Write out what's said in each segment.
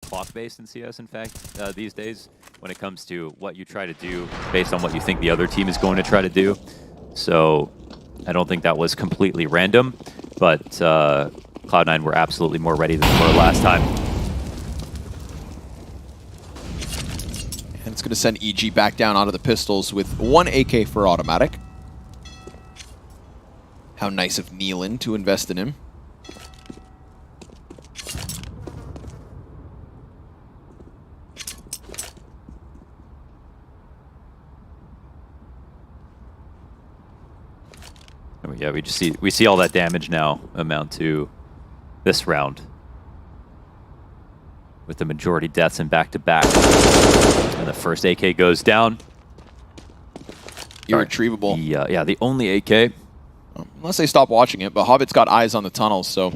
clock-based in CS, in fact, these days, when it comes to what you try to do based on what you think the other team is going to try to do. So I don't think that was completely random, but Cloud9 were absolutely more ready than they were last time. And it's going to send EG back down onto the pistols with 1 AK for automatic. How nice of Nealon to invest in him. Yeah, we see all that damage now amount to this round, with the majority deaths in back-to-back. And the first AK goes down. Irretrievable. Yeah, the only AK. Unless they stop watching it, but Hobbit's got eyes on the tunnel, so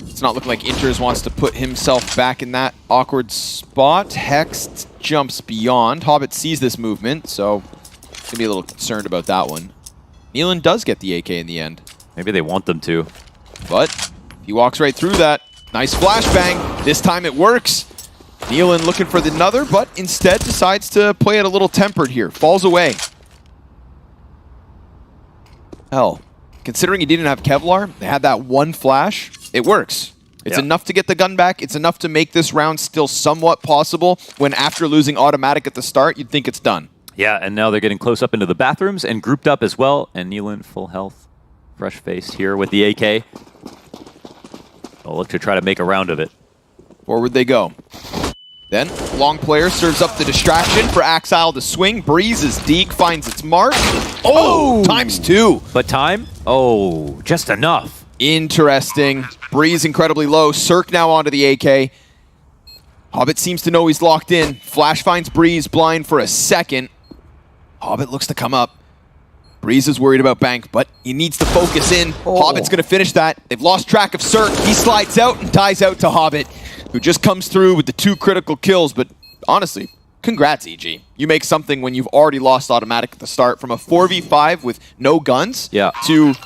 it's not looking like Inters wants to put himself back in that awkward spot. Hex jumps beyond. Hobbit sees this movement, so he's going to be a little concerned about that one. Nealon does get the AK in the end. Maybe they want them to. But he walks right through that. Nice flashbang. This time it works. Nealon looking for another, but instead decides to play it a little tempered here. Falls away. Hell, considering he didn't have Kevlar, they had that one flash. It works. It's enough to get the gun back. It's enough to make this round still somewhat possible when after losing automatic at the start, you'd think it's done. Yeah, and now they're getting close up into the bathrooms and grouped up as well. And Nealon, full health, fresh-faced here with the AK. They'll look to try to make a round of it. Forward they go. Then, long player serves up the distraction for Axile to swing. Breeze's Deke finds its mark. Oh, ×2. But time? Oh, just enough. Interesting. Breeze incredibly low. Cirque now onto the AK. Hobbit seems to know he's locked in. Flash finds Breeze blind for a second. Hobbit looks to come up. Breeze is worried about Bank, but he needs to focus in. Hobbit's going to finish that. They've lost track of Cirque. He slides out and dies out to Hobbit, who just comes through with the 2 critical kills. But honestly, congrats, EG. You make something when you've already lost automatic at the start, from a 4v5 with no guns to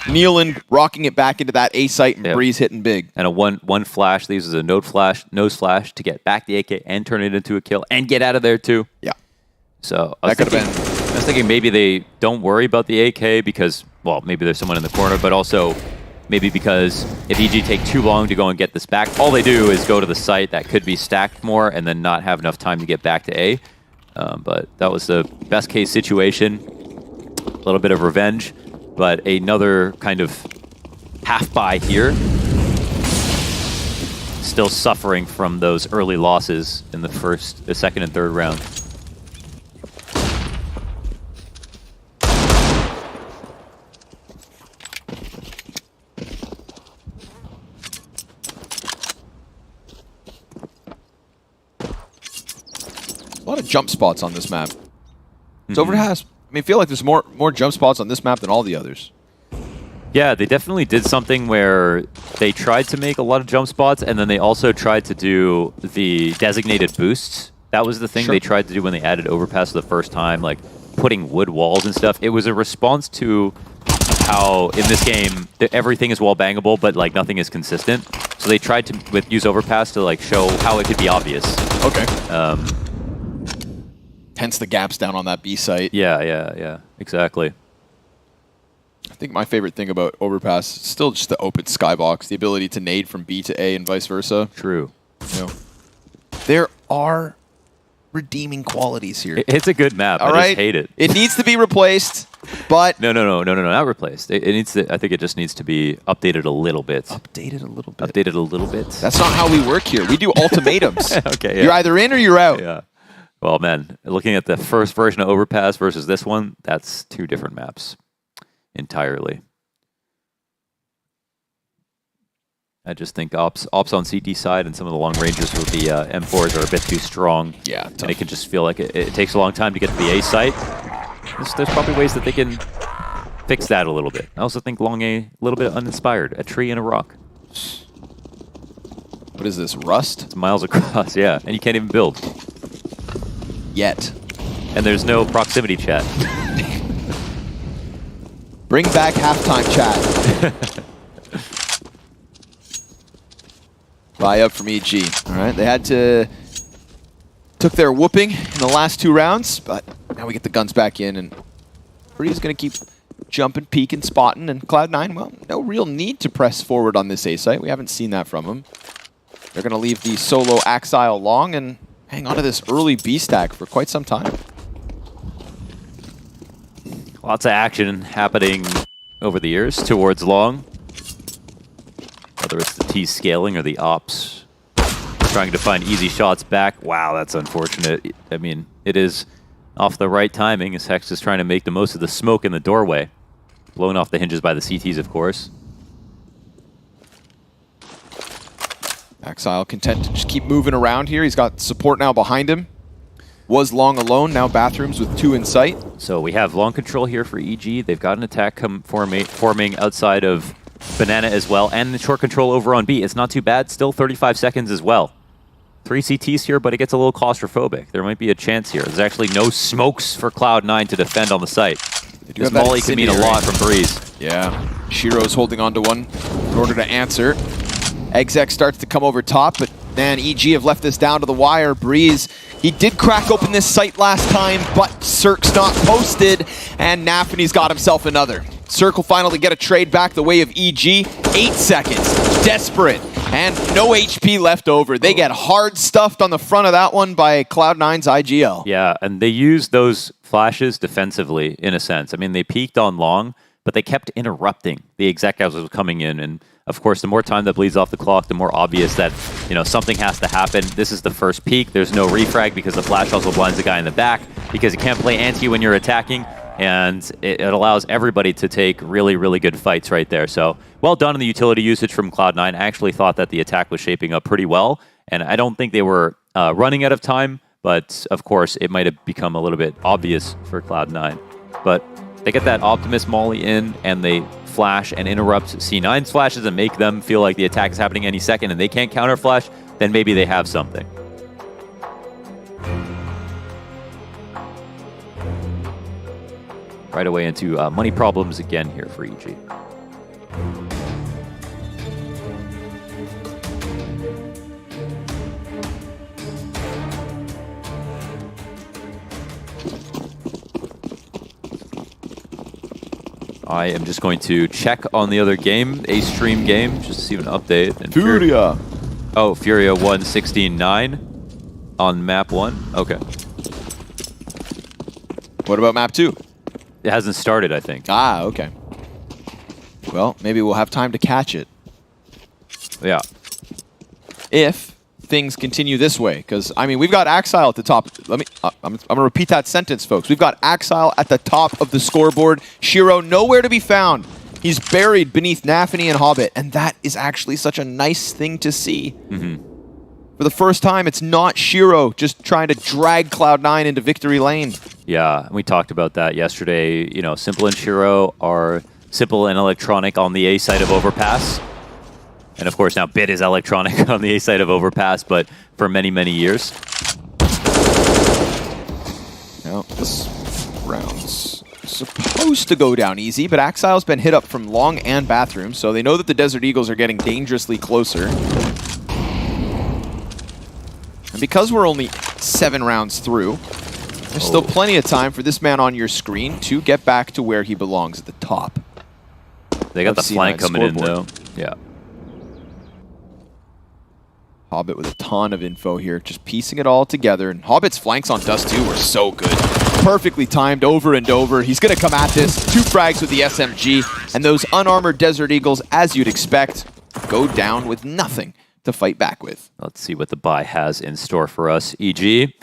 Nealon rocking it back into that A site and Breeze hitting big. And a one flash. These is a nose flash to get back the AK and turn it into a kill and get out of there too. Yeah. So I was thinking maybe they don't worry about the AK because, well, maybe there's someone in the corner, but also maybe because if EG take too long to go and get this back, all they do is go to the site that could be stacked more and then not have enough time to get back to A. But that was the best case situation. A little bit of revenge, but another kind of half buy here. Still suffering from those early losses in the second and third round. A lot of jump spots on this map. It's over has. I mean, I feel like there's more jump spots on this map than all the others. Yeah, they definitely did something where they tried to make a lot of jump spots, and then they also tried to do the designated boosts. That was the thing they tried to do when they added overpass the first time, like putting wood walls and stuff. It was a response to how in this game everything is wall bangable, but like nothing is consistent. So they tried to use overpass to like show how it could be obvious. Okay. Hence the gaps down on that B site. Yeah, exactly. I think my favorite thing about overpass is still just the open skybox, the ability to nade from B to A and vice versa. True. You know, there are redeeming qualities here. It's a good map. I just hate it. It needs to be replaced, but no, not replaced. It needs to. I think it just needs to be updated a little bit. Updated a little bit. Updated a little bit. That's not how we work here. We do ultimatums. Okay. Yeah. You're either in or you're out. Yeah. Well, man, looking at the first version of Overpass versus this one, that's 2 different maps entirely. I just think ops on CT side and some of the long ranges with the M4s are a bit too strong. Yeah, and it can just feel like it takes a long time to get to the A site. There's probably ways that they can fix that a little bit. I also think long A, a little bit uninspired. A tree and a rock. What is this, Rust? It's miles across, yeah. And you can't even build. Yet. And there's no proximity chat. Bring back halftime chat. Buy up from EG. All right, they had to took their whooping in the last 2 rounds, but now we get the guns back in, and Breeze going to keep jumping, peeking, spotting, and Cloud9, well, no real need to press forward on this A site. We haven't seen that from them. They're going to leave the solo Axile long and hang on to this early B stack for quite some time. Lots of action happening over the years towards long. Whether it's the T scaling or the ops trying to find easy shots back. Wow, that's unfortunate. I mean, it is off the right timing as Hex is trying to make the most of the smoke in the doorway. Blown off the hinges by the CTs, of course. Axile content to just keep moving around here. He's got support now behind him. Was long alone, now bathrooms with 2 in sight. So we have long control here for EG. They've got an attack forming outside of Banana as well, and the short control over on B. It's not too bad, still 35 seconds as well. 3 CTs here, but it gets a little claustrophobic. There might be a chance here. There's actually no smokes for Cloud9 to defend on the site. This molly could mean a lot from Breeze. Yeah, Shiro's holding on to one in order to answer. Exec starts to come over top, but man, EG have left this down to the wire. Breeze, he did crack open this site last time, but Cirque's not posted, and Nafany's got himself another. Cirque will finally get a trade back the way of EG. 8 seconds, desperate, and no HP left over. They get hard stuffed on the front of that one by Cloud9's IGL. Yeah, and they used those flashes defensively, in a sense. I mean, they peaked on long, but they kept interrupting the exec as it was coming in, and of course, the more time that bleeds off the clock, the more obvious that, you know, something has to happen. This is the first peak. There's no refrag because the flash also blinds the guy in the back because you can't play anti when you're attacking, and it allows everybody to take really, really good fights right there. So, well done on the utility usage from Cloud9. I actually thought that the attack was shaping up pretty well, and I don't think they were running out of time, but of course, it might have become a little bit obvious for Cloud9. But they get that Optimus molly in, and they flash and interrupt C9's flashes and make them feel like the attack is happening any second and they can't counter flash, then maybe they have something. Right away into money problems again here for EG. I am just going to check on the other game, a stream game, just to see an update. And Furia. Oh, Furia won 16-9 on map 1. Okay. What about map 2? It hasn't started, I think. Ah, okay. Well, maybe we'll have time to catch it. Yeah. If things continue this way, because, I mean, we've got Axile at the top. I'm going to repeat that sentence, folks. We've got Axile at the top of the scoreboard. Shiro nowhere to be found. He's buried beneath Nafany and Hobbit, and that is actually such a nice thing to see. For the first time, it's not Shiro just trying to drag Cloud9 into victory lane. Yeah, we talked about that yesterday. You know, Simple and Shiro are Simple and Electronic on the A side of Overpass. And of course, now Bit is Electronic on the A side of Overpass, but for many, many years. Now, this round's supposed to go down easy, but Axile's been hit up from long and bathroom, so they know that the Desert Eagles are getting dangerously closer. And because we're only 7 rounds through, there's still plenty of time for this man on your screen to get back to where he belongs at the top. They got the flank coming in, though. Yeah. Hobbit with a ton of info here, just piecing it all together. And Hobbit's flanks on Dust 2 were so good. Perfectly timed over and over. He's going to come at this. 2 frags with the SMG. And those unarmored Desert Eagles, as you'd expect, go down with nothing to fight back with. Let's see what the buy has in store for us. EG,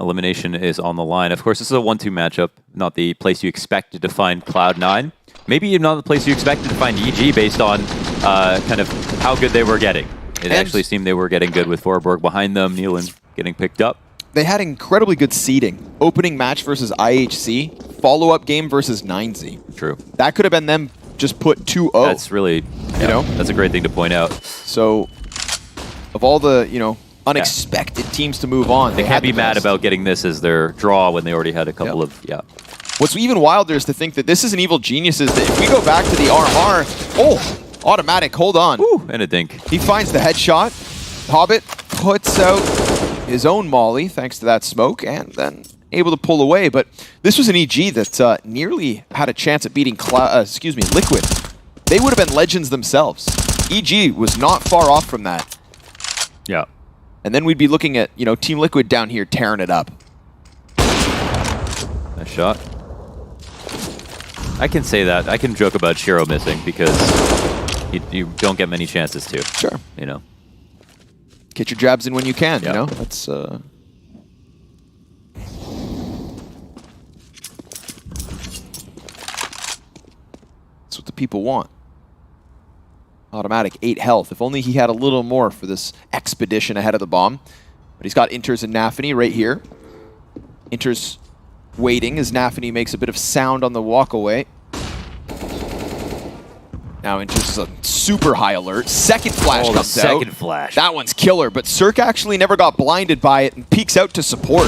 elimination is on the line. Of course, this is a 1-2 matchup, not the place you expected to find Cloud9. Maybe even not the place you expected to find EG based on kind of how good they were getting. It actually seemed they were getting good with Forborg behind them, Nealon getting picked up. They had incredibly good seeding. Opening match versus IHC, follow-up game versus 9Z. True. That could have been them just put 2-0. That's really, you know, that's a great thing to point out. So, of all the, you know, unexpected teams to move on, they can't be mad about getting this as their draw when they already had a couple of, What's even wilder is to think that this is an Evil Geniuses, that if we go back to the RR, automatic, hold on. Ooh, and a dink. He finds the headshot. Hobbit puts out his own molly thanks to that smoke, and then able to pull away. But this was an EG that nearly had a chance at beating Liquid. They would have been legends themselves. EG was not far off from that. Yeah. And then we'd be looking at, you know, Team Liquid down here tearing it up. Nice shot. I can say that. I can joke about Shiro missing because you don't get many chances to. Sure. You know. Get your jabs in when you can, Yeah. you know? That's what the people want. Automatic 8 health. If only he had a little more for this expedition ahead of the bomb. But he's got Inters and Nafany right here. Inters waiting as Nafany makes a bit of sound on the walk away. Now Inters is a super high alert. Second flash comes out. Second flash. That one's killer, but Cirque actually never got blinded by it and peeks out to support.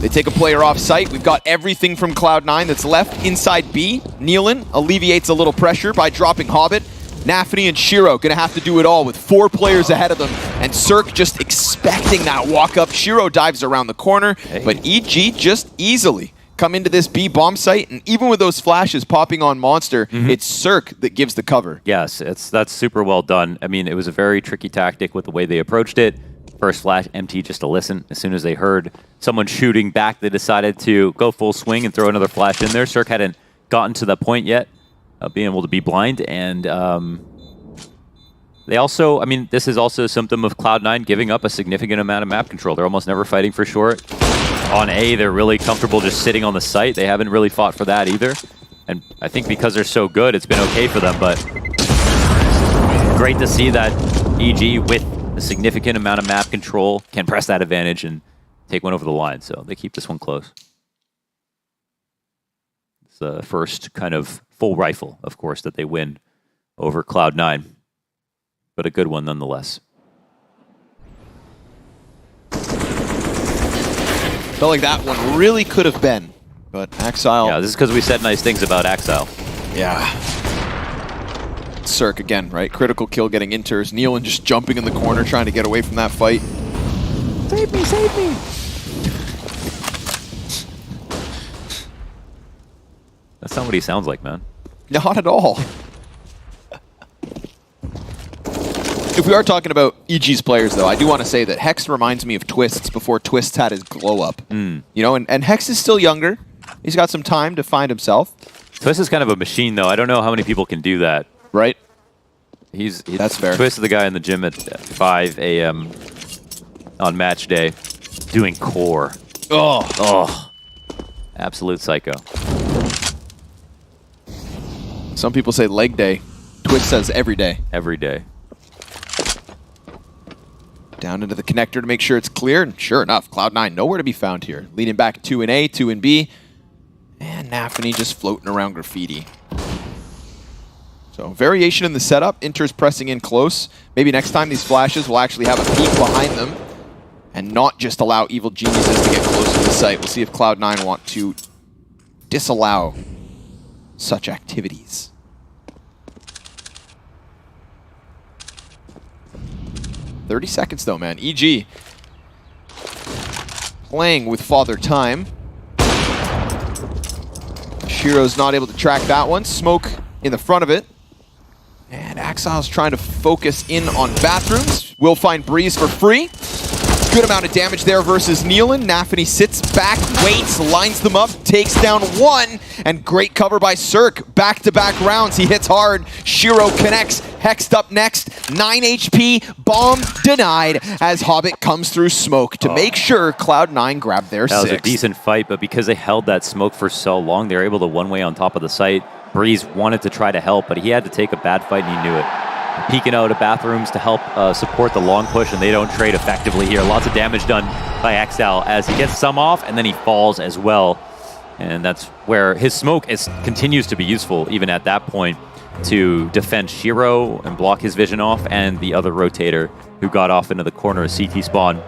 They take a player off site. We've got everything from Cloud9 that's left inside B. Nealon alleviates a little pressure by dropping Hobbit. Nafany and Shiro gonna have to do it all with 4 players ahead of them, and Cirque just expecting that walk up. Shiro dives around the corner, but EG just easily come into this B bomb site, and even with those flashes popping on Monster, it's Cirque that gives the cover. Yes, that's super well done. I mean, it was a very tricky tactic with the way they approached it. First flash, MT just to listen. As soon as they heard someone shooting back, they decided to go full swing and throw another flash in there. Cirque hadn't gotten to that point yet, being able to be blind, and they also, I mean, this is also a symptom of Cloud9 giving up a significant amount of map control. They're almost never fighting for short. On A, they're really comfortable just sitting on the site. They haven't really fought for that either. And I think because they're so good, it's been okay for them, but great to see that EG, with a significant amount of map control, can press that advantage and take one over the line. So they keep this one close. It's the first kind of full rifle, of course, that they win over Cloud9, but a good one nonetheless. Felt like that one really could have been, but Axile... Yeah, this is because we said nice things about Axile. Yeah. Cirque again, right? Critical kill getting Inters. Nealon just jumping in the corner trying to get away from that fight. Save me, save me! That's not what he sounds like, man. Not at all. If we are talking about EG's players, though, I do want to say that Hex reminds me of Twists before Twists had his glow-up. You know, and Hex is still younger. He's got some time to find himself. Twist is kind of a machine, though. I don't know how many people can do that. Right? That's fair. Twist is the guy in the gym at 5 a.m. on match day doing core. Oh. Absolute psycho. Some people say leg day. Twist says every day. Every day. Down into the connector to make sure it's clear, and sure enough, Cloud9 nowhere to be found here. Leading back 2 in A, 2 in B, and Nafany just floating around graffiti. So variation in the setup, Inter's pressing in close. Maybe next time these flashes will actually have a peek behind them and not just allow evil geniuses to get close to the site. We'll see if Cloud9 want to disallow such activities. "30 seconds though, man. EG playing with Father Time. Shiro's not able to track that one. Smoke in the front of it. And Axile's trying to focus in on bathrooms. Will find Breeze for free. Good amount of damage there versus Nealon. Nafany sits back, waits, lines them up, takes down one, and great cover by Cirque. Back-to-back rounds, he hits hard. Shiro connects, Hexed up next. 9 HP, bomb denied as Hobbit comes through smoke to make sure Cloud9 grab their That was a 6th. decent fight, but because they held that smoke for so long, they were able to one-way on top of the site. Breeze wanted to try to help, but he had to take a bad fight and he knew it. Peeking out of bathrooms to help support the long push, and they don't trade effectively here. Lots of damage done by Axile as he gets some off, and then he falls as well. And that's where his smoke continues to be useful, even at that point, to defend Shiro and block his vision off, and the other rotator who got off into the corner of CT spawn.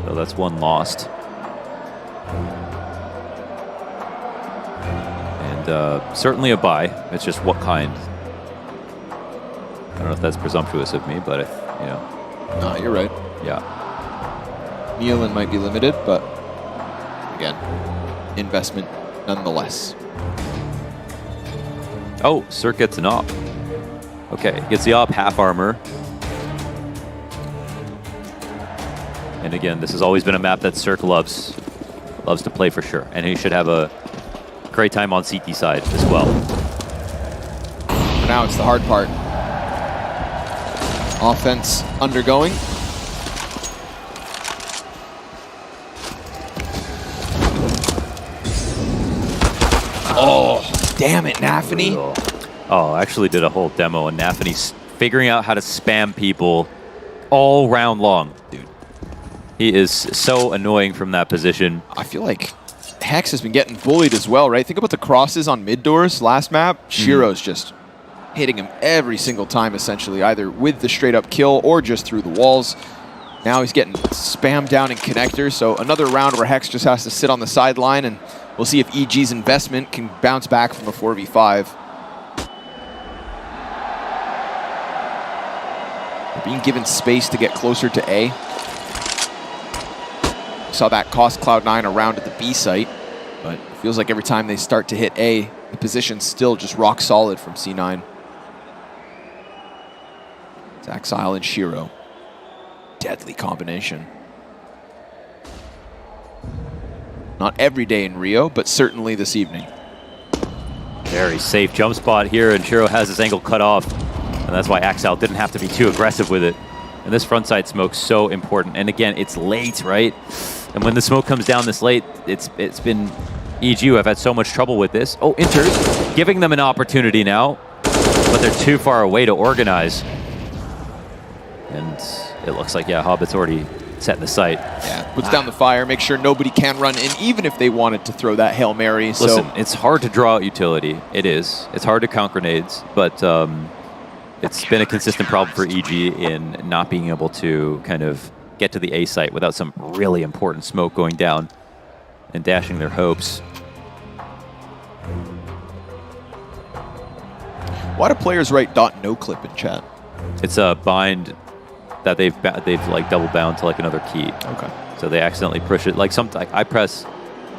So that's one lost. And And certainly a buy. It's just what kind. I don't know if that's presumptuous of me, but, you know. No, you're right. Yeah. Nealon might be limited, but again, investment nonetheless. Oh, Cirque gets an op. Okay, gets the op, half armor. And again, this has always been a map that Cirque loves to play for sure. And he should have a great time on CT side as well. For now, it's the hard part. Offense undergoing. Oh, damn it, Nafany. Oh, I actually did a whole demo on Nafany figuring out how to spam people all round long. Dude, he is so annoying from that position. I feel like Hex has been getting bullied as well, right? Think about the crosses on mid doors last map. Shiro's just hitting him every single time, essentially, either with the straight up kill or just through the walls. Now he's getting spammed down in connectors, so another round where Hex just has to sit on the sideline, and we'll see if EG's investment can bounce back from a 4v5. They're being given space to get closer to A. Saw that cost Cloud9 a round at the B site, but it feels like every time they start to hit A, the position's still just rock solid from C9. It's Exile and Shiro. Deadly combination. Not every day in Rio, but certainly this evening. Very safe jump spot here, and Shiro has his angle cut off. And that's why Exile didn't have to be too aggressive with it. And this frontside smoke's so important. And again, it's late, right? And when the smoke comes down this late, it's been EG who have had so much trouble with this. Oh, Inters, giving them an opportunity now, but they're too far away to organize. And it looks like, yeah, Hobbit's already set the sight. Yeah, puts down the fire, make sure nobody can run in, even if they wanted to throw that Hail Mary. Listen, it's hard to draw out utility. It is. It's hard to count grenades, but it's been a consistent problem for EG in not being able to kind of get to the A site without some really important smoke going down and dashing their hopes. Why do players write .noclip in chat? It's a bind that they've like double bound to like another key. Okay. So they accidentally push it. Like I press,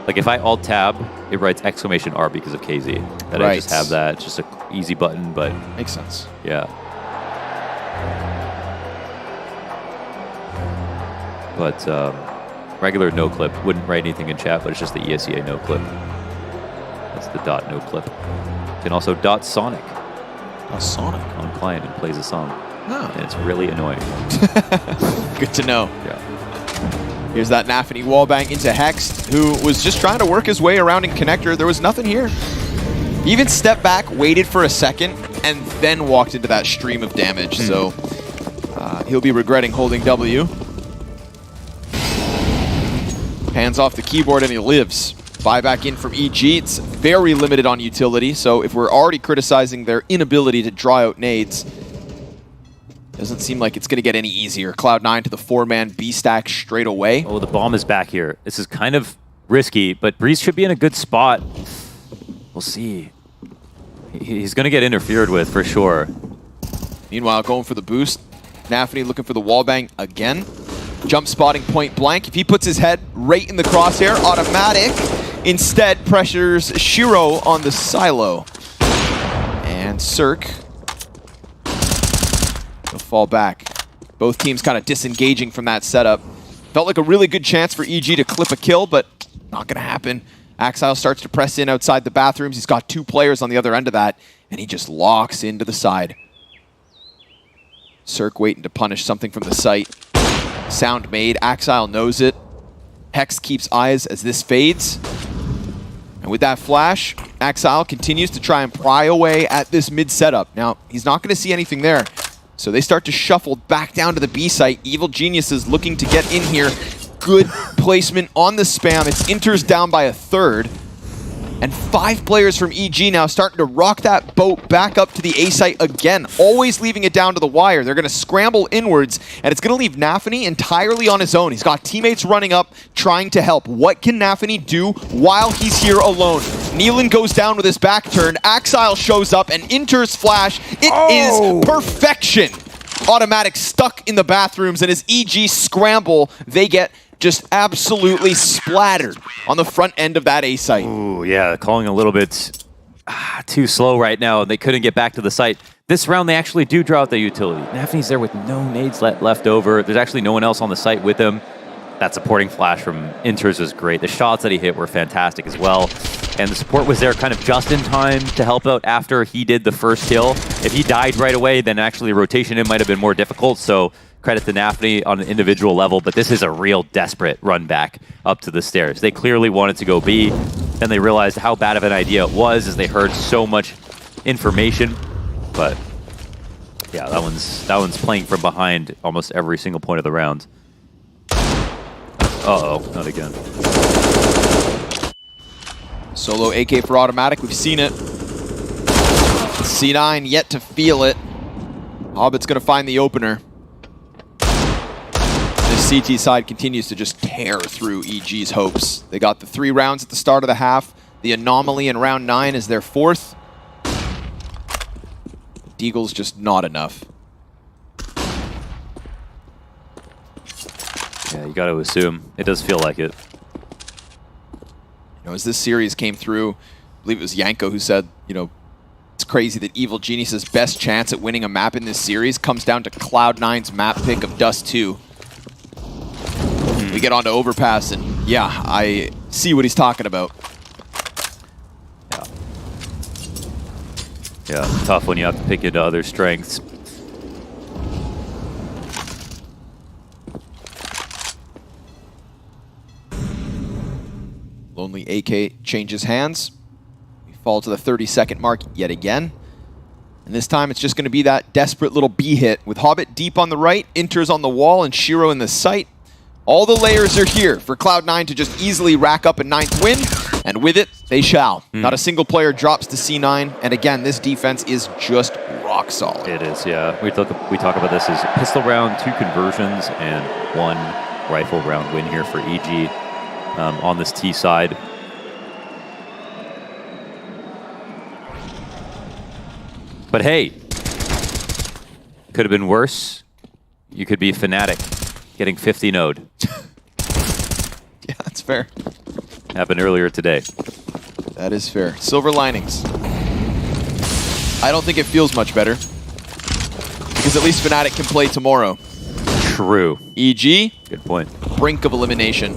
like if I alt tab, it writes !R because of KZ. That right. I just have that. It's just an easy button, but makes sense. Yeah. But regular noclip wouldn't write anything in chat, but it's just the ESEA noclip. That's the .noclip. You can also .sonic. Sonic on client and plays a song. Oh. And it's really annoying. Good to know. Yeah. Here's that Nafany wallbang into Hex, who was just trying to work his way around in connector. There was nothing here. He even stepped back, waited for a second, and then walked into that stream of damage. So he'll be regretting holding W. Hands off the keyboard and he lives. Buyback in from EG. It's very limited on utility, so if we're already criticizing their inability to draw out nades, doesn't seem like it's going to get any easier. Cloud9 to the 4-man B stack straight away. Oh, the bomb is back here. This is kind of risky, but Breeze should be in a good spot. We'll see. He's going to get interfered with for sure. Meanwhile, going for the boost. Nafany looking for the wallbang again. Jump spotting point blank. If he puts his head right in the crosshair, automatic. Instead, pressures Shiro on the silo. And Cirque will fall back. Both teams kind of disengaging from that setup. Felt like a really good chance for EG to clip a kill, but not going to happen. Exile starts to press in outside the bathrooms. He's got 2 players on the other end of that, and he just locks into the side. Cirque waiting to punish something from the site. Sound made. Exile knows it. Hex keeps eyes as this fades. And with that flash, Exile continues to try and pry away at this mid setup. Now, he's not going to see anything there. So they start to shuffle back down to the B site. Evil Geniuses looking to get in here. Good placement on the spam. It's Inters down by a third. And 5 players from EG now starting to rock that boat back up to the A site again, always leaving it down to the wire. They're going to scramble inwards, and it's going to leave Nafany entirely on his own. He's got teammates running up, trying to help. What can Nafany do while he's here alone? Nealon goes down with his back turned. Axile shows up and enters flash. It is perfection. Automatic stuck in the bathrooms, and as EG scramble, they get just absolutely splattered on the front end of that A site. Ooh, yeah, calling a little bit too slow right now. They couldn't get back to the site. This round, they actually do draw out the utility. Nafny's there with no nades left over. There's actually no one else on the site with him. That supporting flash from Inters was great. The shots that he hit were fantastic as well. And the support was there kind of just in time to help out after he did the first kill. If he died right away, then actually rotation in might have been more difficult. So credit to Nafny on an individual level, but this is a real desperate run back up to the stairs. They clearly wanted to go B. Then they realized how bad of an idea it was as they heard so much information. But yeah, that one's playing from behind almost every single point of the round. Uh-oh, not again. Solo AK for automatic, we've seen it. C9 yet to feel it. Hobbit's gonna find the opener. This CT side continues to just tear through EG's hopes. They got the 3 rounds at the start of the half. The anomaly in round 9 is their 4th. Deagle's just not enough. Yeah, you got to assume. It does feel like it. You know, as this series came through, I believe it was Yanko who said, you know, it's crazy that Evil Genius's best chance at winning a map in this series comes down to Cloud9's map pick of Dust 2. We get on to Overpass, and yeah, I see what he's talking about. Yeah, tough when you have to pick into other strengths. Lonely AK changes hands. We fall to the 30-second mark yet again. And this time it's just going to be that desperate little B hit with Hobbit deep on the right, Inters on the wall, and Shiro in the sight. All the layers are here for Cloud9 to just easily rack up a 9th win, and with it, they shall. Not a single player drops to C9, and again, this defense is just rock solid. It is, yeah. We talk about this as pistol round, 2 conversions, and 1 rifle round win here for EG on this T side. But hey, could have been worse. You could be Fnatic getting 50 node. Yeah, that's fair. Happened earlier today. That is fair. Silver linings. I don't think it feels much better, because at least Fnatic can play tomorrow. True. EG, Good point. brink of elimination.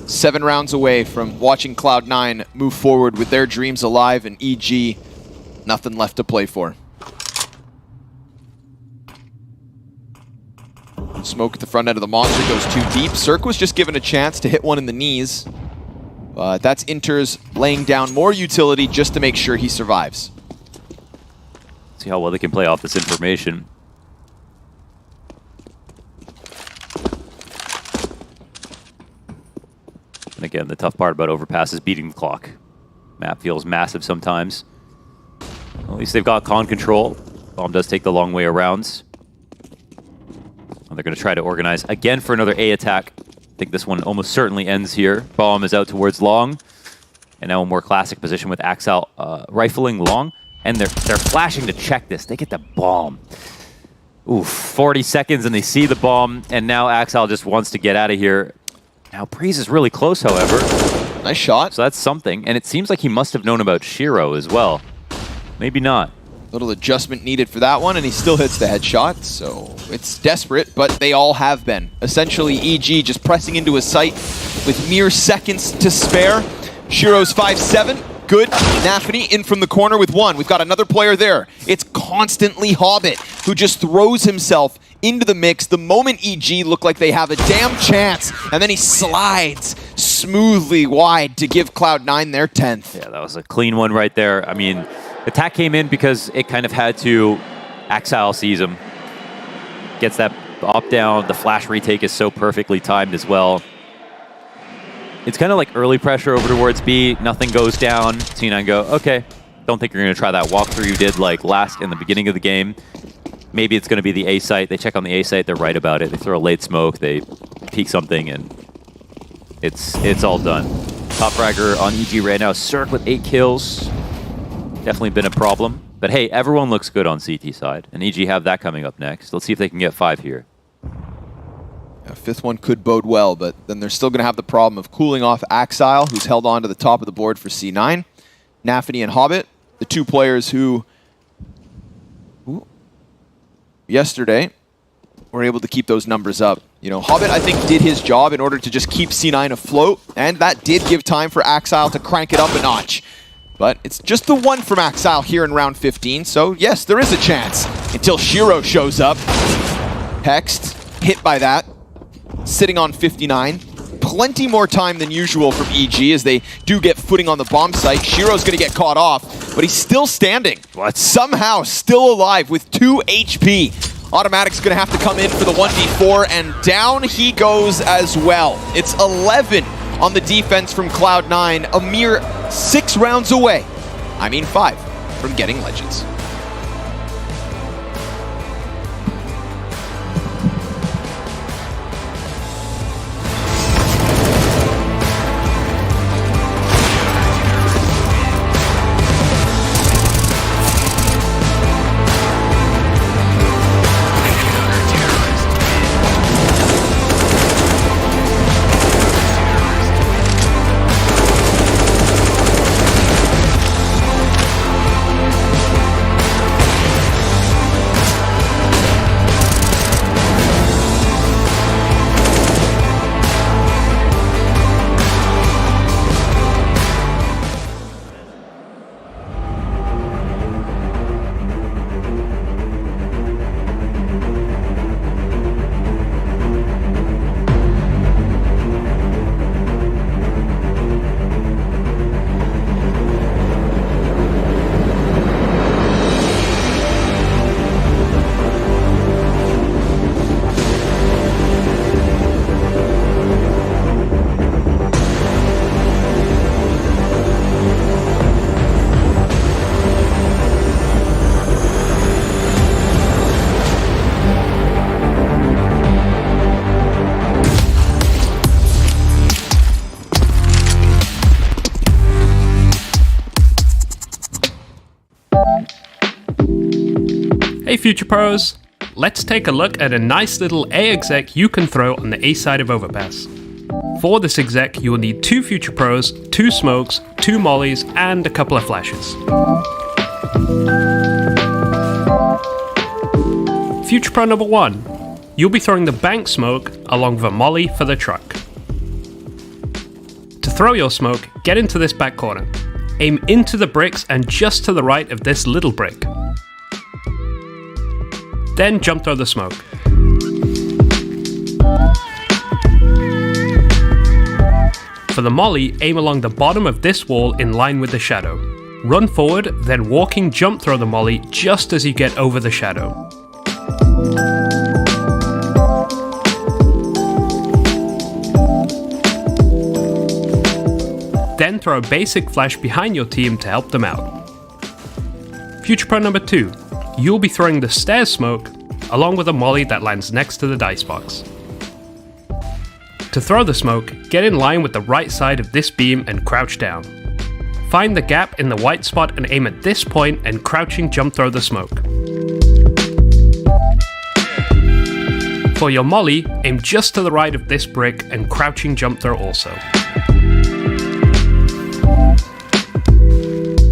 7 rounds away from watching Cloud9 move forward with their dreams alive, and EG, nothing left to play for. Smoke at the front end of the monster goes too deep. Cirque was just given a chance to hit one in the knees. But that's Inters laying down more utility just to make sure he survives. See how well they can play off this information. And again, the tough part about Overpass is beating the clock. Map feels massive sometimes. At least they've got con control. Bomb does take the long way around. They're going to try to organize again for another A attack. I think this one almost certainly ends here. Bomb is out towards long. And now a more classic position with Axel rifling long. And they're flashing to check this. They get the bomb. Oof, 40 seconds and they see the bomb. And now Axel just wants to get out of here. Now Breeze is really close, however. Nice shot. So that's something. And it seems like he must have known about Shiro as well. Maybe not. Little adjustment needed for that one, and he still hits the headshot, so it's desperate, but they all have been. Essentially, EG just pressing into his sight with mere seconds to spare. Shiro's 5-7, good. Nafny in from the corner with 1. We've got another player there. It's constantly Hobbit, who just throws himself into the mix the moment EG look like they have a damn chance, and then he slides smoothly wide to give Cloud9 their 10th. Yeah, that was a clean one right there. I mean, attack came in because it kind of had to. Axile sees him. Gets that op down. The flash retake is so perfectly timed as well. It's kind of like early pressure over towards B. Nothing goes down. C9 go, okay. Don't think you're going to try that walkthrough you did like last in the beginning of the game. Maybe it's going to be the A site. They check on the A site. They're right about it. They throw a late smoke. They peek something, and it's all done. Top fragger on EG right now. Cirque with 8 kills. Definitely been a problem. But hey, everyone looks good on CT side. And EG have that coming up next. Let's see if they can get 5 here. A fifth one could bode well, but then they're still going to have the problem of cooling off Axile, who's held on to the top of the board for C9. Nafany and Hobbit, the 2 players who yesterday were able to keep those numbers up. You know, Hobbit, I think, did his job in order to just keep C9 afloat, and that did give time for Axile to crank it up a notch. But it's just the one from Axile here in round 15, so yes, there is a chance. Until Shiro shows up. Hexed, hit by that, sitting on 59. Plenty more time than usual from EG as they do get footing on the bomb site. Shiro's going to get caught off, but he's still standing. What? Somehow still alive with 2 HP. Automatic's going to have to come in for the 1v4, and down he goes as well. It's 11 on the defense from Cloud9, a mere 6 rounds away. I mean 5 from getting Legends. Hey Future Pros! Let's take a look at a nice little A exec you can throw on the A side of Overpass. For this exec, you will need 2 Future Pros, 2 smokes, 2 mollies, and a couple of flashes. Future Pro number 1. You'll be throwing the bank smoke along with a molly for the truck. To throw your smoke, get into this back corner. Aim into the bricks and just to the right of this little brick. Then jump throw the smoke. For the molly, aim along the bottom of this wall in line with the shadow. Run forward, then walking jump throw the molly just as you get over the shadow. Then throw a basic flash behind your team to help them out. Future Pro number 2. You'll be throwing the stairs smoke along with a molly that lands next to the dice box. To throw the smoke, get in line with the right side of this beam and crouch down. Find the gap in the white spot and aim at this point and crouching jump throw the smoke. For your molly, aim just to the right of this brick and crouching jump throw also.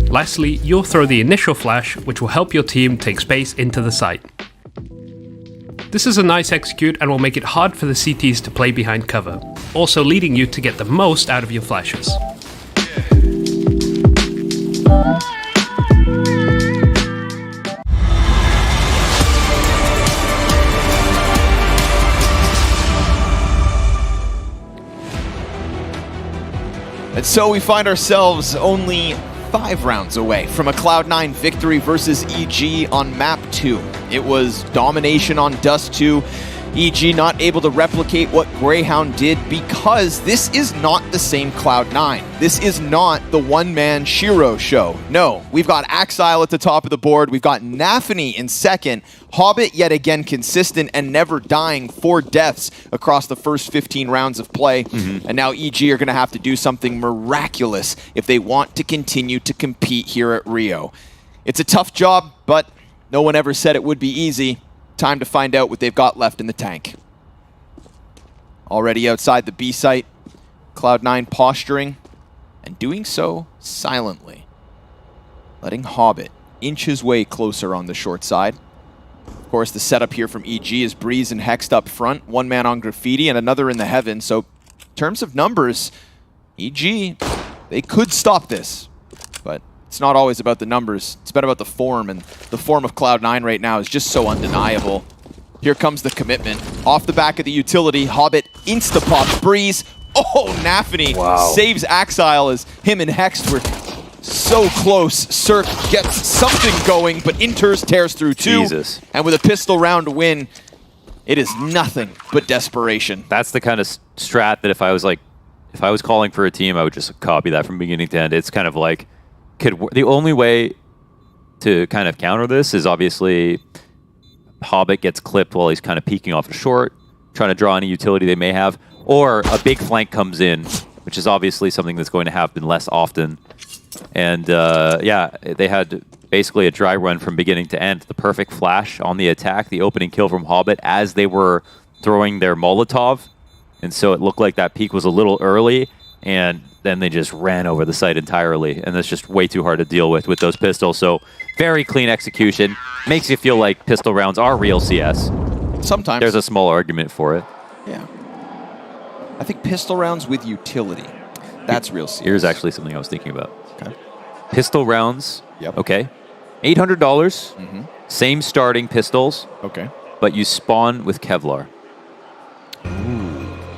Lastly, you'll throw the initial flash, which will help your team take space into the site. This is a nice execute and will make it hard for the CTs to play behind cover, also leading you to get the most out of your flashes. And so we find ourselves only 5 rounds away from a Cloud9 victory versus EG on map 2. It was domination on Dust 2. EG not able to replicate what Greyhound did because this is not the same Cloud9. This is not the one-man Shiro show. No, we've got Axile at the top of the board. We've got Nafany in second. Hobbit yet again consistent and never dying, 4 deaths across the first 15 rounds of play. And now EG are going to have to do something miraculous if they want to continue to compete here at Rio. It's a tough job, but no one ever said it would be easy. Time to find out what they've got left in the tank. Already outside the B site, Cloud9 posturing, and doing so silently. Letting Hobbit inch his way closer on the short side. Of course, the setup here from EG is Breeze and Hext up front, one man on Graffiti and another in the heaven. So, in terms of numbers, EG, they could stop this, but it's not always about the numbers. It's been about the form, and the form of Cloud9 right now is just so undeniable. Here comes the commitment. Off the back of the utility, Hobbit insta-pops Breeze. Oh, Nafany saves Axile as him and Hext were so close. Cirque gets something going, but Inters tears through 2. Jesus. And with a pistol round win, it is nothing but desperation. That's the kind of strat that if I was calling for a team, I would just copy that from beginning to end. It's kind of like, the only way to kind of counter this is obviously Hobbit gets clipped while he's kind of peeking off a short, trying to draw any utility they may have, or a big flank comes in, which is obviously something that's going to happen less often. And yeah, they had basically a dry run from beginning to end. The perfect flash on the attack, the opening kill from Hobbit as they were throwing their Molotov. And so it looked like that peak was a little early, and then they just ran over the site entirely. And that's just way too hard to deal with those pistols. So very clean execution. Makes you feel like pistol rounds are real CS. Sometimes. There's a small argument for it. Yeah. I think pistol rounds with utility. That's real CS. Here's actually something I was thinking about. Okay. Pistol rounds. Yep. Okay. $800. Same starting pistols. Okay. But you spawn with Kevlar.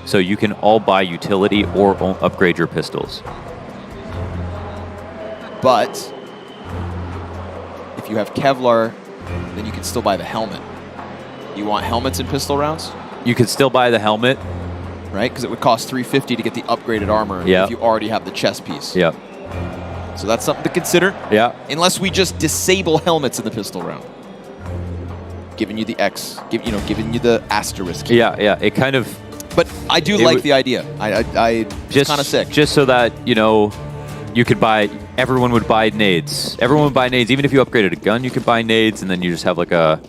So you can all buy utility or upgrade your pistols. But if you have Kevlar, then you can still buy the helmet. You want helmets in pistol rounds? You could still buy the helmet. Right? Because it would cost $350 to get the upgraded armor if you already have the chest piece. Yep. So that's something to consider. Yeah. Unless we just disable helmets in the pistol round. Giving you the X, giving you the asterisk. Yeah, yeah. It kind of... But I do like the idea. It's kind of sick. Just so that, you could buy... Everyone would buy nades. Everyone would buy nades. Even if you upgraded a gun, you could buy nades, and then you just have like a...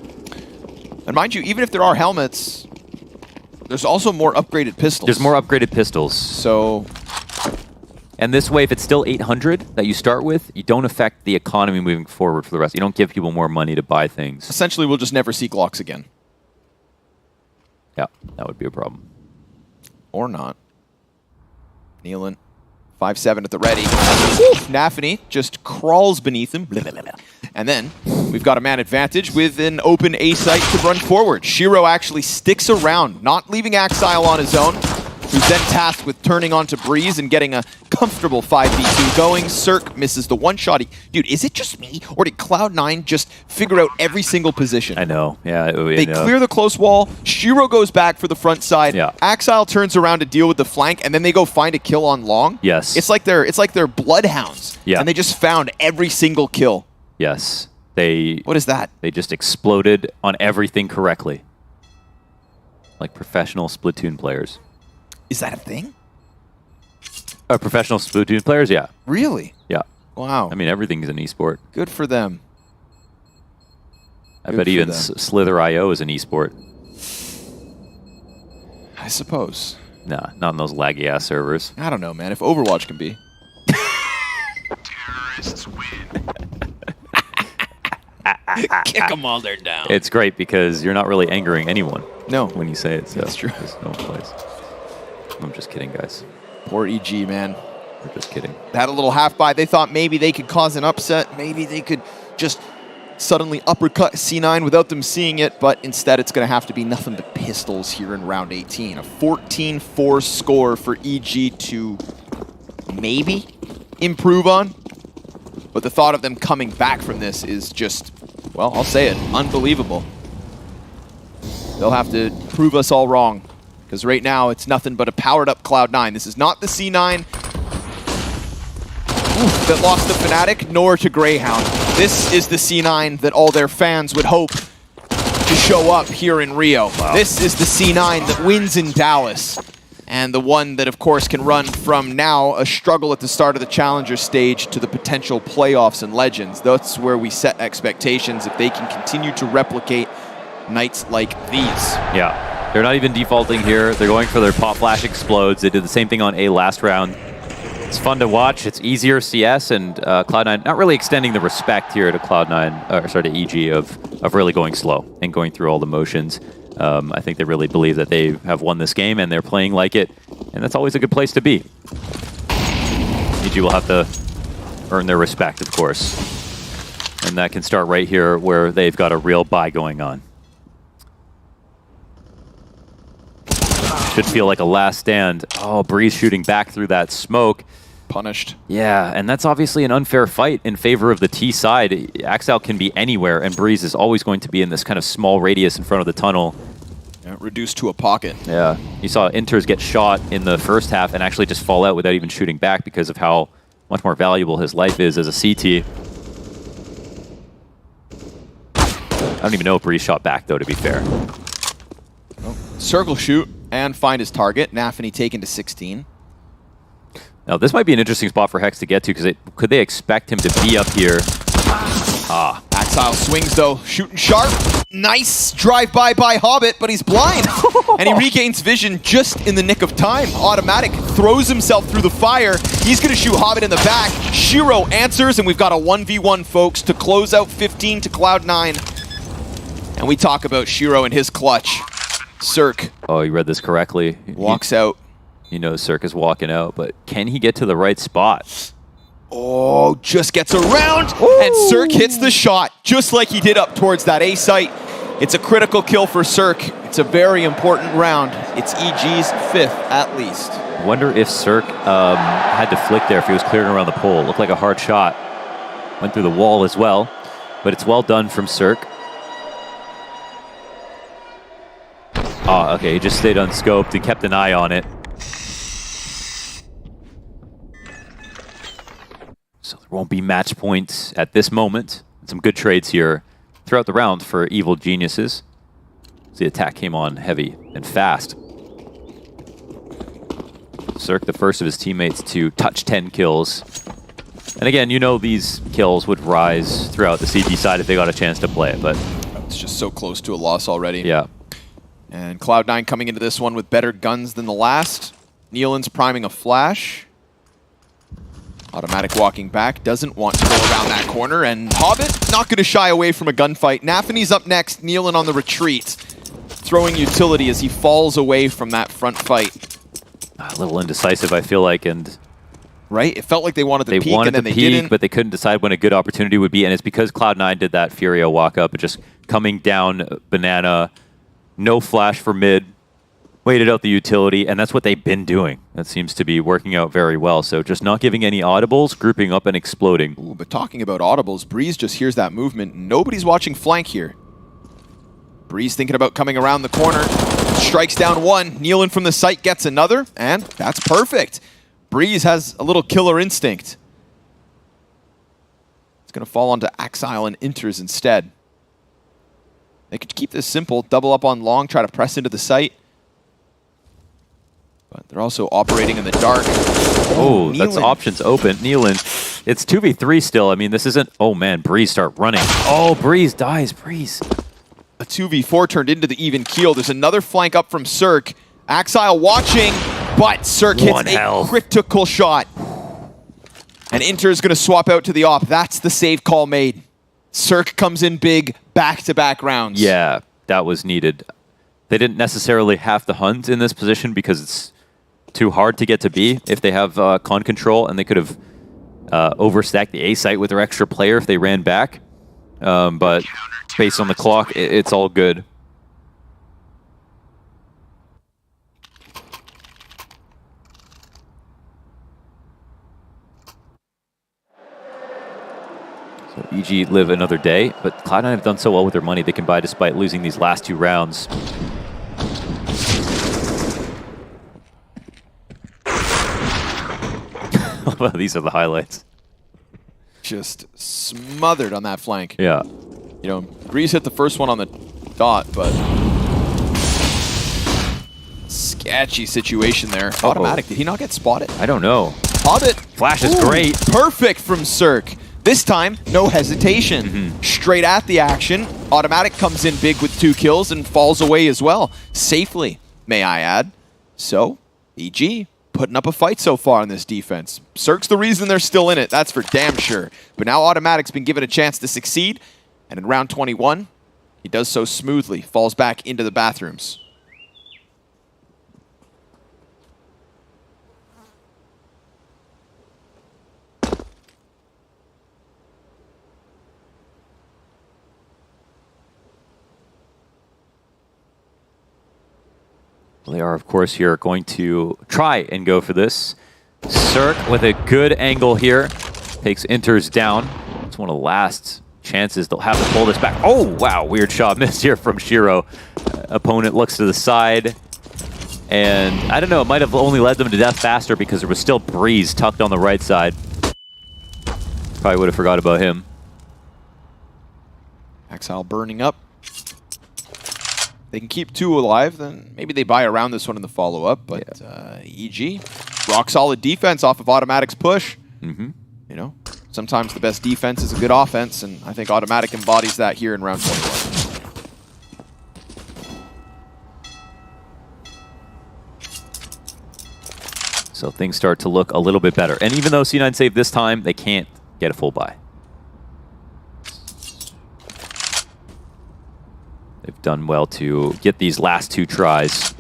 And mind you, even if there are helmets, there's also more upgraded pistols. There's more upgraded pistols. So... And this way, if it's still 800 that you start with, you don't affect the economy moving forward for the rest. You don't give people more money to buy things. Essentially, we'll just never see Glocks again. Yeah, that would be a problem. Or not. Nealon, 5-7 at the ready. Nafany just crawls beneath him. And then we've got a man advantage with an open A site to run forward. Shiro actually sticks around, not leaving Axile on his own, who's then tasked with turning onto Breeze and getting a comfortable 5v2 going. Cirque misses the one shot. Dude, is it just me, or did Cloud9 just figure out every single position? I know, yeah. They clear the close wall. Shiro goes back for the front side. Yeah. Axile turns around to deal with the flank, and then they go find a kill on long. Yes. It's like they're bloodhounds. Yeah. And they just found every single kill. Yes. What is that? They just exploded on everything correctly. Like professional Splatoon players. Is that a thing? Professional Splatoon players, yeah. Really? Yeah. Wow. I mean, everything's an esport. Good for them. I bet even Slither.io is an esport. I suppose. Nah, not on those laggy-ass servers. I don't know, man. If Overwatch can be. Terrorists win. Kick them while they're down. It's great because you're not really angering anyone. No. When you say it, so That's true. There's no place. I'm just kidding, guys. Poor EG, man. We're just kidding. They had a little half-by. They thought maybe they could cause an upset. Maybe they could just suddenly uppercut C9 without them seeing it, but instead it's going to have to be nothing but pistols here in round 18. A 14-4 score for EG to maybe improve on. But the thought of them coming back from this is just, well, I'll say it, unbelievable. They'll have to prove us all wrong. Because right now, it's nothing but a powered-up Cloud9. This is not the C9 that lost to Fnatic, nor to Greyhound. This is the C9 that all their fans would hope to show up here in Rio. Wow. This is the C9 that wins in Dallas. And the one that, of course, can run from now a struggle at the start of the Challenger stage to the potential playoffs and Legends. That's where we set expectations if they can continue to replicate nights like these. Yeah, they're not even defaulting here. They're going for their pop flash explodes. They did the same thing on A last round. It's fun to watch. It's easier CS, and Cloud9 not really extending the respect here to Cloud9, or sorry, to EG of really going slow and going through all the motions. I think they really believe that they have won this game and they're playing like it, and that's always a good place to be. EG will have to earn their respect, of course. And that can start right here where they've got a real buy going on. Should feel like a last stand. Oh, Breeze shooting back through that smoke. Punished. Yeah, and that's obviously an unfair fight in favor of the T side. Axile can be anywhere, and Breeze is always going to be in this kind of small radius in front of the tunnel. Yeah, reduced to a pocket. Yeah, you saw Inters get shot in the first half and actually just fall out without even shooting back because of how much more valuable his life is as a CT. I don't even know if Breeze shot back, though, to be fair. Oh. Circle shoot and find his target. Nafany taken to 16. Now, this might be an interesting spot for Hex to get to, because could they expect him to be up here? Axile swings, though, shooting sharp. Nice drive-by by Hobbit, but he's blind. And he regains vision just in the nick of time. Automatic throws himself through the fire. He's going to shoot Hobbit in the back. Shiro answers, and we've got a 1v1, folks, to close out 15 to Cloud9. And we talk about Shiro and his clutch. Cirque. Oh, you read this correctly. Walks out. You know Cirque is walking out, but can he get to the right spot? Oh, just gets around, and Cirque hits the shot, just like he did up towards that A site. It's a critical kill for Cirque. It's a very important round. It's EG's 5th, at least. Wonder if Cirque had to flick there if he was clearing around the pole. Looked like a hard shot. Went through the wall as well, but it's well done from Cirque. Oh, okay, he just stayed unscoped and kept an eye on it. So there won't be match points at this moment. Some good trades here throughout the round for Evil Geniuses. The attack came on heavy and fast. Cirque, the first of his teammates to touch 10 kills. And again, you know these kills would rise throughout the CT side if they got a chance to play it, but it's just so close to a loss already. Yeah. And Cloud9 coming into this one with better guns than the last. Nealon's priming a flash. Automatic walking back, doesn't want to go around that corner, and Hobbit not going to shy away from a gunfight. Nafany's up next, Nealon on the retreat, throwing utility as he falls away from that front fight. A little indecisive, I feel like, and right? It felt like they wanted the peek, and then they didn't. But they couldn't decide when a good opportunity would be, and it's because Cloud9 did that Furio walk up, and just coming down banana, no flash for mid, waited out the utility, and that's what they've been doing. That seems to be working out very well. So just not giving any audibles, grouping up and exploding. Ooh, but talking about audibles, Breeze just hears that movement. Nobody's watching flank here. Breeze thinking about coming around the corner. Strikes down one. Nealon from the site gets another, and that's perfect. Breeze has a little killer instinct. It's going to fall onto Axile and Inters instead. They could keep this simple, double up on long, try to press into the site. But they're also operating in the dark. Oh, that's options open. Nealon, it's 2v3 still. I mean, this isn't... Oh, man, Breeze start running. Oh, Breeze dies. Breeze. A 2v4 turned into the even keel. There's another flank up from Cirque. Axile watching, but Cirque hits a critical shot. And Inter is going to swap out to the op. That's the save call made. Cirque comes in big, back-to-back rounds. Yeah, that was needed. They didn't necessarily have to hunt in this position because it's too hard to get to B if they have con control, and they could have overstacked the A site with their extra player if they ran back. But based on the clock, it's all good. So EG live another day, but Cloud9 have done so well with their money they can buy despite losing these last two rounds. Well, these are the highlights. Just smothered on that flank. Yeah. You know, Breeze hit the first one on the dot, but sketchy situation there. Automatic, did he not get spotted? I don't know. Hobbit. Flash is great. Perfect from Cirque. This time, no hesitation. Straight at the action. Automatic comes in big with 2 kills and falls away as well. Safely, may I add. So, EG putting up a fight so far in this defense. Cirque's the reason they're still in it, that's for damn sure. But now Automatic's been given a chance to succeed. And in round 21, he does so smoothly. Falls back into the bathrooms. They are, of course, here going to try and go for this. Cirque with a good angle here. Takes Inters down. It's one of the last chances they'll have to pull this back. Oh, wow. Weird shot missed here from Shiro. Opponent looks to the side. And I don't know, it might have only led them to death faster because there was still Breeze tucked on the right side. Probably would have forgot about him. Exile burning up. They can keep 2 alive, then maybe they buy around this one in the follow-up. But EG, rock solid defense off of Automatic's push. You know, sometimes the best defense is a good offense, and I think Automatic embodies that here in round 21. So things start to look a little bit better. And even though C9 saved this time, they can't get a full buy. They've done well to get these last 2 tries.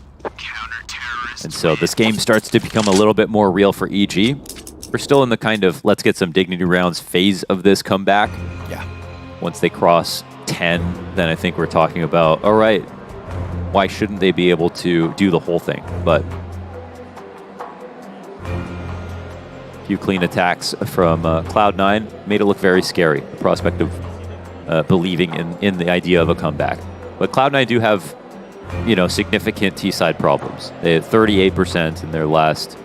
And so this game starts to become a little bit more real for EG. We're still in the kind of let's get some dignity rounds phase of this comeback. Yeah. Once they cross 10, then I think we're talking about, all right, why shouldn't they be able to do the whole thing? But a few clean attacks from Cloud9 made it look very scary. The prospect of believing in the idea of a comeback. But Cloud9 do have, you know, significant T-side problems. They had 38% in their last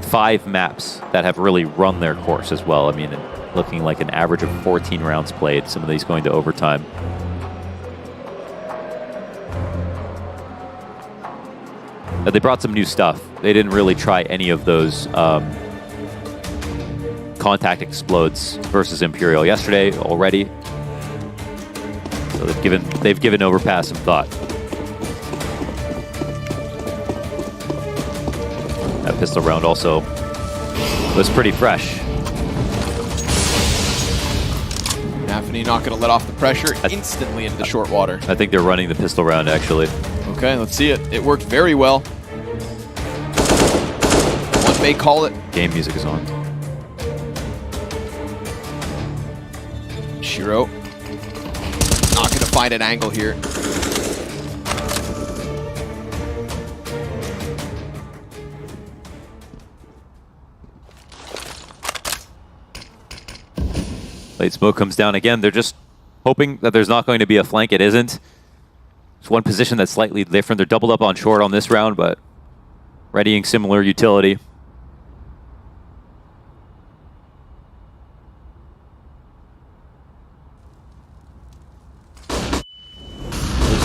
5 maps that have really run their course as well. I mean, looking like an average of 14 rounds played, some of these going to overtime. They brought some new stuff. They didn't really try any of those contact explodes versus Imperial yesterday already. So they've given Overpass some thought. That pistol round also was pretty fresh. Nafany not going to let off the pressure instantly into the short water. I think they're running the pistol round actually. Okay, let's see it. It worked very well. One may call it. Game music is on. Shiro not going to find an angle here. Late smoke comes down again. They're just hoping that there's not going to be a flank. It isn't. It's one position that's slightly different. They're doubled up on short on this round, but readying similar utility.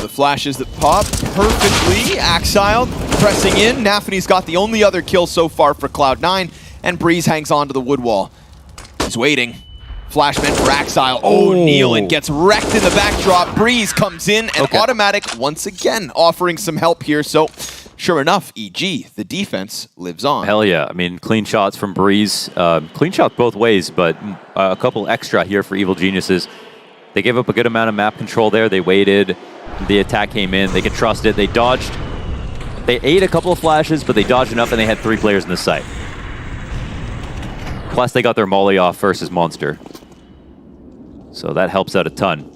The flashes that pop perfectly. Axile pressing in. Nafany's got the only other kill so far for Cloud9, and Breeze hangs on to the wood wall. He's waiting. Flash meant for Axile. Oh, Nealon gets wrecked in the backdrop. Breeze comes in, and Automatic once again offering some help here. So, sure enough, EG, the defense, lives on. Hell yeah. I mean, clean shots from Breeze. Clean shots both ways, but a couple extra here for Evil Geniuses. They gave up a good amount of map control there. They waited. The attack came in. They could trust it. They dodged. They ate a couple of flashes, but they dodged enough, and they had 3 players in the site. Plus, they got their molly off versus Monster. So that helps out a ton.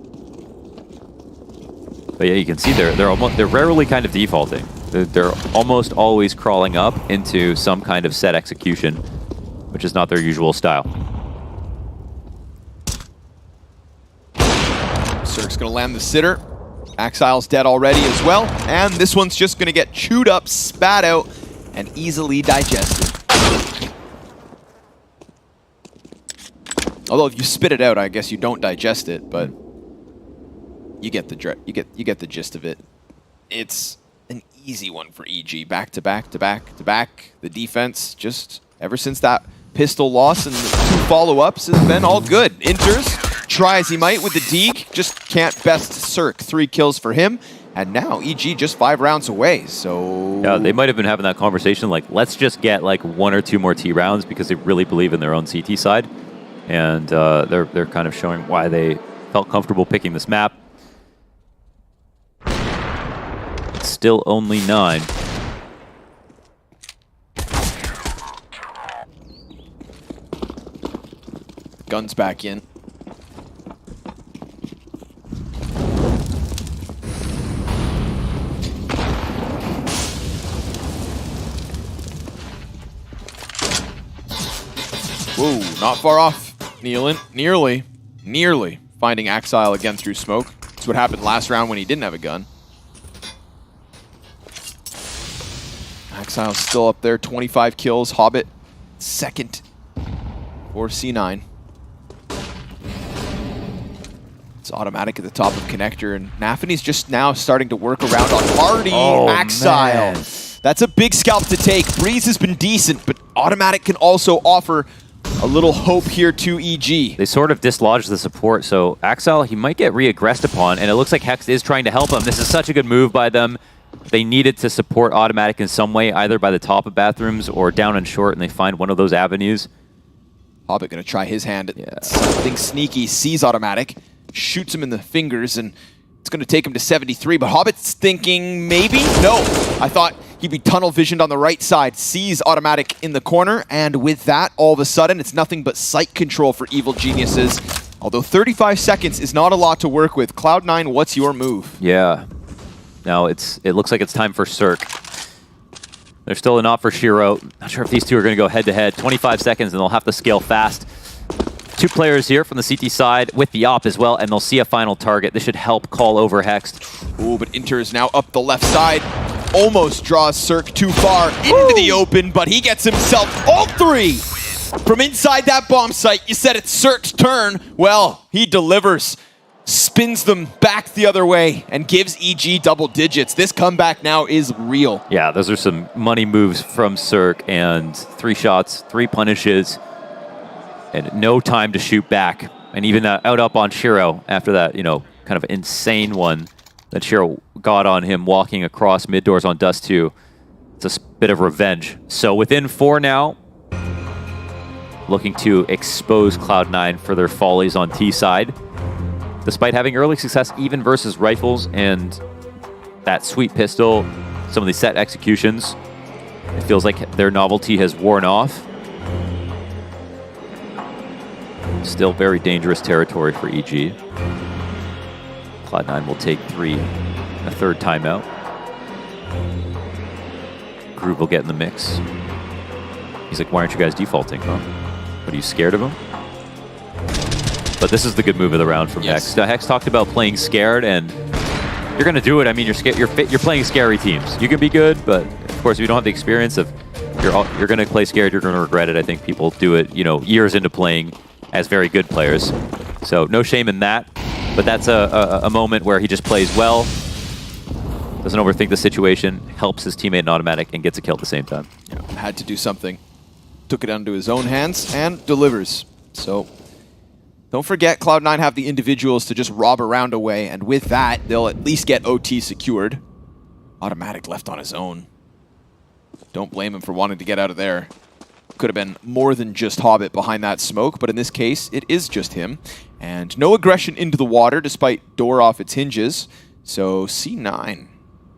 But yeah, you can see they're rarely kind of defaulting. They're almost always crawling up into some kind of set execution, which is not their usual style. Cirque's going to land the sitter. Axile's dead already as well. And this one's just going to get chewed up, spat out, and easily digested. Although if you spit it out, I guess you don't digest it, but you get the gist of it. It's an easy one for EG. Back to back to back to back. The defense, just ever since that pistol loss and the 2 follow-ups, has been all good. Inters, try as he might with the Deke, just can't best Cirque. 3 kills for him. And now EG just 5 rounds away, so... Yeah, they might have been having that conversation like, let's just get like 1 or 2 more T rounds because they really believe in their own CT side. And they're kind of showing why they felt comfortable picking this map. It's still only 9. Guns back in. Whoa, not far off. Nearly finding Axile again through smoke. That's what happened last round when he didn't have a gun. Axile's still up there, 25 kills. Hobbit, second for C9. It's automatic at the top of connector, and Nafany's just now starting to work around on Hardy. Axile. Man. That's a big scalp to take. Breeze has been decent, but automatic can also offer a little hope here to EG. They sort of dislodged the support, so Axile, he might get re-aggressed upon, and it looks like Hex is trying to help him. This is such a good move by them. They needed to support automatic in some way, either by the top of bathrooms or down and short, and they find one of those avenues. Hobbit gonna try his hand at something sneaky, sees automatic, shoots him in the fingers, and it's gonna take him to 73, but Hobbit's thinking maybe? No, I thought he'd be tunnel visioned on the right side, sees automatic in the corner, and with that, all of a sudden, it's nothing but sight control for Evil Geniuses. Although 35 seconds is not a lot to work with. Cloud9, what's your move? Yeah. Now it looks like it's time for Cirque. There's still a not for Shiro. Not sure if these two are going to go head-to-head. 25 seconds, and they'll have to scale fast. 2 players here from the CT side with the op as well, and they'll see a final target. This should help call over Hex. Ooh, but Inter is now up the left side. Almost draws Cirque too far into the open, but he gets himself all 3 from inside that bomb site. You said it's Cirque's turn. Well, he delivers. Spins them back the other way and gives EG double digits. This comeback now is real. Yeah, those are some money moves from Cirque, and 3 shots, 3 punishes, and no time to shoot back. And even out up on Shiro after that, you know, kind of insane one that Shiro got on him walking across mid doors on Dust 2. It's a bit of revenge. So within 4 now, looking to expose Cloud9 for their follies on T side. Despite having early success even versus rifles and that sweet pistol, some of the set executions, it feels like their novelty has worn off. Still very dangerous territory for EG. Cloud9 will take 3, a 3rd timeout. Groove will get in the mix. He's like, why aren't you guys defaulting, huh? What, are you scared of him? But this is the good move of the round from Hex. Hex talked about playing scared, and you're going to do it. I mean, you're playing scary teams. You can be good, but of course, if you don't have the experience of you're going to play scared, you're going to regret it. I think people do it, you know, years into playing as very good players. So no shame in that. But that's a moment where he just plays well, doesn't overthink the situation, helps his teammate in automatic, and gets a kill at the same time. Yeah, had to do something. Took it into his own hands and delivers. So don't forget, Cloud9 have the individuals to just rob a round away, and with that, they'll at least get OT secured. Automatic left on his own. Don't blame him for wanting to get out of there. Could have been more than just Hobbit behind that smoke, but in this case, it is just him. And no aggression into the water, despite door off its hinges. So C9 going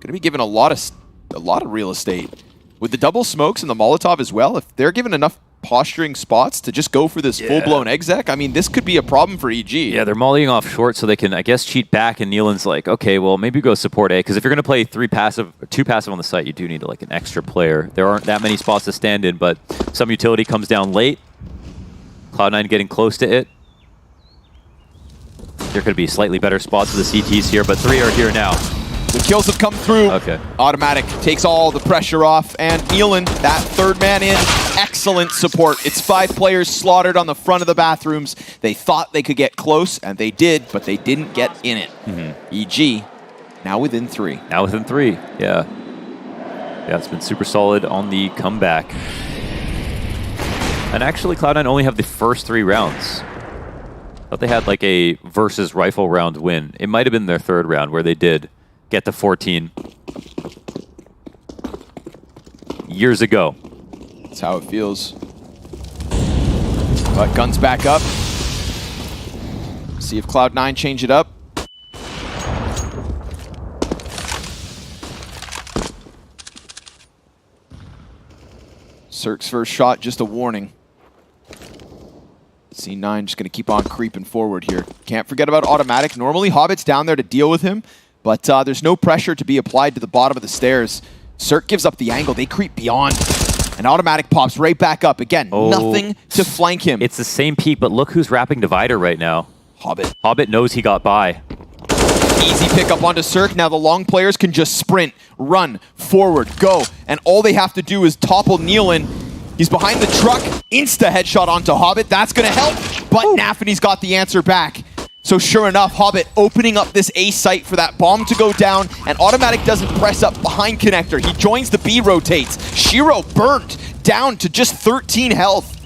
to be given a lot of real estate. With the double smokes and the Molotov as well, if they're given enough posturing spots to just go for this full-blown exec, I mean, this could be a problem for EG. Yeah, they're mollying off short so they can, I guess, cheat back, and Neelan's like, okay, well, maybe go support A, because if you're going to play 2 passive on the site, you do need like an extra player. There aren't that many spots to stand in, but some utility comes down late. Cloud9 getting close to it. There could be slightly better spots for the CTs here, but 3 are here now. The kills have come through. Okay. Automatic takes all the pressure off, and Neelan, that 3rd man in, excellent support. It's 5 players slaughtered on the front of the bathrooms. They thought they could get close, and they did, but they didn't get in it. EG, now within 3. Now within 3, yeah. Yeah, it's been super solid on the comeback. And actually, Cloud9 only have the first 3 rounds. Thought they had like a versus rifle round win. It might have been their 3rd round where they did get to 14 years ago. That's how it feels. But guns back up. See if Cloud9 change it up. Cirque's first shot, just a warning. C9 just going to keep on creeping forward here. Can't forget about Automatic. Normally, Hobbit's down there to deal with him, but there's no pressure to be applied to the bottom of the stairs. Cirque gives up the angle. They creep beyond. And Automatic pops right back up. Again, nothing to flank him. It's the same peak, but look who's wrapping Divider right now. Hobbit. Hobbit knows he got by. Easy pickup onto Cirque. Now the long players can just sprint, run, forward, go. And all they have to do is topple Nealon. He's behind the truck. Insta headshot onto Hobbit. That's going to help. But Nafany's got the answer back. So sure enough, Hobbit opening up this A site for that bomb to go down. And Automatic doesn't press up behind Connector. He joins the B rotates. Shiro burnt down to just 13 health.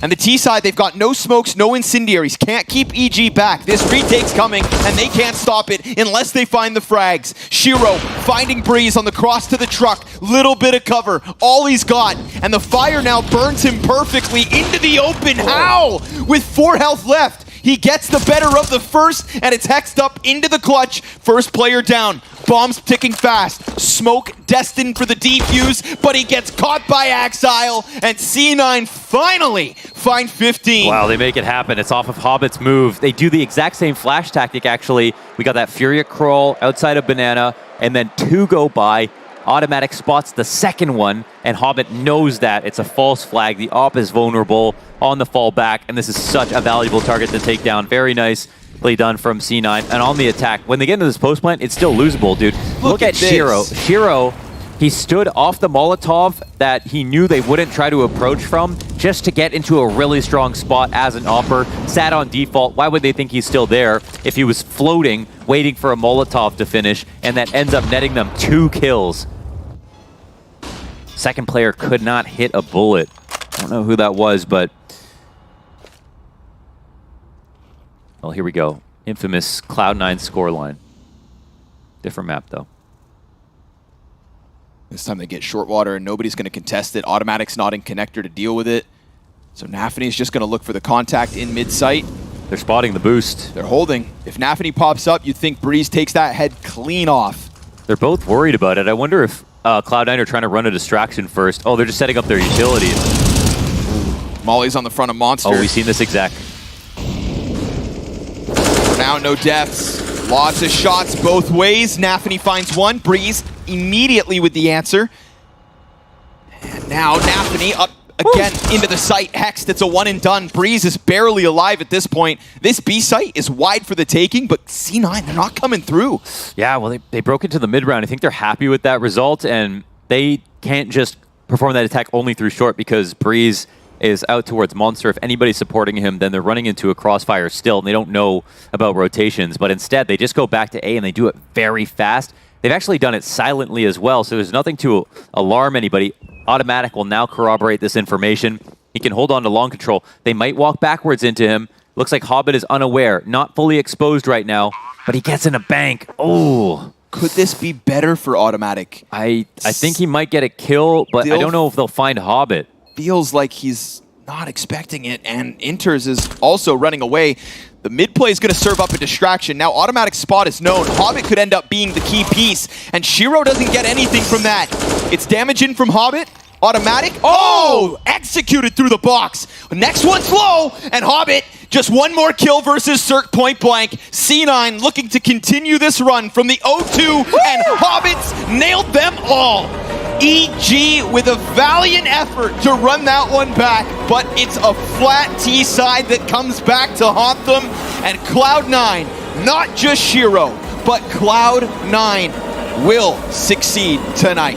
And the T side, they've got no smokes, no incendiaries. Can't keep EG back. This retake's coming, and they can't stop it unless they find the frags. Shiro finding Breeze on the cross to the truck. Little bit of cover, all he's got. And the fire now burns him perfectly into the open. How? With 4 health left. He gets the better of the first, and it's hexed up into the clutch. First player down. Bombs ticking fast. Smoke destined for the defuse, but he gets caught by Axile, and C9 finally find 15. Wow, they make it happen. It's off of Hobbit's move. They do the exact same flash tactic, actually. We got that Furia crawl outside of Banana, and then 2 go by. Automatic spots the second one, and Hobbit knows that. It's a false flag. The op is vulnerable on the fall back, and this is such a valuable target to take down. Very nicely done from C9. And on the attack, when they get into this post plant, it's still losable, dude. Look at Shiro. Shiro, he stood off the Molotov that he knew they wouldn't try to approach from just to get into a really strong spot as an opper. Sat on default. Why would they think he's still there if he was floating, waiting for a Molotov to finish, and that ends up netting them 2 kills? Second player could not hit a bullet. I don't know who that was, but... Well, here we go. Infamous Cloud9 scoreline. Different map, though. This time they get short water, and nobody's going to contest it. Automatic's not in connector to deal with it. So Nafany's just going to look for the contact in mid-sight. They're spotting the boost. They're holding. If Nafany pops up, you'd think Breeze takes that head clean off. They're both worried about it. I wonder if Cloud9 are trying to run a distraction first. Oh, they're just setting up their utility. Molly's on the front of Monster. Oh, we've seen this exact. For now, no deaths. Lots of shots both ways. Nafany finds one. Breeze immediately with the answer. And now Nafany up again into the site. Hexed, it's a one and done. Breeze is barely alive at this point. This B site is wide for the taking, but C9, they're not coming through. Yeah, well, they broke into the mid round. I think they're happy with that result, and they can't just perform that attack only through short because Breeze is out towards Monster. If anybody's supporting him, then they're running into a crossfire still, and they don't know about rotations. But instead, they just go back to A, and they do it very fast. They've actually done it silently as well, so there's nothing to alarm anybody. Automatic will now corroborate this information. He can hold on to long control. They might walk backwards into him. Looks like Hobbit is unaware, not fully exposed right now, but he gets in a bank. Oh. Could this be better for Automatic? I think he might get a kill, but I don't know if they'll find Hobbit. Feels like he's not expecting it, and Inters is also running away. The mid play is going to serve up a distraction. Now Automatic spot is known. Hobbit could end up being the key piece, and Shiro doesn't get anything from that. It's damage in from Hobbit. Automatic. Oh! Executed through the box. Next one's low, and Hobbit, just one more kill versus Cirque point blank. C9 looking to continue this run from the 0-2, and Hobbits nailed them all. EG with a valiant effort to run that one back, but it's a flat T side that comes back to haunt them, and Cloud9, not just Shiro, but Cloud9 will succeed tonight.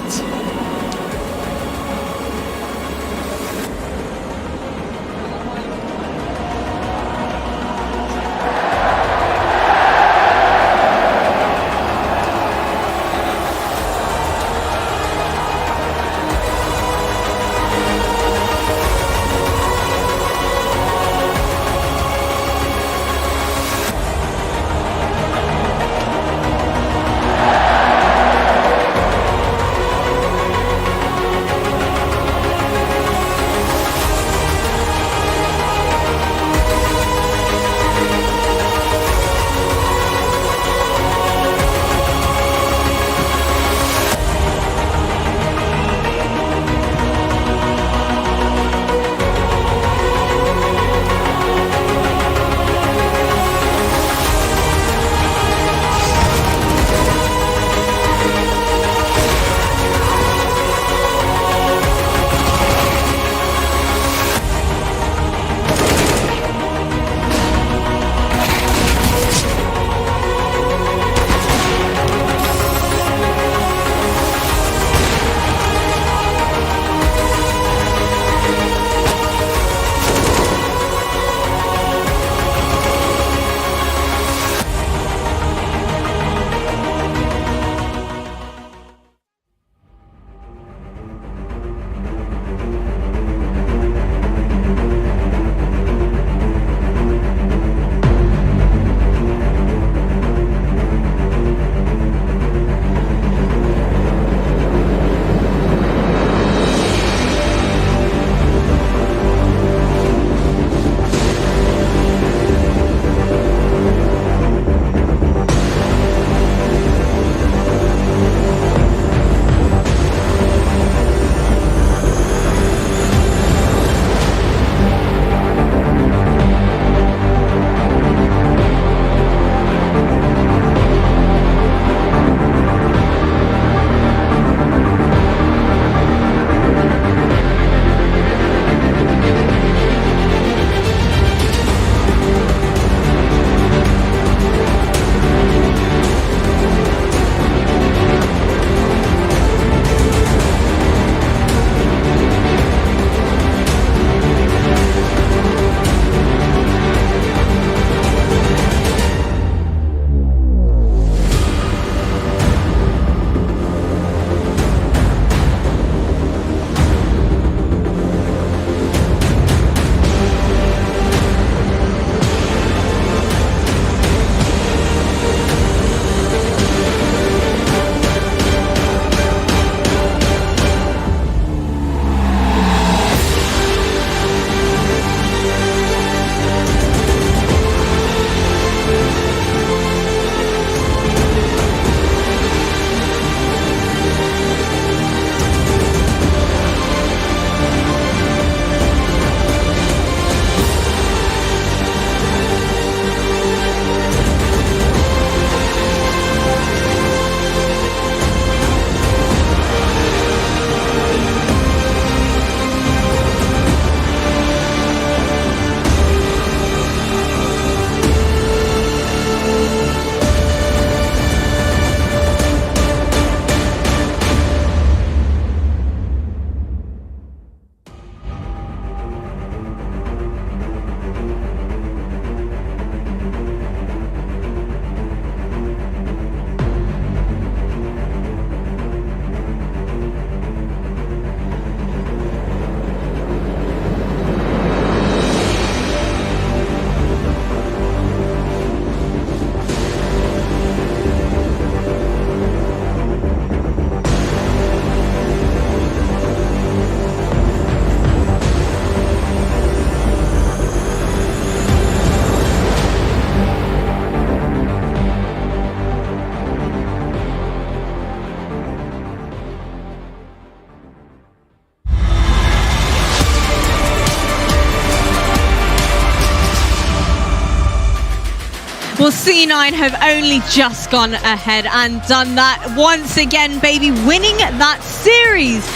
Well, C9 have only just gone ahead and done that once again, baby, winning that series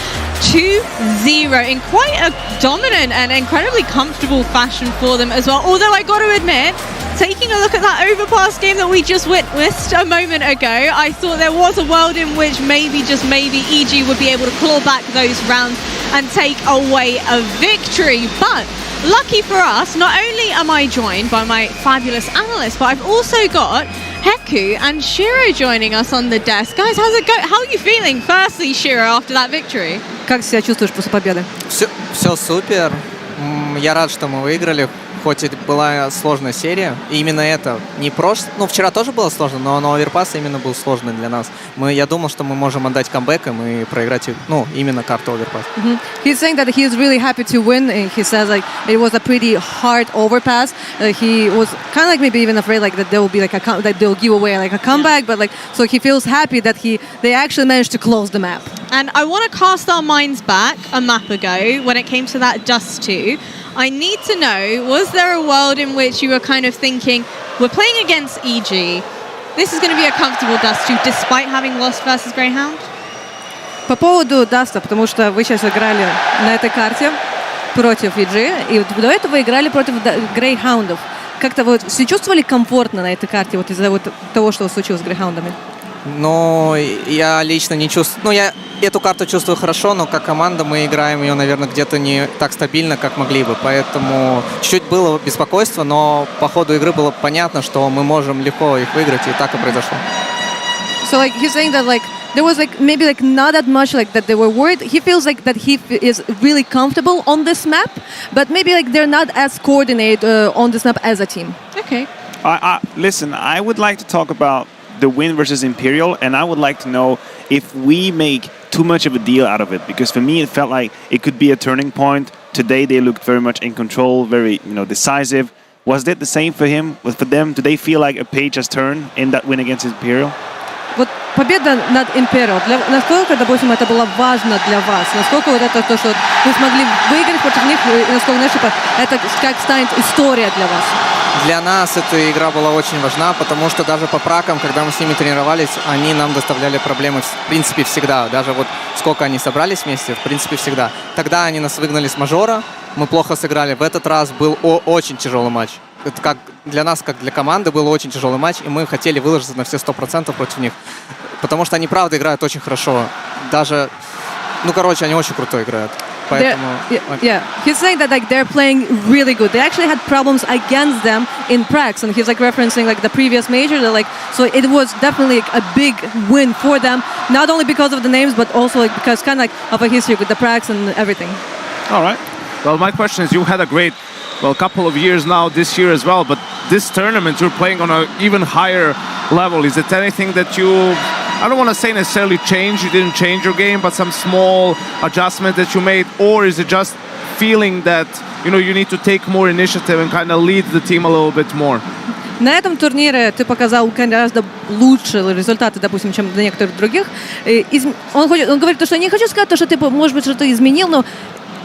2-0 in quite a dominant and incredibly comfortable fashion for them as well. Although I got to admit, taking a look at that overpass game that we just witnessed a moment ago, I thought there was a world in which maybe, just maybe, EG would be able to claw back those rounds and take away a victory. But lucky for us, not only am I joined by my fabulous analyst, but I've also got Heku and Shiro joining us on the desk. Guys, how's it go? How are you feeling? Firstly, Shiro, after that victory. Как себя чувствуешь после победы? Все супер. Я рад, что мы выиграли. Хоть это была сложная серия, и именно это не просто... Ну, вчера тоже было сложно, но оверпас именно был сложный для нас. Я думал, что мы можем отдать камбэком и проиграть, ну, именно карту оверпас. He's saying that he's really happy to win, and he says like it was a pretty hard overpass. He was kind of like maybe even afraid like that there will be like that they'll give away like a comeback, but like so he feels happy that they actually managed to close the map. And I want to cast our minds back a map ago when it came to that Dust 2. I need to know, was there a world in which you were kind of thinking, we're playing against EG, this is going to be a comfortable Dust 2 despite having lost versus Greyhound? По поводу Даста, потому что вы сейчас играли на этой карте против EG, и до этого играли против Грейхаундов. Как-то вот все чувствовали комфортно на этой карте вот из-за вот того, что случилось с Грейхаундами? Но я лично не чувствую... Ну, я эту карту чувствую хорошо, но как команда мы играем ее, наверное, где-то не так стабильно, как могли бы. Поэтому чуть-чуть было беспокойство, но по ходу игры было понятно, что мы можем легко их выиграть, и так и произошло. So like he's saying that like there was like maybe like not that much like that they were worried. He feels like that he is really comfortable on this map, but maybe like they're not as coordinated on this map as a team. Okay. Listen, I would like to talk about the win versus Imperial, and I would like to know if we make too much of a deal out of it, because for me it felt like it could be a turning point. Today they looked very much in control, very decisive. Was that the same for him? For them, do they feel like a page has turned in that win against Imperial? Вот победа над Imperial, насколько, допустим, это было важно для вас? Насколько вот это то, что вы смогли выиграть против них, насколько, знаешь, это как станет история для вас? Для нас эта игра была очень важна, потому что даже по пракам, когда мы с ними тренировались, они нам доставляли проблемы, в принципе, всегда. Даже вот сколько они собрались вместе, в принципе, всегда. Тогда они нас выгнали с мажора, мы плохо сыграли. В этот раз был очень тяжелый матч. Это как для нас, как для команды, был очень тяжелый матч, и мы хотели выложиться на все 100% против них. Потому что они, правда, играют очень хорошо. Даже, они очень круто играют. Поэтому... Yeah, he's saying that like they're playing really good. They actually had problems against them in pracs, and he's like referencing like the previous major. They're like, so it was definitely like, a big win for them, not only because of the names, but also like because kind of like of a history with the pracs and everything. All right. Well, my question is, you had a great, couple of years now, this year as well, but this tournament you're playing on an even higher level. Is it anything that you, I don't want to say necessarily change, you didn't change your game, but some small adjustment that you made, or is it just feeling that, you need to take more initiative and kind of lead the team a little bit more? На этом турнире ты показал гораздо лучшие результаты, допустим, чем для некоторых других. Он говорит, что я не хочу сказать, что ты, может быть, что-то изменил, но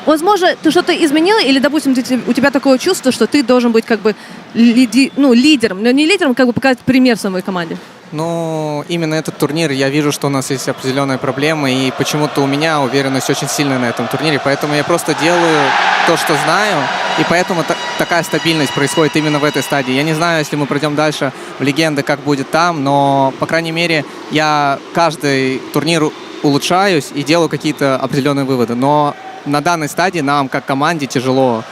возможно, ты что-то изменил, или, допустим, у тебя такое чувство, что ты должен быть как бы лидером, но не лидером, как бы показать пример своей команде. Ну, именно этот турнир, я вижу, что у нас есть определенная проблема, и почему-то у меня уверенность очень сильная на этом турнире, поэтому я просто делаю то, что знаю, и поэтому такая стабильность происходит именно в этой стадии. Я не знаю, если мы пройдем дальше в легенды, как будет там, но, по крайней мере, я каждый турнир улучшаюсь и делаю какие-то определенные выводы, но на данной стадии нам, как команде, тяжело.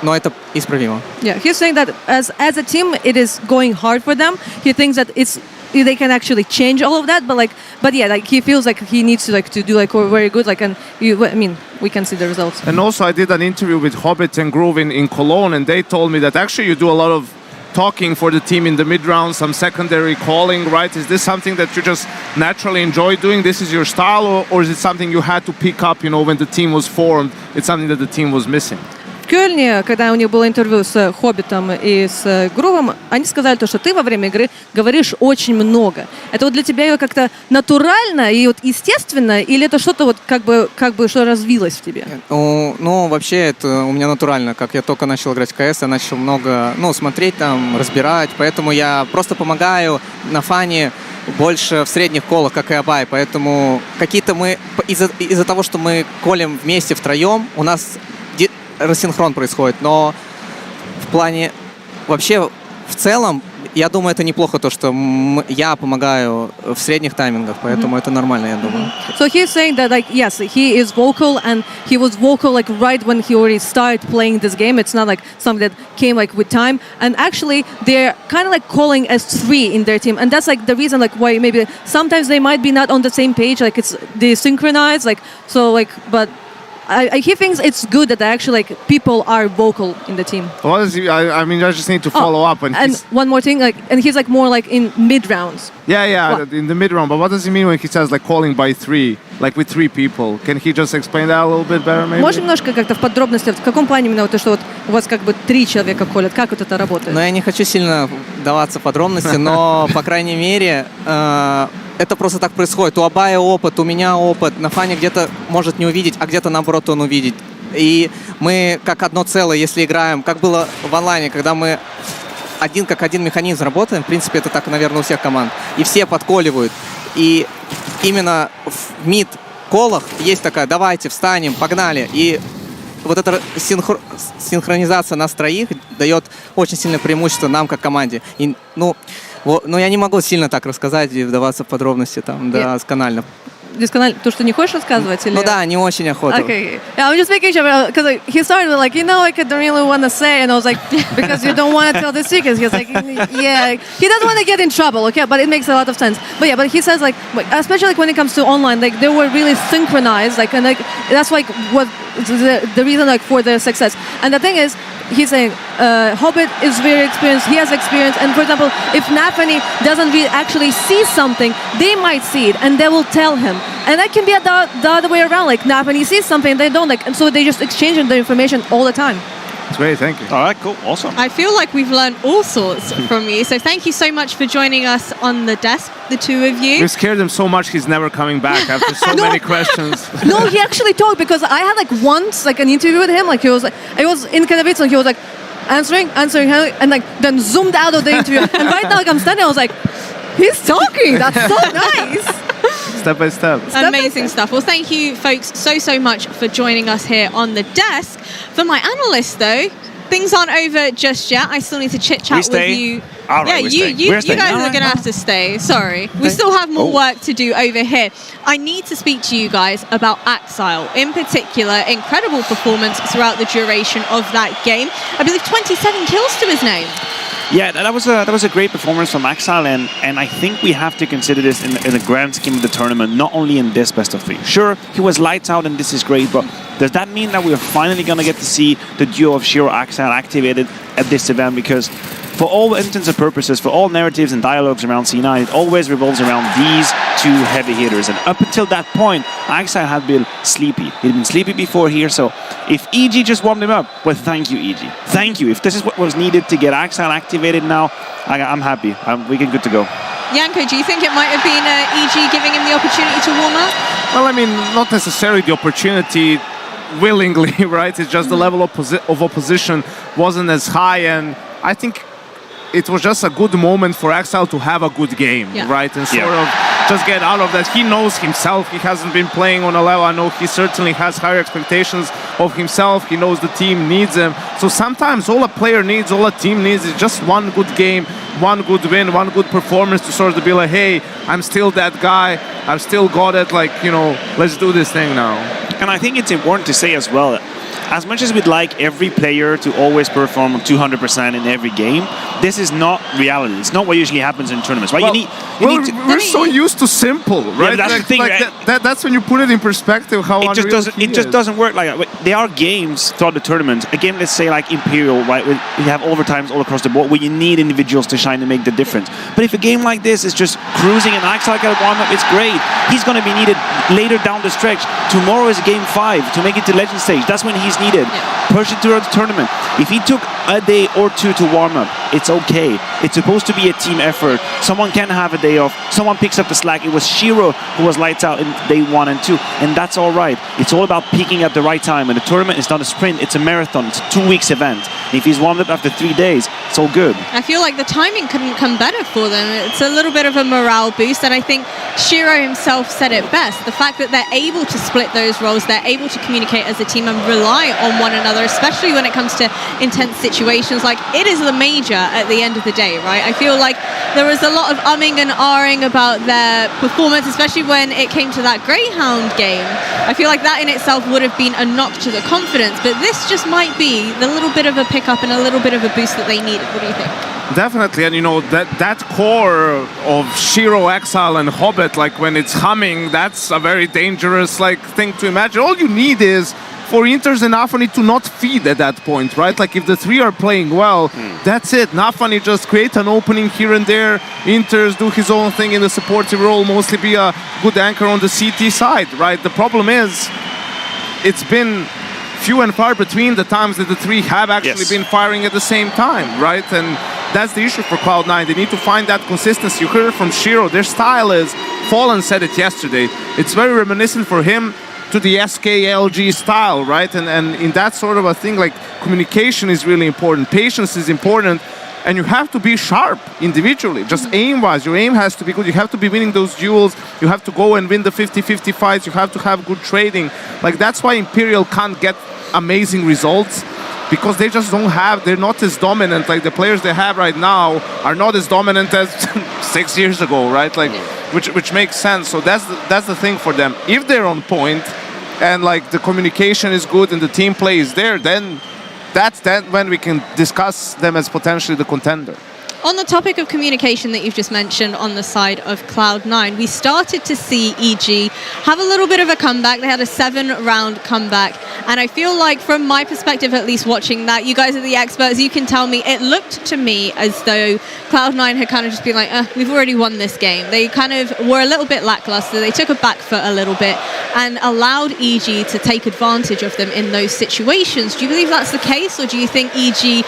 Но это исправимо. Yeah, he's saying that as a team, it is going hard for them. He thinks that they can actually change all of that, but yeah, like he feels like he needs to do like very good, we can see the results. And also, I did an interview with Hobbit and Groove in Cologne, and they told me that actually you do a lot of talking for the team in the mid-round, some secondary calling, right? Is this something that you just naturally enjoy doing? This is your style, or is it something you had to pick up, when the team was formed? It's something that the team was missing. В Кольне, когда у них было интервью с Хоббитом и с Грувом, они сказали то, что ты во время игры говоришь очень много. Это вот для тебя как-то натурально и вот естественно, или это что-то вот как бы что развилось в тебе? Ну, вообще, это у меня натурально. Как я только начал играть в КС, я начал много, смотреть там, разбирать. Поэтому я просто помогаю на фане больше в средних колах, как и Абай. Поэтому какие-то мы... Из-за того, что мы колем вместе втроем, у нас рассинхрон происходит. Но в плане... Вообще, в целом, я думаю, это неплохо, то, что я помогаю в средних таймингах, поэтому это нормально, я думаю. So he's saying that, like, yes, he is vocal, and he was vocal, like, right when he already started playing this game. It's not, like, something that came, like, with time. And actually, they're kind of, like, calling as three in their team. And that's, like, the reason, like, why maybe sometimes they might be not on the same page, like, they synchronize, like, so, like, but... he thinks it's good that actually like people are vocal in the team. What is he? I mean, I just need to follow up. And one more thing, like, and he's like more like in mid rounds. Yeah, in the mid round. But what does he mean when he says like calling by three, like with three people? Can he just explain that a little bit better, maybe? Можешь немножко как-то в подробности, в каком плане именно вот то, что вот у вас как бы 3 человека колят, как вот это работает? Но я не хочу сильно вдаваться в подробности, но, по крайней мере, это просто так происходит. У Абая опыт, у меня опыт. На фане где-то может не увидеть, а где-то наоборот он увидит. И мы как одно целое, если играем, как было в онлайне, когда мы как один механизм работаем, в принципе, это так, наверное, у всех команд. И все подколивают. И именно в мид-колах есть такая: давайте, встанем, погнали. И вот эта синхронизация нас троих дает очень сильное преимущество нам как команде. И, но я не могу сильно так рассказать и вдаваться в подробности там досконально. Досконально, то, что не хочешь рассказывать? Или... Ну да, не очень охота. Okay. Yeah, I'm just making sure, because like, he started with like, I don't really want to say, and I was like, because you don't want to tell the secrets. He's like, yeah, he doesn't want to get in trouble, okay, but it makes a lot of sense. But yeah, but he says like, especially like when it comes to online, like they were really synchronized, like, and like that's like what the reason like for their success. And the thing is, he's saying Hobbit is very experienced, he has experience, and for example, if Nafani doesn't really actually see something, they might see it and they will tell him. And that can be the other way around, like Nafani sees something they don't like, and so they just exchanging the information all the time. That's great, thank you. All right, cool, awesome. I feel like we've learned all sorts from you, so thank you so much for joining us on the desk, the two of you. We scared him so much he's never coming back after so many questions. No, he actually talked, because I had like once like an interview with him, like he was like, I was in Katowice and he was like answering, and like then zoomed out of the interview. And right now like I'm standing, I was like, he's talking, that's so nice. Step by step. Amazing stuff. Well, thank you, folks, so much for joining us here on the desk. For my analysts, though, things aren't over just yet. I still need to chit-chat with you. All right, you guys are going to have to stay. Sorry. We still have more work to do over here. I need to speak to you guys about Axile. In particular, incredible performance throughout the duration of that game. I believe 27 kills to his name. Yeah, that was a great performance from Axile, and I think we have to consider this in the grand scheme of the tournament, not only in this best of 3. Sure, he was lights out and this is great, but does that mean that we're finally going to get to see the duo of Shiro Axile activated at this event? Because for all intents and purposes, for all narratives and dialogues around C9, it always revolves around these two heavy hitters. And up until that point, Axile had been sleepy. He'd been sleepy before here, so if EG just warmed him up, well, thank you, EG. Thank you. If this is what was needed to get Axile activated now, I'm happy. We're good to go. Yanko, do you think it might have been EG giving him the opportunity to warm up? Well, I mean, not necessarily the opportunity willingly, right? It's just the level of opposition wasn't as high, and I think it was just a good moment for Axile to have a good game, right? And sort of just get out of that. He knows himself. He hasn't been playing on a level. I know he certainly has higher expectations of himself. He knows the team needs him. So sometimes all a player needs, all a team needs is just one good game, one good win, one good performance to sort of be like, hey, I'm still that guy. I've still got it. Like, let's do this thing now. And I think it's important to say as well, as much as we'd like every player to always perform 200% in every game, this is not reality. It's not what usually happens in tournaments, right? Well, we're so used to simple, right? Yeah, that's the thing, right? That's when you put it in perspective how it just doesn't work like that. There are games throughout the tournament. A game, let's say like Imperial, right? We have overtimes all across the board where you need individuals to shine and make the difference. But if a game like this is just cruising and acts like a warm-up, it's great. He's going to be needed later down the stretch. Tomorrow is game 5 to make it to Legend stage. That's when he's was needed. Push it throughout the tournament. If he took a day or two to warm up, it's okay. It's supposed to be a team effort. Someone can have a day off. Someone picks up the slack. It was Shiro who was lights out in day 1 and 2, and that's all right. It's all about peaking at the right time. And the tournament is not a sprint, it's a marathon. It's a 2 weeks event. And if he's warmed up after 3 days, it's all good. I feel like the timing couldn't come better for them. It's a little bit of a morale boost, and I think Shiro himself said it best. The fact that they're able to split those roles, they're able to communicate as a team and rely on one another, especially when it comes to intense situations. Like, it is the major at the end of the day, right? I feel like there was a lot of umming and ahhing about their performance, especially when it came to that Greyhound game. I feel like that in itself would have been a knock to the confidence, but this just might be the little bit of a pickup and a little bit of a boost that they needed. What do you think? Definitely, and you know that core of Shiro, Exile, and Hobbit, like when it's humming, that's a very dangerous thing to imagine. All you need is for Inters and Nafani to not feed at that point, right? Like if the three are playing well, that's it. Nafani just create an opening here and there. Inters do his own thing in the supportive role, mostly be a good anchor on the CT side, right? The problem is, it's been few and far between the times that the three have actually been firing at the same time, right? And that's the issue for Cloud9. They need to find that consistency. You heard it from Shiro. Their style is, Fallen said it yesterday, it's very reminiscent for him to the SKLG style, right? And in that sort of a thing, like communication is really important, patience is important, and you have to be sharp individually, just aim-wise. Your aim has to be good. You have to be winning those duels. You have to go and win the 50-50 fights. You have to have good trading. Like, that's why Imperial can't get amazing results, because they just don't have, they're not as dominant. Like, the players they have right now are not as dominant as 6 years ago, right? Like, which makes sense. So that's the thing for them. If they're on point and like the communication is good and the team play is there, then that's when we can discuss them as potentially the contender. On the topic of communication that you've just mentioned on the side of Cloud9, we started to see EG have a little bit of a comeback. They had a 7-round comeback. And I feel like, from my perspective, at least watching that, you guys are the experts, you can tell me, it looked to me as though Cloud9 had kind of just been like, we've already won this game. They kind of were a little bit lackluster. They took a back foot a little bit and allowed EG to take advantage of them in those situations. Do you believe that's the case, or do you think EG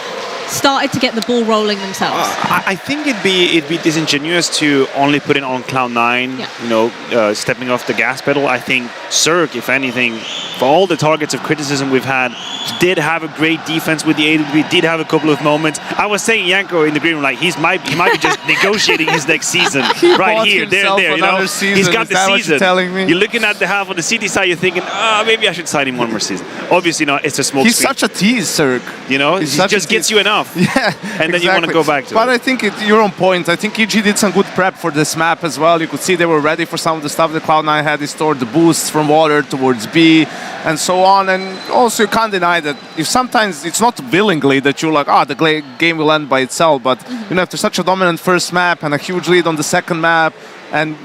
started to get the ball rolling themselves? I think it'd be disingenuous to only put it on Cloud9, you know, stepping off the gas pedal. I think Cirque, if anything, for all the targets of criticism we've had, did have a great defense with the AWP, did have a couple of moments. I was saying Yanko in the green room, like, he might be just negotiating his next season. Right here, there, you know. He's got the season. You're looking at the half on the city side, you're thinking, maybe I should sign him one more season. Obviously not, it's a smoke He's screen. such a tease, Cirque. You know, he just gets you enough. Yeah, and then you want to go back to but it. I think you're on point. I think EG did some good prep for this map as well. You could see they were ready for some of the stuff that Cloud9 had in store, the boosts from water towards B and so on. And also, you can't deny that if sometimes it's not willingly that you're like, the game will end by itself. But you know, after such a dominant first map and a huge lead on the second map, and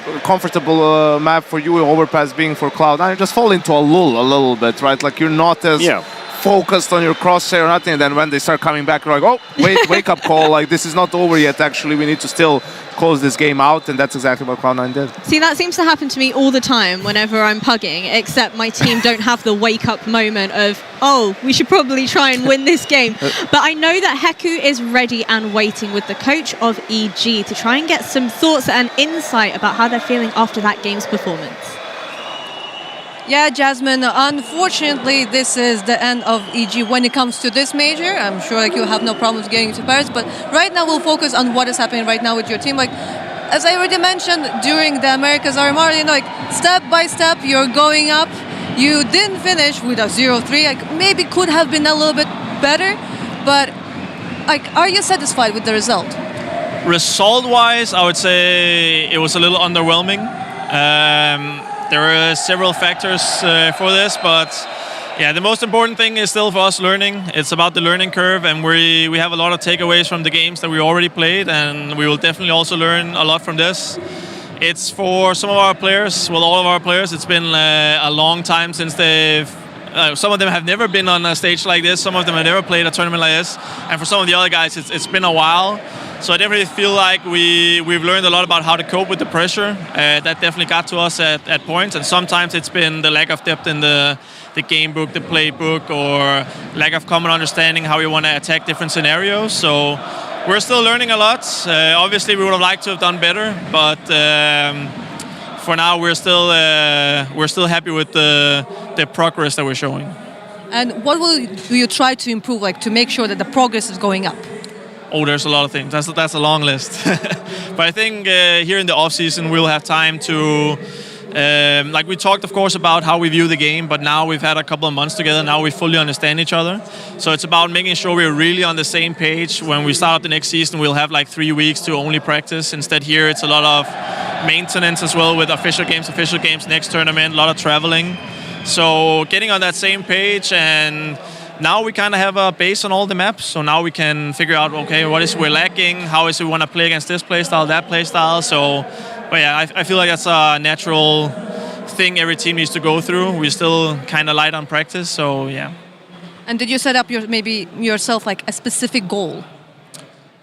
a comfortable map for you, overpass being for Cloud9, you just fall into a lull a little bit, right? Like, you're not as focused on your crosshair or nothing, and then when they start coming back, you're like, oh, wait, wake up call, like, this is not over yet, actually, we need to still close this game out, and that's exactly what Cloud9 did. See, that seems to happen to me all the time whenever I'm pugging, except my team don't have the wake-up moment of, we should probably try and win this game. But I know that Heku is ready and waiting with the coach of EG to try and get some thoughts and insight about how they're feeling after that game's performance. Yeah, Jasmine, unfortunately, this is the end of EG when it comes to this major. I'm sure you'll have no problems getting to Paris, but right now we'll focus on what is happening right now with your team. Like, as I already mentioned during the Americas RMR, you know, like, step by step, you're going up. You didn't finish with a 0-3. Like, maybe could have been a little bit better, but like, are you satisfied with the result? Result-wise, I would say it was a little underwhelming. There were several factors for this, but yeah, the most important thing is still for us learning. It's about the learning curve, and we have a lot of takeaways from the games that we already played, and we will definitely also learn a lot from this. It's for some of our players, well, all of our players, it's been a long time since they've Some of them have never been on a stage like this. Some of them have never played a tournament like this. And for some of the other guys, it's been a while. So I definitely feel like we've learned a lot about how to cope with the pressure. That definitely got to us at points. And sometimes it's been the lack of depth in the game book, the playbook, or lack of common understanding how we want to attack different scenarios. So we're still learning a lot. Obviously, we would have liked to have done better, but for now, we're still happy with the progress that we're showing. And what do you try to improve, like to make sure that the progress is going up? Oh, there's a lot of things. That's a long list. But I think here in the off season we'll have time to. Like we talked, of course, about how we view the game, but now we've had a couple of months together. Now we fully understand each other. So it's about making sure we're really on the same page. When we start up the next season, we'll have like 3 weeks to only practice. Instead, here it's a lot of maintenance as well with official games, next tournament, a lot of traveling. So getting on that same page, and now we kind of have a base on all the maps. So now we can figure out, okay, what is we're lacking? How is we want to play against this playstyle, that playstyle? So. But yeah, I feel like that's a natural thing every team needs to go through. We're still kind of light on practice, so yeah. And did you set up yourself like a specific goal?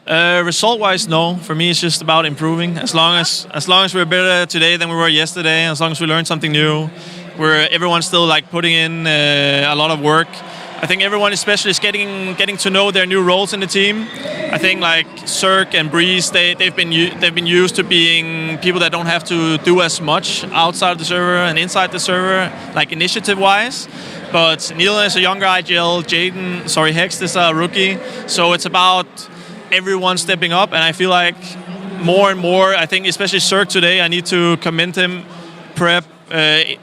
Result-wise, no. For me, it's just about improving. As long as we're better today than we were yesterday, as long as we learn something new, everyone's still like putting in a lot of work. I think everyone, especially, is getting to know their new roles in the team. I think like Cirque and Breeze, they've been used to being people that don't have to do as much outside of the server and inside the server, like initiative-wise. But Neil is a younger IGL, Hext is a rookie. So it's about everyone stepping up, and I feel like more and more, I think especially Cirque today, I need to commend him, prep,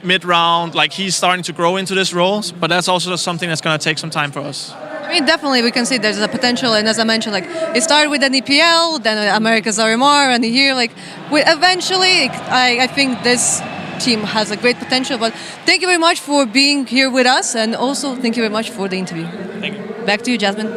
mid-round, like he's starting to grow into this role, but that's also something that's going to take some time for us. I mean, definitely we can see there's a potential, and as I mentioned, like it started with an EPL, then America's RMR, and here, like eventually, I think this team has a great potential. But thank you very much for being here with us, and also thank you very much for the interview. Thank you. Back to you, Jasmine.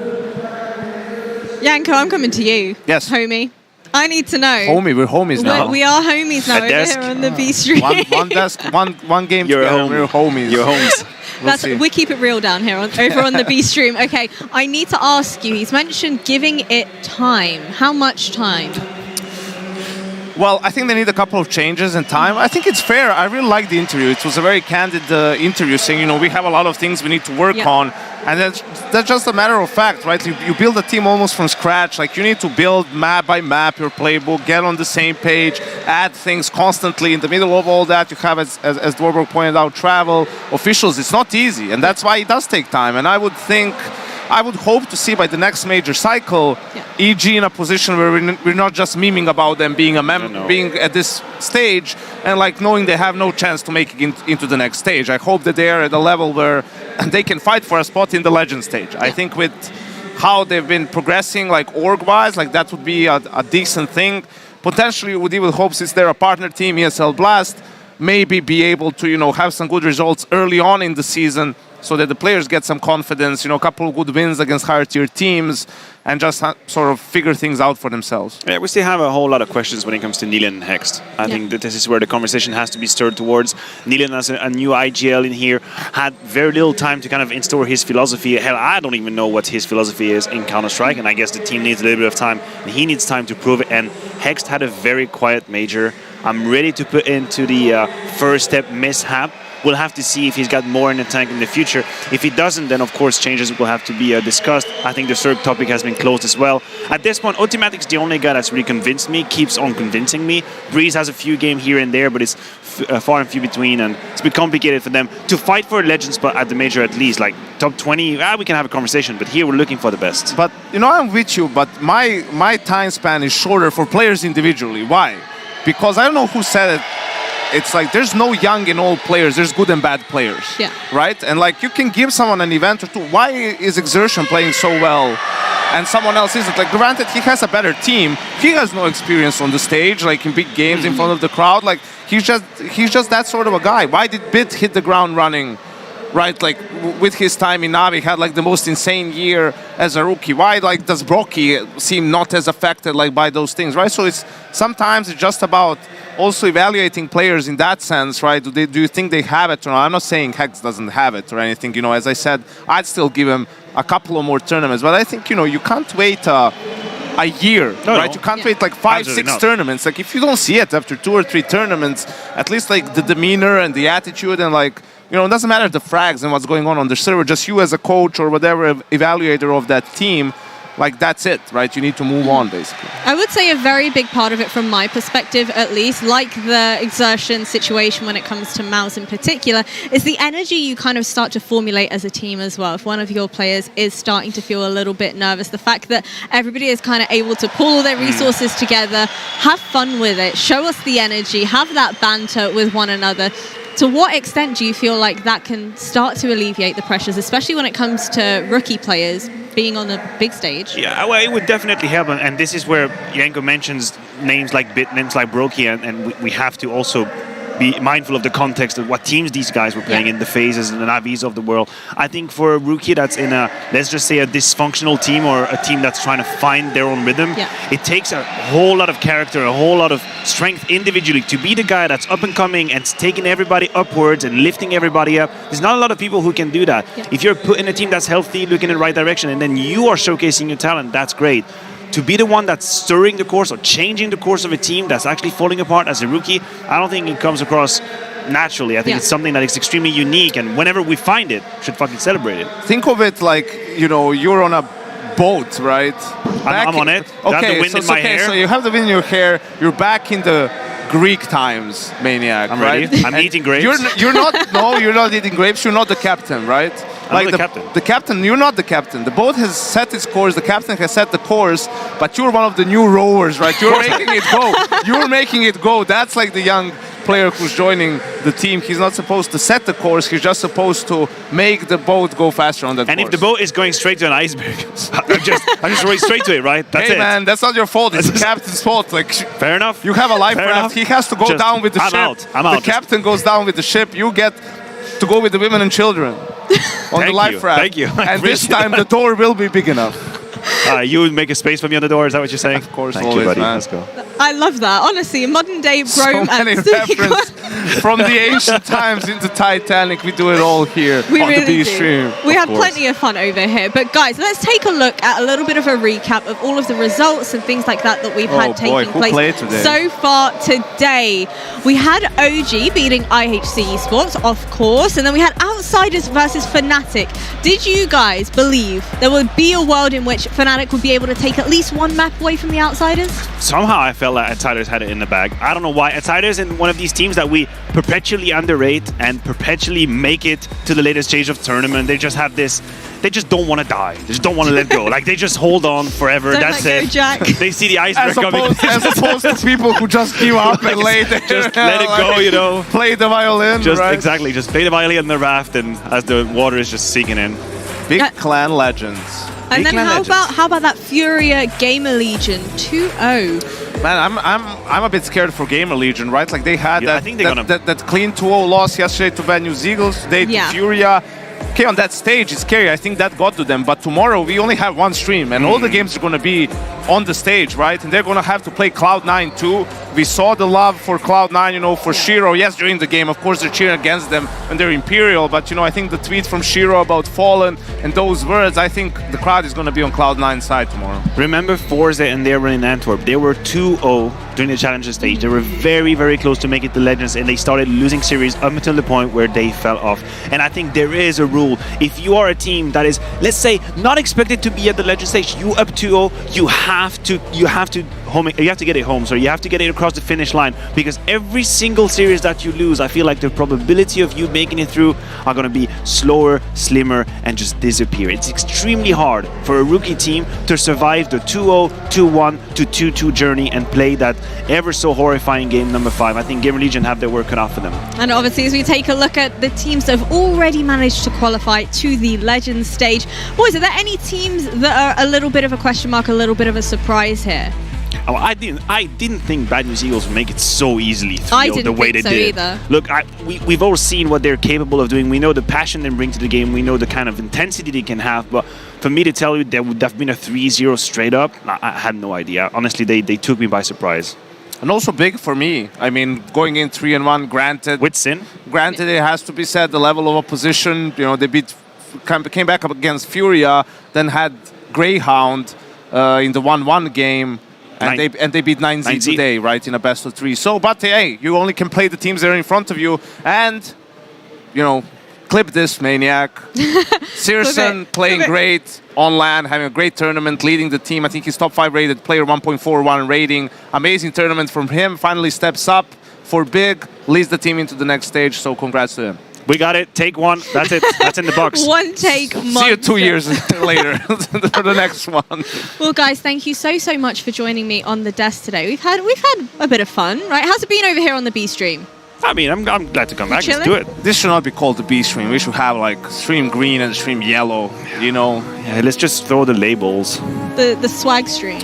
Yanko, I'm coming to you. Yes. Homie. I need to know. We're homies now. We are homies now over here on the B stream. One desk, one game You're together, home. we're homies. You're homes. We keep it real down here over on the B stream. Okay, I need to ask you, he's mentioned giving it time. How much time? Well, I think they need a couple of changes in time. I think it's fair. I really like the interview. It was a very candid interview saying, we have a lot of things we need to work on. And that's just a matter of fact, right? You build a team almost from scratch. Like you need to build map by map your playbook, get on the same page, add things constantly. In the middle of all that, you have, as Dwarberg pointed out, travel, officials. It's not easy. And that's why it does take time. And I would hope to see by the next major cycle, EG in a position where we're not just memeing about them being a being at this stage and like knowing they have no chance to make it into the next stage. I hope that they are at a level where they can fight for a spot in the legend stage. I think with how they've been progressing, like org-wise, like that would be a decent thing. Potentially, with even hope, since they're a partner team, ESL Blast, maybe be able to have some good results early on in the season, so that the players get some confidence, a couple of good wins against higher tier teams, and just sort of figure things out for themselves. Yeah, we still have a whole lot of questions when it comes to Nilan and Hext. I think that this is where the conversation has to be stirred towards. Nilan, as a new IGL in here, had very little time to kind of install his philosophy. Hell, I don't even know what his philosophy is in Counter-Strike, and I guess the team needs a little bit of time, and he needs time to prove it. And Hext had a very quiet major. I'm ready to put into the first step mishap. We'll have to see if he's got more in the tank in the future. If he doesn't, then of course changes will have to be discussed. I think the Cirque topic has been closed as well. At this point, Ultimatic's the only guy that's really convinced me, keeps on convincing me. Breeze has a few games here and there, but it's far and few between, and it's a bit complicated for them to fight for a legend spot at the major at least. Like top 20, we can have a conversation, but here we're looking for the best. But, I'm with you, but my time span is shorter for players individually. Why? Because I don't know who said it. It's like there's no young and old players, there's good and bad players, right? And like you can give someone an event or two. Why is Exertion playing so well and someone else isn't? Like granted, he has a better team. He has no experience on the stage, like in big games in front of the crowd. Like he's just that sort of a guy. Why did Bit hit the ground running right? Like with his time in Navi, had like the most insane year as a rookie. Why like does Brocky seem not as affected like by those things, right? So it's sometimes it's just about also evaluating players in that sense, right? Do you think they have it or not? I'm not saying Hex doesn't have it or anything. You know, as I said, I'd still give him a couple of more tournaments, but I think, you know, you can't wait a year, right? You can't wait like 5, 6 tournaments. Like if you don't see it after 2 or 3 tournaments, at least like the demeanor and the attitude and like, you know, it doesn't matter the frags and what's going on the server, just you as a coach or whatever evaluator of that team, like that's it, right? You need to move on, basically. I would say a very big part of it from my perspective, at least, like the exertion situation when it comes to Mouse in particular, is the energy you kind of start to formulate as a team as well. If one of your players is starting to feel a little bit nervous, the fact that everybody is kind of able to pull all their resources together, have fun with it, show us the energy, have that banter with one another. To what extent do you feel like that can start to alleviate the pressures, especially when it comes to rookie players being on the big stage? Yeah, well, it would definitely help. And this is where Yanko mentions names like Brokey, and we have to also be mindful of the context of what teams these guys were playing in, the phases and the Navis of the world. I think for a rookie that's in a, let's just say, a dysfunctional team or a team that's trying to find their own rhythm, it takes a whole lot of character, a whole lot of strength individually to be the guy that's up and coming and taking everybody upwards and lifting everybody up. There's not a lot of people who can do that. If you're put in a team that's healthy, looking in the right direction, and then you are showcasing your talent, that's great. To be the one that's stirring the course or changing the course of a team that's actually falling apart as a rookie, I don't think it comes across naturally. I think it's something that is extremely unique, and whenever we find it, we should fucking celebrate it. Think of it like, you know, you're on a boat, right? I'm on it. Okay, the wind in my hair. So you have the wind in your hair. You're back in the Greek times, Maniac, I'm right? ready. I'm eating grapes. You're not. No, you're not eating grapes. You're not the captain, right? I'm the captain. The captain. You're not the captain. The boat has set its course. The captain has set the course. But you're one of the new rowers, right? You're making it go. You're making it go. That's like the young player who's joining the team. He's not supposed to set the course. He's just supposed to make the boat go faster on that course. And if the boat is going straight to an iceberg, I'm just rowing straight to it, right? That's hey, man, that's not your fault. It's the captain's fault. Like, fair enough. You have a life raft. Enough. He has to go down with the ship. I'm out. The captain goes down with the ship. You get to go with the women and children on the life raft. Thank you. And this time the door will be big enough. You would make a space for me on the door, is that what you're saying? Of course, Thank always, you, buddy. man. Let's go. I love that. Honestly, modern day So many references from the ancient times into Titanic. We do it all here We on really the B do. stream. We had plenty of fun over here. But guys, let's take a look at a little bit of a recap of all of the results and things like that we've had taking who place played today? so far today. We had OG beating IHC Esports, of course, and then we had Outsiders versus Fnatic. Did you guys believe there would be a world in which Fnatic would be able to take at least one map away from the Outsiders? Somehow I felt like Outsiders had it in the bag. I don't know why. Outsiders in one of these teams that we perpetually underrate and perpetually make it to the latest stage of tournament. They just have this, they just don't want to die. They just don't want to let go. Like they just hold on forever. Don't That's let it. go, Jack. They see the iceberg coming. As opposed to people who just give up and lay there. Just let it go, you know. Play the violin, Just right? exactly. Just play the violin on the raft, and as the water is just sinking in. Big clan legends. And Big then clan legends. how about that Furia Gamer Legion 2-0? Man, I'm a bit scared for Gamer Legion, right? Like they had Yeah, I think they're that clean 2-0 loss yesterday to Bad News Eagles, today to Furia. Okay, on that stage, it's scary. I think that got to them. But tomorrow, we only have one stream, and all the games are going to be on the stage, right? And they're going to have to play Cloud9 too. We saw the love for Cloud9, you know, for Shiro. Yes, during the game, of course, they're cheering against them, and they're Imperial. But, you know, I think the tweet from Shiro about Fallen and those words, I think the crowd is going to be on Cloud9's side tomorrow. Remember Forza and they were in Antwerp. They were 2-0 during the challenger stage. They were very, very close to make it to Legends, and they started losing series up until the point where they fell off. And I think there is a rule. If you are a team that is, let's say, not expected to be at the Legends stage, you up 2-0, you have to get it home. So you have to get it across the finish line, because every single series that you lose, I feel like the probability of you making it through are going to be slower, slimmer, and just disappear. It's extremely hard for a rookie team to survive the 2-0, 2-1 to 2-2 journey and play that ever so horrifying game number 5. I think Gamer Legion have their work cut out for them. And obviously, as we take a look at the teams that have already managed to qualify to the Legends stage, boys, are there any teams that are a little bit of a question mark, a little bit of a surprise here? I didn't think Bad News Eagles would make it so easily I 3-0 didn't the way think they so did. either. Look, we've all seen what they're capable of doing. We know the passion they bring to the game. We know the kind of intensity they can have. But for me to tell you there would have been a 3-0 straight up, I had no idea. Honestly, they took me by surprise. And also big for me. I mean, going in 3-1, granted. With Sin? Granted, it has to be said, the level of opposition. You know, they came back up against Furia, then had Greyhound in the 1-1 game. And they beat 9Z today, right, in a best of 3. So, but hey, you only can play the teams that are in front of you. And, you know, clip this, Maniac. Searson playing great on LAN, having a great tournament, leading the team. I think he's top 5 rated, player 1.41 rating. Amazing tournament from him. Finally steps up for big, leads the team into the next stage. So congrats to him. We got it. Take one. That's it. That's in the box. One take. See you 2 years later for the next one. Well, guys, thank you so much for joining me on the desk today. We've had a bit of fun, right? How's it been over here on the B stream? I mean, I'm glad to come back. Let's do it. This should not be called the B stream. We should have like stream green and stream yellow. You know. Yeah, let's just throw the labels. The swag stream.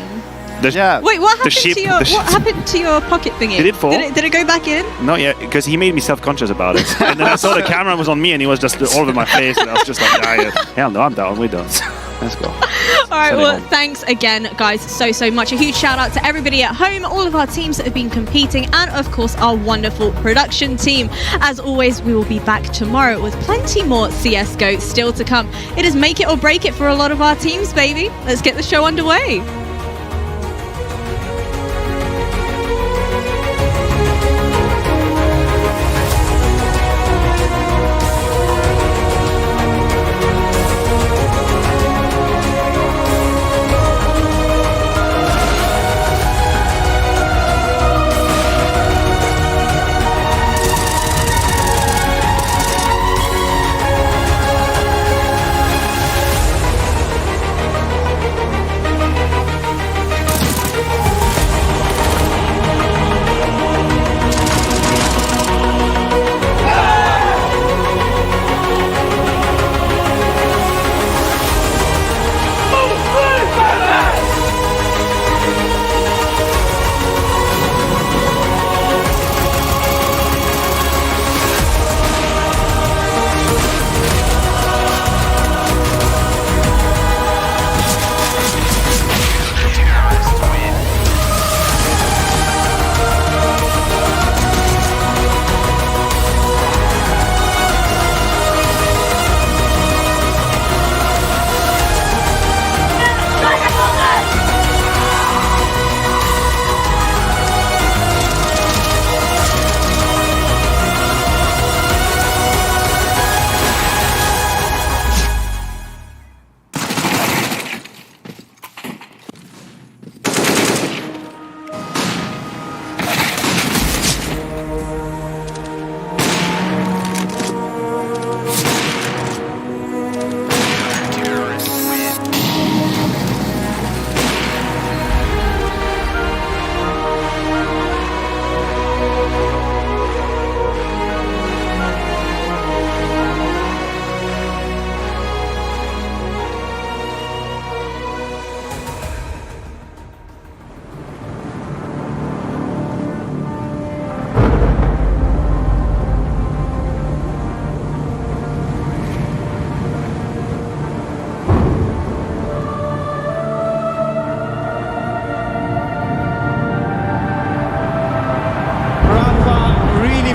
Yeah. Wait, what happened to your pocket thingy? Did it fall? Did it go back in? No, yeah, because he made me self-conscious about it. And then I saw the camera was on me and he was just all over my face. And I was just like, hell no, I'm down. We're done. Let's go. All right, well, thanks again, guys, so much. A huge shout out to everybody at home, all of our teams that have been competing, and of course, our wonderful production team. As always, we will be back tomorrow with plenty more CSGO still to come. It is make it or break it for a lot of our teams, baby. Let's get the show underway.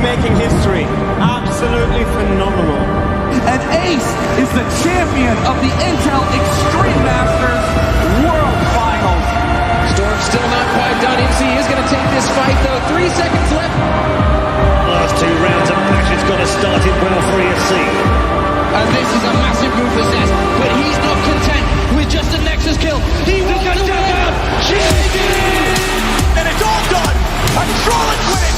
making history. Absolutely phenomenal. And Ace is the champion of the Intel Extreme Masters World Finals. Storm's still not quite done. MC is going to take this fight, though. 3 seconds left. Last 2 rounds of action's got to start it well for EFC. And this is a massive move for Zest, but he's not content with just a Nexus kill. He wants to win. GG! And it's all done. A Trollocs win.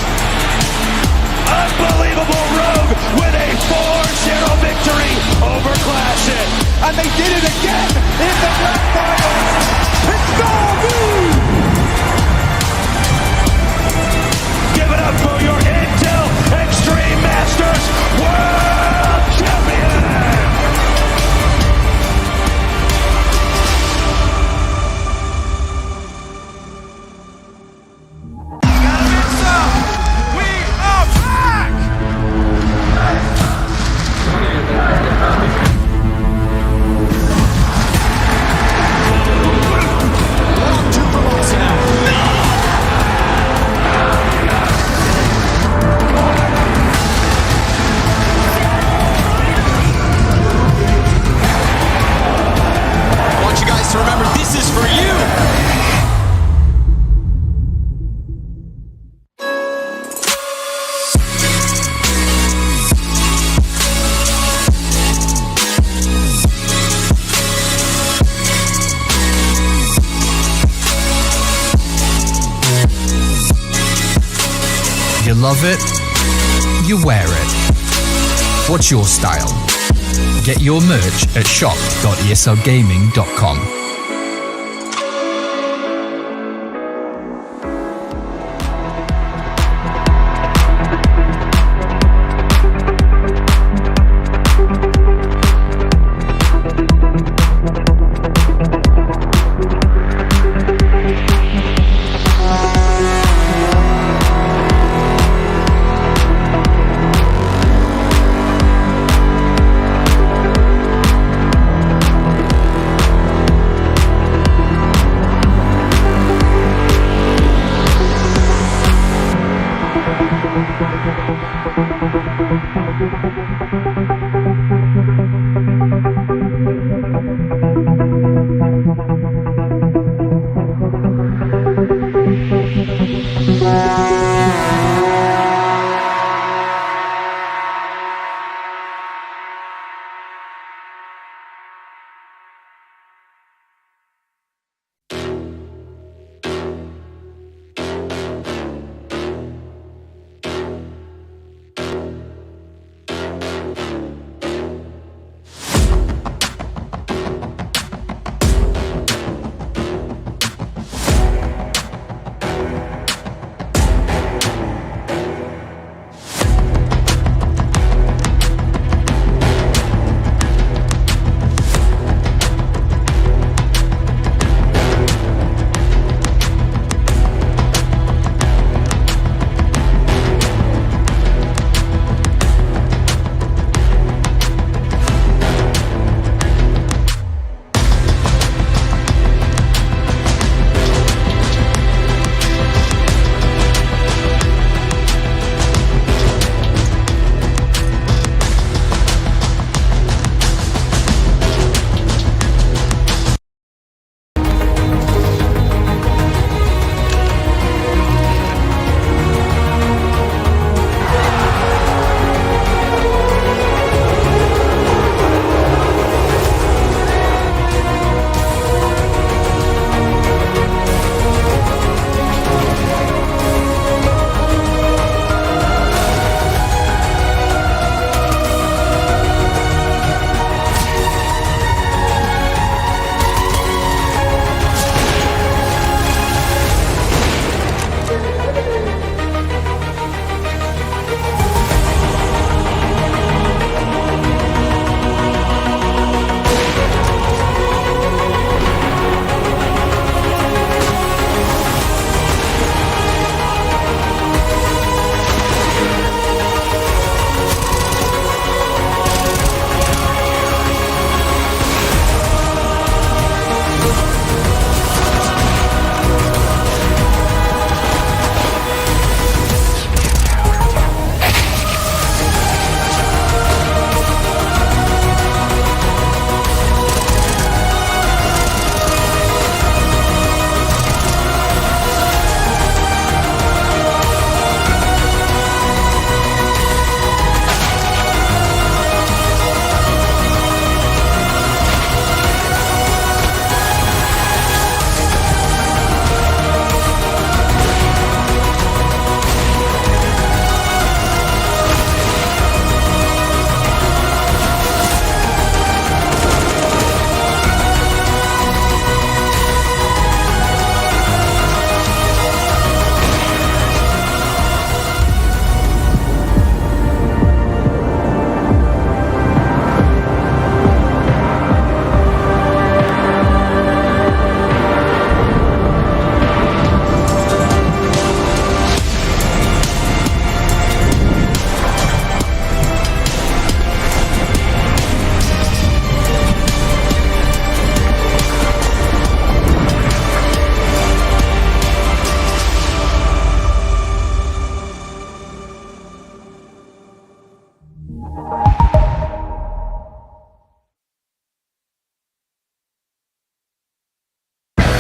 Unbelievable Rogue with a 4-0 victory over Classic. And they did it again in the grand finals. It's gold! Give it up for your Intel Extreme Masters World Champion! You love it, you wear it. What's your style? Get your merch at shop.eslgaming.com.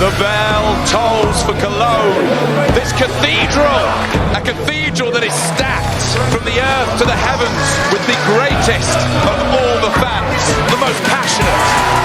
The bell tolls for Cologne. This cathedral, a cathedral that is stacked from the earth to the heavens with the greatest of all the fans, the most passionate.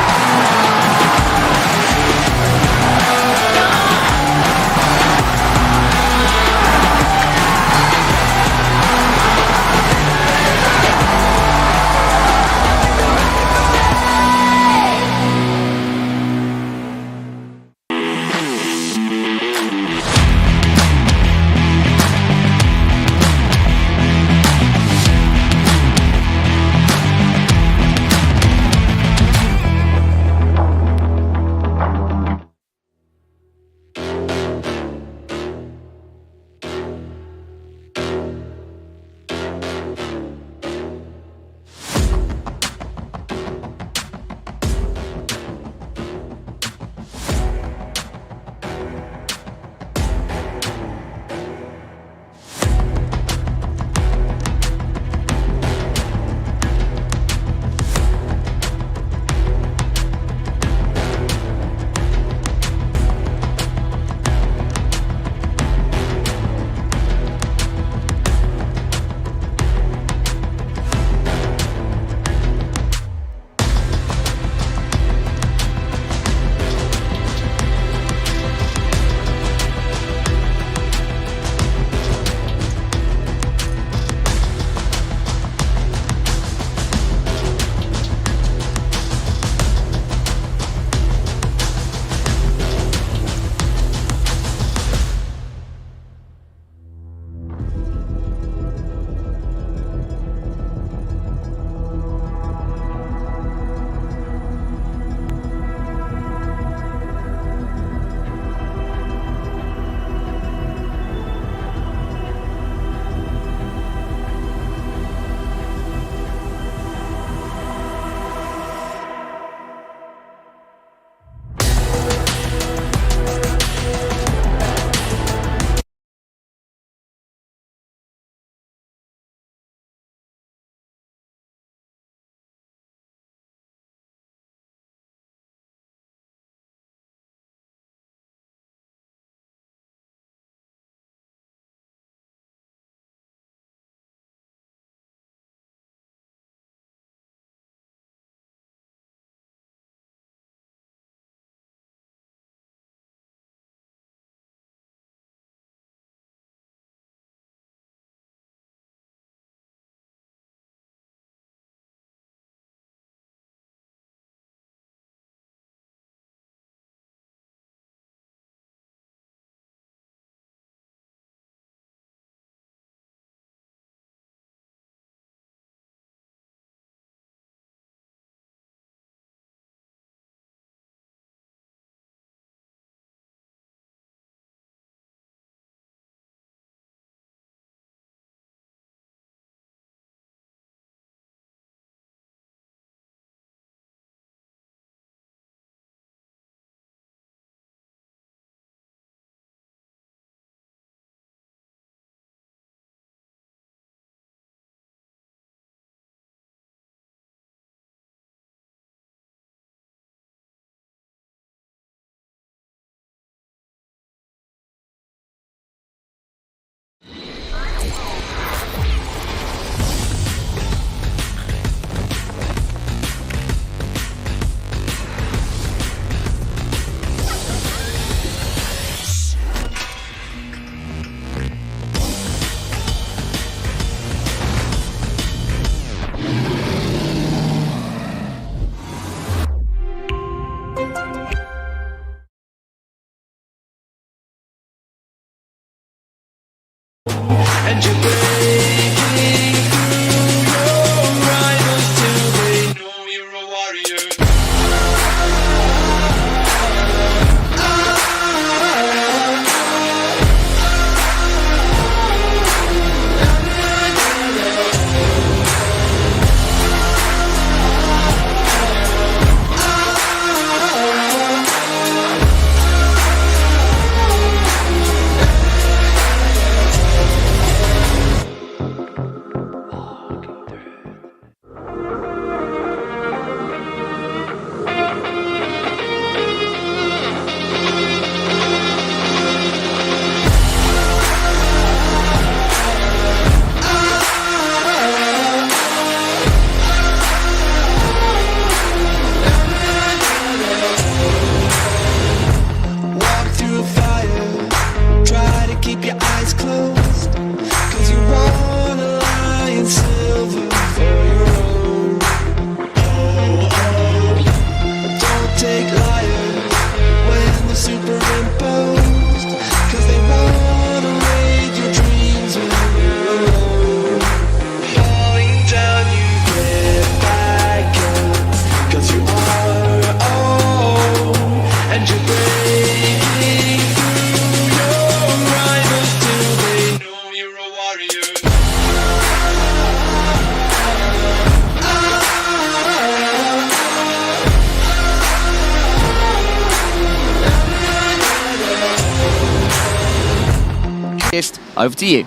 Over to you.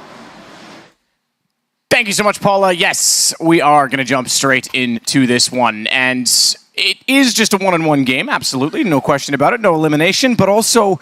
Thank you so much, Paula. Yes, we are going to jump straight into this one. And it is just a one-on-one game, absolutely. No question about it. No elimination, but also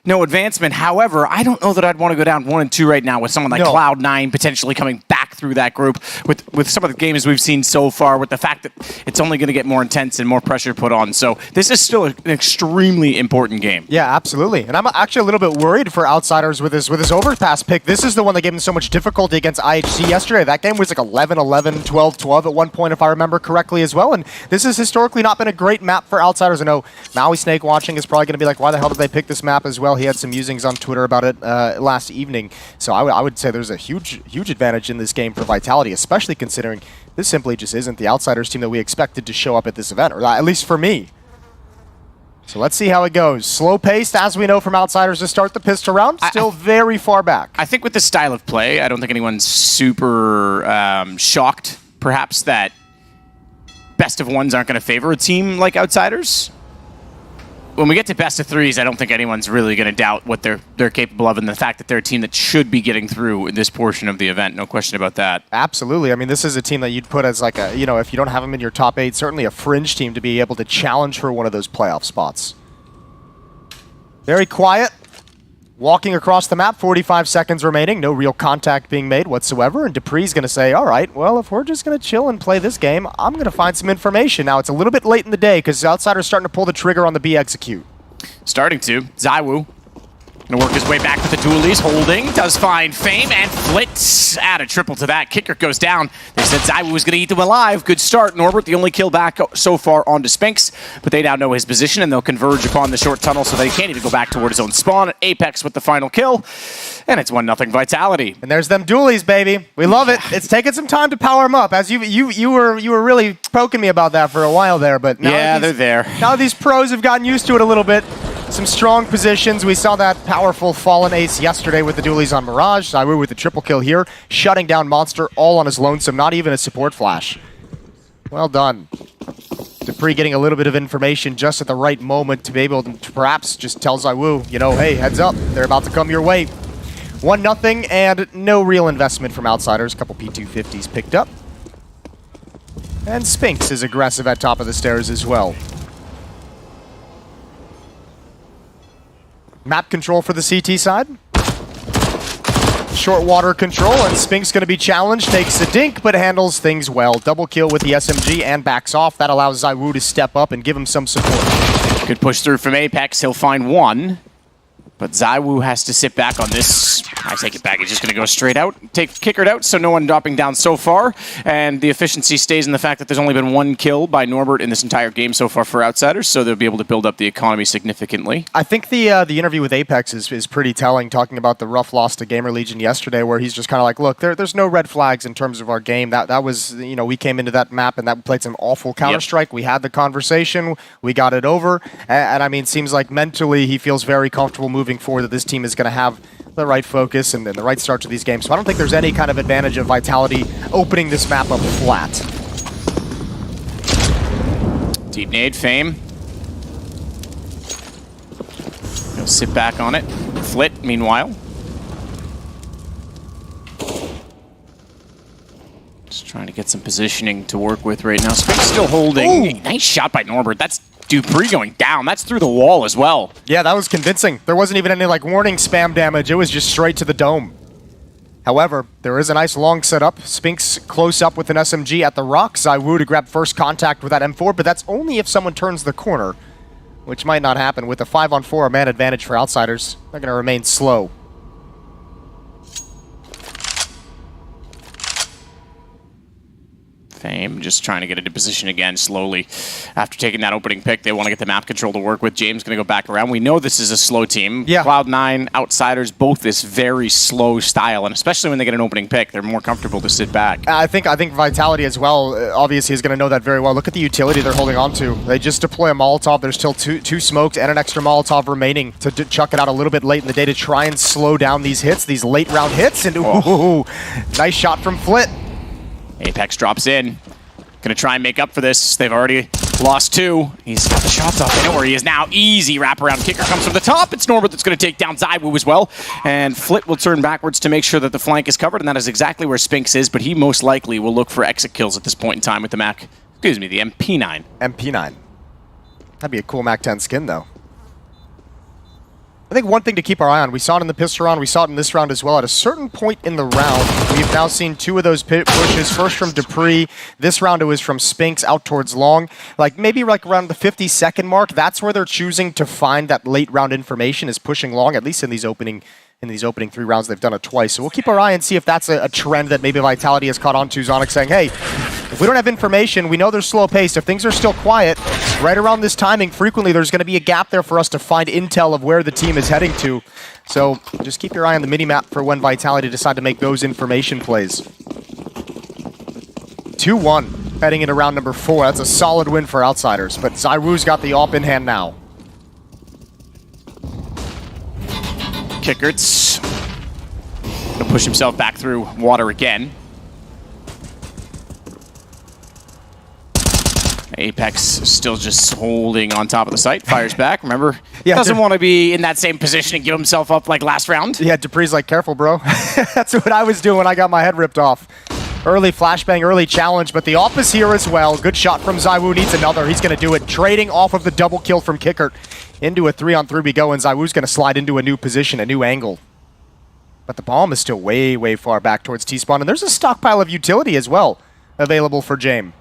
no advancement. However, I don't know that I'd want to go down 1-2 right now with someone like Cloud9 potentially coming back through that group with some of the games we've seen so far, with the fact that it's only going to get more intense and more pressure put on. So this is still an extremely important game. Yeah, absolutely. And I'm actually a little bit worried for Outsiders with his overpass pick. This is the one that gave him so much difficulty against IHC yesterday. That game was like 11-11, 12-12 at one point, if I remember correctly as well. And this has historically not been a great map for Outsiders. I know Maui Snake watching is probably going to be like, why the hell did they pick this map as well? He had some musings on Twitter about it last evening. So I would say there's a huge advantage in this game for Vitality, especially considering this simply just isn't the Outsiders team that we expected to show up at this event, or at least for me. So let's see how it goes. Slow-paced, as we know from Outsiders to start the pistol round. Still very far back. I think with this style of play, I don't think anyone's super shocked, perhaps, that best of ones aren't going to favor a team like Outsiders. When we get to best of threes, I don't think anyone's really going to doubt what they're capable of, and the fact that they're a team that should be getting through in this portion of the event. No question about that. Absolutely. I mean, this is a team that you'd put as like a, if you don't have them in your top 8, certainly a fringe team to be able to challenge for one of those playoff spots. Very quiet. Walking across the map, 45 seconds remaining. No real contact being made whatsoever. And Dupree's going to say, all right, well, if we're just going to chill and play this game, I'm going to find some information. Now, it's a little bit late in the day because Outsider's starting to pull the trigger on the B execute. Starting to. Zaiwu gonna work his way back with the dualies. Holding. Does find Fame and Flitz. Add a triple to that. Kicker goes down. They said Zaiwu was gonna eat them alive. Good start. Norbert, the only kill back so far onto Spinks, but they now know his position and they'll converge upon the short tunnel so that he can't even go back toward his own spawn. Apex with the final kill. And it's 1-0 Vitality. And there's them dualies, baby. We love it. It's taken some time to power them up. As you were really poking me about that for a while there, but now they're there. Now these pros have gotten used to it a little bit. Some strong positions. We saw that powerful Fallen Ace yesterday with the dualies on Mirage. Zaiwu with the triple kill here, shutting down Monster all on his lonesome, not even a support flash. Well done. Dupree getting a little bit of information just at the right moment to be able to perhaps just tell Zaiwu, hey, heads up, they're about to come your way. 1-0 and no real investment from Outsiders. A couple P250s picked up. And Spinks is aggressive at top of the stairs as well. Map control for the CT side. Short water control, and Spinks going to be challenged. Takes a dink, but handles things well. Double kill with the SMG and backs off. That allows Zaiwu to step up and give him some support. Good push through from Apex. He'll find one. But Zaiwu has to sit back on this. I take it back. He's just going to go straight out. Take Kickered out, so no one dropping down so far. And the efficiency stays in the fact that there's only been one kill by Norbert in this entire game so far for Outsiders, so they'll be able to build up the economy significantly. I think the interview with Apex is pretty telling, talking about the rough loss to Gamer Legion yesterday, where he's just kind of like, look, there's no red flags in terms of our game. That was, we came into that map and that played some awful Counter-Strike. Yep. We had the conversation. We got it over. And I mean, seems like mentally he feels very comfortable moving forward that this team is going to have the right focus and the right start to these games. So I don't think there's any kind of advantage of Vitality opening this map up flat. Deep nade, Fame. He'll sit back on it. Flit, meanwhile. Just trying to get some positioning to work with right now. Spinks still holding. Ooh. Nice shot by Norbert. That's Dupree going down. That's through the wall as well. Yeah, that was convincing. There wasn't even any warning spam damage. It was just straight to the dome. However, there is a nice long setup. Spinks close up with an SMG at the rock. Zaiwu to grab first contact with that M4, but that's only if someone turns the corner, which might not happen. With a 5-on-4, a man advantage for Outsiders, they're going to remain slow. Fame just trying to get into position again slowly. After taking that opening pick, they want to get the map control to work with. James going to go back around. We know this is a slow team. Yeah. Cloud9, Outsiders, both this very slow style, and especially when they get an opening pick, they're more comfortable to sit back. I think Vitality as well, obviously, is going to know that very well. Look at the utility they're holding on to. They just deploy a Molotov. There's still two smoked and an extra Molotov remaining to chuck it out a little bit late in the day to try and slow down these hits, these late round hits. And ooh, nice shot from Flit. Apex drops in. Gonna try and make up for this. They've already lost 2. He's got the shots off. They know where he is now. Easy wraparound kicker comes from the top. It's Norbert that's gonna take down ZywOo as well. And Flit will turn backwards to make sure that the flank is covered, and that is exactly where Spinks is, but he most likely will look for exit kills at this point in time with the Mac. Excuse me, the MP9. MP9. That'd be a cool Mac 10 skin, though. I think one thing to keep our eye on, we saw it in the pistol round, we saw it in this round as well. At a certain point in the round, we've now seen 2 of those pushes. First from Dupree, this round it was from Spinks out towards Long. Maybe around the 50-second mark, that's where they're choosing to find that late round information, is pushing Long, at least in these opening 3 rounds. They've done it twice. So we'll keep our eye and see if that's a trend that maybe Vitality has caught on to. Zonic saying, hey, if we don't have information, we know they're slow paced. If things are still quiet, right around this timing, frequently there's going to be a gap there for us to find intel of where the team is heading to. So just keep your eye on the minimap for when Vitality decide to make those information plays. 2-1 heading into round number 4. That's a solid win for Outsiders, but ZywOo's got the op in hand now. Kickerts gonna push himself back through water again. Apex still just holding on top of the site, fires back. Remember, doesn't want to be in that same position and give himself up like last round. Yeah, Dupree's like, careful, bro. That's what I was doing when I got my head ripped off. Early flashbang, early challenge, but the op is here as well. Good shot from ZywOo, needs another. He's going to do it. Trading off of the double kill from Kickert. Into a 3-on-3 we go, and ZywOo's going to slide into a new position, a new angle. But the bomb is still way, way far back towards T-spawn, and there's a stockpile of utility as well available for Jame.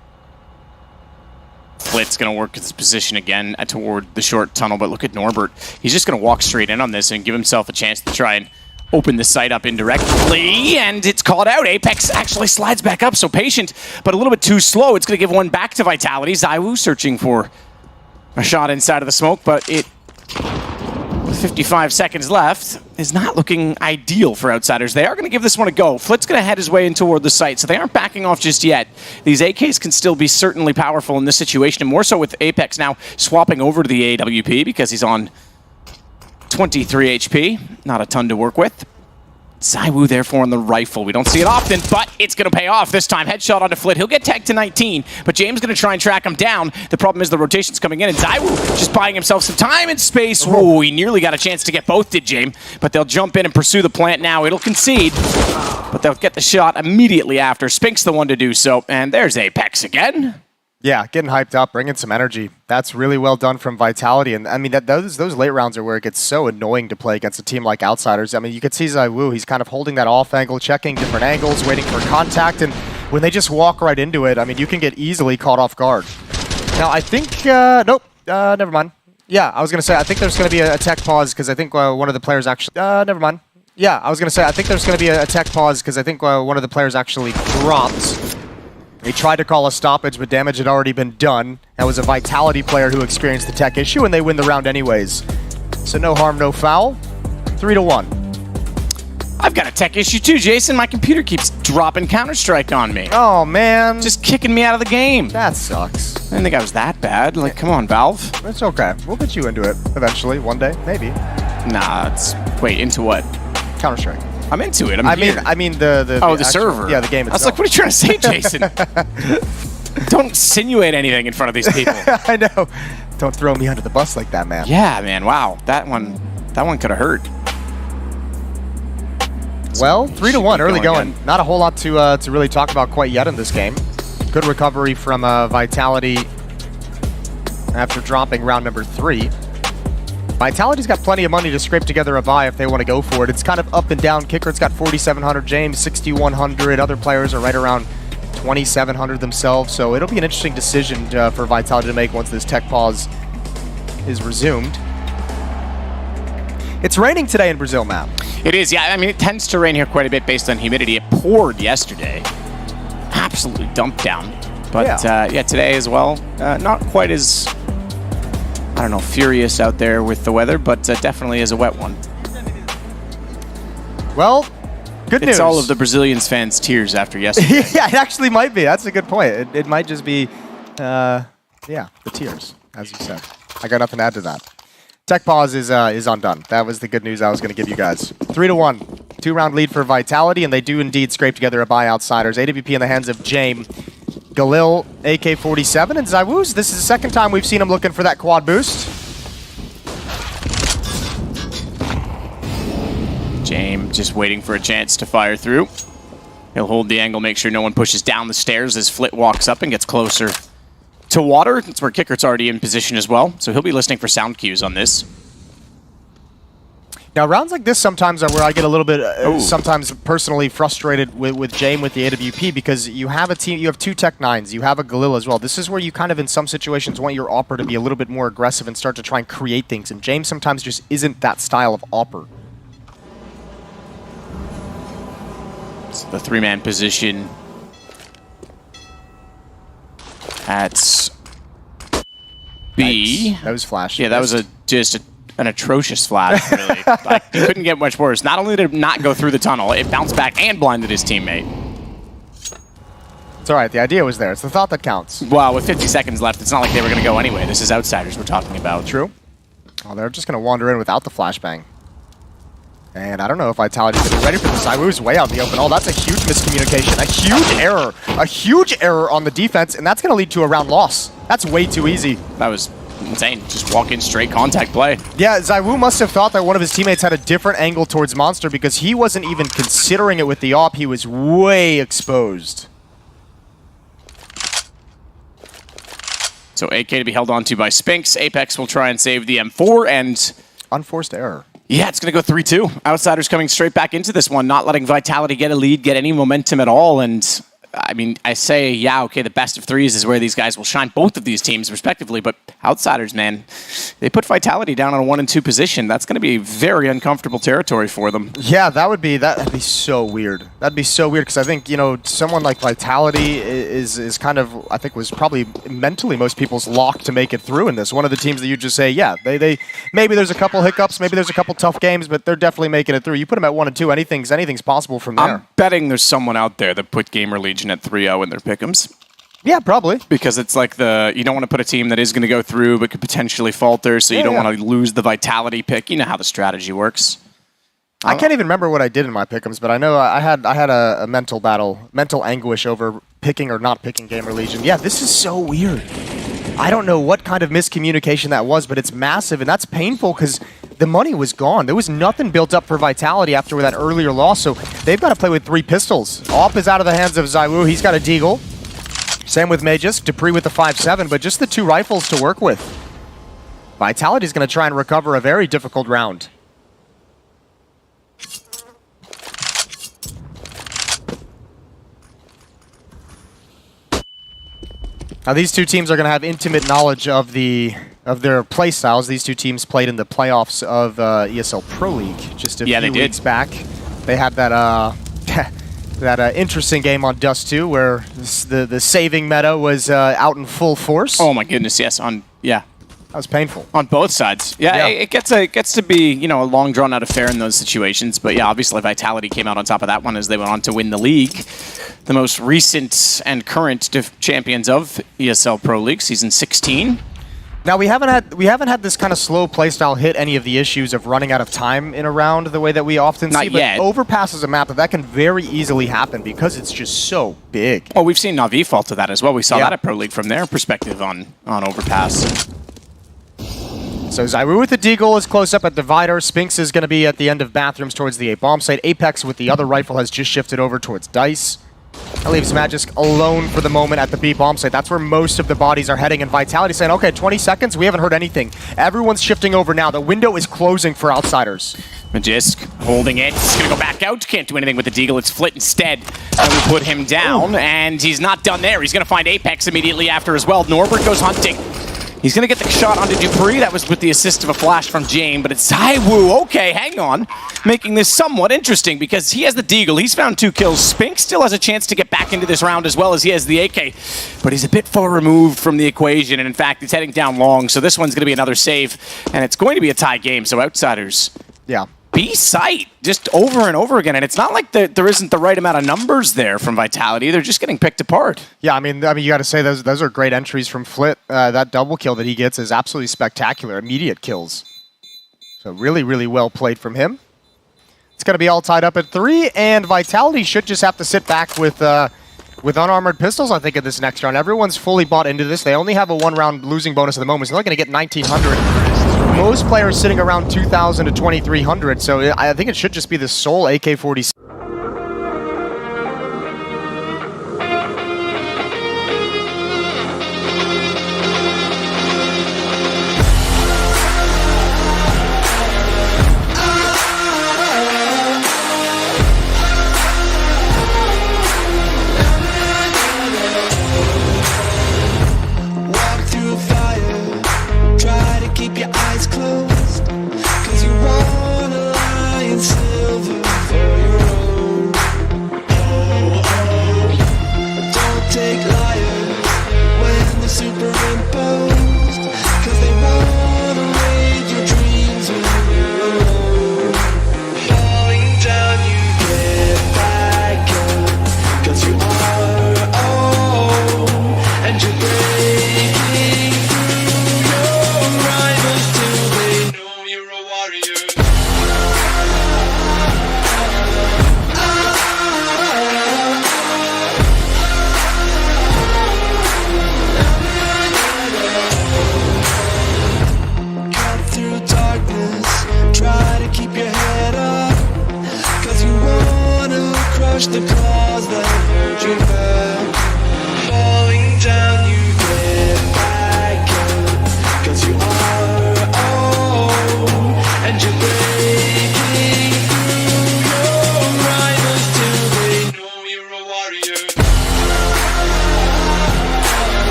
Flit's going to work his position again toward the short tunnel, but look at Norbert. He's just going to walk straight in on this and give himself a chance to try and open the site up indirectly, and it's called out. Apex actually slides back up, so patient, but a little bit too slow. It's going to give one back to Vitality. ZywOo searching for a shot inside of the smoke, but it, with 55 seconds left, is not looking ideal for Outsiders. They are going to give this one a go. Flit's going to head his way in toward the site, so they aren't backing off just yet. These AKs can still be certainly powerful in this situation, and more so with Apex now swapping over to the AWP because he's on 23 HP. Not a ton to work with. ZywOo therefore on the rifle. We don't see it often, but it's going to pay off this time. Headshot onto Flit. He'll get tagged to 19, but James going to try and track him down. The problem is the rotation's coming in, and ZywOo just buying himself some time and space. Whoa, he nearly got a chance to get both, did James, but they'll jump in and pursue the plant now. It'll concede, but they'll get the shot immediately after. Spink's the one to do so, and there's Apex again. Yeah, getting hyped up, bringing some energy. That's really well done from Vitality. And I mean, those late rounds are where it gets so annoying to play against a team like Outsiders. I mean, you could see ZywOo, he's kind of holding that off angle, checking different angles, waiting for contact. And when they just walk right into it, I mean, you can get easily caught off guard. Now, I think, nope, never mind. Yeah, I was going to say, I think there's going to be a tech pause because I think one of the players actually, never mind. Yeah, I was going to say, I think there's going to be a tech pause because I think one of the players actually dropped. He tried to call a stoppage, but damage had already been done. That was a Vitality player who experienced the tech issue, and they win the round anyways. So no harm, no foul. 3-1. I've got a tech issue too, Jason. My computer keeps dropping Counter-Strike on me. Oh, man. Just kicking me out of the game. That sucks. I didn't think I was that bad. Like, come on, Valve. It's okay. We'll get you into it eventually, one day, maybe. Nah, wait, into what? Counter-Strike. I'm into it. I mean the actual server. Yeah, the game itself. I was like, what are you trying to say, Jason? Don't insinuate anything in front of these people. I know. Don't throw me under the bus like that, man. Yeah, man. Wow, that one could have hurt. Well, 3-1, early going. Not a whole lot to really talk about quite yet in this game. Good recovery from Vitality after dropping round number 3. Vitality's got plenty of money to scrape together a buy if they want to go for it. It's kind of up and down. Kicker's got 4,700, James 6,100. Other players are right around 2,700 themselves. So it'll be an interesting decision for Vitality to make once this tech pause is resumed. It's raining today in Brazil, Matt. It is, yeah. I mean, it tends to rain here quite a bit based on humidity. It poured yesterday. Absolutely dumped down. But yeah, today as well, not quite as, I don't know, furious out there with the weather, but definitely is a wet one. Well, good news. It's all of the Brazilians fans' tears after yesterday. Yeah, it actually might be. That's a good point. It might just be, the tears, as you said. I got nothing to add to that. Tech pause is undone. That was the good news I was going to give you guys. 3-1, 2-round lead for Vitality, and they do indeed scrape together a bye outsiders. AWP in the hands of Jame, Galil, AK-47, and Zywooz. This is the second time we've seen him looking for that quad boost. Jame just waiting for a chance to fire through. He'll hold the angle, make sure no one pushes down the stairs as Flit walks up and gets closer to water. That's where Kickert's already in position as well, so he'll be listening for sound cues on this. Now, rounds like this sometimes are where I get a little bit, sometimes personally frustrated with Jame with the AWP, because you have a team, you have two Tech9s, you have a Galil as well. This is where you kind of, in some situations, want your Opper to be a little bit more aggressive and start to try and create things, and Jame sometimes just isn't that style of Opper. It's the three-man position at B. That was flash. Yeah, that was just an atrocious flash, really. Like, you couldn't get much worse. Not only did it not go through the tunnel, it bounced back and blinded his teammate. It's all right. The idea was there. It's the thought that counts. Well, with 50 seconds left, it's not like they were going to go anyway. This is outsiders we're talking about. True. Oh, they're just going to wander in without the flashbang. And I don't know if Vitality's going to be ready for this. Zywoo's way out in the open. Oh, that's a huge miscommunication. A huge error. A huge error on the defense, and that's going to lead to a round loss. That's way too easy. That was insane. Just walk in, straight contact play. Yeah, Zywoo must have thought that one of his teammates had a different angle towards Monster, because he wasn't even considering it with the op. He was way exposed. So AK to be held onto by Spinks. Apex will try and save the M4, and unforced error. Yeah, it's going to go 3-2. Outsiders coming straight back into this one, not letting Vitality get a lead, get any momentum at all. And I mean, I say, yeah, okay, the best of threes is where these guys will shine, both of these teams respectively, but Outsiders, man, they put Vitality down on a 1 and 2 position. That's going to be very uncomfortable territory for them. Yeah, that'd be so weird. That'd be so weird, because I think, you know, someone like Vitality is kind of, I think, was probably mentally most people's lock to make it through in this. One of the teams that you just say, yeah, they maybe there's a couple hiccups, maybe there's a couple tough games, but they're definitely making it through. You put them at 1 and 2, anything's possible from there. I'm betting there's someone out there that put Gamer Legion at 3-0 in their pick'ems. Yeah, probably. Because it's like you don't want to put a team that is going to go through but could potentially falter, so you don't want to lose the Vitality pick. You know how the strategy works. I can't even remember what I did in my pick'ems, but I know I had a mental battle, mental anguish over picking or not picking Gamer Legion. Yeah, this is so weird. I don't know what kind of miscommunication that was, but it's massive, and that's painful because the money was gone. There was nothing built up for Vitality after that earlier loss, so they've got to play with 3 pistols. Op is out of the hands of Zywoo. He's got a Deagle. Same with Magisk, Dupree with the 5.7, but just the 2 rifles to work with. Vitality's going to try and recover a very difficult round. Now these two teams are going to have intimate knowledge of their play styles. These two teams played in the playoffs of ESL Pro League just a few weeks back. They had that that interesting game on Dust 2 where the saving meta was out in full force. Oh my goodness, yes. That was painful. On both sides. Yeah. It gets to be, you know, a long drawn out affair in those situations. But yeah, obviously Vitality came out on top of that one as they went on to win the league. The most recent and current champions of ESL Pro League, season 16. Now we haven't had this kind of slow playstyle hit any of the issues of running out of time in a round the way that we often see. Not yet. But Overpass is a map that can very easily happen because it's just so big. Well, we've seen Na'Vi fall to that as well. We saw that at Pro League from their perspective on Overpass. So Zywoo with the Deagle is close up at Divider. Spinks is going to be at the end of Bathrooms towards the A-bomb site. Apex with the other rifle has just shifted over towards Dice. That leaves Magisk alone for the moment at the B-bomb site. That's where most of the bodies are heading. And Vitality saying, okay, 20 seconds, we haven't heard anything. Everyone's shifting over now. The window is closing for Outsiders. Magisk holding it. He's going to go back out. Can't do anything with the Deagle. It's Flit instead. And we put him down. And he's not done there. He's going to find Apex immediately after as well. Norbert goes hunting. He's going to get the shot onto Dupree. That was with the assist of a flash from Jane, but it's Zaiwu. Okay, hang on. Making this somewhat interesting because he has the Deagle. He's found 2 kills. Spink still has a chance to get back into this round as well as he has the AK, but he's a bit far removed from the equation, and in fact, he's heading down long, so this one's going to be another save, and it's going to be a tie game, so Outsiders. Yeah. B-site just over and over again, and it's not like there isn't the right amount of numbers there from Vitality. They're just getting picked apart. Yeah, I mean, you got to say those are great entries from Flit. That double kill that he gets is absolutely spectacular. Immediate kills. So really, really well played from him. It's going to be all tied up at 3, and Vitality should just have to sit back with unarmored pistols, I think, in this next round. Everyone's fully bought into this. They only have a 1-round losing bonus at the moment, so they're going to get 1,900. Most players sitting around 2,000 to 2,300, so I think it should just be the sole AK-47.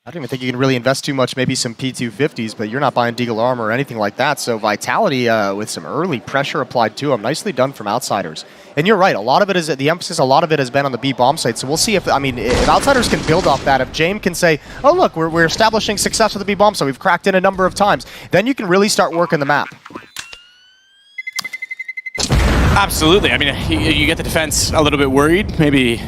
I don't even think you can really invest too much, maybe some P250s, but you're not buying Deagle armor or anything like that. So Vitality with some early pressure applied to them. Nicely done from Outsiders. And you're right, a lot of it is, the emphasis, a lot of it has been on the B bomb site. So we'll see if Outsiders can build off that, if James can say, oh look, we're establishing success with the B bomb site, we've cracked in a number of times, then you can really start working the map. Absolutely. I mean, you get the defense a little bit worried, maybe.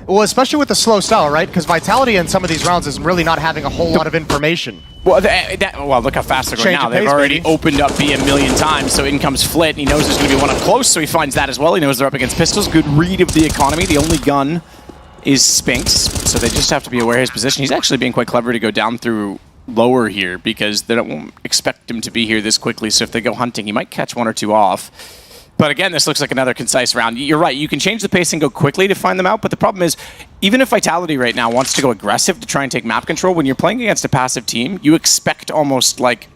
Well, especially with the slow style, right? Because Vitality in some of these rounds is really not having a whole lot of information. Well, well, look how fast they're going now. They've already opened up B a million times, so in comes Flit, and he knows there's going to be one up close, so he finds that as well. He knows they're up against pistols. Good read of the economy. The only gun is Spinks, so they just have to be aware of his position. He's actually being quite clever to go down through lower here, because they don't expect him to be here this quickly, so if they go hunting, he might catch one or two off. But again, this looks like another concise round. You're right, you can change the pace and go quickly to find them out, but the problem is, even if Vitality right now wants to go aggressive to try and take map control, when you're playing against a passive team, you expect almost like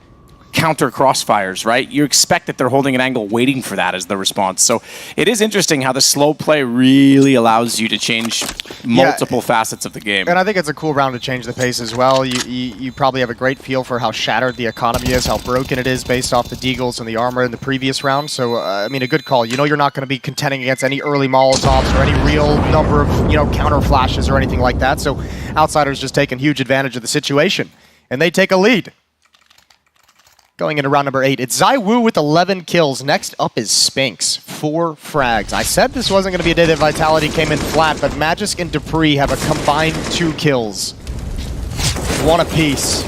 counter crossfires, right? You expect that they're holding an angle waiting for that as the response. So it is interesting how the slow play really allows you to change multiple facets of the game. And I think it's a cool round to change the pace as well. You probably have a great feel for how shattered the economy is, how broken it is based off the deagles and the armor in the previous round. So, I mean, a good call. You know you're not going to be contending against any early Molotovs or any real number of, counter flashes or anything like that. So Outsiders just taking huge advantage of the situation. And they take a lead. Going into round number 8, it's ZywOo with 11 kills. Next up is Spinks, 4 frags. I said this wasn't going to be a day that Vitality came in flat, but Magisk and Dupree have a combined 2 kills. 1 apiece.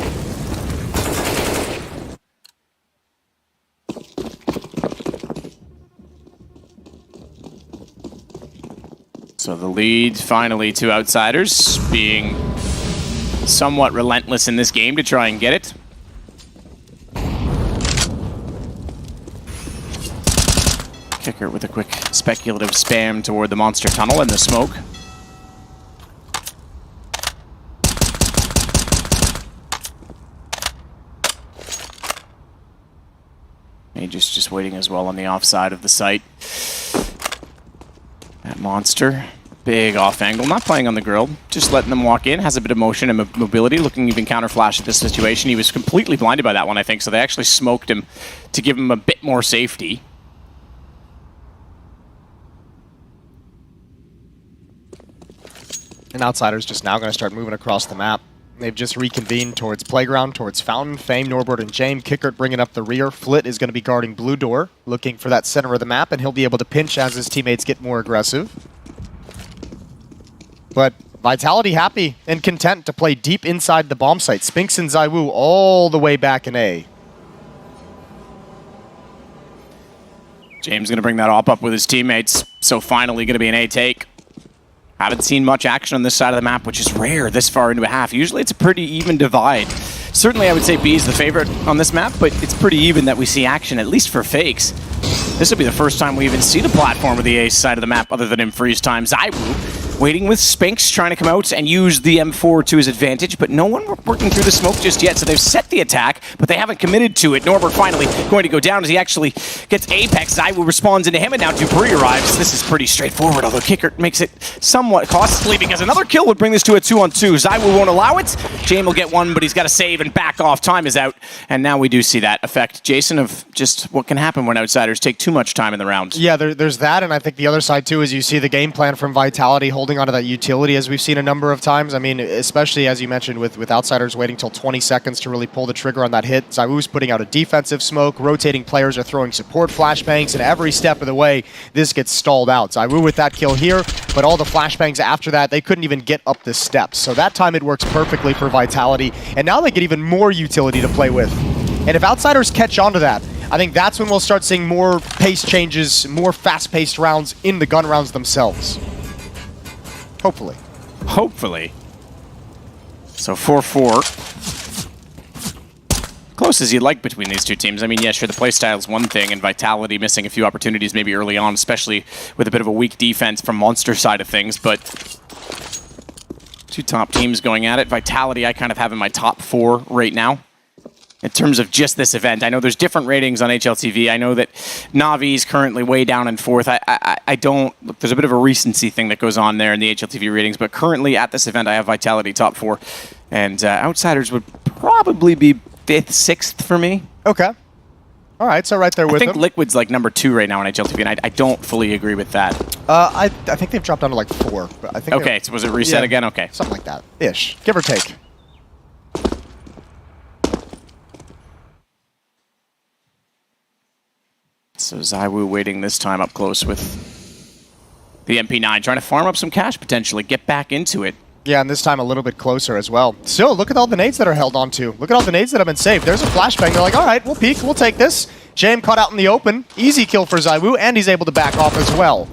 So the lead finally to Outsiders, being somewhat relentless in this game to try and get it. Kicker with a quick speculative spam toward the monster tunnel and the smoke. Mage's just waiting as well on the offside of the site. That monster, big off angle, not playing on the grill, just letting them walk in, has a bit of motion and mobility, looking even counter flash at this situation. He was completely blinded by that one, I think, so they actually smoked him to give him a bit more safety. And Outsiders just now going to start moving across the map. They've just reconvened towards Playground, towards Fountain, Fame, Norbert, and James. Kickert bringing up the rear. Flit is going to be guarding Blue Door, looking for that center of the map, and he'll be able to pinch as his teammates get more aggressive. But Vitality happy and content to play deep inside the bomb site. Spinks and ZywOo all the way back in A. James going to bring that op up with his teammates, so finally going to be an A take. Haven't seen much action on this side of the map, which is rare this far into a half. Usually it's a pretty even divide. Certainly I would say B is the favorite on this map, but it's pretty even that we see action, at least for fakes. This will be the first time we even see the platform of the A side of the map other than in freeze time. ZywOo waiting with Spinks, trying to come out and use the M4 to his advantage, but no one working through the smoke just yet, so they've set the attack, but they haven't committed to it. Norbert finally going to go down as he actually gets Apex. ZywOo responds into him, and now Dupree arrives. This is pretty straightforward, although Kickert makes it somewhat costly because another kill would bring this to a 2-on-2. ZywOo won't allow it. James will get one, but he's got to save and back off. Time is out, and now we do see that effect, Jason, of just what can happen when Outsiders take too much time in the round. Yeah, there's that, and I think the other side too is you see the game plan from Vitality holding onto that utility as we've seen a number of times. I mean, especially as you mentioned with Outsiders waiting till 20 seconds to really pull the trigger on that hit. ZywOo's putting out a defensive smoke, rotating players are throwing support flashbangs, and every step of the way, this gets stalled out. ZywOo with that kill here, but all the flashbangs after that, they couldn't even get up the steps. So that time it works perfectly for Vitality, and now they get even more utility to play with. And if Outsiders catch on to that, I think that's when we'll start seeing more pace changes, more fast-paced rounds in the gun rounds themselves. Hopefully. Hopefully. So 4-4. Close as you'd like between these two teams. I mean, yeah, sure, the playstyle is one thing, and Vitality missing a few opportunities maybe early on, especially with a bit of a weak defense from Monster side of things, but two top teams going at it. Vitality I kind of have in my top 4 right now. In terms of just this event, I know there's different ratings on HLTV. I know that Na'Vi is currently way down in 4th. I don't, look, there's a bit of a recency thing that goes on there in the HLTV ratings, but currently at this event, I have Vitality top 4, and Outsiders would probably be 5th, 6th for me. Okay. All right, so right there with them. I think Liquid's like number 2 right now on HLTV, and I don't fully agree with that. I think they've dropped down to like 4. But I think okay, so was it reset again? Okay. Something like that. Ish. Give or take. So ZywOo waiting this time up close with the MP9, trying to farm up some cash potentially, get back into it. Yeah, and this time a little bit closer as well. Still, look at all the nades that are held onto. Look at all the nades that have been saved. There's a flashbang. They're like, all right, we'll peek, we'll take this. Jam caught out in the open. Easy kill for ZywOo, and he's able to back off as well.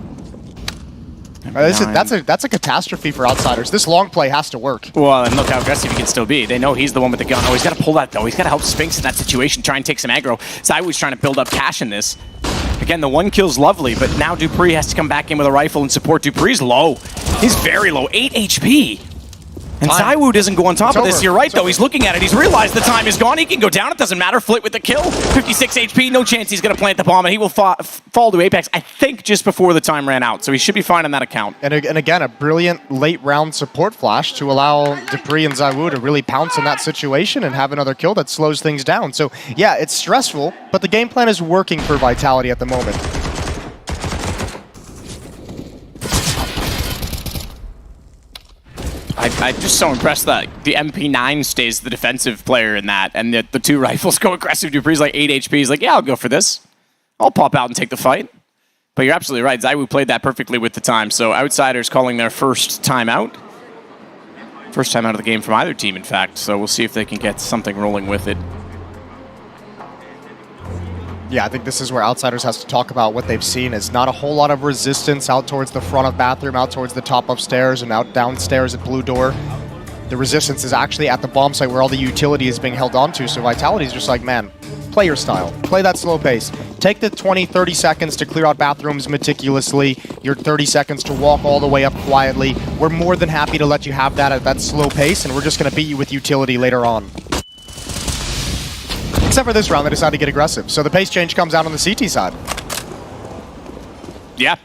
That's a catastrophe for Outsiders. This long play has to work. Well, and look how aggressive he can still be. They know he's the one with the gun. Oh, he's got to pull that, though. He's got to help Spinks in that situation, try and take some aggro. ZywOo's trying to build up cash in this. Again, the 1 kill's lovely, but now Dupree has to come back in with a rifle and support. Dupree's low. He's very low, 8 HP. And ZywOo doesn't go on top of this. You're right, though. He's looking at it. He's realized the time is gone. He can go down. It doesn't matter. Flit with the kill. 56 HP. No chance he's going to plant the bomb, and he will fall to Apex, I think, just before the time ran out. So he should be fine on that account. And again, a brilliant late-round support flash to allow Dupree and ZywOo to really pounce in that situation and have another kill that slows things down. So, yeah, it's stressful, but the game plan is working for Vitality at the moment. I'm just so impressed that the MP9 stays the defensive player in that, and the 2 rifles go aggressive. Dupree's like 8 HP. He's like, yeah, I'll go for this. I'll pop out and take the fight. But you're absolutely right. ZywOo played that perfectly with the time. So Outsiders calling their first timeout. First time out of the game from either team, in fact. So we'll see if they can get something rolling with it. Yeah, I think this is where Outsiders has to talk about what they've seen is not a whole lot of resistance out towards the front of bathroom, out towards the top upstairs, and out downstairs at Blue Door. The resistance is actually at the bomb site where all the utility is being held onto, so Vitality's just like, man, play your style. Play that slow pace. Take the 20, 30 seconds to clear out bathrooms meticulously, your 30 seconds to walk all the way up quietly. We're more than happy to let you have that at that slow pace, and we're just going to beat you with utility later on. Except for this round, they decided to get aggressive. So the pace change comes out on the CT side. Yeah,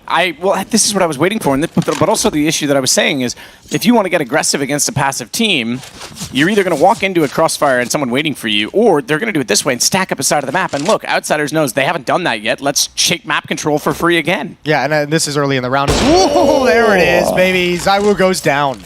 well, this is what I was waiting for. But also the issue that I was saying is, if you want to get aggressive against a passive team, you're either going to walk into a crossfire and someone waiting for you, or they're going to do it this way and stack up a side of the map. And look, Outsiders knows they haven't done that yet. Let's shake map control for free again. Yeah, and this is early in the round. Ooh, there it is, baby. ZywOo goes down.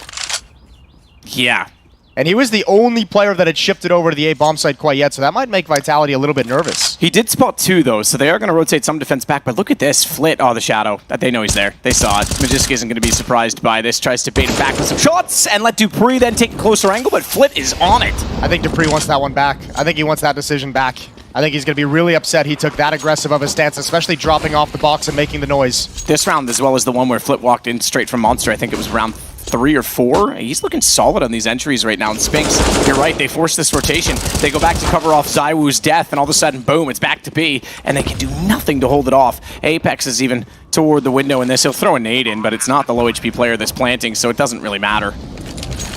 Yeah. And he was the only player that had shifted over to the A bomb site quite yet, so that might make Vitality a little bit nervous. He did spot 2, though, so they are going to rotate some defense back. But look at this. Flit, the shadow. That they know he's there. They saw it. Magisk isn't going to be surprised by this. Tries to bait him back with some shots and let Dupree then take a closer angle, but Flit is on it. I think Dupree wants that one back. I think he wants that decision back. I think he's going to be really upset he took that aggressive of a stance, especially dropping off the box and making the noise. This round, as well as the one where Flit walked in straight from Monster, I think it was round 3 or 4. He's looking solid on these entries right now. And Spinks, you're right, they force this rotation. They go back to cover off ZywOo's death, and all of a sudden, boom, it's back to B, and they can do nothing to hold it off. Apex is even toward the window in this. He'll throw a nade in, but it's not the low HP player that's planting, so it doesn't really matter.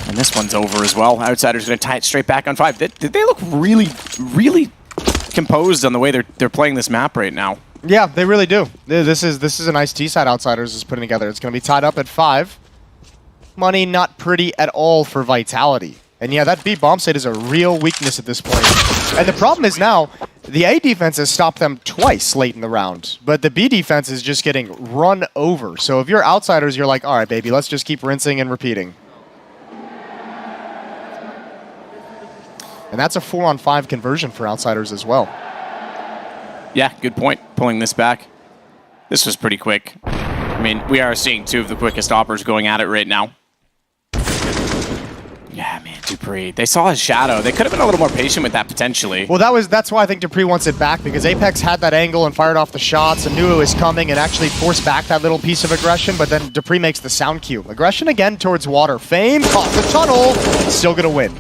And this one's over as well. Outsiders going to tie it straight back on 5. Did they look really, really composed on the way they're playing this map right now? Yeah, they really do. This is a nice T-side Outsiders is putting together. It's going to be tied up at 5. Money not pretty at all for Vitality. And yeah, that B bomb site is a real weakness at this point. And the problem is now, the A defense has stopped them twice late in the round, but the B defense is just getting run over. So if you're Outsiders, you're like, all right, baby, let's just keep rinsing and repeating. And that's a 4-on-5 conversion for Outsiders as well. Yeah, good point. Pulling this back. This was pretty quick. I mean, we are seeing 2 of the quickest hoppers going at it right now. Yeah, man, Dupree. They saw his shadow. They could have been a little more patient with that, potentially. Well, that's why I think Dupree wants it back, because Apex had that angle and fired off the shots and knew it was coming and actually forced back that little piece of aggression, but then Dupree makes the sound cue. Aggression again towards water. Fame caught the tunnel. Still going to win.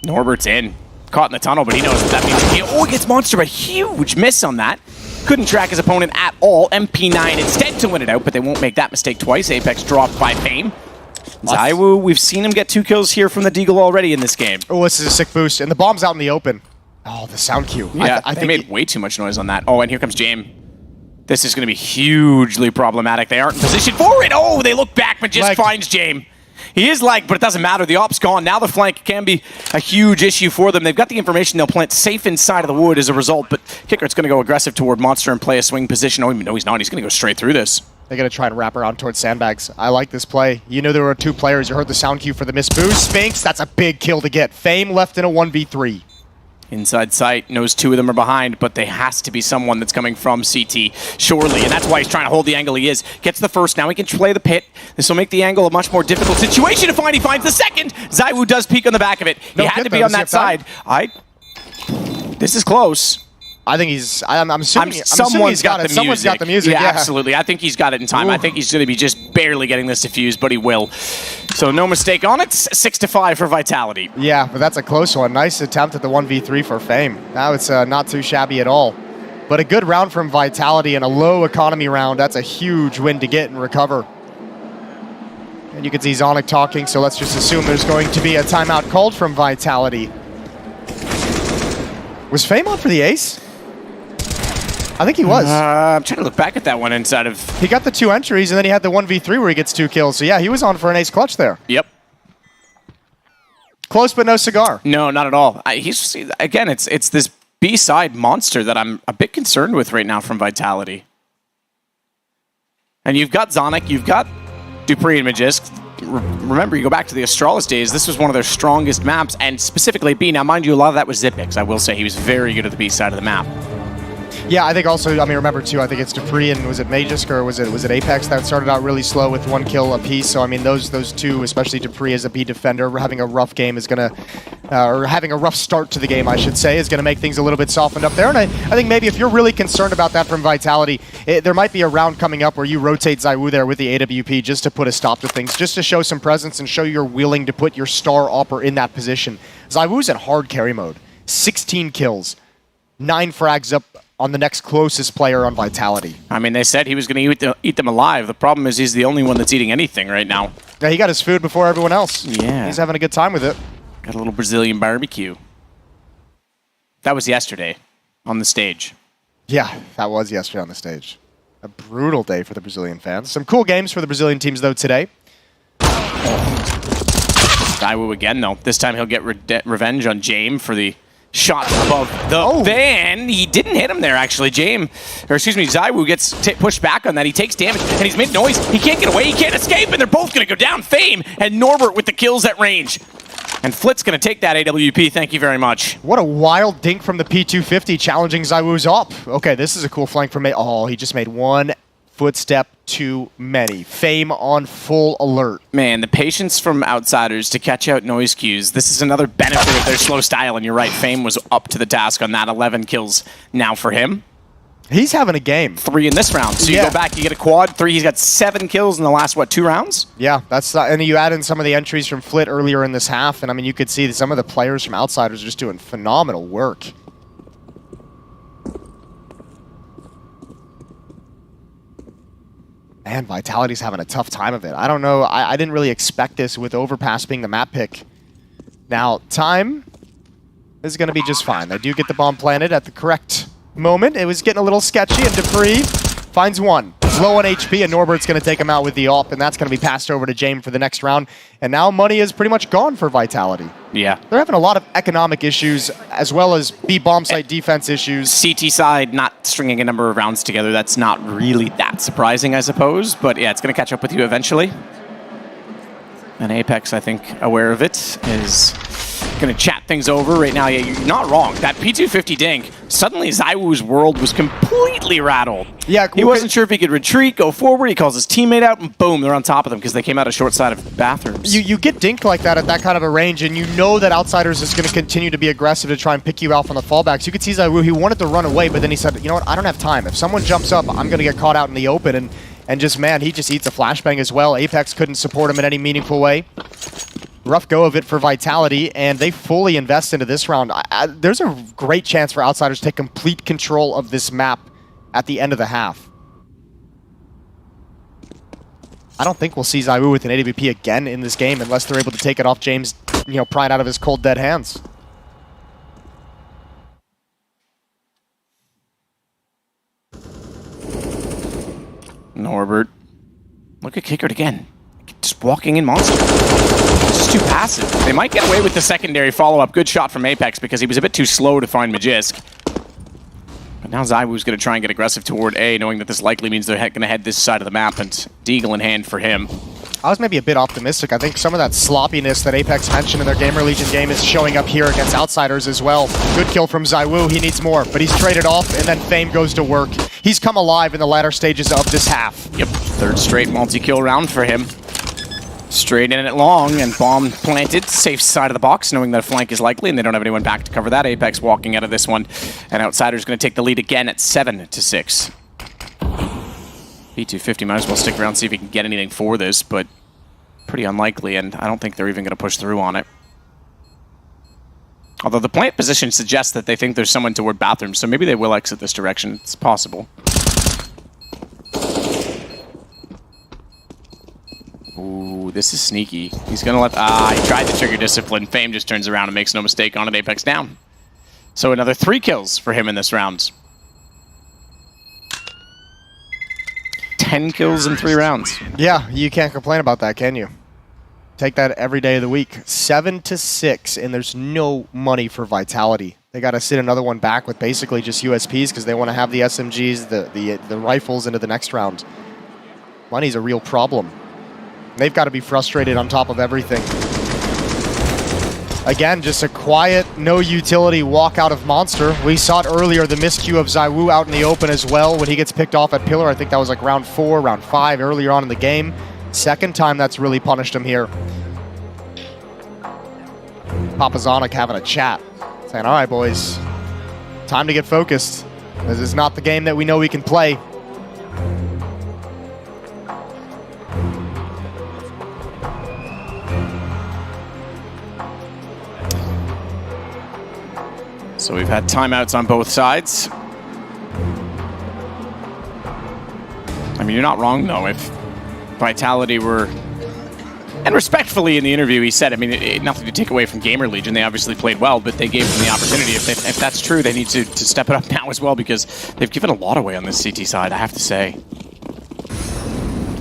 Norbert's in. Caught in the tunnel, but he knows what that means. He gets Monster, but huge miss on that. Couldn't track his opponent at all. MP9 instead to win it out, but they won't make that mistake twice. Apex dropped by Fame. ZywOo, we've seen him get 2 kills here from the Deagle already in this game. Oh, this is a sick boost. And the bomb's out in the open. Oh, the sound cue. Yeah, I think they made way too much noise on that. Oh, and here comes James. This is going to be hugely problematic. They aren't in position for it. Oh, they look back, but just finds James. He is lagged, but it doesn't matter. The op's gone. Now the flank can be a huge issue for them. They've got the information. They'll plant safe inside of the wood as a result, but Kickert's going to go aggressive toward Monster and play a swing position. Oh, no, he's not. He's going to go straight through this. They're going to try and wrap around towards sandbags. I like this play. You knew there were 2 players. You heard the sound cue for the miss boost. Spinks, that's a big kill to get. Fame left in a 1v3. Inside sight, knows 2 of them are behind, but there has to be someone that's coming from CT, surely, and that's why he's trying to hold the angle he is. Gets the first, now he can play the pit. This will make the angle a much more difficult situation to find. He finds the second. ZywOo does peek on the back of it. He had to be on that side. This is close. I think I'm assuming someone's got it. Someone's got the music. Yeah, absolutely. I think he's got it in time. Ooh. I think he's going to be just barely getting this defused, but he will. So no mistake on it. 6-5 for Vitality. Yeah, but that's a close one. Nice attempt at the 1v3 for Fame. Now it's not too shabby at all. But a good round from Vitality and a low economy round, that's a huge win to get and recover. And you can see Zonic talking, so let's just assume there's going to be a timeout called from Vitality. Was Fame on for the ace? I think he was. I'm trying to look back at that one inside of... He got the 2 entries, and then he had the 1v3 where he gets 2 kills. So yeah, he was on for an ace clutch there. Yep. Close, but no cigar. No, not at all. He's again, it's this B-side monster that I'm a bit concerned with right now from Vitality. And you've got Zonic, you've got Dupree and Magisk. Remember, you go back to the Astralis days, this was one of their strongest maps, and specifically B. Now, mind you, a lot of that was Zipix. I will say he was very good at the B side of the map. Yeah, I think also, I mean, remember too, I think it's Dupree and was it Magisk or was it Apex that started out really slow with 1 kill apiece. So I mean, those two, especially Dupree as a B defender, having a rough game is gonna, or having a rough start to the game, I should say, is gonna make things a little bit softened up there. And I think maybe if you're really concerned about that from Vitality, there might be a round coming up where you rotate ZywOo there with the AWP just to put a stop to things, just to show some presence and show you're willing to put your star opper in that position. ZywOo's in hard carry mode, 16 kills, 9 frags up on the next closest player on Vitality. I mean, they said he was going to eat them alive. The problem is he's the only one that's eating anything right now. Yeah, he got his food before everyone else. Yeah. He's having a good time with it. Got a little Brazilian barbecue. That was yesterday on the stage. Yeah, that was yesterday on the stage. A brutal day for the Brazilian fans. Some cool games for the Brazilian teams, though, today. ZywOo again, though. This time he'll get revenge on Jame for the shot above the van. He didn't hit him there, actually. ZywOo gets pushed back on that. He takes damage, and he's made noise. He can't get away. He can't escape, and they're both going to go down. Fame and Norbert with the kills at range. And Flit's going to take that AWP. Thank you very much. What a wild dink from the P250 challenging ZywOo's op. Okay, this is a cool flank from me. Oh, he just made 1 footstep too many. Fame on full alert. Man, the patience from Outsiders to catch out noise cues. This is another benefit of their slow style, and you're right, Fame was up to the task on that. 11 kills now for him. He's having a game. 3 in this round. So you go back, you get a quad. 3, he's got 7 kills in the last, 2 rounds? Yeah, that's and you add in some of the entries from Flit earlier in this half, and I mean, you could see that some of the players from Outsiders are just doing phenomenal work. Man, Vitality's having a tough time of it. I don't know. I didn't really expect this with Overpass being the map pick. Now, time is going to be just fine. They do get the bomb planted at the correct moment. It was getting a little sketchy, and Dupree finds 1. Low on HP, and Norbert's going to take him out with the AWP, and that's going to be passed over to Jame for the next round. And now money is pretty much gone for Vitality. Yeah. They're having a lot of economic issues, as well as B-bomb site defense issues. CT side not stringing a number of rounds together. That's not really that surprising, I suppose. But yeah, it's going to catch up with you eventually. And Apex, I think, aware of it, is going to chat things over right now. Yeah, you're not wrong. That P250 dink, suddenly ZywOo's world was completely rattled. Yeah, he wasn't sure if he could retreat, go forward. He calls his teammate out, and boom, they're on top of them because they came out of short side of bathrooms. You get dinked like that at that kind of a range, and you know that Outsiders is going to continue to be aggressive to try and pick you off on the fallbacks. You could see ZywOo, he wanted to run away, but then he said, you know what, I don't have time. If someone jumps up, I'm going to get caught out in the open, and just, man, he just eats a flashbang as well. Apex couldn't support him in any meaningful way. Rough go of it for Vitality, and they fully invest into this round. There's a great chance for Outsiders to take complete control of this map at the end of the half. I don't think we'll see ZywOo with an AWP again in this game unless they're able to take it off James, prying out of his cold, dead hands. Norbert. Look at Kickert again. Just walking in monster. It's just too passive. They might get away with the secondary follow-up. Good shot from Apex because he was a bit too slow to find Magisk. But now ZywOo's going to try and get aggressive toward A, knowing that this likely means they're going to head this side of the map, and Deagle in hand for him. I was maybe a bit optimistic. I think some of that sloppiness that Apex mentioned in their Gamer Legion game is showing up here against Outsiders as well. Good kill from ZywOo. He needs more, but he's traded off, and then Fame goes to work. He's come alive in the latter stages of this half. Yep, 3rd straight multi-kill round for him. Straight in it long, and bomb planted, safe side of the box, knowing that a flank is likely, and they don't have anyone back to cover that. Apex walking out of this one, and Outsiders going to take the lead again at 7-6. P250 might as well stick around, see if he can get anything for this, but pretty unlikely, and I don't think they're even going to push through on it. Although the plant position suggests that they think there's someone toward bathrooms, so maybe they will exit this direction. It's possible. Ooh, this is sneaky. He's gonna let... he tried the trigger discipline. Fame just turns around and makes no mistake on an Apex down. So another 3 kills for him in this round. 10 kills in 3 rounds. Yeah, you can't complain about that, can you? Take that every day of the week. 7-6, and there's no money for Vitality. They got to sit another one back with basically just USPs because they want to have the SMGs, the rifles into the next round. Money's a real problem. They've got to be frustrated on top of everything. Again, just a quiet, no utility walkout of Monster. We saw it earlier, the miscue of ZywOo out in the open as well when he gets picked off at Pillar. I think that was like round 4, round 5 earlier on in the game. Second time that's really punished him here. Papazonic having a chat, saying, all right, boys, time to get focused. This is not the game that we know we can play. So we've had timeouts on both sides. I mean, you're not wrong, though. If Vitality were... And respectfully in the interview, he said, I mean, nothing to take away from Gamer Legion. They obviously played well, but they gave them the opportunity. If that's true, they need to step it up now as well, because they've given a lot away on this CT side, I have to say.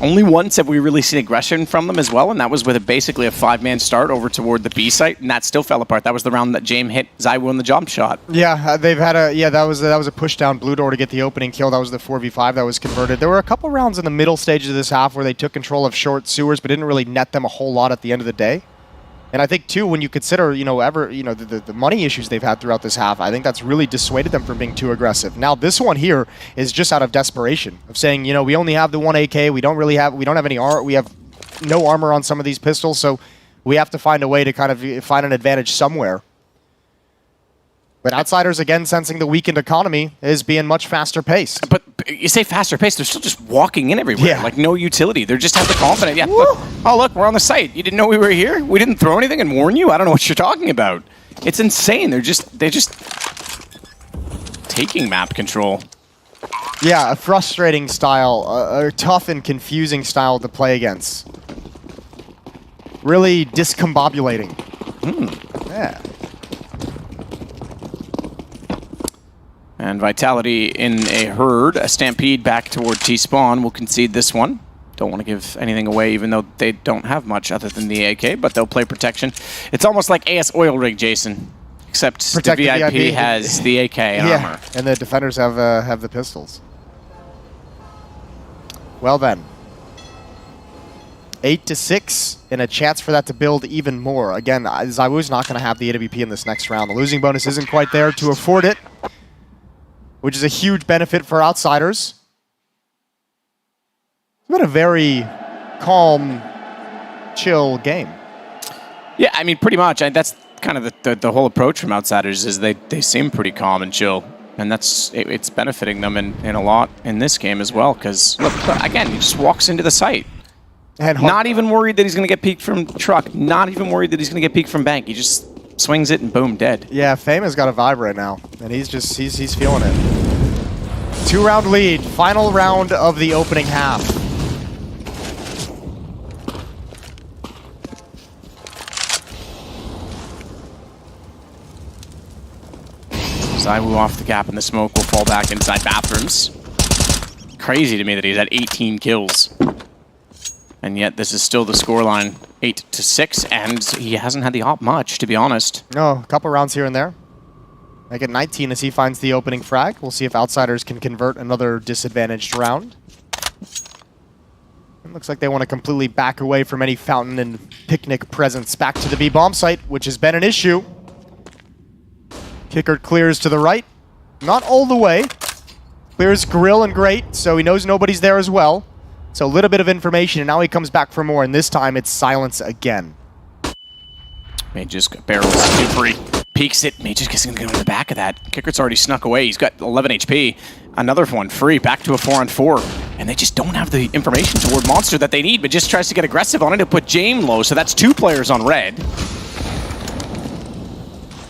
Only once have we really seen aggression from them as well, and that was with basically a 5-man start over toward the B site, and that still fell apart. That was the round that James hit ZywOo in the jump shot. Yeah, they've had a that was a push down blue door to get the opening kill. That was the 4v5 that was converted. There were a couple rounds in the middle stages of this half where they took control of short sewers, but didn't really net them a whole lot at the end of the day. And I think too, when you consider the money issues they've had throughout this half, I think that's really dissuaded them from being too aggressive. Now this one here is just out of desperation of saying, we only have the 1 AK, we don't have any we have no armor on some of these pistols, so we have to find a way to kind of find an advantage somewhere. But Outsiders, again, sensing the weakened economy, is being much faster paced. But you say faster paced, they're still just walking in everywhere. Yeah. Like, no utility. They just have the confidence. Yeah, look, we're on the site. You didn't know we were here? We didn't throw anything and warn you? I don't know what you're talking about. It's insane. They're just taking map control. Yeah, a frustrating style, a tough and confusing style to play against. Really discombobulating. Yeah. And Vitality in a herd, a stampede back toward T-spawn. Will concede this one. Don't want to give anything away, even though they don't have much other than the AK, but they'll play protection. It's almost like AS Oil Rig, Jason, except the VIP has the AK and armor. And the defenders have the pistols. Well then. 8-6, and a chance for that to build even more. Again, ZywOo's not going to have the AWP in this next round. The losing bonus isn't quite there to afford it, which is a huge benefit for Outsiders. It's been a very calm, chill game. Yeah, I mean, pretty much. That's kind of the whole approach from Outsiders, is they seem pretty calm and chill. And it's benefiting them in a lot in this game as well, because, look, again, he just walks into the site. And not even worried that he's going to get peeked from truck. Not even worried that he's going to get peeked from bank. He just swings it and boom, dead. Yeah, Fame has got a vibe right now, and he's feeling it. 2-round lead, final round of the opening half. ZywOo off the gap in the smoke will fall back inside bathrooms. Crazy to me that he's at 18 kills. And yet this is still the scoreline, 8-6, and he hasn't had the op much, to be honest. No, a couple rounds here and there. Make it 19 as he finds the opening frag. We'll see if Outsiders can convert another disadvantaged round. It looks like they want to completely back away from any fountain and picnic presence back to the B bomb site, which has been an issue. Kicker clears to the right. Not all the way. Clears grill and grate, so he knows nobody's there as well. So a little bit of information, and now he comes back for more, and this time it's silence again. Mages barrels too free. Peeks it. Mages gets going to go in the back of that. Kicker's already snuck away. He's got 11 HP. Another one free. Back to a 4-on-4. And they just don't have the information toward Monster that they need, but just tries to get aggressive on it to put James low. So that's 2 players on red.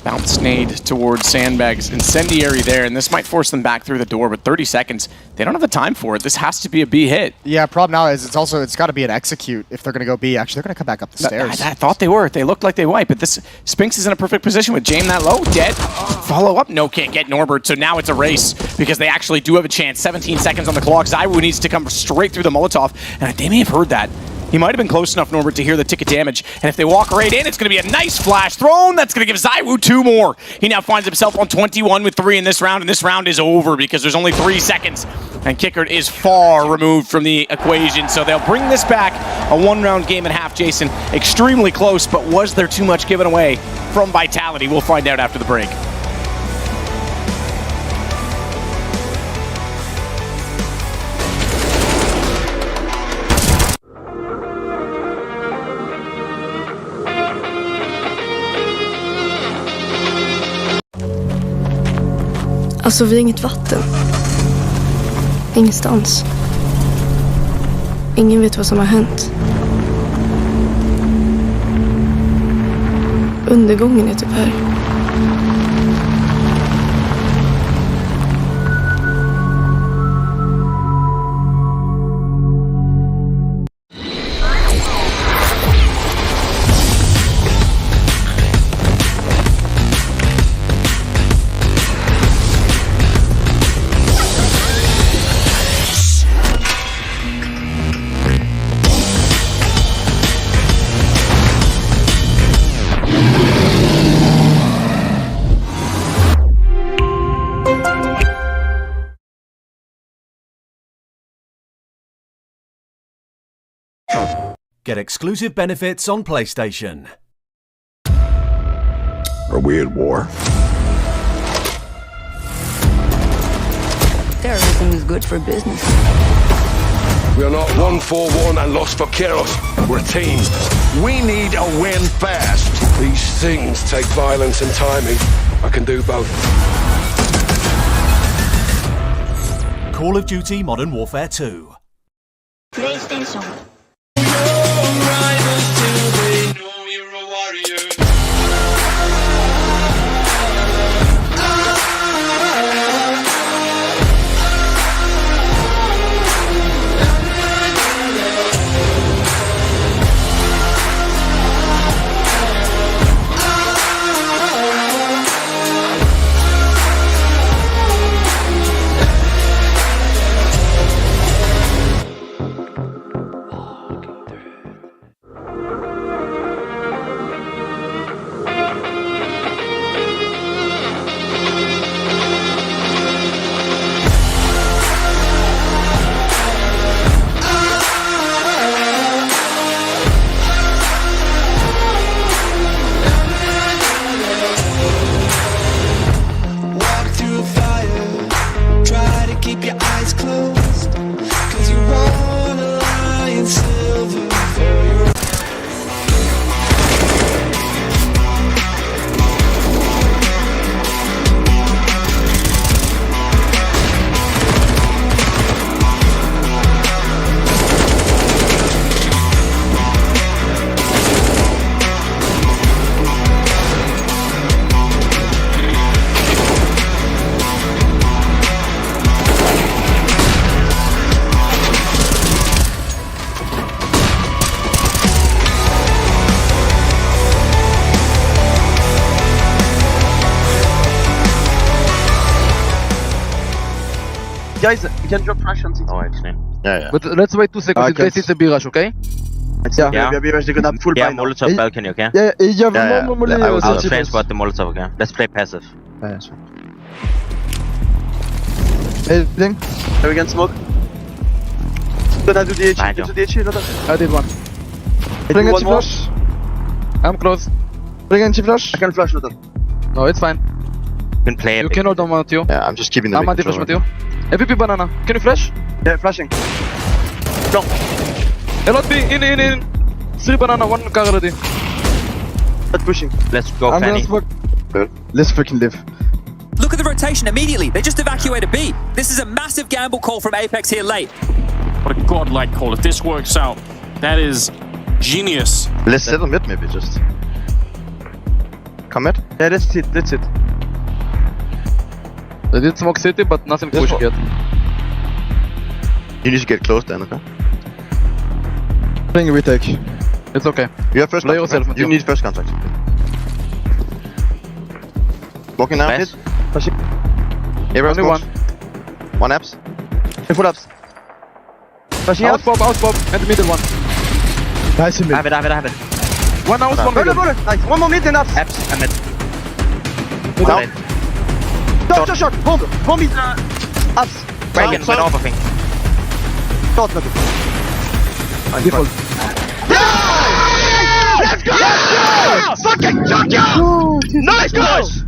Bounce nade towards Sandbags. Incendiary there, and this might force them back through the door, but 30 seconds, they don't have the time for it. This has to be a B hit. Yeah, problem now is it's got to be an execute if they're going to go B. Actually, they're going to come back up the stairs. I thought they were. They looked like they might, but this Spinks is in a perfect position with Jame that low. Dead. Follow up. No, can't get Norbert, so now it's a race because they actually do have a chance. 17 seconds on the clock. ZywOo needs to come straight through the Molotov, and they may have heard that. He might have been close enough, Norbert, to hear the ticket damage. And if they walk right in, it's going to be a nice flash thrown. That's going to give ZywOo 2 more. He now finds himself on 21 with 3 in this round, and this round is over because there's only 3 seconds. And Kickert is far removed from the equation, so they'll bring this back. A 1-round game and a half, Jason. Extremely close, but was there too much given away from Vitality? We'll find out after the break. Alltså, vi har inget vatten. Ingenstans. Ingen vet vad som har hänt. Undergången är typ här. Get exclusive benefits on PlayStation. A weird war. Terrorism is good for business. We are not 1-4-1 and lost for Keros. We're a team. We need a win fast. These things take violence and timing. I can do both. Call of Duty Modern Warfare 2. PlayStation. Guys, you can drop flash on CT. Oh, actually. Yeah. But let's wait 2 seconds in case it's a B-rush, okay? Yeah, they're gonna full buy Molotov balcony, okay? Yeah, you have more I'll transport the Molotov, okay? Let's play passive. Anything? We can smoke. Gonna do the HE, I did one. Bring a flash. I'm close. Bring a flash. I can flash later. No, it's fine. You can play it. You can hold on Matthew. Yeah, I'm just keeping the I'm anti-flash Matthew. MVP banana. Can you flash? Yeah, flashing. Jump. LOT, in. 3 banana, 1 car already. Start pushing. Let's go, Fanny. Let's freaking live. Look at the rotation immediately. They just evacuated B. This is a massive gamble call from Apex here late. What a godlike call. If this works out, that is genius. Let's settle mid maybe just. Come it. Yeah, that's it. That's it. They did smoke city, but nothing push yet. You need to get close then, okay? Playing a retake. It's okay. You have first Play contact. yourself. You need first contact. Walking now. Nice. Pushing. Only one. One apps. Full apps. Pushing Out out. pop, and the middle one. Nice in mid. I have it. One out, one middle. Nice. One more mid and apps. Apps, I'm it. Down. Short. Home mid. Apps. Dragon went off, I think. Short mid. Default. Let's go! Fucking nice, guys!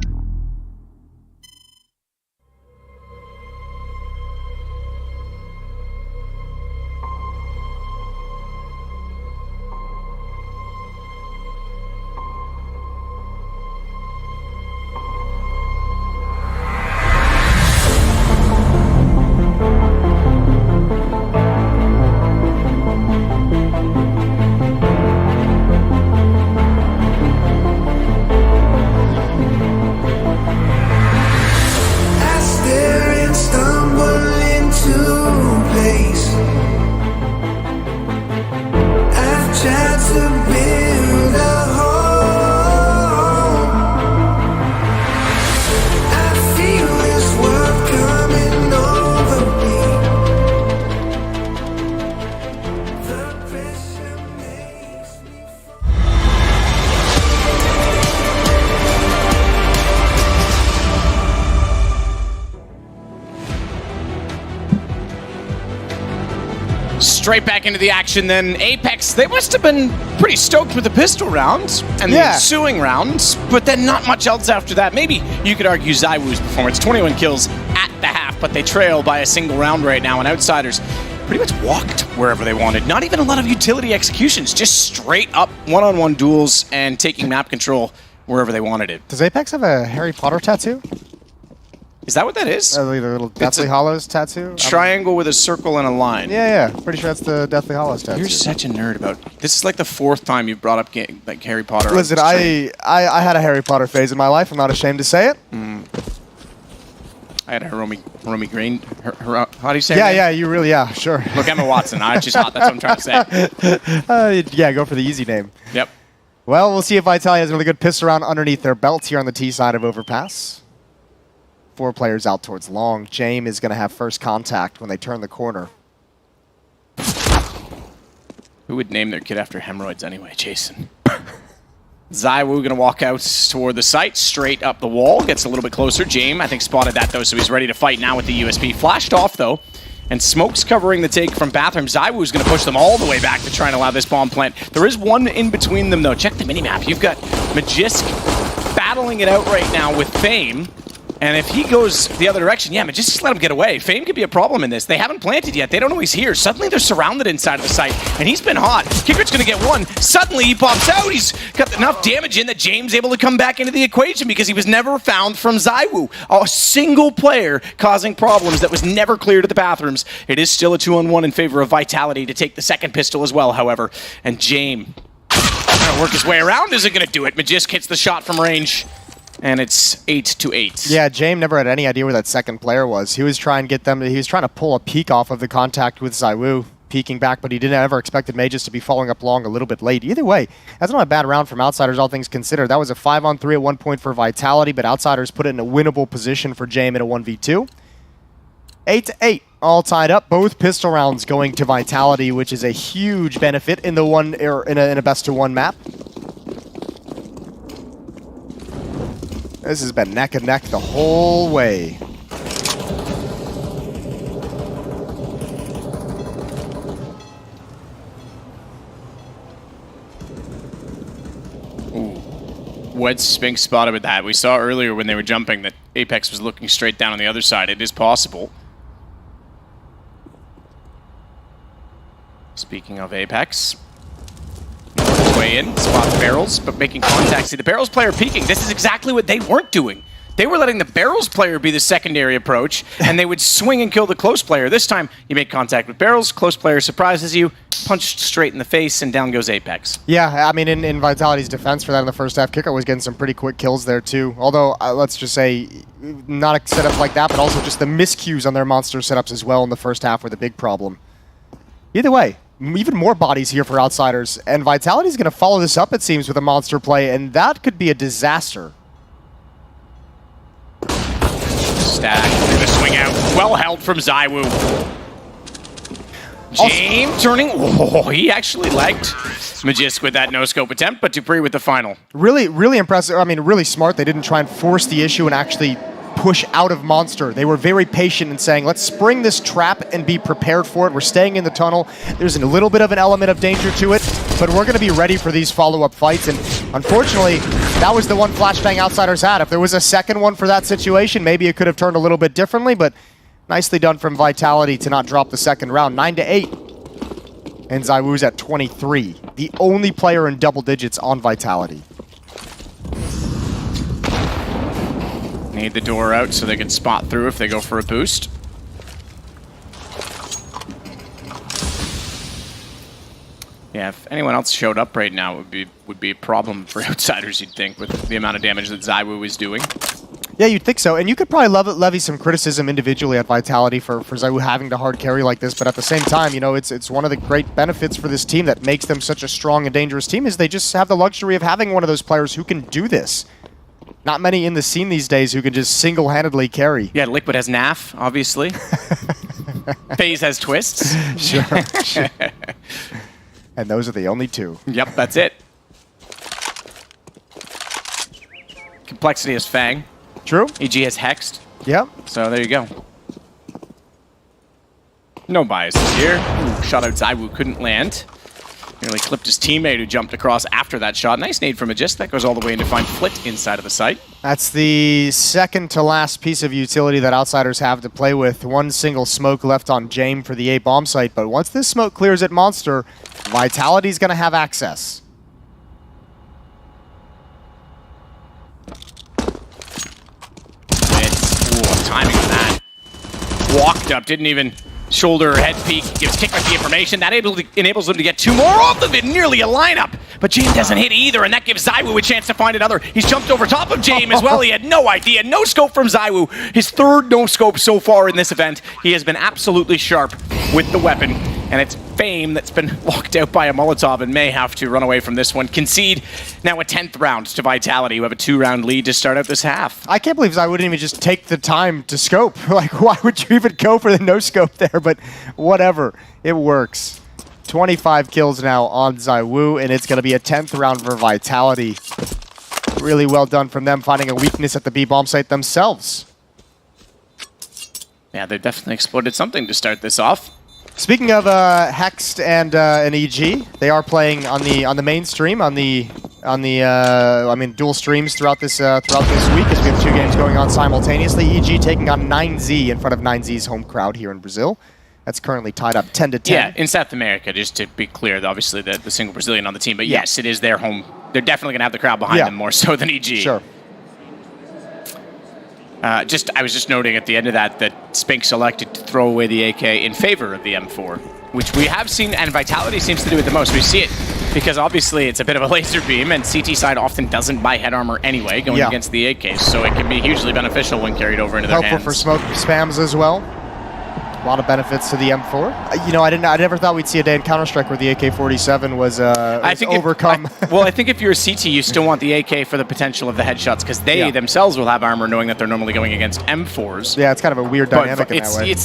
Straight back into the action then. Apex, they must have been pretty stoked with the pistol rounds and the ensuing rounds, but then not much else after that. Maybe you could argue ZywOo's performance. 21 kills at the half, but they trail by a single round right now, and Outsiders pretty much walked wherever they wanted. Not even a lot of utility executions, just straight up one-on-one duels and taking map control wherever they wanted it. Does Apex have a Harry Potter tattoo? Is that what that is? The little Deathly Hallows tattoo? Triangle with a circle and a line. Yeah. Pretty sure that's the Deathly Hallows tattoo. You're such a nerd about... This is like the 4th time you've brought up like Harry Potter. Listen, I had a Harry Potter phase in my life. I'm not ashamed to say it. I had a Romy Green. How do you say Yeah, you really, sure. Look, Emma Watson. I just thought that's what I'm trying to say. Yeah, go for the easy name. Yep. Well, we'll see if Vitality has a really good pistol round underneath their belts here on the T side of Overpass. 4 players out towards long. Jame is going to have first contact when they turn the corner. Who would name their kid after hemorrhoids anyway, Jason? ZywOo going to walk out toward the site, straight up the wall, gets a little bit closer. Jame, I think, spotted that, though, so he's ready to fight now with the USP. Flashed off, though, and Smoke's covering the take from Bathroom. ZywOo's going to push them all the way back to try and allow this bomb plant. There is one in between them, though. Check the minimap. You've got Magisk battling it out right now with Fame. And if he goes the other direction, yeah, just let him get away. Fame could be a problem in this. They haven't planted yet. They don't know he's here. Suddenly they're surrounded inside of the site, and he's been hot. Kickert's going to get one. Suddenly he pops out. He's got enough damage in that James able to come back into the equation because he was never found from ZywOo. A single player causing problems that was never cleared at the bathrooms. It is still a 2-on-1 in favor of Vitality to take the second pistol as well, however. And James trying to work his way around isn't going to do it. Magisk hits the shot from range. And it's 8-8. Yeah, Jame never had any idea where that second player was. He was trying to get them. He was trying to pull a peek off of the contact with ZywOo, peeking back, but he didn't ever expected Mages to be following up long a little bit late. Either way, that's not a bad round from Outsiders, all things considered. That was a 5-on-3 at one point for Vitality, but Outsiders put it in a winnable position for Jame in a 1v2. 8-8, all tied up. Both pistol rounds going to Vitality, which is a huge benefit in the in a best-of-1 map. This has been neck and neck the whole way. Ooh. Wedge Spink spotted with that. We saw earlier when they were jumping that Apex was looking straight down on the other side. It is possible. Speaking of Apex. Way in, spots barrels, but making contact. See, the barrels player peeking. This is exactly what they weren't doing. they were letting the barrels player be the secondary approach, and they would swing and kill the close player. This time, you make contact with barrels, close player surprises you, punched straight in the face, and down goes Apex. Yeah, I mean, in Vitality's defense for that in the first half, Kicker was getting some pretty quick kills there too. Although, let's just say, not a setup like that, but also just the miscues on their monster setups as well in the first half were the big problem. Either way, even more bodies here for Outsiders, and Vitality's going to follow this up, it seems, with a monster play, and that could be a disaster. Stack through the swing out. Well held from ZywOo. James turning. Oh, he actually liked Magisk with that no-scope attempt, but Dupree with the final. Really, really impressive. I mean, really smart. They didn't try and force the issue and actually push out of Monster. They were very patient in saying, let's spring this trap and be prepared for it. We're staying in the tunnel. There's a little bit of an element of danger to it, but we're going to be ready for these follow-up fights. And unfortunately, that was the one flashbang Outsiders had. If there was a second one for that situation, maybe it could have turned a little bit differently, but nicely done from Vitality to not drop the second round. 9-8. And ZywOo's at 23. The only player in double digits on Vitality. Need the door out so they can spot through if they go for a boost. Yeah, if anyone else showed up right now, it would be a problem for Outsiders, you'd think, with the amount of damage that ZywOo is doing. Yeah, you'd think so. And you could probably levy some criticism individually at Vitality for ZywOo having to hard carry like this. But at the same time, you know, it's one of the great benefits for this team that makes them such a strong and dangerous team is they just have the luxury of having one of those players who can do this. Not many in the scene these days who can just single-handedly carry. Yeah, Liquid has NAF, obviously. FaZe has twists. Sure. And those are the only two. Yep, that's it. Complexity has Fang. True. EG has Hexed. Yep. So there you go. No biases here. Ooh, shot out ZywOo, couldn't land. Nearly clipped his teammate who jumped across after that shot. Nice nade from Magisk. That goes all the way in to find Flit inside of the site. That's the second to last piece of utility that Outsiders have to play with. One single smoke left on Jame for the A bomb site, but once this smoke clears at Monster, Vitality's going to have access. Ooh, timing on that. Walked up, didn't even shoulder or head peek, gives Kickback the information. That enables them to get two more off of it, nearly a lineup. But Jame doesn't hit either, and that gives ZywOo a chance to find another. He's jumped over top of Jame as well. He had no idea. No scope from ZywOo. His third no scope so far in this event. He has been absolutely sharp with the weapon, and it's Fame that's been locked out by a Molotov and may have to run away from this one. Concede now a 10th round to Vitality, who have a 2-round lead to start out this half. I can't believe ZywOo wouldn't even just take the time to scope. Like, why would you even go for the no scope there? But whatever, it works. 25 kills now on ZywOo, and it's going to be a 10th round for Vitality. Really well done from them, finding a weakness at the B bomb site themselves. Yeah, they've definitely exploited something to start this off. Speaking of Hexed and an EG, they are playing on the main stream, I mean dual streams throughout this week as we have two games going on simultaneously. EG taking on 9Z in front of 9Z's home crowd here in Brazil. That's currently tied up 10-10. Yeah, in South America, just to be clear, obviously the single Brazilian on the team, but yes, it is their home. They're definitely going to have the crowd behind them more so than EG. Sure. I was just noting at the end of that Spink selected to throw away the AK in favor of the M4, which we have seen, and Vitality seems to do it the most. We see it because obviously it's a bit of a laser beam, and CT side often doesn't buy head armor anyway going against the AKs, so it can be hugely beneficial when carried over into their hands. Helpful for smoke spams as well. A lot of benefits to the M4. You know, I never thought we'd see a day in Counter-Strike where the AK-47 was overcome. I think if you're a CT, you still want the AK for the potential of the headshots, because they themselves will have armor knowing that they're normally going against M4s. Yeah, it's kind of a weird dynamic in that way. It's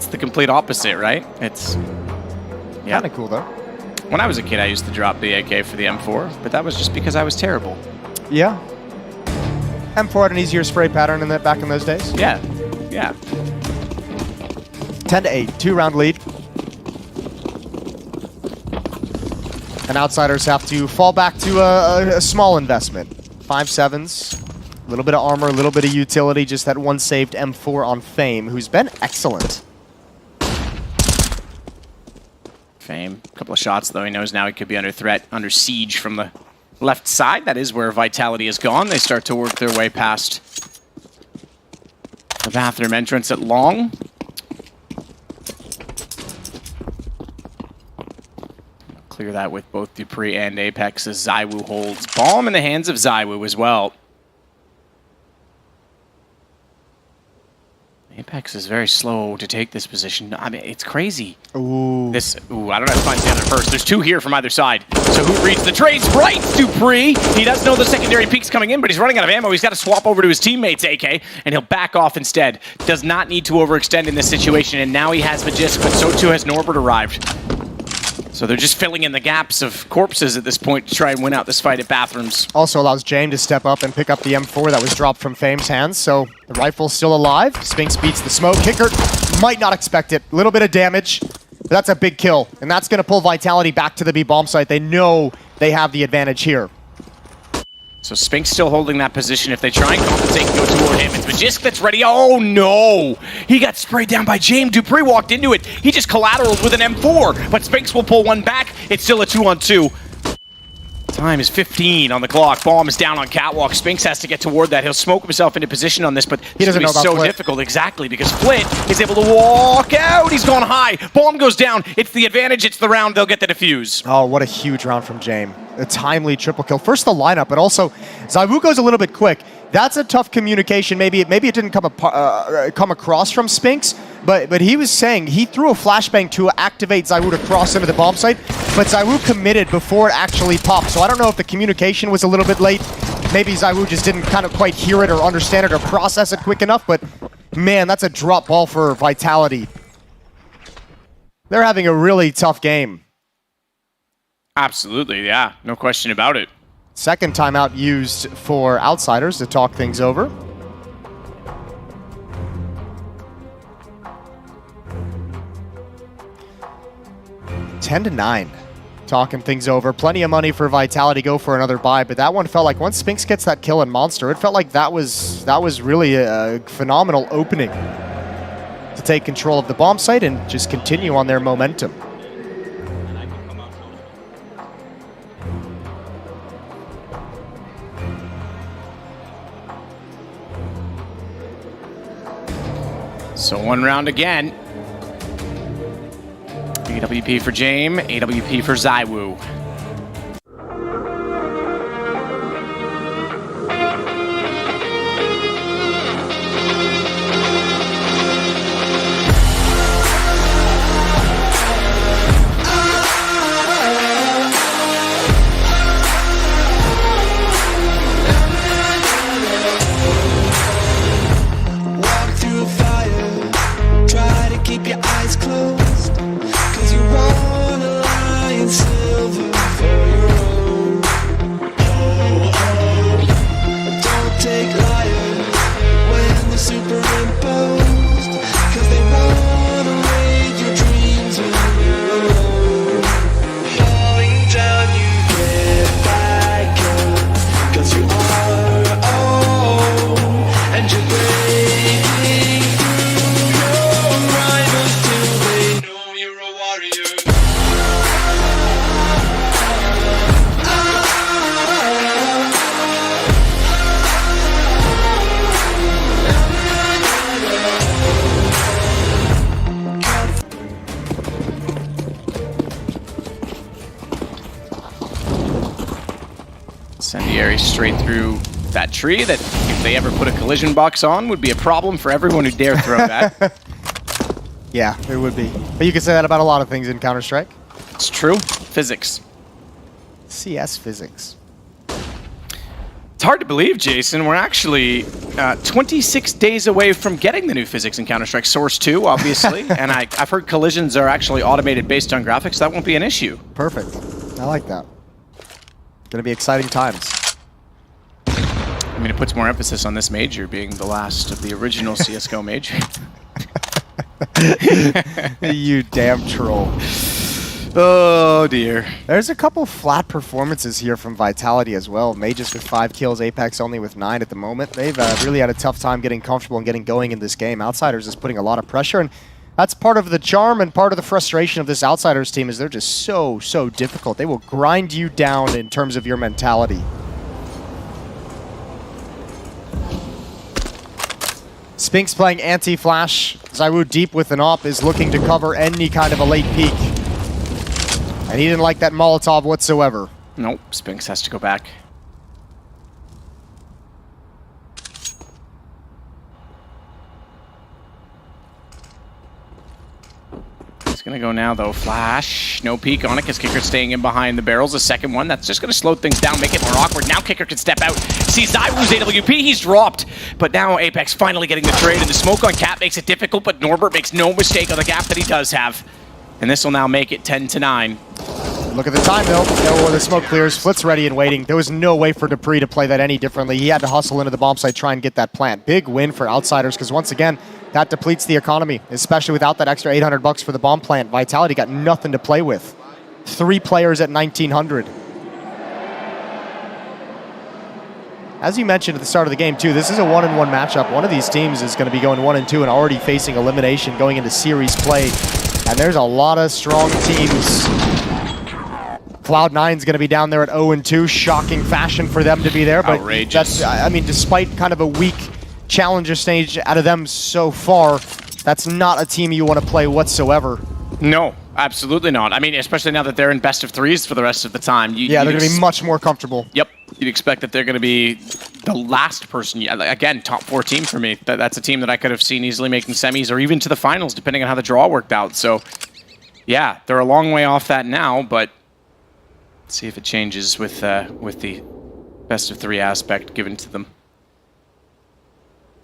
the complete opposite, right? It's kind of cool, though. When I was a kid, I used to drop the AK for the M4, but that was just because I was terrible. Yeah. M4 had an easier spray pattern back in those days? Yeah. 10-8, 2-round lead. And Outsiders have to fall back to a small investment. 5-7s, a little bit of armor, a little bit of utility, just that one saved M4 on Fame, who's been excellent. Fame, a couple of shots though, he knows now he could be under threat, under siege from the left side. That is where Vitality is gone. They start to work their way past The bathroom entrance at long. Clear that with both Dupree and Apex as ZywOo holds bomb in the hands of ZywOo as well. Apex is very slow to take this position. I mean, it's crazy. Ooh. I don't know how to find the other first. There's two here from either side. So who reads the trades? Right, Dupree. He does know the secondary peek's coming in, but he's running out of ammo. He's got to swap over to his teammates, AK, and he'll back off instead. Does not need to overextend in this situation, and now he has Magisk, but so too has Norbert arrived. So they're just filling in the gaps of corpses at this point to try and win out this fight at Bathrooms. Also allows Jame to step up and pick up the M4 that was dropped from Fame's hands, so the rifle's still alive. Spinks beats the smoke. Kicker might not expect it. A little bit of damage, but that's a big kill. And that's going to pull Vitality back to the B bomb site. They know they have the advantage here. So Spinks still holding that position. If they try and compensate and go toward him, it's Magisk that's ready. Oh no! He got sprayed down by Jame. Dupree walked into it. He just collateraled with an M4, but Spinks will pull one back. It's still a 2-on-2. Time is 15 on the clock. Bomb is down on Catwalk. Spinks has to get toward that. He'll smoke himself into position on this, but he doesn't know about so Flit. difficult. Exactly, because Flit is able to walk out. He's gone high. Bomb goes down. It's the advantage. It's the round. They'll get the defuse. Oh, what a huge round from Jame. A timely triple kill. First the lineup, but also ZywOo goes a little bit quick. That's a tough communication. Maybe it didn't come across from Spinks, but he was saying he threw a flashbang to activate ZywOo to cross into the bomb site, but ZywOo committed before it actually popped. So I don't know if the communication was a little bit late. Maybe ZywOo just didn't kind of quite hear it or understand it or process it quick enough, but man, that's a drop ball for Vitality. They're having a really tough game. Absolutely, yeah. No question about it. Second timeout used for Outsiders to talk things over. Ten to 9. Talking things over. Plenty of money for Vitality. Go for another buy, but that one felt like once Spinks gets that kill in Monster, it felt like that was really a phenomenal opening to take control of the bomb site and just continue on their momentum. So one round again. AWP for Jame, AWP for ZywOo. Incendiary straight through that tree that if they ever put a collision box on would be a problem for everyone who dare throw that. Yeah, it would be. But you can say that about a lot of things in Counter-Strike. It's true. Physics. CS physics. It's hard to believe, Jason. We're actually 26 days away from getting the new physics in Counter-Strike. Source 2, obviously. And I've heard collisions are actually automated based on graphics. That won't be an issue. Perfect. I like that. Gonna be exciting times. I mean, it puts more emphasis on this major being the last of the original CSGO major. You damn troll. Oh dear. There's a couple flat performances here from Vitality as well. Mages with 5 kills, Apex only with 9 at the moment. They've really had a tough time getting comfortable and getting going in this game. Outsiders is putting a lot of pressure, and that's part of the charm and part of the frustration of this Outsiders team is they're just so difficult. They will grind you down in terms of your mentality. Spinks playing anti-flash. Zyru deep with an op is looking to cover any kind of a late peek. And he didn't like that Molotov whatsoever. Nope, Spinks has to go back. He's gonna go now though. Flash, no peek on it because Kicker staying in behind the barrels. The second one, that's just gonna slow things down, make it more awkward. Now Kicker can step out. Sees Zyru's AWP, he's dropped. But now Apex finally getting the trade, and the smoke on Cap makes it difficult, but Norbert makes no mistake on the gap that he does have. And this will now make it 10-9. Look at the time though. Where the smoke clears, Flit's ready and waiting. There was no way for Dupree to play that any differently. He had to hustle into the bomb site, try and get that plant. Big win for Outsiders, because once again, that depletes the economy, especially without that extra $800 for the bomb plant. Vitality got nothing to play with. 3 players at 1,900. As you mentioned at the start of the game too, this is a 1-on-1 matchup. One of these teams is going to be going 1-2 and already facing elimination going into series play. And there's a lot of strong teams. Cloud9's going to be down there at 0-2. Shocking fashion for them to be there. But outrageous. That's, I mean, despite kind of a weak challenger stage out of them so far, that's not a team you want to play whatsoever. No, absolutely not. I mean, especially now that they're in best of 3s for the rest of the time. Yeah, they're going to be much more comfortable. Yep. You'd expect that they're going to be the last person. Again, top 4 team for me. That's a team that I could have seen easily making semis or even to the finals, depending on how the draw worked out. So, yeah, they're a long way off that now, but let's see if it changes with the best of 3 aspect given to them.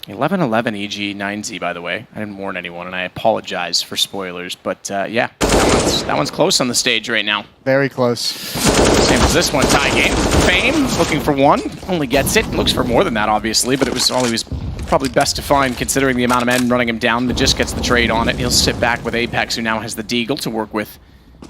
11-11 EG 9Z, by the way. I didn't warn anyone, and I apologize for spoilers. But yeah, that one's close on the stage right now. Very close. Same as this one, tie game. Fame looking for 1, only gets it. Looks for more than that, obviously, but it was all he was probably best to find considering the amount of men running him down. That just gets the trade on it. He'll sit back with Apex, who now has the Deagle to work with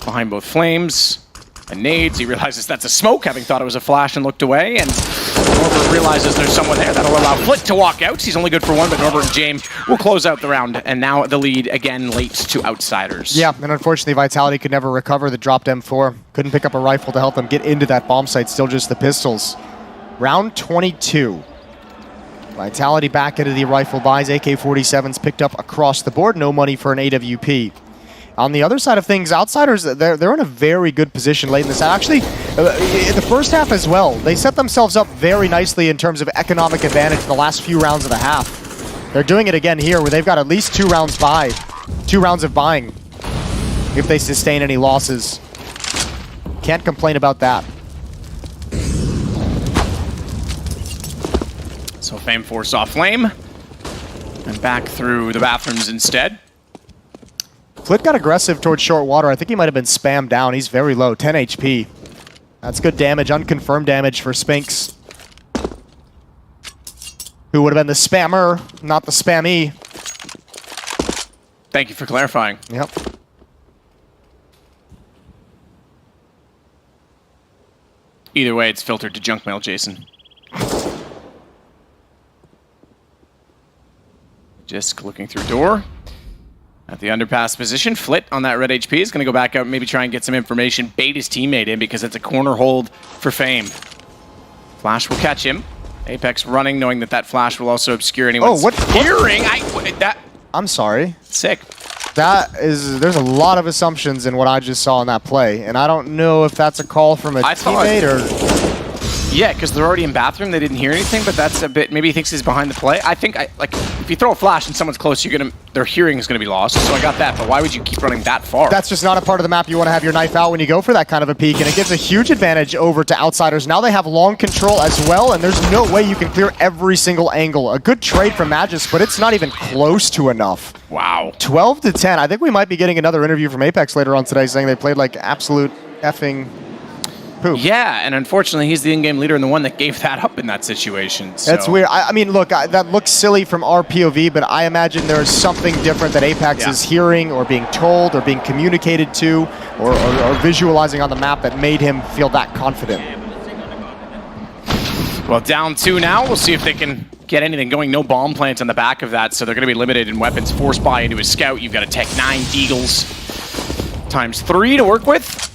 behind both Flames and nades. He realizes that's a smoke, having thought it was a flash and looked away, and Norbert realizes there's someone there. That'll allow Flit to walk out. He's only good for 1, but Norbert and James will close out the round, and now the lead again late to Outsiders. Yeah, and unfortunately Vitality could never recover the dropped M4. Couldn't pick up a rifle to help them get into that bomb site, still just the pistols. Round 22. Vitality back into the rifle buys. AK-47s picked up across the board. No money for an AWP. On the other side of things, Outsiders, they're in a very good position late in this. Actually, in the first half as well, they set themselves up very nicely in terms of economic advantage in the last few rounds of the half. They're doing it again here, where they've got at least 2 rounds of buying if they sustain any losses. Can't complain about that. So Fame force off Flame, and back through the bathrooms instead. Flit got aggressive towards short water. I think he might have been spammed down. He's very low, 10 HP. That's good damage, unconfirmed damage for Spinks, who would have been the spammer, not the spammee. Thank you for clarifying. Yep. Either way, it's filtered to junk mail, Jason. Just looking through door. At the underpass position, Flit on that red HP is going to go back out and maybe try and get some information, bait his teammate in because it's a corner hold for Fame. Flash will catch him. Apex running, knowing that that flash will also obscure anyone's hearing. I'm sorry. Sick. There's a lot of assumptions in what I just saw in that play, and I don't know if that's a call from a teammate or... Yeah, because they're already in bathroom, they didn't hear anything, but that's a bit, maybe he thinks he's behind the play. I think, like, if you throw a flash and someone's close, their hearing is going to be lost, so I got that, but why would you keep running that far? That's just not a part of the map you want to have your knife out when you go for that kind of a peek, and it gives a huge advantage over to Outsiders. Now they have long control as well, and there's no way you can clear every single angle. A good trade from Magis, but it's not even close to enough. Wow. 12-10. I think we might be getting another interview from Apex later on today saying they played like absolute effing poop. Yeah, and unfortunately, he's the in-game leader and the one that gave that up in that situation. So. That's weird. I mean, look, that looks silly from our POV, but I imagine there's something different that Apex is hearing or being told or being communicated to or visualizing on the map that made him feel that confident. Well, down 2 now. We'll see if they can get anything going. No bomb plant on the back of that, so they're going to be limited in weapons. Force buy into his scout. You've got a Tech 9 Eagles ×3 to work with.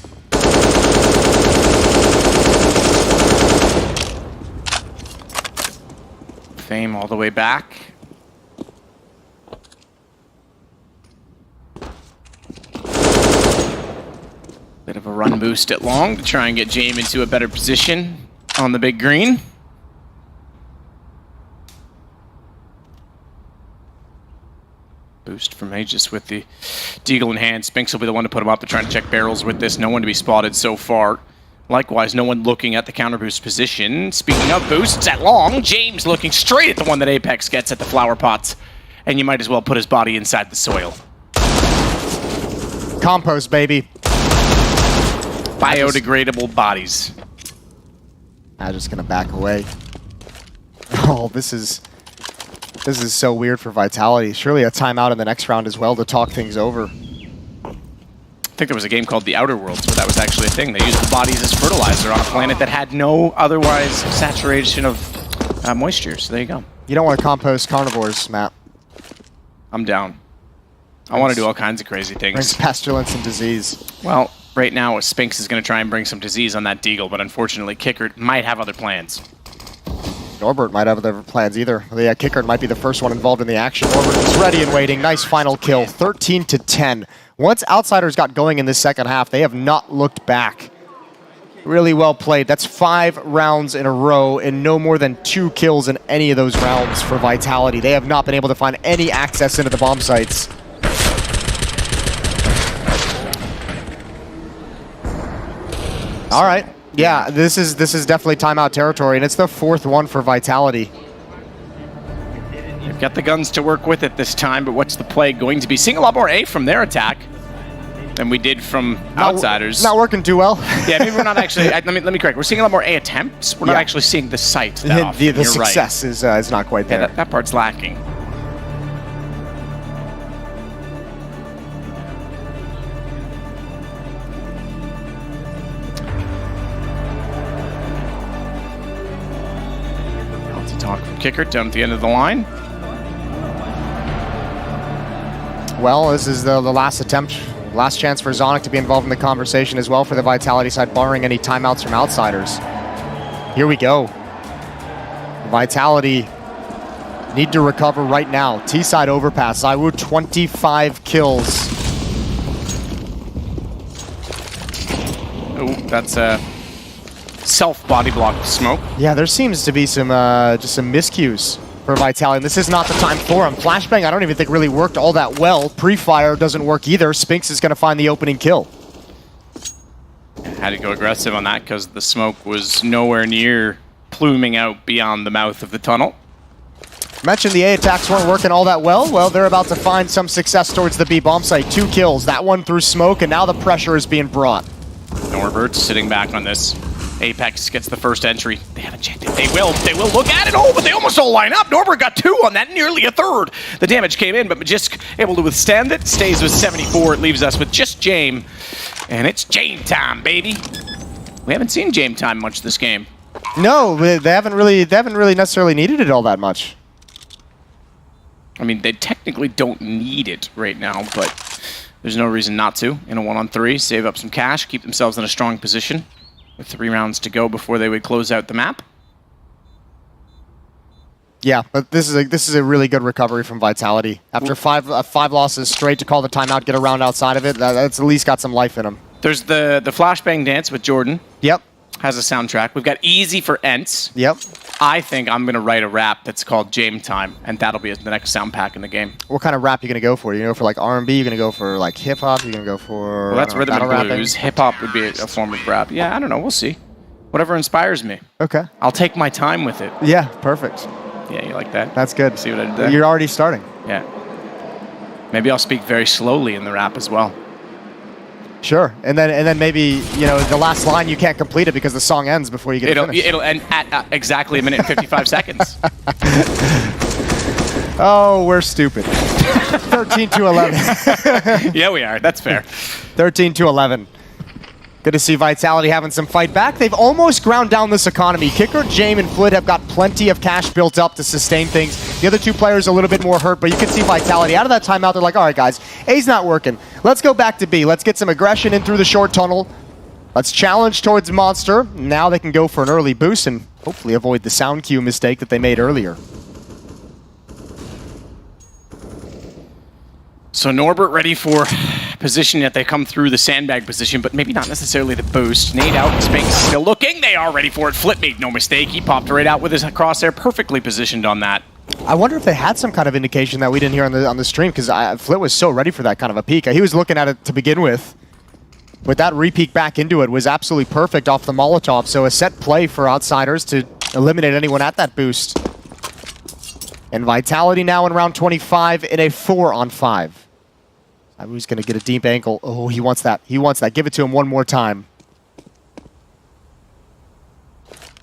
Fame all the way back. Bit of a run boost at long to try and get Jame into a better position on the big green. Boost from Aegis with the Deagle in hand. Spinks will be the one to put him up. They're trying to check barrels with this. No one to be spotted so far. Likewise, no one looking at the counter boost position. Speaking of boosts at long, James looking straight at the one that Apex gets at the flower pots. And you might as well put his body inside the soil. Compost, baby. Biodegradable bodies. I'm just gonna back away. Oh, this is so weird for Vitality. Surely a timeout in the next round as well to talk things over. I think there was a game called The Outer Worlds where that was actually a thing. They used the bodies as fertilizer on a planet that had no otherwise saturation of moisture. So there you go. You don't want to compost carnivores, Matt. I'm down. I want to do all kinds of crazy things. Brings pestilence and disease. Well, right now Spinks is going to try and bring some disease on that Deagle, but unfortunately Kickert might have other plans. Norbert might have other plans either. Yeah, Kickert might be the first one involved in the action. Norbert is ready and waiting. Nice final kill, 13-10. Once Outsiders got going in this second half, they have not looked back. Really well played. That's 5 rounds in a row and no more than 2 kills in any of those rounds for Vitality. They have not been able to find any access into the bomb sites. All right. Yeah, this is definitely timeout territory, and it's the 4th one for Vitality. They've got the guns to work with it this time, but what's the play going to be? Seeing a lot more A from their attack than we did from Outsiders. Not working too well. Yeah, maybe we're not actually... let me correct. We're seeing a lot more A attempts. We're not actually seeing the site that often. The success is not quite there. Yeah, that part's lacking. Talk from Kickert down at the end of the line. Well, this is the last attempt, last chance for Zonic to be involved in the conversation as well for the Vitality side, barring any timeouts from Outsiders. Here we go. Vitality need to recover right now. T-side overpass. Zywoo 25 kills. Oh, that's a self-body block smoke. Yeah, there seems to be some just some miscues for Vitality. This is not the time for him. Flashbang, I don't even think really worked all that well. Pre-fire doesn't work either. Spinks is going to find the opening kill. Had to go aggressive on that because the smoke was nowhere near pluming out beyond the mouth of the tunnel. Mentioned the A attacks weren't working all that well. Well, they're about to find some success towards the B bomb site. 2 kills, that one through smoke, and now the pressure is being brought. Norbert sitting back on this. Apex gets the first entry. They haven't checked it. They will look at it. Oh, but they almost all line up. Norbert got 2 on that, nearly a third. The damage came in, but Magisk able to withstand it. Stays with 74. It leaves us with just Jame. And it's Jame time, baby. We haven't seen Jame time much this game. No, they haven't really necessarily needed it all that much. I mean, they technically don't need it right now, but there's no reason not to. In a 1-on-3, save up some cash, keep themselves in a strong position. With 3 rounds to go before they would close out the map. Yeah, but this is a really good recovery from Vitality. After 5 losses straight to call the timeout, get a round outside of it, that's at least got some life in them. There's the flashbang dance with Jordan. Yep. Has a soundtrack. We've got Easy for Ents. Yep. I think I'm going to write a rap that's called Jame Time, and that'll be the next sound pack in the game. What kind of rap are you going to go for? You going to go for like R&B? You're going to go for like hip-hop? You're going to go for Well, that's rhythm and rapping? blues. Hip-hop would be a form of rap. Yeah, I don't know. We'll see. Whatever inspires me. Okay. I'll take my time with it. Yeah, perfect. Yeah, you like that? That's good. See what I did there? You're already starting. Yeah. Maybe I'll speak very slowly in the rap as well. Sure, and then maybe the last line you can't complete it because the song ends before you get it finished. It'll end at exactly 1 minute and 55 seconds. Oh, we're stupid. 13-11. Yeah, we are. That's fair. 13-11. Good to see Vitality having some fight back. They've almost ground down this economy. Kicker, Jame, and Flit have got plenty of cash built up to sustain things. The other 2 players a little bit more hurt, but you can see Vitality out of that timeout. They're like, all right, guys, A's not working. Let's go back to B. Let's get some aggression in through the short tunnel. Let's challenge towards Monster. Now they can go for an early boost and hopefully avoid the sound cue mistake that they made earlier. So Norbert ready for position that they come through the sandbag position, but maybe not necessarily the boost. Nade out, Spinks still looking. They are ready for it. Flip made no mistake. He popped right out with his crosshair, perfectly positioned on that. I wonder if they had some kind of indication that we didn't hear on the stream, because Flit was so ready for that kind of a peek. He was looking at it to begin with. But that re-peek back into it was absolutely perfect off the Molotov, so a set play for Outsiders to eliminate anyone at that boost. And Vitality now in round 25 in a 4-on-5. Who's going to get a deep ankle? Oh, he wants that. He wants that. Give it to him one more time.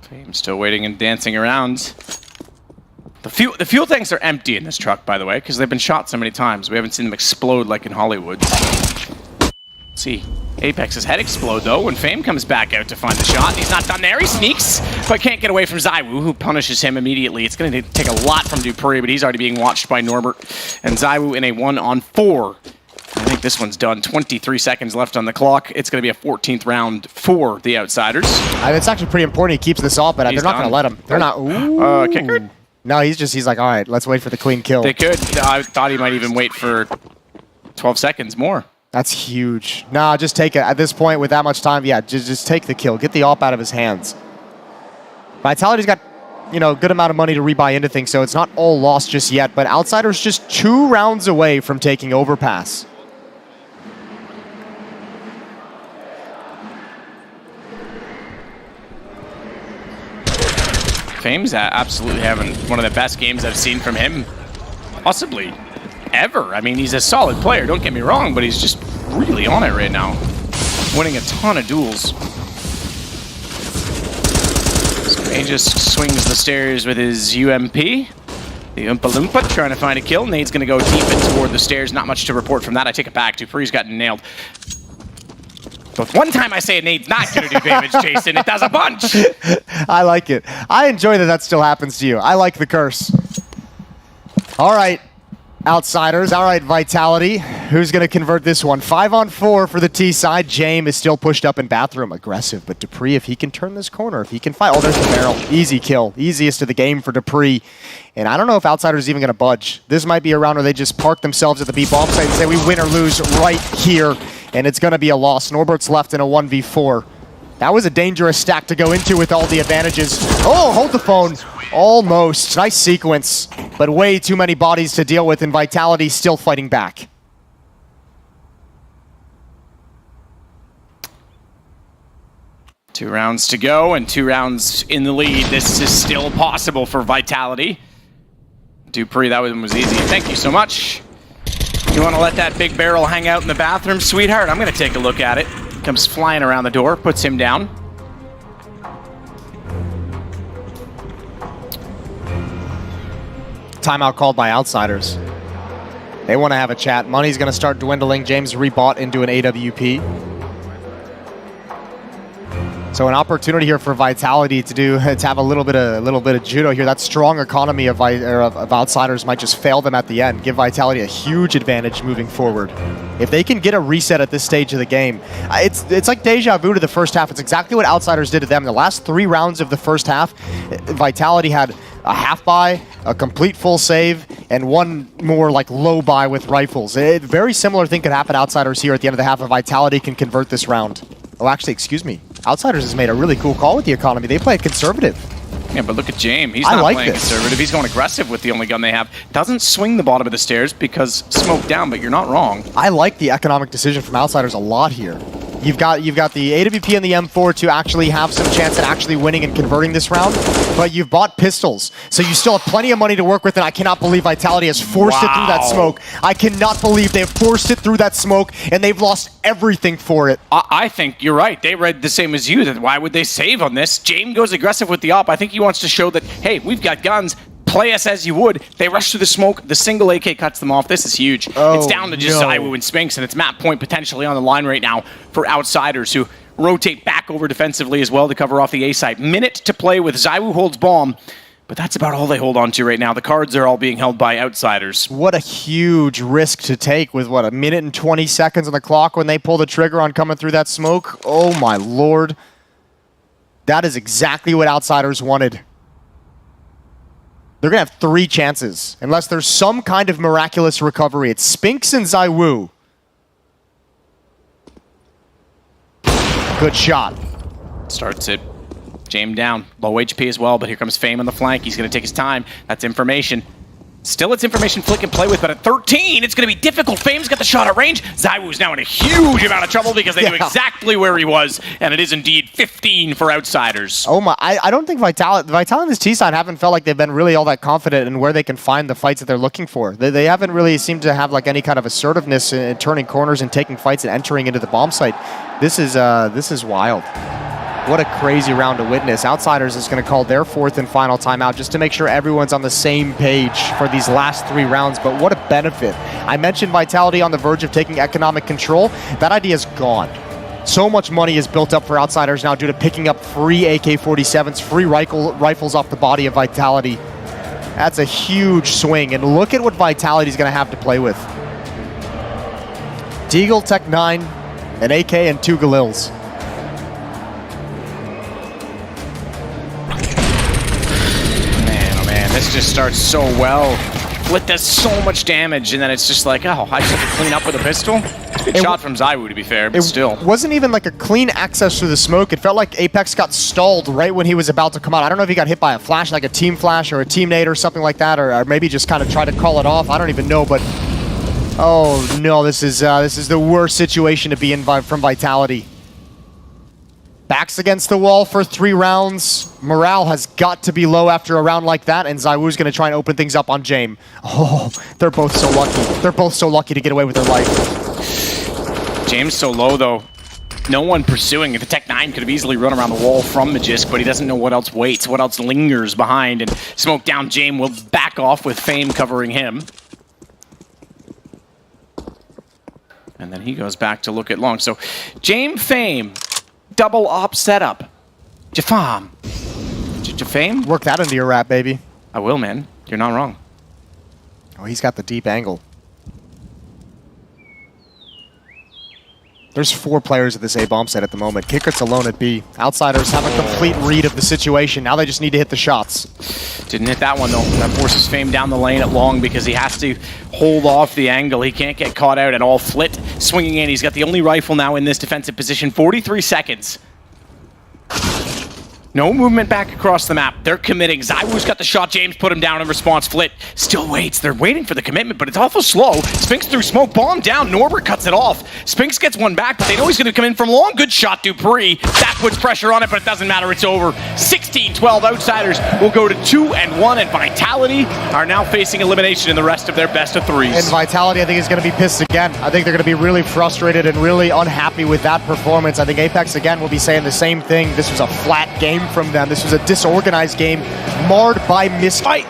I'm still waiting and dancing around. The fuel tanks are empty in this truck, by the way, because they've been shot so many times. We haven't seen them explode like in Hollywood. See, Apex's head explode, though, when Fame comes back out to find the shot. He's not done there. He sneaks, but can't get away from ZywOo, who punishes him immediately. It's going to take a lot from Dupree, but he's already being watched by Norbert. And ZywOo in a 1-on-4. I think this one's done. 23 seconds left on the clock. It's going to be a 14th round for the Outsiders. It's actually pretty important he keeps this up, but they're not going to let him. They're not. Ooh. Kicker? No, he's like, all right, let's wait for the clean kill. They could. I thought he might even wait for 12 seconds more. That's huge. Nah, just take it. At this point, with that much time, yeah, just take the kill. Get the AWP out of his hands. Vitality's got, good amount of money to rebuy into things, so it's not all lost just yet, but Outsiders just 2 rounds away from taking Overpass. Fame's absolutely having one of the best games I've seen from him, possibly ever. I mean, he's a solid player, don't get me wrong, but he's just really on it right now. Winning a ton of duels. So he just swings the stairs with his UMP. The Oompa Loompa trying to find a kill. Nade's going to go deep in toward the stairs. Not much to report from that. I take it back. Dupree's gotten nailed. But one time I say a nade's not going to do damage, Jason, it does a bunch. I like it. I enjoy that still happens to you. I like the curse. All right, Outsiders. All right, Vitality. Who's going to convert this one? 5-on-4 for the T side. Jame is still pushed up in bathroom. Aggressive, but Dupree, if he can turn this corner, if he can fight. Oh, there's the barrel. Easy kill. Easiest of the game for Dupree. And I don't know if Outsiders is even going to budge. This might be a round where they just park themselves at the B-bomb site and say we win or lose right here. And it's going to be a loss. Norbert's left in a 1v4. That was a dangerous stack to go into with all the advantages. Oh, hold the phone. Almost. Nice sequence. But way too many bodies to deal with, and Vitality still fighting back. Two rounds to go, and 2 rounds in the lead. This is still possible for Vitality. Dupree, that one was easy. Thank you so much. You want to let that big barrel hang out in the bathroom, sweetheart? I'm going to take a look at it. Comes flying around the door, puts him down. Timeout called by Outsiders. They want to have a chat. Money's going to start dwindling. James rebought into an AWP. So an opportunity here for Vitality to have a little bit of judo here. That strong economy of Outsiders might just fail them at the end. Give Vitality a huge advantage moving forward. If they can get a reset at this stage of the game, it's like deja vu to the first half. It's exactly what Outsiders did to them. The last 3 rounds of the first half, Vitality had a half buy, a complete full save, and one more like low buy with rifles. A very similar thing could happen to Outsiders here at the end of the half if Vitality can convert this round. Oh, actually, excuse me. Outsiders has made a really cool call with the economy. They play conservative. Yeah, but look at Jame. He's not playing conservative. He's going aggressive with the only gun they have. Doesn't swing the bottom of the stairs because smoke down, but you're not wrong. I like the economic decision from Outsiders a lot here. You've got the AWP and the M4 to actually have some chance at actually winning and converting this round, but you've bought pistols, so you still have plenty of money to work with, and I cannot believe Vitality has forced it through that smoke. I cannot believe they've forced it through that smoke, and they've lost everything for it. I think you're right. They read the same as you. That why would they save on this? Jame goes aggressive with the op. I think he wants to show that, hey, we've got guns. Play us as you would. They rush through the smoke. The single AK cuts them off. This is huge. It's down to just ZywOo and Spinks, and it's map point potentially on the line right now for Outsiders, who rotate back over defensively as well to cover off the A side. Minute to play with ZywOo holds bomb, but that's about all they hold on to right now. The cards are all being held by Outsiders. What a huge risk to take with, what, 1 minute and 20 seconds on the clock when they pull the trigger on coming through that smoke? Oh my lord. That is exactly what Outsiders wanted. They're going to have 3 chances, unless there's some kind of miraculous recovery. It's Spinks and ZywOo. Good shot. Starts it. James down. Low HP as well, but here comes Fame on the flank. He's going to take his time. That's information. Still, it's information Flick can play with, but at 13, it's going to be difficult. Fame's got the shot at range. ZywOo's now in a huge amount of trouble because they knew exactly where he was, and it is indeed 15 for Outsiders. Oh my, I don't think Vitality and this T-side haven't felt like they've been really all that confident in where they can find the fights that they're looking for. They haven't really seemed to have like any kind of assertiveness in turning corners and taking fights and entering into the bomb site. This is wild. What a crazy round to witness. Outsiders is going to call their 4th and final timeout just to make sure everyone's on the same page for these last 3 rounds, but what a benefit. I mentioned Vitality on the verge of taking economic control. That idea is gone. So much money is built up for Outsiders now due to picking up free AK-47s, free rifles off the body of Vitality. That's a huge swing, and look at what Vitality's going to have to play with. Deagle, Tech 9, an AK, and 2 Galils. This just starts so well. Flit does so much damage, and then it's just like, oh, I just have to clean up with a pistol. Good shot from ZywOo, to be fair, but still. It wasn't even like a clean access through the smoke. It felt like Apex got stalled right when he was about to come out. I don't know if he got hit by a flash, like a team flash or a team nade or something like that, or maybe just kind of tried to call it off. I don't even know, but oh no, this is the worst situation to be in from Vitality. Backs against the wall for 3 rounds. Morale has got to be low after a round like that, and ZywOo's going to try and open things up on James. Oh, they're both so lucky. They're both so lucky to get away with their life. James so low, though. No one pursuing. The Tech 9 could have easily run around the wall from Magisk, but he doesn't know what else waits, what else lingers behind, and smoke down James will back off with Fame covering him. And then he goes back to look at long. So, James, Fame, double op setup. Jafam. Jafame? Work that into your rap, baby. I will, man. You're not wrong. Oh, he's got the deep angle. There's 4 players at this A-bomb set at the moment. Kickert's alone at B. Outsiders have a complete read of the situation. Now they just need to hit the shots. Didn't hit that one, though. That forces Fame down the lane at long because he has to hold off the angle. He can't get caught out at all. Flit swinging in. He's got the only rifle now in this defensive position. 43 seconds. No movement back across the map. They're committing. ZywOo's got the shot. James put him down in response. Flit still waits. They're waiting for the commitment, but it's awful slow. Spinks through smoke. Bomb down. Norbert cuts it off. Spinks gets one back, but they know he's going to come in from long. Good shot, Dupree. That puts pressure on it, but it doesn't matter. It's over. 16-12. Outsiders will go to 2-1, and Vitality are now facing elimination in the rest of their best of 3s. And Vitality, I think, is going to be pissed again. I think they're going to be really frustrated and really unhappy with that performance. I think Apex, again, will be saying the same thing. This was a flat game from them. This was a disorganized game, marred by misfight.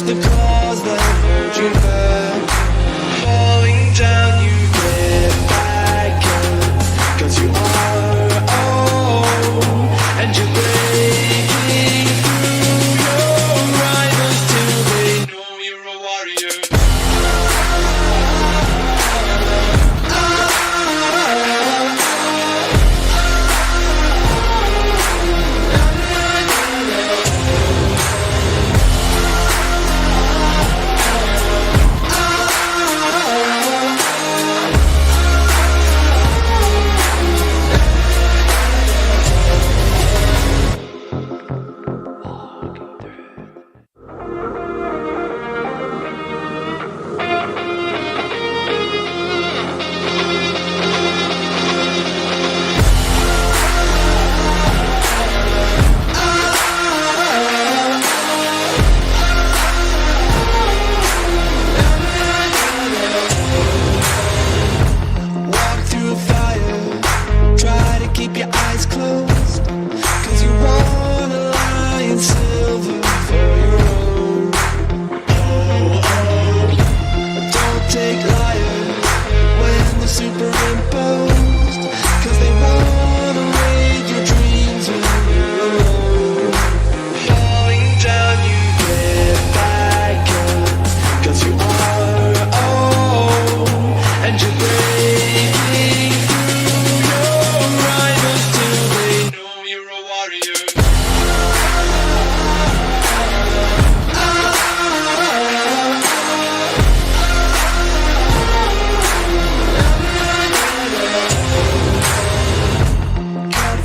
the cause that hold you back. Falling down, you get back up. 'Cause you are old and you're breaking through your rivals till they know you're a warrior.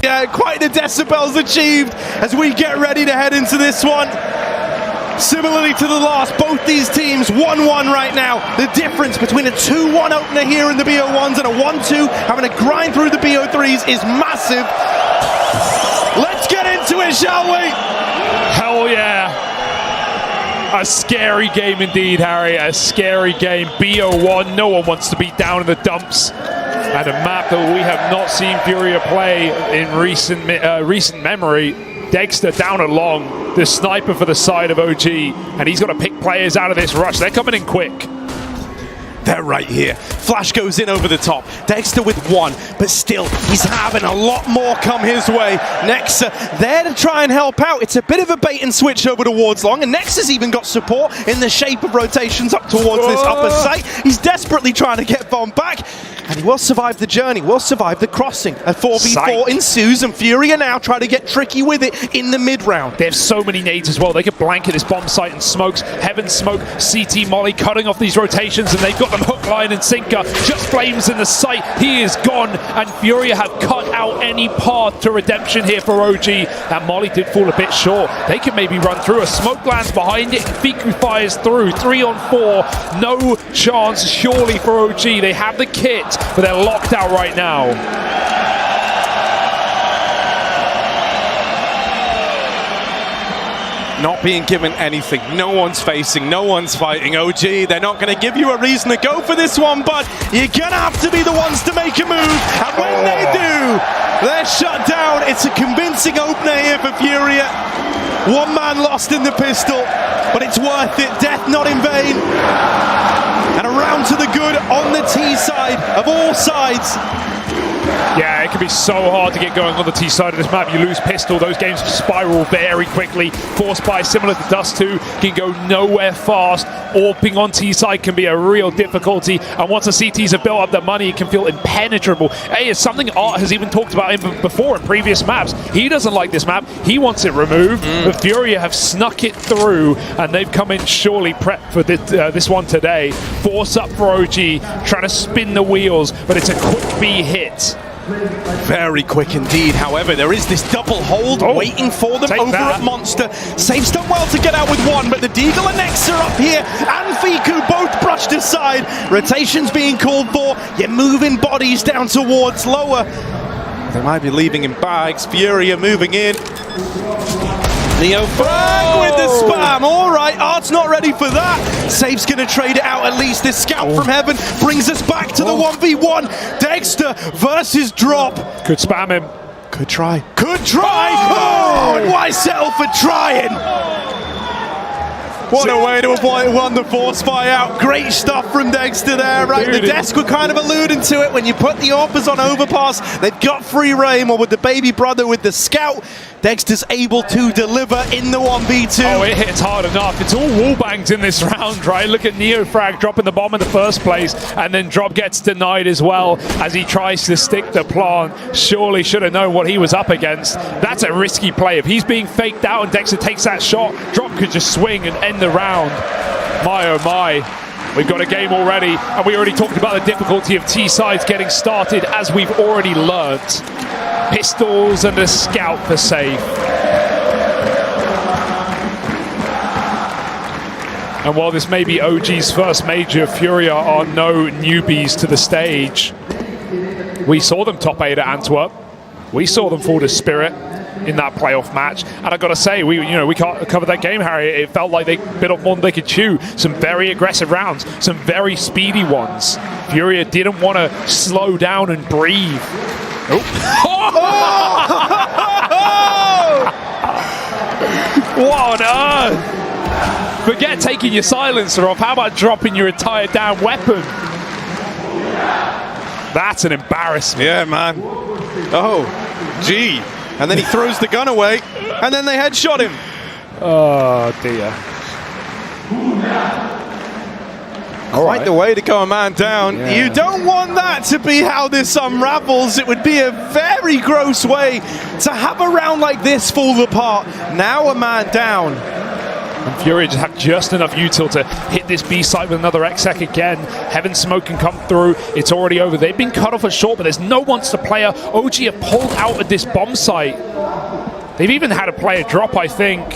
Yeah, quite the decibels achieved as we get ready to head into this one. Similarly to the last, both these teams 1-1 right now. The difference between a 2-1 opener here in the BO1s and a 1-2 having to grind through the BO3s is massive. Let's get into it, shall we? Hell yeah. A scary game indeed, Harry. A scary game. BO1, no one wants to be down in the dumps. And a map that we have not seen Furia play in recent memory. Dexter down along, the sniper for the side of OG, and he's got to pick players out of this rush. They're coming in quick. They're right here. Flash goes in over the top. Dexter with one, but still, he's having a lot more come his way. Nexa there to try and help out. It's a bit of a bait and switch over towards long, and Nexa's even got support in the shape of rotations up towards this upper site. He's desperately trying to get Bomb back, and he will survive the journey, will survive the crossing. A 4v4 ensues, and Furia now try to get tricky with it in the mid-round. They have so many nades as well. They could blanket this bomb site and smokes. Heaven smoke, CT Molly cutting off these rotations, and they've got them hook, line, and sinker. Just flames in the site. He is gone, and Furia have cut out any path to redemption here for OG. And Molly did fall a bit short. They could maybe run through. A smoke lands behind it. Fiku fires through. 3 on 4. No chance, surely, for OG. They have the kit, but they're locked out right now. Not being given anything. No one's facing, no one's fighting. OG, they're not going to give you a reason to go for this one, but you're going to have to be the ones to make a move. And when they do, they're shut down. It's a convincing opener here for Furia. One man lost in the pistol, but it's worth it. Death not in vain. And around to the good on the T side of all sides. Yeah, it can be so hard to get going on the T side of this map. You lose pistol, those games spiral very quickly. Force buy, similar to Dust 2, can go nowhere fast. Orping on T side can be a real difficulty. And once the CTs have built up their money, it can feel impenetrable. Hey, it's something Art has even talked about before in previous maps. He doesn't like this map. He wants it removed. But Furia have snuck it through, and they've come in surely prepped for this one today. Force up for OG, trying to spin the wheels, but it's a quick B hit. Very quick indeed. However, there is this double hold waiting for them over at Monster. Safe's done well to get out with one, but the Deagle and Nexa up here and Fiku both brushed aside. Rotations being called for. You're moving bodies down towards lower. They might be leaving in bags. Furia moving in. Neo frag with the spam. All right, Art's not ready for that. Safe's going to trade it out at least. This scout from Heaven brings us back to the 1v1. Dexter versus Drop. Could spam him. Could try. Could try. Oh, and why settle for trying? What a way to avoid one, the force fire out. Great stuff from Dexter there, right? The desk were kind of alluding to it. When you put the Orpers on overpass, they've got free reign, or with the baby brother with the scout, Dexter's able to deliver in the 1v2. Oh, it hits hard enough. It's all wallbangs in this round, right? Look at Neofrag dropping the bomb in the first place, and then Drop gets denied as well as he tries to stick the plant. Surely should have known what he was up against. That's a risky play. If he's being faked out and Dexter takes that shot, Drop could just swing and end the round. My oh my. We've got a game already, and we already talked about the difficulty of T-sides getting started, as we've already learnt. Pistols and a scout for safe. And while this may be OG's first major, Furia are no newbies to the stage. We saw them top 8 at Antwerp. We saw them fall to Spirit in that playoff match, and I gotta say, we can't cover that game, Harry. It felt like they bit off more than they could chew. Some very aggressive rounds, some very speedy ones. Furia didn't want to slow down and breathe. What on earth? Forget taking your silencer off. How about dropping your entire damn weapon? That's an embarrassment. Yeah, man. Oh, gee. And then he throws the gun away, and then they headshot him. Oh, dear. Quite the way to go a man down. Yeah. You don't want that to be how this unravels. It would be a very gross way to have a round like this fall apart. Now a man down. And Fury just have just enough util to hit this B side with another exec again. Heaven Smoke can come through. It's already over. They've been cut off at short, but there's no monster player. OG have pulled out at this bomb site. They've even had a player drop, I think.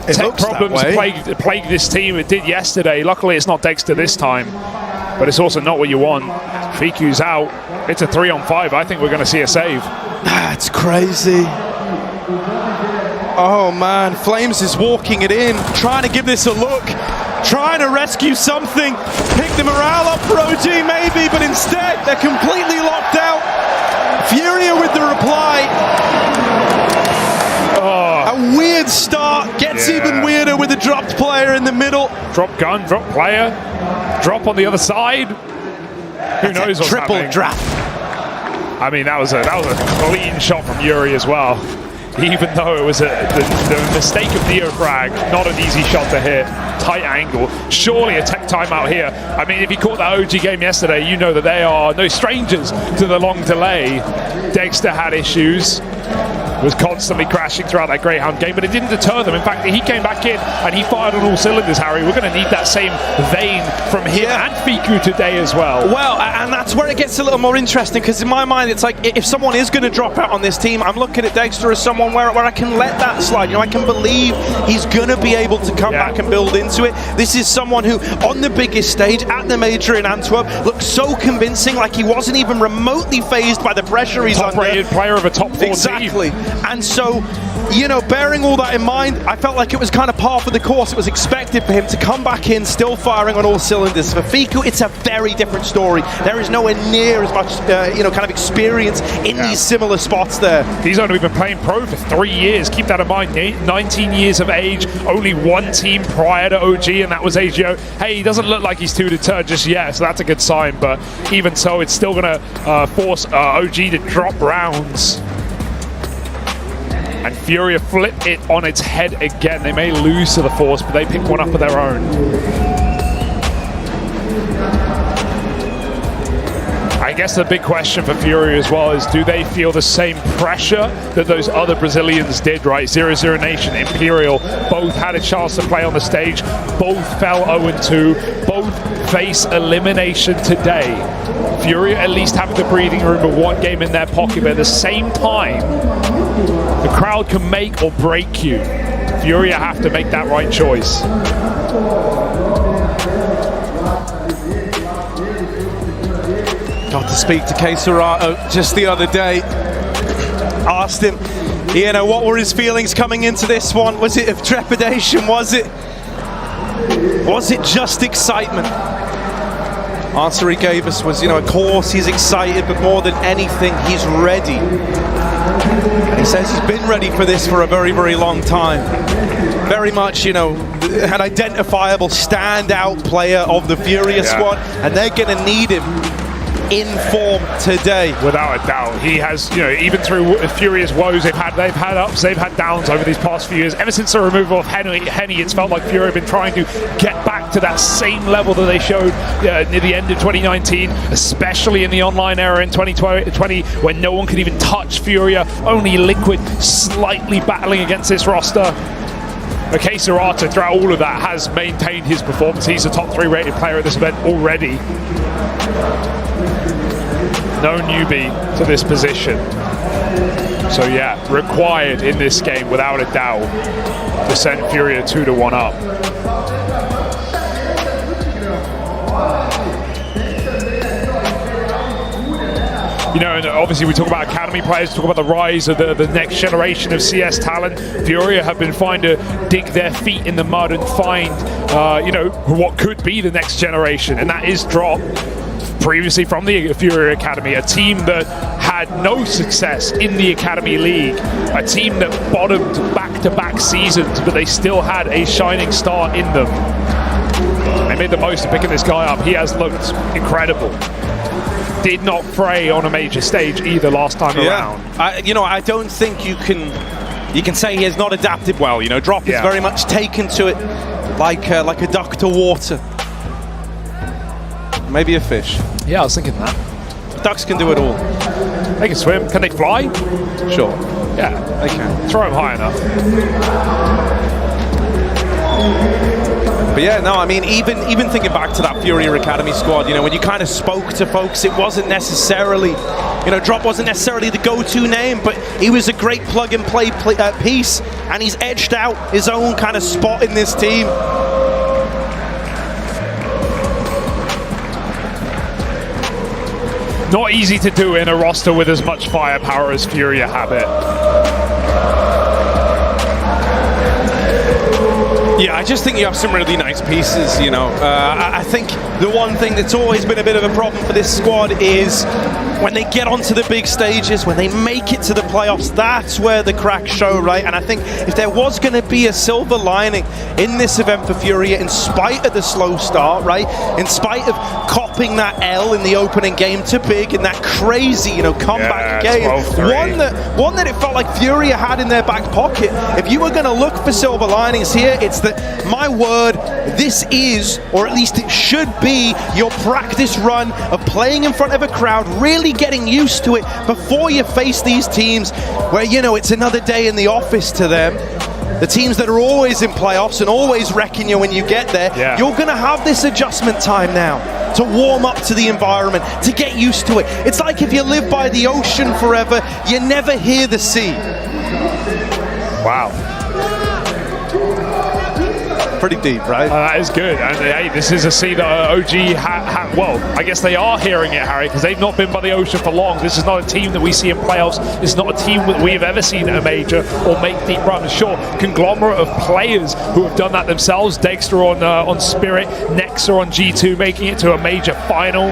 Tech problems plagued this team. It did yesterday. Luckily, it's not Dexter this time. But it's also not what you want. Fiku's out. It's a 3-on-5. I think we're going to see a save. That's crazy. Oh man, Flames is walking it in, trying to give this a look, trying to rescue something, pick the morale up for OG maybe, but instead they're completely locked out. Furia with the reply. A weird start, gets even weirder with a dropped player in the middle. Drop gun, drop player, drop on the other side. Who knows what's happening? Triple drop. I mean, that was a clean shot from Yuri as well. Even though it was the mistake of Neofrag, not an easy shot to hit. Tight angle. Surely a tech timeout here. I mean, if you caught that OG game yesterday, you know that they are no strangers to the long delay. Dexter had issues. Was constantly crashing throughout that Greyhound game, but it didn't deter them. In fact, he came back in and he fired on all cylinders, Harry. We're going to need that same vein from him and Fiku today as well. Well, and that's where it gets a little more interesting, because in my mind, it's like, if someone is going to drop out on this team, I'm looking at Dexter as someone where I can let that slide. You know, I can believe he's going to be able to come back and build into it. This is someone who, on the biggest stage, at the major in Antwerp, looked so convincing, like he wasn't even remotely phased by the pressure he's under. Top-rated player of a top 4 Exactly. And so, you know, bearing all that in mind, I felt like it was kind of par for the course. It was expected for him to come back in, still firing on all cylinders. For Fiku, it's a very different story. There is nowhere near as much, you know, kind of experience in these similar spots there. He's only been playing pro for 3 years. Keep that in mind. 19 years of age, only one team prior to OG, and that was AGO. Hey, he doesn't look like he's too deterred just yet, so that's a good sign. But even so, it's still going to force OG to drop rounds. And Furia flip it on its head again. They may lose to the Force, but they pick one up of their own. I guess the big question for Furia as well is, do they feel the same pressure that those other Brazilians did, right? 0-0 Nation, Imperial, both had a chance to play on the stage, both fell 0-2, both face elimination today. Furia at least have the breathing room of one game in their pocket, but at the same time, the crowd can make or break you. Furia have to make that right choice. Got to speak to Keisurato just the other day. Asked him, you know, what were his feelings coming into this one? Was it of trepidation? Was it just excitement? Answer he gave us was, you know, of course he's excited, but more than anything, he's ready. And he says he's been ready for this for a very, very long time. Very much, you know, an identifiable standout player of the Furia squad, and they're going to need him in form today. Without a doubt. He has, you know, even through Furia's woes, they've had ups, they've had downs over these past few years. Ever since the removal of Henny, it's felt like Furia have been trying to get back to that same level that they showed near the end of 2019, especially in the online era in 2020, when no one could even touch Furia, only Liquid slightly battling against this roster. Okay, Keisurato, throughout all of that, has maintained his performance. He's a top 3 rated player at this event already. No newbie to this position. So yeah, required in this game without a doubt to send Furia 2-1 up. You know, and obviously we talk about academy players, talk about the rise of the next generation of CS talent. Furia have been trying to dig their feet in the mud and find, you know, what could be the next generation, and that is Drop. Previously from the Furia Academy, a team that had no success in the Academy League, a team that bottomed back-to-back seasons, but they still had a shining star in them. They made the most of picking this guy up. He has looked incredible. Did not fray on a major stage either last time around. You know, I don't think you can say he has not adapted well. You know, Drop is very much taken to it like a duck to water. Maybe a fish. Yeah, I was thinking that. Ducks can do it all. They can swim. Can they fly? Sure. Yeah, they can. Throw them high enough. But yeah, no, I mean, even thinking back to that Furia Academy squad, you know, when you kind of spoke to folks, it wasn't necessarily, you know, Drop wasn't necessarily the go-to name, but he was a great plug-and-play piece, and he's edged out his own kind of spot in this team. Not easy to do in a roster with as much firepower as Furia have it. Yeah, I just think you have some really nice pieces, you know. I think the one thing that's always been a bit of a problem for this squad is when they get onto the big stages, when they make it to the playoffs, that's where the cracks show, right? And I think if there was going to be a silver lining in this event for Furia, in spite of the slow start, right? In spite of copping that L in the opening game to Big in that crazy, you know, comeback game, one that it felt like Furia had in their back pocket. If you were going to look for silver linings here, it's that, my word, this is, or at least it should be, your practice run of playing in front of a crowd, really getting used to it before you face these teams where, you know, it's another day in the office to them. The teams that are always in playoffs and always wrecking you when you get there, you're going to have this adjustment time now to warm up to the environment, to get used to it. It's like if you live by the ocean forever, you never hear the sea. Wow. Pretty deep, right? That is good. And hey, this is a sea that OG well, I guess they are hearing it, Harry, because they've not been by the ocean for long. This is not a team that we see in playoffs. It's not a team that we've ever seen at a major or make deep runs. Sure, conglomerate of players who have done that themselves. Dexter on Spirit, Nexa on G2, making it to a major final.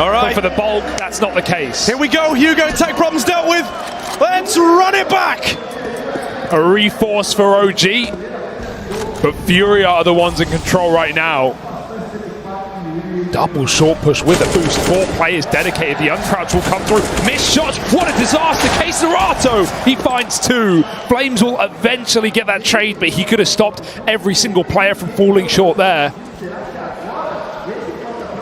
All right. But for the bulk, that's not the case. Here we go, Hugo. Tech problems dealt with. Let's run it back. A reforce for OG. But Furia are the ones in control right now. Double short push with a boost. 4 players dedicated. The uncrouch will come through. Missed shots. What a disaster. Caserato. He finds 2. Flames will eventually get that trade, but he could have stopped every single player from falling short there.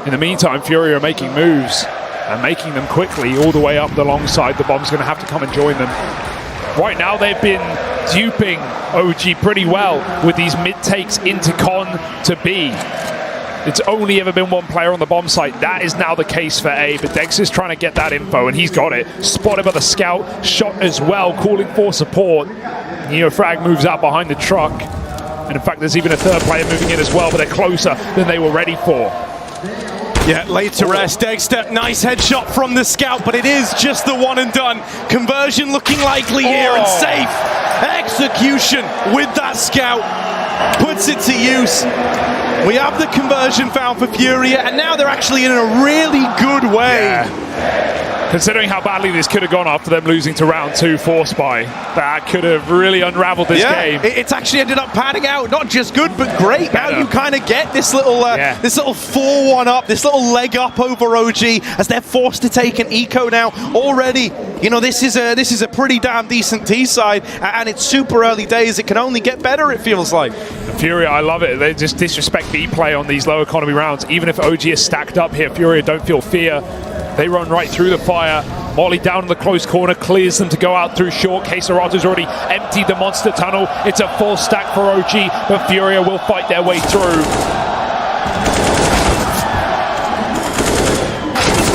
In the meantime, Furia are making moves and making them quickly all the way up the long side. The bomb's going to have to come and join them. Right now, they've been duping OG pretty well with these mid-takes into con to B. It's only ever been one player on the bomb site. That is now the case for A, but Dex is trying to get that info, and he's got it. Spotted by the scout, shot as well, calling for support. Neofrag moves out behind the truck. And in fact, there's even a 3rd player moving in as well, but they're closer than they were ready for. Yeah, laid to rest. Dexter, nice headshot from the scout, but it is just the one and done. Conversion looking likely here and safe. Execution with that scout. Puts it to use. We have the conversion found for Furia, and now they're actually in a really good way. Yeah. Considering how badly this could have gone after them losing to round 2 for Spy, that could have really unraveled this game. It's actually ended up panning out. Not just good, but great. Now you kind of get this little 4-1 up, this little leg up over OG as they're forced to take an eco now already. You know, this is a pretty damn decent T side, and it's super early days. It can only get better, it feels like. Furia, I love it. They just disrespect B play on these low economy rounds. Even if OG is stacked up here, Furia don't feel fear. They run right through the fire. Molly down in the close corner, clears them to go out through short. Caserato's already emptied the monster tunnel. It's a full stack for OG, but Furia will fight their way through.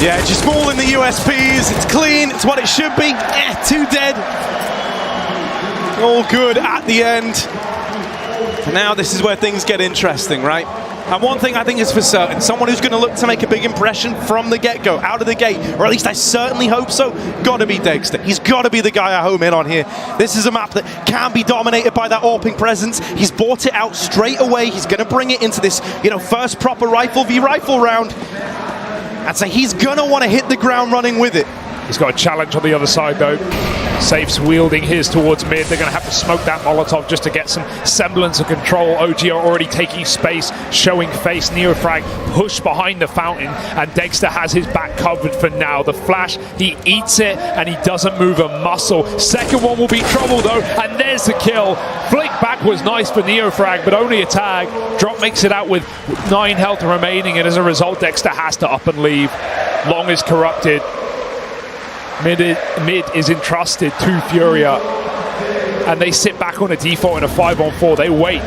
Yeah, just all in the USPs. It's clean. It's what it should be. 2 dead. All good at the end. Now this is where things get interesting, right? And one thing I think is for certain, someone who's going to look to make a big impression from the get-go, out of the gate, or at least I certainly hope so, got to be Dexter. He's got to be the guy I home in on here. This is a map that can be dominated by that AWPing presence. He's bought it out straight away. He's going to bring it into this, you know, first proper rifle v rifle round. And so he's going to want to hit the ground running with it. He's got a challenge on the other side, though. Safe's wielding his towards mid. They're going to have to smoke that Molotov just to get some semblance of control. OG are already taking space, showing face. Neofrag pushed behind the fountain, and Dexter has his back covered for now. The flash, he eats it, and he doesn't move a muscle. Second one will be trouble, though, and there's the kill. Flick back was nice for Neofrag, but only a tag. Drop makes it out with 9 health remaining, and as a result, Dexter has to up and leave. Long is corrupted. Mid is entrusted to Furia, and they sit back on a default in a 5-on-4. They wait.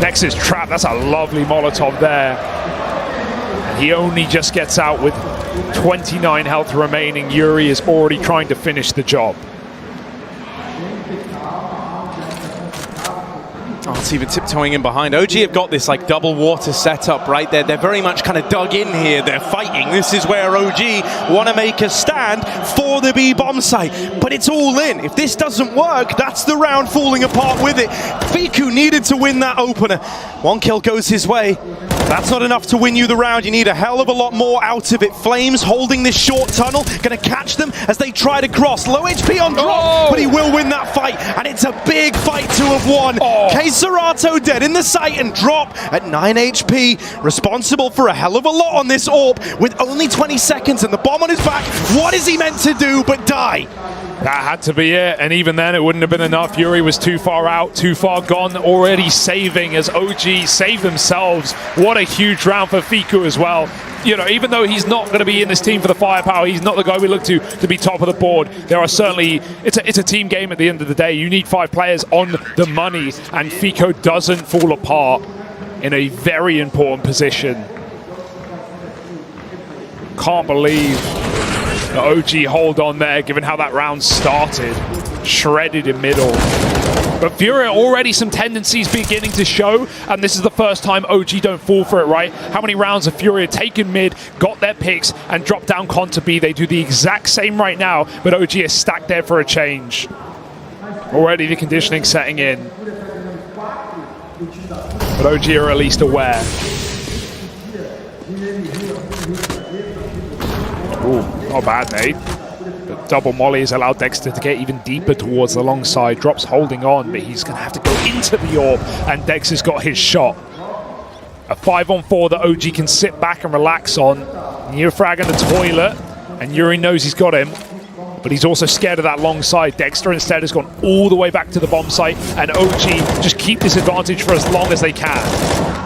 Dex is trapped. That's a lovely Molotov there. And he only just gets out with 29 health remaining. Yuri is already trying to finish the job. Oh, it's even tiptoeing in behind. OG have got this like double water setup right there. They're very much kind of dug in here. They're fighting. This is where OG want to make a stand for the B bomb site. But it's all in. If this doesn't work, that's the round falling apart with it. Fiku needed to win that opener. One kill goes his way. That's not enough to win you the round. You need a hell of a lot more out of it. Flames holding this short tunnel. Going to catch them as they try to cross. Low HP on drop, but he will win that fight. And it's a big fight to have won. Serato dead in the site and drop at 9 HP. Responsible for a hell of a lot on this AWP with only 20 seconds and the bomb on his back. What is he meant to do but die? That had to be it, and even then it wouldn't have been enough. Yuri was too far out, too far gone, already saving as OG save themselves. What a huge round for Fiku as well. You know, even though he's not going to be in this team for the firepower, he's not the guy we look to be top of the board. There are certainly, it's a team game at the end of the day. You need 5 players on the money, and Fiku doesn't fall apart in a very important position. Can't believe the OG hold on there, given how that round started. Shredded in middle. But Furia already some tendencies beginning to show, and this is the first time OG don't fall for it, right? How many rounds have Furia taken mid, got their picks, and dropped down con to B? They do the exact same right now, but OG is stacked there for a change. Already the conditioning setting in. But OG are at least aware. Ooh, not bad, mate. But double molly has allowed Dexter to get even deeper towards the long side. Drops holding on, but he's going to have to go into the AWP, and Dexter's got his shot. A 5-on-4 that OG can sit back and relax on. Neofrag in the toilet, and Yuri knows he's got him. But he's also scared of that long side. Dexter instead has gone all the way back to the bomb site, and OG just keep this advantage for as long as they can.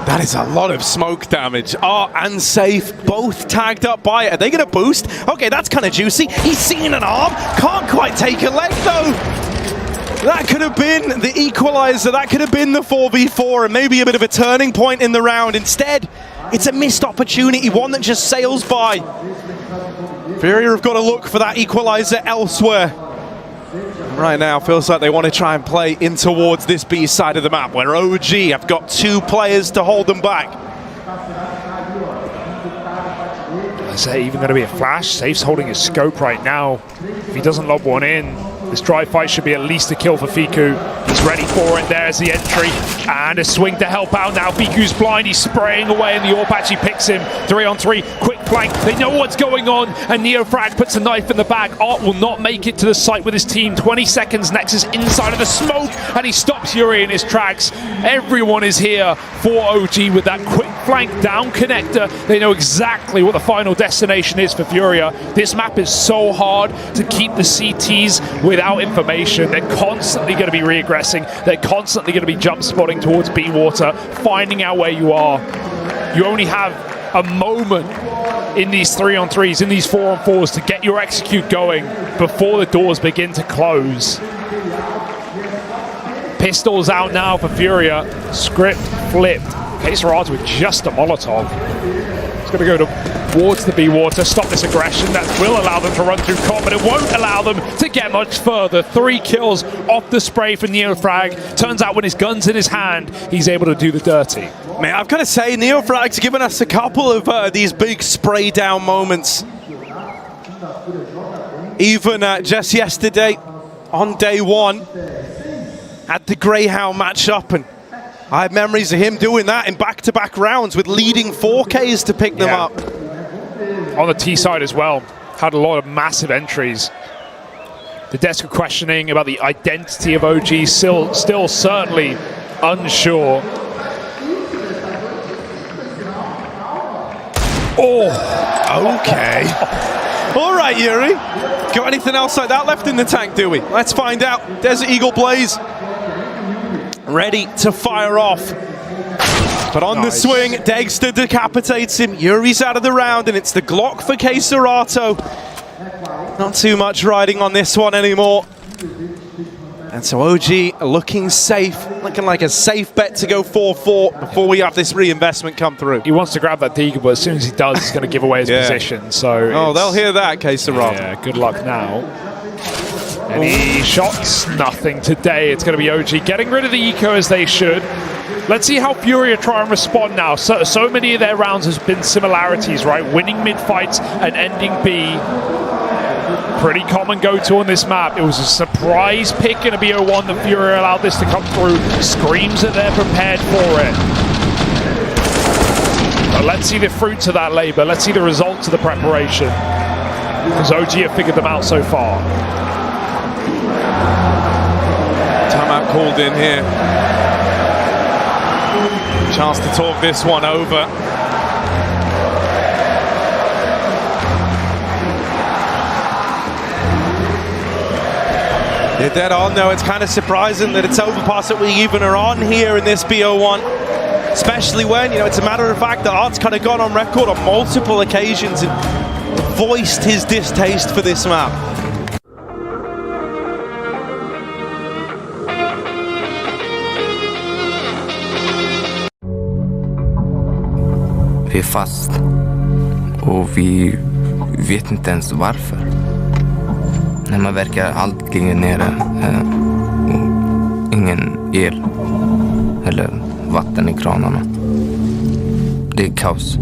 That is a lot of smoke damage. Art and Safe both tagged up by it. Are they going to boost? Okay, that's kind of juicy. He's seen an arm. Can't quite take a leg, though. That could have been the equalizer. That could have been the 4v4 and maybe a bit of a turning point in the round. Instead, it's a missed opportunity, one that just sails by. Furia have got to look for that equalizer elsewhere. Right now, feels like they want to try and play in towards this B side of the map, where OG have got 2 players to hold them back. Is there even going to be a flash? Safe's holding his scope right now. If he doesn't lob one in, this dry fight should be at least a kill for Fiku. He's ready for it. There's the entry. And a swing to help out now. Fiku's blind. He's spraying away, and the AWP actually picks him. 3-on-3. Quick flank. They know what's going on. And Neofrag puts a knife in the bag. Art will not make it to the site with his team. 20 seconds. Nexus inside of the smoke. And he stops Yuri in his tracks. Everyone is here for OG with that quick flank down connector. They know exactly what the final destination is for Furia. This map is so hard to keep the CTs without information. They're constantly going to be regressing. They're constantly going to be jump spotting towards B water, finding out where you are. You only have a moment in these 3-on-3s, in these 4-on-4s to get your execute going before the doors begin to close. Pistols out now for Furia. Script flipped. Serato with just a Molotov. It's going to go towards the B water, stop this aggression. That will allow them to run through COP, but it won't allow them to get much further. 3 kills off the spray for Neofrag. Turns out when his gun's in his hand, he's able to do the dirty. Man, I've got to say, Neofrag's given us a couple of these big spray down moments. Even just yesterday, on day 1, at the Greyhound matchup, and I have memories of him doing that in back-to-back rounds with leading 4Ks to pick them up. On the T side as well, had a lot of massive entries. The desk are questioning about the identity of OG, still certainly unsure. Oh, okay. All right, Yuri. Got anything else like that left in the tank, do we? Let's find out. Desert Eagle Blaze ready to fire off. But on the swing, Dexter decapitates him. Yuri's out of the round, and it's the Glock for Serato. Not too much riding on this one anymore. And so OG looking safe, looking like a safe bet to go 4-4 before we have this reinvestment come through. He wants to grab that Deagle, but as soon as he does, he's going to give away his position. So they'll hear that, K-Sarov. Yeah, good luck now. Any shots? Nothing today. It's going to be OG getting rid of the eco as they should. Let's see how Furia try and respond now. So many of their rounds has been similarities, right? Winning mid-fights and ending B. Pretty common go-to on this map. It was a surprise pick in a BO1 that Furia allowed this to come through. Screams that they're prepared for it. But let's see the fruits of that labor. Let's see the results of the preparation. Because OG have figured them out so far. Timeout called in here. Chance to talk this one over. They're dead on. No, it's kind of surprising that it's overpass that we even are on here in this BO1. Especially when, it's a matter of fact that Art's kind of gone on record on multiple occasions and voiced his distaste for this map. Vi är fast och vi vet inte ens varför. När man verkar allt ligger nere och ingen el eller vatten i kranarna. Det är kaos.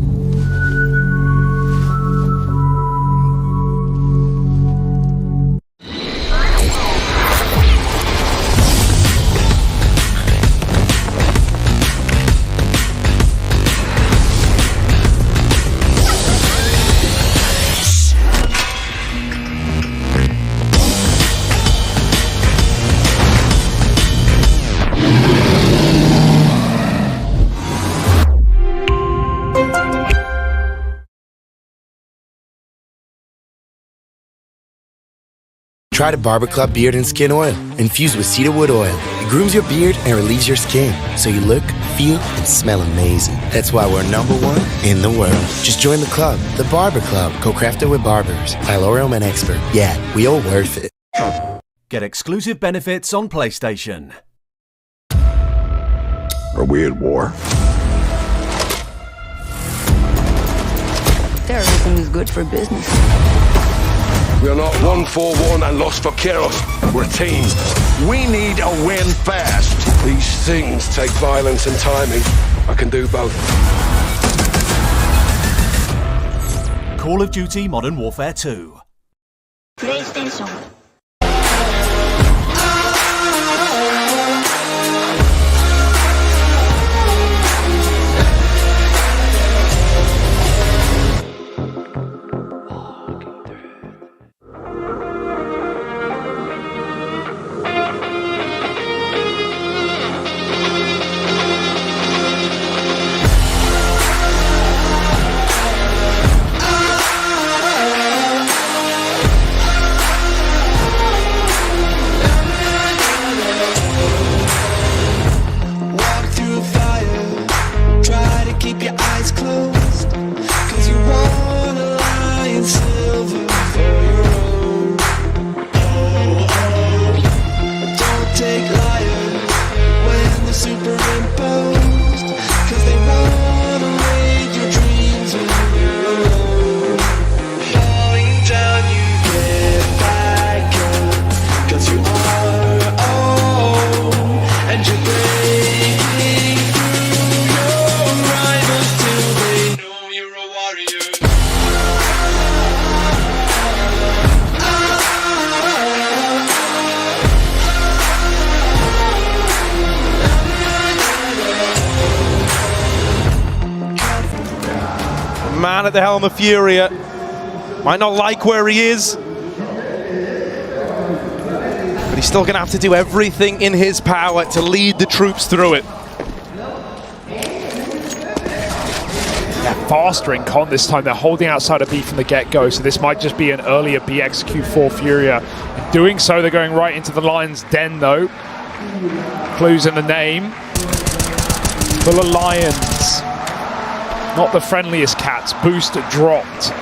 Try the Barber Club Beard and Skin Oil, infused with cedarwood oil. It grooms your beard and relieves your skin, so you look, feel, and smell amazing. That's why we're #1 in the world. Just join the club, the Barber Club, co-crafted with barbers. By L'Oreal Men Expert. Yeah, we all worth it. Get exclusive benefits on PlayStation. Are we at war? Terrorism is good for business. We are not 1-4-1 and lost for Keros. We're a team. We need a win fast. These things take violence and timing. I can do both. Call of Duty Modern Warfare 2. PlayStation. Man at the helm of Furia. Might not like where he is, but he's still going to have to do everything in his power to lead the troops through it. They're faster in con this time. They're holding outside of B from the get-go, so this might just be an earlier B execute for Furia. In doing so, they're going right into the Lion's Den, though. Clues in the name. Full of lions. Not the friendliest cats. Boost dropped.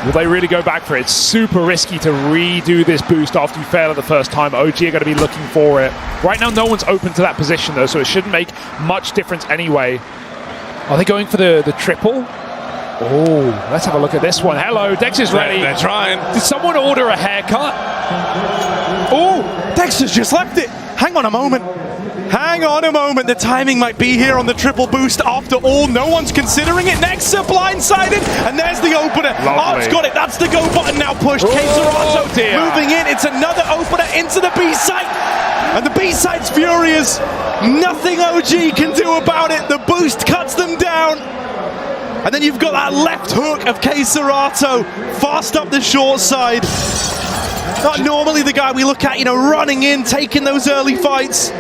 Will they really go back for it? It's super risky to redo this boost after you fail at the first time. OG are going to be looking for it. Right now, no one's open to that position, though, so it shouldn't make much difference anyway. Are they going for the triple? Oh, let's have a look at this one. Hello, Dex is ready. They're trying. Did someone order a haircut? Oh, Dexter's just left it. Hang on a moment. Hang on a moment. The timing might be here on the triple boost. After all, no one's considering it. Nexa blindsided, and there's the opener. Art's got it. That's the go button now pushed. Keserato moving in. It's another opener into the B site, and the B site's furious. Nothing OG can do about it. The boost cuts them down. And then you've got that left hook of Keserato fast up the short side. Not normally the guy we look at, running in, taking those early fights.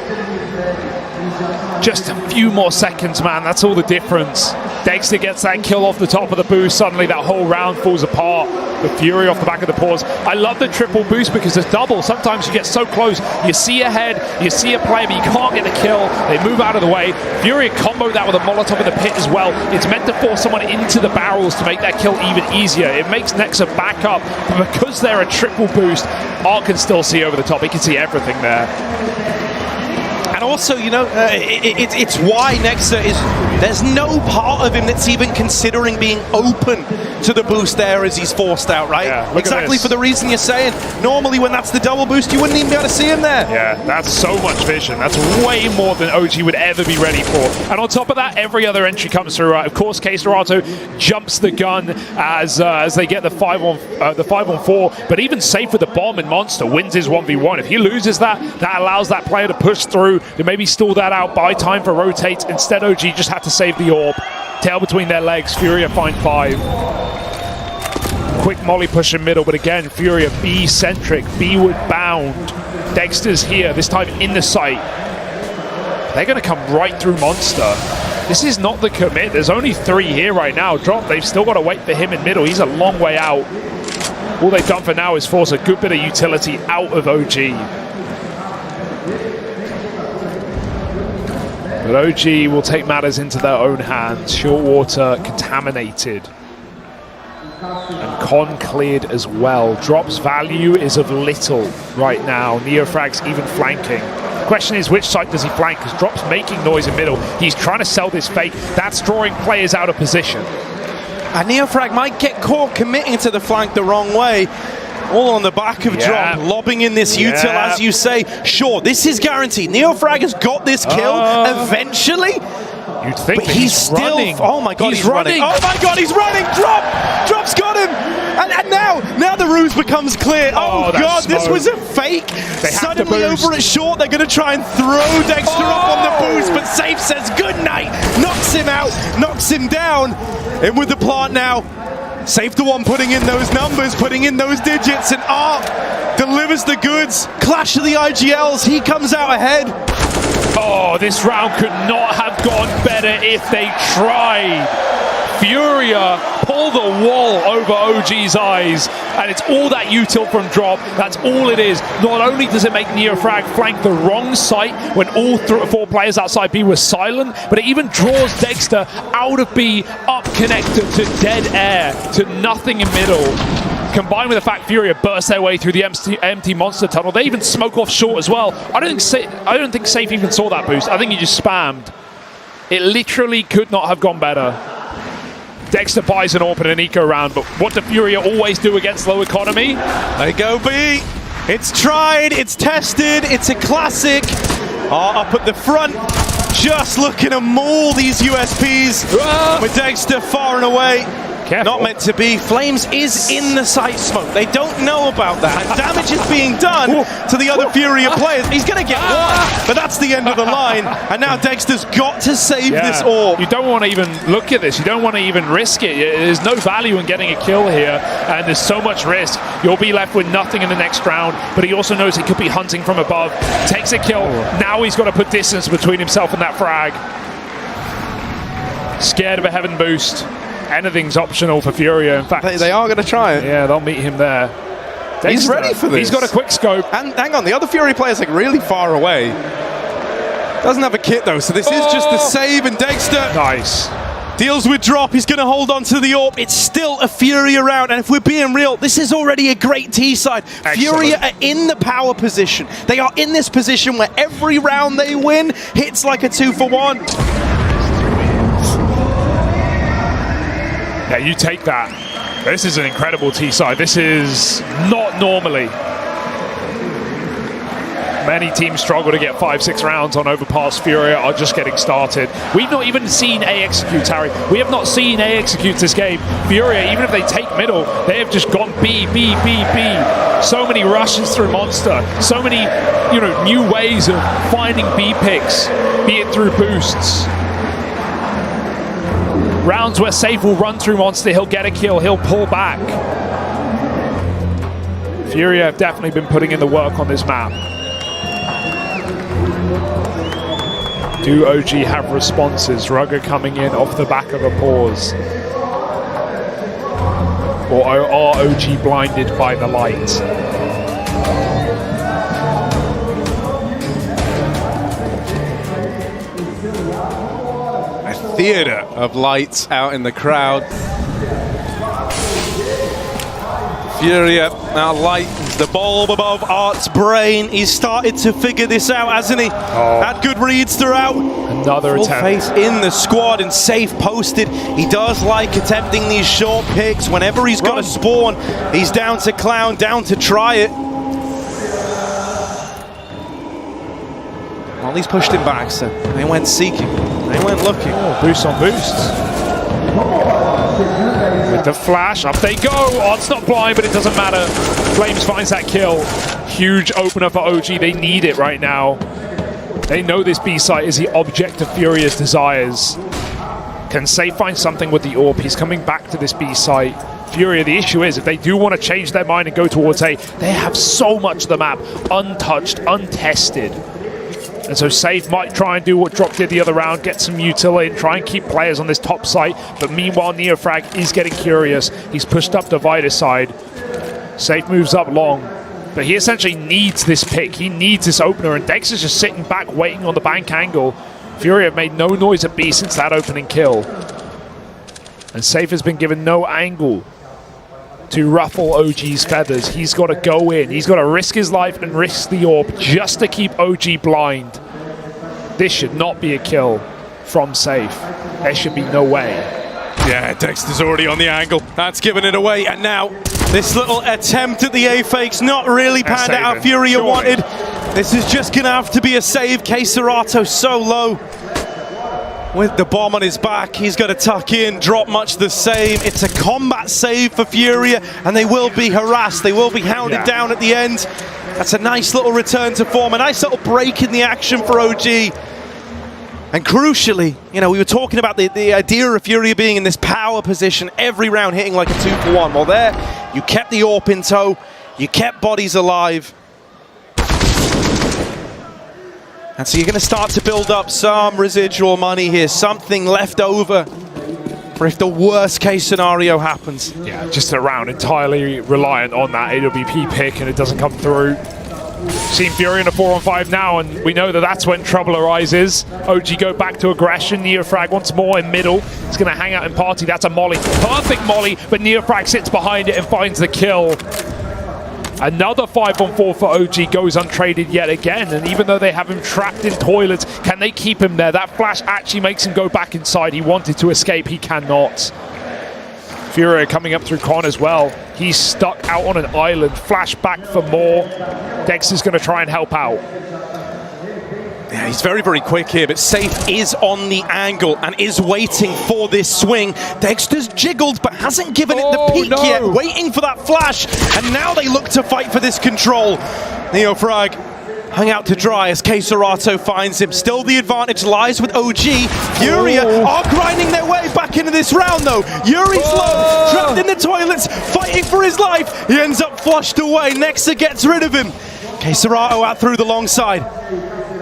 Just a few more seconds, man. That's all the difference. Dexter gets that kill off the top of the boost. Suddenly that whole round falls apart. The Fury off the back of the pause. I love the triple boost because it's double. Sometimes you get so close. You see a head, you see a player, but you can't get the kill. They move out of the way. Fury combo that with a Molotov in the pit as well. It's meant to force someone into the barrels to make that kill even easier. It makes Nexa back up. But because they're a triple boost, Art can still see over the top. He can see everything there. And also, it's why Nexa there's no part of him that's even considering being open to the boost there as he's forced out, right? Yeah, exactly for the reason you're saying. Normally when that's the double boost, you wouldn't even be able to see him there. Yeah, that's so much vision. That's way more than OG would ever be ready for. And on top of that, every other entry comes through. Of course, Keserato jumps the gun as they get the 5-on-4, but even safe with the bomb, and Monster wins his 1v1. If he loses that allows that player to push through, to maybe stall that out, buy time for rotate. Instead, OG just had to save the orb. Tail between their legs, Furia find 5. Quick molly push in middle, but again, Furia B-centric, B-ward bound. Dexter's here, this time in the site. They're going to come right through Monster. This is not the commit. There's only 3 here right now. Drop, they've still got to wait for him in middle. He's a long way out. All they've done for now is force a good bit of utility out of OG. But OG will take matters into their own hands. Shortwater contaminated. And Con cleared as well. Drop's value is of little right now. Neofrag's even flanking. The question is, which side does he flank? Because Drop's making noise in middle. He's trying to sell this fake. That's drawing players out of position. And Neofrag might get caught committing to the flank the wrong way. All on the back of Drop, lobbing in this util, as you say. Sure, this is guaranteed. Neofrag has got this kill eventually. You'd think, but he's still running. Oh my god, he's running. Oh my god, he's running. Drop's got him. And now the ruse becomes clear. Oh god, this was a fake. Suddenly over at short, they're going to try and throw Dexter up on the boost, but Safe says good night. Knocks him out, knocks him down. In with the plant now. Safe the one putting in those numbers, putting in those digits, and Art delivers the goods. Clash of the IGLs, he comes out ahead. Oh, this round could not have gone better if they tried. Furia pull the wall over OG's eyes, and it's all that util from Drop. That's all it is. Not only does it make Neofrag flank the wrong site when all 4 players outside B were silent, but it even draws Dexter out of B, up connected to dead air, to nothing in middle. Combined with the fact Furia burst their way through the empty Monster tunnel. They even smoke off short as well. I don't think Safe even saw that boost. I think he just spammed. It literally could not have gone better. Dexter buys an AWP and an eco round, but what do Furia always do against low economy? They go B. It's tried, it's tested, it's a classic. Up at the front, just looking to maul these USPs with Dexter far and away. Careful. Not meant to be. Flames is in the site smoke. They don't know about that. And damage is being done to the other Furia players. He's going to get one, but that's the end of the line. And now Dexter's got to save this orb. You don't want to even look at this. You don't want to even risk it. There's no value in getting a kill here, and there's so much risk. You'll be left with nothing in the next round, but he also knows he could be hunting from above. Takes a kill. Now he's got to put distance between himself and that frag. Scared of a heaven boost. Anything's optional for Furia. In fact, they are going to try it. Yeah, they'll meet him there. Dexter, he's ready for this. He's got a quick scope. And hang on, the other Fury player's like really far away. Doesn't have a kit though, so this is just the save, and Dexter. Nice. Deals with drop, he's going to hold on to the AWP. It's still a Furia round, and if we're being real, this is already a great T-side. Furia are in the power position. They are in this position where every round they win hits like a 2-for-1. Yeah, you take that. This is an incredible T-side. This is not normally. Many teams struggle to get 5-6 rounds on Overpass. Furia are just getting started. We've not even seen A execute, Harry. We have not seen A execute this game. Furia, even if they take middle, they have just gone B, B, B, B. So many rushes through Monster. So many, new ways of finding B picks, be it through boosts. Rounds where Safe will run through Monster, he'll get a kill, he'll pull back. Furia have definitely been putting in the work on this map. Do OG have responses? Rugger coming in off the back of a pause. Or are OG blinded by the light? A theater of lights out in the crowd. Furia now lightens the bulb above Art's brain. He's started to figure this out, hasn't he? Had good reads throughout. Another Full attempt. face in the squad and Safe posted. He does like attempting these short picks. Whenever he's got a spawn, he's down to clown, down to try it. Well, he's pushed him back, so they went seeking. They went looking. Boost on boosts. With the flash, up they go. Oh, it's not blind, but it doesn't matter. Flames finds that kill. Huge opener for OG. They need it right now. They know this B site is the object of Furia's desires. Can Safe find something with the AWP? He's coming back to this B site. Furia, the issue is, if they do want to change their mind and go towards A, they have so much of the map untouched, untested. And so Safe might try and do what Drop did the other round, get some util in, try and keep players on this top site. But meanwhile, Neofrag is getting curious. He's pushed up Divider side. Safe moves up long. But he essentially needs this pick. He needs this opener. And Dex is just sitting back, waiting on the bank angle. Furia have made no noise at B since that opening kill. And Safe has been given no angle to ruffle OG's feathers. He's got to go in. He's got to risk his life and risk the AWP just to keep OG blind. This should not be a kill from Safe. There should be no way. Yeah, Dexter's already on the angle. That's given it away. And now this little attempt at the A fakes not really panned out how Furia wanted. This is just going to have to be a save. Serato so low. With the bomb on his back, he's got to tuck in, drop much the same. It's a combat save for Furia, and they will be harassed. They will be hounded down at the end. That's a nice little return to form, a nice little break in the action for OG. And crucially, we were talking about the idea of Furia being in this power position, every round hitting like a 2-for-1. Well, there, you kept the AWP in tow, you kept bodies alive. And so you're going to start to build up some residual money here, something left over for if the worst case scenario happens. Yeah, just a round entirely reliant on that AWP pick and it doesn't come through. Seen Furia in a 4-on-5 now, and we know that that's when trouble arises. OG go back to aggression. Neofrag once more in middle. He's going to hang out in party. That's a molly. Perfect molly, but Neofrag sits behind it and finds the kill. Another 5-on-4 for OG goes untraded yet again, and even though they have him trapped in toilets, can they keep him there? That flash actually makes him go back inside. He wanted to escape, he cannot. Furia coming up through Con as well. He's stuck out on an island. Flash back for more. Dex is going to try and help out. Yeah, he's very, very quick here, but Safe is on the angle and is waiting for this swing. Dexter's jiggled, but hasn't given it the peak yet, waiting for that flash. And now they look to fight for this control. Neofrag hung out to dry as Serato finds him. Still the advantage lies with OG. Furia are grinding their way back into this round, though. Yuri's low, trapped in the toilets, fighting for his life. He ends up flushed away. Nexa gets rid of him. Serato out through the long side.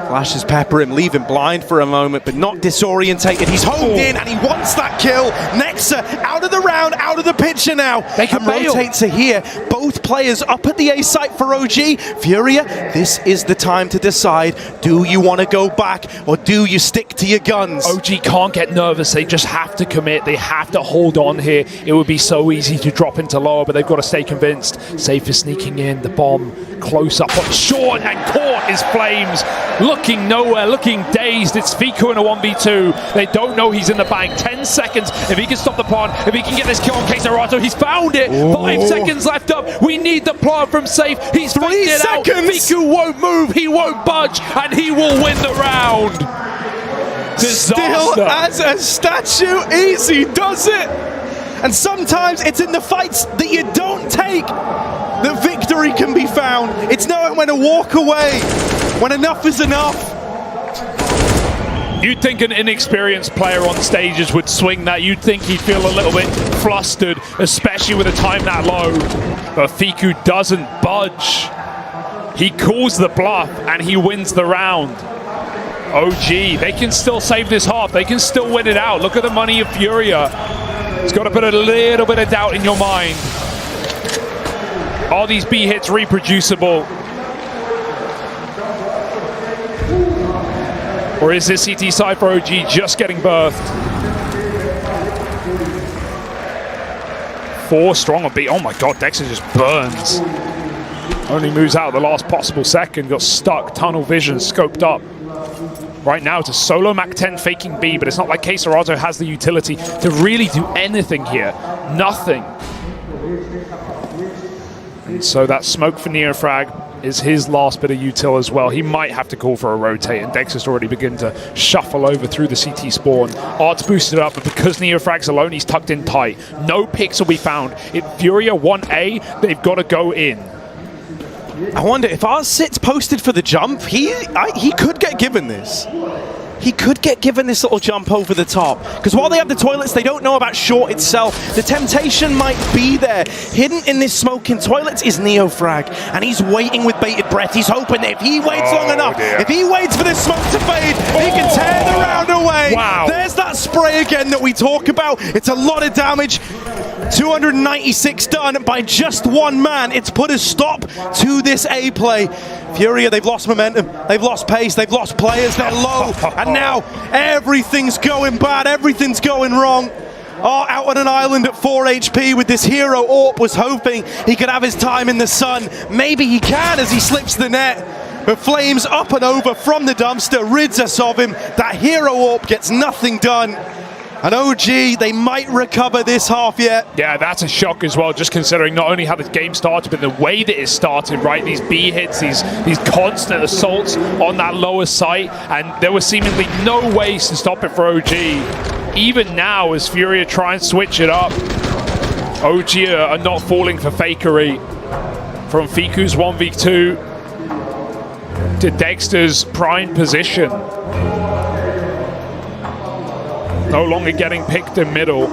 Flashes pepper him, leave him blind for a moment, but not disorientated. He's homed in and he wants that kill. Nexa out of the round, out of the picture now. They can rotate to here. Both players up at the A site for OG. Furia, this is the time to decide, do you want to go back or do you stick to your guns? OG can't get nervous. They just have to commit. They have to hold on here. It would be so easy to drop into lower, but they've got to stay convinced. Safe is sneaking in. The bomb close up on short and caught is Flames. Looking nowhere, looking dazed. It's Fiku in a 1v2. They don't know he's in the bank. 10 seconds. If he can stop the plant, if he can get this kill on Keserato, he's found it. Ooh. 5 seconds left up. We need the plant from Safe. He's 3 seconds. Fiku won't move. He won't budge, and he will win the round. Disaster. Still as a statue, easy does it. And sometimes it's in the fights that you don't take that victory can be found. It's knowing when to walk away, when enough is enough. You'd think an inexperienced player on stages would swing that. You'd think he'd feel a little bit flustered, especially with a time that low. But Fiku doesn't budge. He calls the bluff and he wins the round. OG, they can still save this half. They can still win it out. Look at the money of Furia. It's got to put a little bit of doubt in your mind. Are these B hits reproducible? Or is this CT side for OG just getting birthed? 4 strong on B. Oh my god, Dexter just burns. Only moves out the last possible second. Got stuck, tunnel vision, scoped up. Right now, it's a solo Mac 10 faking B, but it's not like Keserato has the utility to really do anything here. Nothing. And so that smoke for Neofrag is his last bit of util as well. He might have to call for a rotate, and Dex has already begun to shuffle over through the CT spawn. Art's boosted up, but because Neofrag's alone, he's tucked in tight. No picks will be found. If Furia 1A, they've got to go in. I wonder if Art sits posted for the jump, he could get given this. He could get given this little jump over the top. Because while they have the toilets, they don't know about short itself. The temptation might be there. Hidden in this smoking toilets is Neofrag. And he's waiting with bated breath. He's hoping that if he waits long enough, if he waits for this smoke to fade, he can tear the round away. Wow. There's that spray again that we talk about. It's a lot of damage. 296 done by just one man. It's put a stop to this A play. Furia, they've lost momentum, they've lost pace, they've lost players, they're low, and now everything's going bad, everything's going wrong. Oh, out on an island at 4 HP with this hero. Orp was hoping he could have his time in the sun. Maybe he can as he slips the net. But Flames up and over from the dumpster, rids us of him. That hero Orp gets nothing done. And OG, they might recover this half yet. Yeah, that's a shock as well, just considering not only how the game started, but the way that it started, right? These B hits, these constant assaults on that lower site, and there was seemingly no ways to stop it for OG. Even now, as Furia try and switch it up, OG are not falling for fakery. From Fiku's 1v2 to Dexter's prime position. No longer getting picked in middle.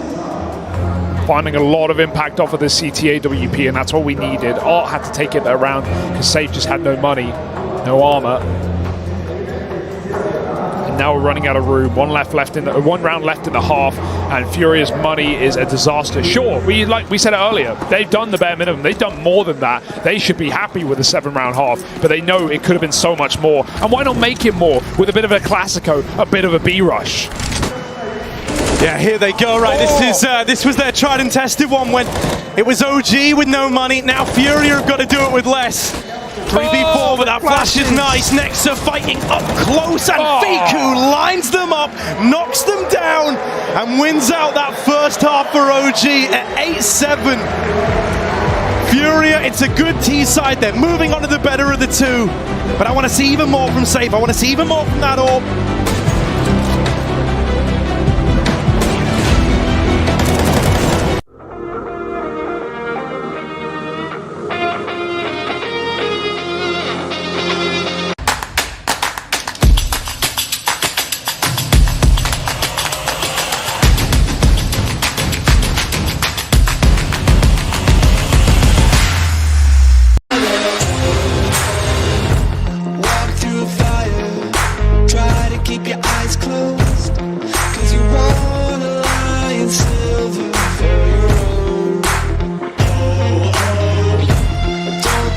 Finding a lot of impact off of the CTA WP, and that's what we needed. Art had to take it around because Safe just had no money, no armor. And now we're running out of room. One round left in the half, and Furia's money is a disaster. Sure, like we said it earlier, they've done the bare minimum. They've done more than that. They should be happy with a 7-round half, but they know it could have been so much more. And why not make it more with a bit of a Classico, a bit of a B rush? Yeah, here they go, right? This was their tried and tested one when it was OG with no money. Now Furia have got to do it with less. 3v4, but that flash is nice. Nexa fighting up close, and Fiku lines them up, knocks them down, and wins out that first half for OG at 8-7. Furia, it's a good T-side. They're moving on to the better of the two. But I want to see even more from Safe. I want to see even more from that Orb.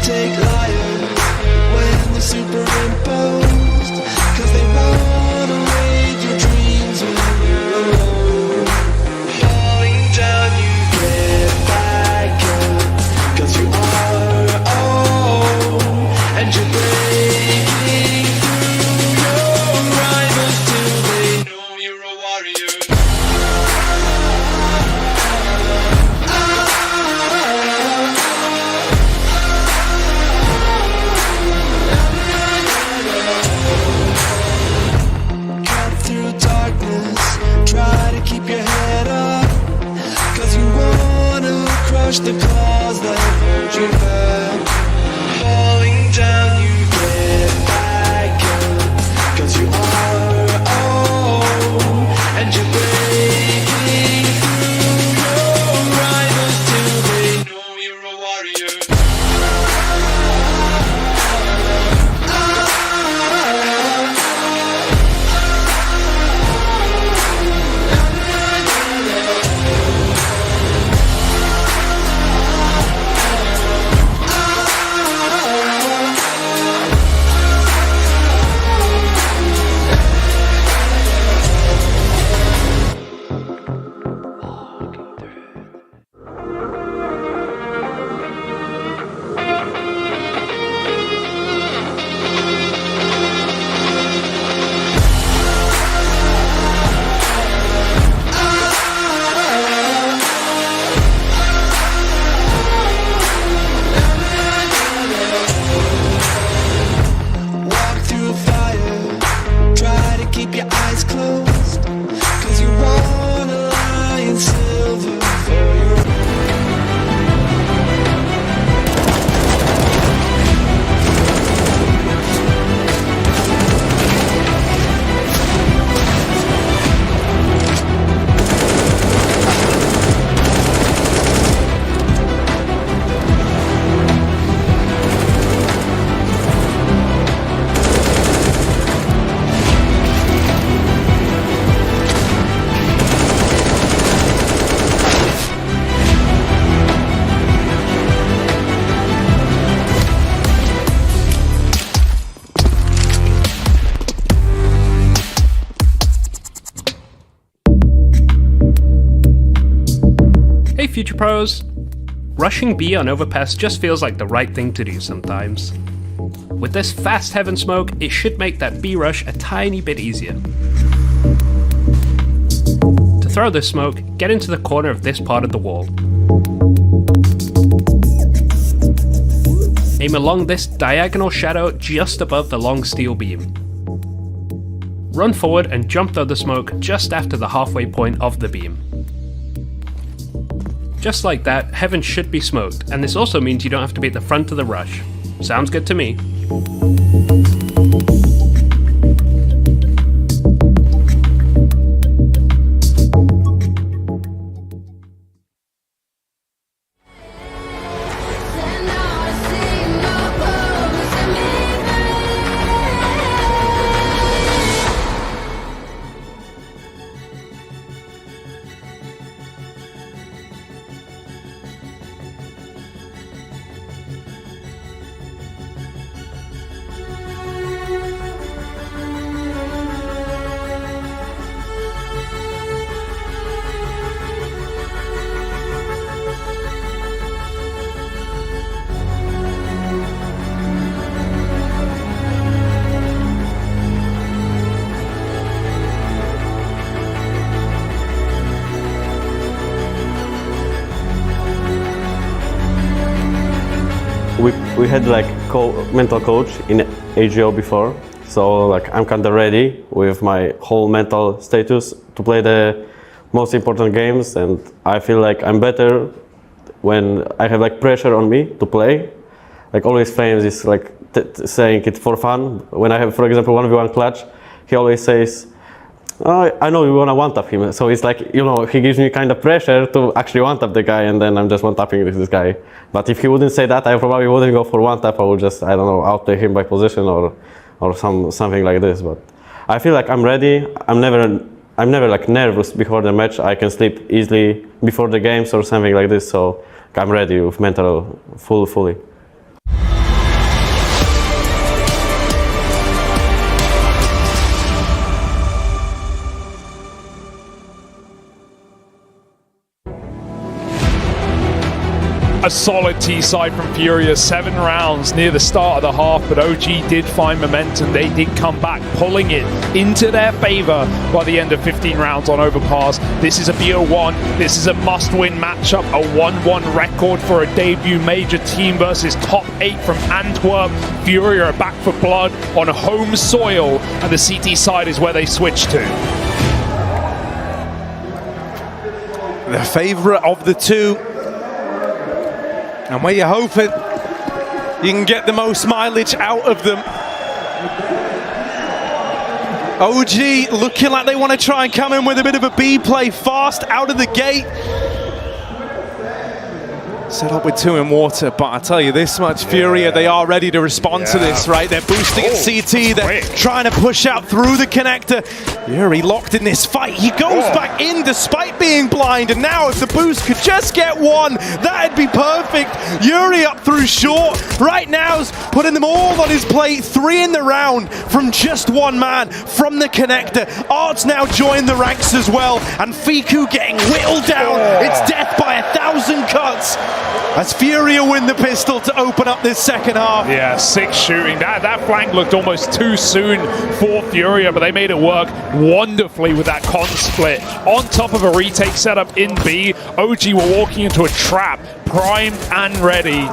take liars when they're superimposed, 'cause they wanna raid your dreams when you're alone. Falling down, you get back up, 'cause you are own, and you're breaking through your rivals till they know you're a warrior. Cut through darkness, try to keep your head up, 'cause you wanna crush the claws that hold you back. Falling down, you get back up, 'cause you are own, and you're breaking through your rivals till they know you're a warrior. Walk through fire, try to keep your eyes closed, 'cause you wanna lie in silver for your Hey Future Pros! Rushing B on Overpass just feels like the right thing to do sometimes. With this fast Heaven smoke, it should make that B rush a tiny bit easier. To throw this smoke, get into the corner of this part of the wall. Aim along this diagonal shadow just above the long steel beam. Run forward and jump through the smoke just after the halfway point of the beam. Just like that, Heaven should be smoked, and this also means you don't have to be at the front of the rush. Sounds good to me. We had like mental coach in AGO before, so like I'm kind of ready with my whole mental status to play the most important games, and I feel like I'm better when I have like pressure on me to play. Like always Flames is like saying it for fun. When I have, for example, 1v1 clutch, he always says, "Oh, I know you wanna one-tap him." So it's like, you know, he gives me kind of pressure to actually one-tap the guy, and then I'm just one-tapping this guy. But if he wouldn't say that, I probably wouldn't go for one-tap. I would just, I don't know, outplay him by position or something like this. But I feel like I'm ready. I'm never like nervous before the match. I can sleep easily before the games or something like this. So I'm ready with mental fully. a solid T-side from Furia. 7 rounds near the start of the half, but OG did find momentum. They did come back, pulling it into their favor by the end of 15 rounds on Overpass. This is a BO1. This is a must-win matchup, a 1-1 record for a debut major team versus top 8 from Antwerp. Furia are back for blood on home soil, and the CT side is where they switch to. The favourite of the two. And where you're hoping you can get the most mileage out of them. OG looking like they want to try and come in with a bit of a B play fast out of the gate. Set up with 2 in water, but I tell you this much, Furia, they are ready to respond to this, right? They're boosting at CT, they're trying to push out through the connector. Yuri locked in this fight. He goes back in despite being blind, and now if the boost could just get 1, that'd be perfect. Yuri up through short. Right now's putting them all on his plate. 3 in the round from just 1 man from the connector. Art's now joined the ranks as well, and Fiku getting whittled down. It's death by 1,000 cuts. As Furia win the pistol to open up this second half. Yeah, 6 shooting. That flank looked almost too soon for Furia, but they made it work wonderfully with that con split. On top of a retake setup in B, OG were walking into a trap, primed and ready.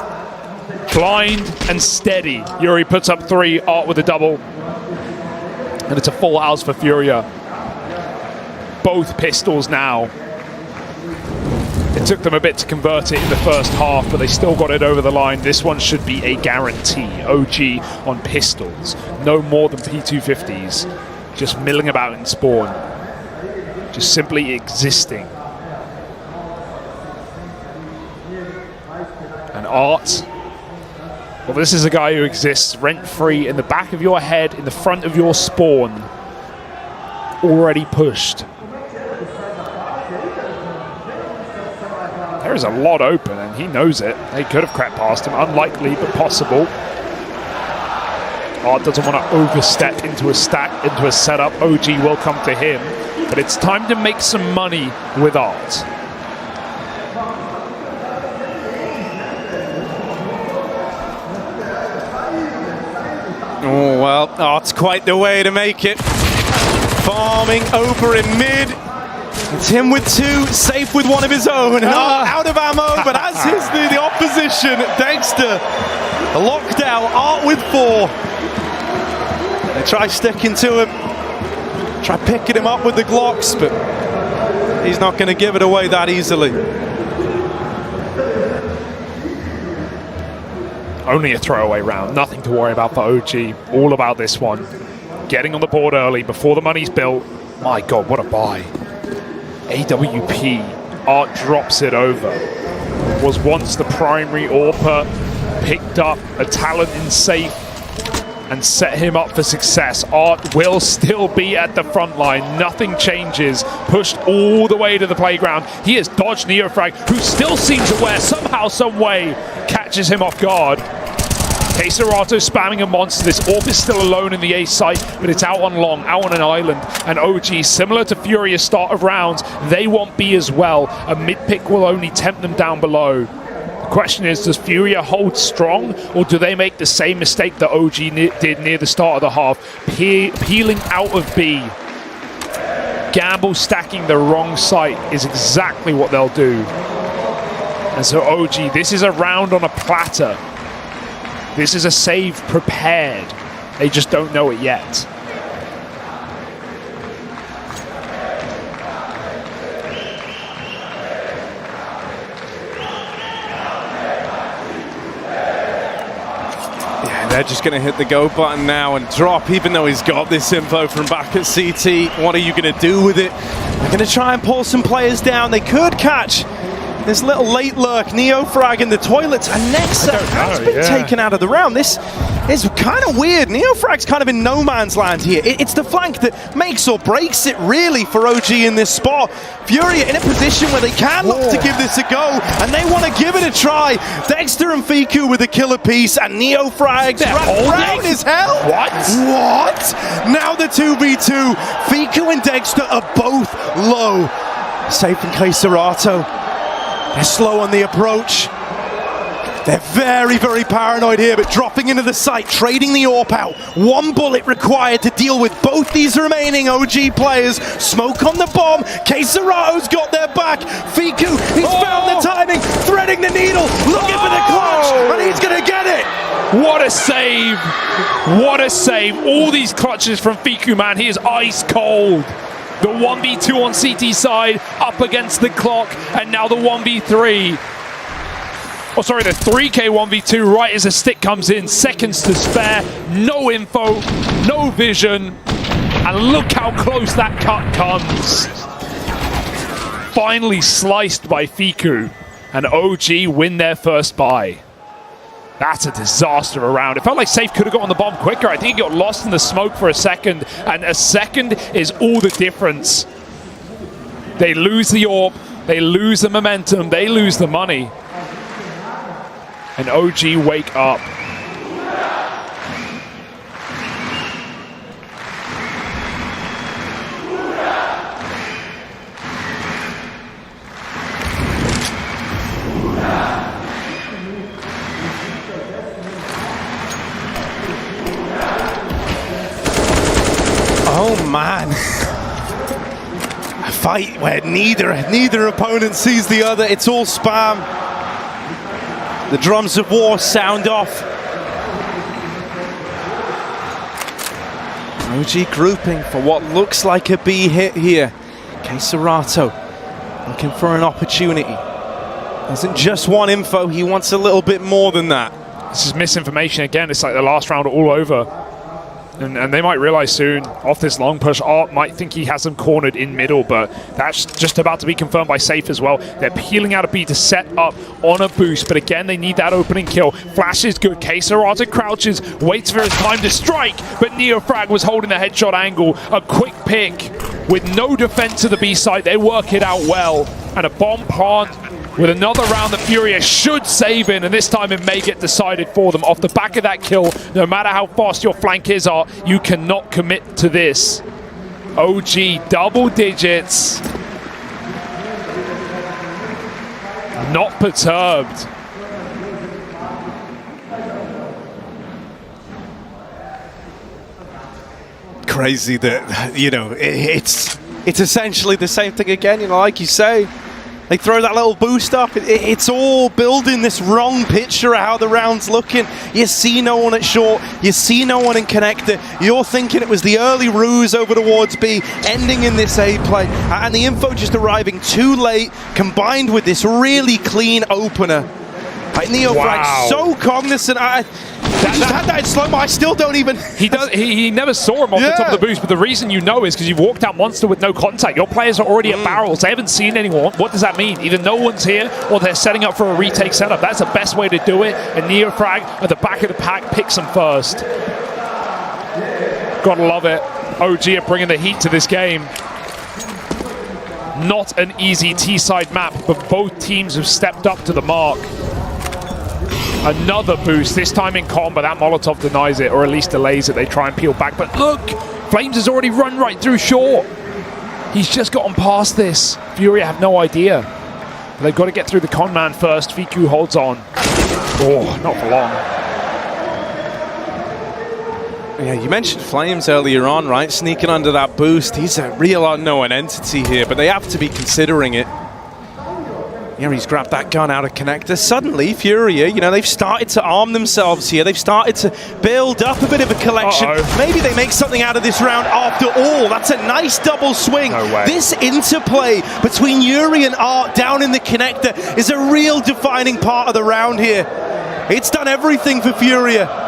Blind and steady. Yuri puts up 3, Art with a double. And it's a full house for Furia. Both pistols now. It took them a bit to convert it in the first half, but they still got it over the line. This one should be a guarantee. OG on pistols. No more than P250s. Just milling about in spawn. Just simply existing. And Art, well, this is a guy who exists rent-free in the back of your head, in the front of your spawn. Already pushed. There is a lot open, and he knows it. They could have crept past him. Unlikely, but possible. Art doesn't want to overstep into a stack, into a setup. OG will come to him. But it's time to make some money with Art. Oh, well, Art's quite the way to make it. Farming over in mid. It's him with 2, safe with 1 of his own, and out of ammo, but as is the opposition, Dexter locked out, Art with 4. They try sticking to him, try picking him up with the Glocks, but he's not going to give it away that easily. Only a throwaway round, nothing to worry about for OG. All about this one. Getting on the board early before the money's built. My God, what a buy. AWP, Art drops it over. Was once the primary AWPer, picked up a talent in safe and set him up for success. Art will still be at the front line. Nothing changes. Pushed all the way to the playground. He has dodged Neofrag, who still seems aware somehow, some way, catches him off guard. Serato spamming a monster. This AWP is still alone in the A site, but it's out on long, out on an island. And OG, similar to Furia's start of rounds, they want B as well. A mid-pick will only tempt them down below. The question is, does Furia hold strong, or do they make the same mistake that OG did near the start of the half, peeling out of B? Gamble stacking the wrong site is exactly what they'll do. And so OG, this is a round on a platter. This is a save prepared. They just don't know it yet. Yeah, they're just going to hit the go button now and drop, even though he's got this info from back at CT. What are you going to do with it? They're going to try and pull some players down. They could catch this little late lurk, Neofrag in the toilets, and Nexa has been taken out of the round. This is kind of weird. Neofrag's kind of in no man's land here. It's the flank that makes or breaks it, really, for OG in this spot. Furia in a position where they can look to give this a go, and they want to give it a try. Dexter and Fiku with a killer piece, and Neofrag's wrapped around as hell. What? Now the 2v2. Fiku and Dexter are both low. Safe in case Serato. They're slow on the approach. They're very, very paranoid here, but dropping into the site, trading the AWP out. One bullet required to deal with both these remaining OG players. Smoke on the bomb. K-Serato's got their back. Fiku, he's found the timing, threading the needle, looking for the clutch, and he's going to get it. What a save. What a save. All these clutches from Fiku, man. He is ice cold. The 1v2 on CT side, up against the clock, and now the 1v3. Oh, sorry, the 3K 1v2 right as the stick comes in. Seconds to spare. No info, no vision. And look how close that cut comes. Finally sliced by Fiku. And OG win their first buy. That's a disaster around. It felt like Safe could have got on the bomb quicker. I think he got lost in the smoke for a second. And a second is all the difference. They lose the AWP. They lose the momentum. They lose the money. And OG wake up. Oh man. A fight where neither opponent sees the other. It's all spam. The drums of war sound off. OG grouping for what looks like a B hit here. K-Serato looking for an opportunity. Doesn't just want info, he wants a little bit more than that. This is misinformation again. It's like the last round all over. And they might realize soon, off this long push, Art might think he has them cornered in middle, but that's just about to be confirmed by Safe as well. They're peeling out a B to set up on a boost, but again, they need that opening kill. Flash is good. K-Serata crouches, waits for his time to strike, but Neofrag was holding the headshot angle. A quick pick with no defense to the B side. They work it out well. And a bomb plant with another round that Furia should save in, and this time it may get decided for them. Off the back of that kill, no matter how fast your flank is, you cannot commit to this. OG double digits. Not perturbed. Crazy that, you know, it's essentially the same thing again, you know, like you say. They throw that little boost up. It's all building this wrong picture of how the round's looking. You see no one at short. You see no one in connector. You're thinking it was the early ruse over towards B, ending in this A play. And the info just arriving too late, combined with this really clean opener. Like Neofrag, so cognizant. I just had that in slow-mo. I still don't even... He never saw him off the top of the boost, but the reason you know is because you've walked out Monster with no contact. Your players are already at barrels. They haven't seen anyone. What does that mean? Either no one's here or they're setting up for a retake setup. That's the best way to do it. And Neofrag at the back of the pack picks him first. Gotta love it. OG are bringing the heat to this game. Not an easy T-side map, but both teams have stepped up to the mark. Another boost, this time in con, but that Molotov denies it, or at least delays it. They try and peel back, but look! Flames has already run right through short. He's just gotten past this. Furia have no idea. But they've got to get through the con man first. Fiku holds on. Oh, not for long. Yeah, you mentioned Flames earlier on, right? Sneaking under that boost. He's a real unknown entity here, but they have to be considering it. Yeah, he's grabbed that gun out of connector. Suddenly, Furia, you know, they've started to arm themselves here. They've started to build up a bit of a collection. Maybe they make something out of this round after all. That's a nice double swing. No way. This interplay between Yuri and Art down in the connector is a real defining part of the round here. It's done everything for Furia.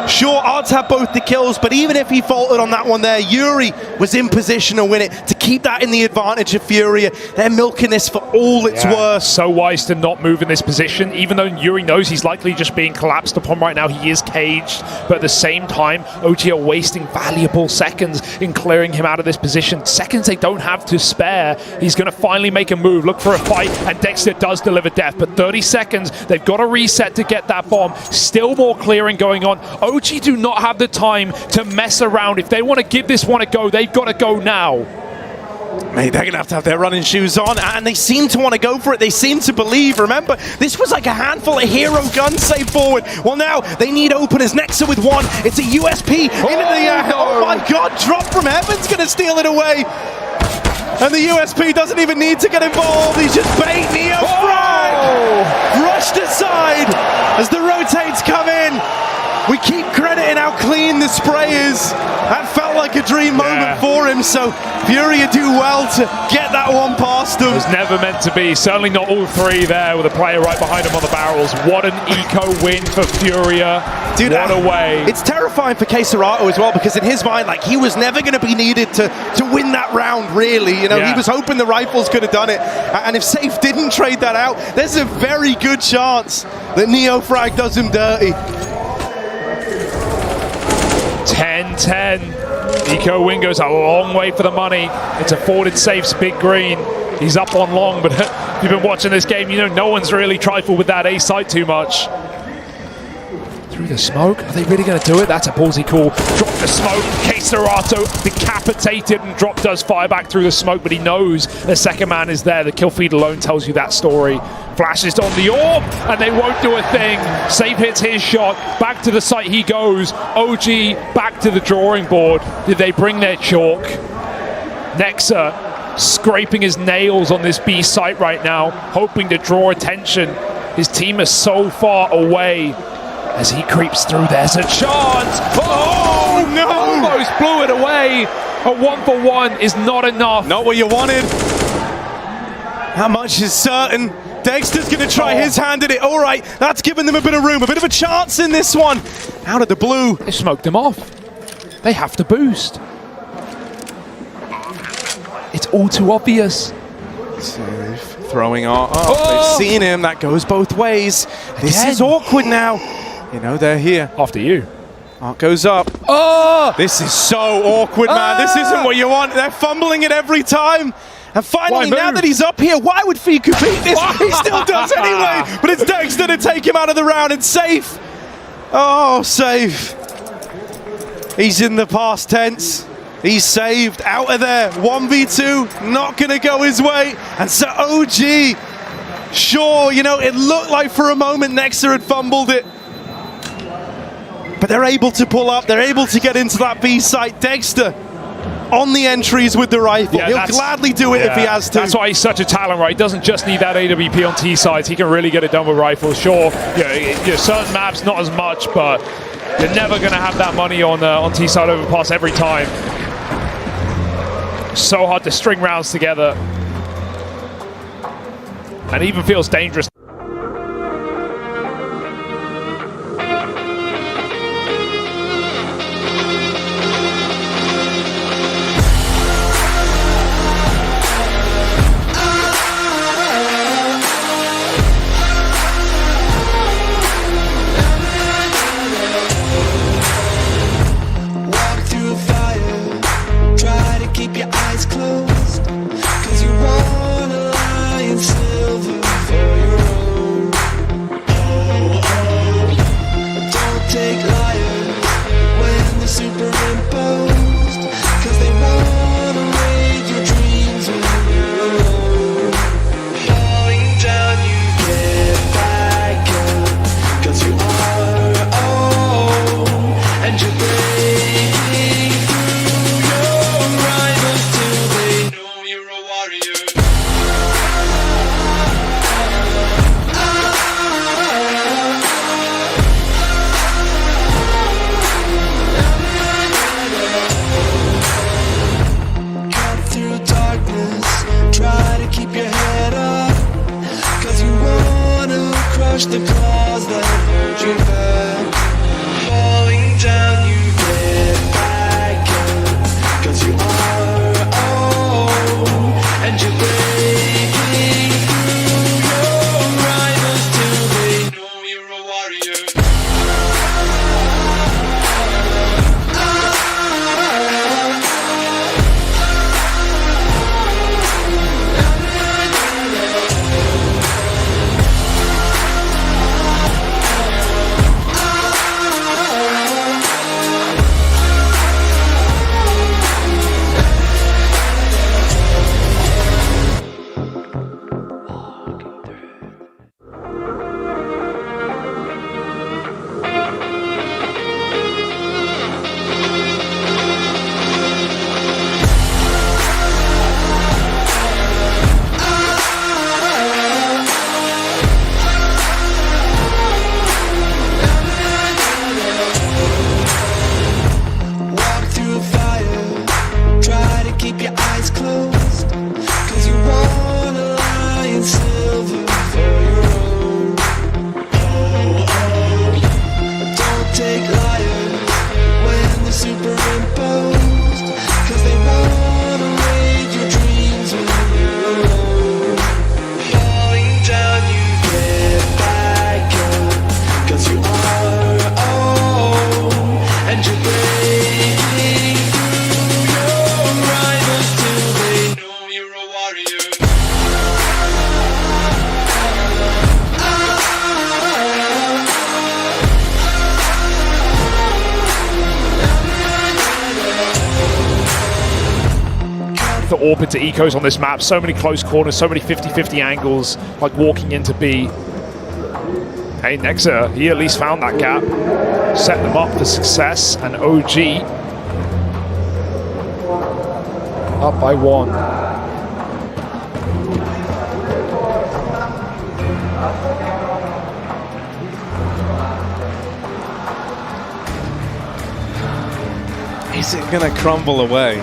Sure, Arts had both the kills, but even if he faltered on that one there, Yuri was in position to win it, to keep that in the advantage of Furia. They're milking this for all it's worth. So wise to not move in this position, even though Yuri knows he's likely just being collapsed upon right now. He is caged, but at the same time, OG are wasting valuable seconds in clearing him out of this position. Seconds they don't have to spare. He's going to finally make a move, look for a fight, and Dexter does deliver death, but 30 seconds, they've got to reset to get that bomb. Still more clearing going on. OG do not have the time to mess around. If they want to give this one a go, they've got to go now. Mate, they're going to have their running shoes on, and they seem to want to go for it. They seem to believe. Remember, this was like a handful of hero guns saved forward. Well, now they need openers. Nexa with one. It's a USP into the... Oh my God, drop from heaven's going to steal it away. And the USP doesn't even need to get involved. He's just bait Neo-Frag. Brushed aside as the rotates come in. We keep crediting how clean the spray is. That felt like a dream moment for him, so Furia do well to get that one past him. It was never meant to be. Certainly not all three there with a player right behind him on the barrels. What an eco win for Furia. Dude, what a way. It's terrifying for Keserato as well, because in his mind, like, he was never going to be needed to win that round, really. You know, he was hoping the rifles could have done it. And if Safe didn't trade that out, there's a very good chance that Neo-Frag does him dirty. 10-10. Eco win goes a long way for the money. It's afforded Safe's big green. He's up on long, but if you've been watching this game, you know no one's really trifled with that A site too much. Through the smoke, are they really going to do it? That's a ballsy call. Drop the smoke. Keserato decapitated, and Drop does fire back through the smoke, but he knows the second man is there. The kill feed alone tells you that story. Flashes on the orb, and they won't do a thing. Safe hits his shot. Back to the site he goes. OG back to the drawing board. Did they bring their chalk? Nexa scraping his nails on this B site right now, hoping to draw attention. His team is so far away. As he creeps through, there's a chance. Oh no! Almost blew it away. A 1-for-1 is not enough. Not what you wanted. How much is certain? Dexter's going to try his hand at it. All right, that's given them a bit of room, a bit of a chance in this one. Out of the blue. They smoked him off. They have to boost. It's all too obvious. Safe. Throwing off. They've seen him. That goes both ways. This is awkward now. You know, they're here. After you. Arc goes up. Oh! This is so awkward, man. This isn't what you want. They're fumbling it every time. And finally, now that he's up here, why would Fiku beat this? He still does anyway. But it's Dexter to take him out of the round. And Safe. Oh, Safe. He's in the past tense. He's saved out of there. 1v2, not going to go his way. And so OG, sure, you know, it looked like for a moment Nexa had fumbled it. But they're able to pull up. They're able to get into that B site. Dexter on the entries with the rifle. He'll gladly do it if he has to. That's why he's such a talent, right? He doesn't just need that AWP on T sides. He can really get it done with rifles. Sure, certain maps, not as much, but you're never going to have that money on T side overpass every time. So hard to string rounds together. And it even feels dangerous. Closed, 'cause you want a lion silver for your to AWP into ecos on this map. So many close corners, so many 50-50 angles, like walking into B. Hey, Nexa, he at least found that gap. Set them up for success, and OG up by 1. Is it gonna crumble away?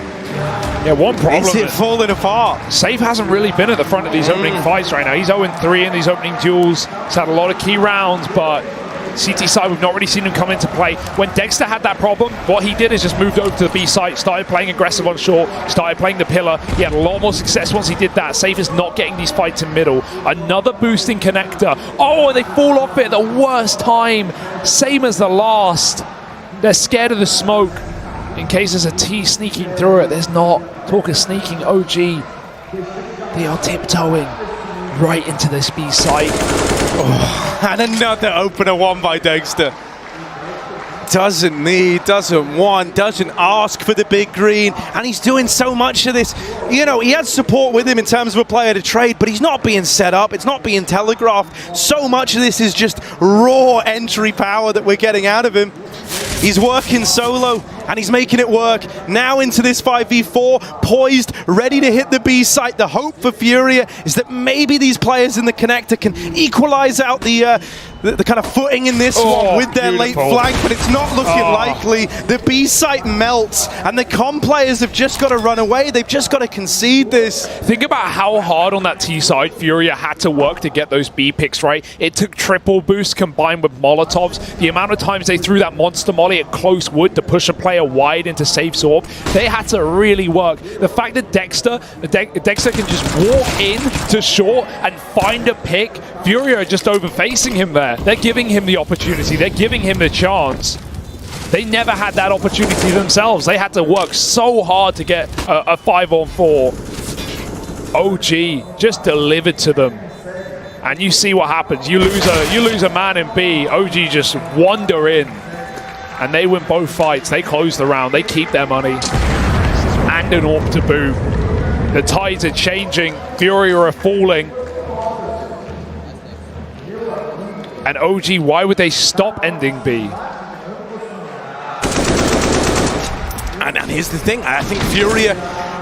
Yeah, one problem is it falling apart? Safe hasn't really been at the front of these opening fights right now. He's 0-3 in these opening duels. He's had a lot of key rounds, but CT side, we've not really seen him come into play. When Dexter had that problem, what he did is just moved over to the B site, started playing aggressive on short, started playing the pillar. He had a lot more success once he did that. Safe is not getting these fights in middle. Another boosting connector. Oh, and they fall off it at the worst time. Same as the last. They're scared of the smoke. In case there's a T sneaking through it, there's not. Talk of sneaking, OG. They are tiptoeing right into this B site. Oh, and another opener one by Dexter. Doesn't need, doesn't want, doesn't ask for the big green, and he's doing so much of this. You know, he has support with him in terms of a player to trade, but he's not being set up, it's not being telegraphed. So much of this is just raw entry power that we're getting out of him. He's working solo, and he's making it work. Now into this 5v4, poised, ready to hit the B site. The hope for Furia is that maybe these players in the connector can equalize out the kind of footing in this one with their late flank, but it's not looking likely. The B site melts, and the com players have just got to run away. They've just got to concede this. Think about how hard on that T side Furia had to work to get those B picks, right? It took triple boost combined with Molotovs. The amount of times they threw that monster molly at close wood to push a player wide into safe orb, they had to really work. The fact that Dexter can just walk in to short and find a pick, Furia are just overfacing him there. They're giving him the opportunity. They're giving him the chance. They never had that opportunity themselves. They had to work so hard to get a 5-on-4. OG just delivered to them. And you see what happens. You lose a man in B. OG just wander in. And they win both fights. They close the round. They keep their money. And an AWP to boot. The tides are changing. Furia are falling. And OG, why would they stop ending B? And here's the thing, I think Furia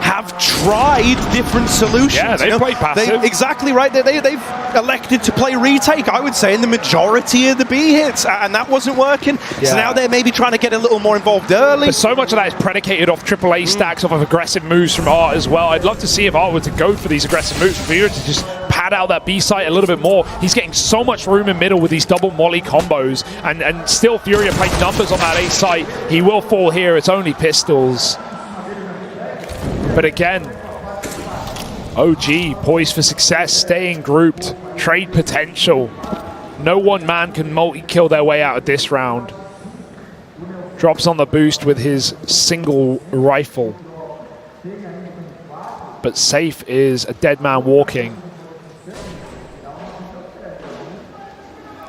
have tried different solutions. Yeah, they played passive. Exactly right. They've elected to play retake, I would say, in the majority of the B hits, and that wasn't working. Yeah. So now they're maybe trying to get a little more involved early. But so much of that is predicated off AAA stacks, off of aggressive moves from Art as well. I'd love to see if Art were to go for these aggressive moves, for Furia to just pad out that B site a little bit more. He's getting so much room in middle with these double molly combos, and still Furia played numbers on that A site. He will fall here. It's only pistols. But again, OG poised for success, staying grouped, trade potential. No one man can multi-kill their way out of this round. Drops on the boost with his single rifle. But Safe is a dead man walking.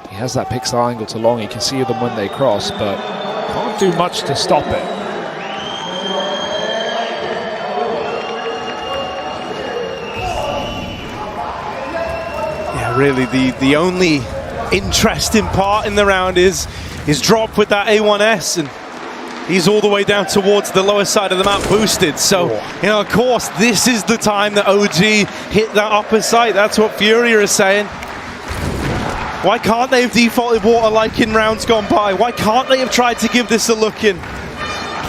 He has that pixel angle to long. He can see them when they cross, but can't do much to stop it. Really, the only interesting part in the round is drop with that A1S, and he's all the way down towards the lower side of the map boosted. So, you know, of course, this is the time that OG hit that upper site. That's what Furia is saying. Why can't they have defaulted water like in rounds gone by? Why can't they have tried to give this a look in?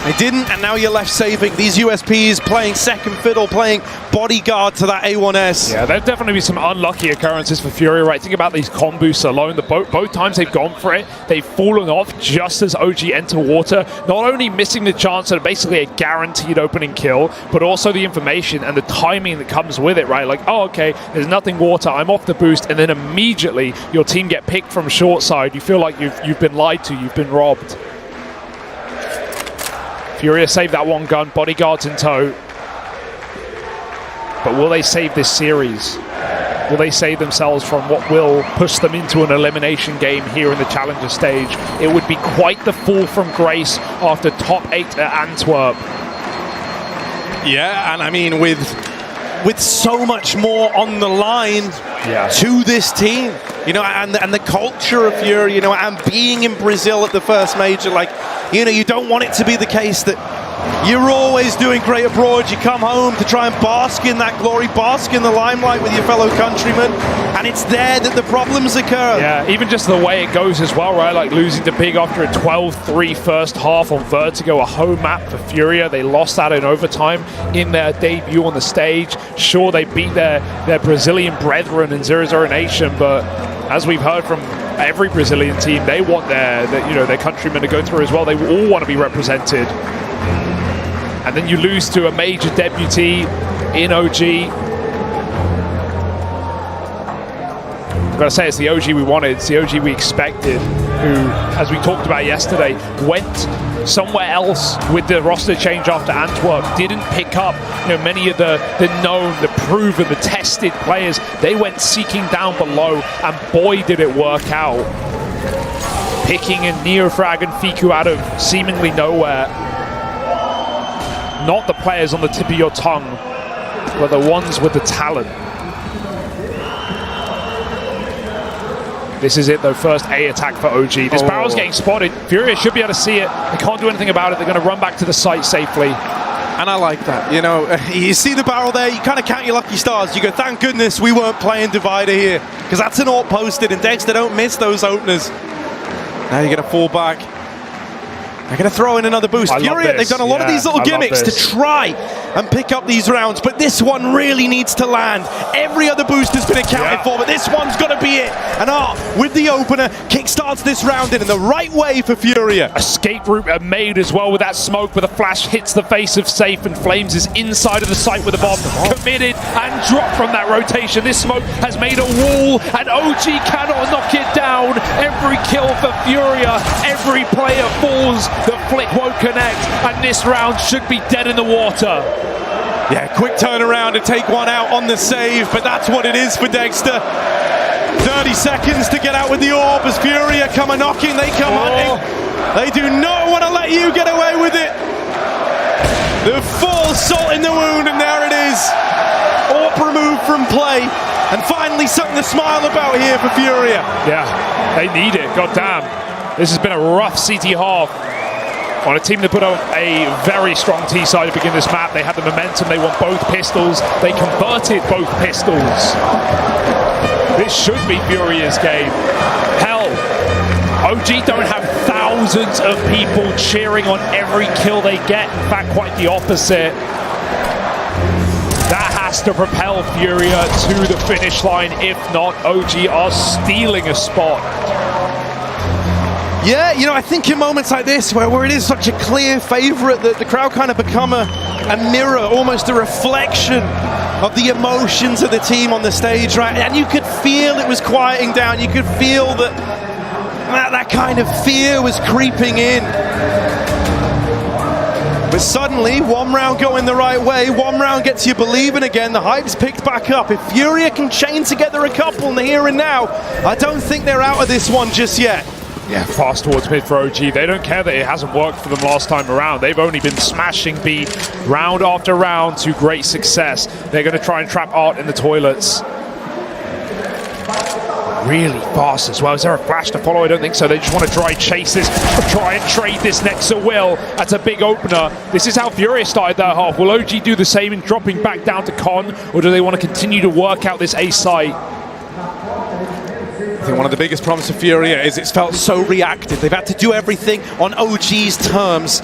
They didn't, and now you're left saving. These USPs playing second fiddle, playing bodyguard to that A1S. Yeah, there'll definitely be some unlucky occurrences for Furia, right? Think about these comb boosts alone. Both times they've gone for it, they've fallen off just as OG enter water. Not only missing the chance at basically a guaranteed opening kill, but also the information and the timing that comes with it, right? Like, oh, okay, there's nothing water, I'm off the boost, and then immediately your team get picked from short side. You feel like you've been lied to, you've been robbed. Furia saved that one gun, bodyguards in tow. But will they save this series? Will they save themselves from what will push them into an elimination game here in the Challenger stage? It would be quite the fall from grace after top 8 at Antwerp. Yeah, and I mean, with so much more on the line to this team, you know, and the culture of Fury, you know, and being in Brazil at the first major, like, you know, you don't want it to be the case that you're always doing great abroad. You come home to try and bask in that glory, bask in the limelight with your fellow countrymen, and it's there that the problems occur. Yeah, even just the way it goes as well, right? Like losing to Big after a 12-3 first half on Vertigo, a home map for Furia. They lost that in overtime in their debut on the stage. Sure, they beat their Brazilian brethren in 0-0 Nation, but as we've heard from every Brazilian team, they want their countrymen to go through as well. They all want to be represented. And then you lose to a major debutee in OG. I've got to say, it's the OG we wanted. It's the OG we expected, who, as we talked about yesterday, went somewhere else with the roster change after Antwerp, didn't pick up many of the known, the proven, the tested players. They went seeking down below, and boy, did it work out. Picking in Neofrag and Fiku out of seemingly nowhere. Not the players on the tip of your tongue, but the ones with the talent. This is it though, first A attack for OG. This barrel's getting spotted. Furia should be able to see it. They can't do anything about it. They're going to run back to the site safely. And I like that, you know, you see the barrel there, you kind of count your lucky stars. You go, thank goodness we weren't playing Divider here, because that's an AWP posted, and Dexter don't miss those openers. Now you're going to fall back. They're going to throw in another boost. Furia, they've done a lot of these little gimmicks to try and pick up these rounds, but this one really needs to land. Every other boost has been accounted for, but this one's got to be it. And with the opener, kickstarts this round in the right way for Furia. Escape route made as well with that smoke, but the flash hits the face of Safe, and Flames is inside of the site with a bomb. Committed and dropped from that rotation. This smoke has made a wall, and OG cannot knock it down. Every kill for Furia, every player falls. The flick won't connect, and this round should be dead in the water. Yeah, quick turnaround to take one out on the save, but that's what it is for Dexter. 30 seconds to get out with the AWP as Furia come a knocking, they come hunting. They do not want to let you get away with it. The full salt in the wound, and there it is. AWP removed from play, and finally something to smile about here for Furia. Yeah, they need it, goddamn. This has been a rough CT half. On a team that put up a very strong T side to begin this map. They had the momentum, they won both pistols, they converted both pistols. This should be Furia's game. Hell, OG don't have thousands of people cheering on every kill they get. In fact, quite the opposite. That has to propel Furia to the finish line. If not, OG are stealing a spot. Yeah, you know, I think in moments like this, where it is such a clear favourite, that the crowd kind of become a mirror, almost a reflection of the emotions of the team on the stage, right? And you could feel it was quieting down. You could feel that kind of fear was creeping in. But suddenly, one round going the right way, one round gets you believing again, the hype's picked back up. If Furia can chain together a couple in the here and now, I don't think they're out of this one just yet. Yeah, fast towards mid for OG. They don't care that it hasn't worked for them last time around. They've only been smashing B round after round to great success. They're going to try and trap Art in the toilets. Really fast as well. Is there a flash to follow? I don't think so. They just want to try chase this, try and trade this next to Will. That's a big opener. This is how Furia started their half. Will OG do the same in dropping back down to Con, or do they want to continue to work out this A site? I think one of the biggest problems for Furia is it's felt so reactive. They've had to do everything on OG's terms.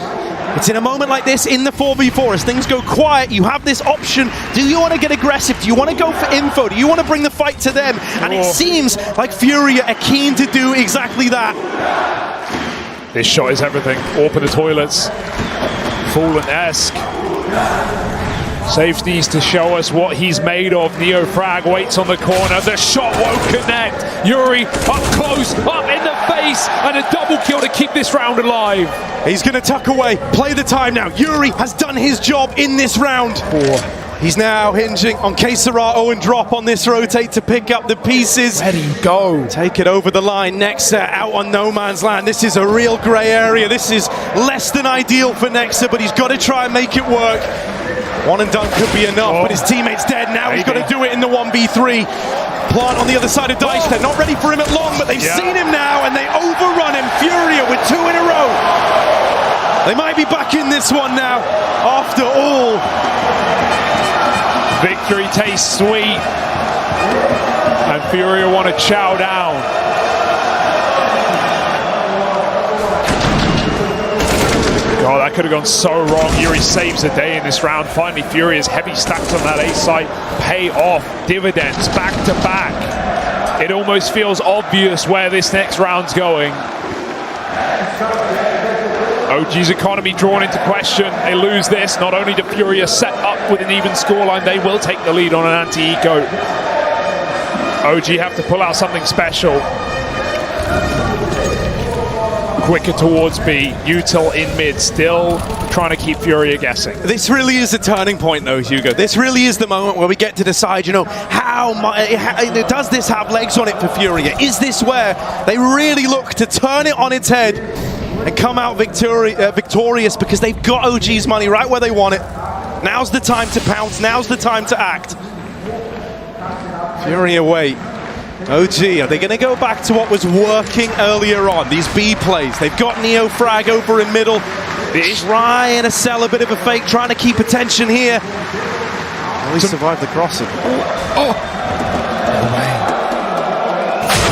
It's in a moment like this, in the 4v4, as things go quiet, you have this option. Do you want to get aggressive? Do you want to go for info? Do you want to bring the fight to them? And it seems like Furia are keen to do exactly that. This shot is everything. AWP in the toilets. Fallen-esque. Safe needs to show us what he's made of. Neofrag waits on the corner. The shot won't connect. Yuri up close, up in the face, and a double kill to keep this round alive. He's going to tuck away, play the time now. Yuri has done his job in this round. He's now hinging on Keserato and drop on this rotate to pick up the pieces. Where do you go? Take it over the line. Nexa out on no man's land. This is a real grey area. This is less than ideal for Nexa, but he's got to try and make it work. One and done could be enough, but his teammate's dead. Now he's got to do it in the 1v3. Plant on the other side of Dice. They're not ready for him at long, but they've seen him now, and they overrun him. Furia with 2 in a row. They might be back in this one now, after all. Victory tastes sweet, and Furia want to chow down. Oh, that could have gone so wrong. Yuri saves the day in this round. Finally, Furia's heavy stacks on that A site pay off dividends back to back. It almost feels obvious where this next round's going. OG's economy drawn into question. They lose this. Not only do Furia set up with an even scoreline, they will take the lead on an anti-eco. OG have to pull out something special. Quicker towards B, Util in mid, still trying to keep Furia guessing. This really is a turning point though, Hugo. This really is the moment where we get to decide, you know, does this have legs on it for Furia? Is this where they really look to turn it on its head and come out victorious, because they've got OG's money right where they want it? Now's the time to pounce, now's the time to act. Furia wait. OG, are they going to go back to what was working earlier on? These B plays. They've got Neo Frag over in middle. Trying to sell a bit of a fake, trying to keep attention here. Oh, he survived the crossing.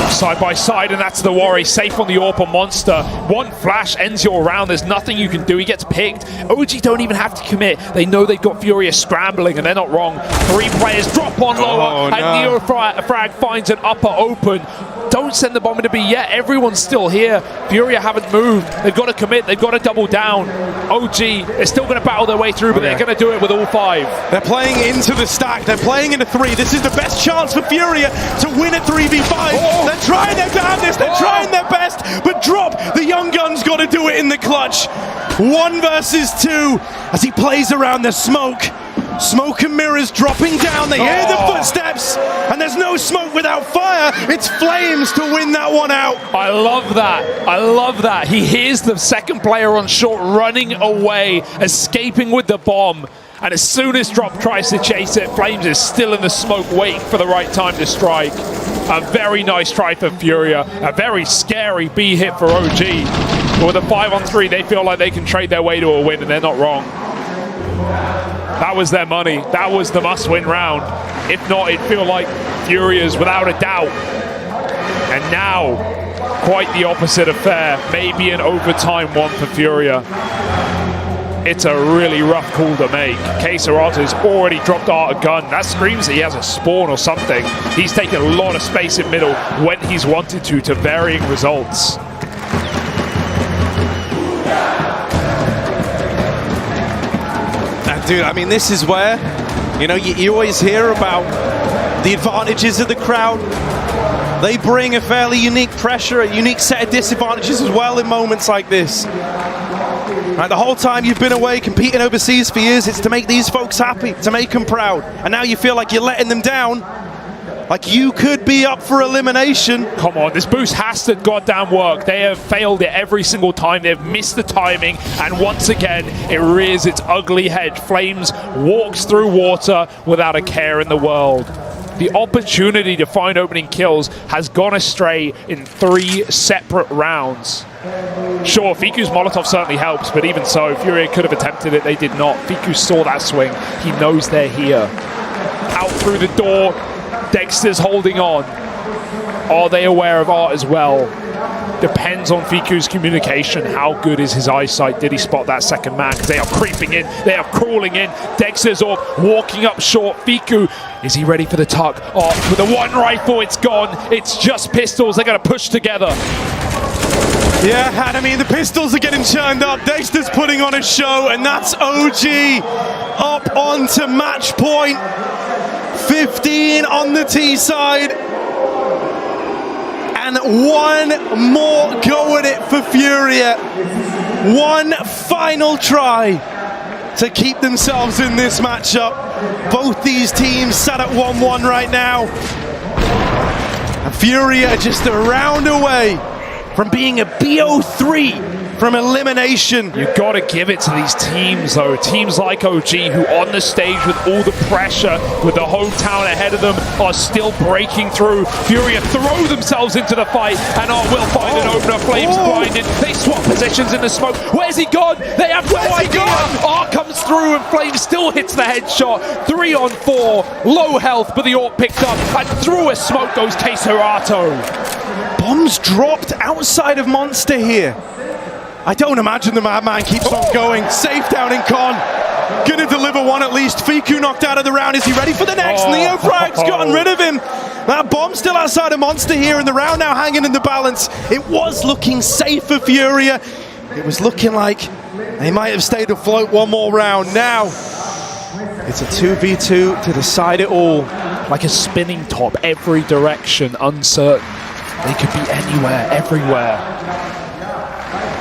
Side by side, and that's the worry. Safe on the AWP on Monster. One flash ends your round. There's nothing you can do. He gets picked. OG don't even have to commit. They know they've got Furia scrambling, and they're not wrong. 3 players drop on lower, and Neo Frag finds an upper open. Don't send the bomb into B yet. Everyone's still here. Furia haven't moved. They've got to commit. They've got to double down. OG, they're still going to battle their way through, but they're going to do it with all 5. They're playing into the stack. They're playing into 3. This is the best chance for Furia to win a 3v5. They're trying their damnedest. They're trying their best, but Drop, the young gun's got to do it in the clutch. 1 versus 2 as he plays around the smoke. Smoke and mirrors dropping down. They hear the footsteps, and there's no smoke without fire. It's Flames to win that one out. I love that. I love that. He hears the second player on short running away, escaping with the bomb. And as soon as Drop tries to chase it, Flames is still in the smoke waiting for the right time to strike. A very nice try for Furia. A very scary B hit for OG. But with a 5-on-3, they feel like they can trade their way to a win, and they're not wrong. That was their money. That was the must-win round. If not, it'd feel like Furia's without a doubt. And now, quite the opposite affair. Maybe an overtime one for Furia. It's a really rough call to make. K-Serato's already dropped out a gun. That screams that he has a spawn or something. He's taken a lot of space in middle when he's wanted to varying results. Dude, I mean, this is where, you know, you always hear about the advantages of the crowd. They bring a fairly unique pressure, a unique set of disadvantages as well in moments like this. Right, the whole time you've been away competing overseas for years, it's to make these folks happy, to make them proud. And now you feel like you're letting them down. Like you could be up for elimination. Come on, this boost has to goddamn work. They have failed it every single time. They've missed the timing, and once again, it rears its ugly head. Flames walks through water without a care in the world. The opportunity to find opening kills has gone astray in 3 separate rounds. Sure, Fiku's Molotov certainly helps, but even so, Furia could have attempted it. They did not. Fiku saw that swing. He knows they're here. Out through the door. Dexter's holding on. Are they aware of Art as well? Depends on Fiku's communication. How good is his eyesight? Did he spot that second man? Because they are creeping in. They are crawling in. Dexter's off, walking up short. Fiku, is he ready for the tuck? Art with the 1 rifle, it's gone. It's just pistols. They're going to push together. Yeah, and I mean, the pistols are getting churned up. Dexter's putting on a show, and that's OG up onto match point. 15 on the T side. And 1 more go at it for Furia. 1 final try to keep themselves in this matchup. Both these teams sat at 1-1 right now. And Furia just a round away from being a BO3 from elimination. You gotta give it to these teams though. Teams like OG who on the stage with all the pressure, with the hometown ahead of them, are still breaking through. Furia throw themselves into the fight and will find an opener. Flames blinded. They swap positions in the smoke. Where's he gone? They have no idea. R comes through and Flames still hits the headshot. 3 on 4. Low health, but the AWP picked up. And through a smoke goes Keserato. Bombs dropped outside of Monster here. I don't imagine the Madman keeps on going. Safe down in Con. Gonna deliver one at least. Fiku knocked out of the round. Is he ready for the next? Neofrag's gotten rid of him. That bomb still outside of Monster here, and the round now hanging in the balance. It was looking safe for Furia. It was looking like they might have stayed afloat one more round. Now, it's a 2v2 to decide it all. Like a spinning top, every direction, uncertain. They could be anywhere, everywhere.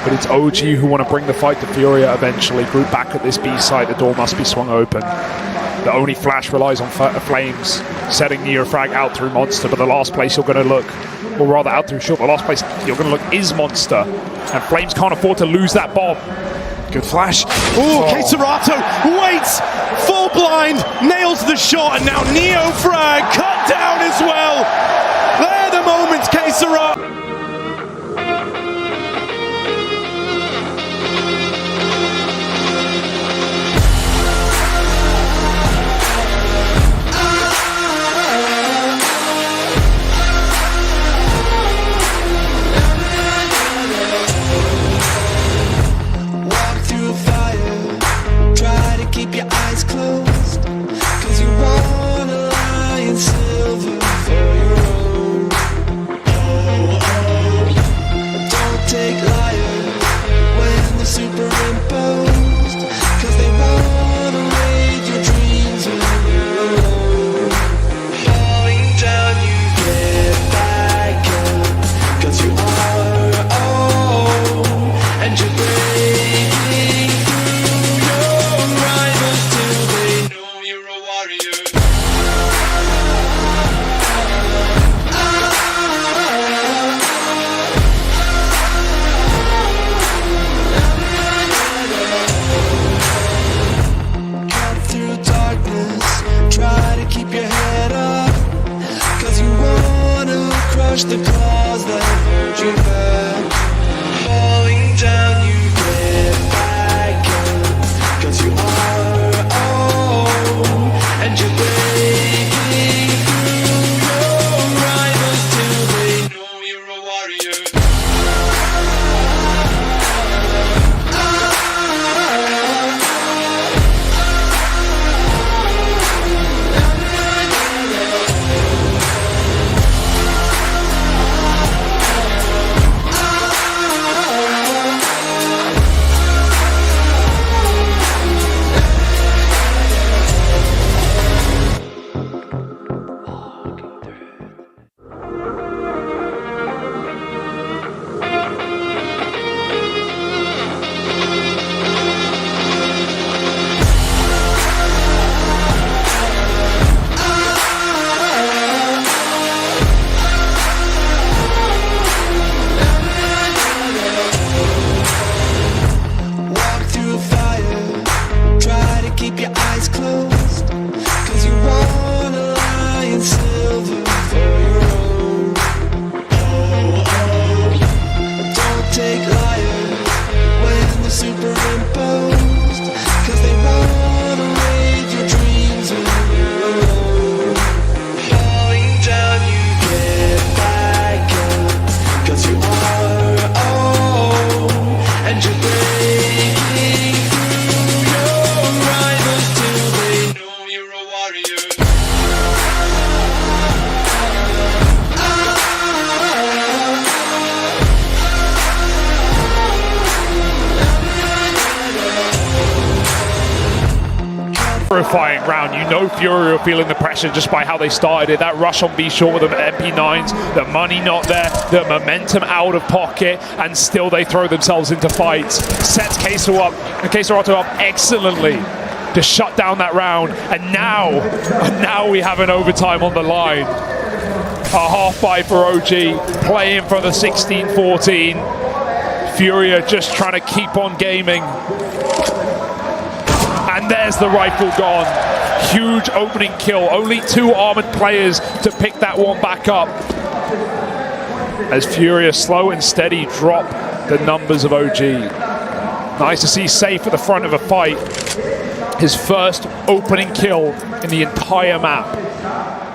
But it's OG who want to bring the fight to Furia eventually. Group back at this B site, the door must be swung open. The only flash relies on Flames, setting Neofrag out through Monster, but the last place you're going to look, or rather out through Short, the last place you're going to look is Monster. And Flames can't afford to lose that bomb. Good flash. Keserato waits, full blind, nails the shot, and now Neofrag cut down as well. They're the moments, Keserato. Keep your eyes closed, cause you wanna lie in silver for your own. Don't take liars when they're superimposed, cause they wanna raid your dreams when you're alone. Falling down, you get back up, cause you are your own, and you're breaking through your rivals till they know you're a warrior. Cut through darkness, try to keep your head up, cause you wanna crush the claws that hold you back. Falling down, you get back up, cause you are your own, and you're breaking through your rivals till they know you're a warrior. Walk through fire, try to keep your eyes closed, cause you wanna lie in silver for your own. Don't take liars when they're superimposed, cause they wanna raid your dreams when you're alone. Falling down, you get back up, cause you are your own, and you're breaking through your rivals till they know you're a warrior. Terrifying round. You know Fury are feeling the pressure just by how they started. That rush on B short with the MP9s, the money not there, the momentum out of pocket, and still they throw themselves into fights. Sets Keserato up excellently to shut down that round, and now we have an overtime on the line. A half-buy for OG, playing for the 16-14. Furia just trying to keep on gaming. And there's the rifle gone. Huge opening kill. Only 2 armored players to pick that one back up. As Furia slow and steady drop the numbers of OG. Nice to see Safe at the front of a fight. His first opening kill in the entire map.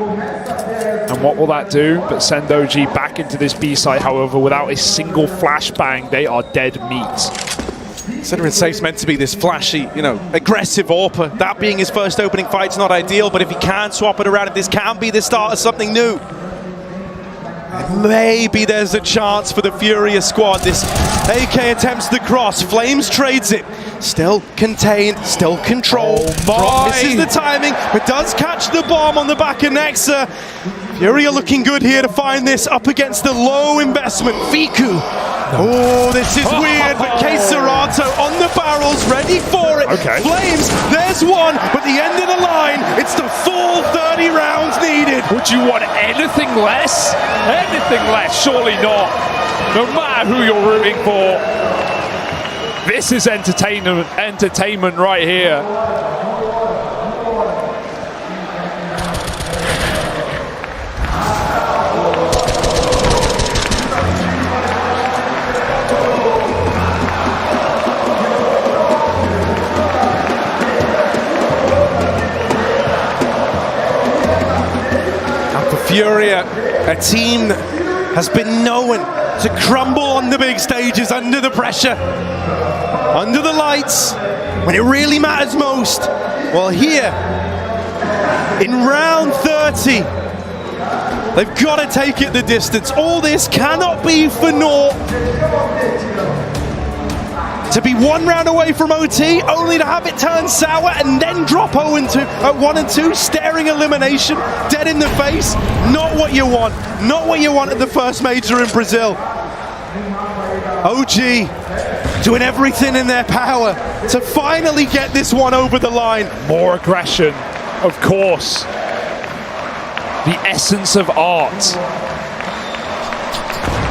And what will that do but send OG back into this B site, however, without a single flashbang. They are dead meat. Considering Safe's meant to be this flashy, aggressive AWPer, that being his first opening fight's not ideal, but if he can swap it around, if this can be the start of something new, maybe there's a chance for the Furia squad. This AK attempts the cross, Flames trades it, still contained, still controlled. Misses the timing, but does catch the bomb on the back of Nexa. Furia looking good here to find this up against the low investment. Fiku. Oh, this is weird, but Serato on the barrels, ready for it. Okay. Flames, there's one, but the end of the line, it's the full 30 rounds needed. Would you want anything less? Anything less? Surely not. No matter who you're rooting for. This is entertainment right here. Furia, a team that has been known to crumble on the big stages under the pressure, under the lights, when it really matters most. Well, here, in round 30, they've got to take it the distance. All this cannot be for naught. To be 1 round away from OT, only to have it turn sour and then drop 0-2 at 1 and 2, staring elimination, dead in the face. Not what you want. Not what you want at the first major in Brazil. OG doing everything in their power to finally get this one over the line. More aggression, of course. The essence of art.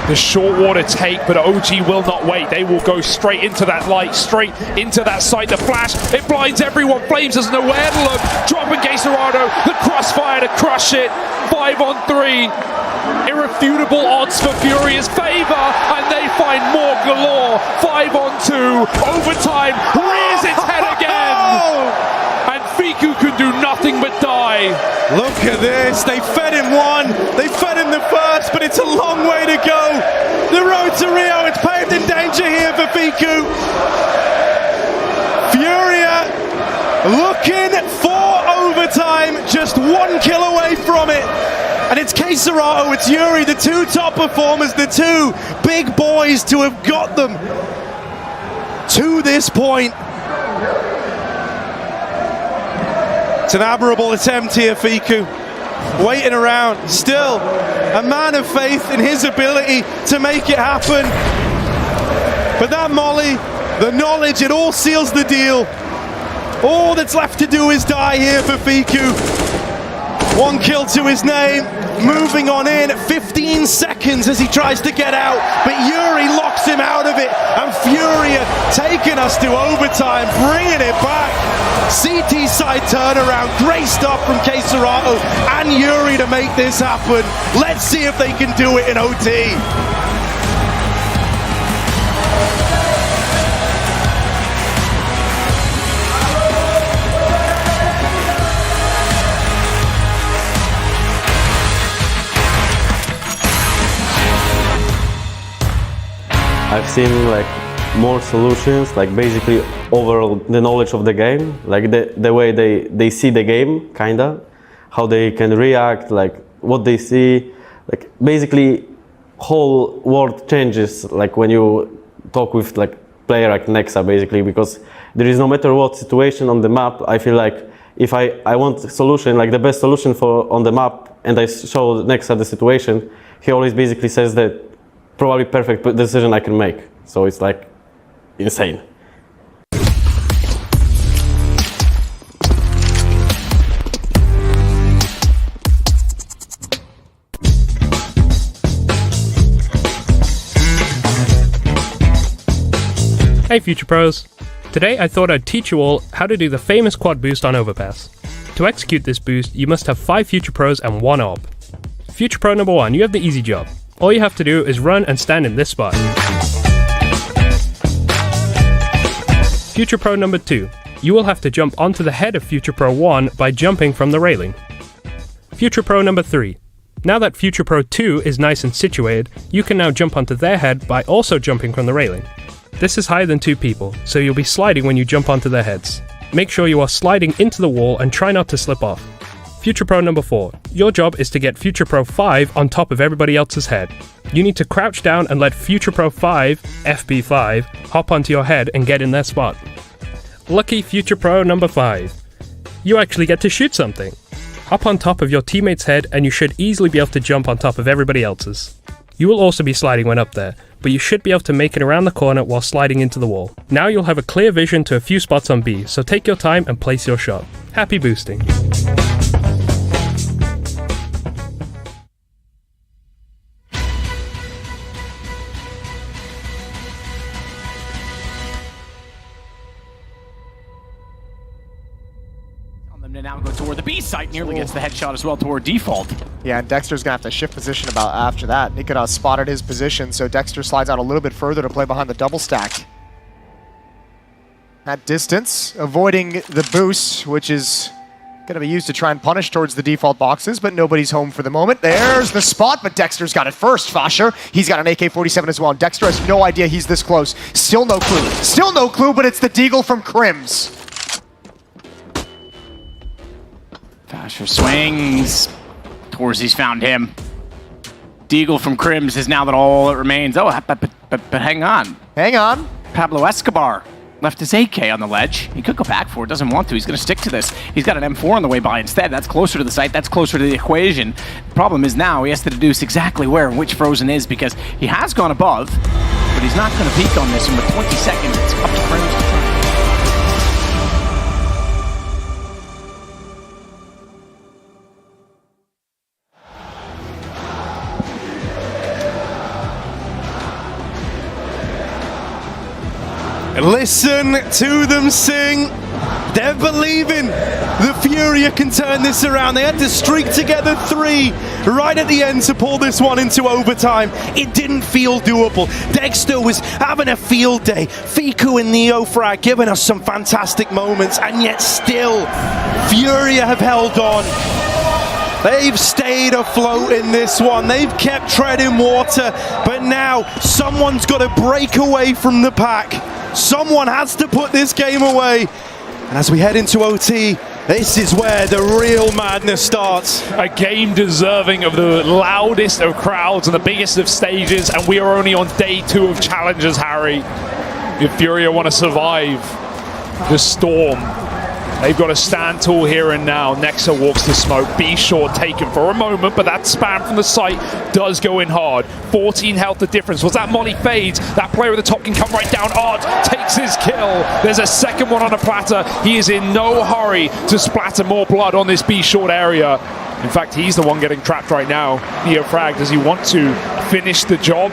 The short water take, but OG will not wait. They will go straight into that light, straight into that site. The flash, it blinds everyone. Flames doesn't know where to look. Dropping Serato, the crossfire to crush it. 5 on 3. Irrefutable odds for Furia's favor, and they find more galore. 5 on 2. Overtime rears its head again. And Fiku can do nothing but die. Look at this. They fed him one. They fed him the first, but it's a long way to go. The road to Rio, it's paved in danger here for Fiku. Furia looking for overtime, just 1 kill away from it. And it's Serato, it's Yuri, the 2 top performers, the 2 big boys to have got them to this point. It's an admirable attempt here, Fiku. Waiting around, still a man of faith in his ability to make it happen. But that molly, the knowledge, it all seals the deal. All that's left to do is die here for Fiku. 1 kill to his name, moving on in, 15 seconds as he tries to get out, but Yuri locks him out of it, and Furia taking us to overtime, bringing it back. CT side turnaround, great stuff from Serato and Yuri to make this happen. Let's see if they can do it in OT. I've seen more solutions, basically overall the knowledge of the game, the way they see the game, kinda, how they can react, what they see, basically whole world changes when you talk with player like Nexa, basically, because there is no matter what situation on the map. I feel if I want a solution, the best solution for on the map, and I show Nexa the situation, he always basically says that probably perfect decision I can make. So it's insane. Hey Future Pros! Today I thought I'd teach you all how to do the famous quad boost on Overpass. To execute this boost, you must have 5 Future Pros and 1 AWP. Future Pro number 1, you have the easy job. All you have to do is run and stand in this spot. Future Pro number 2, you will have to jump onto the head of Future Pro 1 by jumping from the railing. Future Pro number 3, now that Future Pro 2 is nice and situated, you can now jump onto their head by also jumping from the railing. This is higher than 2 people, so you'll be sliding when you jump onto their heads. Make sure you are sliding into the wall and try not to slip off. Future Pro number 4, your job is to get Future Pro 5 on top of everybody else's head. You need to crouch down and let Future Pro 5, FP5, hop onto your head and get in their spot. Lucky Future Pro number 5, you actually get to shoot something. Hop on top of your teammate's head and you should easily be able to jump on top of everybody else's. You will also be sliding when up there, but you should be able to make it around the corner while sliding into the wall. Now you'll have a clear vision to a few spots on B, so take your time and place your shot. Happy boosting. To now go toward the B site, nearly gets the headshot as well toward default. Yeah, and Dexter's gonna have to shift position about after that. Nikita spotted his position, so Dexter slides out a little bit further to play behind the double stack. At distance, avoiding the boost, which is gonna be used to try and punish towards the default boxes, but nobody's home for the moment. There's the spot, but Dexter's got it first, Fasher. He's got an AK-47 as well, and Dexter has no idea he's this close. Still no clue. Still no clue, but it's the Deagle from Crims. Fasher swings. Torzy's found him. Deagle from Crims is now that all that remains. Oh, but hang on. Hang on. Pablo Escobar left his AK on the ledge. He could go back for it, doesn't want to. He's going to stick to this. He's got an M4 on the way by instead. That's closer to the site. That's closer to the equation. The problem is now he has to deduce exactly where and which Frozen is because he has gone above, but he's not going to peek on this. And with 20 seconds, it's up to Crims to try. Listen to them sing. They're believing the Furia can turn this around. They had to streak together 3 right at the end to pull this one into overtime. It didn't feel doable. Dexter was having a field day. Fiku and Neofrag giving us some fantastic moments, and yet still, Furia have held on. They've stayed afloat in this one. They've kept treading water, but now someone's got to break away from the pack. Someone has to put this game away. And as we head into OT, this is where the real madness starts. A game deserving of the loudest of crowds and the biggest of stages, and we are only on day 2 of challenges, Harry. If Furia want to survive the storm, they've got to stand tall here and now. Nexa walks the smoke. B short taken for a moment, but that spam from the site does go in hard. 14 health the difference. Was that Molly fades? That player at the top can come right down. Art takes his kill. There's a second one on a platter. He is in no hurry to splatter more blood on this B short area. In fact, he's the one getting trapped right now. Neofrag, does he want to finish the job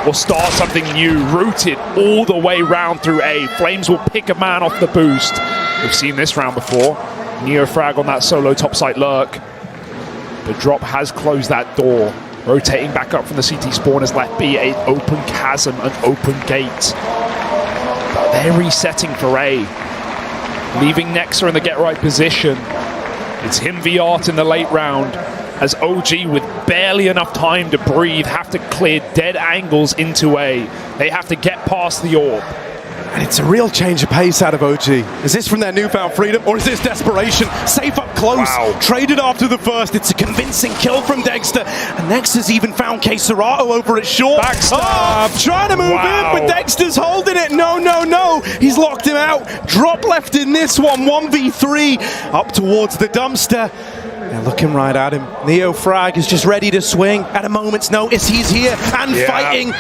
or start something new? Rooted all the way round through A. Flames will pick a man off the boost. We've seen this round before. Neofrag on that solo topside lurk. The drop has closed that door. Rotating back up from the CT spawn has left B an open chasm, an open gate. But they're resetting for A. Leaving Nexa in the get right position. It's him v Art in the late round, as OG, with barely enough time to breathe, have to clear dead angles into A. They have to get past the orb. And it's a real change of pace out of OG. Is this from their newfound freedom, or is this desperation? Safe up close, wow. Traded after the first. It's a convincing kill from Dexter. And Nexa's even found Keserato over at short. Backstab. Oh, trying to move in, but Dexter's holding it. No, no, no. He's locked him out. Drop left in this one, 1v3. Up towards the dumpster. They're looking right at him. Neo Frag is just ready to swing. At a moment's notice, he's here and fighting.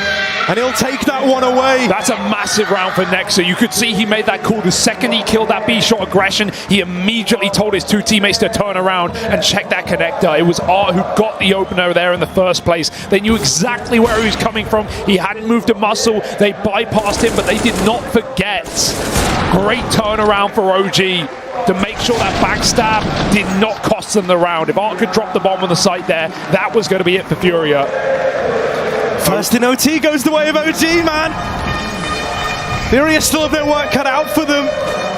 And he'll take that one away. That's a massive round for Nexa. You could see he made that call the second he killed that B-shot aggression. He immediately told his two teammates to turn around and check that connector. It was Art who got the opener there in the first place. They knew exactly where he was coming from. He hadn't moved a muscle. They bypassed him, but they did not forget. Great turnaround for OG to make sure that backstab did not cost them the round. If Art could drop the bomb on the site there, that was going to be it for Furia. First in OT goes the way of OG, man. Furia still have their work cut out for them.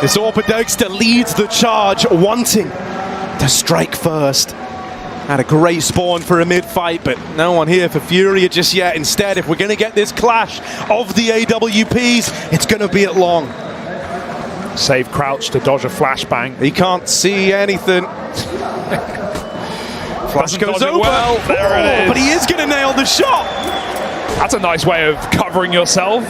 This Orpa Degster leads the charge, wanting to strike first. Had a great spawn for a mid-fight, but no one here for Furia just yet. Instead, if we're going to get this clash of the AWPs, it's going to be at long. Save crouch to dodge a flashbang. He can't see anything. Flash goes over. Well. There it is. But he is going to nail the shot. That's a nice way of covering yourself.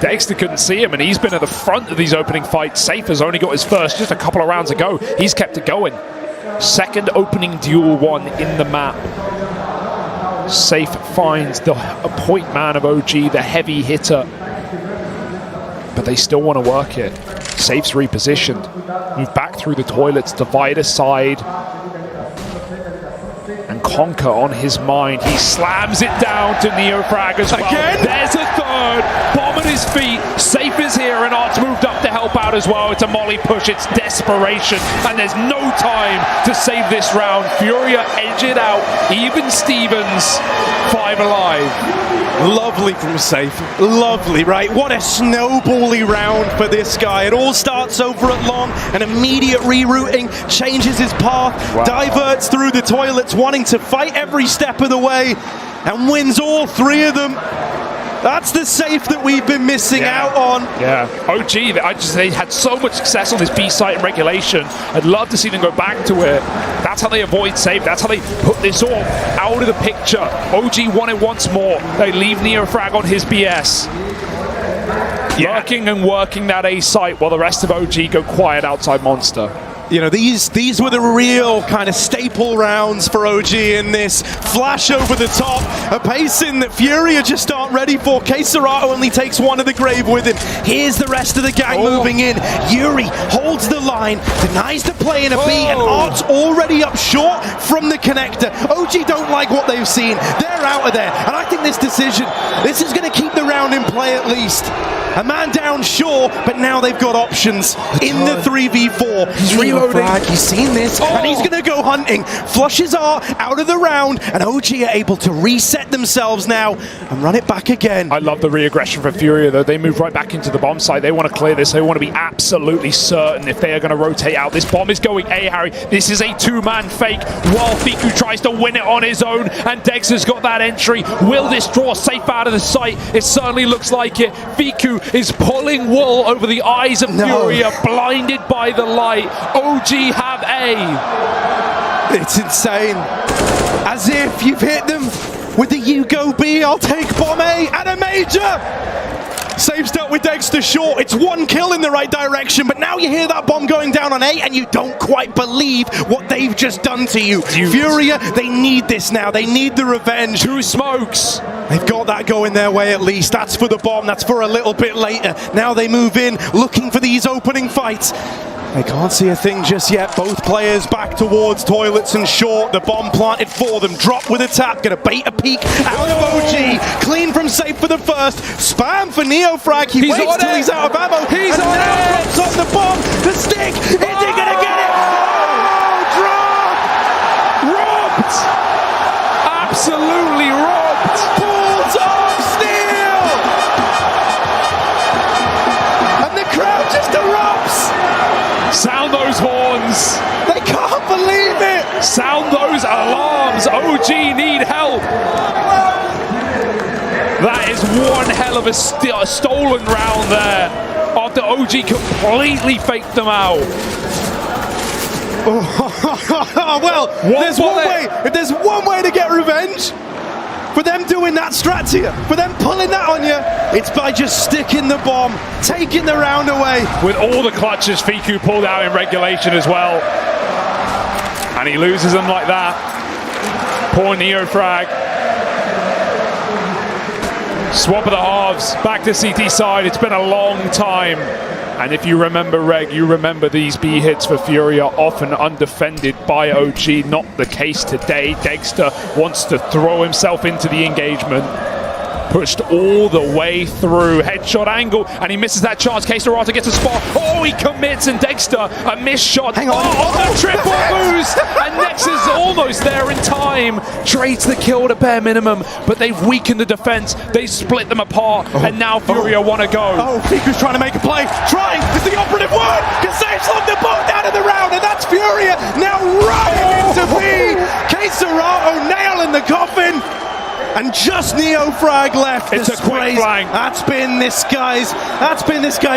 Dexter couldn't see him, and he's been at the front of these opening fights. Safe has only got his first just a couple of rounds ago. He's kept it going. Second opening duel one in the map. Safe finds the point man of OG, the heavy hitter. But they still want to work it. Safe's repositioned. Move back through the toilets, divide aside. And Conquer on his mind. He slams it down to Neofrag as well. Again? There's a third. Bomb at his feet. Safe is here, and Art's moved up to help out as well. It's a molly push. It's desperation. And there's no time to save this round. Furia edge it out. Even Stevens, 5 alive. Lovely from Safe. Lovely, right? What a snowbally round for this guy. It all starts over at long. An immediate rerouting, changes his path, diverts through the toilets, wanting to fight every step of the way, and wins all 3 of them. That's the Safe that we've been missing out on. Yeah, OG, they had so much success on this B site and regulation. I'd love to see them go back to it. That's how they avoid Safe. That's how they put this all out of the picture. OG won it once more. They leave Neofrag on his BS. Lurking and working that A site while the rest of OG go quiet outside Monster. You know, these were the real kind of staple rounds for OG in this. Flash over the top, a pacing that Furia just aren't ready for. Keserato only takes one of the grave with him. Here's the rest of the gang moving in. Yuri holds the line, denies the play in a B, and Art's already up short from the connector. OG don't like what they've seen. They're out of there, and I think this decision, this is going to keep the round in play at least. A man down, sure, but now they've got options in the 3v4. He's reloading. He's seen this, and he's going to go hunting. Flushes Art out of the round, and OG are able to reset themselves now and run it back again. I love the re-aggression for Furia, though. They move right back into the bomb site. They want to clear this. They want to be absolutely certain if they are going to rotate out. This bomb is going A, Harry. This is a two-man fake while Fiku tries to win it on his own, and Dexter's got that entry. Will this draw Safe out of the site? It certainly looks like it. Fiku is pulling wool over the eyes of Furia, blinded by the light. OG have A. It's insane. As if you've hit them with the you go B, I'll take bomb A and a major. Safe start with Dexter short. It's 1 kill in the right direction, but now you hear that bomb going down on A and you don't quite believe what they've just done to you. Furia, they need this now. They need the revenge. 2 smokes. They've got that going their way at least. That's for the bomb. That's for a little bit later. Now they move in, looking for these opening fights. They can't see a thing just yet. Both players back towards toilets and short. The bomb planted for them. Drop with a tap. Gonna bait a peek out of OG. Clean from Safe for the first. Spam for Neofrag. He waits till he's out of ammo. He's and on now it. drops on the bomb. The stick. Is he gonna get it? Oh, drop! Robbed! Absolutely robbed! Balls of steel! And the crowd just erupts. Sound those horns! They can't believe it! Sound those alarms! OG need help! That is one hell of a stolen round there. After OG completely faked them out. Well, there's one way. If there's one way to get revenge for them doing that strat to you, for them pulling that on you, it's by just sticking the bomb, taking the round away. With all the clutches Fiku pulled out in regulation as well. And he loses them like that. Poor Neofrag. Swap of the halves, back to CT side. It's been a long time. And if you remember, Reg, you remember these B hits for Fury are often undefended by OG. Not the case today. Dexter wants to throw himself into the engagement. Pushed all the way through. Headshot angle, and he misses that chance. K-Serata gets a spot. Oh, he commits, and Dexter, a missed shot. Hang on. Oh, the triple boost! And Nex is almost there in time. Trades the kill to bare minimum, but they've weakened the defense. They split them apart, and now Furia want to go. Oh, Fiku's trying to make a play. Trying is the operative word, because they've locked them both out of the round, and that's Furia now running into B. K-Serata nail in the coffin. And just Neofrag left. It's a quick flank. That's been this guy's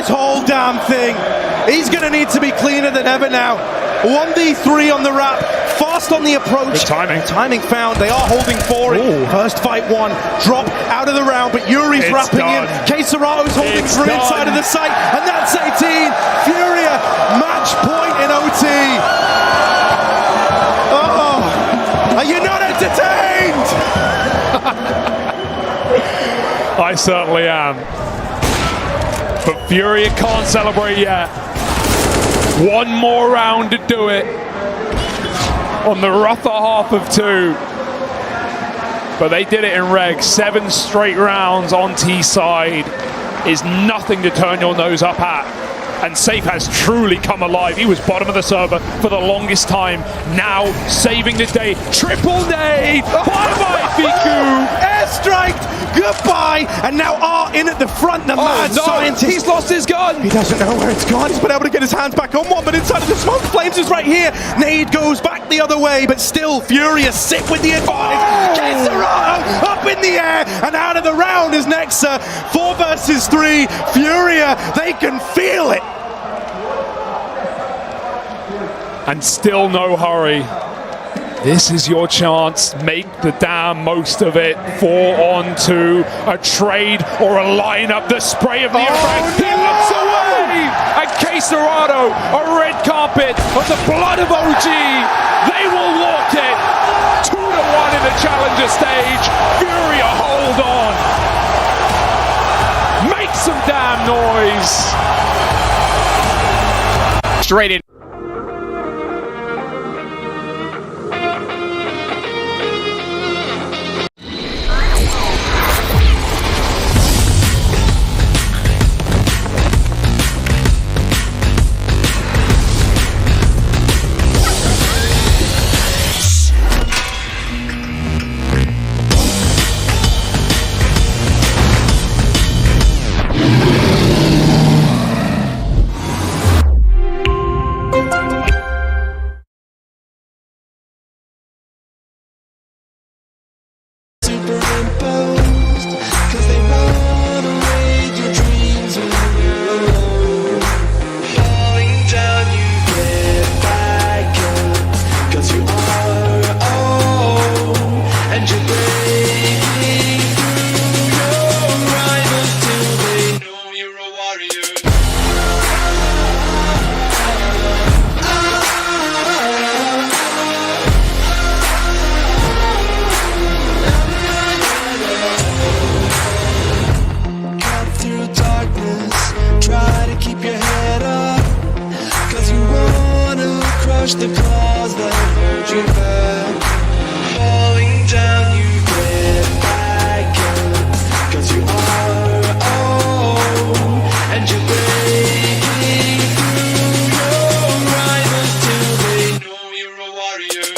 whole damn thing. He's going to need to be cleaner than ever now. 1v3 on the wrap, fast on the approach. Good timing. Timing found. They are holding for it. First fight won. Drop out of the round, but Yuri's wrapping in. K-Serato's holding through inside of the site, and that's 18. Furia match point in OT. Oh, are you not entertained? I certainly am. But Furia can't celebrate yet. One more round to do it. On the rougher half of 2. But they did it in Reg. 7 straight rounds on T side is nothing to turn your nose up at. And Safe has truly come alive. He was bottom of the server for the longest time. Now saving the day. Triple nade! Bye-bye, Fiku! Airstrike! Goodbye! And now R in at the front. The mad scientist. He's lost his gun! He doesn't know where it's gone. He's been able to get his hands back on one, but inside of the smoke, Flames is right here. Nade goes back the other way, but still Furious sit with the advantage. K-Serata up in the air, and out of the round is Nexa. 4 versus 3. Furia, they can feel it. And still no hurry. This is your chance. Make the damn most of it. 4 on 2. A trade or a lineup. The spray of the effect. He looks away. And K-Serata, a red carpet of the blood of OG. They will walk it. 2-1 in the challenger stage. Furia, hold on. Make some damn noise. Straight in. The claws that hold you back, falling down, you get back up, 'cause you are own, and you're breaking through your rivals till they know you're a warrior.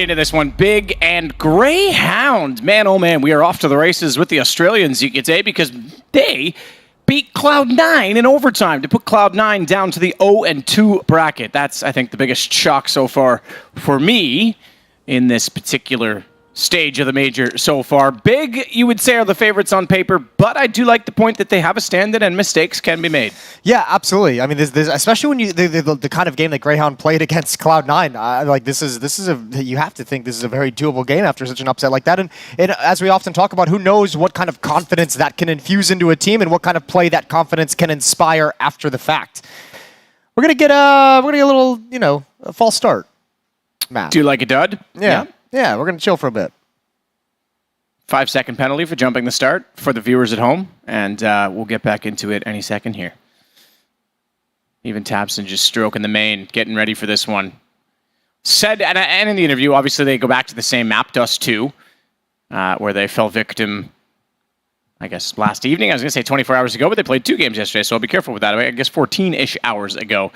into this one. Big and Greyhound. Man, oh man, we are off to the races with the Australians, you could say, because they beat Cloud9 in overtime to put Cloud9 down to the 0-2 bracket. That's, I think, the biggest shock so far for me in this particular stage of the major so far. Big, you would say, are the favorites on paper, but I do like the point that they have a stand-in and mistakes can be made. Yeah, absolutely. I mean, this especially when you the kind of game that Greyhound played against Cloud9. Like this is you have to think this is a very doable game after such an upset like that. And as we often talk about, who knows what kind of confidence that can infuse into a team and what kind of play that confidence can inspire after the fact. We're gonna get a little, a false start, Matt. Do you like a dud? Yeah, we're going to chill for a bit. 5-second penalty for jumping the start for the viewers at home, and we'll get back into it any second here. Even Tabson just stroking the main, getting ready for this one. Said, and in the interview, obviously they go back to the same map, Dust 2, where they fell victim, I guess, last evening. I was going to say 24 hours ago, but they played 2 games yesterday, so I'll be careful with that. I guess 14-ish hours ago.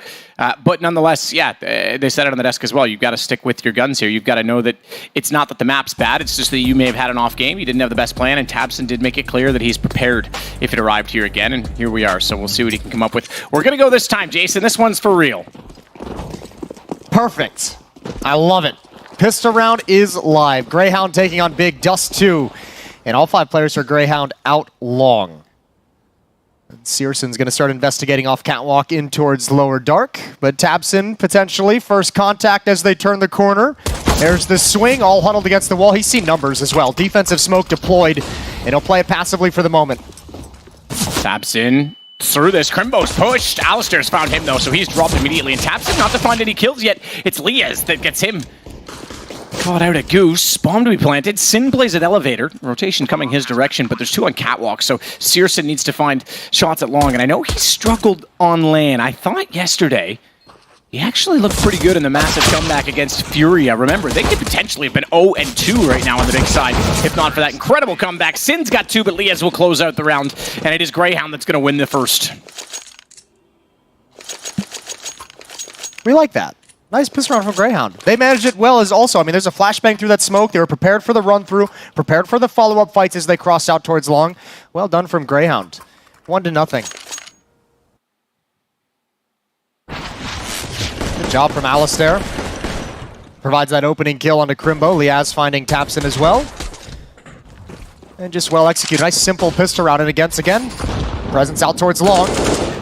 But nonetheless, yeah, they said it on the desk as well. You've got to stick with your guns here. You've got to know that it's not that the map's bad. It's just that you may have had an off game. You didn't have the best plan, and Tabson did make it clear that he's prepared if it arrived here again, and here we are. So we'll see what he can come up with. We're going to go this time, Jason. This one's for real. Perfect. I love it. Pistol round is live. Greyhound taking on Big, Dust 2. And all 5 players for Greyhound out long. Searson's going to start investigating off catwalk in towards lower dark. But Tabson, potentially, first contact as they turn the corner. There's the swing, all huddled against the wall. He's seen numbers as well. Defensive smoke deployed, and he'll play it passively for the moment. Tabson through this. Crimbo's pushed. Alistair's found him, though, so he's dropped immediately. And Tabson not to find any kills yet. It's Liaz that gets him. Caught out a Goose. Bomb to be planted. Sin plays at Elevator. Rotation coming his direction, but there's 2 on Catwalk, so Searson needs to find shots at long. And I know he struggled on lane. I thought yesterday he actually looked pretty good in the massive comeback against Furia. Remember, they could potentially have been 0-2 right now on the big side, if not for that incredible comeback. Sin's got 2, but Liaz will close out the round, and it is Greyhound that's going to win the first. We like that. Nice pistol round from Greyhound. They managed it well as also. I mean, there's a flashbang through that smoke. They were prepared for the run-through, prepared for the follow-up fights as they crossed out towards long. Well done from Greyhound. 1-0. Good job from Alistair. Provides that opening kill onto Crimbo. Liaz finding Tabson as well. And just well executed. Nice simple pistol round. And again. Presence out towards long.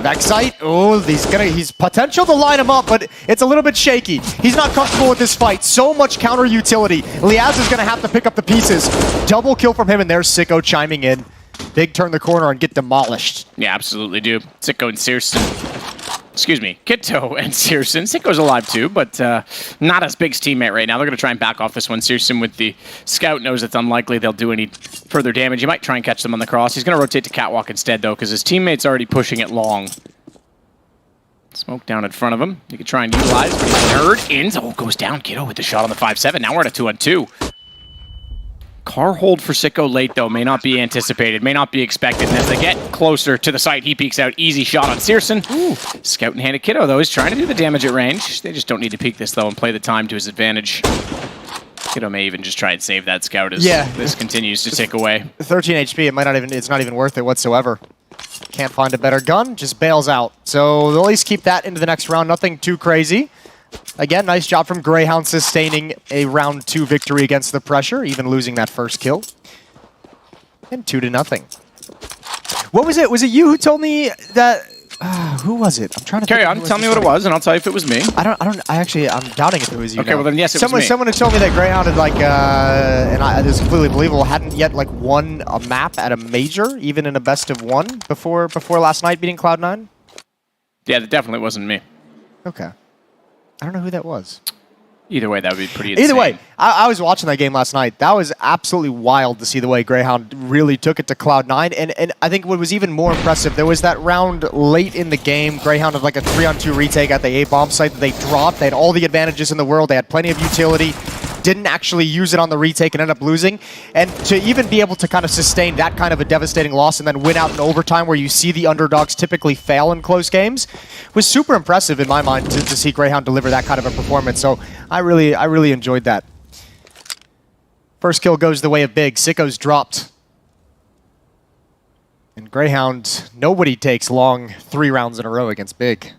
Back sight. Oh, he's potential to line him up, but it's a little bit shaky. He's not comfortable with this fight. So much counter utility. Liaz is going to have to pick up the pieces. Double kill from him, and there's Sicko chiming in. Big turn the corner and get demolished. Yeah, absolutely do. Sicko and Searson. Excuse me, Kitto and Searson. Sicko's alive too, but not as Big's teammate right now. They're going to try and back off this one. Searson with the scout knows it's unlikely they'll do any further damage. He might try and catch them on the cross. He's going to rotate to Catwalk instead, though, because his teammate's already pushing it long. Smoke down in front of him. You could try and utilize, but he's nerd in. Oh, goes down. Kitto with the shot on the 5-7. Now we're at a 2-on-2. Car hold for Sicko late, though, may not be anticipated, may not be expected. And as they get closer to the site, he peeks out. Easy shot on Searson. Scout in hand of Kitto, though, is trying to do the damage at range. They just don't need to peek this, though, and play the time to his advantage. Kitto may even just try and save that scout as this continues to tick away. 13 HP, it's not even worth it whatsoever. Can't find a better gun, just bails out. So they'll at least keep that into the next round, nothing too crazy. Again, nice job from Greyhound sustaining a round 2 victory against the pressure, even losing that first kill. And 2-0. What was it? Was it you who told me that? Who was it? I'm trying to carry on. Tell me what it was, and I'll tell you if it was me. I'm doubting if it was you. Okay, well then yes, it was me. Someone had told me that Greyhound had and it is completely believable, hadn't yet won a map at a major, even in a best of 1 before last night beating Cloud9. Yeah, that definitely wasn't me. Okay. I don't know who that was. Either way, that would be pretty insane. Either way, I was watching that game last night. That was absolutely wild to see the way Greyhound really took it to Cloud9. And I think what was even more impressive, there was that round late in the game. Greyhound had a 3-on-2 retake at the A-bomb site that they dropped. They had all the advantages in the world. They had plenty of utility. Didn't actually use it on the retake and ended up losing. And to even be able to kind of sustain that kind of a devastating loss and then win out in overtime where you see the underdogs typically fail in close games was super impressive in my mind to see Greyhound deliver that kind of a performance. So I really enjoyed that. First kill goes the way of Big. Sicko's dropped. And Greyhound, nobody takes long 3 rounds in a row against Big.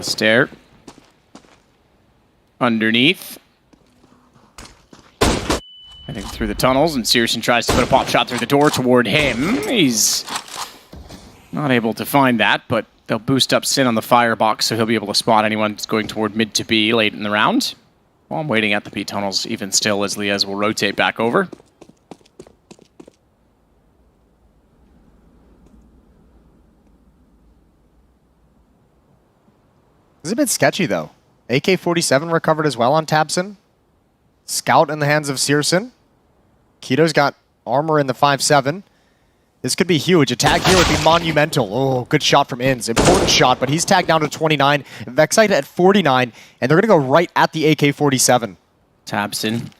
Stare. Underneath. I think through the tunnels, and Searson tries to put a pop shot through the door toward him. He's not able to find that, but they'll boost up Sin on the firebox, so he'll be able to spot anyone that's going toward mid to B late in the round. While I'm waiting at the B tunnels, even still, as Liaz will rotate back over. This is a bit sketchy, though. AK-47 recovered as well on Tabson. Scout in the hands of Searson. Keto's got armor in the 5-7. This could be huge. A tag here would be monumental. Oh, good shot from Inns. Important shot, but he's tagged down to 29. Vexite at 49, and they're going to go right at the AK-47. Tabson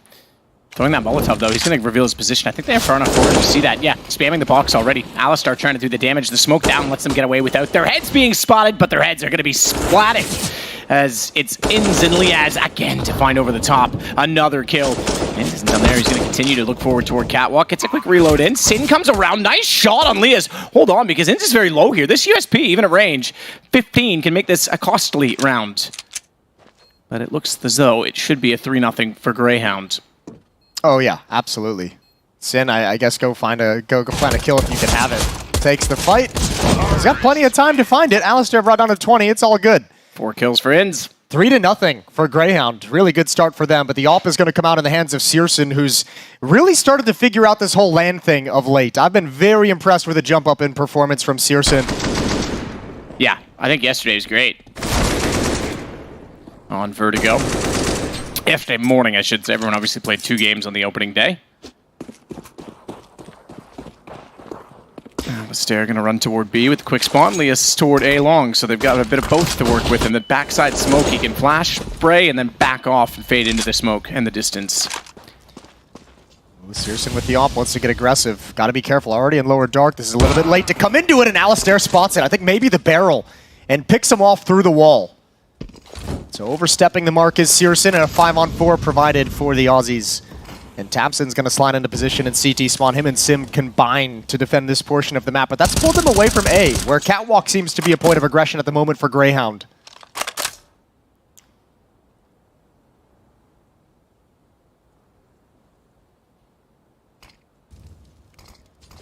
throwing that Molotov, though. He's going to reveal his position. I think they have far enough forward to see that. Yeah, spamming the box already. Alistar trying to do the damage. The smoke down lets them get away without their heads being spotted, but their heads are going to be splatting as it's Inns and Liaz again to find over the top. Another kill. Inns isn't done there. He's going to continue to look forward toward Catwalk. Gets a quick reload in. Sin comes around. Nice shot on Liaz. Hold on, because Inns is very low here. This USP, even at range 15, can make this a costly round. But it looks as though it should be a 3-0 for Greyhound. Oh yeah, absolutely. Sin, I guess go find go plan a kill if you can have it. Takes the fight. He's got plenty of time to find it. Alistair brought down to 20. It's all good. 4 kills for Inns. 3-0 for Greyhound. Really good start for them, but the AWP is going to come out in the hands of Searson, who's really started to figure out this whole LAN thing of late. I've been very impressed with the jump up in performance from Searson. Yeah, I think yesterday was great. On Vertigo. Yesterday morning, I should say. Everyone obviously played 2 games on the opening day. Astaire going to run toward B with a quick spawn. Lias toward A long, so they've got a bit of both to work with. And the backside smoke, he can flash, spray, and then back off and fade into the smoke and the distance. Searson with the AWP wants to get aggressive. Got to be careful. Already in lower dark. This is a little bit late to come into it, and Alistair spots it. I think maybe the barrel, and picks him off through the wall. So overstepping the mark is Searson, and a 5-on-4 provided for the Aussies. And Tabson's going to slide into position and CT spawn. Him and Sim combine to defend this portion of the map, but that's pulled them away from A, where Catwalk seems to be a point of aggression at the moment for Greyhound.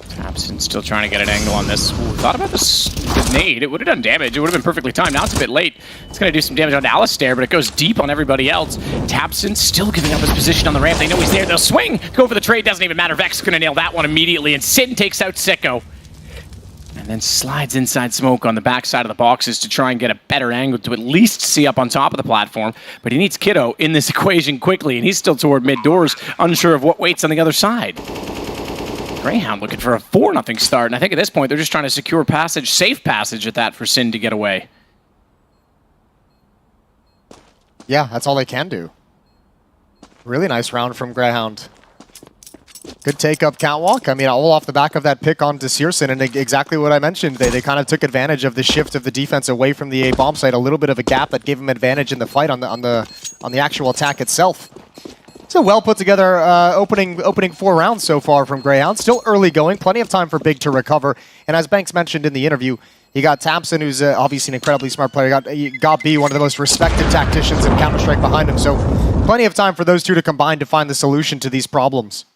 Tabson still trying to get an angle on this. Ooh, thought about this nade. It would have done damage. It would have been perfectly timed. Now it's a bit late. It's going to do some damage on Alistair, but it goes deep on everybody else. Tabson still giving up his position on the ramp. They know he's there. They'll swing. Go for the trade. Doesn't even matter. Vex going to nail that one immediately, and Sin takes out Sicko. And then slides inside smoke on the backside of the boxes to try and get a better angle to at least see up on top of the platform. But he needs Kiddo in this equation quickly, and he's still toward mid-doors, unsure of what waits on the other side. Greyhound looking for a 4-0 start, and I think at this point they're just trying to secure passage, safe passage at that for Sin to get away. Yeah, that's all they can do. Really nice round from Greyhound. Good take up Catwalk. I mean, all off the back of that pick onto Searson, and exactly what I mentioned. They kind of took advantage of the shift of the defense away from the A bomb site, a little bit of a gap that gave them advantage in the fight on the actual attack itself. It's a well put together opening 4 rounds so far from Greyhound. Still early going, plenty of time for Big to recover. And as Banks mentioned in the interview, you got Tabson, who's obviously an incredibly smart player. You got B, one of the most respected tacticians in Counter-Strike behind him. So plenty of time for those two to combine to find the solution to these problems.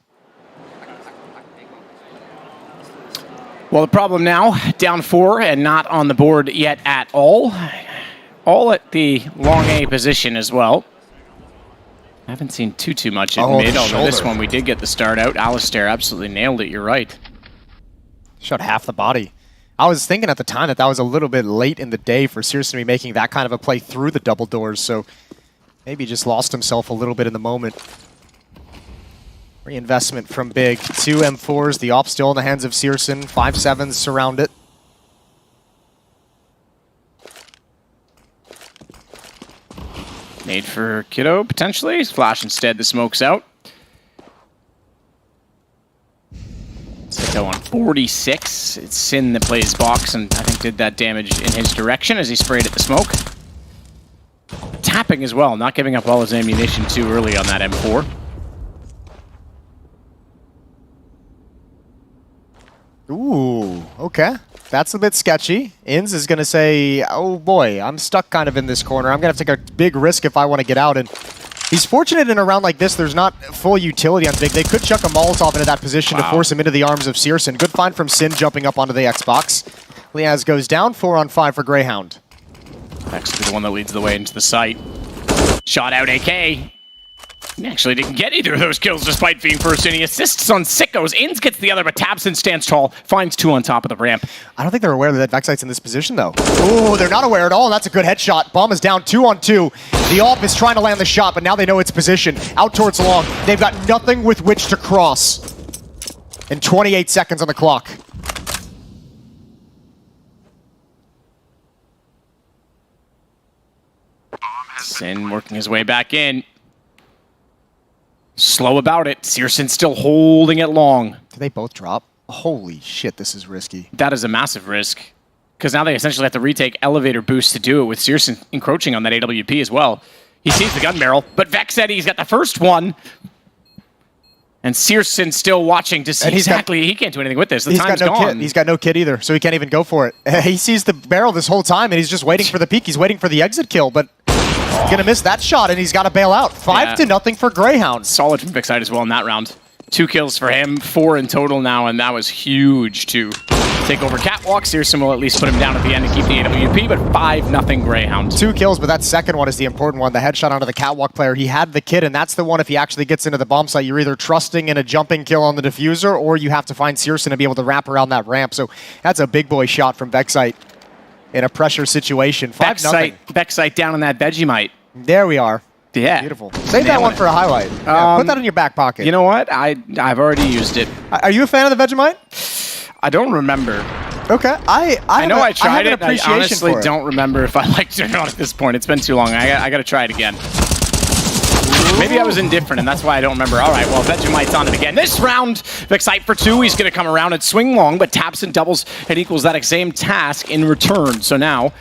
Well, the problem now, down 4 and not on the board yet at all. All at the long A position as well. I haven't seen too much in mid, although this one we did get the start out. Alistair absolutely nailed it, you're right. Shot half the body. I was thinking at the time that was a little bit late in the day for Searson to be making that kind of a play through the double doors, so maybe just lost himself a little bit in the moment. Reinvestment from Big. 2 M4s, the AWP still in the hands of Searson. 5-7s surround it. Made for Kiddo, potentially. Flash instead, the smoke's out. Sicko on 46. It's Sin that plays box and I think did that damage in his direction as he sprayed at the smoke. Tapping as well, not giving up all his ammunition too early on that M4. Ooh, okay. That's a bit sketchy. Inns is going to say, oh boy, I'm stuck kind of in this corner. I'm going to have to take a big risk if I want to get out. And he's fortunate in a round like this, there's not full utility on Big. They could chuck a Molotov into that position to force him into the arms of Searson. Good find from Sin jumping up onto the Xbox. Liaz goes down, 4 on 5 for Greyhound. Actually the one that leads the way into the site. Shot out AK. He actually didn't get either of those kills despite being first in. He assists on Sickos. Inns gets the other, but Tabson stands tall, finds 2 on top of the ramp. I don't think they're aware that Vexite's in this position, though. Ooh, they're not aware at all, and that's a good headshot. Bomb is down 2 on 2. The AWP is trying to land the shot, but now they know its position. Out towards long. They've got nothing with which to cross. And 28 seconds on the clock. Sin working his way back in. Slow about it. Searson still holding it long. Do they both drop? Holy shit, this is risky. That is a massive risk. Because now they essentially have to retake elevator boost to do it with Searson encroaching on that AWP as well. He sees the gun barrel, but Vex said he's got the first one. And Searson still watching to see exactly. He can't do anything with this. The time's gone. He's got no kit either, so he can't even go for it. He sees the barrel this whole time, and he's just waiting for the peek. He's waiting for the exit kill, but he's going to miss that shot, and he's got to bail out. 5-0 for Greyhound. Solid from Vexite as well in that round. 2 kills for him, 4 in total now, and that was huge to take over Catwalk. Searson will at least put him down at the end to keep the AWP, but 5-0 Greyhound. 2 kills, but that second one is the important one. The headshot onto the Catwalk player. He had the kit, and that's the one if he actually gets into the bomb site. You're either trusting in a jumping kill on the diffuser, or you have to find Searson to be able to wrap around that ramp. So that's a big boy shot from Vexite in a pressure situation. 5-0. Vexite down on that Vegemite. There we are. Yeah. Beautiful. Save that one for a highlight. Yeah, put that in your back pocket. You know what? I've already used it. Are you a fan of the Vegemite? I don't remember. Okay. I know I tried it. I honestly don't remember if I liked it or not at this point. It's been too long. I got to try it again. Maybe I was indifferent, and that's why I don't remember. All right, well, Vegemite's on it again. This round, Vexite for 2. He's going to come around and swing long, but taps and doubles and equals that same task in return. So now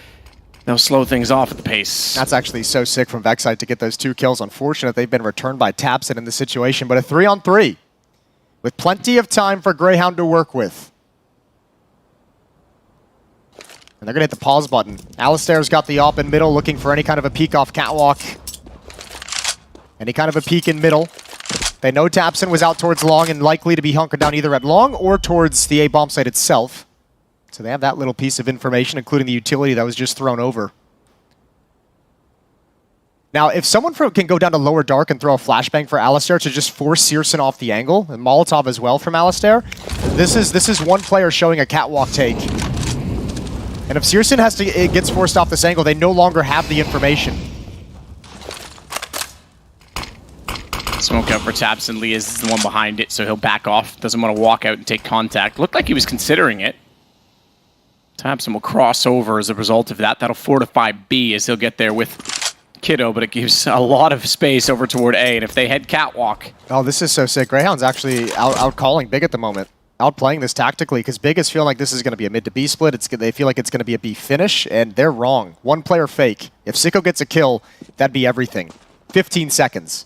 they'll slow things off at the pace. That's actually so sick from Vexite to get those 2 kills. Unfortunate they've been returned by Tapson in the situation, but a 3-on-3 with plenty of time for Greyhound to work with. And they're going to hit the pause button. Alistair's got the AWP in middle, looking for any kind of a peek off Catwalk. Any kind of a peek in middle. They know Tapson was out towards long and likely to be hunkered down either at long or towards the A bomb site itself. So they have that little piece of information, including the utility that was just thrown over. Now, if someone can go down to lower dark and throw a flashbang for Alistair to just force Searson off the angle, and Molotov as well from Alistair, this is one player showing a Catwalk take. And if Searson gets forced off this angle, they no longer have the information. Smoke out for Tapson. Lee is the one behind it, so he'll back off. Doesn't want to walk out and take contact. Looked like he was considering it. Tapson will cross over as a result of that. That'll fortify B as he'll get there with Kiddo, but it gives a lot of space over toward A. And if they head Catwalk... Oh, this is so sick. Greyhound's actually out calling Big at the moment. Outplaying this tactically, because Big is feeling like this is going to be a mid to B split. They feel like it's going to be a B finish, and they're wrong. 1 player fake. If Sicko gets a kill, that'd be everything. 15 seconds.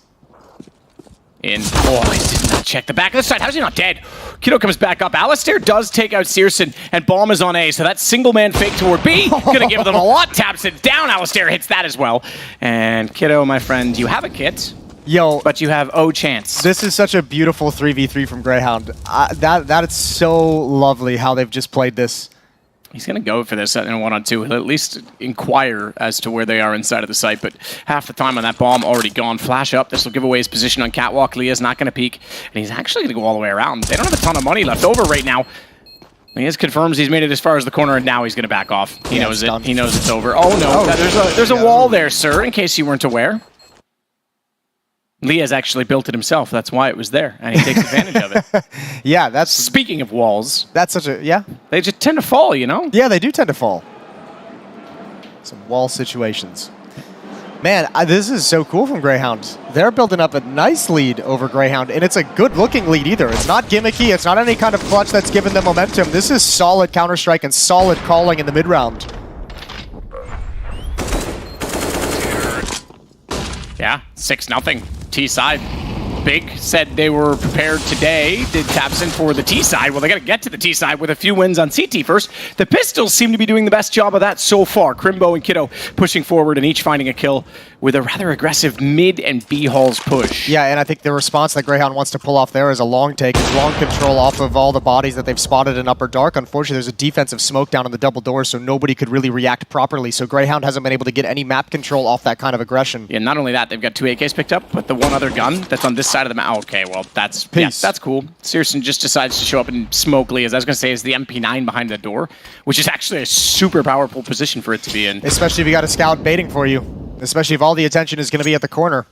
He did not check the back of the side. How's he not dead? Kiddo comes back up. Alistair does take out Searson, and Bomb is on A, so that single man fake toward B. Gonna give them a lot. Taps it down. Alistair hits that as well. And Kiddo, my friend, you have a kit. Yo, but you have O chance. This is such a beautiful 3v3 from Greyhound. That is so lovely how they've just played this. He's going to go for this in a 1-on-2. He'll at least inquire as to where they are inside of the site, but half the time on that bomb already gone. Flash up. This will give away his position on Catwalk. Leah's not going to peek, and he's actually going to go all the way around. They don't have a ton of money left over right now. Leah confirms he's made it as far as the corner, and now he's going to back off. He knows it. He knows it's over. Oh, no. There's a wall there, sir, in case you weren't aware. Leah's actually built it himself. That's why it was there, and he takes advantage of it. Yeah, that's... Speaking of walls... That's such a... Yeah? They just tend to fall, you know? Yeah, they do tend to fall. Some wall situations. Man, this is so cool from Greyhound. They're building up a nice lead over Greyhound, and it's a good-looking lead either. It's not gimmicky. It's not any kind of clutch that's given them momentum. This is solid Counter-Strike and solid calling in the mid-round. Yeah, 6-0. T-side. Big said they were prepared today. Did Tabson for the T side? Well, they got to get to the T side with a few wins on CT first. The Pistols seem to be doing the best job of that so far. Crimbo and Kiddo pushing forward and each finding a kill with a rather aggressive mid and B halls push. Yeah, and I think the response that Greyhound wants to pull off there is a long take, long control off of all the bodies that they've spotted in Upper Dark. Unfortunately, there's a defensive smoke down on the double doors, so nobody could really react properly. So Greyhound hasn't been able to get any map control off that kind of aggression. Yeah, not only that, they've got 2 AKs picked up, but the one other gun that's on this side of the map. Okay, well, that's cool. Searson just decides to show up and smoke Lee, as I was going to say, is the MP9 behind the door, which is actually a super powerful position for it to be in. Especially if you got a scout baiting for you. Especially if all the attention is going to be at the corner.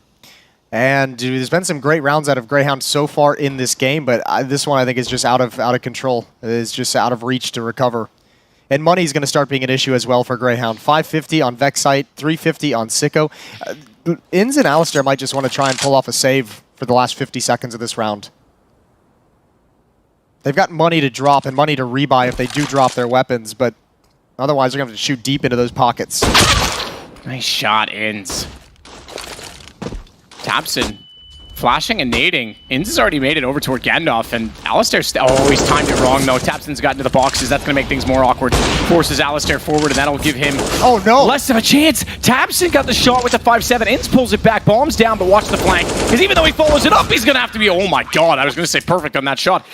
And there's been some great rounds out of Greyhound so far in this game, but this one I think is just out of control. It is just out of reach to recover. And money is going to start being an issue as well for Greyhound. 550 on Vexite, 350 on Sicko. Inns and Alistair might just want to try and pull off a save for the last 50 seconds of this round. They've got money to drop and money to rebuy if they do drop their weapons, but otherwise they're going to have to shoot deep into those pockets. Nice shot, Inns. Tabson flashing and nading. Inns has already made it over toward Gandalf, and Alistair's he's timed it wrong, though. Tabson's gotten to the boxes. That's going to make things more awkward. Forces Alistair forward, and that'll give him less of a chance. Tabson got the shot with the 5-7. Inns pulls it back, bombs down, but watch the flank. Because even though he follows it up, he's going to have to be, oh my god, I was going to say perfect on that shot.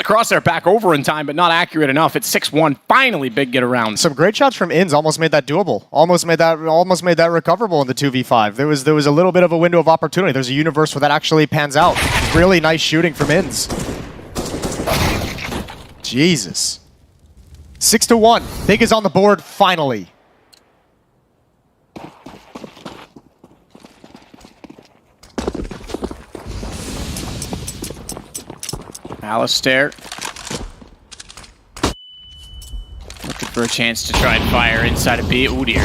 crosshair back over in time, but not accurate enough. It's 6-1. Finally, Big get around. Some great shots from Inns almost made that doable. Almost made that recoverable in the 2v5. There was a little bit of a window of opportunity. There's a universe where that actually pans out. Really nice shooting from Inns. Jesus. 6-1. Big is on the board finally. Alistair looking for a chance to try and fire inside of B. Oh dear.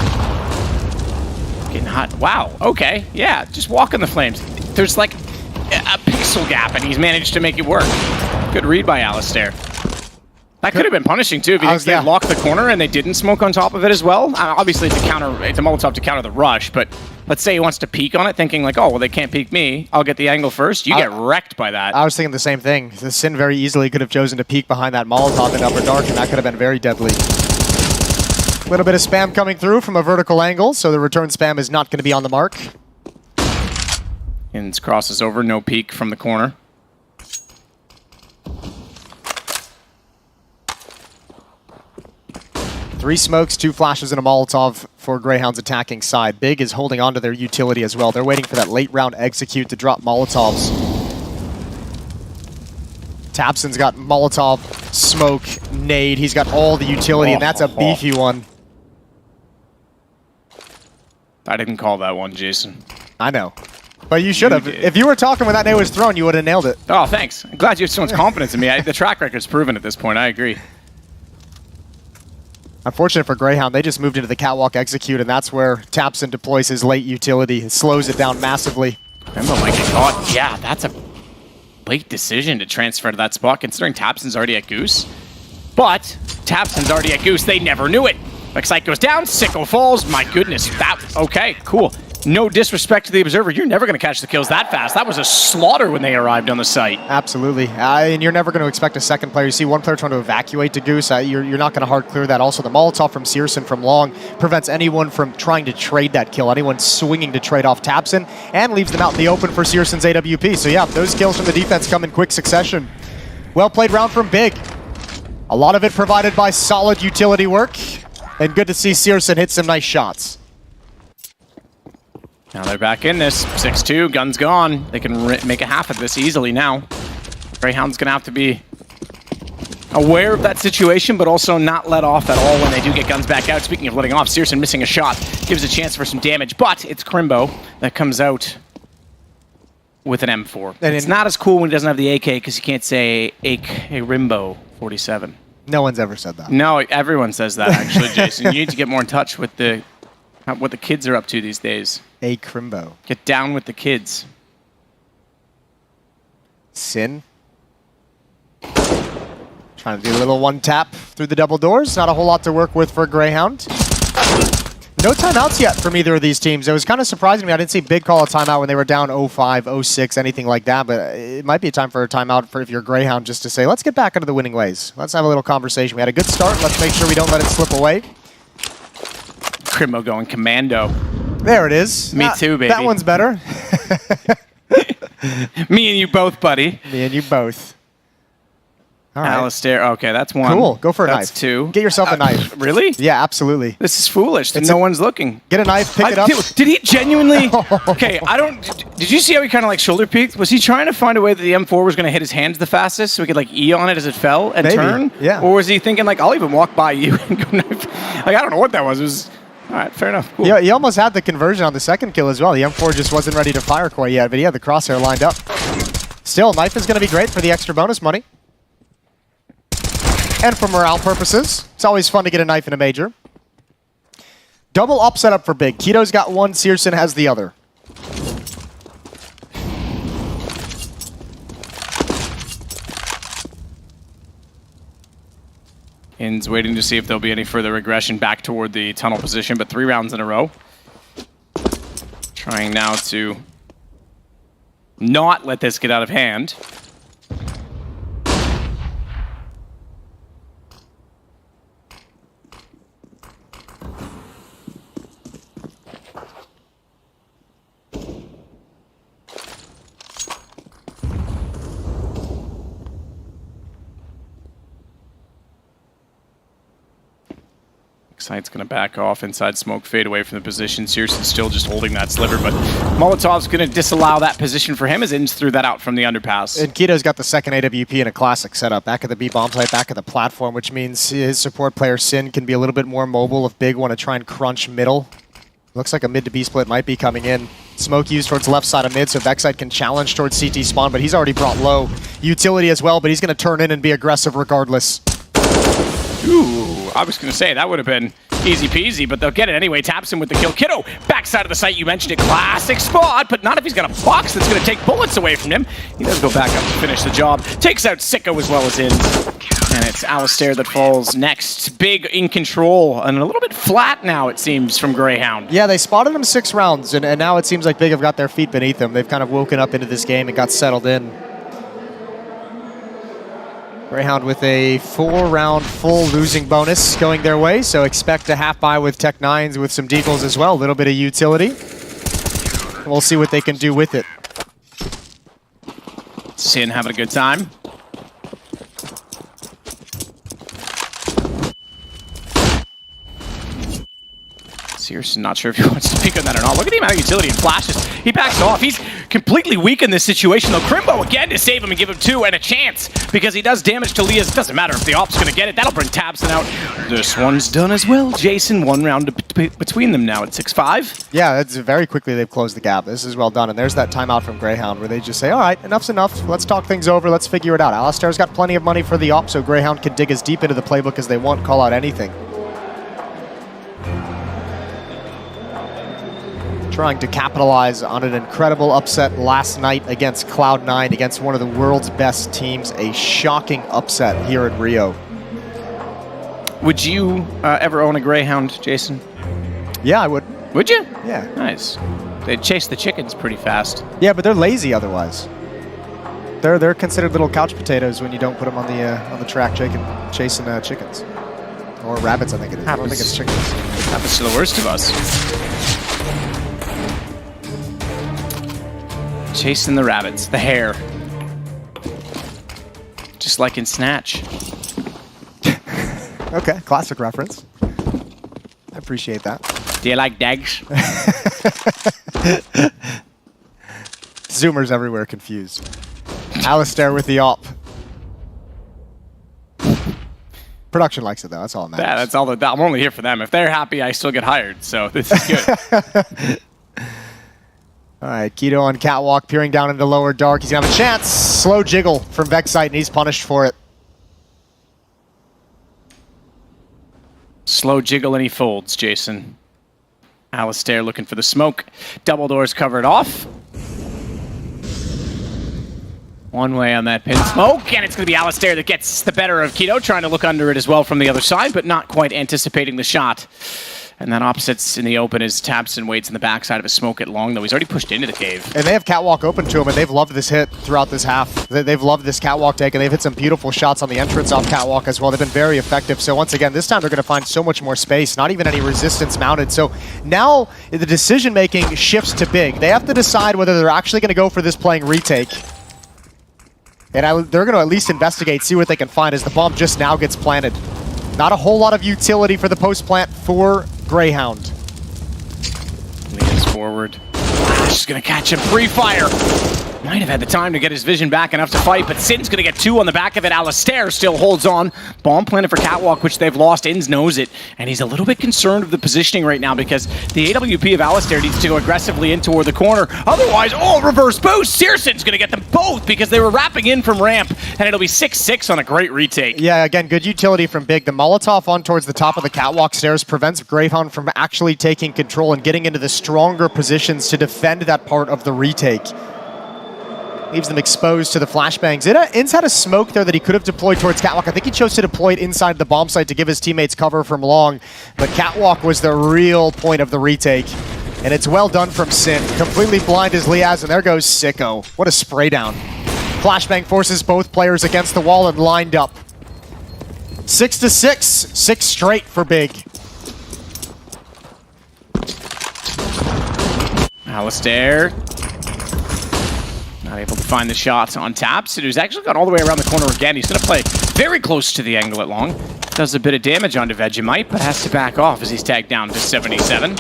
Getting hot. Wow, okay. Yeah, just walk in the flames. There's like a pixel gap and he's managed to make it work. Good read by Alistair. That could have been punishing too if they locked the corner and they didn't smoke on top of it as well. Obviously it's a Molotov to counter the rush, but let's say he wants to peek on it thinking like, oh, well, they can't peek me. I'll get the angle first. You get wrecked by that. I was thinking the same thing. The Sin very easily could have chosen to peek behind that Molotov in Upper Dark, and that could have been very deadly. A little bit of spam coming through from a vertical angle, so the return spam is not going to be on the mark. Inns crosses over, no peek from the corner. Three smokes, 2 flashes, and a Molotov for Greyhound's attacking side. Big is holding on to their utility as well. They're waiting for that late round execute to drop Molotovs. Tabson's got Molotov, smoke, nade. He's got all the utility, and that's a beefy one. I didn't call that one, Jason. I know. But you should have. If you were talking when that nade was thrown, you would have nailed it. Oh, thanks. I'm glad you have so much confidence in me. The track record's proven at this point. I agree. Unfortunate for Greyhound, they just moved into the catwalk execute, and that's where Tabson deploys his late utility. It slows it down massively. Remember, might get caught. Yeah, that's a late decision to transfer to that spot, considering Tabson's already at Goose. But Tabson's already at Goose. They never knew it. Excite goes down, Sicko falls. My goodness. Okay, cool. No disrespect to the Observer. You're never going to catch the kills that fast. That was a slaughter when they arrived on the site. Absolutely. And you're never going to expect a second player. You see one player trying to evacuate to Goose. You're not going to hard clear that. Also, the Molotov from Searson from long prevents anyone from trying to trade that kill. Anyone swinging to trade off Tabson and leaves them out in the open for Searson's AWP. So yeah, those kills from the defense come in quick succession. Well played round from Big. A lot of it provided by solid utility work. And good to see Searson hit some nice shots. Now they're back in this. 6-2, gun's gone. They can make a half of this easily now. Greyhound's going to have to be aware of that situation, but also not let off at all when they do get guns back out. Speaking of letting off, Searson missing a shot gives a chance for some damage, but it's Crimbo that comes out with an M4. And it's not as cool when he doesn't have the AK because you can't say a Rimbo 47. No one's ever said that. No, everyone says that actually, Jason. You need to get more in touch with what the kids are up to these days. A Crimbo. Get down with the kids. Sin. Trying to do a little one tap through the double doors. Not a whole lot to work with for Greyhound. No timeouts yet from either of these teams. It was kind of surprising me. I didn't see Big call a timeout when they were down 0-5, 0-6, anything like that. But it might be a time for a timeout for if you're Greyhound just to say, let's get back into the winning ways. Let's have a little conversation. We had a good start. Let's make sure we don't let it slip away. Crimbo going commando. There it is. Me too, baby. That one's better. Me and you both, buddy. Me and you both. All right. Alistair. Okay, that's one. Cool. Go for a knife. That's two. Get yourself a knife. Really? Yeah, absolutely. This is foolish. No one's looking. Get a knife, pick it up. Did he genuinely? Okay, I don't. Did you see how he kind of like shoulder peeked? Was he trying to find a way that the M4 was going to hit his hands the fastest so he could like E on it as it fell and Maybe. turn? Yeah. Or was he thinking like, I'll even walk by you and go knife? Like, I don't know what that was. It was. All right, fair enough. Cool. Yeah, he almost had the conversion on the second kill as well. The M4 just wasn't ready to fire quite yet, but he had the crosshair lined up. Still, knife is going to be great for the extra bonus money. And for morale purposes. It's always fun to get a knife in a major. Double up setup for Big. Keto's got one, Searson has the other. Inns waiting to see if there'll be any further aggression back toward the tunnel position, but 3 rounds in a row. Trying now to not let this get out of hand. Backside going to back off. Inside smoke, fade away from the position. Searson's still just holding that sliver, but Molotov's going to disallow that position for him as Ins threw that out from the underpass. And Keto's got the second AWP in a classic setup. Back at the B bomb site, back at the platform, which means his support player Sin can be a little bit more mobile if Big want to try and crunch middle. Looks like a mid to B split might be coming in. Smoke used towards left side of mid, so Vexite can challenge towards CT spawn, but he's already brought low utility as well, but he's going to turn in and be aggressive regardless. Ooh, I was going to say that would have been easy peasy, but they'll get it anyway. Taps him with the kill. Kiddo, backside of the site, you mentioned it. Classic spot, but not if he's got a box that's going to take bullets away from him. He does go back up to finish the job. Takes out Sicko as well as in. And it's Alistair that falls next. Big in control and a little bit flat now, it seems, from Greyhound. Yeah, they spotted him 6 rounds, and now it seems like Big have got their feet beneath them. They've kind of woken up into this game and got settled in. Greyhound with a 4-round full losing bonus going their way, so expect a half buy with Tech9s with some deagles as well. A little bit of utility. We'll see what they can do with it. Sin having a good time. Searson, not sure if he wants to speak on that or not. Look at the amount of utility and flashes. He backs off. He's completely weak in this situation, though. Crimbo again to save him and give him 2 and a chance because he does damage to Lias. It doesn't matter if the op's going to get it. That'll bring Tabson out. This one's done as well. Jason, 1 round between them now at 6-5. Yeah, that's very quickly they've closed the gap. This is well done. And there's that timeout from Greyhound where they just say, all right, enough's enough. Let's talk things over. Let's figure it out. Alistair's got plenty of money for the op, so Greyhound can dig as deep into the playbook as they want, call out anything. Trying to capitalize on an incredible upset last night against Cloud9, against one of the world's best teams. A shocking upset here in Rio. Would you ever own a Greyhound, Jason? Yeah, I would. Would you? Yeah. Nice. They chase the chickens pretty fast. Yeah, but they're lazy otherwise. They're considered little couch potatoes when you don't put them on the track chasing chickens. Or rabbits, I think it is. I don't think it's chickens. Happens to the worst of us. Chasing the rabbits, the hare. Just like in Snatch. Okay, classic reference. I appreciate that. Do you like dags? Zoomers everywhere confused. Alistair with the op. Production likes it though, that's all that matters. Yeah, that's all that. I'm only here for them. If they're happy, I still get hired, so this is good. All right, Keto on catwalk, peering down into lower dark. He's gonna have a chance. Slow jiggle from Vexite, and he's punished for it. Slow jiggle, and he folds, Jason. Alistair looking for the smoke. Double doors covered off. One way on that pin smoke, and it's going to be Alistair that gets the better of Keto, trying to look under it as well from the other side, but not quite anticipating the shot. And then opposites in the open as Tabson waits in the backside of a smoke at long, though he's already pushed into the cave. And they have catwalk open to him, and they've loved this hit throughout this half. They've loved this catwalk take, and they've hit some beautiful shots on the entrance off catwalk as well. They've been very effective. So once again, this time they're going to find so much more space, not even any resistance mounted. So now the decision-making shifts to Big. They have to decide whether they're actually going to go for this playing retake. And they're going to at least investigate, see what they can find as the bomb just now gets planted. Not a whole lot of utility for the post-plant for Greyhound. Leans forward. Flash is going to catch him. Pre-fire. Might have had the time to get his vision back enough to fight, but Sin's going to get 2 on the back of it. Alistair still holds on. Bomb planted for Catwalk, which they've lost. Inns knows it, and he's a little bit concerned of the positioning right now because the AWP of Alistair needs to go aggressively in toward the corner. Otherwise, reverse boost. Searson's going to get them both because they were wrapping in from ramp, and it'll be 6-6 on a great retake. Yeah, again, good utility from Big. The Molotov on towards the top of the catwalk stairs prevents Greyhound from actually taking control and getting into the stronger positions to defend that part of the retake. Leaves them exposed to the flashbangs. Inns had a smoke there that he could have deployed towards Catwalk. I think he chose to deploy it inside the bomb site to give his teammates cover from long, but Catwalk was the real point of the retake. And it's well done from Sin. Completely blind as Liaz, and there goes Sicko. What a spray down. Flashbang forces both players against the wall and lined up. 6-6, 6 straight for Big. Alistair. Not able to find the shot on Taps, who's actually gone all the way around the corner again. He's going to play very close to the angle at long. Does a bit of damage onto Vegemite, but has to back off as he's tagged down to 77.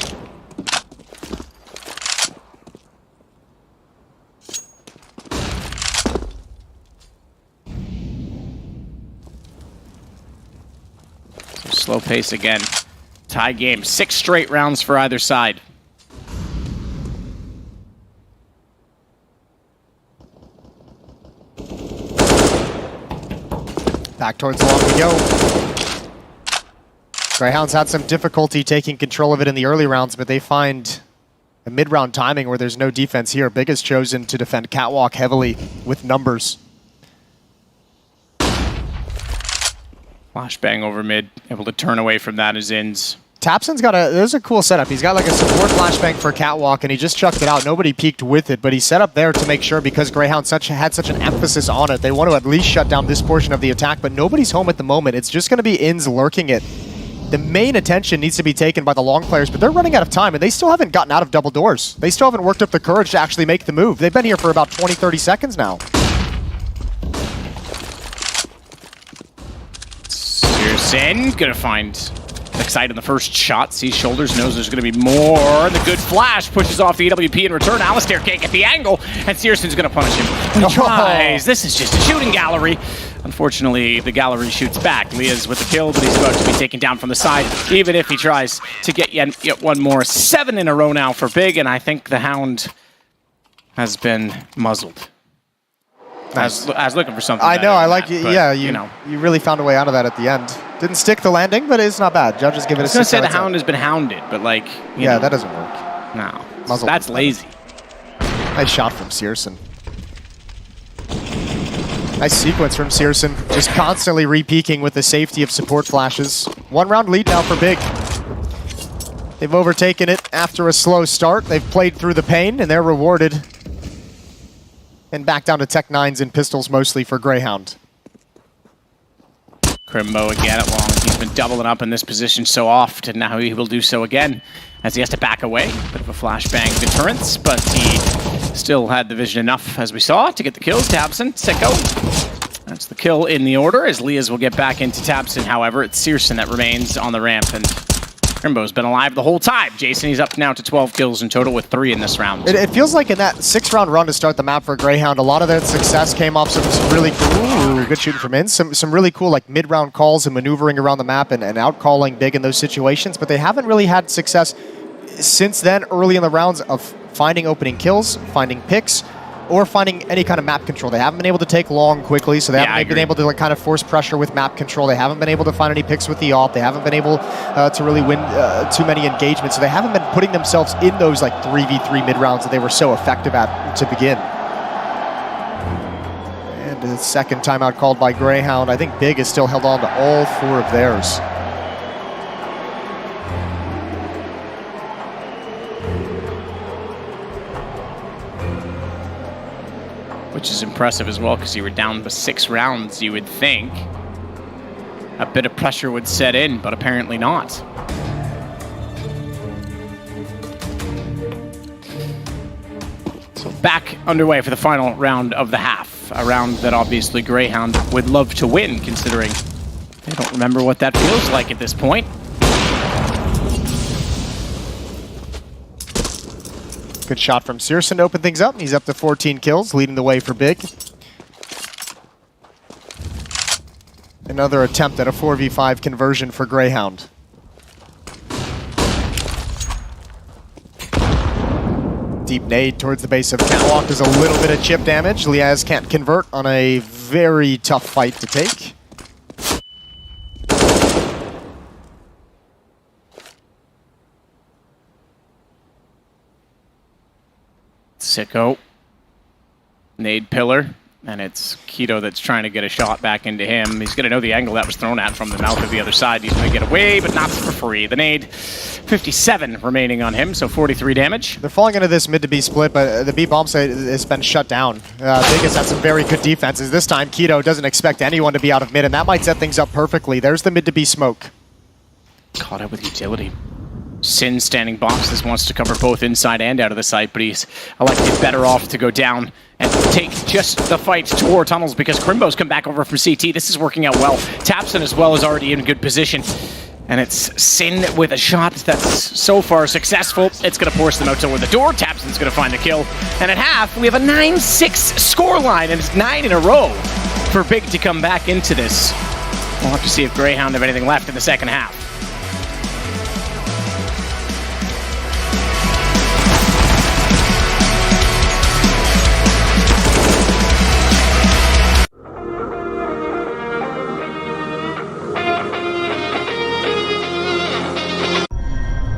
Slow pace again. Tie game. 6 straight rounds for either side. Back towards the long we go. Greyhounds had some difficulty taking control of it in the early rounds, but they find a mid-round timing where there's no defense here. Big has chosen to defend Catwalk heavily with numbers. Flashbang over mid, able to turn away from that as Ins. Tapson's got there's a cool setup. He's got like a support flashbang for Catwalk, and he just chucked it out. Nobody peeked with it, but he set up there to make sure, because Greyhound had such an emphasis on it. They want to at least shut down this portion of the attack, but nobody's home at the moment. It's just going to be Ins lurking it. The main attention needs to be taken by the long players, but they're running out of time, and they still haven't gotten out of double doors. They still haven't worked up the courage to actually make the move. They've been here for about 20, 30 seconds now. Searson gonna find Excite in the first shot. Sees shoulders, knows there's gonna be more. The good flash pushes off the EWP in return. Alistair can't get the angle, and Searson's gonna punish him. He tries. This is just a shooting gallery. Unfortunately, the gallery shoots back. Leah's with the kill, but he's about to be taken down from the side, even if he tries to get yet one more. 7 in a row now for Big, and I think the Hound has been muzzled. Nice. I was looking for something. I know, I like that, it. but, Yeah, you know. you really found a way out of that at the end. Didn't stick the landing, but it's not bad. Judges give it a 6 I was going to say the out of 10. Hound has been hounded, but like, you yeah, know, that doesn't work. No, Muzzle. that's lazy. Nice shot from Searson. Nice sequence from Searson, just constantly re-peeking with the safety of support flashes. 1 round lead now for Big. They've overtaken it after a slow start. They've played through the pain, and they're rewarded. And back down to Tech 9s and pistols mostly for Greyhound. Crimbo again at long. He's been doubling up in this position so often. Now he will do so again as he has to back away. Bit of a flashbang deterrence, but he still had the vision enough, as we saw, to get the kills. Tabson, Sicko. That's the kill in the order, as Leas will get back into Tabson. However, it's Searson that remains on the ramp, and Crimbo's been alive the whole time. Jason, he's up now to 12 kills in total with 3 in this round. It feels like in that 6-round run to start the map for Greyhound, a lot of that success came off some really cool, good shooting from Ins, some really cool like mid-round calls and maneuvering around the map and out-calling Big in those situations, but they haven't really had success since then early in the rounds of finding opening kills, finding picks, or finding any kind of map control. They haven't been able to take long quickly, so they haven't been able to like kind of force pressure with map control. They haven't been able to find any picks with the AWP. They haven't been able to really win too many engagements, so they haven't been putting themselves in those like 3v3 mid-rounds that they were so effective at to begin. And the second timeout called by Greyhound. I think Big has still held on to all 4 of theirs. Which is impressive as well, because you were down to 6 rounds. You would think a bit of pressure would set in, but apparently not. So back underway for the final round of the half. A round that obviously Greyhound would love to win, considering they don't remember what that feels like at this point. Good shot from Searson to open things up. He's up to 14 kills, leading the way for Big. Another attempt at a 4v5 conversion for Greyhound. Deep nade towards the base of Catwalk. There's a little bit of chip damage. Liaz can't convert on a very tough fight to take. Sicko. Nade pillar. And it's Keto that's trying to get a shot back into him. He's going to know the angle that was thrown at from the mouth of the other side. He's going to get away, but not for free. The nade, 57 remaining on him, so 43 damage. They're falling into this mid to B split, but the B bomb site has been shut down. Vegas had some very good defenses. This time, Keto doesn't expect anyone to be out of mid, and that might set things up perfectly. There's the mid to B smoke. Caught up with utility. Sin standing boxes, wants to cover both inside and out of the site, but he's elected better off to go down and take just the fight toward tunnels because Crimbo's come back over from CT. This is working out well. Tapson as well is already in good position. And it's Sin with a shot that's so far successful. It's going to force them out toward the door. Tapson's going to find the kill. And at half, we have a 9-6 scoreline, and it's 9 in a row for Big to come back into this. We'll have to see if Greyhound have anything left in the second half.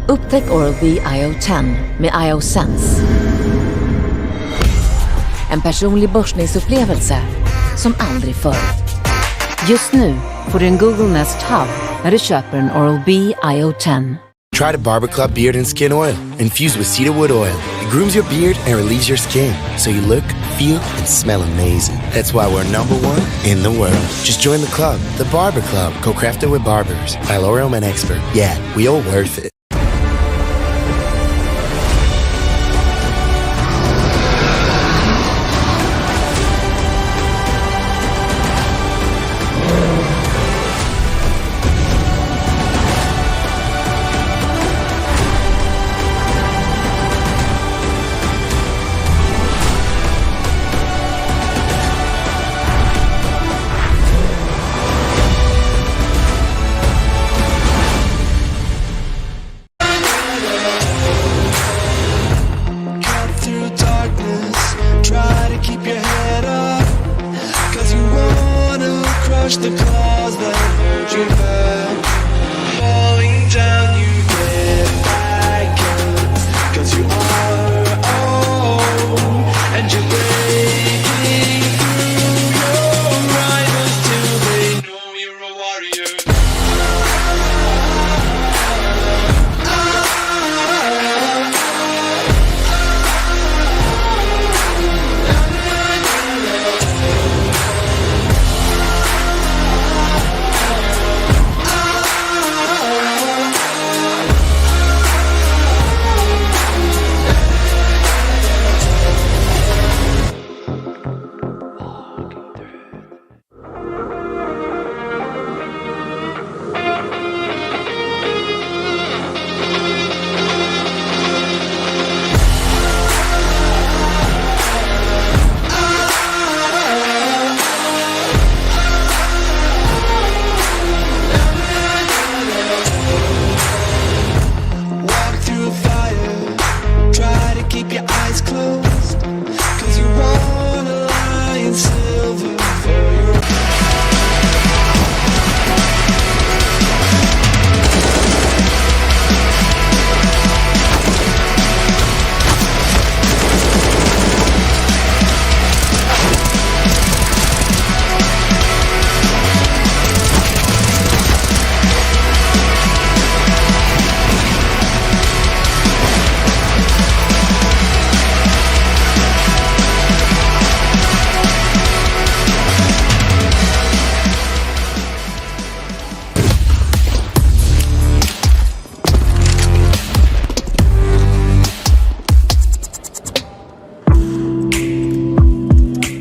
Upptäck Oral-B IO10 med IO-Sense. En personlig borstningsupplevelse som aldrig förr. Just nu får du en Google Nest Hub när du köper en Oral-B IO10. Try the Barber Club Beard and Skin Oil, infused with cedarwood oil. It grooms your beard and relieves your skin, so you look, feel, and smell amazing. That's why we're #1 in the world. Just join the club, the Barber Club, co-crafted with barbers by L'Oreal Men Expert. Yeah, we all worth it. The claws that hold you back, falling down, you get back up, 'cause you are own, and you're breaking through your rivals till they know you're a warrior.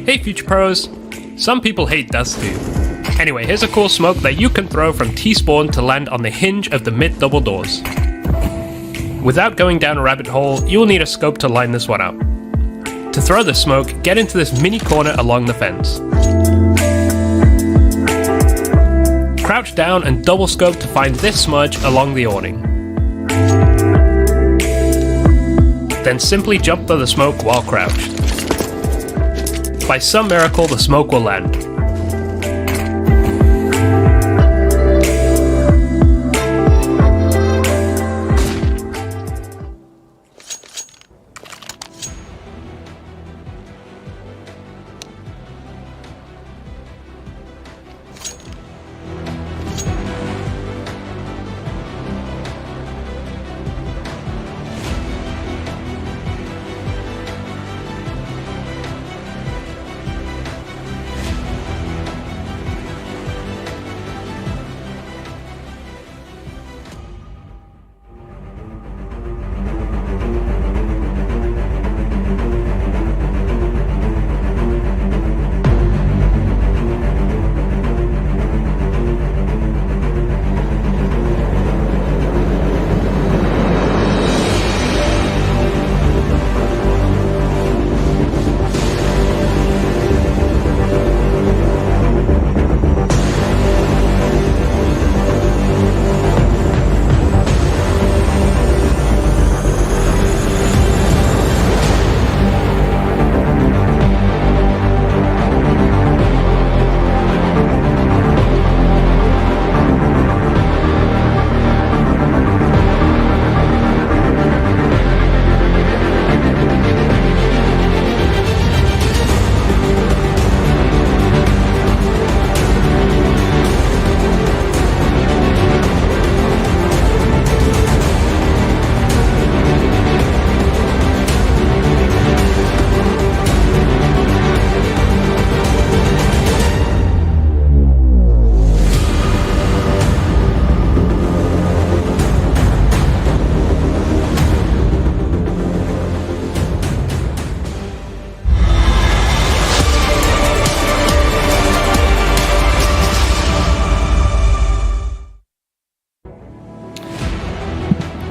Hey Future Pros! Some people hate dust too. Anyway, here's a cool smoke that you can throw from T-spawn to land on the hinge of the mid double doors. Without going down a rabbit hole, you will need a scope to line this one out. To throw the smoke, get into this mini corner along the fence. Crouch down and double scope to find this smudge along the awning. Then simply jump through the smoke while crouched. By some miracle, the smoke will land.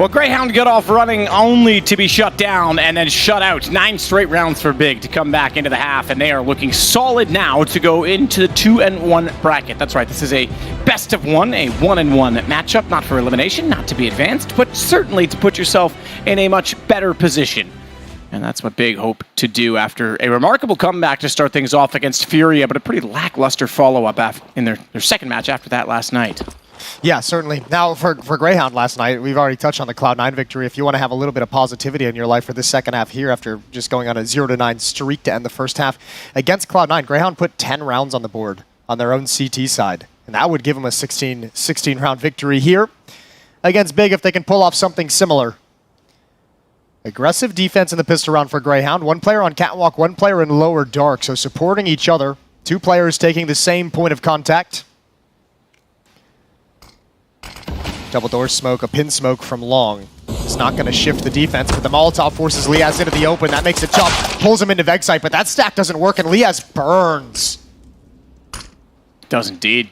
Well, Greyhound got off running only to be shut down and then shut out. 9 straight rounds for Big to come back into the half, and they are looking solid now to go into the 2-1 bracket. That's right, this is a best of one, a 1-1 matchup, not for elimination, not to be advanced, but certainly to put yourself in a much better position. And that's what Big hope to do after a remarkable comeback to start things off against Furia, but a pretty lackluster follow-up in their second match after that last night. Yeah, certainly. Now, for Greyhound last night, we've already touched on the Cloud9 victory. If you want to have a little bit of positivity in your life for this second half here after just going on a 0-9 streak to end the first half, against Cloud9, Greyhound put 10 rounds on the board on their own CT side. And that would give them a 16-round victory here against Big if they can pull off something similar. Aggressive defense in the pistol round for Greyhound. 1 player on Catwalk, 1 player in Lower Dark, so supporting each other. 2 players taking the same point of contact. Double door smoke, a pin smoke from Long. It's not going to shift the defense, but the Molotov forces Liaz into the open. That makes it tough. Pulls him into Vexite, but that stack doesn't work, and Liaz burns. Does indeed.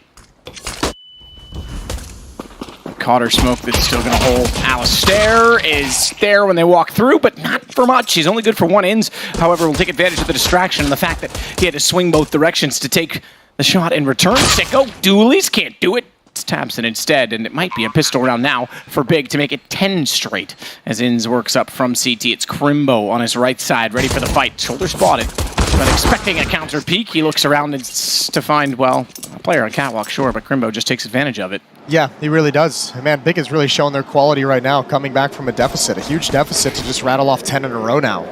Cotter smoke that's still going to hold. Alistair is there when they walk through, but not for much. He's only good for 1 ins. However, will take advantage of the distraction and the fact that he had to swing both directions to take the shot in return. Sicko, Doolies can't do it. It's Tabson instead, and it might be a pistol round now for Big to make it 10 straight. As Inns works up from CT, it's Crimbo on his right side, ready for the fight. Shoulder spotted, but expecting a counter peek. He looks around to find, well, a player on Catwalk, sure, but Crimbo just takes advantage of it. Yeah, he really does. Man, Big is really showing their quality right now, coming back from a deficit, a huge deficit to just rattle off 10 in a row now.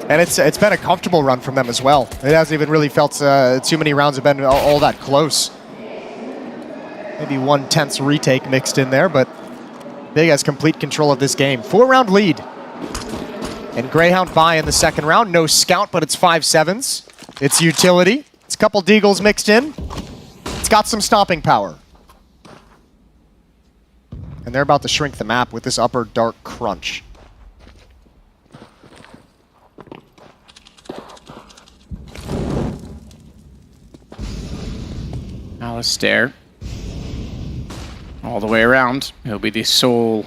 And it's been a comfortable run from them as well. It hasn't even really felt too many rounds have been all that close. Maybe 1 tense retake mixed in there, but Big has complete control of this game. 4-round lead. And Greyhound buy in the second round. No scout, but it's 5-7s. It's utility. It's a couple deagles mixed in. It's got some stopping power. And they're about to shrink the map with this upper dark crunch. Alistair. All the way around. He'll be the sole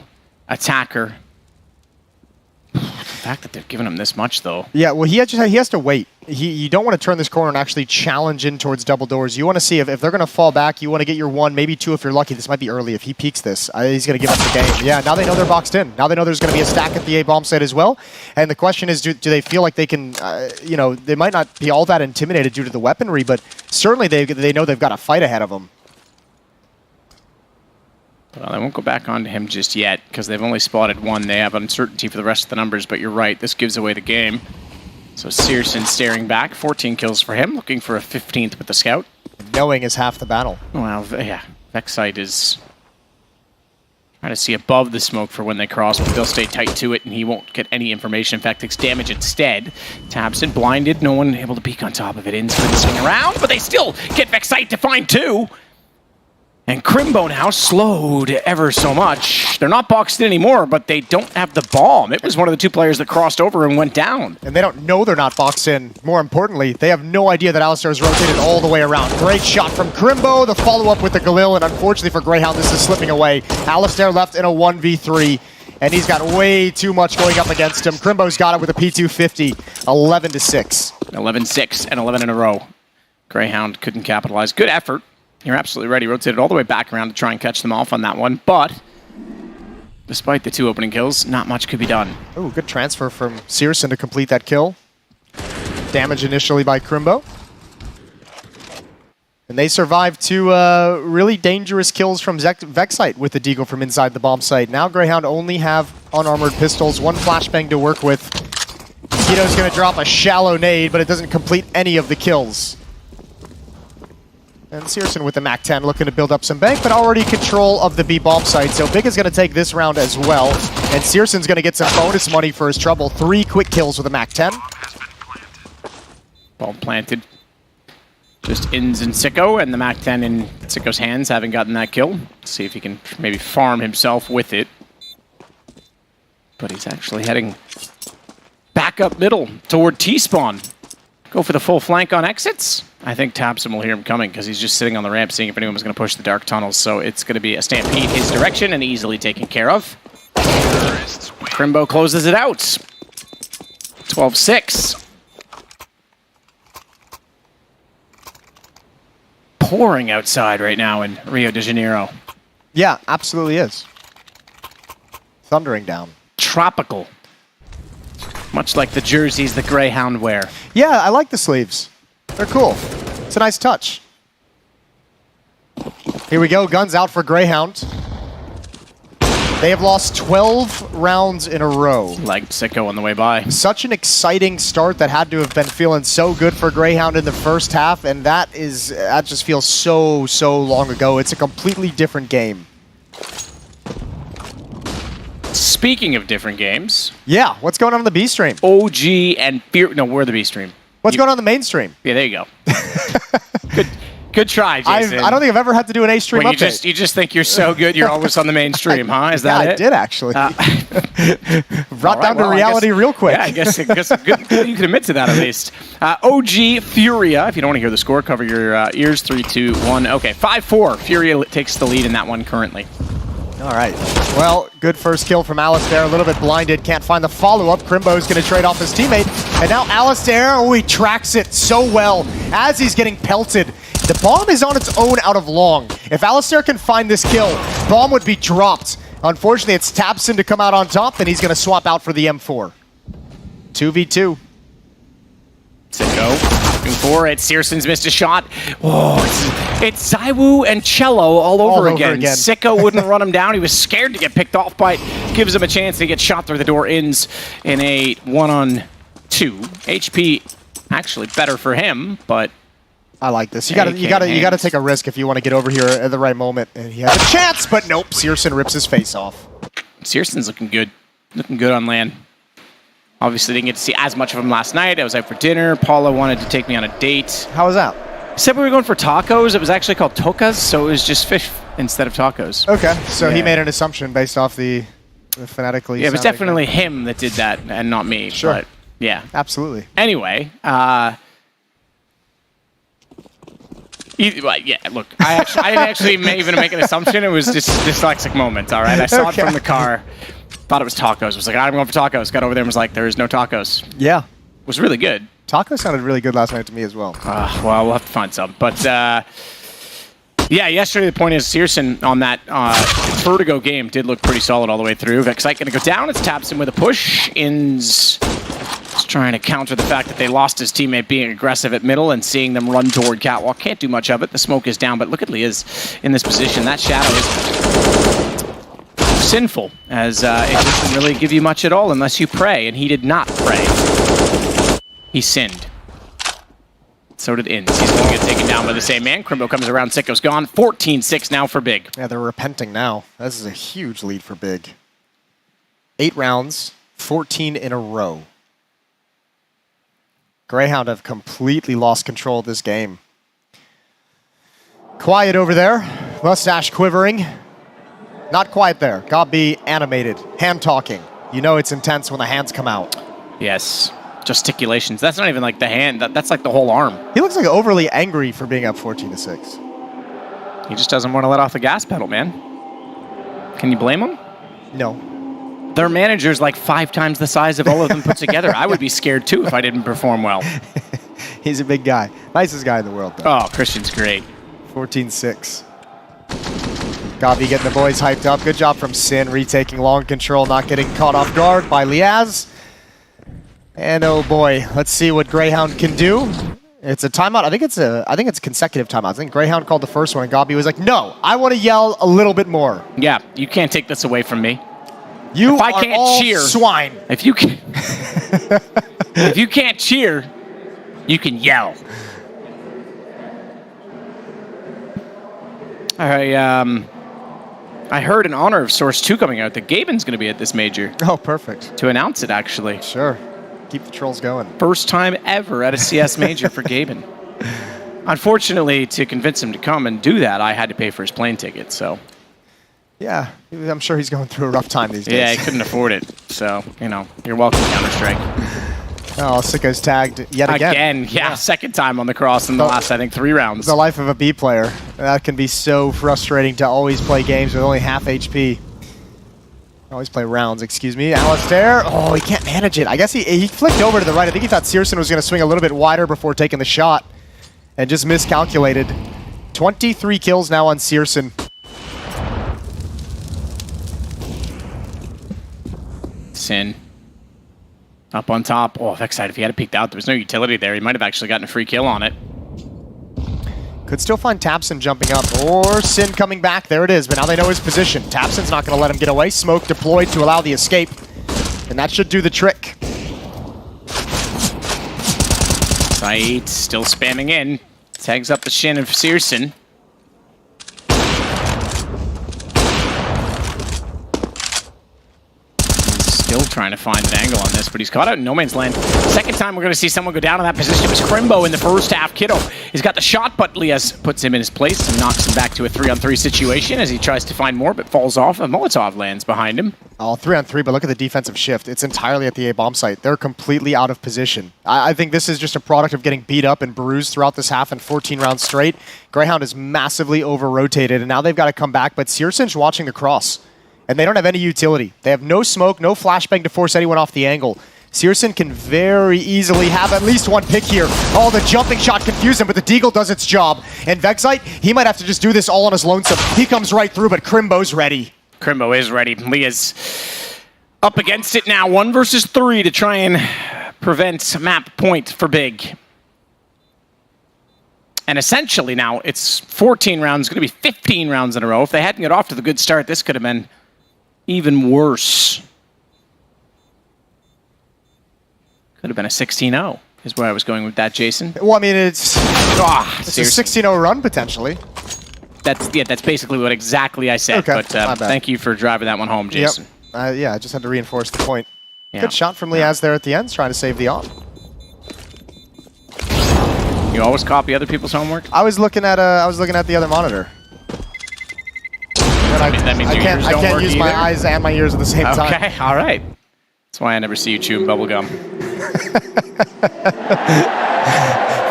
attacker. The fact that they've given him this much, though. Yeah, well, he has to wait. You don't want to turn this corner and actually challenge in towards double doors. You want to see if they're going to fall back. You want to get your 1, maybe 2 if you're lucky. This might be early. If he peeks this, he's going to give up the game. Yeah, now they know they're boxed in. Now they know there's going to be a stack at the A bomb site as well. And the question is, do they feel like they can, they might not be all that intimidated due to the weaponry, but certainly they know they've got a fight ahead of them. Well, they won't go back onto him just yet because they've only spotted 1. They have uncertainty for the rest of the numbers, but you're right. This gives away the game. So Searson staring back. 14 kills for him, looking for a 15th with the scout. Knowing is half the battle. Well, yeah. Vexite is trying to see above the smoke for when they cross, but they'll stay tight to it, and he won't get any information. In fact, takes damage instead. Tabson blinded. No one able to peek on top of it. Inns going to swing around, but they still get Vexite to find 2. And Crimbo now slowed ever so much. They're not boxed in anymore, but they don't have the bomb. It was one of the 2 players that crossed over and went down. And they don't know they're not boxed in. More importantly, they have no idea that Alistair is rotated all the way around. Great shot from Crimbo. The follow-up with the Galil, and unfortunately for Greyhound, this is slipping away. Alistair left in a 1v3, and he's got way too much going up against him. Crimbo's got it with a P250, 11-6. 11-6 and 11 in a row. Greyhound couldn't capitalize. Good effort. You're absolutely right. He rotated all the way back around to try and catch them off on that one, but despite the 2 opening kills, not much could be done. Oh, good transfer from Searson to complete that kill. Damage initially by Crimbo. And they survived 2 really dangerous kills from Vexite with the deagle from inside the bomb site. Now Greyhound only have unarmored pistols, 1 flashbang to work with. Tito's going to drop a shallow nade, but it doesn't complete any of the kills. And Searson with the MAC-10 looking to build up some bank, but already control of the B bomb site. So Big is going to take this round as well. And Searson's going to get some bonus money for his trouble. 3 quick kills with a MAC-10. Bomb planted. Just Inns and Sicko, and the MAC-10 in Sicko's hands, having gotten that kill. Let's see if he can maybe farm himself with it. But he's actually heading back up middle toward T-spawn. Go for the full flank on exits. I think Tabson will hear him coming because he's just sitting on the ramp seeing if anyone was going to push the dark tunnels. So it's going to be a stampede his direction and easily taken care of. Crimbo closes it out. 12-6. Pouring outside right now in Rio de Janeiro. Yeah, absolutely is. Thundering down. Tropical. Much like the jerseys that Greyhound wear. Yeah, I like the sleeves. They're cool. It's a nice touch. Here we go, guns out for Greyhound. They have lost 12 rounds in a row. Like Sicko on the way by. Such an exciting start that had to have been feeling so good for Greyhound in the first half, and that just feels so long ago. It's a completely different game. Speaking of different games. Yeah, what's going on the B stream? OG and Fear. No, we're the B stream. What's going on the main stream? Yeah, there you go. Good try, Jason. I don't think I've ever had to do an A stream update. You just think you're so good, you're always on the main stream, huh? Is that it? I did actually. Brought down to reality real quick. Yeah, I guess good you can admit to that at least. OG Furia, if you don't want to hear the score, cover your ears. 3, 2, 1. Okay, 5-4. Furia takes the lead in that one currently. All right. Well, good first kill from Alistair. A little bit blinded. Can't find the follow-up. Crimbo's going to trade off his teammate. And now Alistair, he tracks it so well as he's getting pelted. The bomb is on its own out of long. If Alistair can find this kill, bomb would be dropped. Unfortunately, it's Tabson to come out on top, and he's going to swap out for the M4. 2v2. Sicko looking for it. Searson's missed a shot. Oh, it's Zywoo and Cello all over again. Sicko wouldn't run him down. He was scared to get picked off, but gives him a chance to get shot through the door. Ends in a 1-on-2. HP actually better for him, but I like this. You gotta take a risk if you want to get over here at the right moment. And he has a chance, but nope. Searson rips his face off. Searson's looking good. Looking good on land. Obviously didn't get to see as much of him last night. I was out for dinner. Paula wanted to take me on a date. How was that? Said we were going for tacos. It was actually called tocas, so it was just fish instead of tacos. Okay, so he made an assumption based off the phonetically. Yeah, it was definitely him that did that and not me. Sure. But yeah. Absolutely. Anyway, yeah, look, I didn't actually even make an assumption. It was just a dyslexic moment, all right? I saw it from the car, thought it was tacos. Was like, I'm going for tacos. Got over there and was like, there is no tacos. Yeah. It was really good. Tacos sounded really good last night to me as well. Well, we'll have to find some. But, yeah, yesterday the point is Searson on that Vertigo game did look pretty solid all the way through. Vexite going to go down. It's Tabson with a push. Inns just trying to counter the fact that they lost his teammate being aggressive at middle and seeing them run toward Catwalk. Can't do much of it. The smoke is down, but look at Liaz in this position. That shadow is sinful, as it doesn't really give you much at all unless you pray, and he did not pray. He sinned. So did Inns. He's going to get taken down by the same man. Crimbo comes around. Sicko's gone. 14-6 now for Big. Yeah, they're repenting now. This is a huge lead for Big. 8 rounds, 14 in a row. Greyhound have completely lost control of this game. Quiet over there. Mustache quivering. Not quiet there. Gobby animated. Hand talking. You know it's intense when the hands come out. Yes. Gesticulations. That's not even like the hand. That's like the whole arm. He looks like overly angry for being up 14-6. He just doesn't want to let off the gas pedal, man. Can you blame him? No. Their manager's like 5 times the size of all of them put together. I would be scared too if I didn't perform well. He's a big guy. Nicest guy in the world, though. Oh, Christian's great. 14-6. Gobby getting the boys hyped up. Good job from Sin, retaking long control, not getting caught off guard by Liaz. And oh boy, let's see what Greyhound can do. It's a timeout. I think it's consecutive timeouts. I think Greyhound called the first one, and Gobby was like, "No, I want to yell a little bit more." Yeah, you can't take this away from me. You if I are can't all cheer, swine. If you can, if you can't cheer, you can yell. I heard in honor of Source 2 coming out that Gaben's going to be at this major. Oh, perfect. To announce it, actually. Sure. Keep the trolls going. First time ever at a CS major for Gaben. Unfortunately, to convince him to come and do that, I had to pay for his plane ticket, so. Yeah, I'm sure he's going through a rough time these days. Yeah, he couldn't afford it. So, you know, you're welcome, Counter-Strike. Oh, Sicko's tagged yet again. Yeah, second time on the cross in the last, I think, 3 rounds. The life of a B player. That can be so frustrating to always play games with only half HP. Always play rounds, excuse me. Alistair, oh, he can't manage it. I guess he flicked over to the right. I think he thought Searson was going to swing a little bit wider before taking the shot and just miscalculated. 23 kills now on Searson. Sin. Up on top. Oh, Vexite, if he had peeked out, there was no utility there. He might have actually gotten a free kill on it. Could still find Tapson jumping up, or Sin coming back. There it is, but now they know his position. Tapson's not going to let him get away. Smoke deployed to allow the escape, and that should do the trick. Saeed still spamming in. Tags up the shin of Searson. Still trying to find an angle on this, but he's caught out in no man's land. Second time we're going to see someone go down in that position. It was Crimbo in the first half. Kiddo, he's got the shot, but Liaz puts him in his place and knocks him back to a 3-on-3 situation as he tries to find more, but falls off. A Molotov lands behind him. Oh, 3-on-3, but look at the defensive shift. It's entirely at the A-bomb site. They're completely out of position. I think this is just a product of getting beat up and bruised throughout this half and 14 rounds straight. Greyhound is massively over-rotated, and now they've got to come back, but Searson's watching the cross. And they don't have any utility. They have no smoke, no flashbang to force anyone off the angle. Searson can very easily have at least one pick here. Oh, the jumping shot confused him, but the Deagle does its job. And Vexite, he might have to just do this all on his lonesome. He comes right through, but Crimbo's ready. Crimbo is ready. Leah's up against it now. 1 versus 3 to try and prevent map point for Big. And essentially now, it's 14 rounds, going to be 15 rounds in a row. If they hadn't got off to the good start, this could have been even worse. Could have been a 16-0, is where I was going with that, Jason. Well, I mean, it's a 16-0 run, potentially. That's basically what exactly I said. Okay, but thank you for driving that one home, Jason. Yep. Yeah, I just had to reinforce the point. Yeah. Good shot from Liaz there at the end, trying to save the op. You always copy other people's homework? I was looking at the other monitor. That means your ears don't I can't work use my either? eyes and my ears at the same time. Okay, all right. That's why I never see you chewing bubblegum.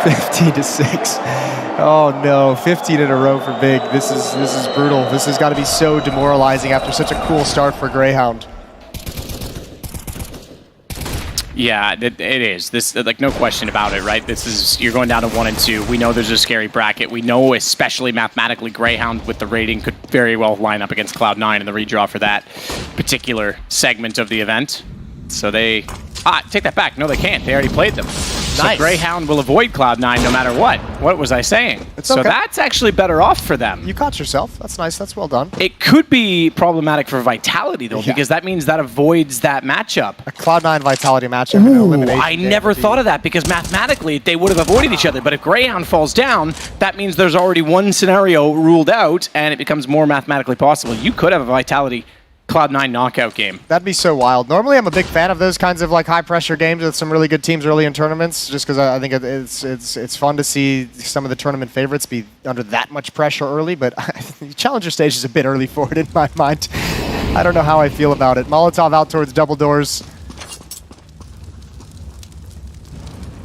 15-6. Oh no, 15 in a row for Big. This is brutal. This has got to be so demoralizing after such a cool start for Greyhound. Yeah, it is. This, like, no question about it, right? This is, you're going down to 1 and 2. We know there's a scary bracket. We know, especially mathematically, Greyhound with the rating could very well line up against Cloud9 in the redraw for that particular segment of the event. So they... take that back. No, they can't. They already played them. Nice. So Greyhound will avoid Cloud9 no matter what. What was I saying? It's okay. So that's actually better off for them. You caught yourself. That's nice. That's well done. It could be problematic for Vitality, though, because that means that avoids that matchup. A Cloud9 Vitality matchup. Ooh, I never thought of that, because mathematically they would have avoided each other. But if Greyhound falls down, that means there's already one scenario ruled out, and it becomes more mathematically possible. You could have a Vitality Cloud9 knockout game. That'd be so wild. Normally, I'm a big fan of those kinds of like high-pressure games with some really good teams early in tournaments, just because I think it's fun to see some of the tournament favorites be under that much pressure early. But the Challenger stage is a bit early for it in my mind. I don't know how I feel about it. Molotov out towards double doors.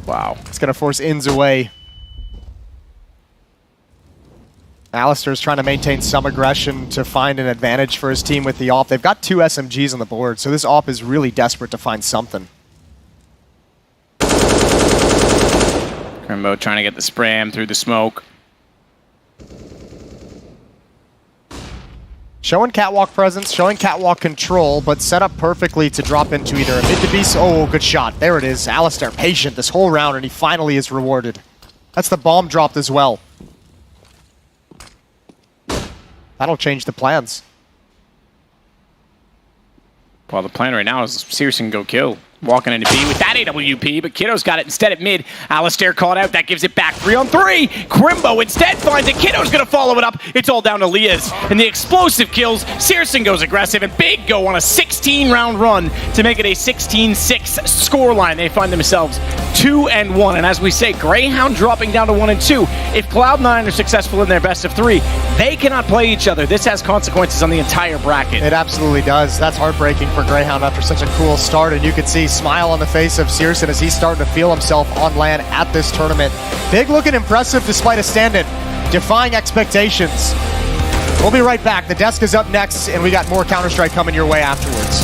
Wow. It's going to force Inns away. Alistair's trying to maintain some aggression to find an advantage for his team with the AWP. They've got 2 SMGs on the board, so this AWP is really desperate to find something. Crimbo trying to get the spram through the smoke. Showing catwalk presence, showing catwalk control, but set up perfectly to drop into either a mid to B. Oh, good shot. There it is. Alistair patient this whole round, and he finally is rewarded. That's the bomb dropped as well. That'll change the plans. Well, the plan right now is Searson go kill. Walking into B with that AWP, but Kiddo's got it instead at mid. Alistair caught out, that gives it back. 3 on 3. Crimbo instead finds it. Kiddo's going to follow it up. It's all down to Liaz. And the explosive kills. Searson goes aggressive, and Big go on a 16-round run to make it a 16-6 scoreline. They find themselves 2 and 1. And as we say, Greyhound dropping down to 1 and 2. If Cloud9 are successful in their best of 3, they cannot play each other. This has consequences on the entire bracket. It absolutely does. That's heartbreaking for Greyhound after such a cool start, and you can see smile on the face of Searson as he's starting to feel himself on land at this tournament. Big looking impressive despite a stand-in, defying expectations. We'll be right back. The desk is up next, and we got more Counter-Strike coming your way afterwards.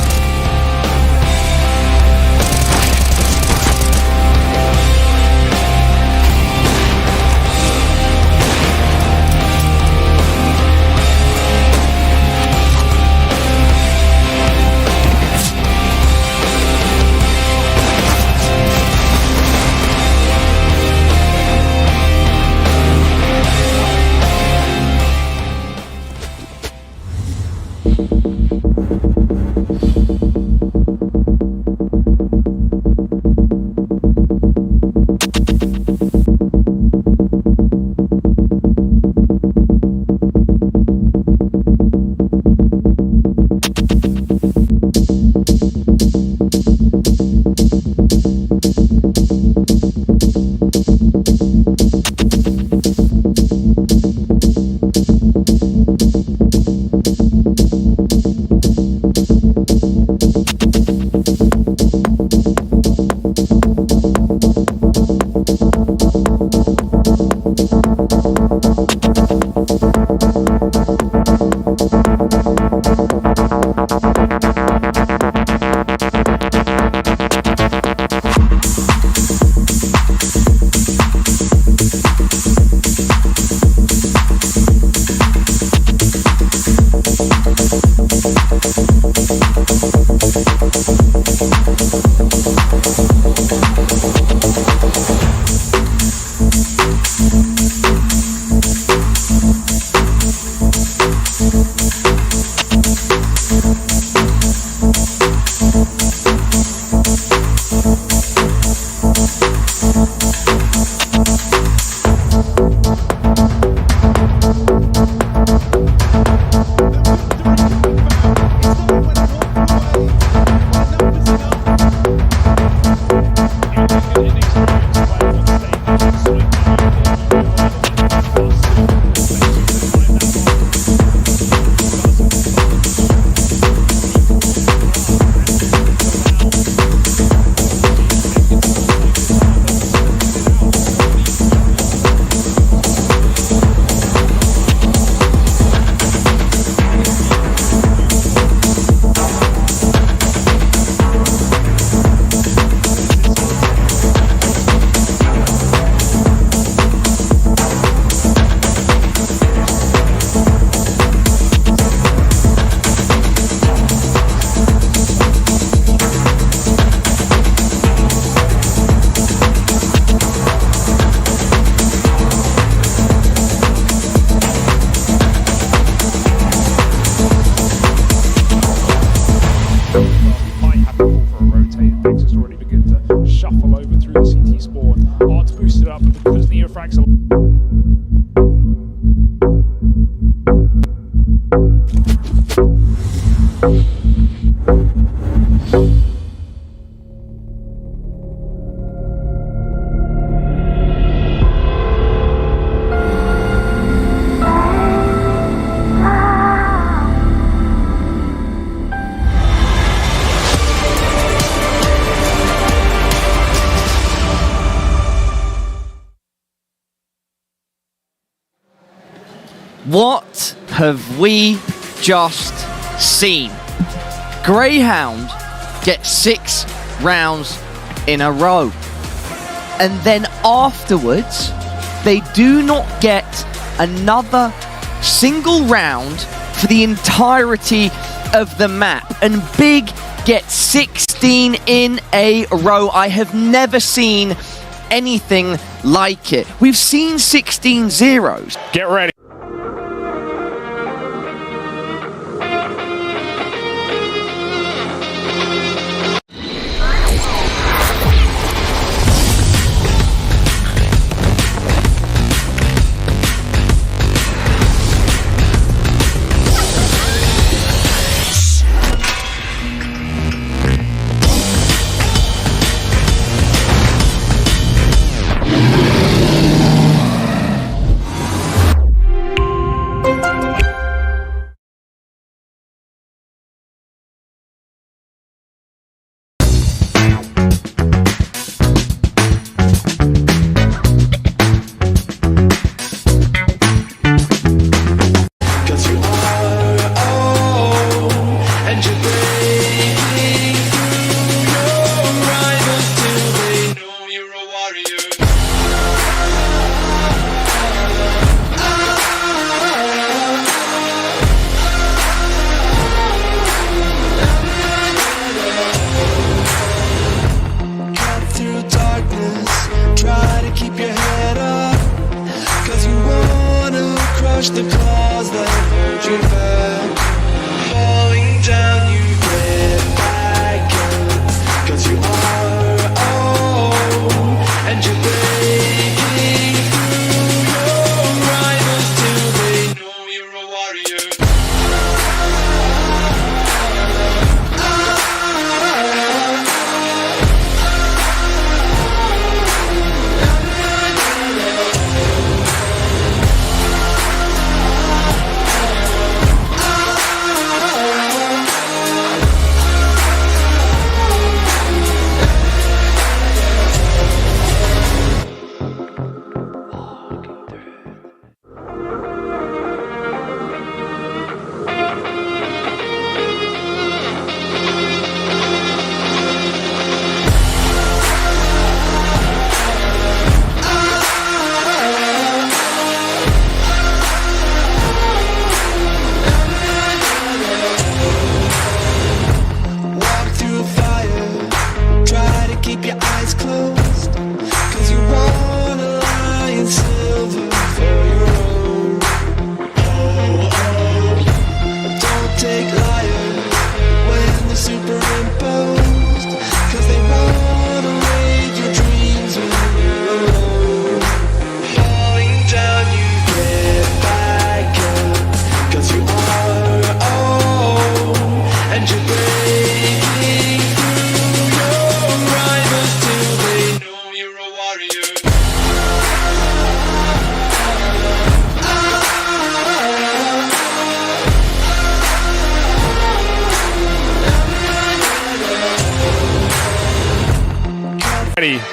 What have we just seen? Greyhound gets 6 rounds in a row. And then afterwards, they do not get another single round for the entirety of the map. And Big gets 16 in a row. I have never seen anything like it. We've seen 16 zeros. Get ready.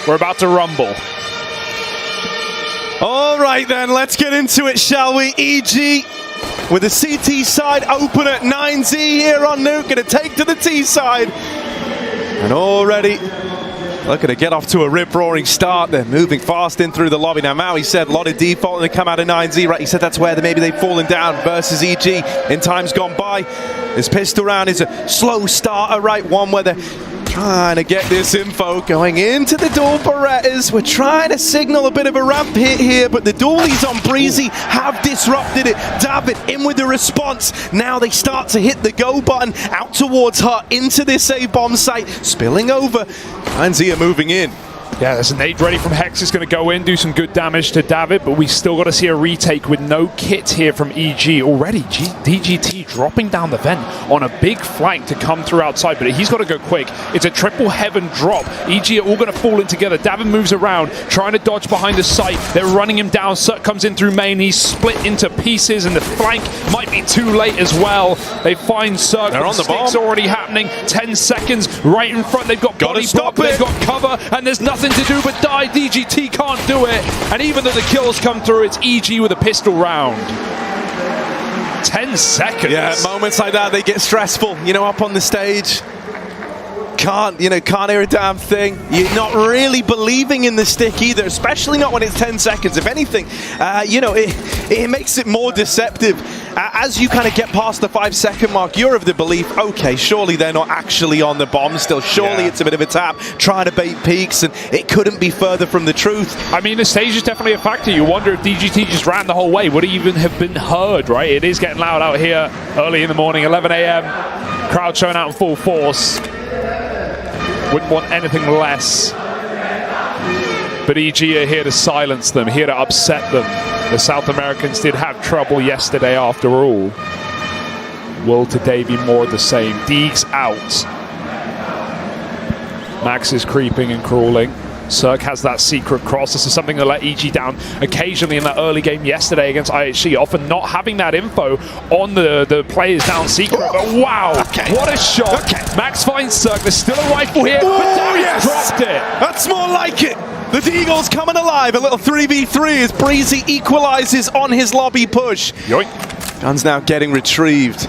We're about to rumble. All right then, let's get into it, shall we? EG with the CT side open at 9Z here on Nuke, gonna take to the T side. And already looking to get off to a rip-roaring start. They're moving fast in through the lobby. Now, Maui said a lot of default and they come out of 9Z, right? He said that's where maybe they've fallen down versus EG in times gone by. This pistol round is a slow starter, right? One where they're trying to get this info going into the dual Berettas. We're trying to signal a bit of a ramp hit here, but the dualies on Breezy have disrupted it. David in with the response. Now they start to hit the go button out towards her into this A-bomb site, spilling over. And Zia moving in. Yeah, there's a nade ready from Hex. Is going to go in, do some good damage to David, but we still got to see a retake with no kit here from EG. Already, DGT dropping down the vent on a big flank to come through outside, but he's got to go quick. It's a triple heaven drop. EG are all going to fall in together. David moves around, trying to dodge behind the site. They're running him down. Cirque comes in through main. He's split into pieces, and the flank might be too late as well. They find Cirque. They're on the bomb. Stick's already happening. 10 seconds right in front. They've got body block. They've got cover, and there's nothing to do but die. DGT can't do it, and even though the kills come through, it's EG with a pistol round. 10 seconds. Yeah, moments like that, they get stressful, you know, up on the stage. Can't hear a damn thing. You're not really believing in the stick either, especially not when it's 10 seconds. If anything, it makes it more deceptive. As you kind of get past the 5-second mark, you're of the belief, okay, surely they're not actually on the bomb still. Surely it's a bit of a tap, trying to bait peaks, and it couldn't be further from the truth. I mean, the stage is definitely a factor. You wonder if DGT just ran the whole way. Would it even have been heard, right? It is getting loud out here early in the morning, 11 a.m. Crowd showing out in full force. Wouldn't want anything less. But EG are here to silence them, here to upset them. The South Americans did have trouble yesterday after all. Will today be more of the same? Deegs out. Max is creeping and crawling. Cirque has that secret cross. This is something that let EG down occasionally in that early game yesterday against IHC, often not having that info on the players down secret. But wow, what a shot. Max finds Cirque. There's still a rifle here, but David dropped it. That's more like it. The Deagle's coming alive. A little 3v3 as Breezy equalizes on his lobby push. Yoink. Gun's now getting retrieved.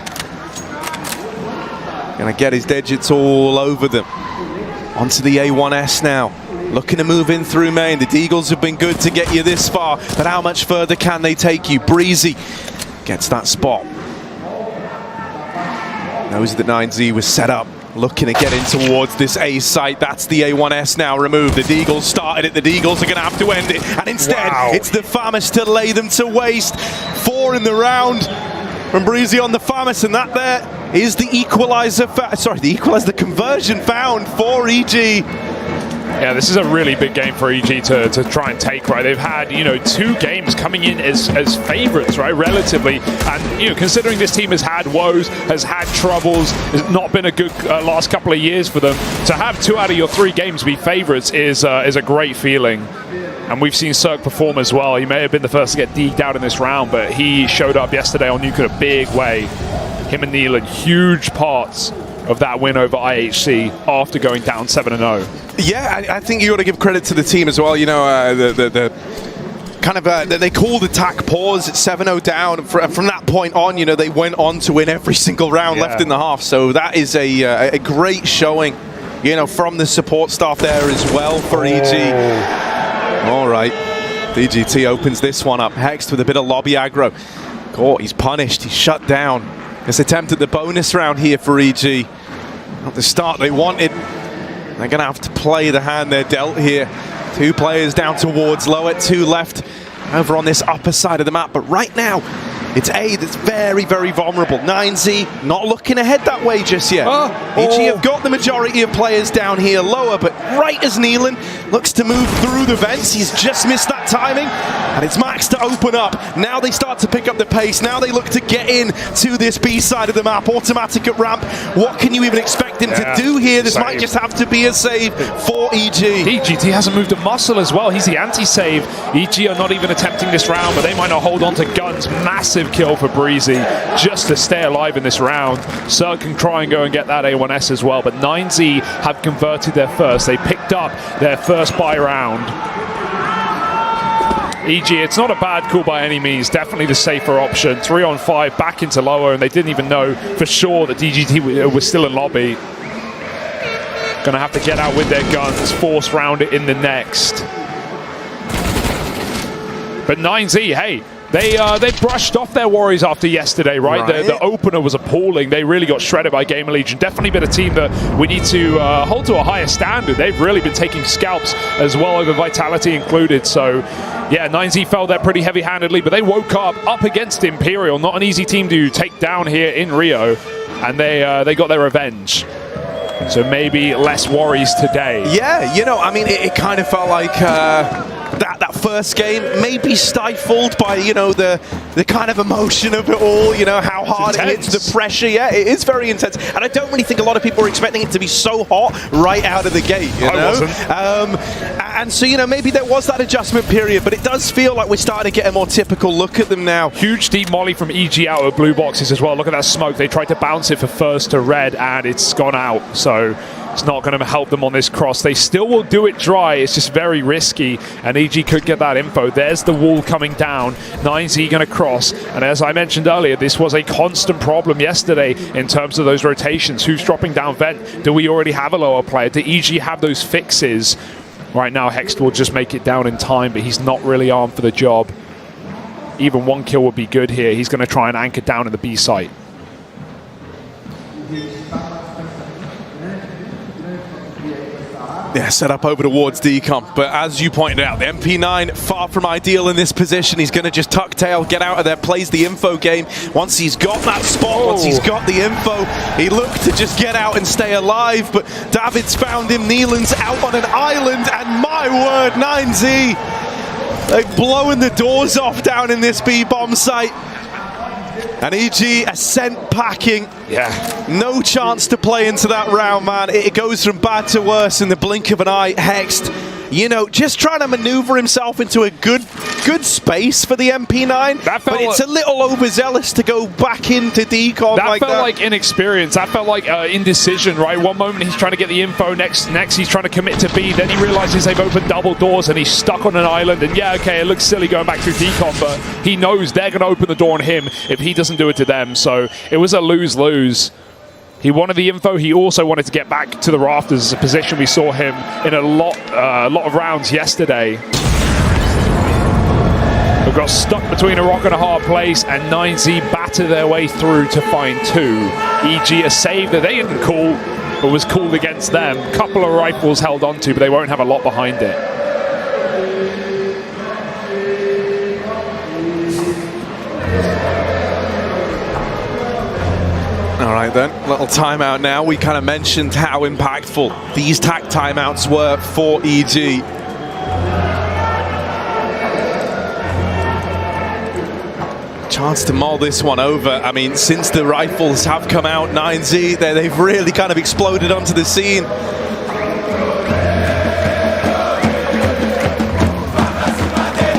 Gonna get his digits all over them. Onto the A1S now. Looking to move in through main. The Deagles have been good to get you this far, but how much further can they take you? Breezy gets that spot. Knows that 9Z was set up. Looking to get in towards this A site. That's the A1S now removed. The Deagles started it. The Deagles are going to have to end it. And instead, it's the FAMAS to lay them to waste. 4 in the round from Breezy on the FAMAS. And that there is the equalizer. The conversion found for EG. Yeah, this is a really big game for EG to try and take, right? They've had, 2 games coming in as favorites, right, relatively. And, considering this team has had woes, has had troubles, has not been a good last couple of years for them, to have 2 out of your 3 games be favorites is a great feeling. And we've seen Cirque perform as well. He may have been the first to get deeked out in this round, but he showed up yesterday on Nuke in a big way. Him and Neelan, huge parts of that win over IHC after going down 7-0. Yeah, I think you got to give credit to the team as well. The kind of they called attack pause at 7-0 down. From that point on, they went on to win every single round left in the half. So that is a great showing, from the support staff there as well for EG. All right, DGT opens this one up. Hext with a bit of lobby aggro. Caught, he's punished, he's shut down. This attempt at the bonus round here for EG. Not the start they wanted. They're going to have to play the hand they're dealt here. 2 players down towards lower, 2 left over on this upper side of the map. But right now, it's A that's very, very vulnerable. 9Z not looking ahead that way just yet. EG have got the majority of players down here lower, but right as Neelan looks to move through the vents, he's just missed that timing, and it's Max to open up. Now they start to pick up the pace. Now they look to get in to this B side of the map. Automatic at ramp. What can you even expect him to do here? This might just have to be a save for EG. EGT hasn't moved a muscle as well. He's the anti-save. EG are not even attempting this round, but they might not hold on to guns. Massive kill for Breezy just to stay alive in this round. Cirque can try and go and get that A1S as well, but 9Z have converted their first. They picked up their first buy round. EG, it's not a bad call by any means. Definitely the safer option. 3 on 5 back into lower, and they didn't even know for sure that DGT was still in lobby. Gonna have to get out with their guns, force round it in the next. But 9Z, hey, they brushed off their worries after yesterday, right? The opener was appalling. They really got shredded by Gamer Legion. Definitely been a team that we need to hold to a higher standard. They've really been taking scalps as well, over Vitality included. So, yeah, 9Z fell there pretty heavy-handedly, but they woke up against Imperial. Not an easy team to take down here in Rio, and they got their revenge. So maybe less worries today. Yeah, you know, I mean, it kind of felt like that first game maybe stifled by, you know, the kind of emotion of it all, you know, how hard it hits, the pressure. Yeah, it is very intense. And I don't really think a lot of people were expecting it to be so hot right out of the gate, you know? I wasn't. And so, you know, maybe there was that adjustment period, but it does feel like we're starting to get a more typical look at them now. Huge deep molly from EG out of blue boxes as well. Look at that smoke. They tried to bounce it for first to red, and it's gone out. So it's not going to help them on this cross. They still will do it dry. It's just very risky, and EG could get that info. There's the wall coming down. 9Z going to cross, and as I mentioned earlier, this was a constant problem yesterday in terms of those rotations. Who's dropping down vent? Do we already have a lower player? Do EG have those fixes? Right now, Hext will just make it down in time, but he's not really armed for the job. Even one kill would be good here. He's going to try and anchor down in the B site. Yeah, set up over towards decomp, but as you pointed out, the MP9 far from ideal in this position. He's going to just tuck tail, get out of there, plays the info game. Once he's got that spot, once he's got the info, he looked to just get out and stay alive, but David's found him. Neelan's out on an island, and my word, 9Z, they've blown the doors off down in this B-bomb site. And EG Ascent packing. Yeah. No chance to play into that round, man. It goes from bad to worse in the blink of an eye. Hext, you know, just trying to maneuver himself into a good space for the MP9. But it's a little overzealous to go back into decon that like felt that. like inexperience. That felt like indecision, right? One moment he's trying to get the info, next he's trying to commit to B, then he realizes they've opened double doors and he's stuck on an island. And yeah, okay, it looks silly going back through decon, but he knows they're going to open the door on him if he doesn't do it to them. So it was a lose-lose. He wanted the info. He also wanted to get back to the rafters, a position we saw him in a lot of rounds yesterday. We've got stuck between a rock and a hard place, and 9Z batter their way through to find 2. EG a save that they didn't call, but was called against them. Couple of rifles held onto, but they won't have a lot behind it. All right then, little timeout now. We kind of mentioned how impactful these TAC timeouts were for EG. Chance to mull this one over. I mean, since the rifles have come out, 9Z, they've really kind of exploded onto the scene.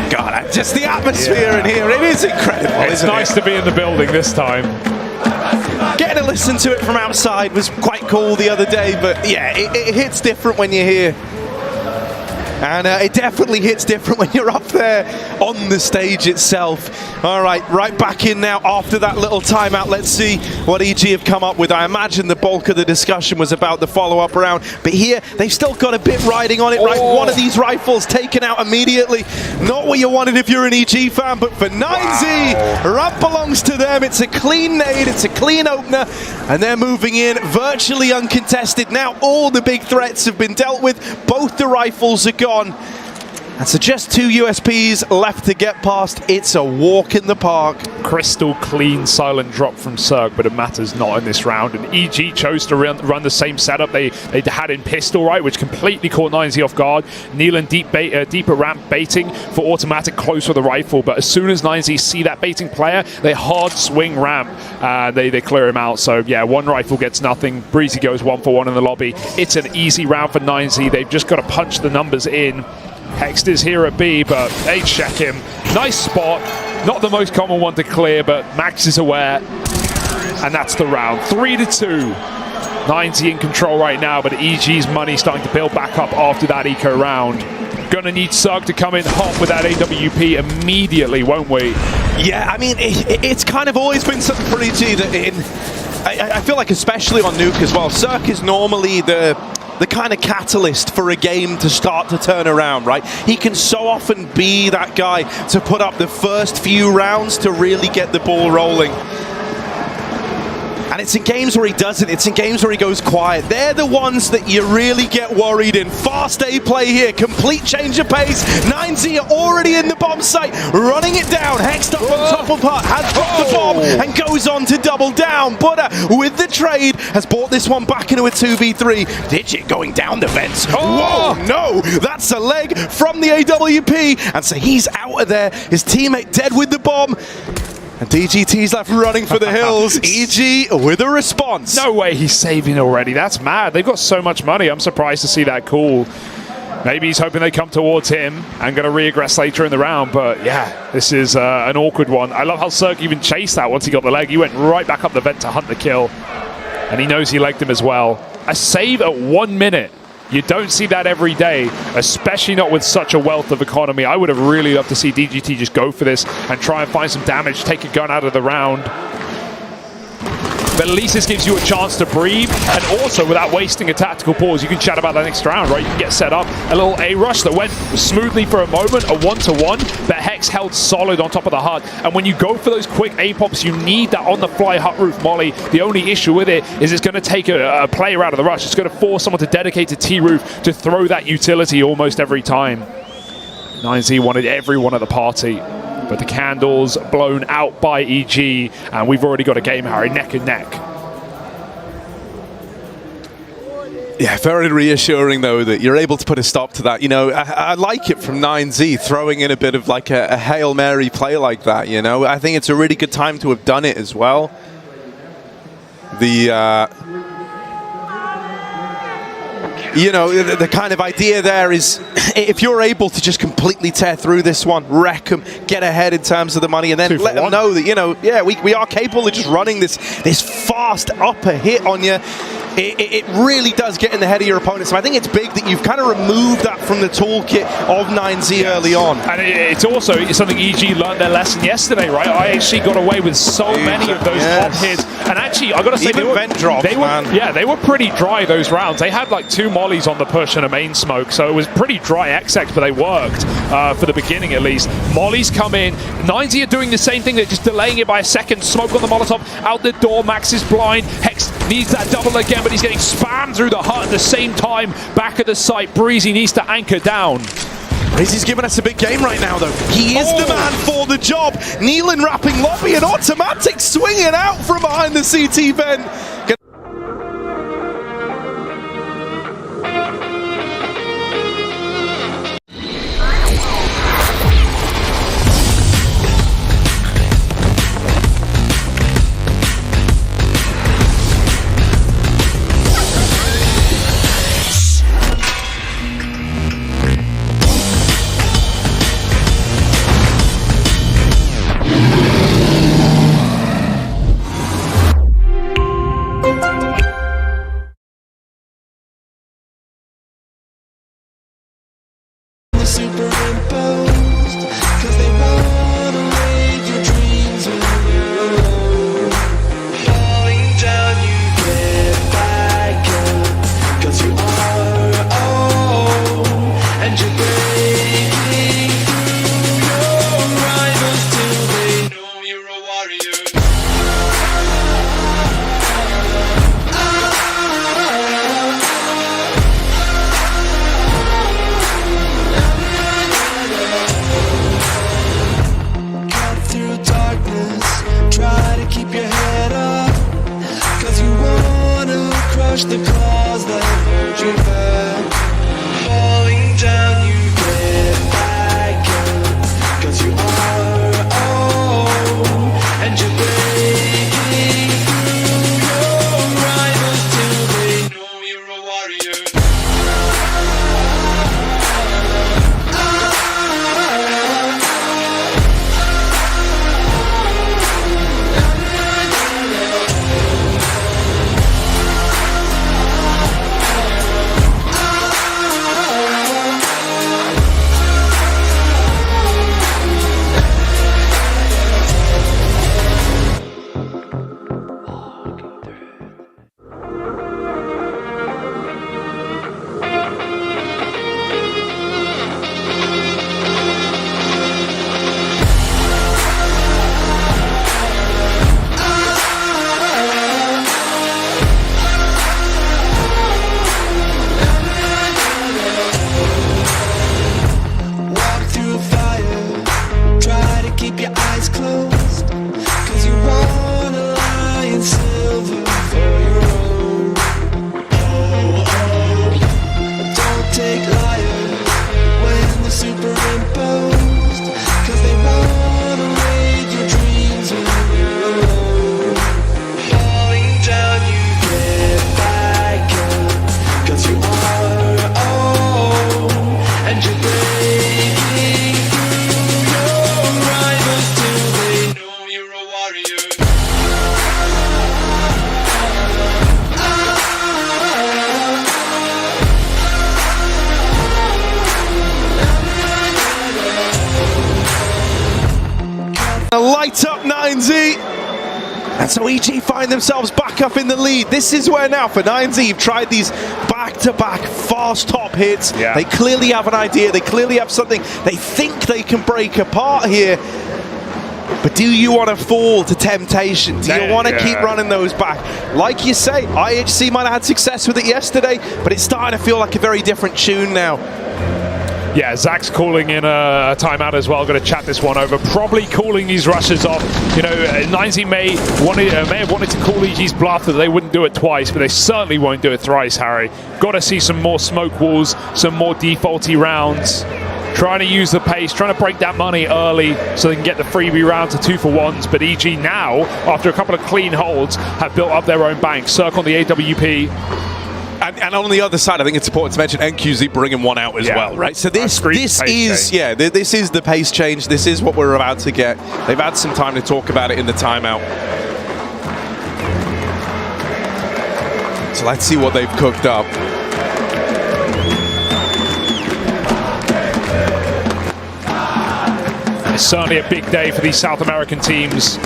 God, just the atmosphere in here, it is incredible. It's nice to be in the building this time. Getting to listen to it from outside was quite cool the other day, but yeah, it hits different when you're here. And it definitely hits different when you're up there on the stage itself. All right, right back in now after that little timeout. Let's see what EG have come up with. I imagine the bulk of the discussion was about the follow-up round. But here, they've still got a bit riding on it, right? One of these rifles taken out immediately. Not what you wanted if you're an EG fan, but for 9Z, ramp belongs to them. It's a clean nade, it's a clean opener, and they're moving in virtually uncontested. Now all the big threats have been dealt with. Both the rifles are gone. And so just 2 USPs left to get past. It's a walk in the park. Crystal clean silent drop from Zerg, but it matters not in this round. And EG chose to run the same setup they had in pistol, right, which completely caught 9Z off guard. Nealon deeper ramp baiting for automatic close with a rifle, but as soon as 9Z see that baiting player, they hard swing ramp. They clear him out. So yeah, one rifle gets nothing. Breezy goes 1 for 1 in the lobby. It's an easy round for 9Z. They've just got to punch the numbers in. Hext is here at B, but they check him. Nice spot. Not the most common one to clear, but Max is aware. And that's the round. 3-2. 9Z in control right now, but EG's money starting to build back up after that eco round. Gonna need Zerg to come in hot with that AWP immediately, won't we? Yeah, I mean, it's kind of always been something pretty G that I feel like especially on Nuke as well, Zerg is normally the kind of catalyst for a game to start to turn around, right? He can so often be that guy to put up the first few rounds to really get the ball rolling. And it's in games where he doesn't. It's in games where he goes quiet. They're the ones that you really get worried in. Fast A play here. Complete change of pace. 9Z are already in the bomb site. Running it down. Hexed up on top of Hut. Has dropped the bomb and goes on to double down. Butter with the trade has brought this one back into a 2v3. Digit going down the vents. Whoa, no. That's a leg from the AWP. And so he's out of there. His teammate dead with the bomb. And DGT's left running for the hills. EG with a response. No way he's saving already. That's mad. They've got so much money. I'm surprised to see that call. Maybe he's hoping they come towards him and going to re-aggress later in the round. But yeah, this is an awkward one. I love how Zerg even chased that once he got the leg. He went right back up the vent to hunt the kill. And he knows he legged him as well. A save at 1 minute. You don't see that every day, especially not with such a wealth of economy. I would have really loved to see DGT just go for this and try and find some damage, take a gun out of the round. But at least this gives you a chance to breathe, and also without wasting a tactical pause, you can chat about that next round, right? You can get set up. A little A-rush that went smoothly for a moment, a 1-to-1, but Hex held solid on top of the hut. And when you go for those quick A-pops, you need that on-the-fly hut roof molly. The only issue with it is it's going to take a player out of the rush. It's going to force someone to dedicate a T-roof to throw that utility almost every time. 9Z wanted everyone at the party. But the candles blown out by EG, and we've already got a game, Harry, neck and neck. Yeah, very reassuring, though, that you're able to put a stop to that. You know, I like it from 9Z, throwing in a bit of like a Hail Mary play like that, you know. I think it's a really good time to have done it as well. You know, the kind of idea there is if you're able to just completely tear through this one, wreck them, get ahead in terms of the money, and then let them know that, you know, yeah, we are capable of just running this fast upper hit on you. It really does get in the head of your opponent. So I think it's big that you've kind of removed that from the toolkit of 9Z early on. And it's also something EG learned their lesson yesterday, right? IHC got away with so many of those pop hits. And actually, I got to say, even vent drops, man. Yeah, they were pretty dry, those rounds. They had like 2 mollies on the push and a main smoke, so it was pretty dry XX, but they worked for the beginning at least. Mollies come in. 9Z are doing the same thing. They're just delaying it by a second. Smoke on the Molotov. Out the door. Max is blind. Hex needs that double again, but he's getting spammed through the hut at the same time. Back at the site, Breezy needs to anchor down. Breezy's giving us a big game right now, though. He is the man for the job. Nealon wrapping lobby and automatic swinging out from behind the CT vent. keep your eyes closed, 'cause you wanna lie in silver for your own. Oh, don't take liars when they're superimposed, 'cause they wanna raid your dreams when you're alone. Falling down, you get back up, 'cause you are own, and you're breaking through your rivals till they know you're a warrior. Light up 9Z. And so EG find themselves back up in the lead. This is where now for 9Z, you've tried these back-to-back fast top hits. Yeah. They clearly have an idea. They clearly have something they think they can break apart here. But do you want to fall to temptation? Do you want to keep running those back? Like you say, IHC might have had success with it yesterday, but it's starting to feel like a very different tune now. Yeah, Zach's calling in a timeout as well. Going to chat this one over. Probably calling these rushes off. You know, 9Z may have wanted to call EG's bluff that they wouldn't do it twice, but they certainly won't do it thrice, Harry. Got to see some more smoke walls, some more defaulty rounds. Trying to use the pace, trying to break that money early so they can get the freebie round to 2-for-1s. But EG now, after a couple of clean holds, have built up their own bank. Cirque on the AWP. And on the other side, I think it's important to mention NQZ bringing one out as well, right? So this is the pace change. This is what we're about to get. They've had some time to talk about it in the timeout. So let's see what they've cooked up. It's certainly a big day for these South American teams.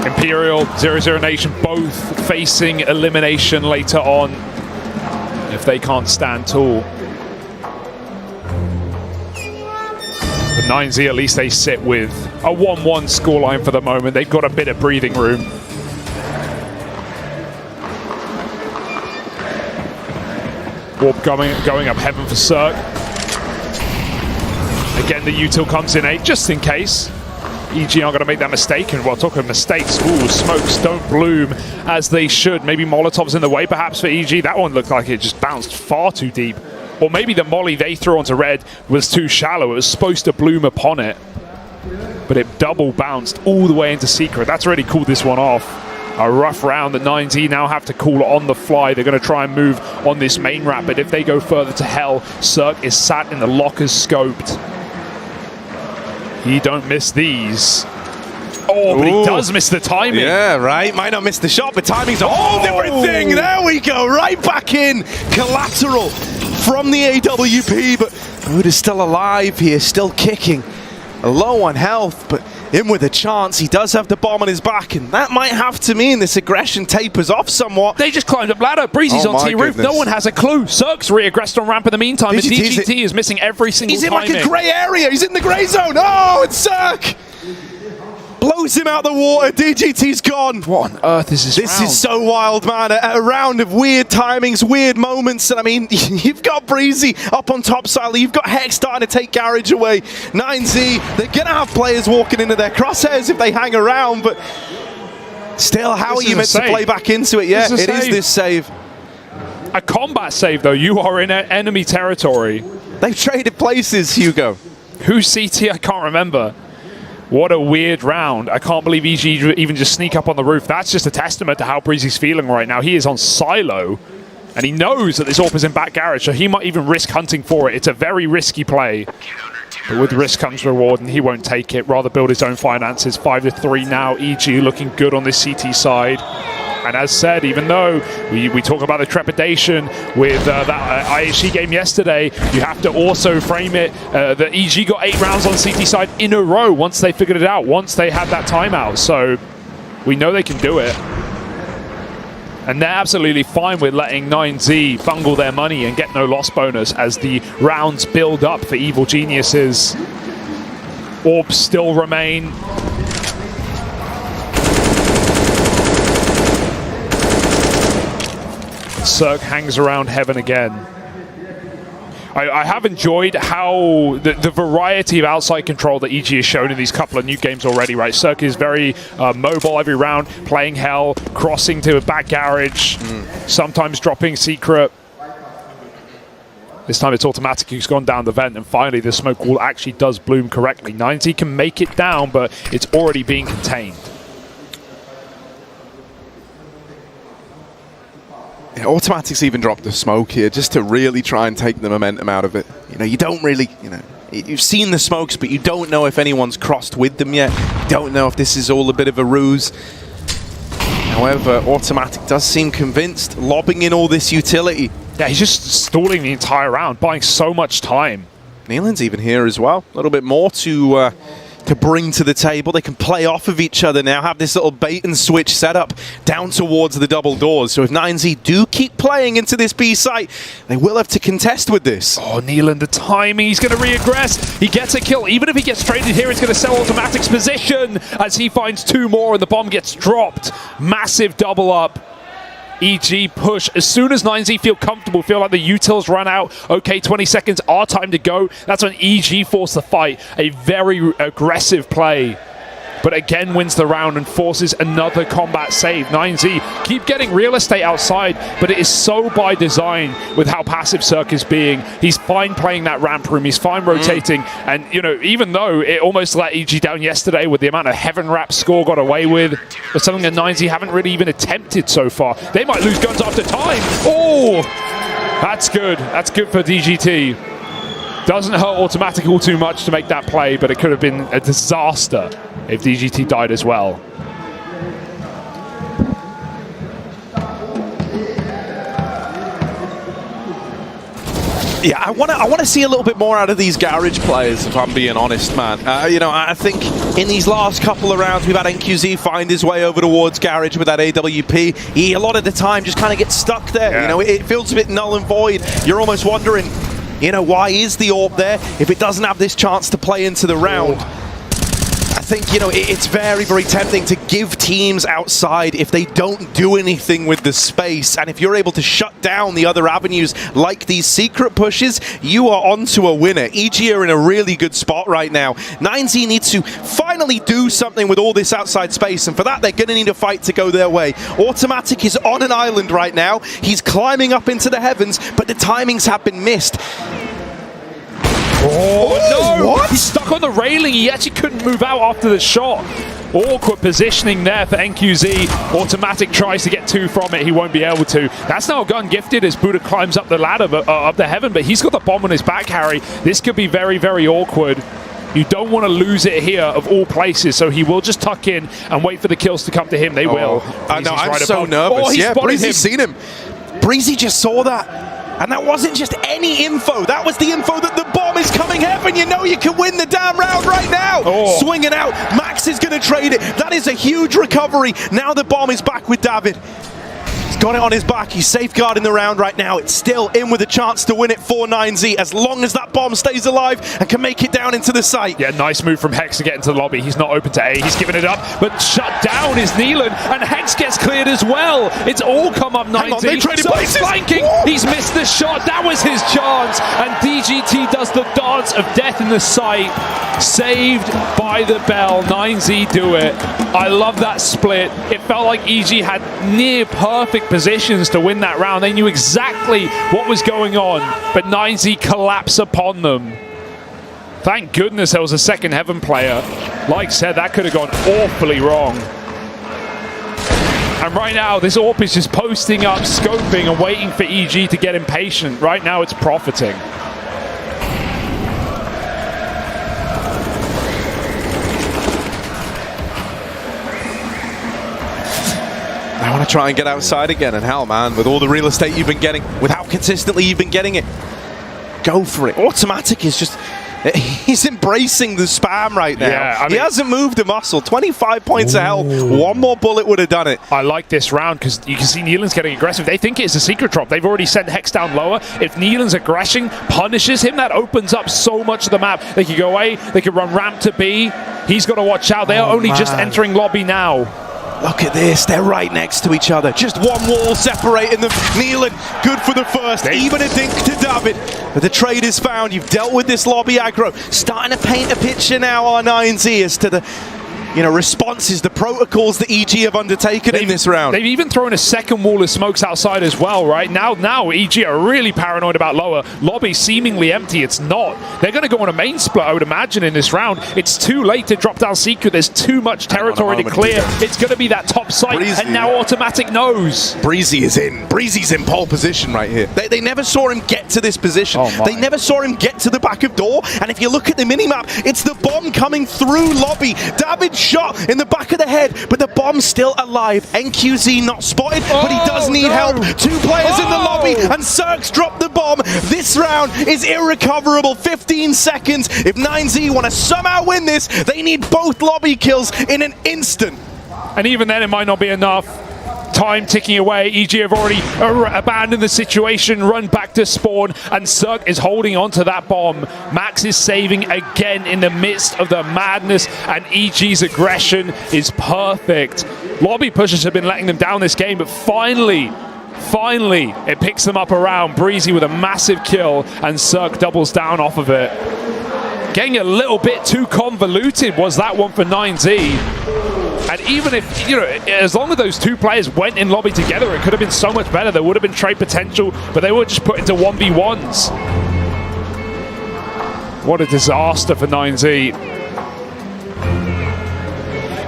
Imperial, 0-0 Nation, both facing elimination later on if they can't stand tall. But 9Z, at least they sit with a 1-1 scoreline for the moment. They've got a bit of breathing room. Warp going up heaven for Cirque. Again, the util comes in 8 just in case. EG aren't going to make that mistake, and while talking of mistakes, smokes don't bloom as they should. Maybe Molotov's in the way perhaps for EG. That one looked like it just bounced far too deep. Or maybe the molly they threw onto red was too shallow. It was supposed to bloom upon it, but it double bounced all the way into secret. That's already cooled this one off. A rough round that 9Z now have to call on the fly. They're going to try and move on this main ramp, but if they go further to hell, Cirque is sat in the lockers scoped. He don't miss these. Oh, but he does miss the timing. Yeah, right. Might not miss the shot, but timing's a whole different thing. There we go. Right back in. Collateral from the AWP, but Mood is still alive here, still kicking. Low on health, but in with a chance. He does have the bomb on his back, and that might have to mean this aggression tapers off somewhat. They just climbed up ladder. Breezy's on T-roof. No one has a clue. Cirque's re-aggressed on ramp in the meantime, and DGT is missing every single timing. He's in like a grey area. He's in the grey zone. Oh, it's Cirque. Blows him out the water. DGT's gone. What on earth is this This round? is so wild, man. A round of weird timings, weird moments. And I mean, you've got Breezy up on top side. You've got Hex starting to take Garage away. 9Z, they're going to have players walking into their crosshairs if they hang around. But still, how are you meant to play back into it? Yeah, it is this save. A combat save, though. You are in enemy territory. They've traded places, Hugo. Who's CT? I can't remember. What a weird round. I can't believe EG even just sneak up on the roof. That's just a testament to how Breezy's feeling right now. He is on silo, and he knows that this AWP is in back garage, so he might even risk hunting for it. It's a very risky play, but with risk comes reward, and he won't take it. Rather build his own finances. 5-3 now. EG looking good on this CT side. And as said, even though we talk about the trepidation with that IHC game yesterday, you have to also frame it that EG got 8 rounds on CT side in a row once they figured it out, once they had that timeout. So we know they can do it. And they're absolutely fine with letting 9Z bungle their money and get no loss bonus as the rounds build up for Evil Geniuses. Orbs still remain. Cirque hangs around heaven again. I have enjoyed how the variety of outside control that EG has shown in these couple of new games already, right? Cirque is very mobile every round, playing hell, crossing to a back garage, sometimes dropping secret. This time it's Automatic who's gone down the vent, and finally the smoke wall actually does bloom correctly. 9Z can make it down, but it's already being contained. Yeah, Automatic's even dropped the smoke here just to really try and take the momentum out of it. You know, you don't really, you've seen the smokes, but you don't know if anyone's crossed with them yet. You don't know if this is all a bit of a ruse. However, Automatic does seem convinced, lobbing in all this utility. Yeah, he's just stalling the entire round, buying so much time. Nealand's even here as well. A little bit more to bring to the table. They can play off of each other now, have this little bait and switch setup down towards the double doors. So if 9Z do keep playing into this B site, they will have to contest with this. Oh, Nealand, the timing. He's going to re-aggress. He gets a kill. Even if he gets traded here, it's going to sell Automatic's position as he finds 2 more and the bomb gets dropped. Massive double up. EG push. As soon as 9Z feel comfortable, feel like the utils run out, okay, 20 seconds, our time to go, that's when EG force the fight. A very aggressive play, but again wins the round and forces another combat save. 9Z keep getting real estate outside, but it is so by design with how passive Cirque is being. He's fine playing that ramp room, he's fine rotating, and even though it almost let EG down yesterday with the amount of heaven wrap Score got away with, but something that 9Z haven't really even attempted so far. They might lose guns after time. Oh, that's good. That's good for DGT. Doesn't hurt Automatic all too much to make that play, but it could have been a disaster if DGT died as well. Yeah, I want to see a little bit more out of these garage players, if I'm being honest, man. I think in these last couple of rounds, we've had NQZ find his way over towards garage with that AWP. He, a lot of the time, just kind of gets stuck there. Yeah. It feels a bit null and void. You're almost wondering, why is the AWP there if it doesn't have this chance to play into the round? I think, it's very, very tempting to give teams outside if they don't do anything with the space. And if you're able to shut down the other avenues like these secret pushes, you are onto a winner. EG are in a really good spot right now. 9Z needs to finally do something with all this outside space. And for that, they're going to need a fight to go their way. Automatic is on an island right now. He's climbing up into the heavens, but the timings have been missed. Oh, no! What? He's stuck on the railing. He actually couldn't move out after the shot. Awkward positioning there for NQZ. Automatic tries to get 2 from it. He won't be able to. That's now a gun gifted as Buddha climbs up the ladder, up the heaven, but he's got the bomb on his back, Harry. This could be very, very awkward. You don't want to lose it here, of all places, so he will just tuck in and wait for the kills to come to him. They will. I know, I'm so nervous. Oh, yeah, Breezy's seen him. Breezy just saw that. And that wasn't just any info. That was the info that the bomb is coming heaven. You know you can win the damn round right now. Oh. Swinging out. Max is going to trade it. That is a huge recovery. Now the bomb is back with David. He's got it on his back. He's safeguarding the round right now. It's still in with a chance to win it for 9Z as long as that bomb stays alive and can make it down into the site. Yeah, nice move from Hex to get into the lobby. He's not open to A. He's giving it up, but shut down is Nealand, and Hex gets cleared as well. It's all come up 9Z. They traded places. Flanking. He's missed the shot. That was his chance, and DGT does the dance of death in the site. Saved by the bell. 9Z do it. I love that split. It felt like EG had near perfect positions to win that round. They knew exactly what was going on, but 9Z collapse upon them. Thank goodness there was a second heaven player. Like said, that could have gone awfully wrong. And right now, this AWP is just posting up, scoping, and waiting for EG to get impatient. Right now, it's profiting. I want to try and get outside again, and hell, man, with all the real estate you've been getting, with how consistently you've been getting it, go for it. Automatic is just... He's embracing the spam right now. Yeah, he hasn't moved a muscle. 25 points of health. One more bullet would have done it. I like this round because you can see Nealand's getting aggressive. They think it's a secret drop. They've already sent Hex down lower. If Nealand's aggression punishes him, that opens up so much of the map. They could go A, they could run ramp to B. He's got to watch out. They are only just entering lobby now. Look at this, they're right next to each other. Just one wall separating them. Nealon, good for the first. Even a dink to David. But the trade is found. You've dealt with this lobby aggro. Starting to paint a picture now, R9Z, as to the responses, the protocols that EG have undertaken in this round. They've even thrown a second wall of smokes outside as well, right? Now EG are really paranoid about lower. Lobby seemingly empty. It's not. They're going to go on a main split, I would imagine, in this round. It's too late to drop down Secret. There's too much territory to clear. It's going to be that top site, Breezy, and now Automatic knows. Breezy is in. Breezy's in pole position right here. They never saw him get to this position. They never saw him get to the back of door. And if you look at the minimap, it's the bomb coming through lobby. David shot in the back of the head, but the bomb's still alive. NQZ not spotted, but he does need help. 2 players in the lobby, and Cirques dropped the bomb. This round is irrecoverable. 15 seconds. If 9Z want to somehow win this, they need both lobby kills in an instant. And even then, it might not be enough. Time ticking away. EG have already abandoned the situation, run back to spawn, and Cirque is holding on to that bomb. Max is saving again in the midst of the madness, and EG's aggression is perfect. Lobby pushers have been letting them down this game, but finally, it picks them up around. Breezy with a massive kill, and Cirque doubles down off of it. Getting a little bit too convoluted was that one for 9Z. And even if, as long as those 2 players went in lobby together, it could have been so much better. There would have been trade potential, but they were just put into 1v1s. What a disaster for 9Z.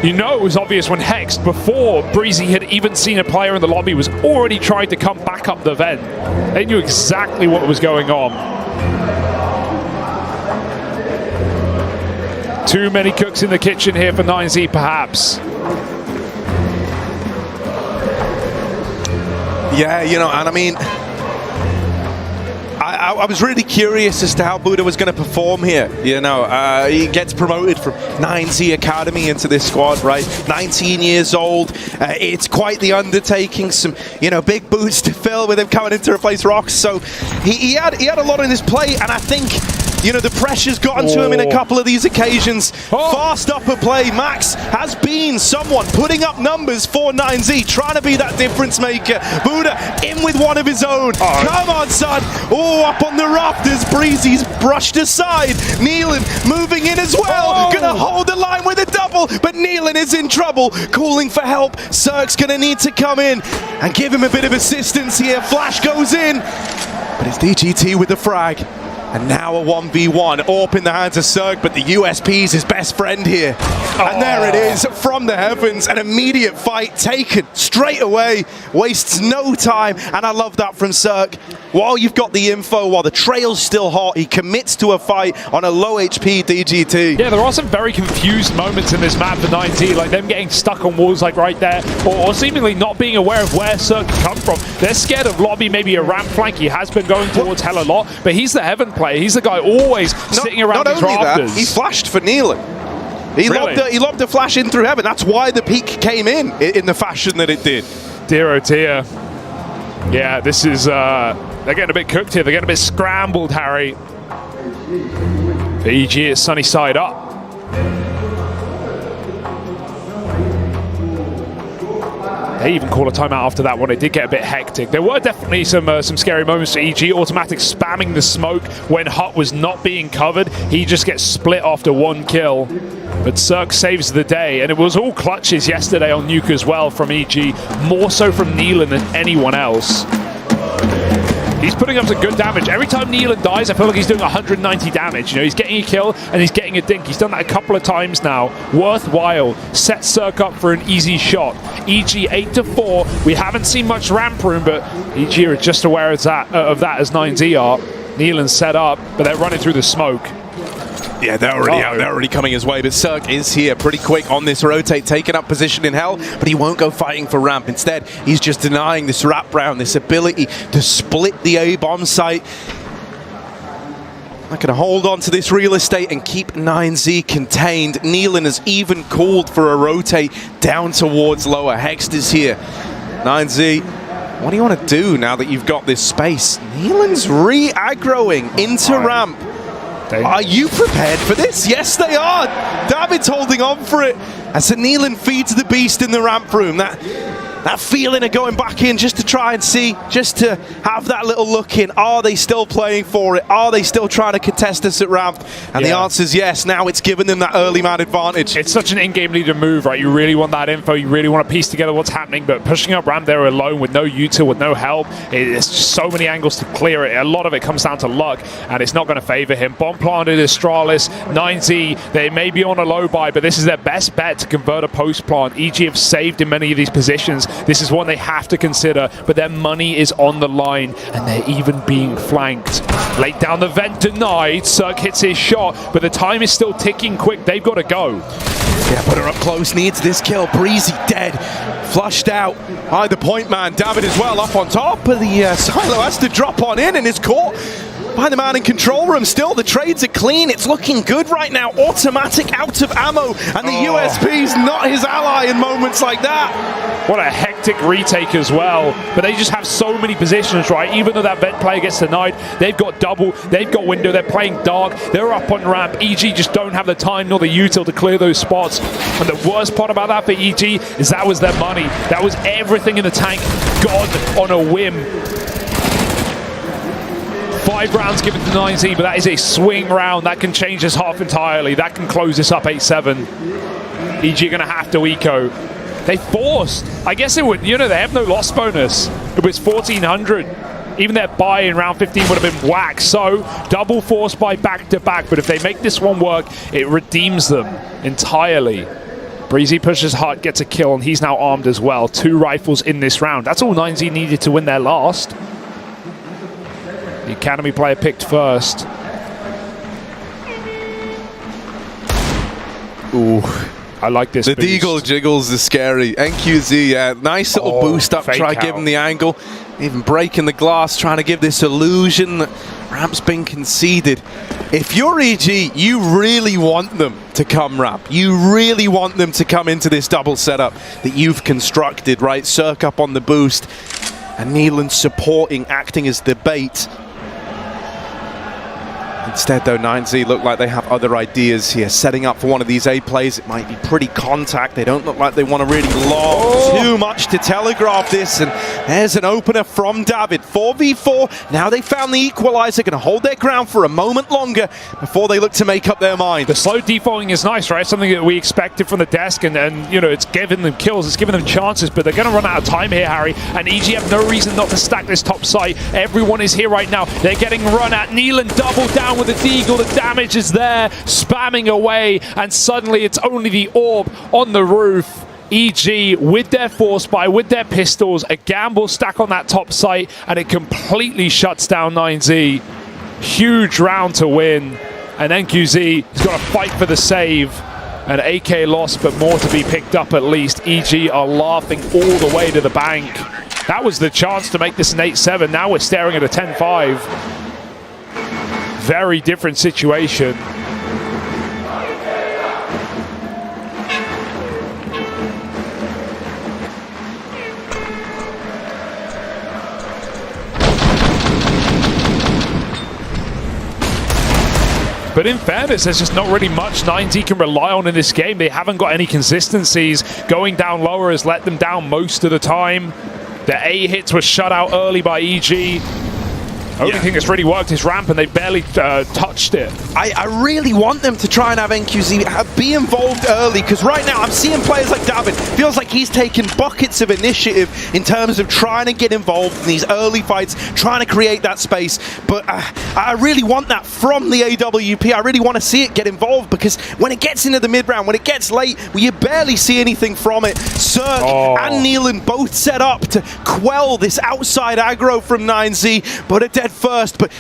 It was obvious when Hex, before Breezy had even seen a player in the lobby, was already trying to come back up the vent. They knew exactly what was going on. Too many cooks in the kitchen here for 9Z, perhaps. Yeah, and I mean, I was really curious as to how Buddha was going to perform here. He gets promoted from 9Z Academy into this squad, right? 19 years old. It's quite the undertaking. Some, big boots to fill with him coming in to replace Rox. So he had a lot on his plate, and I think, the pressure's gotten to him in a couple of these occasions. Fast upper play. Max has been someone putting up numbers for 9Z, trying to be that difference maker. Buddha in with one of his own. Come on, son. Up on the rafters. Breezy's brushed aside. Nealon moving in as well. Gonna hold the line with a double, but Nealon is in trouble. Calling for help. Cirque's gonna need to come in and give him a bit of assistance here. Flash goes in, but it's DGT with the frag. And now a 1v1, AWP in the hands of Cirque, but the USP is his best friend here. And there it is, from the heavens, an immediate fight taken straight away, wastes no time, and I love that from Cirque. While you've got the info, while the trail's still hot, he commits to a fight on a low HP DGT. Yeah, there are some very confused moments in this map for 9Z, like them getting stuck on walls like right there, or seemingly not being aware of where Cirque come from. They're scared of Lobby, maybe a ramp flank. He has been going towards Hell a lot, but he's the Heaven player. He's the guy always sitting around these rafters. That, he flashed for Nealon. He lobbed a flash in through Heaven. That's why the peak came in the fashion that it did. Dear oh dear. Yeah, this is... they're getting a bit cooked here. They're getting a bit scrambled, Harry. For EG, it's sunny side up. They even call a timeout after that one. It did get a bit hectic. There were definitely some scary moments for EG. Automatic spamming the smoke when Hut was not being covered. He just gets split after 1 kill. But Cirque saves the day. And it was all clutches yesterday on Nuke as well from EG. More so from Nealon than anyone else. He's putting up some good damage. Every time Nealon dies, I feel like he's doing 190 damage. He's getting a kill and he's getting a dink. He's done that a couple of times now. Worthwhile. Set Cirque up for an easy shot. EG 8-4. We haven't seen much ramp room, but EG are just aware of that as 9Z are. Nealon's set up, but they're running through the smoke. Yeah, they're already out. They're already coming his way. But Cirque is here pretty quick on this rotate, taking up position in Hell, but he won't go fighting for ramp. Instead, he's just denying this wrap round, this ability to split the A-bomb site. Not going to hold on to this real estate and keep 9Z contained. Nealon has even called for a rotate down towards lower. Hext is here. 9Z, what do you want to do now that you've got this space? Nealon's re-aggroing into ramp. Are you prepared for this? Yes, they are. David's holding on for it. And St. Neelan feeds the beast in the ramp room. That feeling of going back in just to try and see, just to have that little look in. Are they still playing for it? Are they still trying to contest us at ramp? And the answer is yes. Now it's given them that early man advantage. It's such an in-game leader move, right? You really want that info. You really want to piece together what's happening. But pushing up ramp there alone with no util, with no help, it's just so many angles to clear it. A lot of it comes down to luck, and it's not going to favor him. Bomb planted is Astralis. 9Z, they may be on a low buy, but this is their best bet to convert a post plant. EG have saved in many of these positions. This is one they have to consider, but their money is on the line, and they're even being flanked. Late down the vent, denied. Cirque hits his shot, but the time is still ticking quick. They've got to go. Yeah, put her up close, needs this kill. Breezy dead, flushed out by the point man. David as well up on top, but the Silo has to drop on in and is caught by the man in control room. Still, the trades are clean. It's looking good right now. Automatic out of ammo, and the USP's not his ally in moments like that. What a hectic retake as well. But they just have so many positions, right? Even though that vent player gets denied, they've got double, they've got window, they're playing dark, they're up on ramp. EG just don't have the time nor the util to clear those spots. And the worst part about that for EG is that was their money. That was everything in the tank gone on a whim. 5 rounds given to 9Z, but that is a swing round. That can change this half entirely. That can close this up 8-7. EG are going to have to eco. They forced. I guess it would, they have no loss bonus. It was 1,400. Even their buy in round 15 would have been whack. So, double force buy back-to-back. But if they make this one work, it redeems them entirely. Breezy pushes hard, gets a kill, and he's now armed as well. 2 rifles in this round. That's all 9Z needed to win their last. The Academy player picked first. Ooh. I like this The boost. Deagle jiggles is scary. NQZ, nice little boost up, try give him the angle. Even breaking the glass, trying to give this illusion that ramp's been conceded. If you're EG, you really want them to come ramp. You really want them to come into this double setup that you've constructed, right? Cirque up on the boost, and Neelan supporting, acting as the bait. Instead, though, 9Z look like they have other ideas here. Setting up for one of these A plays, it might be pretty contact. They don't look like they want to really long too much to telegraph this. And there's an opener from David. 4v4. Now they found the equalizer. Going to hold their ground for a moment longer before they look to make up their mind. The slow defaulting is nice, right? Something that we expected from the desk. And it's giving them kills. It's giving them chances. But they're going to run out of time here, Harry. And EG have no reason not to stack this top site. Everyone is here right now. They're getting run at. Neelan double down with the Deagle, the damage is there, spamming away, and suddenly it's only the orb on the roof. EG with their force buy, with their pistols, a gamble stack on that top site, and it completely shuts down 9Z. Huge round to win, and NQZ has got to fight for the save. An AK loss, but more to be picked up at least. EG are laughing all the way to the bank. That was the chance to make this an 8-7. Now we're staring at a 10-5. Very different situation. But in fairness, there's just not really much 9Z can rely on in this game. They haven't got any consistencies. Going down lower has let them down most of the time. The A hits were shut out early by EG. Only thing that's really worked is ramp, and they barely touched it. I really want them to try and have NQZ be involved early, because right now I'm seeing players like David. Feels like he's taken buckets of initiative in terms of trying to get involved in these early fights, trying to create that space. But I really want that from the AWP. I really want to see it get involved, because when it gets into the mid-round, when it gets late, you barely see anything from it. Cirque and Neelan both set up to quell this outside aggro from 9Z, but a dead first. But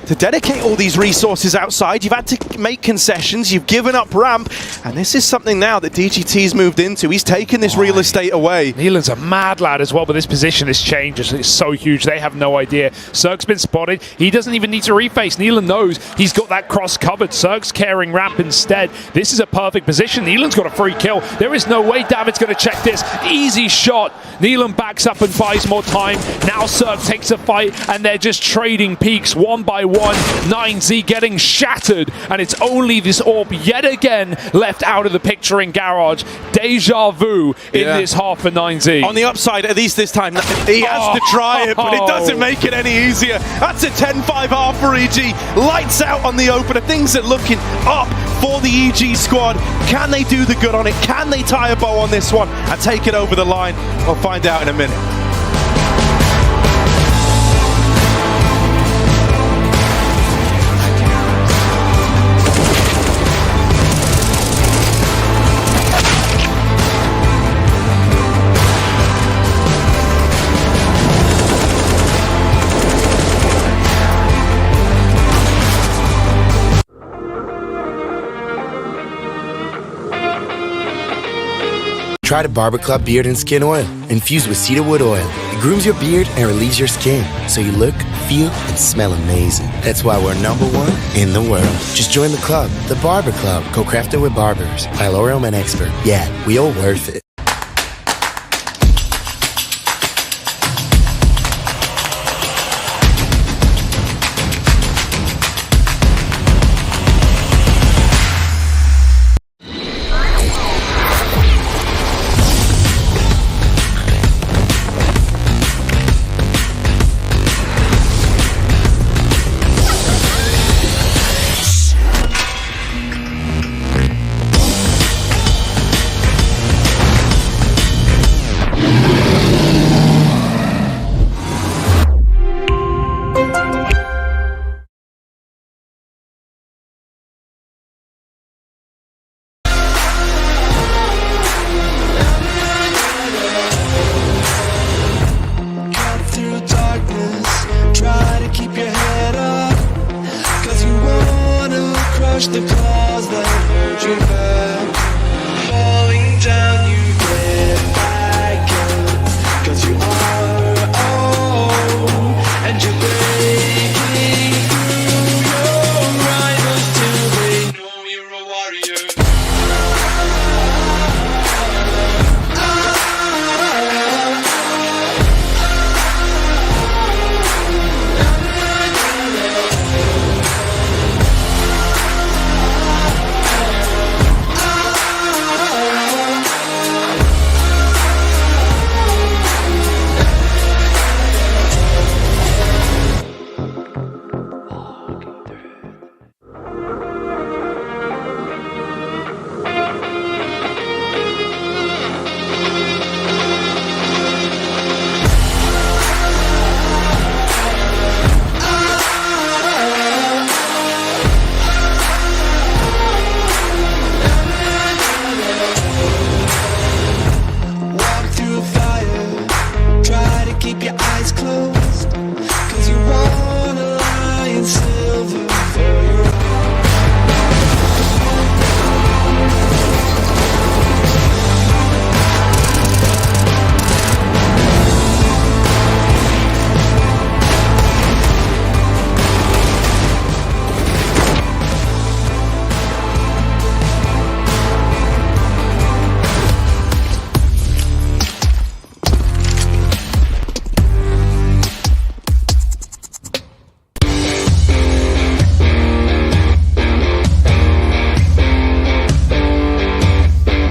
to dedicate all these resources outside, you've had to make concessions, you've given up ramp, and this is something now that DGT's moved into. He's taken this real estate away. Neelan's a mad lad as well, but this position has changed. It's so huge, they have no idea. Cirque's been spotted. He doesn't even need to reface. Neelan knows he's got that cross covered. Cirque's carrying ramp instead. This is a perfect position. Neelan's got a free kill. There is no way David's going to check this. Easy shot. Neelan backs up and buys more time. Now Cirque takes a fight, and they're just trading peaks one by one. 1. 9Z getting shattered, and it's only this orb yet again left out of the picture in Garage. Deja vu in this half for 9Z. On the upside, at least this time, he has to try it, but it doesn't make it any easier. That's a 10-5 half for EG. Lights out on the opener. Things are looking up for the EG squad. Can they do the good on it? Can they tie a bow on this one and take it over the line? We'll find out in a minute. Try the Barber Club Beard and Skin Oil, infused with cedarwood oil. It grooms your beard and relieves your skin, so you look, feel, and smell amazing. That's why we're #1 in the world. Just join the club, the Barber Club, co-crafted with barbers by L'Oreal Men Expert. Yeah, we all worth it. The claws that hold you back, falling down, you get back up, 'cause you are old, and you're breaking through your rivals till they know you're a warrior.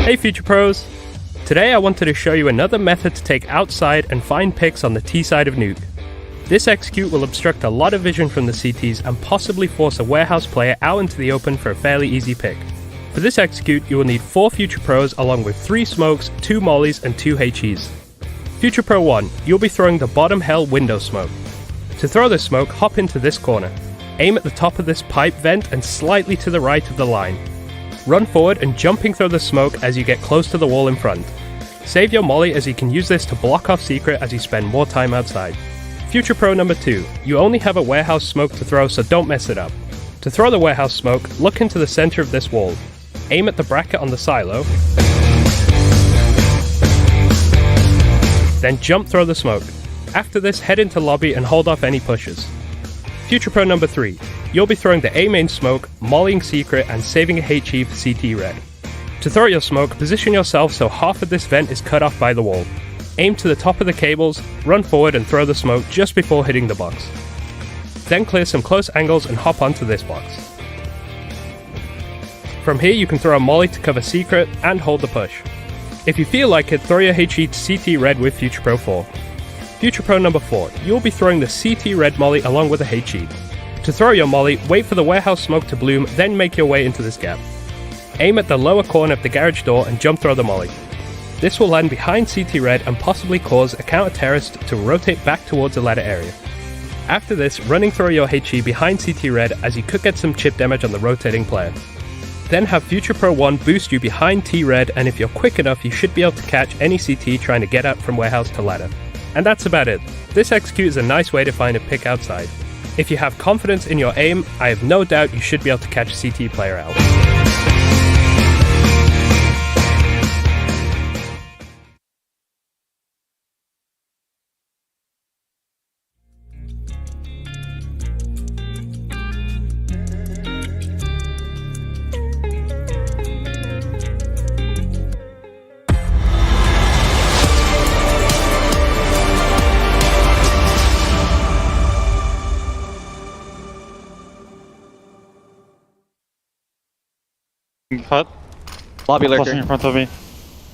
Hey Future Pros! Today I wanted to show you another method to take outside and find picks on the T side of Nuke. This execute will obstruct a lot of vision from the CTs and possibly force a warehouse player out into the open for a fairly easy pick. For this execute you will need 4 Future Pros along with 3 smokes, 2 mollies and 2 HEs. Future Pro 1, you'll be throwing the bottom hell window smoke. To throw this smoke, hop into this corner. Aim at the top of this pipe vent and slightly to the right of the line. Run forward and jumping through the smoke as you get close to the wall in front. Save your molly as you can use this to block off secret as you spend more time outside. Future Pro number 2, you only have a warehouse smoke to throw, so don't mess it up. To throw the warehouse smoke, look into the center of this wall. Aim at the bracket on the silo. Then jump throw the smoke. After this, head into lobby and hold off any pushes. Future Pro number 3, you'll be throwing the A main smoke, mollying secret, and saving a HE for CT red. To throw your smoke, position yourself so half of this vent is cut off by the wall. Aim to the top of the cables, run forward and throw the smoke just before hitting the box. then clear some close angles and hop onto this box. From here you can throw a molly to cover secret and hold the push. If you feel like it, throw your HE to CT red with Future Pro 4. Future Pro number 4, you will be throwing the CT red molly along with the HE. To throw your molly, wait for the warehouse smoke to bloom, then make your way into this gap. Aim at the lower corner of the garage door and jump throw the molly. This will land behind CT red and possibly cause a counter-terrorist to rotate back towards the ladder area. After this, running throw your HE behind CT red as you could get some chip damage on the rotating player. Then have Future Pro 1 boost you behind T-Red, and if you're quick enough you should be able to catch any CT trying to get up from warehouse to ladder. And that's about it. This execute is a nice way to find a pick outside. If you have confidence in your aim, I have no doubt you should be able to catch CT player out. Hut. Lobby lurker. Flushing in front of me.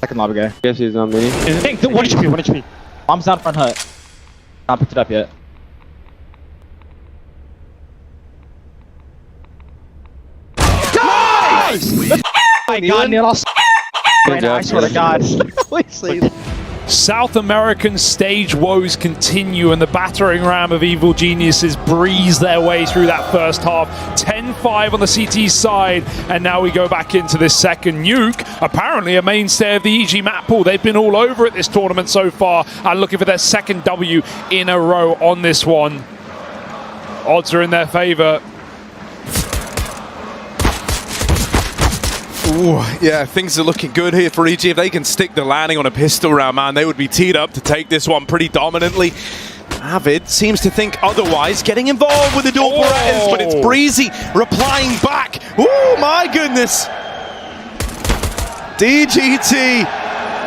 Second lobby guy. Yes, he's on me. Hey, 1 HP, 1 HP. Bomb's down front hut. Not picked it up yet. Nice! My God, Neil, I swear to God. Please. South American stage woes continue, and the battering ram of Evil Geniuses breeze their way through that first half. 10-5 on the CT side, and now we go back into this second. Nuke, apparently a mainstay of the EG map pool. They've been all over it this tournament so far, and looking for their second W in a row on this one. Odds are in their favor. Ooh, yeah, things are looking good here for EG. If they can stick the landing on a pistol round, man, they would be teed up to take this one pretty dominantly. Avid seems to think otherwise, getting involved with the dual Berettas, but it's Breezy replying back. Oh my goodness. DGT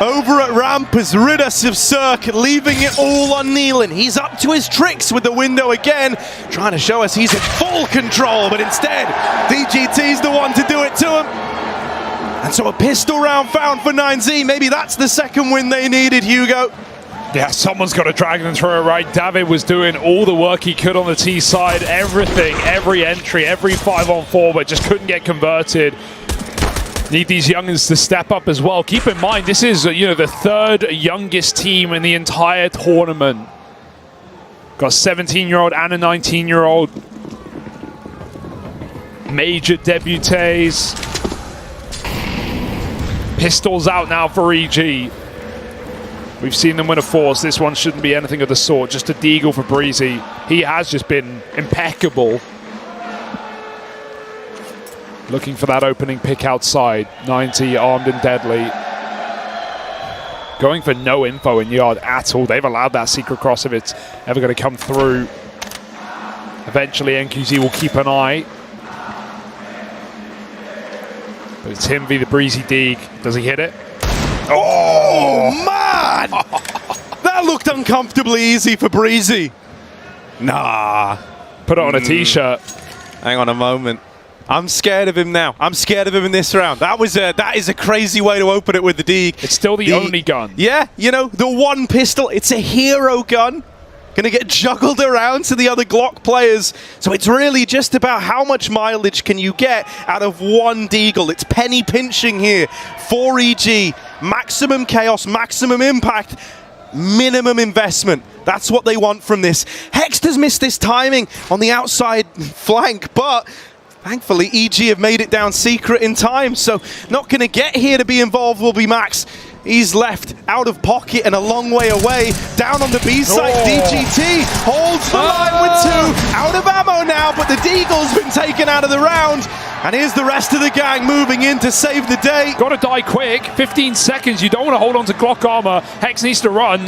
over at ramp has rid us of Cirque, leaving it all on Nealon. He's up to his tricks with the window again, trying to show us he's in full control, but instead, DGT's the one to do it to him. And so a pistol round found for 9Z. Maybe that's the second win they needed, Hugo. Yeah, someone's got to drag them through it, right? David was doing all the work he could on the T side, everything, every entry, every 5-on-4, but just couldn't get converted. Need these youngins to step up as well. Keep in mind, this is the third youngest team in the entire tournament. Got a 17-year-old and a 19-year-old. Major debutees. Pistols out now for EG. We've seen them win a force. This one shouldn't be anything of the sort. Just a deagle for Breezy. He has just been impeccable. Looking for that opening pick outside. 90 armed and deadly. Going for no info in yard at all. They've allowed that secret cross if it's ever going to come through. Eventually NQZ will keep an eye. But it's him v the Breezy Deeg. Does he hit it? Oh, man! That looked uncomfortably easy for Breezy. Nah. Put it on a t-shirt. Hang on a moment. I'm scared of him now. I'm scared of him in this round. That is a crazy way to open it with the Deeg. It's still the only gun. Yeah, the one pistol. It's a hero gun. Going to get juggled around to the other Glock players. So it's really just about how much mileage can you get out of one Deagle. It's penny pinching here for EG. Maximum chaos, maximum impact, minimum investment. That's what they want from this. Hexter's missed this timing on the outside flank, but thankfully EG have made it down secret in time. So not going to get here to be involved will be Max. He's left out of pocket and a long way away. Down on the B side, DGT holds the line with 2. Out of ammo now, but the Deagle's been taken out of the round. And here's the rest of the gang moving in to save the day. Got to die quick. 15 seconds. You don't want to hold on to Glock armor. Hex needs to run.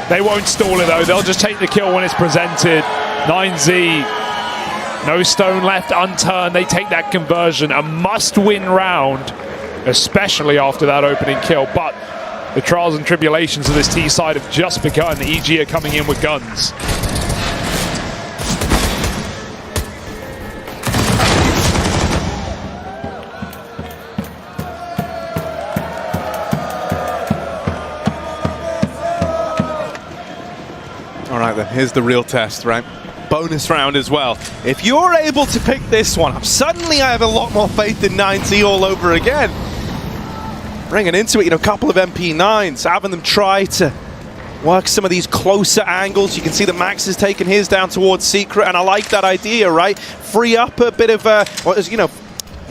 They won't stall it though. They'll just take the kill when it's presented. 9Z. No stone left unturned. They take that conversion. A must-win round, especially after that opening kill. But the trials and tribulations of this T side have just begun. EG are coming in with guns. then here's the real test, right? Bonus round as well. If you're able to pick this one up, suddenly I have a lot more faith in 9Z all over again. Bringing into it, a couple of MP9s, having them try to work some of these closer angles. You can see that Max has taken his down towards Secret, and I like that idea, right? Free up a bit of,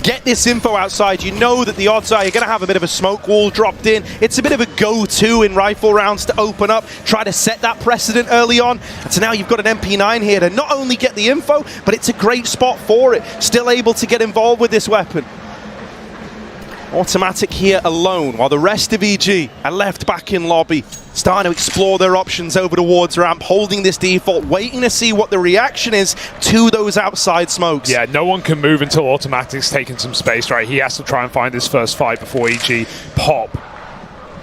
get this info outside. You know that the odds are you're going to have a bit of a smoke wall dropped in. It's a bit of a go-to in rifle rounds to open up, try to set that precedent early on. And so now you've got an MP9 here to not only get the info, but it's a great spot for it. Still able to get involved with this weapon. Automatic here alone, while the rest of EG are left back in lobby, starting to explore their options over towards ramp, holding this default, waiting to see what the reaction is to those outside smokes. Yeah, no one can move until Automatic's taking some space, right? He has to try and find his first fight before EG pop.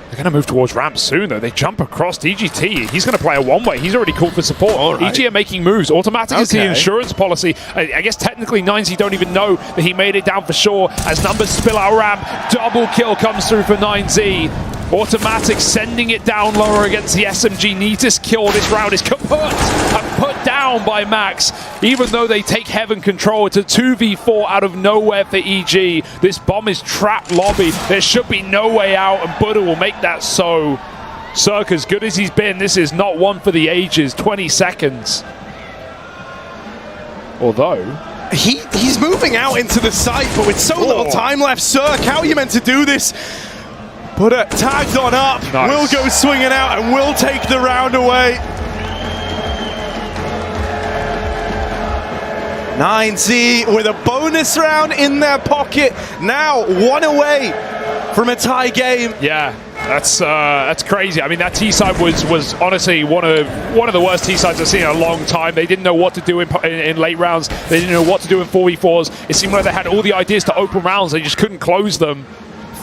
They're going to move towards ramp soon, though. They jump across DGT. He's going to play a one-way. He's already called for support. Right. EG are making moves. Automatic is the insurance policy. I guess technically 9Z don't even know that he made it down for sure as numbers spill out ramp. Double kill comes through for 9Z. Automatic sending it down lower against the SMG. Neatest kill this round is kaput and put down by Max. Even though they take heaven control, it's a 2v4 out of nowhere for EG. This bomb is trapped lobby. There should be no way out, and Buddha will make that so. Cirque, as good as he's been, this is not one for the ages. 20 seconds. Although he's moving out into the site, but with so little time left, Cirque, how are you meant to do this? Buddha tagged on up, will go swinging out and will take the round away. 9Z with a bonus round in their pocket. Now one away from a tie game. Yeah, that's crazy. I mean, that T-side was honestly one of the worst T-sides I've seen in a long time. They didn't know what to do in late rounds. They didn't know what to do in 4v4s. It seemed like they had all the ideas to open rounds. They just couldn't close them.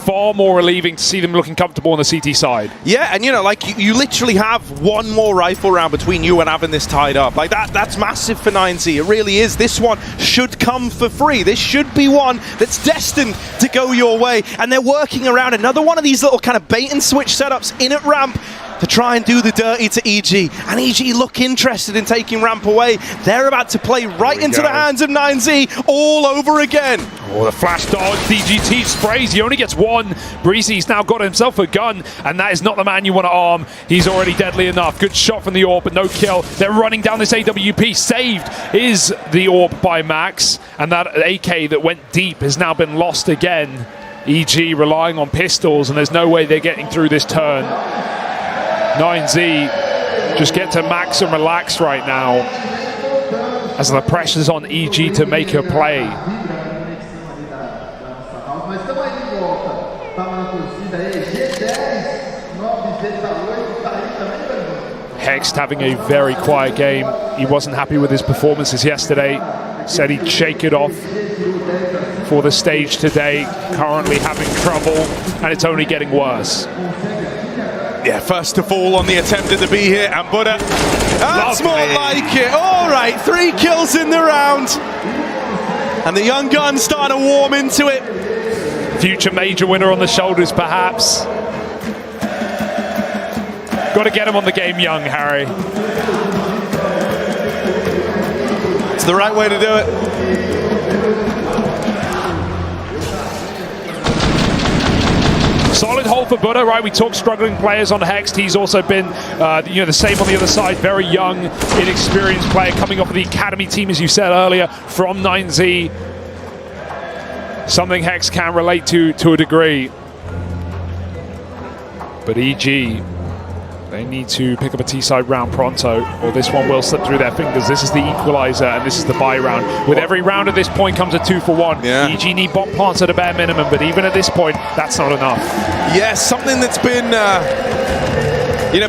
Far more relieving to see them looking comfortable on the CT side. Yeah, and you literally have one more rifle round between you and having this tied up. Like that's massive for 9Z. It really is. This one should come for free. This should be one that's destined to go your way. And they're working around another one of these little kind of bait and switch setups in at ramp to try and do the dirty to EG. And EG look interested in taking ramp away. They're about to play right into the hands of 9Z all over again. Oh, the flash dodge, DGT sprays, he only gets one. Breezy's now got himself a gun, and that is not the man you want to arm. He's already deadly enough. Good shot from the AWP, but no kill. They're running down this AWP. Saved is the AWP by Max, and that AK that went deep has now been lost again. EG relying on pistols, and there's no way they're getting through this turn. 9Z just get to max and relax right now as the pressure's on EG to make a play. Hext having a very quiet game. He wasn't happy with his performances yesterday. Said he'd shake it off for the stage today. Currently having trouble, and it's only getting worse. Yeah, first to fall on the attempt at the B here, and Buddha. That's more like it. All right, 3 kills in the round. And the young gun's starting to warm into it. Future major winner on the shoulders, perhaps. Got to get him on the game young, Harry. It's the right way to do it. Solid hold for Buddha, right? We talked struggling players on Hext. He's also been, the same on the other side. Very young, inexperienced player coming off of the academy team, as you said earlier, from 9Z. Something Hext can relate to a degree. But EG, they need to pick up a T-side round pronto, or this one will slip through their fingers. This is the equalizer, and this is the buy round. With every round at this point comes a 2-for-1. Yeah. EG need bomb plants at a bare minimum, but even at this point, that's not enough. Yes, something that's been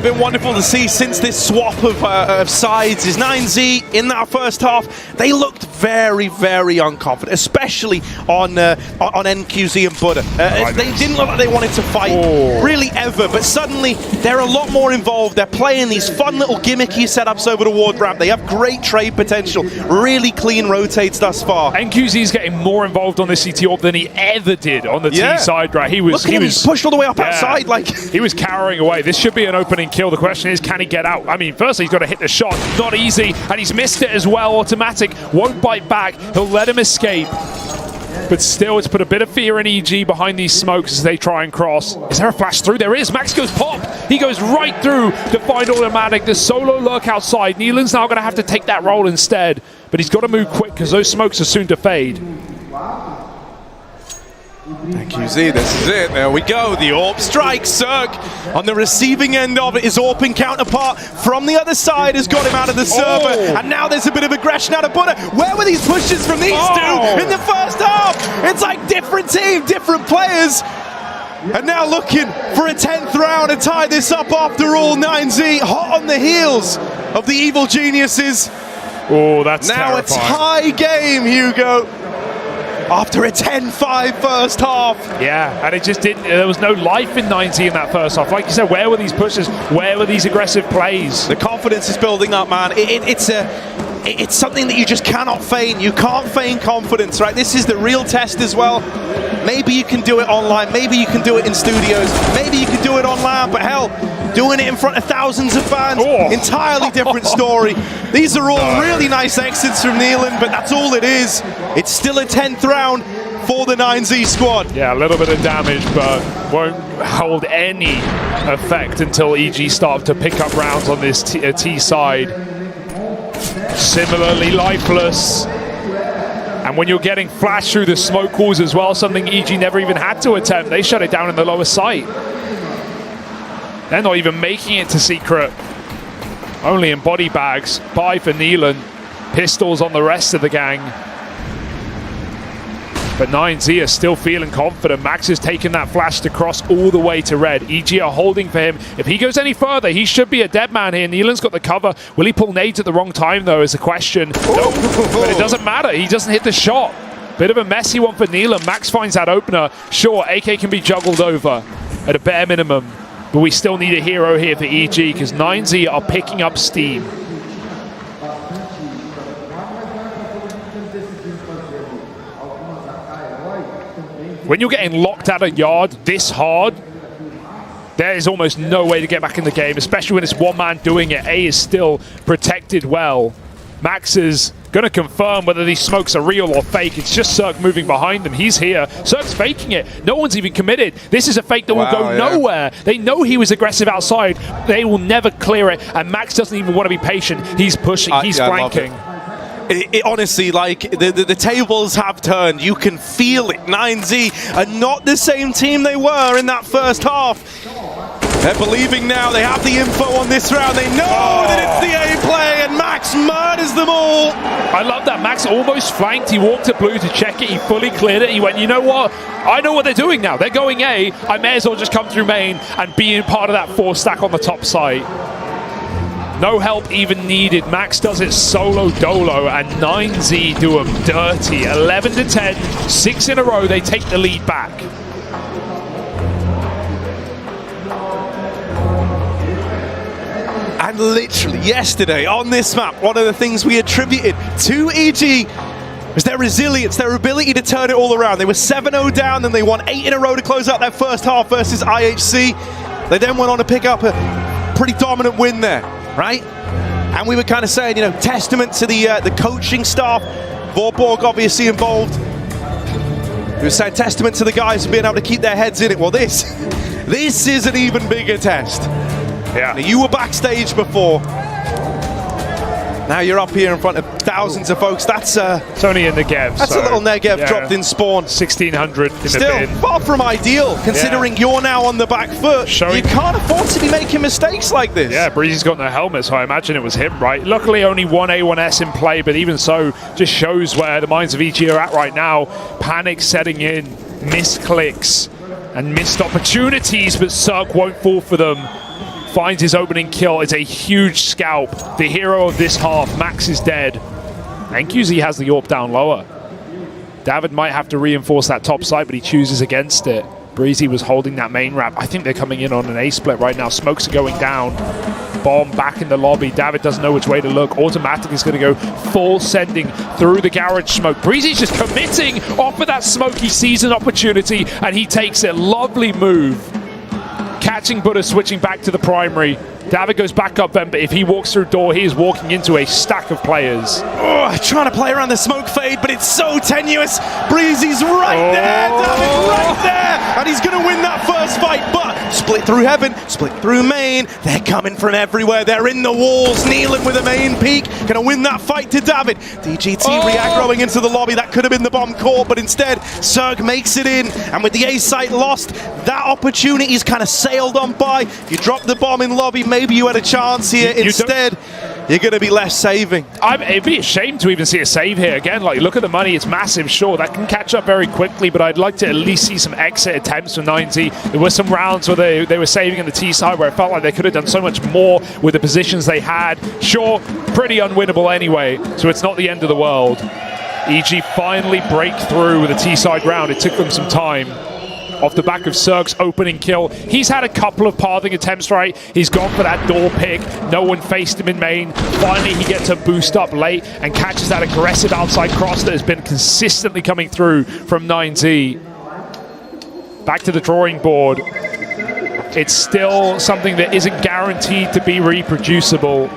been wonderful to see since this swap of sides is 9Z in that first half. They looked very, very unconfident, especially on NQZ and Butter. They didn't look like they wanted to fight really ever, but suddenly they're a lot more involved. They're playing these fun little gimmicky setups over the ward ramp. They have great trade potential, really clean rotates thus far. NQZ is getting more involved on the CT AWP than he ever did on the T side, right? He was pushed all the way up outside, like he was carrying away. This should be an opening kill. The question is, can he get out? I mean, firstly, he's got to hit the shot. Not easy, and he's missed it as well. Automatic won't bite back. He'll let him escape. But still, it's put a bit of fear in EG behind these smokes as they try and cross. Is there a flash through? There is. Max goes pop. He goes right through to find automatic. The solo lurk outside. Neelan's now going to have to take that role instead. But he's got to move quick because those smokes are soon to fade. NQZ, this is it. There we go. The AWP strike. Cirque on the receiving end of it. His AWPing counterpart from the other side has got him out of the server. And now there's a bit of aggression out of Butter. Where were these pushes from these two in the first half? It's like different team, different players. And now looking for a 10th round to tie this up after all. 9Z hot on the heels of the evil geniuses. Oh, that's now terrifying. a tie game, Hugo. After a 10-5 first half. Yeah, and it just didn't. There was no life in 90 in that first half. Like you said, where were these pushes? Where were these aggressive plays? The confidence is building up, man. It's something that you just cannot feign. You can't feign confidence, right? This is the real test as well. Maybe you can do it online. Maybe you can do it in studios. Maybe you can do it online. But hell, doing it in front of thousands of fans, entirely different story. These are all really nice exits from Neelan, but that's all it is. It's still a 10th round for the 9Z squad. Yeah, a little bit of damage, but won't hold any effect until EG start to pick up rounds on this T side. Similarly lifeless. And when you're getting flash through the smoke walls as well, something EG never even had to attempt, they shut it down in the lower site. They're not even making it to secret. Only in body bags. Bye for Neelan. Pistols on the rest of the gang. But 9Z are still feeling confident. Max has taken that flash to cross all the way to red. EG are holding for him. If he goes any further, he should be a dead man here. Neelan's got the cover. Will he pull nades at the wrong time, though, is the question. No, but it doesn't matter. He doesn't hit the shot. Bit of a messy one for Neelan. Max finds that opener. Sure, AK can be juggled over at a bare minimum. But we still need a hero here for EG because 9Z are picking up steam. When you're getting locked at a yard this hard, there is almost no way to get back in the game, especially when it's one man doing it. A is still protected well. Max is going to confirm whether these smokes are real or fake. It's just Cirque moving behind them. He's here. Cirque's faking it. No one's even committed. This is a fake that will go nowhere. They know he was aggressive outside. They will never clear it. And Max doesn't even want to be patient. He's pushing. He's flanking. Honestly, like, the tables have turned. You can feel it. 9Z are not the same team they were in that first half. They're believing now. They have the info on this round. They know that it's the A play, and Max murders them all. I love that. Max almost flanked. He walked to blue to check it. He fully cleared it. He went, you know what? I know what they're doing now. They're going A. I may as well just come through main and be in part of that 4 stack on the top side. No help even needed. Max does it solo dolo, and 9Z do them dirty. 11 to 10, 6 in a row. They take the lead back. And literally yesterday on this map, one of the things we attributed to EG was their resilience, their ability to turn it all around. They were 7-0 down, then they won 8 in a row to close out their first half versus IHC. They then went on to pick up a pretty dominant win there, right? And we were kind of saying, you know, testament to the coaching staff. Vorborg obviously involved. We were saying testament to the guys for being able to keep their heads in it. Well, this is an even bigger test. Yeah. Now, you were backstage before. Now you're up here in front of thousands of folks. That's it's only in the Negev. That's a little Negev dropped in spawn. 1600 in Still, the bin. far from ideal, considering you're now on the back foot. You can't afford to be making mistakes like this. Yeah, Breezy's got no helmet, so I imagine it was him, right? Luckily, only one A1S in play, but even so, just shows where the minds of EG are at right now. Panic setting in, missed clicks, and missed opportunities, but Cirque won't fall for them. Finds his opening kill. It's a huge scalp. The hero of this half, Max, is dead. NQZ has the AWP down lower. David might have to reinforce that top side, but he chooses against it. Breezy was holding that main ramp. I think they're coming in on an A split right now. Smokes are going down. Bomb back in the lobby. David doesn't know which way to look. Automatic is going to go full sending through the garage smoke. Breezy's just committing off of that smoke. He sees an opportunity and he takes it. Lovely move. Catching Buddha, switching back to the primary. David goes back up then, but if he walks through door, he is walking into a stack of players. Oh, trying to play around the smoke fade, but it's so tenuous. Breezy's right there, David, right there. And he's going to win that first fight, but split through heaven, split through main. They're coming from everywhere. They're in the walls. Nealon with a main peek. Going to win that fight to David. DGT reaggroing into the lobby. That could have been the bomb caught, but instead, Serg makes it in. And with the A site lost, that opportunity is kind of sailed on by. If you drop the bomb in lobby, maybe you had a chance here. Instead, you're going to be left saving. It'd be a shame to even see a save here again. Like, look at the money; it's massive. Sure, that can catch up very quickly, but I'd like to at least see some exit attempts from 90. There were some rounds where they were saving on the T side, where it felt like they could have done so much more with the positions they had. Sure, pretty unwinnable anyway, so it's not the end of the world. EG finally break through with a T side round. It took them some time. Off the back of Serg's opening kill. He's had a couple of pathing attempts, right? He's gone for that door pick. No one faced him in main. Finally, he gets a boost up late and catches that aggressive outside cross that has been consistently coming through from 9Z. Back to the drawing board. It's still something that isn't guaranteed to be reproducible.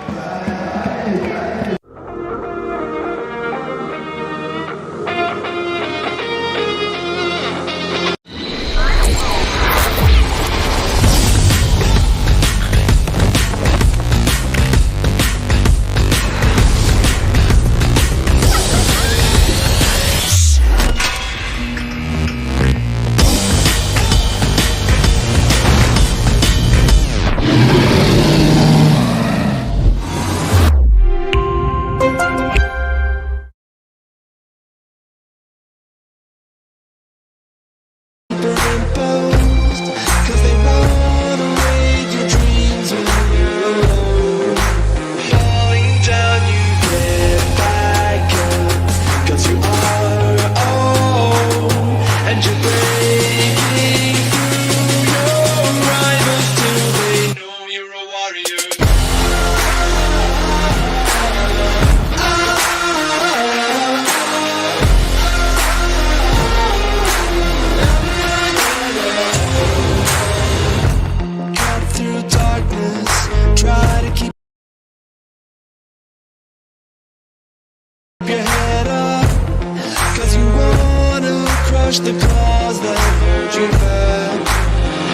The cause that hurt you back.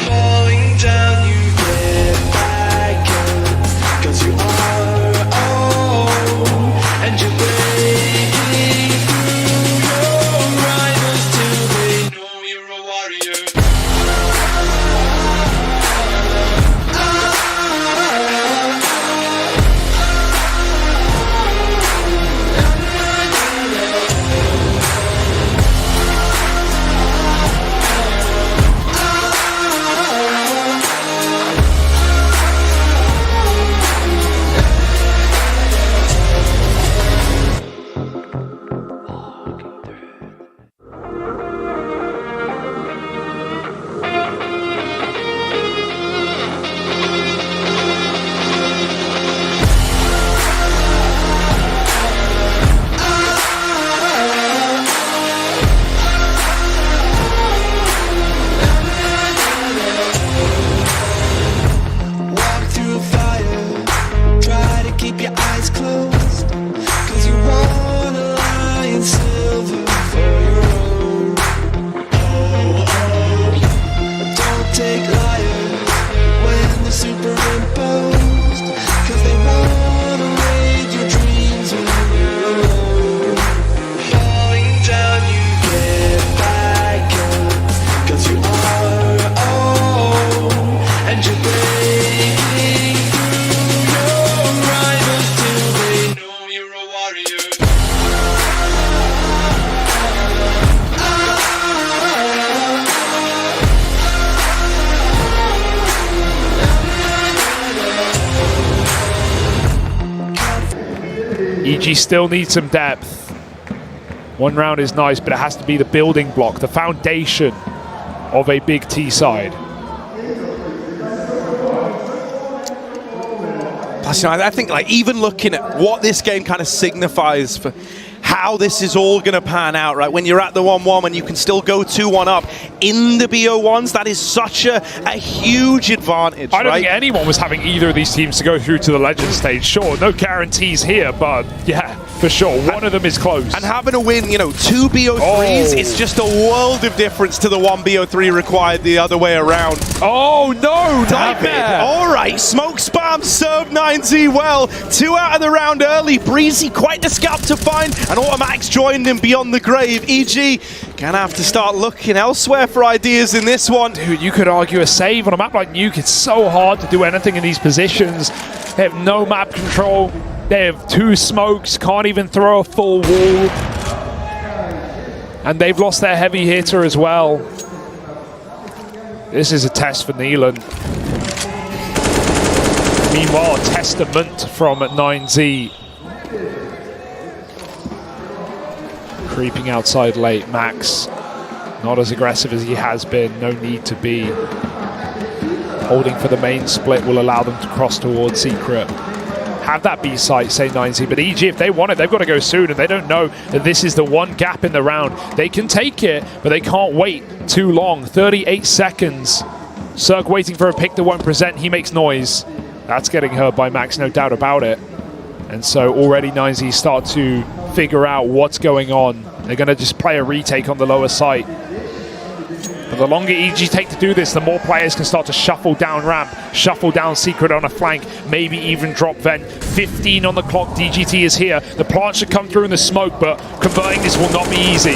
Falling down, you get back up. Cause you are old and you're breaking through your rivals till they know you're a warrior. EG still needs some depth. 1 round is nice, but it has to be the building block, the foundation of a big T side. Plus, I think like even looking at what this game kind of signifies for how this is all going to pan out, right? When you're at the 1-1 and you can still go 2-1 up in the BO1s, that is such a huge advantage, I don't think anyone was having either of these teams to go through to the Legend stage. Sure, no guarantees here, but yeah, for sure, one of them is close. And having a win, 2 BO3s, it's just a world of difference to the 1 BO3 required the other way around. Oh no, nightmare! All right, smoke spam served 9Z well. 2 out of the round early. Breezy, quite the scalp to find, and Automatics joined him beyond the grave. EG gonna have to start looking elsewhere for ideas in this one. Dude, you could argue a save on a map like Nuke. It's so hard to do anything in these positions. They have no map control. They have 2 smokes, can't even throw a full wall. And they've lost their heavy hitter as well. This is a test for Neelan. Meanwhile, a testament from 9Z. Creeping outside late, Max. Not as aggressive as he has been, no need to be. Holding for the main split will allow them to cross towards Secret. Have that B site, say 9Z, but EG, if they want it, they've got to go soon, and they don't know that this is the one gap in the round. They can take it, but they can't wait too long. 38 seconds. Cirque waiting for a pick that won't present. He makes noise. That's getting heard by Max, no doubt about it. And so already 9Z start to figure out what's going on. They're going to just play a retake on the lower site. But the longer EG take to do this, the more players can start to shuffle down ramp, shuffle down Secret on a flank, maybe even drop Vent. 15 on the clock, DGT is here. The plant should come through in the smoke, but converting this will not be easy.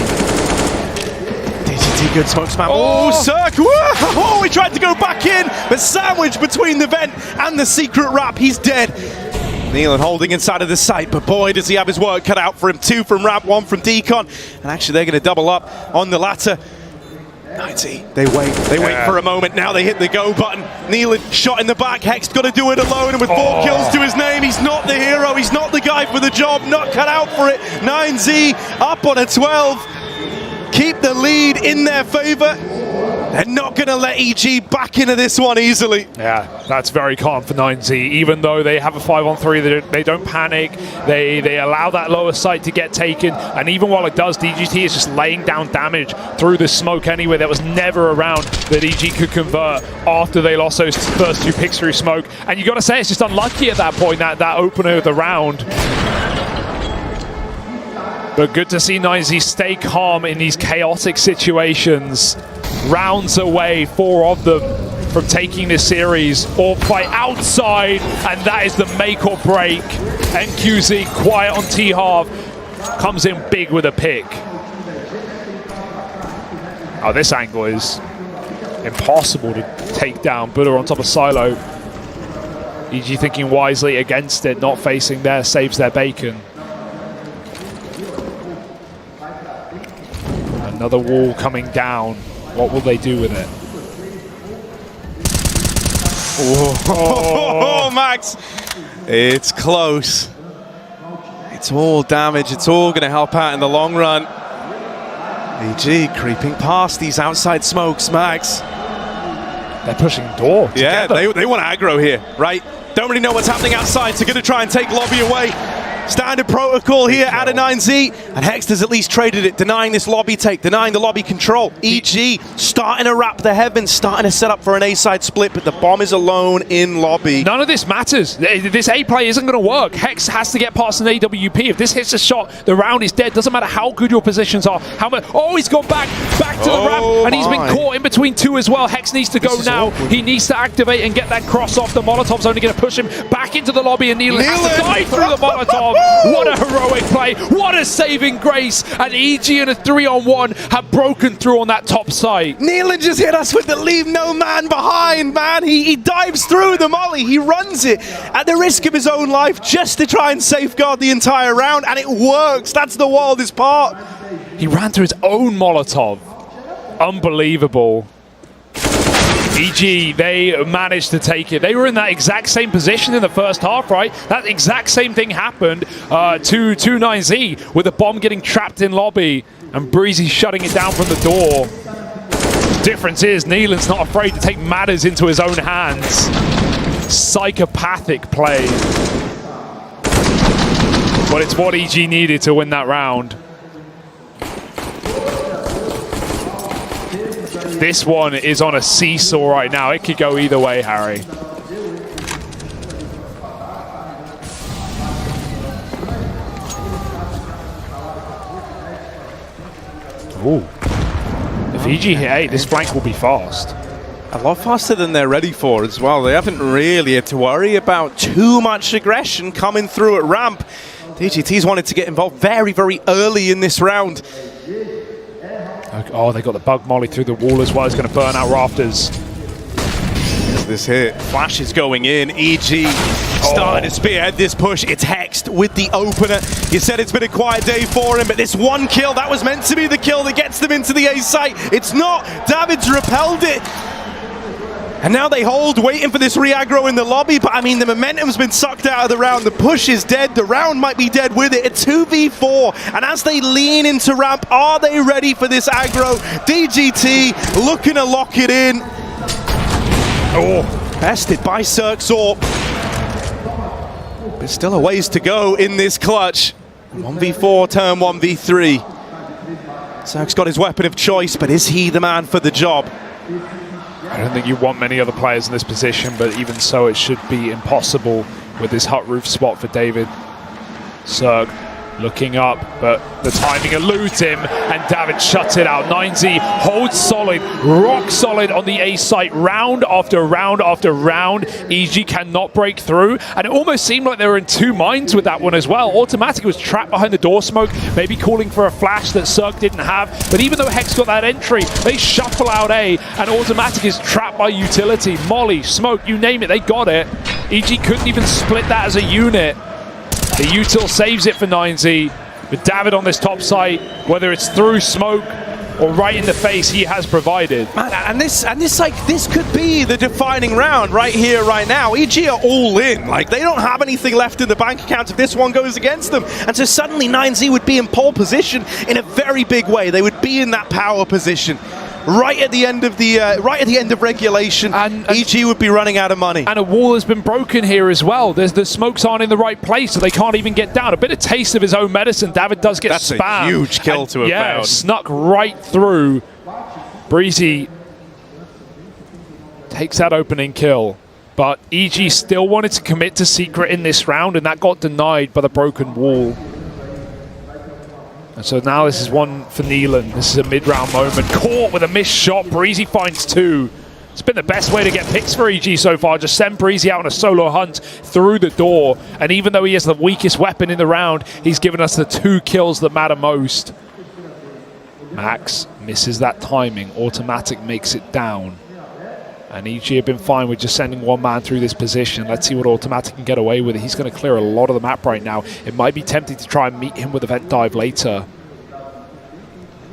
DGT, good smoke spam. Oh, Cirque! Oh, he tried to go back in, but sandwiched between the Vent and the Secret wrap. He's dead. Neelan holding inside of the site, but boy, does he have his work cut out for him. 2 from ramp, 1 from Decon. And actually, they're going to double up on the latter. 9Z, they wait for a moment. Now they hit the go button. Neelan shot in the back. Hex got to do it alone, and with 4 kills to his name, he's not the hero. He's not the guy for the job. Not cut out for it. 9Z up on a 12. Keep the lead in their favor. They're not going to let EG back into this one easily. Yeah, that's very calm for 9Z. Even though they have a 5-on-3, they don't panic. They allow that lower site to get taken. And even while it does, DGT is just laying down damage through the smoke anyway. That was never around that EG could convert after they lost those first 2 picks through smoke. And you got to say, it's just unlucky at that point, that opener of the round. But good to see 9Z stay calm in these chaotic situations. Rounds away, 4 of them from taking this series. All play outside, and that is the make or break. NQZ quiet on T-Half, comes in big with a pick. Oh, this angle is impossible to take down. Buddha on top of Silo. EG thinking wisely against it, not facing there, saves their bacon. Another wall coming down. What will they do with it? Oh, Max! It's close. It's all damage. It's all going to help out in the long run. EG creeping past these outside smokes, Max. They're pushing door together. Yeah, they want to aggro here, right? Don't really know what's happening outside, so going to try and take lobby away. Standard protocol here out of 9Z, and Hex has at least traded it, denying this lobby take, denying the lobby control. EG starting to wrap the heavens, starting to set up for an A-side split, but the bomb is alone in lobby. None of this matters. This A play isn't going to work. Hex has to get past an AWP. If this hits a shot, the round is dead. Doesn't matter how good your positions are. How much? Oh, he's gone back to the ramp, and he's been caught in between 2 as well. Hex needs to go now. He needs to activate and get that cross off. The Molotov's only going to push him back into the lobby, and Neelan has to dive through the Molotov. What a heroic play. What a saving grace. And EG in a 3-on-1 have broken through on that top site. Neelan just hit us with the leave no man behind, man. He dives through the molly. He runs it at the risk of his own life just to try and safeguard the entire round, and it works. That's the wildest part. He ran through his own Molotov. Unbelievable. EG, they managed to take it. They were in that exact same position in the first half, right? That exact same thing happened to 9Z with the bomb getting trapped in lobby and Breezy shutting it down from the door. The difference is Neelan's not afraid to take matters into his own hands. Psychopathic play. But it's what EG needed to win that round. This one is on a seesaw right now. It could go either way, Harry. Ooh. If EG hit 8, this flank will be fast. A lot faster than they're ready for as well. They haven't really had to worry about too much aggression coming through at ramp. DGT's wanted to get involved very, very early in this round. Oh, they got the bug molly through the wall as well. It's going to burn out rafters. This hit. Flash is going in. EG starting to spearhead this push. It's Hexed with the opener. You said it's been a quiet day for him, but this one kill, that was meant to be the kill that gets them into the A site. It's not. David's repelled it. And now they hold, waiting for this re-aggro in the lobby, but I mean, the momentum's been sucked out of the round. The push is dead. The round might be dead with it. A 2v4. And as they lean into ramp, are they ready for this aggro? DGT looking to lock it in. Oh, bested by Cirxor. There's still a ways to go in this clutch. 1v4, turn 1v3. Cirqu's got his weapon of choice, but is he the man for the job? I don't think you want many other players in this position, but even so, it should be impossible with this hut roof spot for David. Cirque looking up, but the timing eludes him, and David shuts it out. 9Z holds solid, rock solid on the A site, round after round after round. EG cannot break through, and it almost seemed like they were in two minds with that one as well. Automatic was trapped behind the door smoke, maybe calling for a flash that Cirque didn't have, but even though Hex got that entry, they shuffle out A, and Automatic is trapped by utility. Molly, smoke, you name it, they got it. EG couldn't even split that as a unit. The util saves it for 9Z, with David on this top site, whether it's through smoke or right in the face, he has provided. Man, and this could be the defining round right here, right now. EG are all in. Like, they don't have anything left in the bank account if this one goes against them. And so suddenly 9Z would be in pole position in a very big way. They would be in that power position. Right at the end of regulation, and EG would be running out of money. And a wall has been broken here as well. The smokes aren't in the right place, so they can't even get down. A bit of taste of his own medicine. David does get spammed. That's a huge kill to have found. Snuck right through. Breezy takes that opening kill. But EG still wanted to commit to Secret in this round, and that got denied by the broken wall. And so now this is one for Neelan. This is a mid-round moment. Caught with a missed shot. Breezy finds two. It's been the best way to get picks for EG so far. Just send Breezy out on a solo hunt through the door. And even though he has the weakest weapon in the round, he's given us the 2 kills that matter most. Max misses that timing. Automatic makes it down. And EG have been fine with just sending one man through this position. Let's see what Automatic can get away with. He's going to clear a lot of the map right now. It might be tempting to try and meet him with a vent dive later.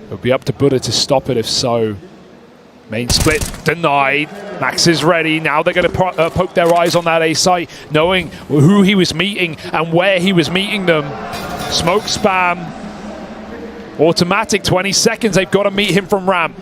It'll be up to Buddha to stop it if so. Main split denied. Max is ready. Now they're going to poke their eyes on that A site, knowing who he was meeting and where he was meeting them. Smoke spam. Automatic, 20 seconds. They've got to meet him from ramp.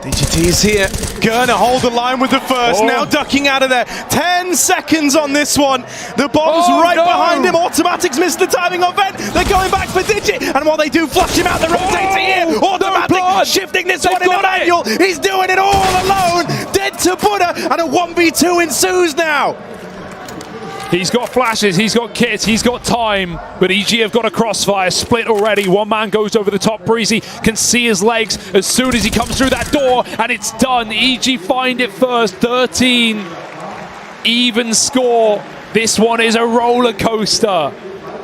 DGT is here. Gonna hold the line with the first. Now ducking out of there. 10 seconds on this one. The bomb's behind him. Automatic's missed the timing on Vent. They're going back for Digit. And while they do, flush him out the rotator here. Automatic shifting this one into manual. He's doing it all alone. Dead to Buddha. And a 1v2 ensues now. He's got flashes, he's got kits, he's got time, but EG have got a crossfire split already. One man goes over the top. Breezy can see his legs as soon as he comes through that door, and it's done. EG find it first. 13 even score. This one is a roller coaster.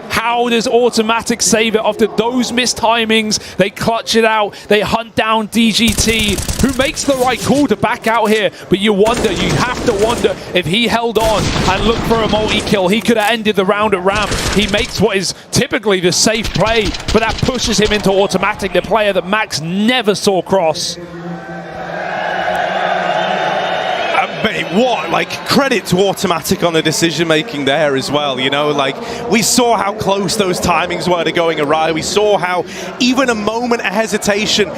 How does Automatic save it after those missed timings? They clutch it out. They hunt down DGT, who makes the right call to back out here. But you have to wonder if he held on and looked for a multi-kill. He could have ended the round at ramp. He makes what is typically the safe play, but that pushes him into Automatic, the player that Max never saw cross. what? Like, credit to Automatic on the decision making there as well, you know? Like, we saw how close those timings were to going awry. We saw how even a moment of hesitation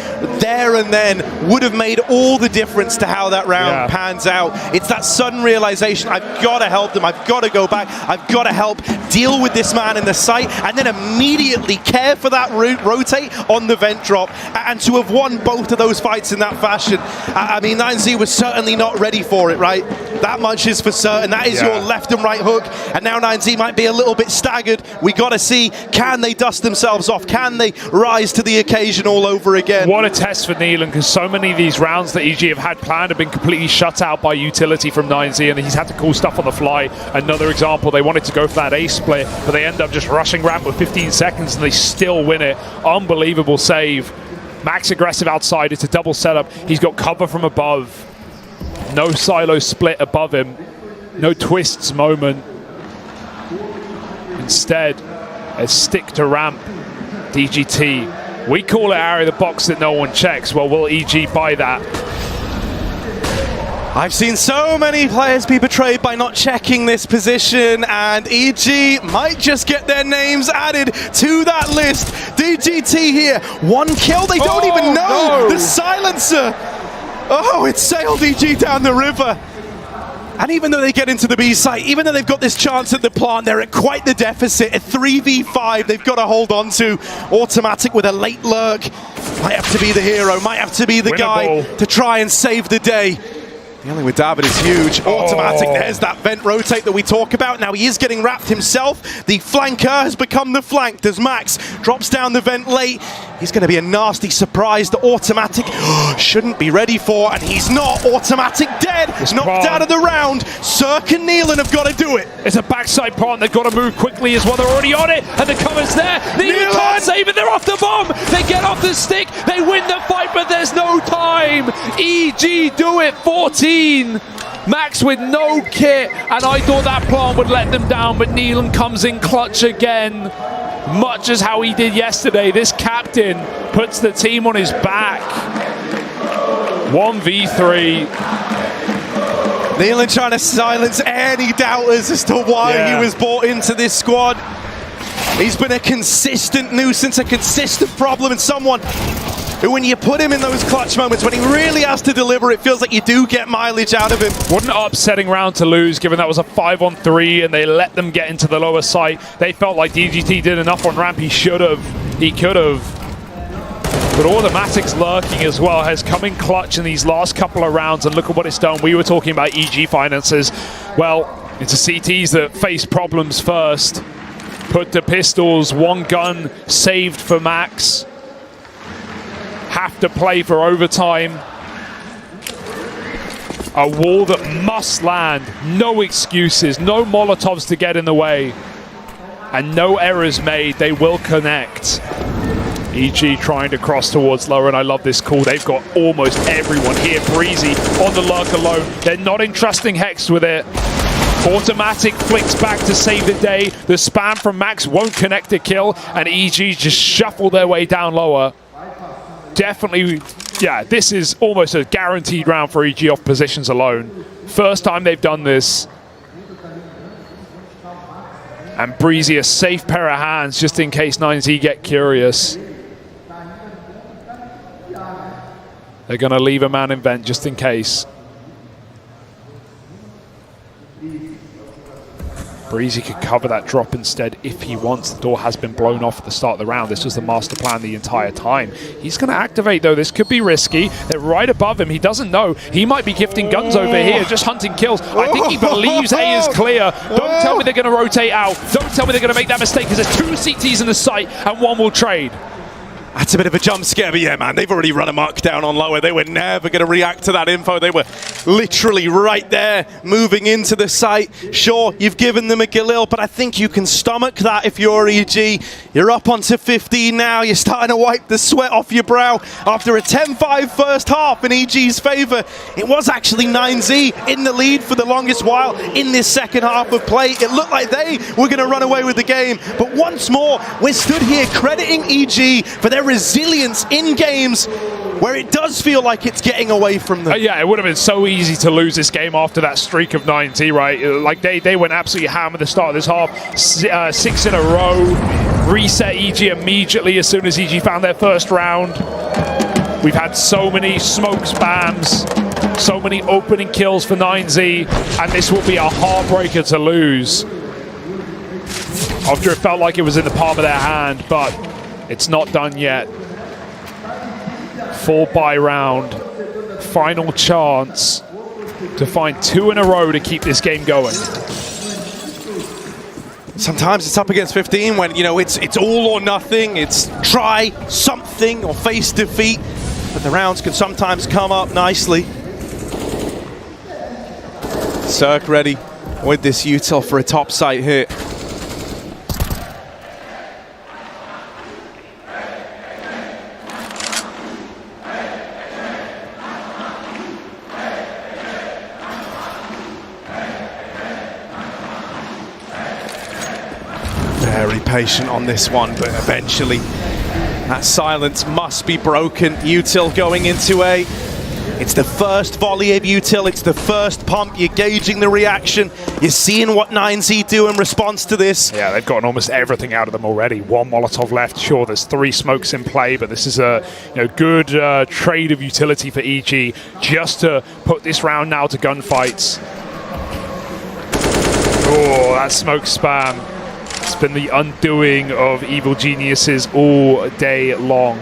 there and then would have made all the difference to how that round pans out. It's that sudden realization, I've got to help them, I've got to go back, I've got to help deal with this man in the site, and then immediately care for that rotate on the vent drop, and to have won both of those fights in that fashion. I mean, 9Z was certainly not ready for it, right? That much is for certain. That is your left and right hook, and now 9Z might be a little bit staggered. We got to see, can they dust themselves off? Can they rise to the occasion all over again? What a test for Neelan, because so many of these rounds that EG have had planned have been completely shut out by utility from 9Z, and he's had to call stuff on the fly. Another example, they wanted to go for that ace split, but they end up just rushing ramp with 15 seconds, and they still win it. Unbelievable save. Max aggressive outside, it's a double setup. He's got cover from above. No silo split above him. No twists moment. Instead, a stick to ramp. DGT. We call it area of the box that no one checks. Well, will EG buy that? I've seen so many players be betrayed by not checking this position, and EG might just get their names added to that list. DGT here, 1 kill, they don't even know! The silencer! Oh, it sailed EG down the river. And even though they get into the B site, even though they've got this chance at the plant, they're at quite the deficit. A 3v5 they've got to hold on to. Automatic with a late lurk. Might have to be the hero, might have to be the guy to try and save the day. Dealing with David is huge. Automatic, there's that vent rotate that we talk about. Now he is getting wrapped himself. The flanker has become the flanked as Max drops down the vent late. He's going to be a nasty surprise that Automatic shouldn't be ready for, and he's not. Automatic dead, knocked out of the round. Cirque and Neelan have got to do it. It's a backside plant, they've got to move quickly as well. They're already on it, and the cover's there. Neelan can't save it, they're off the bomb. They get off the stick, they win the fight, but there's no time. EG do it, 14. Max with no kit, and I thought that plant would let them down, but Neelan comes in clutch again. Much as how he did yesterday, this captain puts the team on his back. 1v3. Neelan trying to silence any doubters as to why he was brought into this squad. He's been a consistent nuisance, a consistent problem, and someone who, when you put him in those clutch moments, when he really has to deliver, it feels like you do get mileage out of him. What an upsetting round to lose, given that was a 5-on-3 and they let them get into the lower site. They felt like DGT did enough on ramp. He should have. He could have. But Automatic's lurking as well has come in clutch in these last couple of rounds, and look at what it's done. We were talking about EG finances. Well, it's a CTs that face problems first. Put the pistols, 1 gun saved for Max. Have to play for overtime. A wall that must land. No excuses, no Molotovs to get in the way. And no errors made, they will connect. EG trying to cross towards lower, and I love this call. They've got almost everyone here. Breezy on the lurk alone. They're not entrusting Hex with it. Automatic flicks back to save the day. The spam from Max won't connect a kill, and EG just shuffle their way down lower. Definitely, yeah, this is almost a guaranteed round for EG off positions alone. First time they've done this. And Breezy, a safe pair of hands just in case 9Z get curious. They're going to leave a man in vent just in case. Breezy could cover that drop instead if he wants. The door has been blown off at the start of the round. This was the master plan the entire time. He's going to activate, though. This could be risky. They're right above him. He doesn't know. He might be gifting guns over here, just hunting kills. I think he believes A is clear. Don't tell me they're going to rotate out. Don't tell me they're going to make that mistake, because there's 2 CTs in the site and 1 will trade. That's a bit of a jump scare, but yeah, man, they've already run amok down on lower. They were never going to react to that info. They were literally right there, moving into the site. Sure, you've given them a Galil, but I think you can stomach that if you're EG. You're up onto 15 now. You're starting to wipe the sweat off your brow after a 10-5 first half in EG's favor. It was actually 9Z in the lead for the longest while in this second half of play. It looked like they were going to run away with the game, but once more, we're stood here crediting EG for their resilience in games. where it does feel like it's getting away from them. Yeah, it would have been so easy to lose this game after that streak of 9Z, right? Like they went absolutely ham at the start of this half. 6 in a row. Reset EG immediately as soon as EG found their first round. We've had so many smoke spams, so many opening kills for 9Z, and this will be a heartbreaker to lose. After it felt like it was in the palm of their hand, but it's not done yet. 4-buy round, final chance to find 2 in a row to keep this game going. Sometimes it's up against 15 when, you know, it's all or nothing. It's try something or face defeat. But the rounds can sometimes come up nicely. Cirque ready with this util for a top site hit. Very patient on this one, but eventually that silence must be broken. Util going into A. It's the first volley of Util, it's the first pump. You're gauging the reaction. You're seeing what 9Z do in response to this. Yeah, they've gotten almost everything out of them already. 1 Molotov left. Sure, there's 3 smokes in play, but this is a good trade of utility for EG just to put this round now to gunfights. Oh, that smoke spam. It's been the undoing of evil geniuses all day long.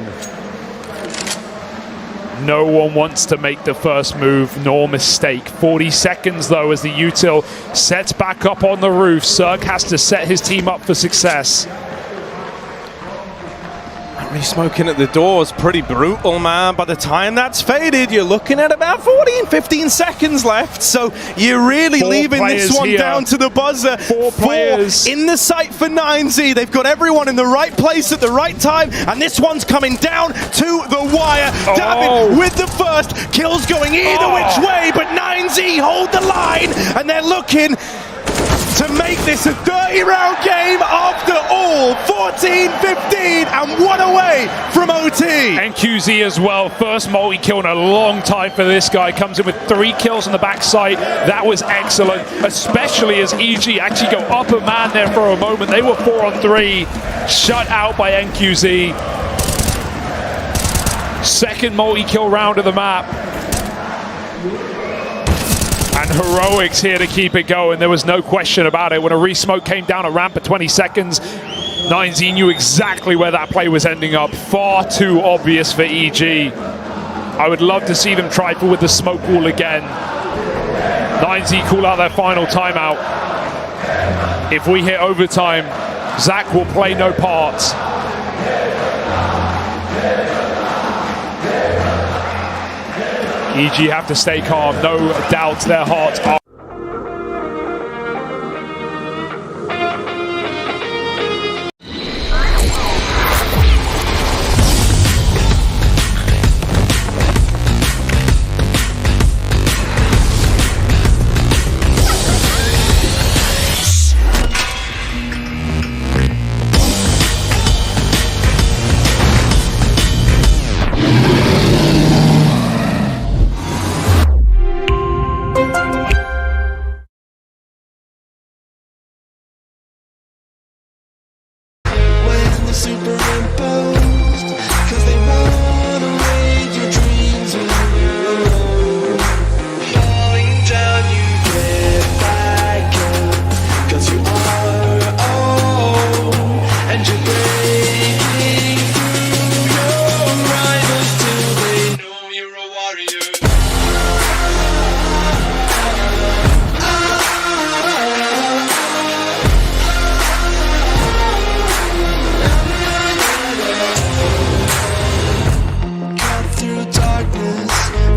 No one wants to make the first move, nor mistake. 40 seconds, though, as the util sets back up on the roof. Cirque has to set his team up for success. Smoking at the door is pretty brutal, man. By the time that's faded, you're looking at about 15 seconds left. So you're really leaving this one down to the buzzer. 4 players in the sight for 9Z. They've got everyone in the right place at the right time, and this one's coming down to the wire. David with the first. Kills going either which way, but 9Z hold the line, and they're looking to make this a 30-round game after all. 14-15 and 1 away from OT. And QZ as well. First multi-kill in a long time for this guy. Comes in with 3 kills on the backside. That was excellent, especially as EG actually go up a man there for a moment. They were 4 on 3. Shut out by NQZ. Second multi-kill round of the map. And Heroics here to keep it going. There was no question about it. When a re-smoke came down a ramp at 20 seconds, 9Z knew exactly where that play was ending up. Far too obvious for EG. I would love to see them trifle with the smoke wall again. 9Z call out their final timeout. If we hit overtime, Zach will play no part. EG have to stay calm, no doubt their hearts are. Superimposed, 'cause they wanna raid your dreams alone. Falling down, you get back up, 'cause you are own, and you're breaking through your rivals till they know you're a warrior.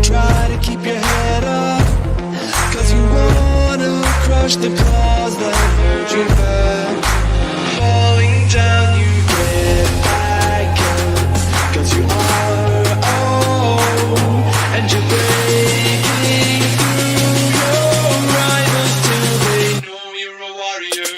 Try to keep your head up, 'cause you wanna crush the claws that hold you back. Falling down, you get back up, 'cause you are own, and you're breaking through your rivals till they know you're a warrior.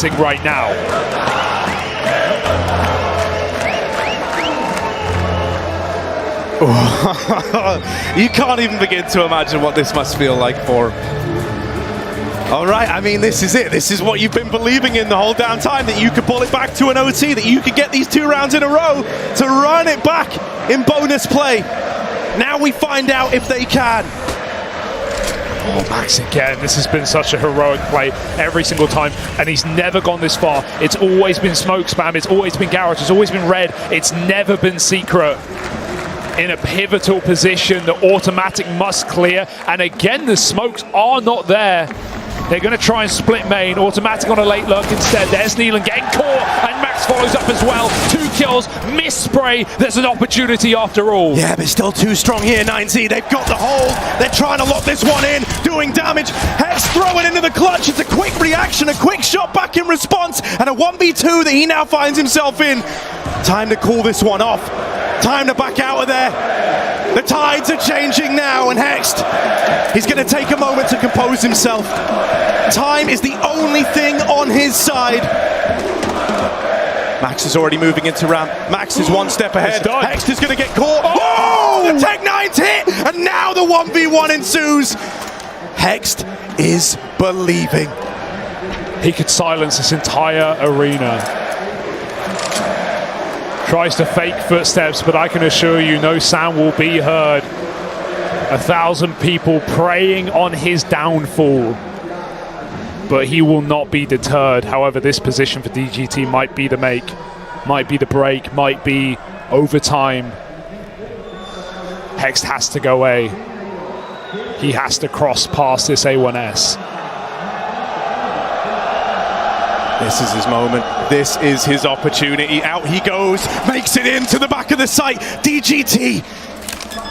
witnessing right now. You can't even begin to imagine what this must feel like for him. All right, I mean, this is it. This is what you've been believing in the whole damn time, that you could pull it back to an OT, that you could get these 2 rounds in a row to run it back in bonus play. Now we find out if they can. Oh, Max again. This has been such a heroic play every single time, and he's never gone this far. It's always been smoke spam. It's always been garage. It's always been red. It's never been secret. In a pivotal position, the automatic must clear, and again, the smokes are not there. They're going to try and split main. Automatic on a late lurk instead. There's Neelan getting caught, and Max follows up as well. 2 kills, miss spray. There's an opportunity after all. Yeah, but still too strong here, 9Z. They've got the hold. They're trying to lock this one in, doing damage. Hex throwing into the clutch. It's a quick reaction, a quick shot back in response, and a 1v2 that he now finds himself in. Time to call this one off. Time to back out of there. The tides are changing now, and Hext, he's going to take a moment to compose himself. Time is the only thing on his side. Max is already moving into ramp. Max is 1 step ahead. Hext is going to get caught. Oh! The Tech9's hit, and now the 1v1 ensues. Hext is believing. He could silence this entire arena. Tries to fake footsteps, but I can assure you no sound will be heard. 1,000 people preying on his downfall. But he will not be deterred. However, this position for DGT might be the make, might be the break, might be overtime. Hext has to go A. He has to cross past this A1S. This is his moment. This is his opportunity. Out he goes, makes it into the back of the site. DGT.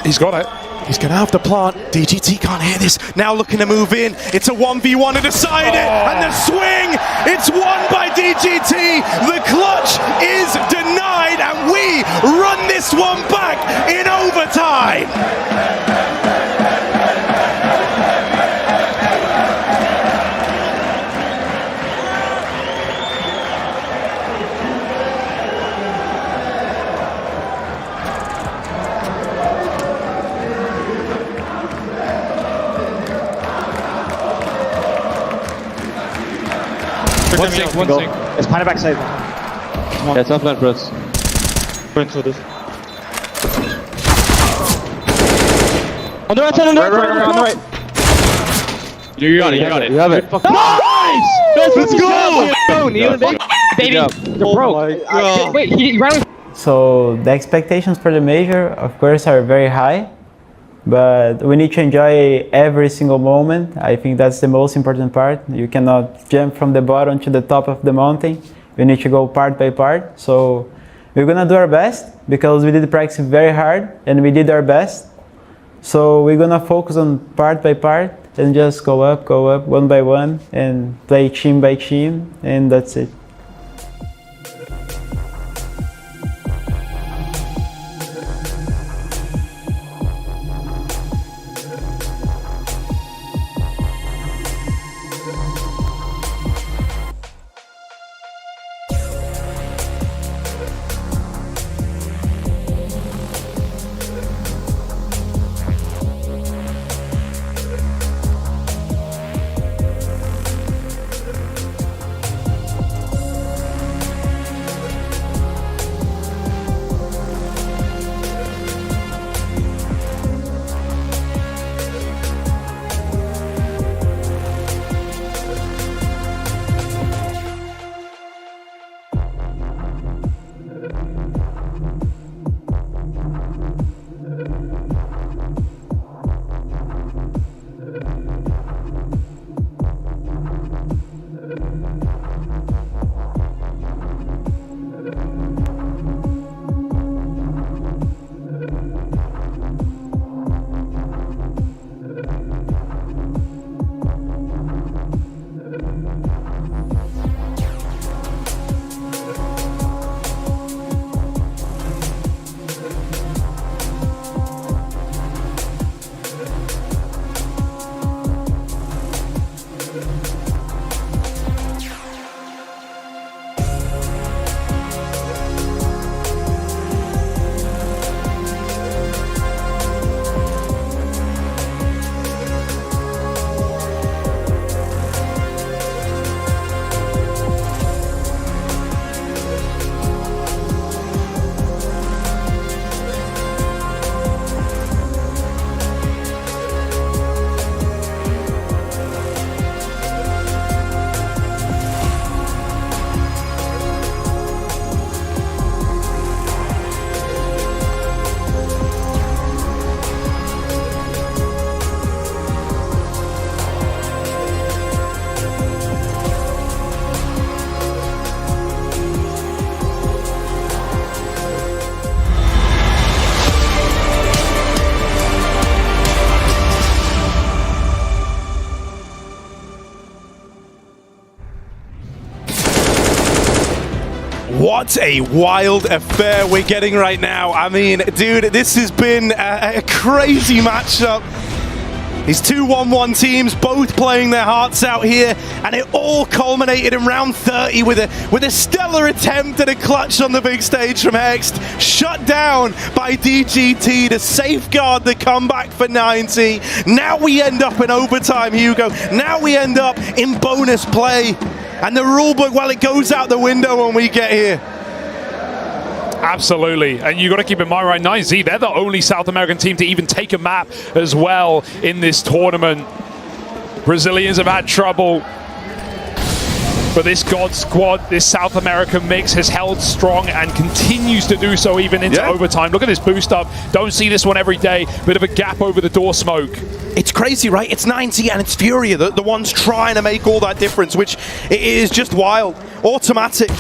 He's got it. He's going to have to plant. DGT can't hear this. Now looking to move in. It's a 1v1 to decide it. And the swing. It's won by DGT. The clutch is denied. And we run this one back in overtime. One sink. It's Pine backside. Yeah, it's offline for us. Going through this. On the right side, on the right. You got it. You have it. Nice! Let's go! Baby, you're broke. Wait, he ran with. So the expectations for the major, of course, are very high, but we need to enjoy every single moment. I think that's the most important part. You cannot jump from the bottom to the top of the mountain. We need to go part by part. So we're gonna do our best because we did practice very hard and we did our best. So we're gonna focus on part by part and just go up one by one and play team by team, and that's it. What a wild affair we're getting right now. I mean, dude, this has been a crazy matchup. These two 1-1 teams both playing their hearts out here, and it all culminated in round 30 with a stellar attempt at a clutch on the big stage from Hext, shut down by DGT to safeguard the comeback for 90. Now we end up in overtime, Hugo. Now we end up in bonus play. And the rulebook, well, it goes out the window when we get here. Absolutely, and you got to keep in mind, right, 9Z, they're the only South American team to even take a map as well in this tournament. Brazilians have had trouble, but this God squad, this South American mix has held strong and continues to do so even into overtime. Look at this boost up. Don't see this one every day. Bit of a gap over the door smoke. It's crazy, right? It's 90 and it's Furia, the ones trying to make all that difference, which it is just wild. Automatic.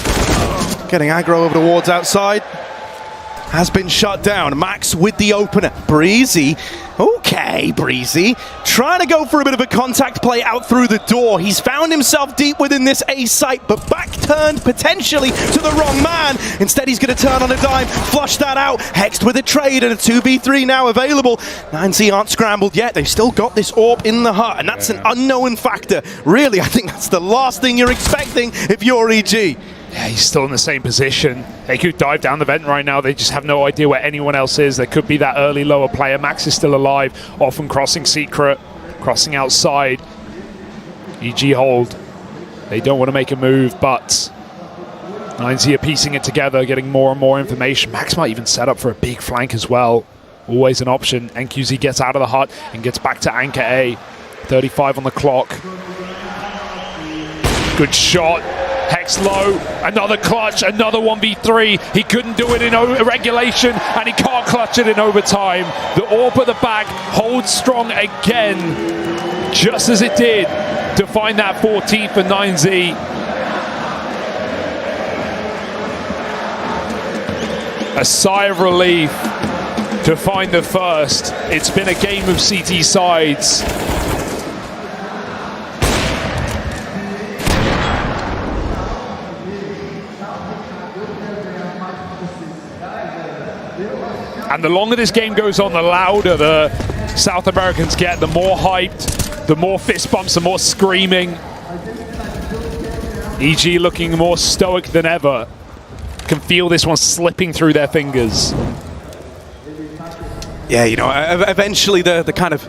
Getting aggro over the wards outside. Has been shut down. Max with the opener. Breezy. Okay, Breezy. Trying to go for a bit of a contact play out through the door. He's found himself deep within this A site, but back turned potentially to the wrong man. Instead, he's going to turn on a dime, flush that out. Hexed with a trade and a 2v3 now available. 9Z aren't scrambled yet. They've still got this AWP in the hut, and that's an unknown factor. Really, I think that's the last thing you're expecting if you're EG. Yeah, he's still in the same position. They could dive down the vent right now. They just have no idea where anyone else is. There could be that early lower player. Max is still alive, often crossing secret, crossing outside. EG hold. They don't want to make a move, but 9Z are piecing it together, getting more and more information. Max might even set up for a big flank as well. Always an option. NQZ gets out of the hut and gets back to Anchor A. 35 on the clock. Good shot. Hex low, another clutch, another 1v3. He couldn't do it in regulation, and he can't clutch it in overtime. The AWP at the back holds strong again, just as it did to find that 14th for 9Z. A sigh of relief to find the first. It's been a game of CT sides. And the longer this game goes on, the louder the South Americans get, the more hyped, the more fist bumps, the more screaming. EG looking more stoic than ever. Can feel this one slipping through their fingers. Yeah, you know, eventually the kind of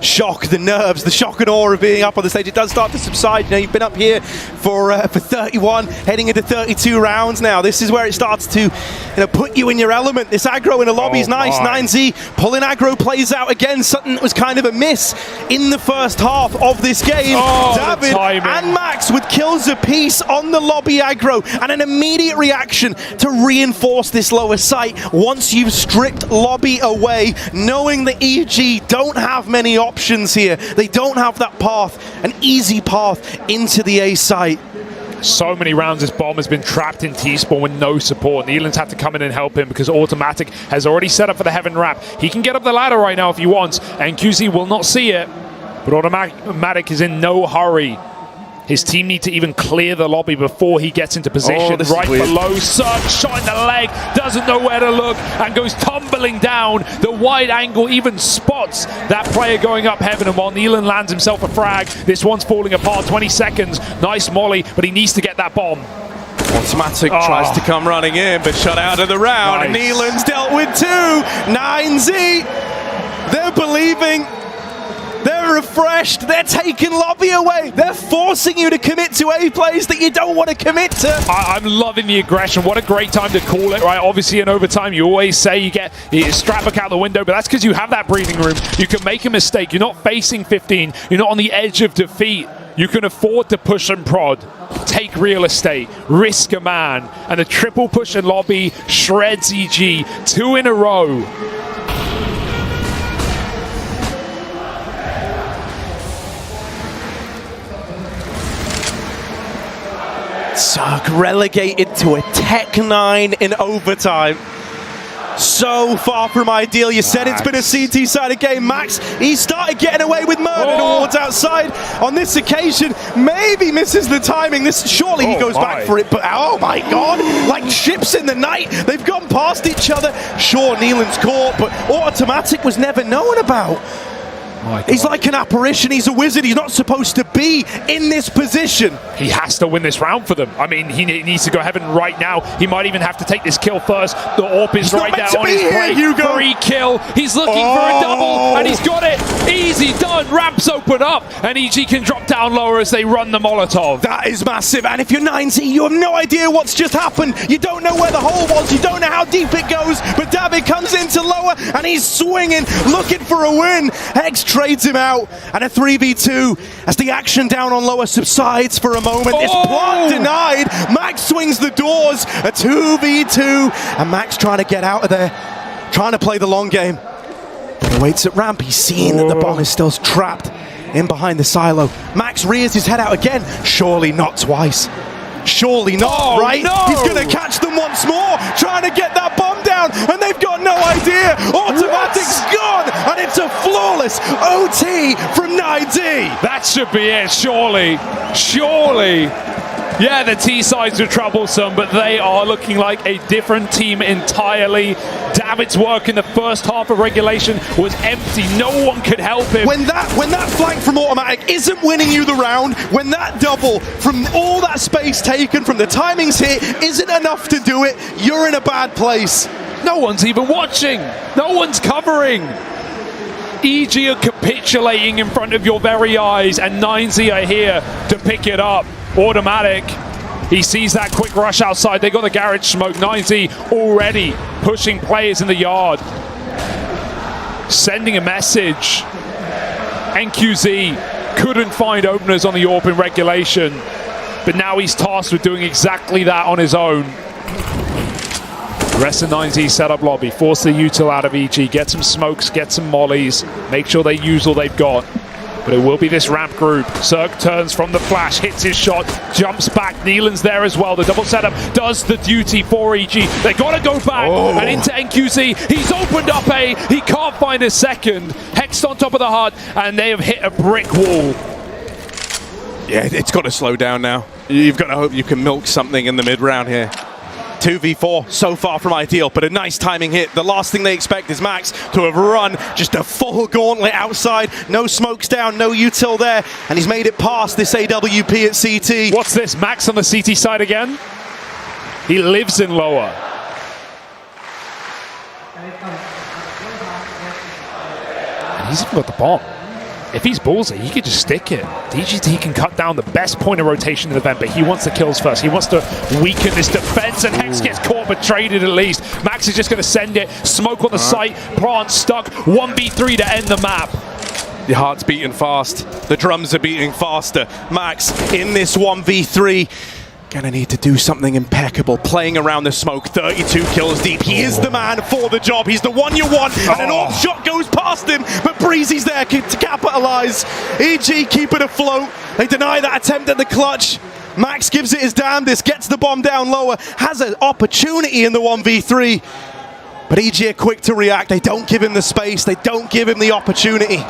shock, the nerves, the shock and awe of being up on the stage, it does start to subside. You know, you've been up here for 31, heading into 32 rounds now. This is where it starts to, you know, put you in your element. This aggro in a lobby is nice. 9Z pulling aggro plays out again. Something that was kind of a miss in the first half of this game. David and Max with kills apiece on the lobby aggro, and an immediate reaction to reinforce this lower site once you've stripped lobby away, knowing the EG don't have many options here. They don't have that path, an easy path into the A site. So many rounds this bomb has been trapped in T-spawn with no support. Neelan's had to come in and help him because Automatic has already set up for the Heaven Wrap. He can get up the ladder right now if he wants, and QZ will not see it, but Automatic is in no hurry. His team need to even clear the lobby before he gets into position. Right below, Surge shot in the leg, doesn't know where to look, and goes tumbling down. The wide angle even spots that player going up heaven, and while Neelan lands himself a frag, this one's falling apart. 20 seconds, nice molly, but he needs to get that bomb. Automatic tries to come running in, but shut out of the round. And Neelan's dealt with two. 9Z, they're believing. They're refreshed. They're taking lobby away. They're forcing you to commit to A plays that you don't want to commit to. I'm loving the aggression. What a great time to call it, right? Obviously, in overtime, you always say you strap back out the window, but that's because you have that breathing room. You can make a mistake. You're not facing 15. You're not on the edge of defeat. You can afford to push and prod, take real estate, risk a man, and the triple push in lobby shreds EG 2 in a row. Zerg relegated to a Tech 9 in overtime. So far from ideal. You said it's been a CT-sided game. Max, he started getting away with murder towards outside. On this occasion, maybe misses the timing. Surely he goes back for it, but oh my god, like ships in the night. They've gone past each other. Sure, Neelan's caught, but automatic was never known about. He's like an apparition. He's a wizard. He's not supposed to be in this position. He has to win this round for them. I mean, he needs to go heaven right now. He might even have to take this kill first. The AWP is right there on his plate. Free kill. He's looking for a double, and he's got it. Easy done. Ramps open up, and EG can drop down lower as they run the Molotov. That is massive. And if you're 90, you have no idea what's just happened. You don't know where the hole was. You don't know how deep it goes. But David comes into lower, and he's swinging, looking for a win. Hex trades him out, and a 3v2 as the action down on lower subsides for a moment. It's block denied. Max swings the doors. A 2v2, and Max trying to get out of there, trying to play the long game. He waits at ramp. He's seeing that the bomb is still trapped in behind the silo. Max rears his head out again. Surely not twice. Surely not, right? No. He's going to catch them once more, trying to get that bomb down, and they've got no idea. Automatic's gone, and it's a flawless OT from 9D. That should be it, surely. Surely. Yeah, the T-sides are troublesome, but they are looking like a different team entirely. David's work in the first half of regulation was empty. No one could help him. When that flank from automatic isn't winning you the round, when that double from all that space taken from the timings hit isn't enough to do it, you're in a bad place. No one's even watching. No one's covering. EG are capitulating in front of your very eyes, and 9Z are here to pick it up. Automatic, he sees that quick rush outside. They got the garage smoke. 9Z already pushing players in the yard, sending a message. NQZ couldn't find openers on the AWP in regulation, but now he's tasked with doing exactly that on his own. The rest of 9Z set up lobby, force the util out of EG, get some smokes, get some mollies, make sure they use all they've got. But it will be this ramp group. Cirque turns from the flash, hits his shot, jumps back. Neelan's there as well. The double setup does the duty for EG. They got to go back and into NQZ. He's opened up A. He can't find a second. Hexed on top of the hut, and they have hit a brick wall. Yeah, it's got to slow down now. You've got to hope you can milk something in the mid-round here. 2v4, so far from ideal, but a nice timing hit. The last thing they expect is Max to have run just a full gauntlet outside. No smokes down, no util there, and he's made it past this AWP at CT. What's this? Max on the CT side again? He lives in lower. And he's even got the bomb. If he's ballsy, he could just stick it. DGT can cut down the best point of rotation in the event, but he wants the kills first. He wants to weaken this defense, and Hex gets caught but traded at least. Max is just going to send it. Smoke on the site. Plant stuck. 1v3 to end the map. Your heart's beating fast. The drums are beating faster. Max in this 1v3. Gonna need to do something impeccable. Playing around the smoke, 32 kills deep. He is the man for the job. He's the one you want. And an AWP shot goes past him, but Breezy's there to capitalize. EG keep it afloat. They deny that attempt at the clutch. Max gives it his damnedest, gets the bomb down lower, has an opportunity in the 1v3. But EG are quick to react. They don't give him the space. They don't give him the opportunity.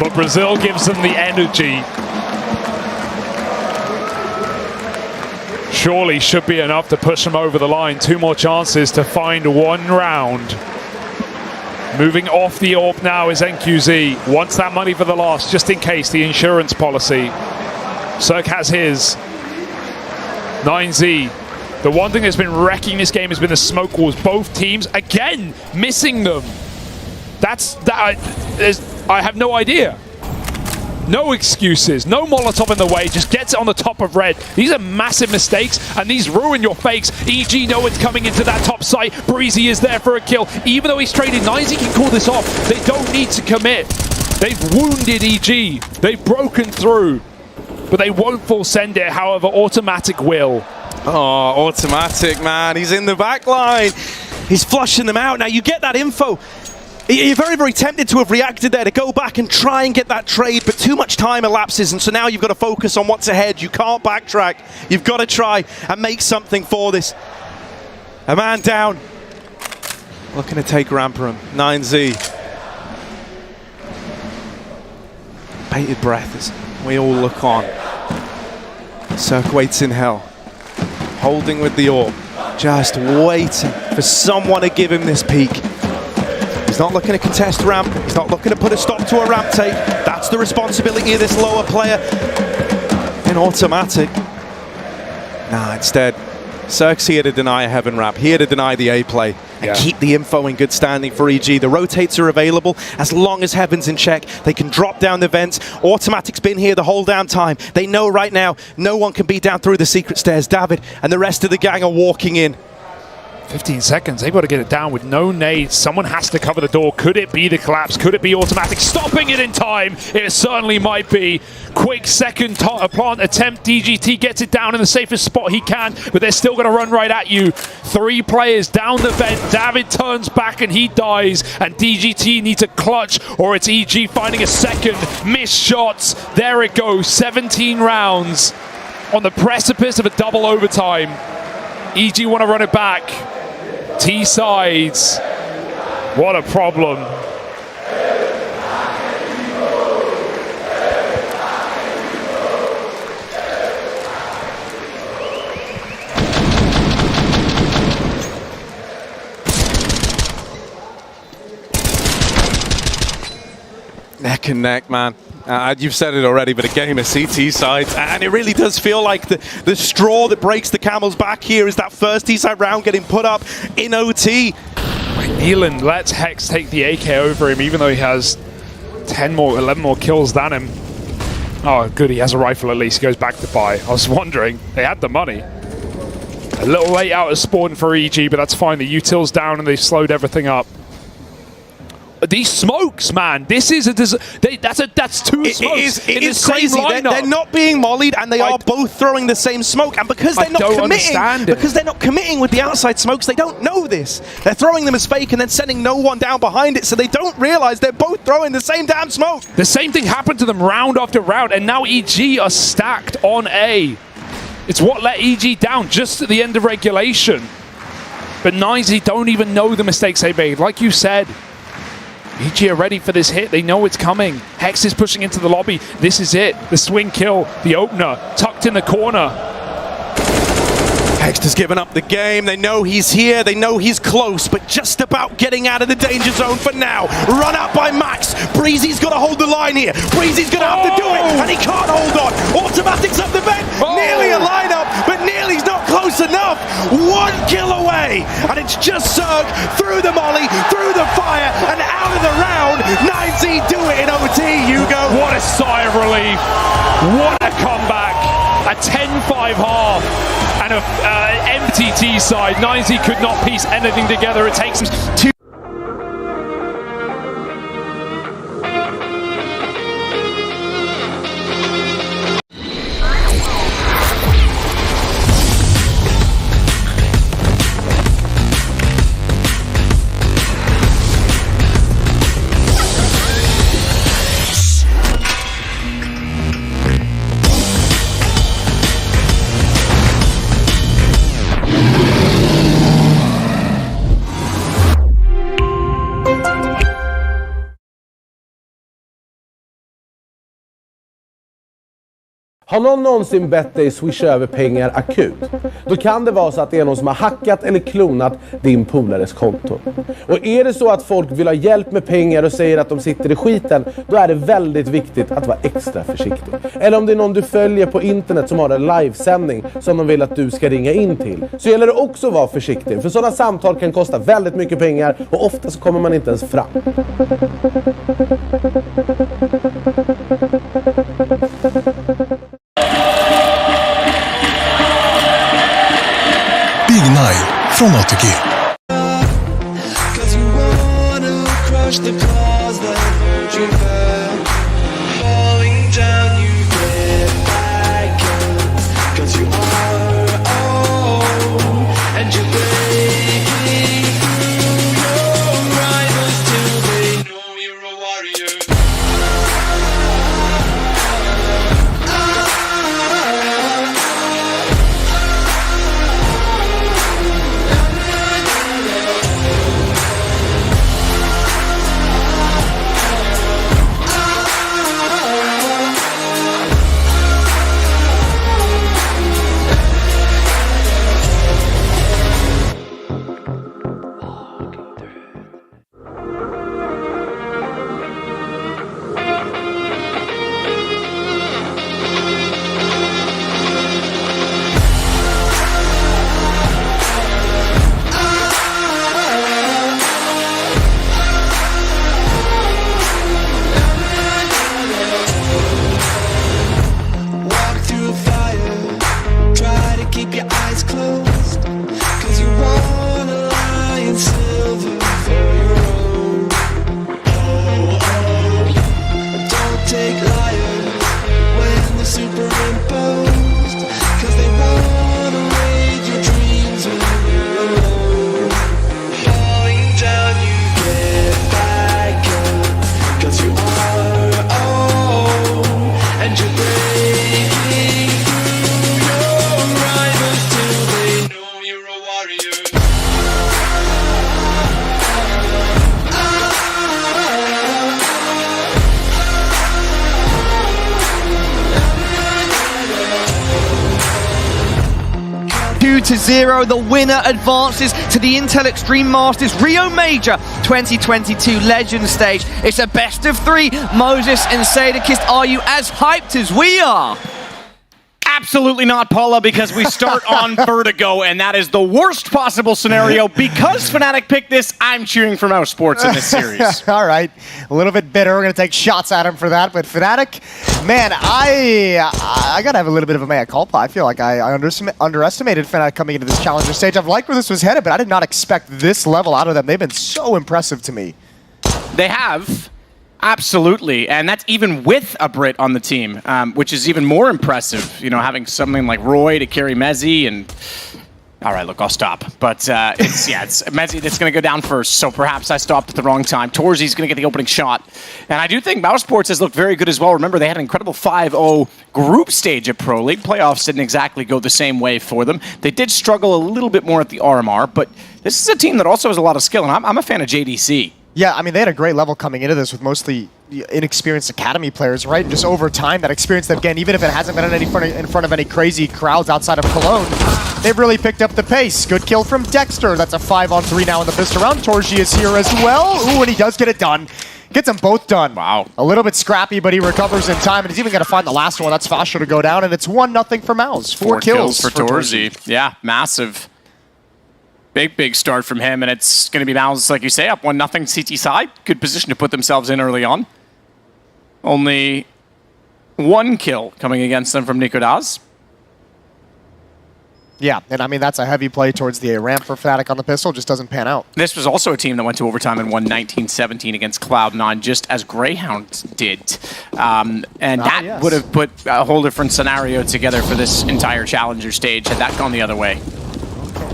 But Brazil gives them the energy. Surely should be enough to push them over the line. 2 more chances to find 1 round. Moving off the AWP now is NQZ. Wants that money for the loss, just in case, the insurance policy. Cirque has his. 9Z. The one thing that's been wrecking this game has been the smoke walls. Both teams, again, missing them. I have no idea. No excuses, no Molotov in the way, just gets it on the top of red. These are massive mistakes, and these ruin your fakes. EG know it's coming into that top site. Breezy is there for a kill. Even though he's traded, 9Z can call this off. They don't need to commit. They've wounded EG. They've broken through, but they won't full send it. However, automatic will. Oh, automatic, man. He's in the back line. He's flushing them out. Now, you get that info. You're very, very tempted to have reacted there, to go back and try and get that trade, but too much time elapses, and so now you've got to focus on what's ahead. You can't backtrack. You've got to try and make something for this. A man down. Looking to take Ramperum. 9Z. Bated breath as we all look on. Cirque waits in hell. Holding with the orb. Just waiting for someone to give him this peek. He's not looking to contest ramp. He's not looking to put a stop to a ramp take. That's the responsibility of this lower player in automatic. Nah, instead, Cirque's here to deny a heaven ramp, here to deny the A play, and keep the info in good standing for EG. The rotates are available as long as heaven's in check. They can drop down the vents. Automatic's been here the whole damn time. They know right now no one can beat down through the secret stairs. David and the rest of the gang are walking in. 15 seconds, they've got to get it down with no nades. Someone has to cover the door. Could it be the collapse? Could it be automatic? Stopping it in time. It certainly might be. Quick second plant attempt. DGT gets it down in the safest spot he can, but they're still going to run right at you. 3 players down the vent. David turns back and he dies, and DGT needs a clutch, or it's EG finding a second. Missed shots. There it goes. 17 rounds on the precipice of a double overtime. EG want to run it back. T-sides. What a problem. Neck and neck, man. You've said it already, but a game of CT sides, and it really does feel like the straw that breaks the camel's back here is that first T-side round getting put up in OT. Nealon lets Hex take the AK over him, even though he has 11 more kills than him. Oh, good, he has a rifle at least. He goes back to buy. I was wondering, they had the money. A little late out of spawn for EG, but that's fine. The util's down and they've slowed everything up. These smokes, man. This is that's 2 smokes. It is crazy. They're not being mollied, and they are both throwing the same smoke. And because they're not committing with the outside smokes, they don't know this. They're throwing them as fake and then sending no one down behind it, so they don't realize they're both throwing the same damn smoke. The same thing happened to them round after round, and now EG are stacked on A. It's what let EG down just at the end of regulation. But 9Z don't even know the mistakes they made. Like you said, EG are ready for this hit. They know it's coming. Hex is pushing into the lobby. This is it. The swing kill, the opener, tucked in the corner. Hex has given up the game. They know he's here. They know he's close, but just about getting out of the danger zone for now. Run out by Max. Breezy's got to hold the line here. Breezy's going to have to do it, and he can't hold on. Automatics up the vent. Nearly a lineup, but nearly's not close enough. 1 kill away, and it's just Cirque through the molly, through the fire, and out of the round. 9Z do it in OT, Hugo. What a sigh of relief. What a comeback. A 10-5 half and an empty T-side. 9Z could not piece anything together. It takes 2. Har någon någonsin bett dig swisha över pengar akut? Då kan det vara så att det är någon som har hackat eller klonat din polares konto. Och är det så att folk vill ha hjälp med pengar och säger att de sitter i skiten, då är det väldigt viktigt att vara extra försiktig. Eller om det är någon du följer på internet som har en livesändning som de vill att du ska ringa in till, så gäller det också att vara försiktig. För sådana samtal kan kosta väldigt mycket pengar och ofta så kommer man inte ens fram. Big Nine från ATG. And you're breaking through your rivals till they 2-0. The winner advances to the Intel Extreme Masters Rio Major 2022 Legend Stage. It's a best of 3. Moses and Sadakist, are you as hyped as we are? Absolutely not, Paula, because we start on Vertigo, and that is the worst possible scenario. Because Fnatic picked this, I'm cheering for Mouse Sports in this series. All right, a little bit bitter. We're going to take shots at him for that. But Fnatic, man, I got to have a little bit of a mea culpa. I feel like I underestimated Fnatic coming into this challenger stage. I've liked where this was headed, but I did not expect this level out of them. They've been so impressive to me. They have. Absolutely, and that's even with a Brit on the team, which is even more impressive. You know, having something like Roy to carry Mezzi and... All right, look, I'll stop. But it's Mezzi that's going to go down first, so perhaps I stopped at the wrong time. Torzi's going to get the opening shot. And I do think Mouse Sports has looked very good as well. Remember, they had an incredible 5-0 group stage at Pro League. Playoffs didn't exactly go the same way for them. They did struggle a little bit more at the RMR, but this is a team that also has a lot of skill, and I'm a fan of JDC. Yeah, I mean, they had a great level coming into this with mostly inexperienced academy players, right? And just over time, that experience they've gained, even if it hasn't been in front of any crazy crowds outside of Cologne, they've really picked up the pace. Good kill from Dexter. That's a 5-on-3 now in the fist around. Torji is here as well. Ooh, and he does get it done. Gets them both done. Wow. A little bit scrappy, but he recovers in time, and he's even going to find the last one. That's Fasher to go down, and it's 1-0 for Mouse. 4 kills for Torzi. Yeah, massive. Big start from him, and it's going to be Mouse, like you say, up 1-0 CT side. Good position to put themselves in early on. Only 1 kill coming against them from Nikodaz. Yeah, and I mean, that's a heavy play towards the A ramp for Fnatic on the pistol. Just doesn't pan out. This was also a team that went to overtime and won 19-17 against Cloud9, just as Greyhound did. And that would have put a whole different scenario together for this entire Challenger stage had that gone the other way.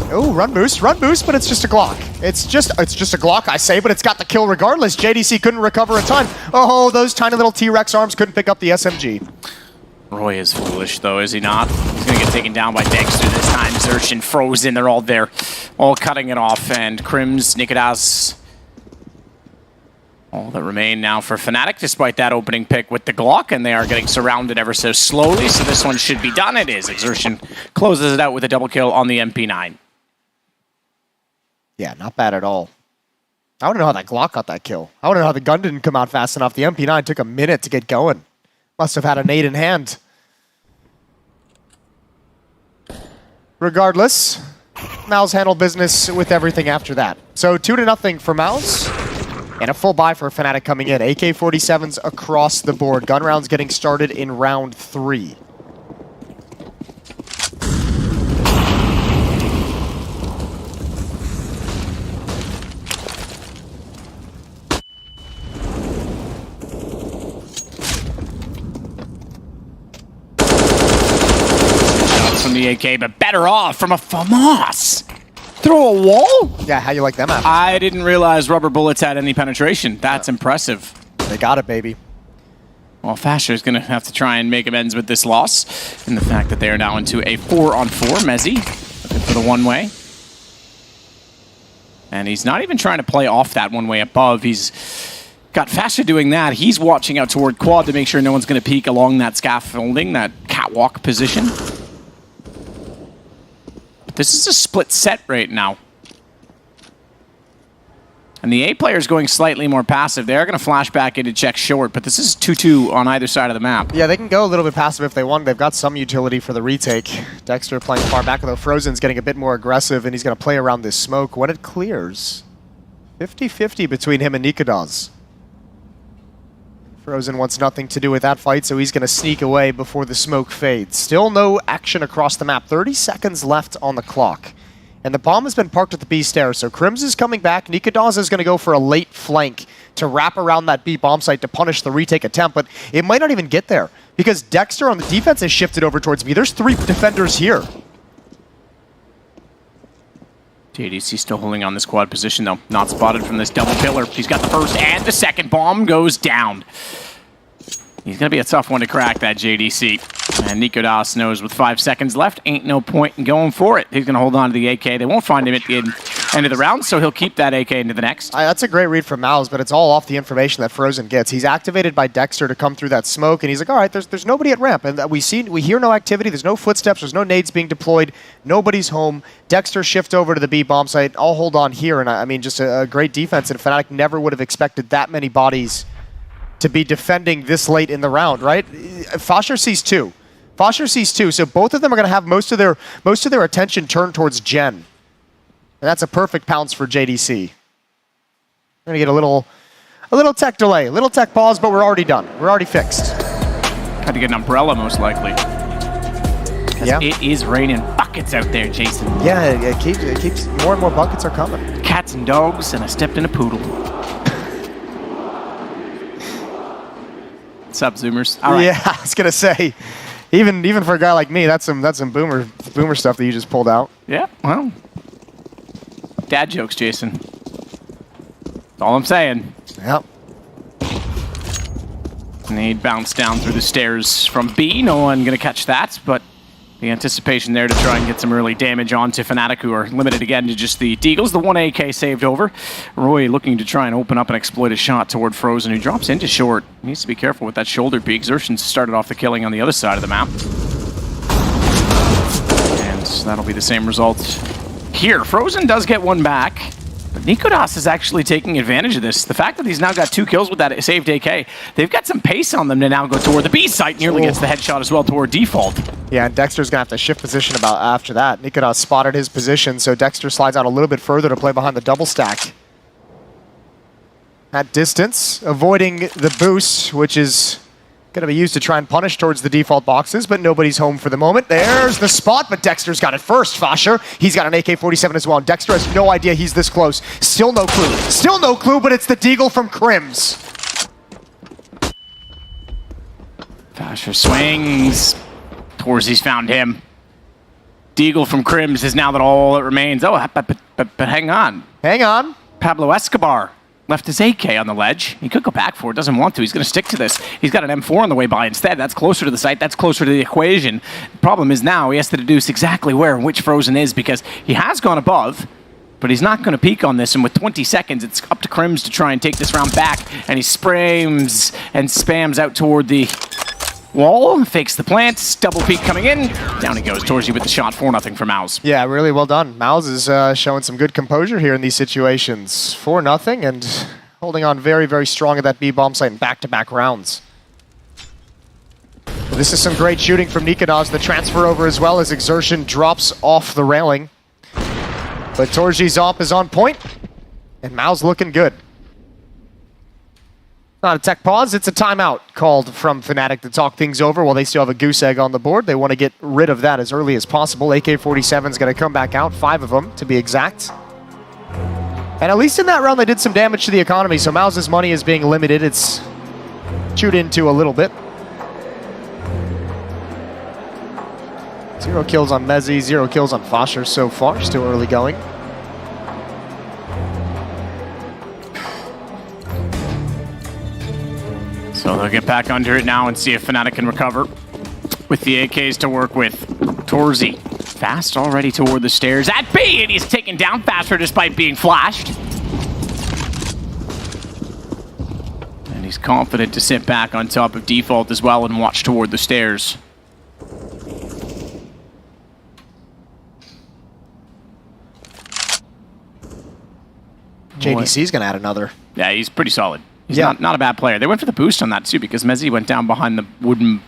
Oh, run boost, but it's just a Glock. It's just a Glock, I say, but it's got the kill regardless. JDC couldn't recover in time. Oh, those tiny little T-Rex arms couldn't pick up the SMG. Roy is foolish, though, is he not? He's going to get taken down by Dexter this time. Xerxin frozen. They're all there, all cutting it off. And Crims, Nikodaz, all that remain now for Fnatic, despite that opening pick with the Glock. And they are getting surrounded ever so slowly, so this one should be done. It is. Xerxin closes it out with a double kill on the MP9. Yeah, not bad at all. I want to know how that Glock got that kill. I want to know how the gun didn't come out fast enough. The MP9 took a minute to get going. Must have had a nade in hand. Regardless, Mouse handled business with everything after that. So 2-0 for Mouse, and a full buy for Fnatic coming in. AK-47s across the board. Gun rounds getting started in round 3. From the AK, but better off from a FAMAS. Throw a wall? Yeah, how you like them apples? I didn't realize rubber bullets had any penetration. That's impressive. They got it, baby. Well, Fasher's going to have to try and make amends with this loss and the fact that they are now into a 4-on-4. Mezzi looking for the one-way. And he's not even trying to play off that one-way above. He's got Fasher doing that. He's watching out toward quad to make sure no one's going to peek along that scaffolding, that catwalk position. This is a split set right now. And the A player is going slightly more passive. They're going to flash back in to check short, but this is 2-2 on either side of the map. Yeah, they can go a little bit passive if they want. They've got some utility for the retake. Dexter playing far back, though Frozen's getting a bit more aggressive, and he's going to play around this smoke when it clears. 50-50 between him and Nikodaz. Frozen wants nothing to do with that fight, so he's going to sneak away before the smoke fades. Still no action across the map. 30 seconds left on the clock. And the bomb has been parked at the B stairs, so Crims is coming back. Nikodaz is going to go for a late flank to wrap around that B bomb site to punish the retake attempt, but it might not even get there because Dexter on the defense has shifted over towards B. There's 3 defenders here. JDC still holding on this quad position, though. Not spotted from this double pillar. He's got the first and the second. Bomb goes down. He's going to be a tough one to crack, that JDC. And Nikodaz knows with 5 seconds left, ain't no point in going for it. He's going to hold on to the AK. They won't find him at the end of the round, so he'll keep that AK into the next. That's a great read from Mouse, but it's all off the information that Frozen gets. He's activated by Dexter to come through that smoke, and he's like, all right, there's nobody at ramp, and we hear no activity, there's no footsteps, there's no nades being deployed, nobody's home. Dexter shift over to the B bomb site. I'll hold on here, and I mean, just a great defense, and Fnatic never would have expected that many bodies to be defending this late in the round, right? Fosher sees two. Fosher sees two, so both of them are going to have most of their attention turned towards Gen. And that's a perfect pounce for JDC. We're going to get a little tech delay, a little tech pause, but we're already done. We're already fixed. Had to get an umbrella, most likely. Yeah. It is raining buckets out there, Jason. Yeah, it keeps more and more buckets are coming. Cats and dogs, and I stepped in a poodle. What's up, Zoomers? All right. Yeah, I was going to say, even for a guy like me, that's some boomer stuff that you just pulled out. Yeah, well, dad jokes, Jason. That's all I'm saying. Yep. And he'd bounce down through the stairs from B. No one going to catch that, but the anticipation there to try and get some early damage onto Fnatic, who are limited again to just the Deagles. The 1 AK saved over. Roy looking to try and open up and exploit a shot toward Frozen, who drops into short. Needs to be careful with that shoulder peek. Xertion started off the killing on the other side of the map. And that'll be the same result here. Frozen does get one back, but Nikodas is actually taking advantage of this. The fact that he's now got 2 kills with that saved AK, they've got some pace on them to now go toward the B site. Nearly gets the headshot as well toward default. Yeah, and Dexter's going to have to shift position about after that. Nikodas spotted his position, so Dexter slides out a little bit further to play behind the double stack. At distance, avoiding the boost, which is going to be used to try and punish towards the default boxes, but nobody's home for the moment. There's the spot, but Dexter's got it first. Fosher, he's got an AK-47 as well. Dexter has no idea he's this close. Still no clue. Still no clue, but it's the Deagle from Crims. Fosher swings. Torzy's found him. Deagle from Crims is now all that remains. Oh, but hang on. Hang on. Pablo Escobar left his AK on the ledge. He could go back for it, doesn't want to. He's going to stick to this. He's got an M4 on the way by instead. That's closer to the site. That's closer to the equation. The problem is now he has to deduce exactly where and which Frozen is, because he has gone above, but he's not going to peek on this. And with 20 seconds, it's up to Crims to try and take this round back. And he sprays and spams out toward the wall, fakes the plant, double peek coming in. Down he goes. Torzy with the shot, 4-0 for Mouse. Yeah, really well done. Mouse is showing some good composure here in these situations. 4-0 and holding on very, very strong at that B bomb site in back-to-back rounds. Well, this is some great shooting from Nikodas. The transfer over as well as Exertion drops off the railing. But Torzy's op is on point, and Mouse looking good. Not a tech pause, it's a timeout called from Fnatic to talk things over while they still have a goose egg on the board. They want to get rid of that as early as possible. AK-47 is going to come back out, 5 of them to be exact. And at least in that round they did some damage to the economy, so Mouse's money is being limited. It's chewed into a little bit. 0 kills on Mezzi, 0 kills on Fosher so far, still early going. So they'll get back under it now and see if Fnatic can recover with the AKs to work with. Torzy fast already toward the stairs at B, and he's taken down faster despite being flashed. And he's confident to sit back on top of default as well and watch toward the stairs. JDC's going to add another. Yeah, he's pretty solid. He's not a bad player. They went for the boost on that too because Mezzi went down behind the wooden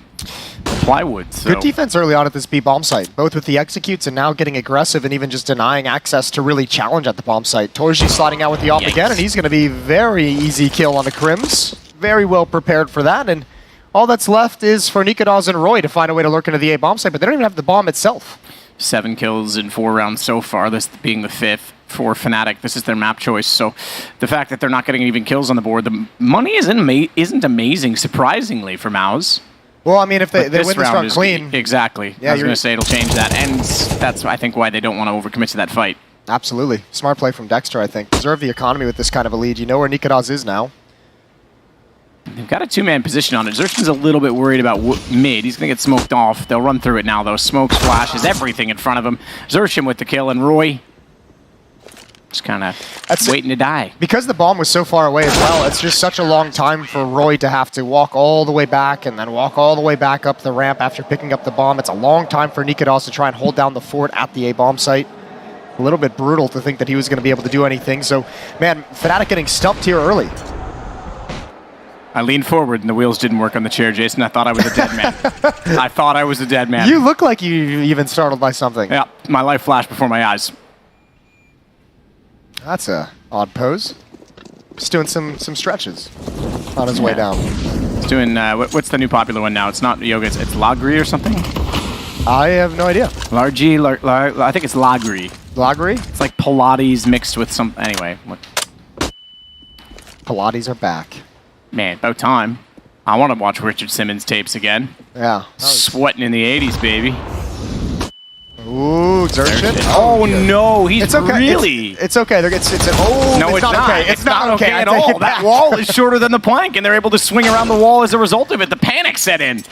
plywood. So. Good defense early on at this B bomb site, both with the executes and now getting aggressive and even just denying access to really challenge at the bomb site. Torji sliding out with the op again, and he's going to be very easy kill on the Crims. Very well prepared for that, and all that's left is for Nikodas and Roy to find a way to lurk into the A bomb site, but they don't even have the bomb itself. 7 kills in 4 rounds so far, this being the 5th. For Fnatic, this is their map choice, so the fact that they're not getting even kills on the board, the money isn't amazing, surprisingly, for Mouse. Well, I mean, if they win this round clean... Exactly. Yeah, I was going to say it'll change that, and that's, I think, why they don't want to overcommit to that fight. Absolutely. Smart play from Dexter, I think. Preserve the economy with this kind of a lead. You know where Nikodas is now. They've got a 2-man position on it. Xertion's a little bit worried about mid. He's going to get smoked off. They'll run through it now, though. Smokes, flashes, everything in front of him. Xertion with the kill, and Roy... Just kind of waiting to die. Because the bomb was so far away as well, it's just such a long time for Roy to have to walk all the way back and then walk all the way back up the ramp after picking up the bomb. It's a long time for Nikodas to try and hold down the fort at the A-bomb site. A little bit brutal to think that he was going to be able to do anything. So, man, Fnatic getting stumped here early. I leaned forward and the wheels didn't work on the chair, Jason. I thought I was a dead man. I thought I was a dead man. You look like you even startled by something. Yeah, my life flashed before my eyes. That's a odd pose. Just doing some stretches on his way down. It's doing, what's the new popular one now? It's not yoga, it's Lagri or something? I have no idea. Largi, I think it's Lagri. Lagri? It's like Pilates mixed with some, anyway. Pilates are back. Man, about time. I want to watch Richard Simmons tapes again. Yeah. Sweating in the 80s, baby. Ooh, exertion. Oh no, he's okay. really. It's okay. No, it's not okay. It's not okay at all. That wall is shorter than the plank, and they're able to swing around the wall as a result of it. The panic set in.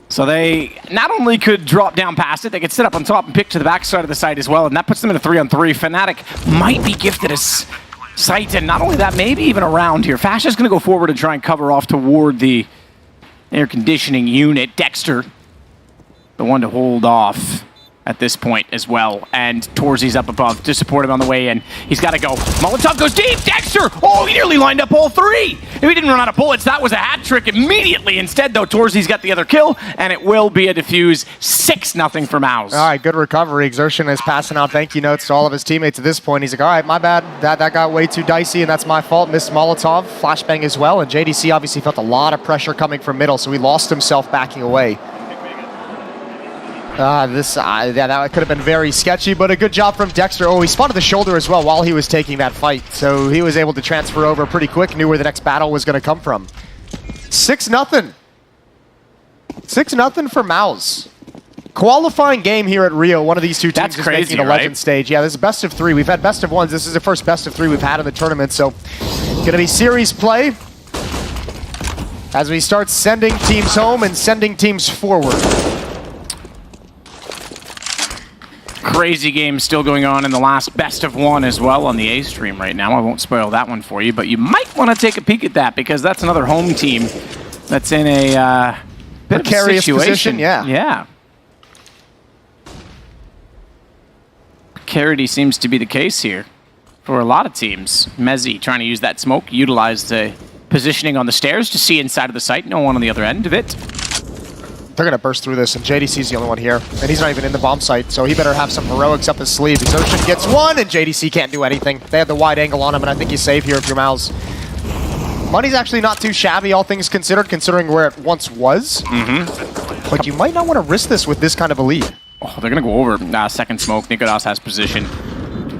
So they not only could drop down past it, they could sit up on top and pick to the backside of the site as well, and that puts them in a 3-on-3. Fnatic might be gifted a site, and not only that, maybe even a round here. Fasha's going to go forward and try and cover off toward the air conditioning unit. Dexter, the one to hold off at this point as well, and Torzy's up above to support him on the way in. He's got to go. Molotov goes deep. Dexter! Oh, he nearly lined up all three. If he didn't run out of bullets, that was a hat trick immediately. Instead, though, Torzy's got the other kill, and it will be a defuse. 6-0 for Mouse. All right, good recovery. Exertion is passing out thank you notes to all of his teammates at this point. He's like, all right, my bad. That got way too dicey, and that's my fault. Missed Molotov, flashbang as well, and JDC obviously felt a lot of pressure coming from middle, so he lost himself backing away. That could have been very sketchy, but a good job from Dexter. Oh, he spotted the shoulder as well while he was taking that fight, so he was able to transfer over pretty quick, knew where the next battle was going to come from. 6-0. 6-0 for Mouse. Qualifying game here at Rio. One of these two teams is making a legend stage. Yeah, this is best of 3. We've had best of 1s. This is the first best of 3 we've had in the tournament, so going to be series play as we start sending teams home and sending teams forward. Crazy game still going on in the last best of 1 as well on the A stream right now. I won't spoil that one for you, but you might want to take a peek at that because that's another home team that's in a bit precarious of a situation. Position, yeah. Yeah. Precarity seems to be the case here for a lot of teams. Mezzi trying to use that smoke, utilize the positioning on the stairs to see inside of the site. No one on the other end of it. They're going to burst through this, and JDC's the only one here. And he's not even in the bomb site, so he better have some heroics up his sleeve. Exertion gets one, and JDC can't do anything. They have the wide angle on him, and I think he's safe here if you're Mouse. Money's actually not too shabby, all things considered, considering where it once was. But you might not want to risk this with this kind of a lead. Oh, they're going to go over second smoke. Nikodas has position.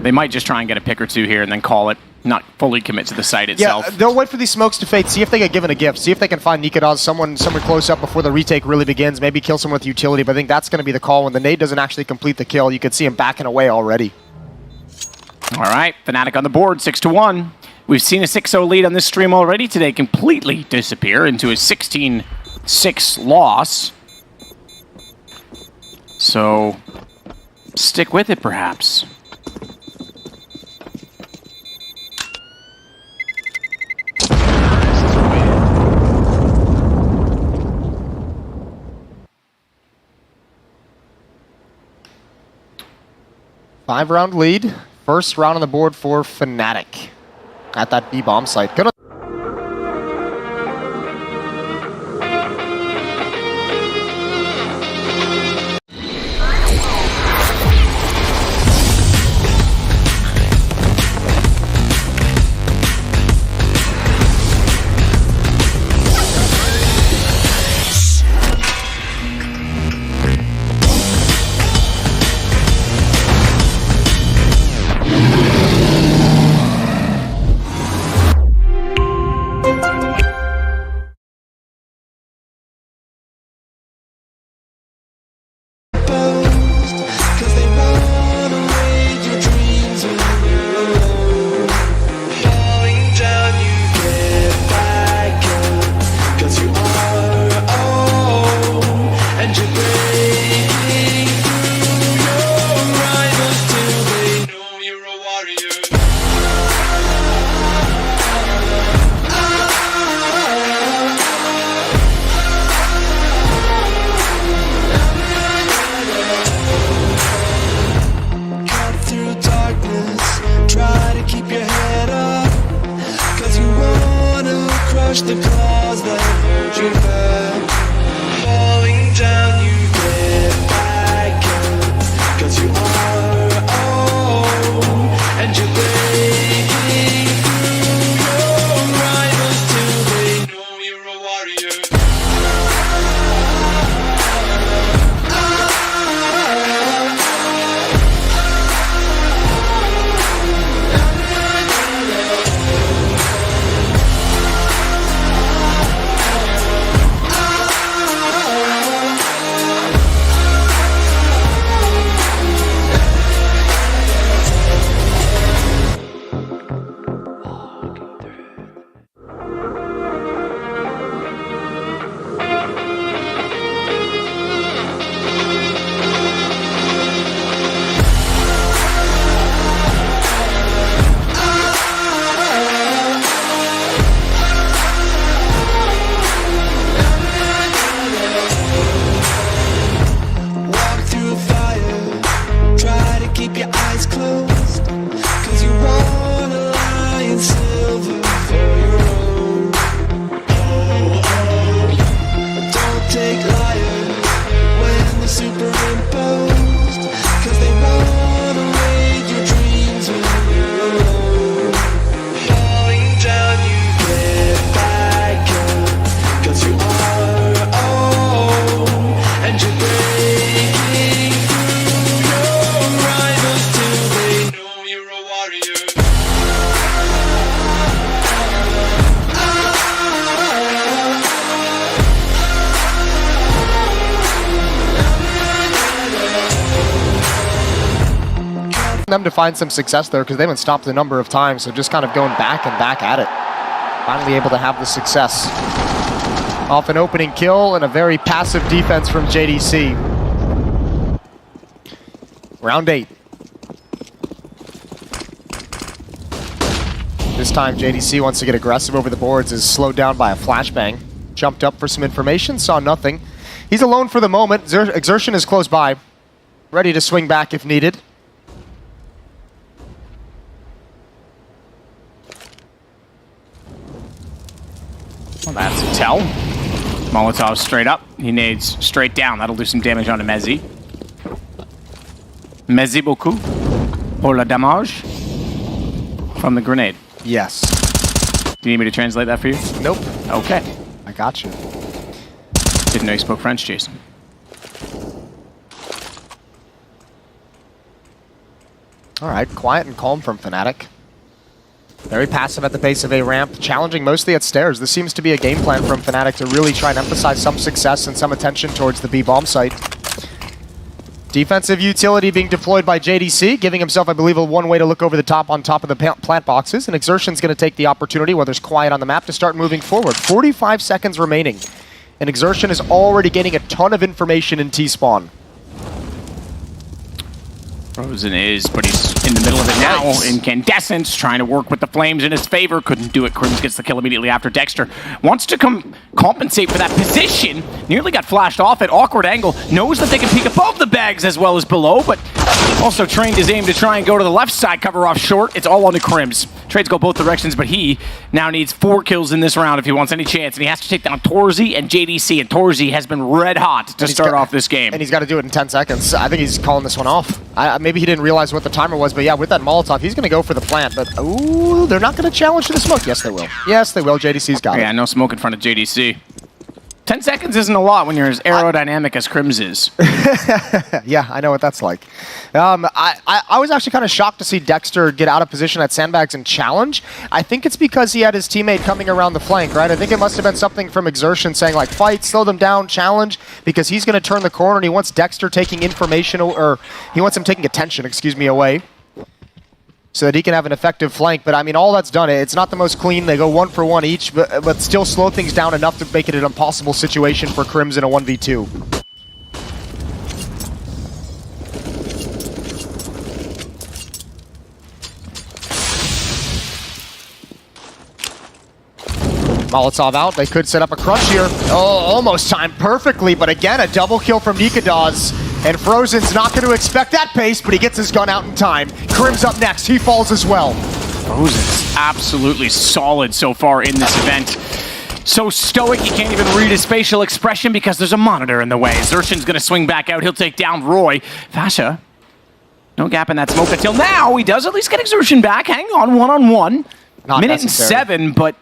They might just try and get a pick or two here and then call it. Not fully commit to the site itself. Yeah, they'll wait for these smokes to fade, see if they get given a gift, see if they can find Nikodas, someone close up before the retake really begins, maybe kill someone with utility, but I think that's going to be the call. When the nade doesn't actually complete the kill, you could see him backing away already. All right, Fnatic on the board, 6-1. We've seen a 6-0 lead on this stream already today completely disappear into a 16-6 loss. So, stick with it perhaps. Five-round lead. First round on the board for Fnatic at that B-bomb site. Good. them to find some success there because they've been stopped a number of times. So just kind of going back and back at it. Finally able to have the success. Off an opening kill and a very passive defense from JDC. Round 8. This time JDC wants to get aggressive over the boards, is slowed down by a flashbang. Jumped up for some information, saw nothing. He's alone for the moment. Exertion is close by. Ready to swing back if needed. Well, that's a tell. Molotov straight up. He nades straight down. That'll do some damage onto Mezzi. Merci beaucoup pour le damage from the grenade. Yes. Do you need me to translate that for you? Nope. Okay. I got you. Didn't know you spoke French, Jason. All right, quiet and calm from Fnatic. Very passive at the base of A ramp, challenging mostly at stairs. This seems to be a game plan from Fnatic to really try and emphasize some success and some attention towards the B bomb site. Defensive utility being deployed by JDC, giving himself, I believe, a one way to look over the top on top of the plant boxes. And Exertion's going to take the opportunity, while there's quiet on the map, to start moving forward. 45 seconds remaining. And Exertion is already getting a ton of information in T-spawn. Frozen is, but he's in the middle of it now. Nice. Incandescence, trying to work with the flames in his favor. Couldn't do it. Crims gets the kill immediately after. Dexter wants to compensate for that position. Nearly got flashed off at awkward angle. Knows that they can peek above the bags as well as below, but also trained his aim to try and go to the left side, cover off short. It's all on to Crims. Trades go both directions, but he now needs 4 kills in this round if he wants any chance, and he has to take down Torzi and JDC, and Torzi has been red hot to start off this game. And he's got to do it in 10 seconds. I think he's calling this one off. Maybe he didn't realize what the timer was, but yeah, with that Molotov, he's going to go for the plant. But, ooh, they're not going to challenge to the smoke. Yes, they will. Yes, they will. JDC's got it. Yeah, no smoke in front of JDC. 10 seconds isn't a lot when you're as aerodynamic as Crims is. Yeah, I know what that's like. I was actually kind of shocked to see Dexter get out of position at sandbags and challenge. I think it's because he had his teammate coming around the flank, right? I think it must have been something from Exertion saying, like, fight, slow them down, challenge, because he's going to turn the corner and he wants Dexter taking information, or he wants him taking attention, away, so that he can have an effective flank. But I mean, all that's done, it's not the most clean. They go 1 for 1 each, but still slow things down enough to make it an impossible situation for Crims in a 1v2. Molotov out. They could set up a crunch here. Oh, almost timed perfectly, but again, a double kill from Nikadaz. And Frozen's not going to expect that pace, but he gets his gun out in time. Crim's up next. He falls as well. Frozen's absolutely solid so far in this event. So stoic, he can't even read his facial expression because there's a monitor in the way. Xertion's going to swing back out. He'll take down Roy. Fasha, no gap in that smoke until now. He does at least get Exertion back. Hang on, one-on-one. Minute necessary. and 7, but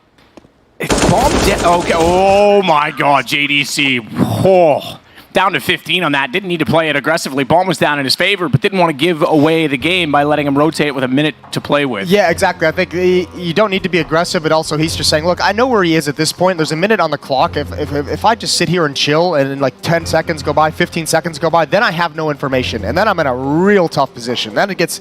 it's bomb dead. Okay. Oh my God, JDC. Oh. Down to 15 on that. Didn't need to play it aggressively. Bomb was down in his favor, but didn't want to give away the game by letting him rotate with a minute to play with. Yeah, exactly. I think you don't need to be aggressive, but also he's just saying, look, I know where he is at this point. There's a minute on the clock. If I just sit here and chill and like 10 seconds go by, 15 seconds go by, then I have no information. And then I'm in a real tough position. Then it gets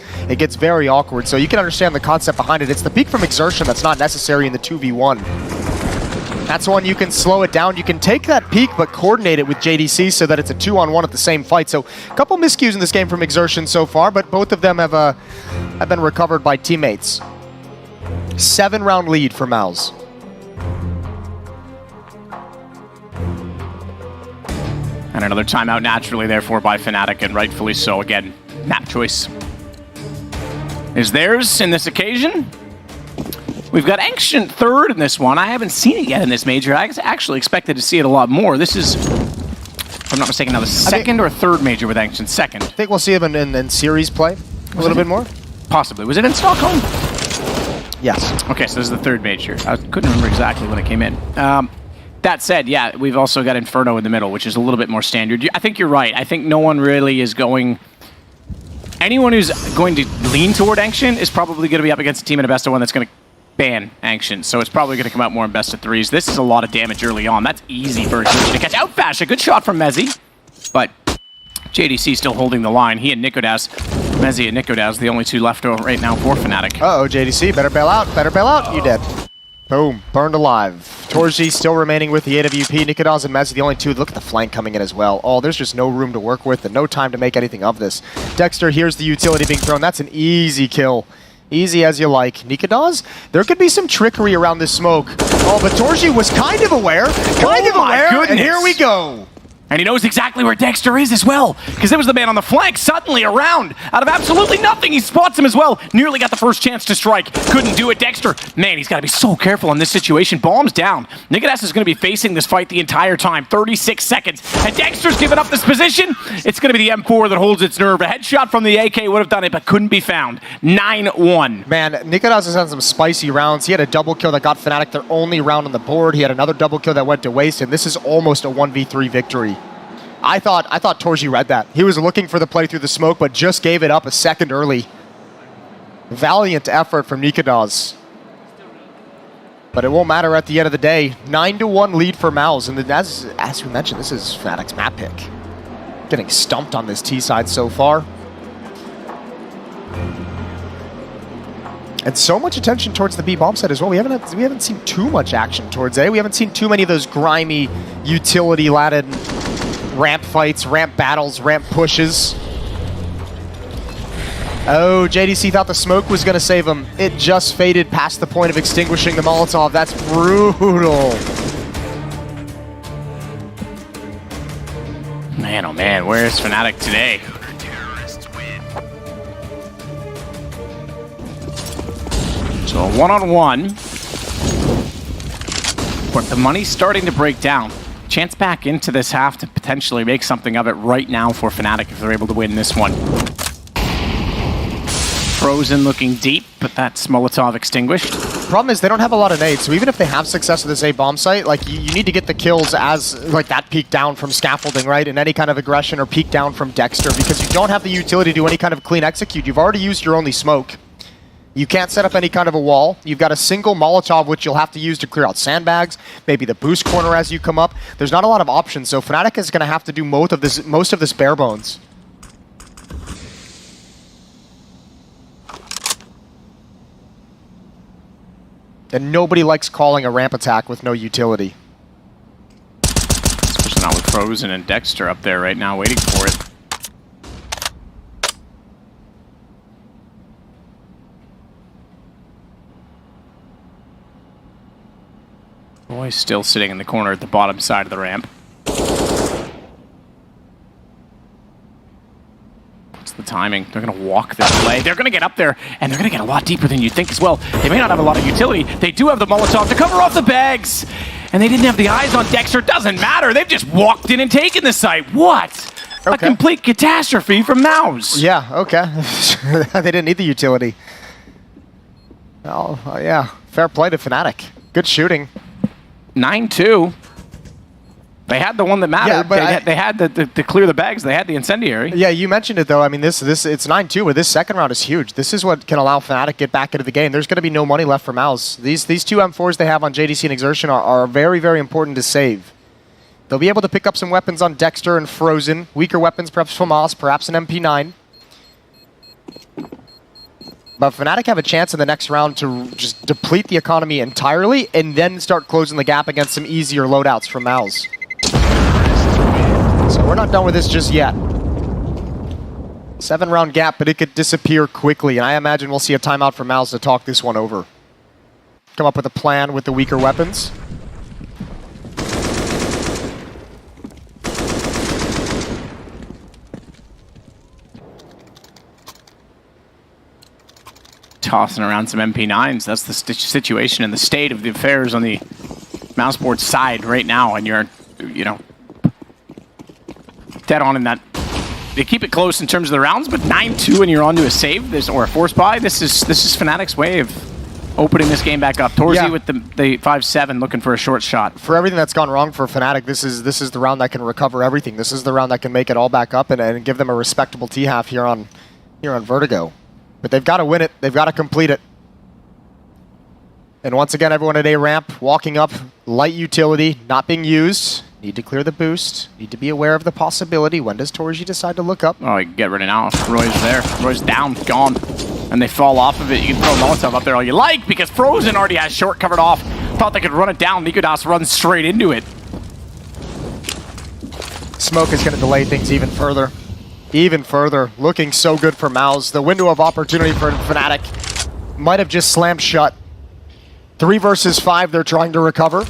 very awkward. So you can understand the concept behind it. It's the peak from Exertion that's not necessary in the 2v1. That's one you can slow it down. You can take that peak, but coordinate it with JDC so that it's a 2-on-1 at the same fight. So a couple miscues in this game from Exertion so far, but both of them have been recovered by teammates. 7-round lead for Mouse. And another timeout naturally, therefore, by Fnatic, and rightfully so. Again, map choice is theirs in this occasion. We've got Ancient third in this one. I haven't seen it yet in this major. I actually expected to see it a lot more. This is, if I'm not mistaken, now the second or third major with Ancient. Second. I think we'll see him in series play a little bit more. Possibly. Was it in Stockholm? Yes. Okay, so this is the third major. I couldn't remember exactly when it came in. That said, yeah, we've also got Inferno in the middle, which is a little bit more standard. I think you're right. I think no one really is going... Anyone who's going to lean toward Ancient is probably going to be up against a team in a best of one that's going to ban Ancient, so it's probably going to come out more in best of 3s. This is a lot of damage early on. That's easy for Exertion to catch. Out Fasha, good shot from Mezzi, but JDC still holding the line. He and Nikodas Mezzi and Nikodaz, the only two left right now for Fnatic. Uh-oh, JDC, better bail out, you dead. Boom, burned alive. Torji still remaining with the AWP. Nikodaz and Mezzi, the only two. Look at the flank coming in as well. Oh, there's just no room to work with and no time to make anything of this. Dexter, here's the utility being thrown. That's an easy kill. Easy as you like. Nikodaz, there could be some trickery around this smoke. Oh, but Torji was kind of aware. Goodness. And here we go. And he knows exactly where Dexter is as well, because it was the man on the flank suddenly around. Out of absolutely nothing, he spots him as well. Nearly got the first chance to strike. Couldn't do it. Dexter, man, he's got to be so careful in this situation. Bombs down. Nikodaz is going to be facing this fight the entire time. 36 seconds. And Dexter's given up this position. It's going to be the M4 that holds its nerve. A headshot from the AK would have done it, but couldn't be found. 9-1. Man, Nikodaz has had some spicy rounds. He had a double kill that got Fnatic their only round on the board. He had another double kill that went to waste, and this is almost a 1v3 victory. I thought Torji read that. He was looking for the play through the smoke, but just gave it up a second early. Valiant effort from Nikodaz. But it won't matter at the end of the day. 9-1 lead for Mouse, and as we mentioned, this is Fnatic's map pick. Getting stumped on this T side so far. And so much attention towards the B bomb side as well. We haven't seen too much action towards A. We haven't seen too many of those grimy, utility-laden ramp fights, ramp battles, ramp pushes. Oh, JDC thought the smoke was going to save him. It just faded past the point of extinguishing the Molotov. That's brutal. Man, oh man, where's Fnatic today? So a one-on-one. But the money's starting to break down. Chance back into this half to potentially make something of it right now for Fnatic if they're able to win this one. Frozen looking deep, but that's Molotov extinguished. Problem is they don't have a lot of nades, so even if they have success with this A bomb site, like you need to get the kills as like that peek down from scaffolding, right? And any kind of aggression or peek down from Dexter, because you don't have the utility to do any kind of clean execute. You've already used your only smoke. You can't set up any kind of a wall. You've got a single Molotov, which you'll have to use to clear out sandbags, maybe the boost corner as you come up. There's not a lot of options, so Fnatic is going to have to do most of this bare bones. And nobody likes calling a ramp attack with no utility. Especially not with Frozen and Dexter up there right now waiting for it. Boy, still sitting in the corner at the bottom side of the ramp. What's the timing? They're going to walk this play. They're going to get up there, and they're going to get a lot deeper than you'd think as well. They may not have a lot of utility. They do have the Molotov to cover off the bags, and they didn't have the eyes on Dexter. Doesn't matter. They've just walked in and taken the site. What? Okay. A complete catastrophe from Mouse. Yeah, okay. They didn't need the utility. Oh, yeah. Fair play to Fnatic. Good shooting. 9-2. They had the one that mattered. Yeah, but they had to clear the bags. They had the incendiary. Yeah, you mentioned it though. I mean, it's 9-2, but this second round is huge. This is what can allow Fnatic get back into the game. There's going to be no money left for Mouse. These two M4s they have on JDC and Exertion are very, very important to save. They'll be able to pick up some weapons on Dexter and Frozen. Weaker weapons, perhaps from Moss, perhaps an MP9. But Fnatic have a chance in the next round to just deplete the economy entirely and then start closing the gap against some easier loadouts from Mouse. So we're not done with this just yet. 7-round gap, but it could disappear quickly, and I imagine we'll see a timeout from Mouse to talk this one over. Come up with a plan with the weaker weapons. Tossing around some MP9s. That's the situation and the state of the affairs on the Mouseboard side right now, and you're, dead on in that. They keep it close in terms of the rounds, but 9-2 and you're onto a save or a force buy. This is Fnatic's way of opening this game back up. Torzi with the 5-7 looking for a short shot. For everything that's gone wrong for Fnatic, this is the round that can recover everything. This is the round that can make it all back up and give them a respectable T-half here on Vertigo. But they've got to win it. They've got to complete it. And once again, everyone at A ramp walking up, light utility, not being used. Need to clear the boost. Need to be aware of the possibility. When does Torji decide to look up? Oh, you can get rid of now. Roy's there. Roy's down, gone. And they fall off of it. You can throw Molotov up there all you like because Frozen already has short covered off. Thought they could run it down. Nikodas runs straight into it. Smoke is going to delay things even further. Even further. Looking so good for Mouse. The window of opportunity for Fnatic might have just slammed shut. 3 versus 5, they're trying to recover.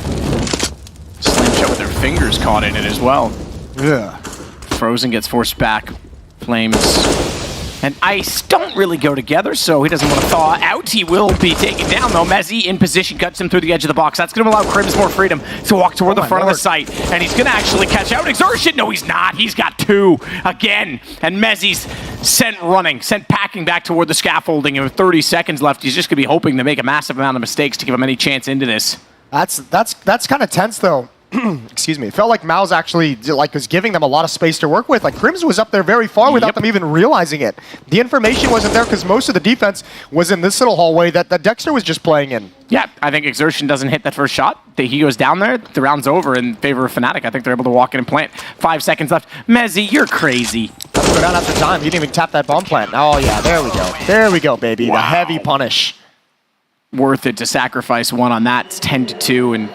Slam shut with their fingers caught in it as well. Yeah. Frozen gets forced back. Flames and Ice don't really go together, so he doesn't want to thaw out. He will be taken down, though. Mezzi in position, cuts him through the edge of the box. That's going to allow Crims more freedom to walk toward the front of the site, and he's going to actually catch out Exertion. No, he's not. He's got 2 again, and Mezzi's sent running, sent packing back toward the scaffolding, and with 30 seconds left, he's just going to be hoping to make a massive amount of mistakes to give him any chance into this. That's kind of tense, though. Excuse me. It felt like Mao's actually was giving them a lot of space to work with. Like Crims was up there very far without them even realizing it. The information wasn't there because most of the defense was in this little hallway that Dexter was just playing in. Yeah, I think Exertion doesn't hit that first shot. He goes down there, the round's over in favor of Fnatic. I think they're able to walk in and plant. 5 seconds left. Mezzi, you're crazy. Go down after time. He didn't even tap that bomb plant. Oh yeah, there we go. There we go, baby. Wow. The heavy punish. Worth it to sacrifice 1 on that. It's 10-2, and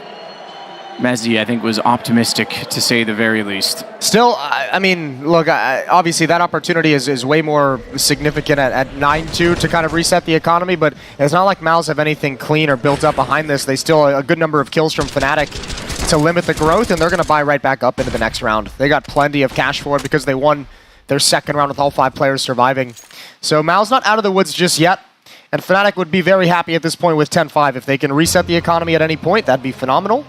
Mezzi, I think, was optimistic, to say the very least. Still, I mean, look, obviously that opportunity is way more significant at 9-2 to kind of reset the economy, but it's not like Mouse have anything clean or built up behind this. They still a good number of kills from Fnatic to limit the growth, and they're going to buy right back up into the next round. They got plenty of cash for it because they won their second round with all 5 players surviving. So Mao's not out of the woods just yet, and Fnatic would be very happy at this point with 10-5. If they can reset the economy at any point, that'd be phenomenal.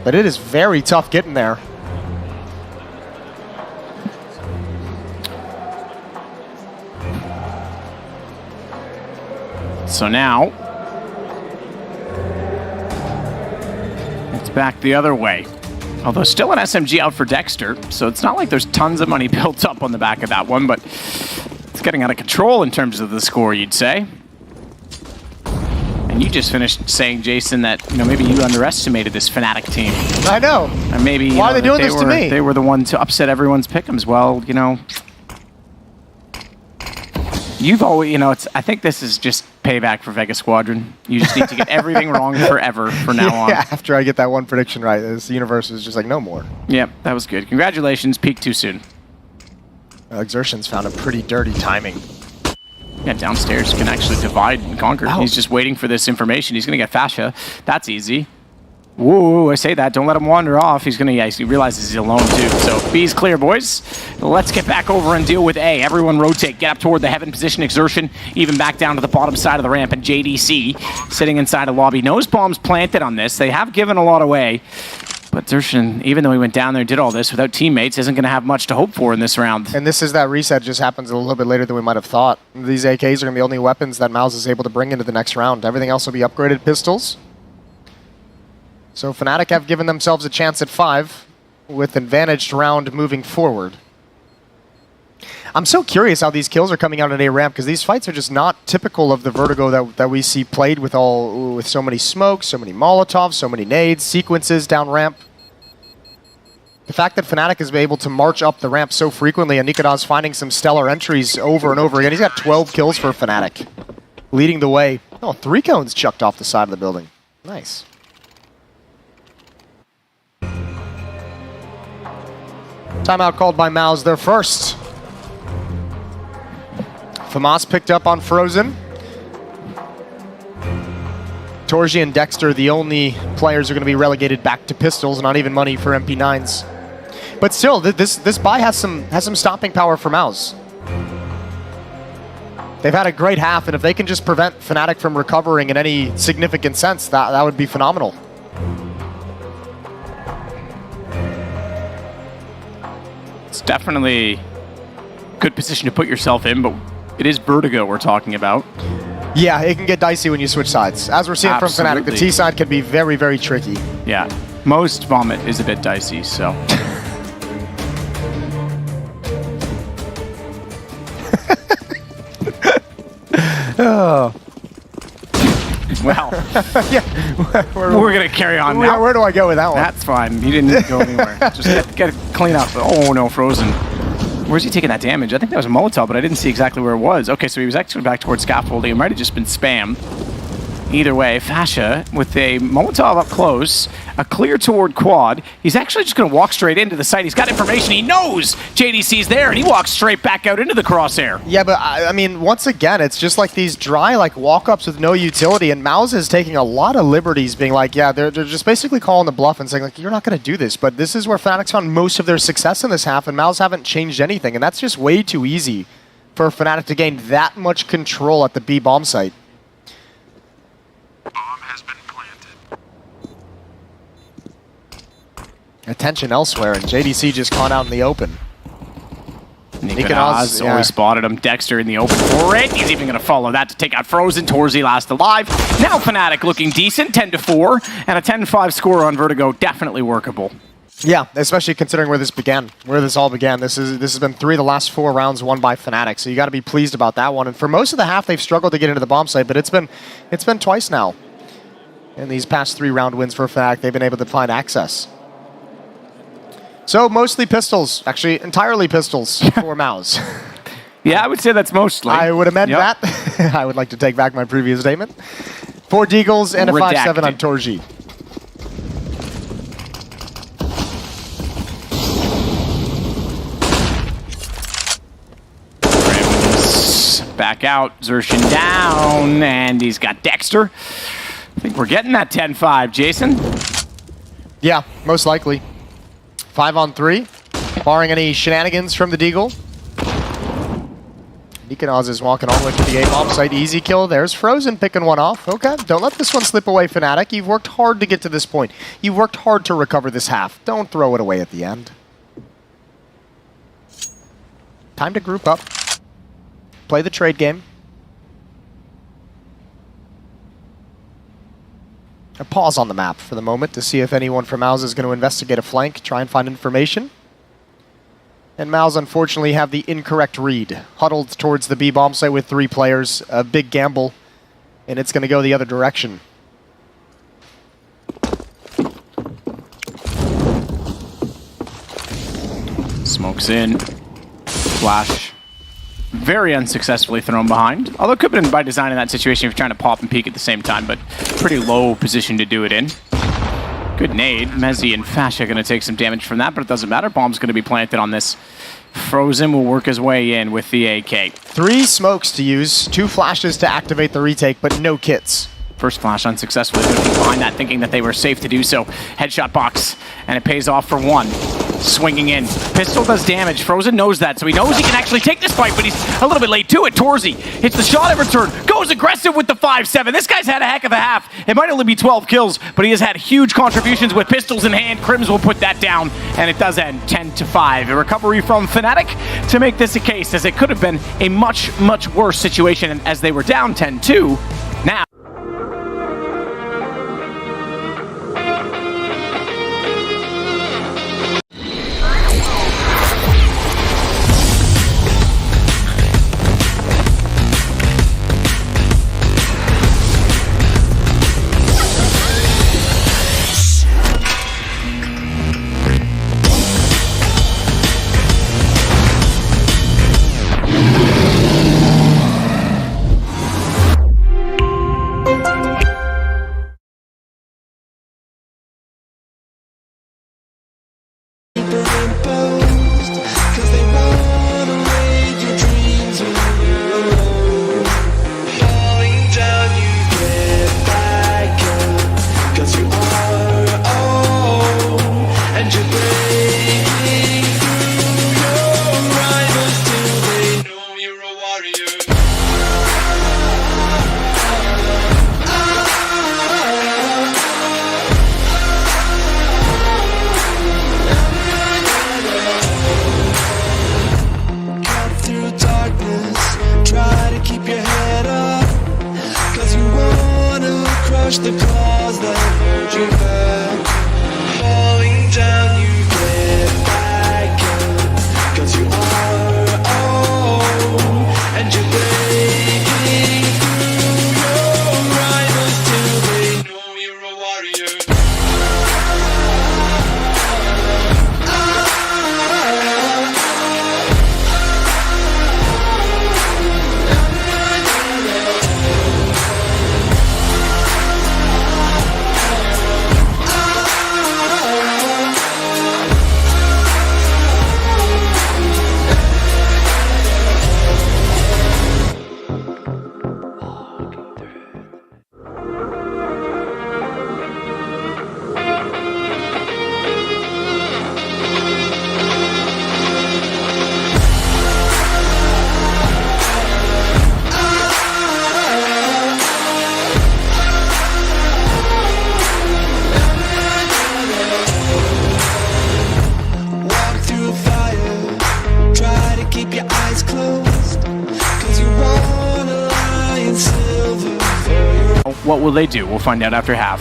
But it is very tough getting there. So now, it's back the other way. Although still an SMG out for Dexter, so it's not like there's tons of money built up on the back of that one, but it's getting out of control in terms of the score, you'd say. And you just finished saying, Jason, that maybe you underestimated this Fnatic team. I know. And maybe why are they doing this to me? They were the one to upset everyone's pick'ems. Well, you've always, I think this is just payback for Vega Squadron. You just need to get everything wrong forever from now on. Yeah, after I get that one prediction right, this universe is just like, no more. Yep, that was good. Congratulations, peaked too soon. Exertion's found a pretty dirty timing. Yeah, downstairs can actually divide and conquer. Oh. He's just waiting for this information. He's going to get Fascia. That's easy. Whoa, I say that. Don't let him wander off. He's going to, he realizes he's alone too. So B's clear, boys. Let's get back over and deal with A. Everyone rotate. Get up toward the heaven position. Exertion even back down to the bottom side of the ramp. And JDC sitting inside a lobby. Nose bombs planted on this. They have given a lot away. But Exertion, even though he went down there and did all this without teammates, isn't going to have much to hope for in this round. And this is that reset just happens a little bit later than we might have thought. These AKs are going to be the only weapons that Mouse is able to bring into the next round. Everything else will be upgraded pistols. So Fnatic have given themselves a chance at 5 with advantaged round moving forward. I'm so curious how these kills are coming out at A ramp because these fights are just not typical of the Vertigo that we see played with so many smokes, so many Molotovs, so many nades, sequences down ramp. The fact that Fnatic has been able to march up the ramp so frequently and Nikodas finding some stellar entries over and over again. He's got 12 kills for Fnatic, leading the way. Oh, 3 cones chucked off the side of the building. Nice. Timeout called by Mouse, their first. Famas picked up on Frozen. Torji and Dexter, the only players who are going to be relegated back to pistols, not even money for MP9s. But still, this buy has some stopping power for Mouse. They've had a great half, and if they can just prevent Fnatic from recovering in any significant sense, that would be phenomenal. It's definitely a good position to put yourself in, but it is Vertigo we're talking about. Yeah, it can get dicey when you switch sides. As we're seeing from Fnatic, the T side can be very, very tricky. Yeah, most Vomit is a bit dicey, so. Oh. Well, yeah. We're going to carry on now. Where do I go with that one? That's fine. He didn't go anywhere. Just get clean up. Oh, no, Frozen. Where's he taking that damage? I think that was a Molotov, but I didn't see exactly where it was. Okay, so he was actually back towards scaffolding. It might have just been spam. Either way, Fascia with a Molotov up close, a clear toward quad. He's actually just going to walk straight into the site. He's got information. He knows JDC's there, and he walks straight back out into the crosshair. Yeah, but I mean, once again, it's just like these dry walk-ups with no utility, and Mouse is taking a lot of liberties being like, yeah, they're just basically calling the bluff and saying, like, you're not going to do this. But this is where Fnatic's found most of their success in this half, and Mouse haven't changed anything, and that's just way too easy for Fnatic to gain that much control at the B bomb site. Attention elsewhere, and JDC just caught out in the open. Nikonaz always spotted him. Dexter in the open for it. He's even going to follow that to take out Frozen. Torzy last alive. Now Fnatic looking decent, 10-4, and a 10-5 score on Vertigo. Definitely workable. Yeah, especially considering where this all began. This has been 3 of the last 4 rounds won by Fnatic, so you got to be pleased about that one. And for most of the half, they've struggled to get into the bomb site, but it's been twice now. In these past 3 round wins for Fnatic, they've been able to find access. So mostly pistols, actually entirely pistols for Mouse. Yeah, I would say that's mostly. I would amend that. I would like to take back my previous statement. 4 Deagles and a 5-7 on Torji. Back out, Xerxian down, and he's got Dexter. I think we're getting that 10-5, Jason. Yeah, most likely. 5-on-3, barring any shenanigans from the Deagle. Nikonaz is walking all the way to the A-bomb site. Easy kill. There's Frozen picking one off. Okay, don't let this one slip away, Fnatic. You've worked hard to get to this point. You've worked hard to recover this half. Don't throw it away at the end. Time to group up. Play the trade game. A pause on the map for the moment to see if anyone from Mouse is going to investigate a flank, try and find information. And Mouse unfortunately have the incorrect read. Huddled towards the B bomb site with 3 players. A big gamble, and it's going to go the other direction. Smokes in. Flash. Very unsuccessfully thrown behind. Although it could have been by design in that situation if you're trying to pop and peek at the same time, but pretty low position to do it in. Good nade. Mezzi and Fascia going to take some damage from that, but it doesn't matter. Bomb's going to be planted on this. Frozen will work his way in with the AK. 3 smokes to use, 2 flashes to activate the retake, but no kits. First flash unsuccessfully. Behind that, thinking that they were safe to do so. Headshot box, and it pays off for 1. Swinging in. Pistol does damage. Frozen knows that, so he knows he can actually take this fight, but he's a little bit late to it. Torzy hits the shot in return, goes aggressive with the 5-7. This guy's had a heck of a half. It might only be 12 kills, but he has had huge contributions with pistols in hand. Crims will put that down, and it does end 10-5. A recovery from Fnatic to make this a case, as it could have been a much, much worse situation as they were down 10-2. Now. The claws that hold you back, falling down, you get back up, 'cause you are alone, and you're breaking through your rivals. What will they do? We'll find out after half.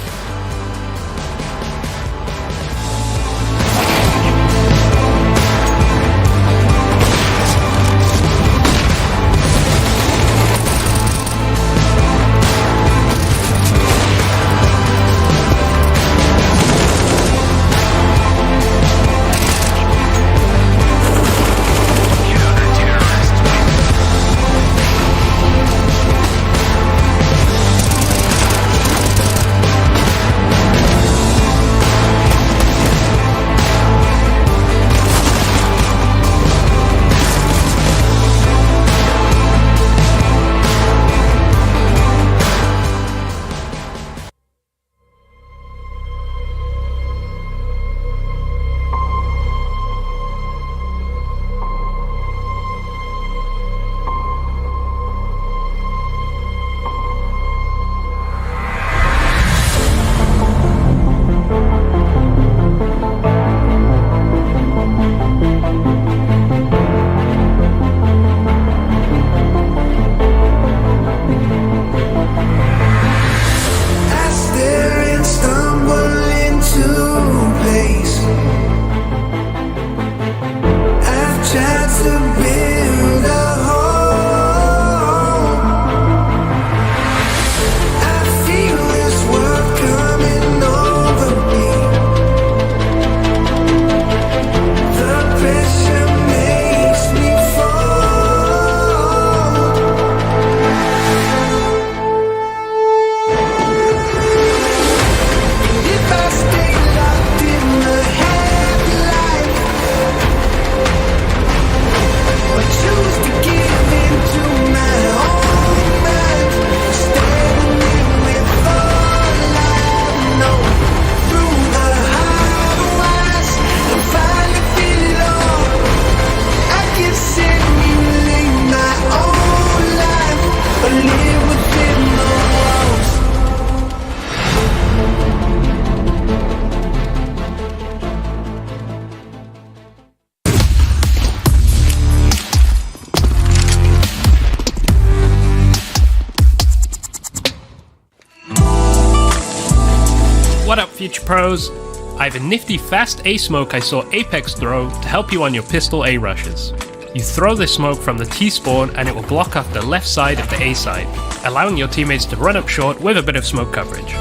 What up, Future Pros? I have a nifty fast A smoke I saw Apex throw to help you on your pistol A rushes. You throw this smoke from the T spawn and it will block off the left side of the A side, allowing your teammates to run up short with a bit of smoke coverage.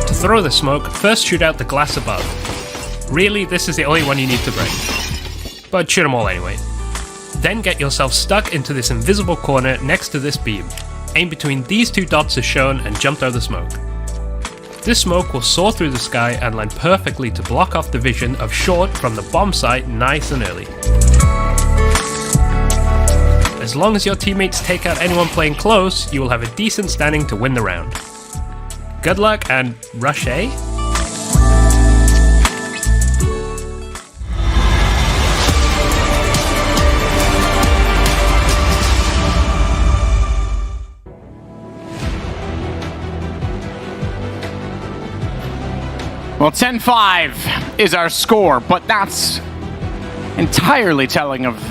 To throw the smoke, first shoot out the glass above. Really, this is the only one you need to break. But shoot them all anyway. Then get yourself stuck into this invisible corner next to this beam. Aim between these two dots as shown and jump through the smoke. This smoke will soar through the sky and land perfectly to block off the vision of short from the bomb site nice and early. As long as your teammates take out anyone playing close, you will have a decent standing to win the round. Good luck and rush A? Well, 10-5 is our score, but that's entirely telling of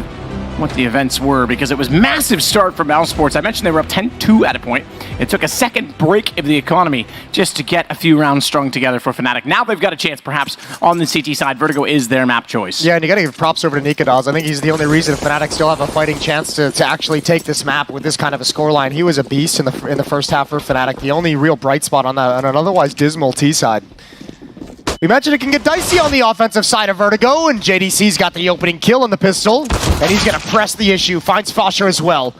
what the events were, because it was massive start for Mouse Sports. I mentioned they were up 10-2 at a point. It took a second break of the economy just to get a few rounds strung together for Fnatic. Now they've got a chance, perhaps, on the CT side. Vertigo is their map choice. Yeah, and you gotta give props over to Nikados. I think he's the only reason Fnatic still have a fighting chance to actually take this map with this kind of a scoreline. He was a beast in the first half for Fnatic. The only real bright spot on an otherwise dismal T side. We mentioned it can get dicey on the offensive side of Vertigo, and JDC's got the opening kill on the pistol, and he's gonna press the issue, finds Fosher as well.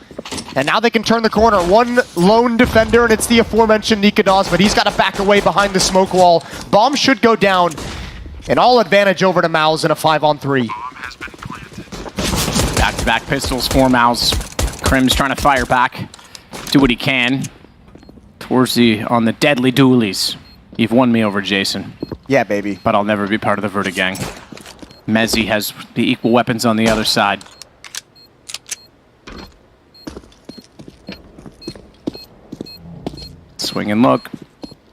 And now they can turn the corner. One lone defender, and it's the aforementioned Nikados, but he's gotta back away behind the smoke wall. Bomb should go down, and all advantage over to Mouse in a 5-on-3. Back-to-back pistols for Mouse. Krim's trying to fire back, do what he can. Towards on the deadly dualies. You've won me over, Jason. Yeah, baby. But I'll never be part of the Verti gang. Mezzi has the equal weapons on the other side. Swing and look.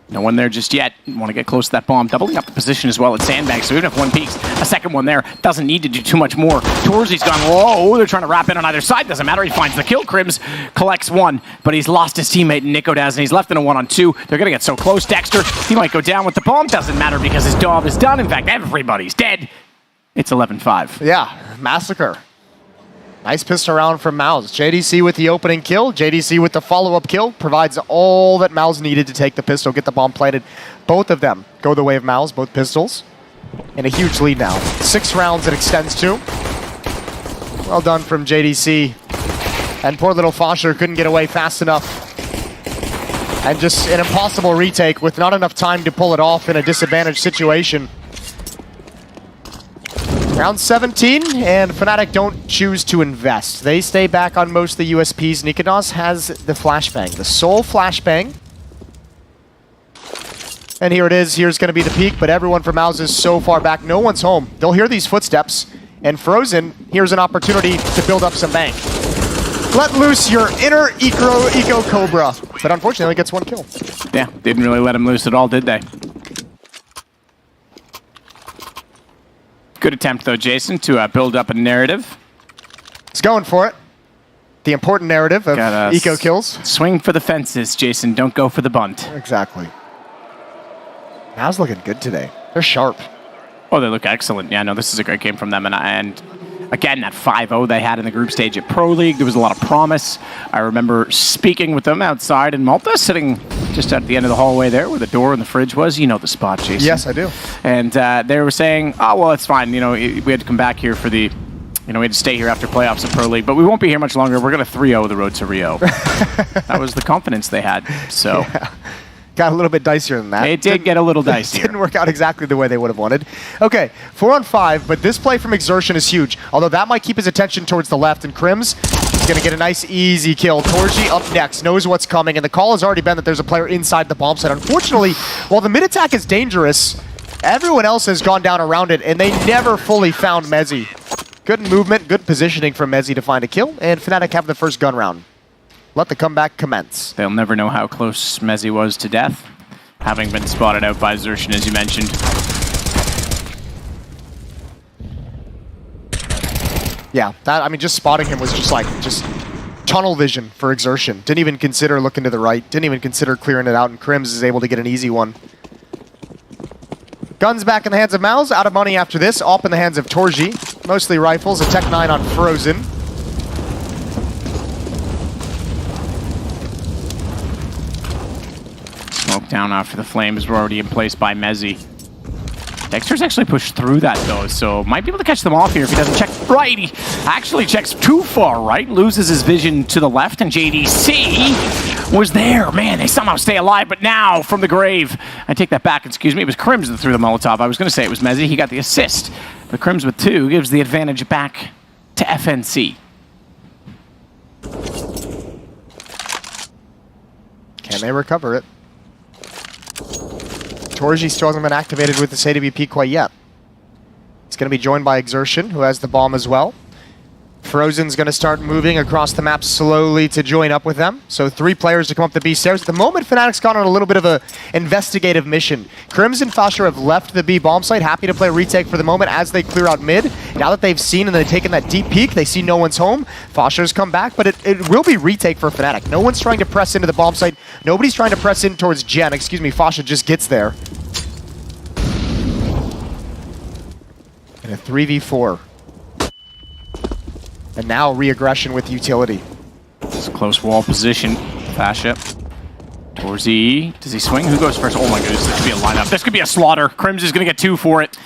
No one there just yet. Want to get close to that bomb. Doubling up the position as well at Sandbags, so even if one peeks, a second one there doesn't need to do too much more. Torzi's gone low. They're trying to wrap in on either side. Doesn't matter. He finds the kill. Crims collects one, but he's lost his teammate Nico Daz, and he's left in a 1-on-2. They're going to get so close. Dexter, he might go down with the bomb. Doesn't matter because his job is done. In fact, everybody's dead. It's 11-5. Yeah, massacre. Nice pistol round from Mouse. JDC with the opening kill. JDC with the follow-up kill. Provides all that Mouse needed to take the pistol, get the bomb planted. Both of them go the way of Mouse, both pistols. And a huge lead now. 6 rounds it extends to. Well done from JDC. And poor little Fosher couldn't get away fast enough. And just an impossible retake with not enough time to pull it off in a disadvantaged situation. Round 17, and Fnatic don't choose to invest. They stay back on most of the USPs. Nikonos has the flashbang, the sole flashbang. And here it is. Here's going to be the peak, but everyone from Mouse is so far back. No one's home. They'll hear these footsteps, and Frozen, here's an opportunity to build up some bank. Let loose your inner Eco Cobra, but unfortunately only gets 1 kill. Yeah, didn't really let him loose at all, did they? Good attempt, though, Jason, to build up a narrative. He's going for it. The important narrative of eco kills. Swing for the fences, Jason. Don't go for the bunt. Exactly. Now's looking good today. They're sharp. Oh, they look excellent. Yeah, no, this is a great game from them. And again, that 5-0 they had in the group stage at Pro League, there was a lot of promise. I remember speaking with them outside in Malta, sitting just at the end of the hallway there where the door and the fridge was. You know the spot, Jason. Yes, I do. And they were saying, oh, well, it's fine. You know, we had to come back here for the, we had to stay here after playoffs at Pro League, but we won't be here much longer. We're going to 3-0 the road to Rio. That was the confidence they had. So. Yeah. Got a little bit dicier than that. It did get a little dicier. Didn't work out exactly the way they would have wanted. Okay, 4-on-5, but this play from Exertion is huge. Although that might keep his attention towards the left, and Crims is going to get a nice, easy kill. Torji up next, knows what's coming, and the call has already been that there's a player inside the bomb site. Unfortunately, while the mid attack is dangerous, everyone else has gone down around it, and they never fully found Mezzi. Good movement, good positioning from Mezzi to find a kill, and Fnatic have the first gun round. Let the comeback commence. They'll never know how close Mezzi was to death, having been spotted out by Xertion, as you mentioned. Yeah, that, I mean, just spotting him was just tunnel vision for Exertion. Didn't even consider looking to the right, didn't even consider clearing it out, and Crims is able to get an easy one. Guns back in the hands of Mouse, out of money after this, up in the hands of Torji. Mostly rifles, a Tech 9 on Frozen. Smoke down after the flames were already in place by Mezzi. Dexter's actually pushed through that, though, so might be able to catch them off here if he doesn't check right. He actually checks too far right, loses his vision to the left, and JDC was there. Man, they somehow stay alive, but now from the grave. I take that back, excuse me. It was Crims that threw the Molotov. I was going to say it was Mezzi. He got the assist, but Crims with 2 gives the advantage back to FNC. Can they recover it? Torji still hasn't been activated with this AWP quite yet. It's going to be joined by Exertion, who has the bomb as well. Frozen's going to start moving across the map slowly to join up with them. So 3 players to come up the B stairs. At the moment, Fnatic's gone on a little bit of an investigative mission. Crims and Fosher have left the B bomb site, happy to play retake for the moment as they clear out mid. Now that they've seen and they've taken that deep peek, they see no one's home. Fosher's come back, but it will be retake for Fnatic. No one's trying to press into the bomb site. Nobody's trying to press in towards Gen. Excuse me, Fosher just gets there. And a 3v4. And now re-aggression with utility. It's a close wall position. Fascia. Torzi. Does he swing? Who goes first? Oh my goodness, this could be a lineup. This could be a slaughter. Crims is going to get 2 for it.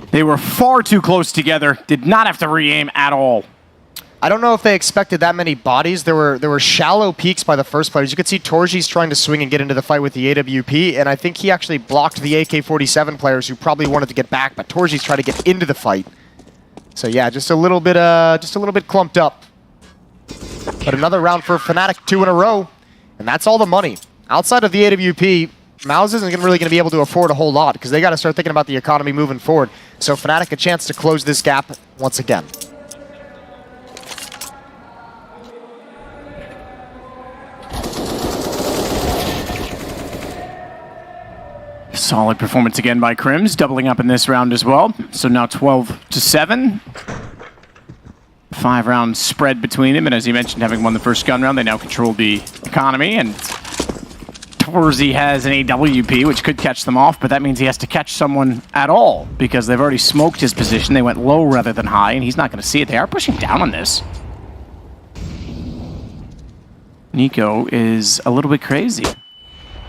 They were far too close together. Did not have to re-aim at all. I don't know if they expected that many bodies. There were shallow peaks by the first players. You could see Torji's trying to swing and get into the fight with the AWP, and I think he actually blocked the AK-47 players who probably wanted to get back, but Torji's trying to get into the fight. So yeah, just a little bit clumped up. But another round for Fnatic, 2 in a row, and that's all the money. Outside of the AWP, Mouse isn't really going to be able to afford a whole lot because they got to start thinking about the economy moving forward. So Fnatic a chance to close this gap once again. Solid performance again by Crims, doubling up in this round as well. So now 12-7. 5-round spread between them, and as you mentioned, having won the first gun round, they now control the economy, and Torzy has an AWP, which could catch them off, but that means he has to catch someone at all, because they've already smoked his position. They went low rather than high, and he's not going to see it. They are pushing down on this. Nico is a little bit crazy.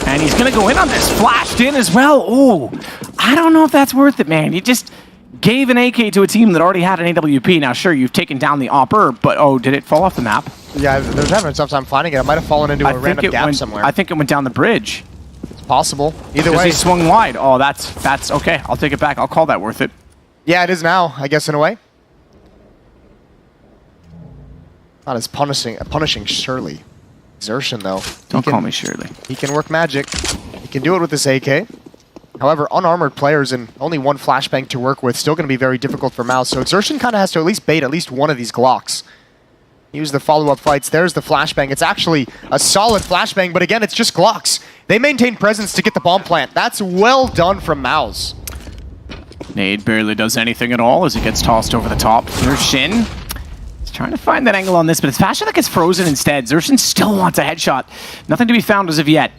And he's going to go in on this. Flashed in as well. Oh, I don't know if that's worth it, man. You just gave an AK to a team that already had an AWP. Now, sure, you've taken down the Opper, but oh, did it fall off the map? Yeah, they're having a tough time finding it. It might have fallen into a random gap somewhere. I think it went down the bridge. It's possible. Either way. He swung wide. Oh, that's okay. I'll take it back. I'll call that worth it. Yeah, it is now, I guess, in a way. Not as punishing Shirley. Exertion, though. Don't call me Shirley. He can work magic. He can do it with this AK. However, unarmored players and only one flashbang to work with, still going to be very difficult for Mouse. So Exertion kind of has to at least bait at least one of these Glocks. Use the follow-up fights. There's the flashbang. It's actually a solid flashbang, but again, it's just Glocks. They maintain presence to get the bomb plant. That's well done from Mouse. Nade barely does anything at all as it gets tossed over the top. Here's Shin. He's trying to find that angle on this, but it's Fasha that gets frozen instead. Zershin still wants a headshot. Nothing to be found as of yet.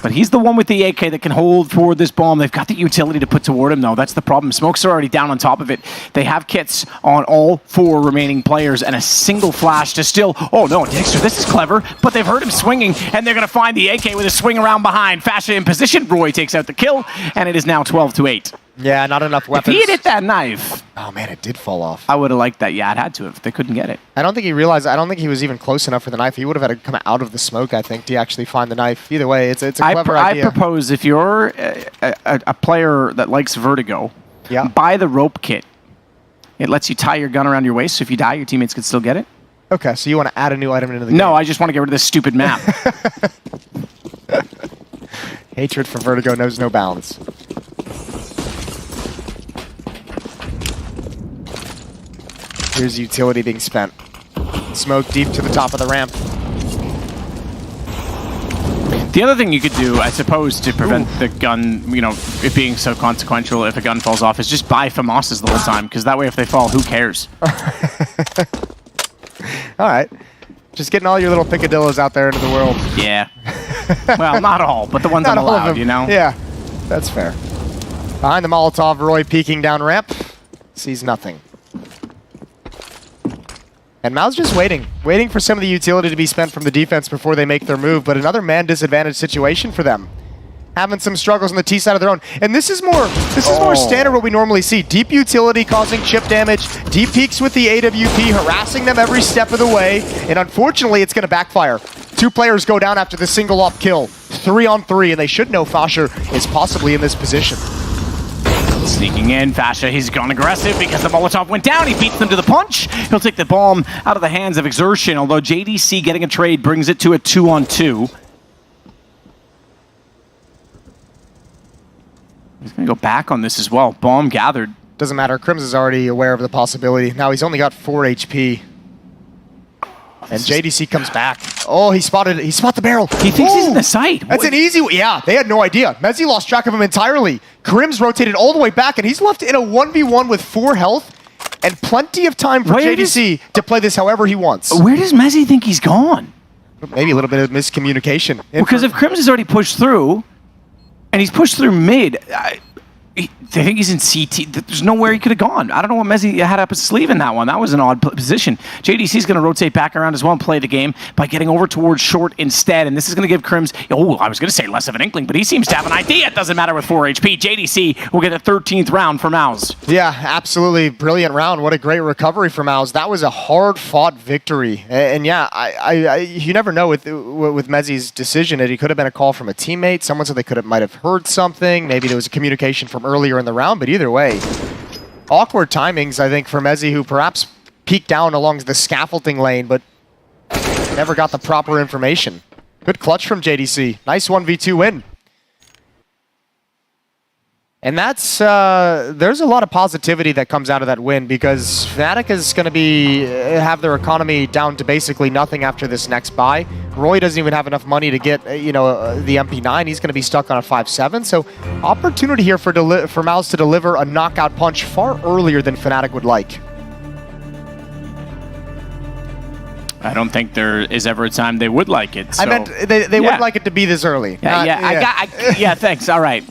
But he's the one with the AK that can hold forward this bomb. They've got the utility to put toward him, though. That's the problem. Smokes are already down on top of it. They have kits on all 4 remaining players and a single flash to still... Oh, no, Dexter, this is clever. But they've heard him swinging, and they're going to find the AK with a swing around behind. Fasha in position. Roy takes out the kill, and it is now 12-8. Yeah, not enough weapons. If he had hit that knife... Oh, man, it did fall off. I would have liked that. Yeah, it had to have. They couldn't get it. I don't think he realized... I don't think he was even close enough for the knife. He would have had to come out of the smoke, I think, to actually find the knife. Either way, it's a clever idea. I propose if you're a player that likes Vertigo, buy the rope kit. It lets you tie your gun around your waist, so if you die, your teammates can still get it. Okay, so you want to add a new item into the game? No, I just want to get rid of this stupid map. Hatred for Vertigo knows no bounds. Here's utility being spent. Smoke deep to the top of the ramp. The other thing you could do, I suppose, to prevent the gun, it being so consequential if a gun falls off, is just buy FAMASas the whole time, because that way if they fall, who cares? All right. Just getting all your little picadillos out there into the world. Yeah. Well, not all, but the ones I'm allowed, Yeah, that's fair. Behind the Molotov, Roy peeking down ramp. Sees nothing. And Mao's just waiting for some of the utility to be spent from the defense before they make their move, but another man-disadvantaged situation for them. Having some struggles on the T side of their own. And this is more standard what we normally see. Deep utility causing chip damage, deep peaks with the AWP, harassing them every step of the way, and unfortunately it's going to backfire. 2 players go down after the single-op kill. 3-on-3, and they should know Fasha is possibly in this position. Sneaking in, Fasha, he's gone aggressive because the Molotov went down. He beats them to the punch. He'll take the bomb out of the hands of Exertion, although JDC getting a trade brings it to a 2-on-2. He's going to go back on this as well. Bomb gathered. Doesn't matter. Crims is already aware of the possibility. Now he's only got 4 HP. And JDC comes back. Oh, he spotted the barrel. He thinks he's in the sight. That's an easy one. Yeah, they had no idea. Mezzi lost track of him entirely. Crims rotated all the way back, and he's left in a 1v1 with 4 health and plenty of time for JDC to play this however he wants. Where does Mezzi think he's gone? Maybe a little bit of miscommunication. Because if Crims has already pushed through, and he's pushed through mid, they think he's in CT. There's nowhere he could have gone. I don't know what Mezzi had up his sleeve in that one. That was an odd position. JDC's going to rotate back around as well and play the game by getting over towards short instead. And this is going to give Crims, I was going to say less of an inkling, but he seems to have an idea. It doesn't matter with 4 HP. JDC will get a 13th round for Mouse. Yeah, absolutely brilliant round. What a great recovery for Mouse. That was a hard-fought victory. And yeah, you never know with Mezzi's decision. It could have been a call from a teammate. Someone said they might have heard something. Maybe there was a communication from earlier in the round, but either way, awkward timings, I think, for Mezzi, who perhaps peeked down along the scaffolding lane, but never got the proper information. Good clutch from JDC. Nice 1v2 win. And that's, there's a lot of positivity that comes out of that win, because Fnatic is going to have their economy down to basically nothing after this next buy. Roy doesn't even have enough money to get, the MP9. He's going to be stuck on a 5-7. So opportunity here for Mouse to deliver a knockout punch far earlier than Fnatic would like. I don't think there is ever a time they would like it. So. I meant they would like it to be this early. Yeah, thanks. All right.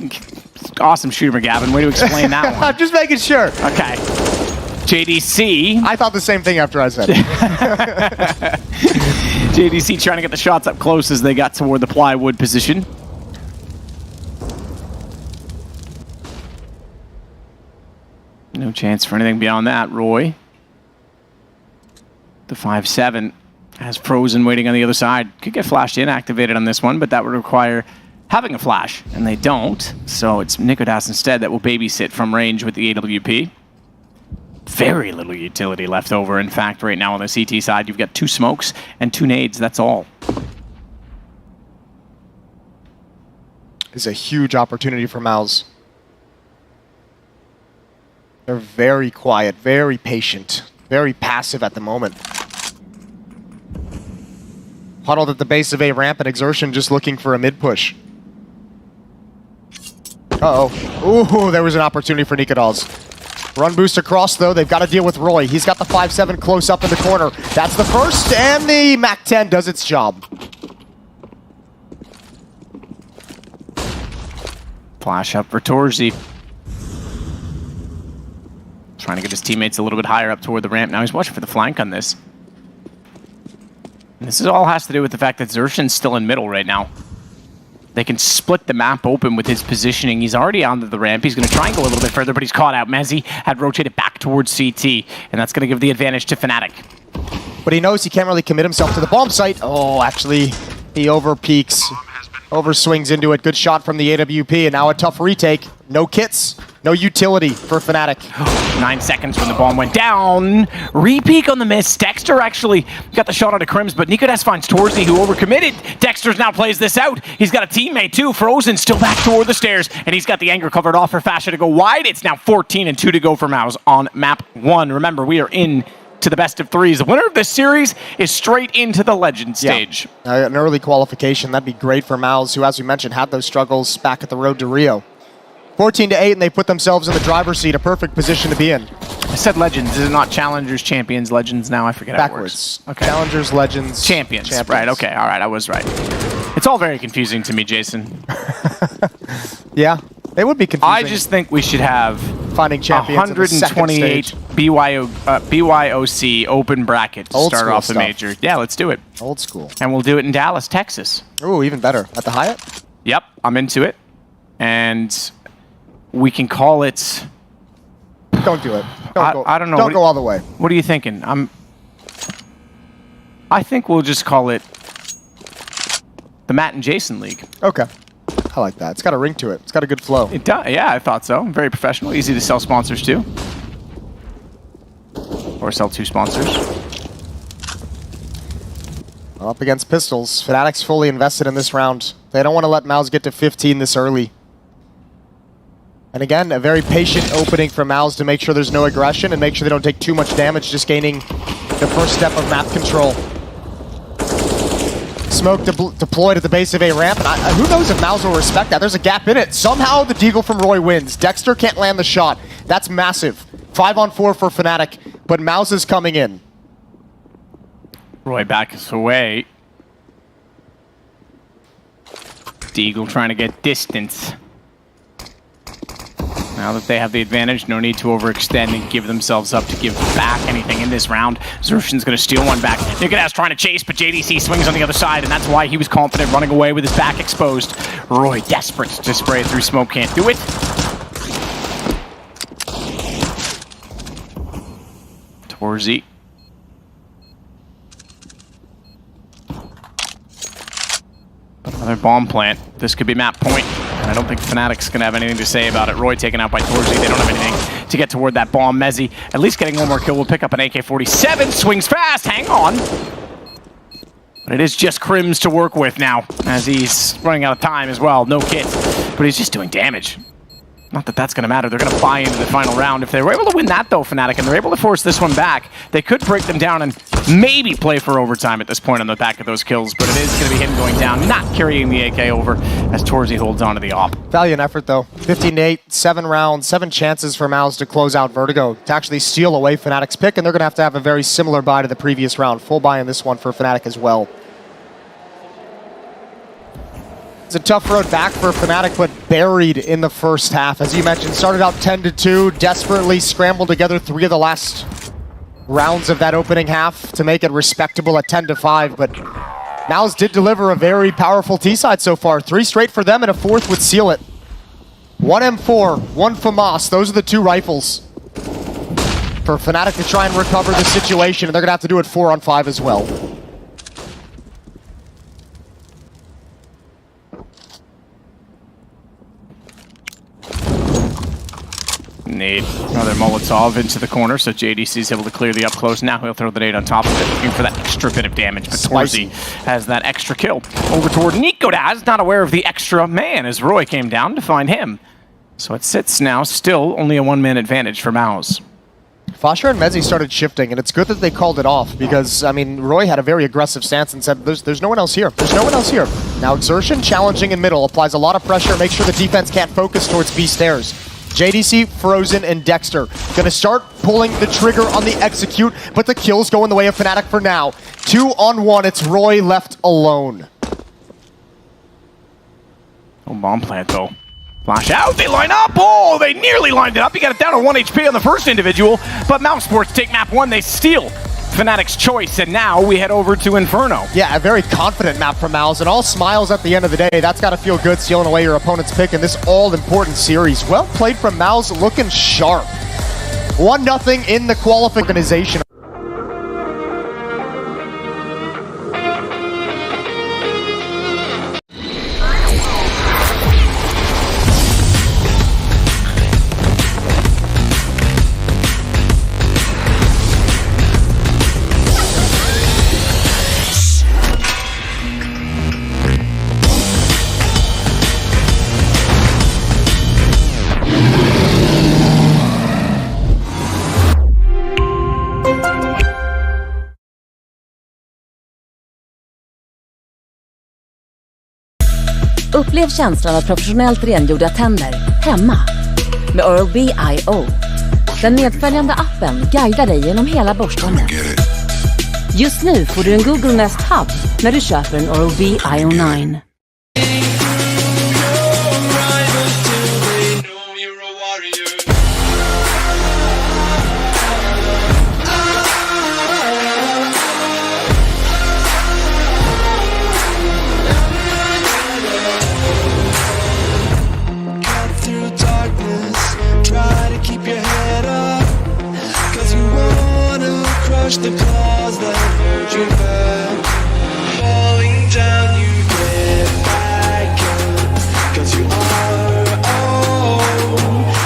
Awesome shooter, Gavin. Way to explain that one. I'm just making sure. Okay. JDC. I thought the same thing after I said it. JDC trying to get the shots up close as they got toward the plywood position. No chance for anything beyond that, Roy. The 5-7 has Frozen waiting on the other side. Could get flashed in, activated on this one, but that would require having a flash, and they don't. So it's Nikodas instead that will babysit from range with the AWP. Very little utility left over. In fact, right now on the CT side, you've got 2 smokes and 2 nades. That's all. It's a huge opportunity for Mouse. They're very quiet, very patient, very passive at the moment. Huddled at the base of A ramp and Exertion just looking for a mid push. Uh-oh. Ooh, there was an opportunity for Nikodas. Run boost across, though. They've got to deal with Roy. He's got the 5-7 close up in the corner. That's the first, and the MAC-10 does its job. Flash up for Torzy. Trying to get his teammates a little bit higher up toward the ramp. Now he's watching for the flank on this. And this all has to do with the fact that Xershin's still in middle right now. They can split the map open with his positioning. He's already onto the ramp. He's going to try and go a little bit further, but he's caught out. Mezzi had rotated back towards CT, and that's going to give the advantage to Fnatic. But he knows he can't really commit himself to the bomb site. Oh, actually, he over-peaks. Over-swings into it. Good shot from the AWP, and now a tough retake. No kits, no utility for Fnatic. 9 seconds when the bomb went down. Repeak on the miss. Dexter actually got the shot onto Crims, but Nikodas finds Torzy, who overcommitted. Dexter now plays this out. He's got a teammate too. Frozen still back toward the stairs, and he's got the anger covered off for Fasha to go wide. It's now 14 and 2 to go for Mouse on map 1. Remember, we are in to the best of 3s. The winner of this series is straight into the Legend stage. Yeah. An early qualification. That'd be great for Mouse, who, as we mentioned, had those struggles back at the road to Rio. 14-8, and they put themselves in the driver's seat, a perfect position to be in. I said Legends. Is it not Challengers, Champions, Legends now? I forget Backwards. how it works. Okay. Challengers, Legends, Champions. Right, okay. All right, I was right. It's all very confusing to me, Jason. Yeah, it would be confusing. I just think we should have finding champions 128 BYOC open bracket to start off the major. Yeah, let's do it. Old school. And we'll do it in Dallas, Texas. Ooh, even better. At the Hyatt? Yep, I'm into it. And we can call it... Don't do it. I don't know. Don't go all the way. What are you thinking? I think we'll just call it the Matt and Jason League. Okay. I like that. It's got a ring to it. It's got a good flow. It does. Yeah, I thought so. Very professional. Easy to sell sponsors too. Or sell 2 sponsors. Up against Pistols. Fnatic's fully invested in this round. They don't want to let Mouse get to 15 this early. And again, a very patient opening for Mouse to make sure there's no aggression and make sure they don't take too much damage, just gaining the first step of map control. Smoke deployed at the base of A ramp, and who knows if Mouse will respect that. There's a gap in it. Somehow the Deagle from Roy wins. Dexter can't land the shot. That's massive. 5-on-4 for Fnatic, but Mouse is coming in. Roy backs away. Deagle trying to get distance. Now that they have the advantage, no need to overextend and give themselves up to give back anything in this round. Xershin's going to steal one back. Nikodas trying to chase, but JDC swings on the other side, and that's why he was confident running away with his back exposed. Roy desperate to spray through smoke, can't do it. Torzy. Another bomb plant. This could be map point. And I don't think Fnatic's going to have anything to say about it. Roy taken out by Torzy. They don't have anything to get toward that bomb. Mezzi at least getting one more kill. Will pick up an AK-47. Swings fast. Hang on. But it is just Crims to work with now, as he's running out of time as well. No kit. But he's just doing damage. Not that that's going to matter. They're going to buy into the final round. If they were able to win that, though, Fnatic, and they're able to force this one back, they could break them down and maybe play for overtime at this point on the back of those kills. But it is going to be him going down, not carrying the AK over as Torzy holds on to the op. Valiant effort, though. 15-8, 7 rounds, 7 chances for MOUZ to close out Vertigo, to actually steal away Fnatic's pick, and they're going to have a very similar buy to the previous round. Full buy in this one for Fnatic as well. It's a tough road back for Fnatic, but buried in the first half. As you mentioned, started out 10-2, desperately scrambled together 3 of the last rounds of that opening half to make it respectable at 10-5, but MOUZ did deliver a very powerful T-side so far. 3 straight for them, and a 4th would seal it. 1 M4, 1 FAMAS. Those are the 2 rifles for Fnatic to try and recover the situation, and they're going to have to do it 4-on-5 as well. Nade, another Molotov into the corner, so JDC's able to clear the up close. Now he'll throw the nade on top of it, looking for that extra bit of damage. But Torzy has that extra kill. Over toward Nikodaz, not aware of the extra man as Roy came down to find him. So it sits now, still only a 1-man advantage for MOUZ. Fasher and Mezzi started shifting, and it's good that they called it off because, I mean, Roy had a very aggressive stance and said, there's no one else here. There's no one else here. Now Exertion, challenging in middle, applies a lot of pressure, makes sure the defense can't focus towards B stairs. JDC, Frozen, and Dexter gonna start pulling the trigger on the execute, but the kills go in the way of Fnatic for now. 2-on-1, it's Roy left alone. Oh, bomb plant though. Flash out, they line up! Oh, they nearly lined it up. He got it down to 1 HP on the first individual, but MOUZ Sports take map 1, they steal Fnatic's choice, and now we head over to Inferno. Yeah, a very confident map from MOUZ, and all smiles at the end of the day. That's got to feel good, stealing away your opponent's pick in this all-important series. Well played from MOUZ, looking sharp. 1-0 in the qualification. Upplev känslan av professionellt rengjorda tänder hemma med Oral-B IO. Den medföljande appen guidar dig genom hela borstningen. Just nu får du en Google Nest Hub när du köper en Oral-B IO9. The claws that hold you back, falling down, you get back up, 'cause you are old,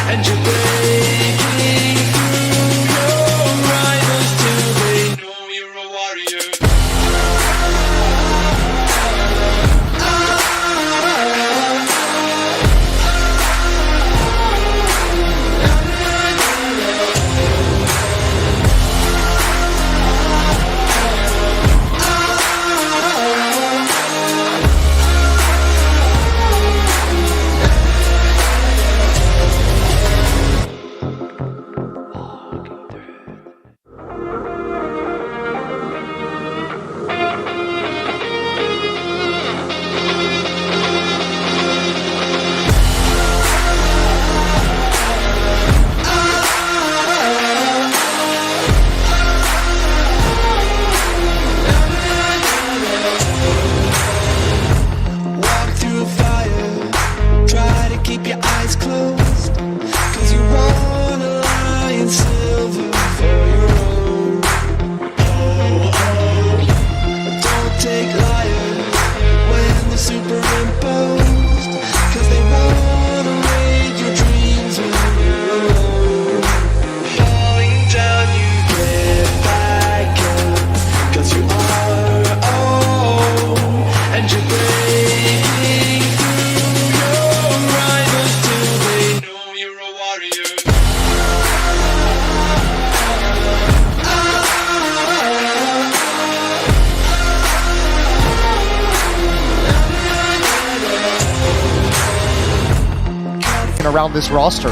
and you're breaking through your rivals till they know you're a warrior. happen around this roster.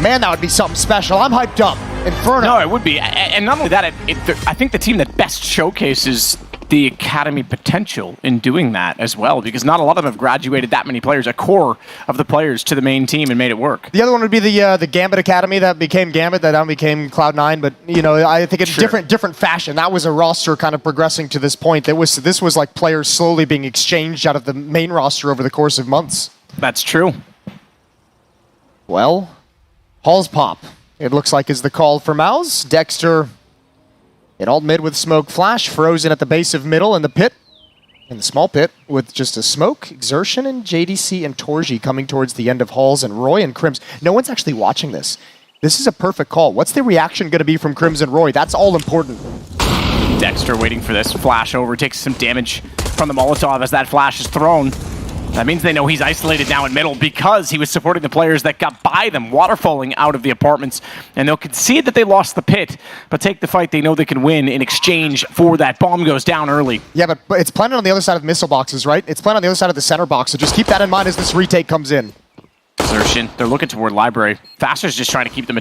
Man, that would be something special. I'm hyped up. Inferno. No, it would be. And not only that, I think the team that best showcases the academy potential in doing that as well, because not a lot of them have graduated that many players, a core of the players, to the main team and made it work. The other one would be the Gambit Academy that became Gambit, that now became Cloud9, but I think in different fashion. That was a roster kind of progressing to this point. This was like players slowly being exchanged out of the main roster over the course of months. That's true. Well, Hall's pop, it looks like, is the call for Mouse. Dexter in alt mid with smoke flash, frozen at the base of middle in the pit. In the small pit with just a smoke, Exertion and JDC and Torji coming towards the end of Halls, and Roy and Crims. No one's actually watching this. This is a perfect call. What's the reaction going to be from Crims and Roy? That's all important. Dexter waiting for this flash over, takes some damage from the Molotov as that flash is thrown. That means they know he's isolated now in middle because he was supporting the players that got by them, waterfalling out of the apartments. And they'll concede that they lost the pit, but take the fight they know they can win in exchange for that bomb goes down early. Yeah, but it's planted on the other side of missile boxes, right? It's planted on the other side of the center box, so just keep that in mind as this retake comes in. Exertion, they're looking toward library. Faster's just trying to keep them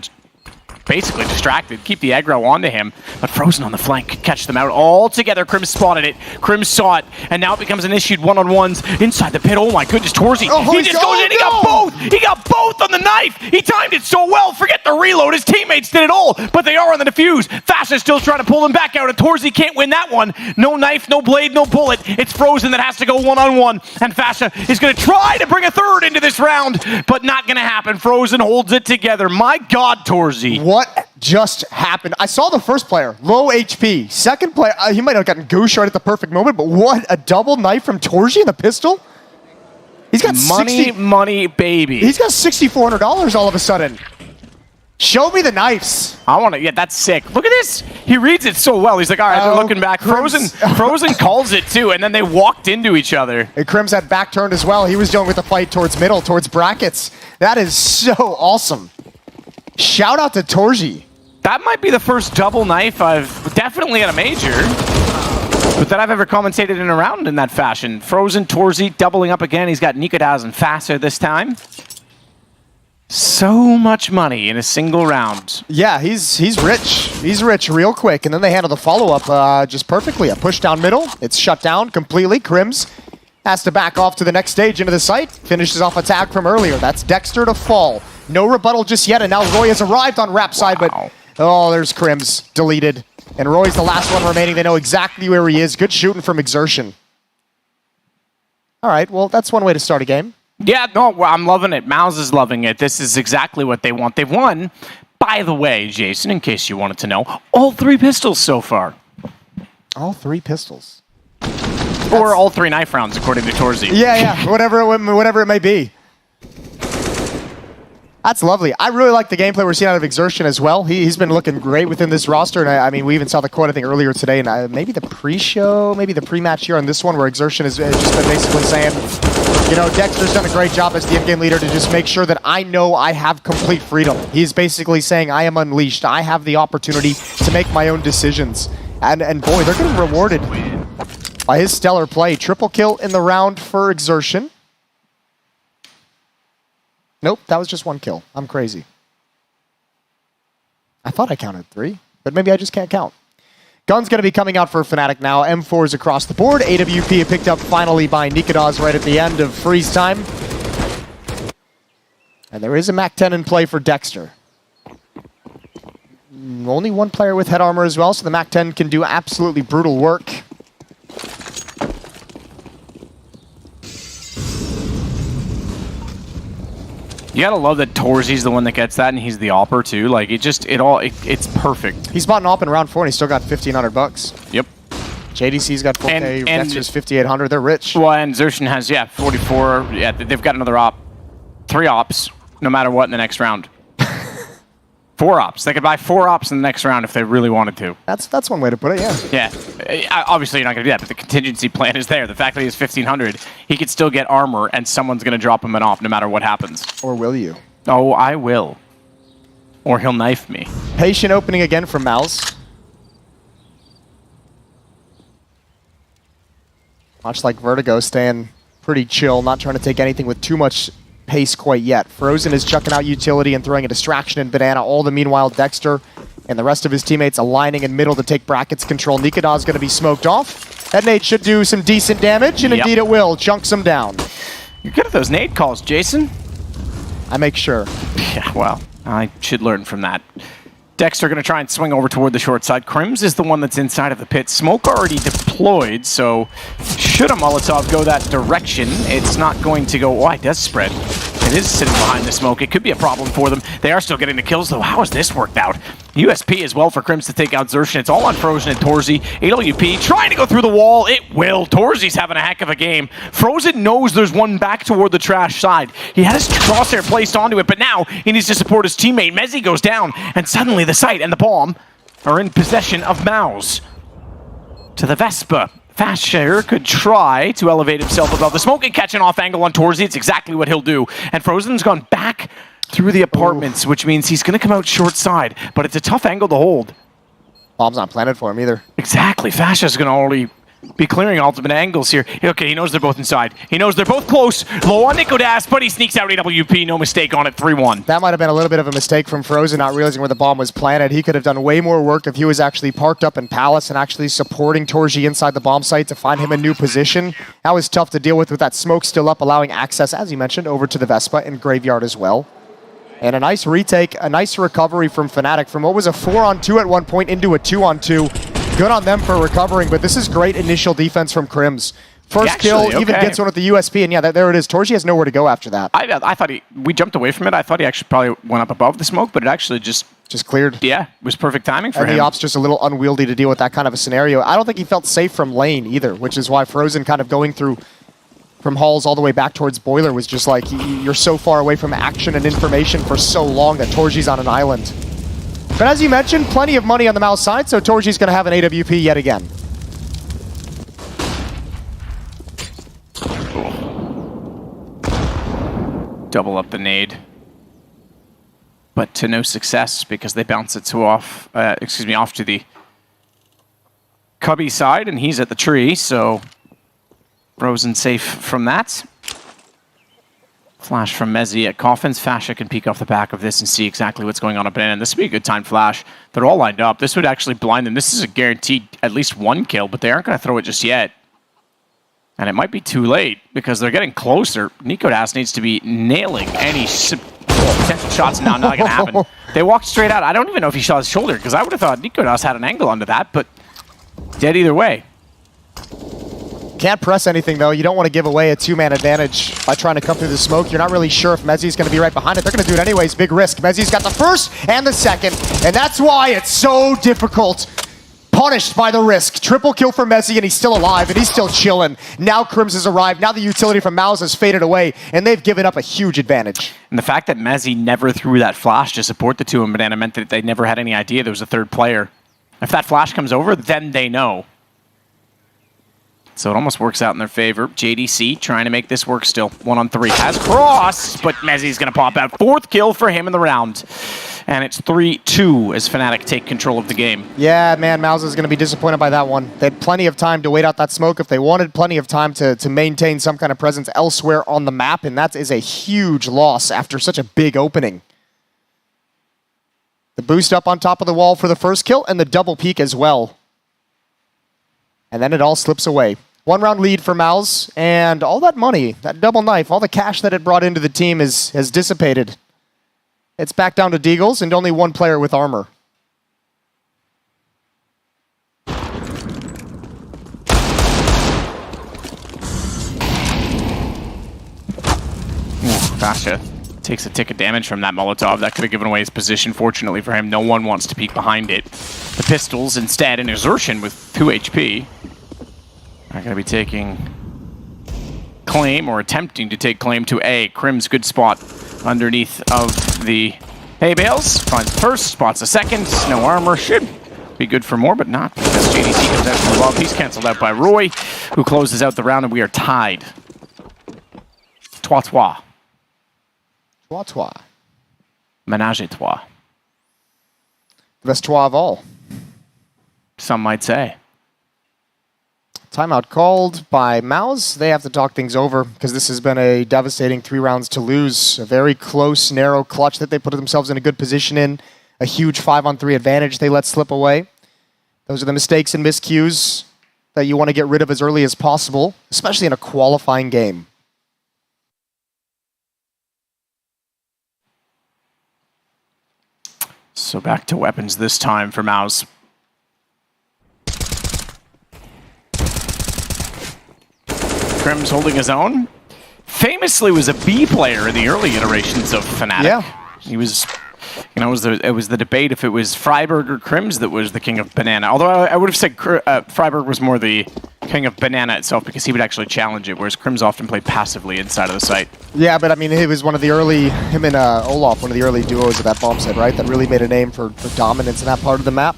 basically distracted, keep the aggro onto him, but Frozen on the flank could catch them out all together. Crims spotted it, Crims saw it, and now it becomes an issued one-on-ones inside the pit. Oh my goodness, Torzy, he just goes in, he got both! He got both on the knife! He timed it so well, forget the reload, his teammates did it all, but they are on the defuse. Faster's still trying to pull him back out, and Torzy can't win that one. No knife, no blade, no bullet. It's Frozen that has to go one-on-one, and Fasha is going to try to bring a third into this round, but not going to happen. Frozen holds it together. My God, Torzy. What just happened? I saw the first player, low HP. Second player, he might have gotten goosh right at the perfect moment, but what, a double knife from Torji and the pistol? He's got money, baby. He's got $6,400 all of a sudden. Show me the knives. I want to, yeah, that's sick. Look at this. He reads it so well. He's like, all right, they're looking back. Frozen calls it too, and then they walked into each other. And Crims had back turned as well. He was dealing with the fight towards middle, towards brackets. That is so awesome. Shout out to Torji. That might be the first double knife I've definitely at a major, but that I've ever commentated in a round in that fashion. Frozen, Torzi doubling up again. He's got Nikodaz and Faster this time. So much money in a single round. Yeah, he's rich. He's rich real quick, and then they handle the follow-up just perfectly. A push down middle. It's shut down completely. Crims has to back off to the next stage into the site. Finishes off a tag from earlier. That's Dexter to fall. No rebuttal just yet, and now Roy has arrived on Rap side, but oh, there's Crims deleted. And Roy's the last one remaining. They know exactly where he is. Good shooting from Exertion. All right, well, that's one way to start a game. Yeah, no, I'm loving it. Mouse is loving it. This is exactly what they want. They've won, by the way, Jason, in case you wanted to know, all 3 pistols so far. All 3 pistols? Or all 3 knife rounds, according to Torzi. Yeah, whatever it may be. That's lovely. I really like the gameplay we're seeing out of Exertion as well. He's been looking great within this roster, and I mean, we even saw the quote, I think, earlier today, and maybe the pre-show, maybe the pre-match here on this one, where Exertion has just been basically saying, you know, Dexter's done a great job as the in-game leader to just make sure that I know I have complete freedom. He's basically saying, I am unleashed. I have the opportunity to make my own decisions. And boy, they're getting rewarded by his stellar play. Triple kill in the round for Exertion. Nope, that was just 1 kill. I'm crazy. I thought I counted 3, but maybe I just can't count. Gun's going to be coming out for Fnatic now. M4s across the board. AWP picked up finally by Nikodaz right at the end of freeze time. And there is a MAC-10 in play for Dexter. Only 1 player with head armor as well, so the MAC-10 can do absolutely brutal work. You gotta love that Torzi's the one that gets that, and he's the AWPer too. Like, it's perfect. He's bought an AWP in round 4, and he's still got $1,500. Yep. JDC's got 4K, Dexter's 5,800. They're rich. Well, and Xertion has, 44. Yeah, they've got another AWP. 3 AWPs, no matter what, in the next round. 4 AWPs. They could buy 4 AWPs in the next round if they really wanted to. That's one way to put it, yeah. Yeah. Obviously, you're not going to do that, but the contingency plan is there. The fact that he has 1,500, he could still get armor, and someone's going to drop him an AWP no matter what happens. Or will you? Oh, I will. Or he'll knife me. Patient opening again from Mouse. Much like Vertigo, staying pretty chill, not trying to take anything with too much pace quite yet. Frozen is chucking out utility and throwing a distraction in Banana. All the meanwhile, Dexter and the rest of his teammates aligning in middle to take brackets control. Nikadaz going to be smoked off. That nade should do some decent damage, and indeed it will. Chunks him down. You're good at those nade calls, Jason. I make sure. Yeah, well, I should learn from that. Dexter going to try and swing over toward the short side. Crims is the one that's inside of the pit. Smoke already deployed, so should a Molotov go that direction, it's not going to go... Oh, it does spread. It is sitting behind the smoke. It could be a problem for them. They are still getting the kills, though. How has this worked out? USP as well for Crims to take out Xertion. It's all on Frozen and Torzy. AWP trying to go through the wall. It will. Torzy's having a heck of a game. Frozen knows there's one back toward the trash side. He had his crosshair placed onto it, but now he needs to support his teammate. Mezzi goes down, and suddenly the site and the bomb are in possession of Mouse. To the Vespa. Fasher could try to elevate himself above the smoke and catch an off angle on Torzy. It's exactly what he'll do. And Frozen's gone back through the apartments, which means he's going to come out short side, but it's a tough angle to hold. Bomb's not planted for him either. Exactly. Fasha's going to already be clearing ultimate angles here. Okay, he knows they're both inside. He knows they're both close. Low on Nikodas, but he sneaks out AWP. No mistake on it. 3-1. That might have been a little bit of a mistake from Frozen, not realizing where the bomb was planted. He could have done way more work if he was actually parked up in Palace and actually supporting Torzy inside the bomb site to find him a new position. That was tough to deal with that smoke still up, allowing access, as you mentioned, over to the Vespa and Graveyard as well. And a nice retake, a nice recovery from Fnatic from what was a 4-on-2 at one point into a 2-on-2. Good on them for recovering, but this is great initial defense from Crims. First kill, even gets one with the USP, and yeah, there it is. Torzy has nowhere to go after that. I thought we jumped away from it. I thought he actually probably went up above the smoke, but it actually just cleared. Yeah, it was perfect timing for him. And the op's just a little unwieldy to deal with that kind of a scenario. I don't think he felt safe from lane either, which is why Frozen kind of going through from halls all the way back towards Boiler was just like, you're so far away from action and information for so long that Torzy's on an island. But as you mentioned, plenty of money on the Mouse side, so Torzy's going to have an AWP yet again. Double up the nade. But to no success because they bounce it off to the Cubby side, and he's at the tree, so Frozen safe from that. Flash from Mezzi at Coffins. Fasha can peek off the back of this and see exactly what's going on up in. And this would be a good time flash. They're all lined up. This would actually blind them. This is a guaranteed at least one kill, but they aren't going to throw it just yet. And it might be too late because they're getting closer. Nikodas needs to be nailing any potential shots. Now, not going to happen. They walked straight out. I don't even know if he shot his shoulder because I would have thought Nikodas had an angle onto that, but dead either way. Can't press anything, though. You don't want to give away a two-man advantage by trying to come through the smoke. You're not really sure if Mezzi's going to be right behind it. They're going to do it anyways. Big risk. Mezzi's got the first and the second, and that's why it's so difficult. Punished by the risk. Triple kill for Mezzi, and he's still alive, and he's still chilling. Now Crims has arrived. Now the utility from Mouse has faded away, and they've given up a huge advantage. And the fact that Mezzi never threw that flash to support the two in Banana meant that they never had any idea there was a third player. If that flash comes over, then they know. So it almost works out in their favor. JDC trying to make this work still. 1-on-3. Has cross, but Mezzi's going to pop out. Fourth kill for him in the round. And it's 3-2 as Fnatic take control of the game. Yeah, man, Mouse is going to be disappointed by that one. They had plenty of time to wait out that smoke if they wanted, plenty of time to maintain some kind of presence elsewhere on the map, and that is a huge loss after such a big opening. The boost up on top of the wall for the first kill, and the double peek as well. And then it all slips away. 1 round lead for Mouse, and all that money, that double knife, all the cash that it brought into the team has dissipated. It's back down to Deagles and only one player with armor. Fasha takes a tick of damage from that Molotov. That could have given away his position. Fortunately for him, no one wants to peek behind it. The pistols instead, an Exertion with 2 HP. Are going to be taking claim, or attempting to take claim to A. Crims, good spot underneath of the hay bales. Finds first, spots a second. No armor, should be good for more, but not because JDC comes out from above. He's cancelled out by Roy, who closes out the round, and we are tied. 3-3. 3-3. Ménage à trois. The best trois of all. Some might say. Timeout called by Mouse. They have to talk things over because this has been a devastating 3 rounds to lose. A very close, narrow clutch that they put themselves in a good position in. A huge 5-on-3 advantage they let slip away. Those are the mistakes and miscues that you want to get rid of as early as possible, especially in a qualifying game. So back to weapons this time for Mouse. Crim's holding his own. Famously was a B player in the early iterations of Fnatic. Yeah. He was, you know, it was the debate if it was Freiburg or Crims that was the king of banana. Although I would have said Freiburg was more the king of banana itself because he would actually challenge it, whereas Crims often played passively inside of the site. Yeah, but I mean, he was one of the early, him and Olaf, one of the early duos of that bomb set, right? That really made a name for dominance in that part of the map.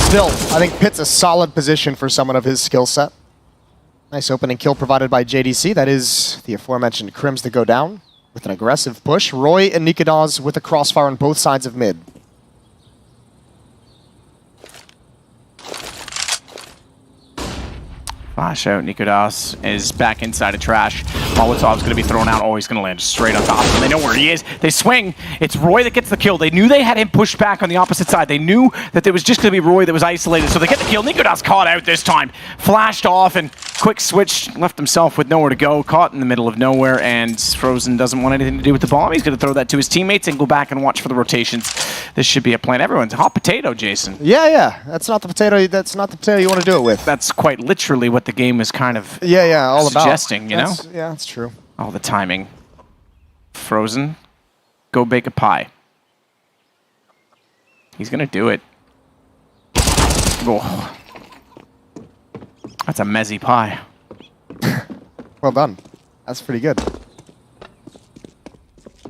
Still, I think Pitt's a solid position for someone of his skill set. Nice opening kill provided by JDC. That is the aforementioned Crims to go down with an aggressive push. Roy and Nikodas with a crossfire on both sides of mid. Flash out, Nikodas is back inside of Trash. Molotov's going to be thrown out. Oh, he's going to land straight on top of him. They know where he is. They swing. It's Roy that gets the kill. They knew they had him pushed back on the opposite side. They knew that there was just going to be Roy that was isolated, so they get the kill. Nikodas caught out this time. Flashed off and quick switch. Left himself with nowhere to go. Caught in the middle of nowhere, and Frozen doesn't want anything to do with the bomb. He's going to throw that to his teammates and go back and watch for the rotations. This should be a plan. Everyone's a hot potato, Jason. Yeah. That's not the potato. That's not the potato you want to do it with. That's quite literally what the game is kind of all suggesting, about. You know? Yeah, that's true. Oh, the timing. Frozen, go bake a pie. He's gonna do it. Oh. That's a mezzy pie. Well done. That's pretty good.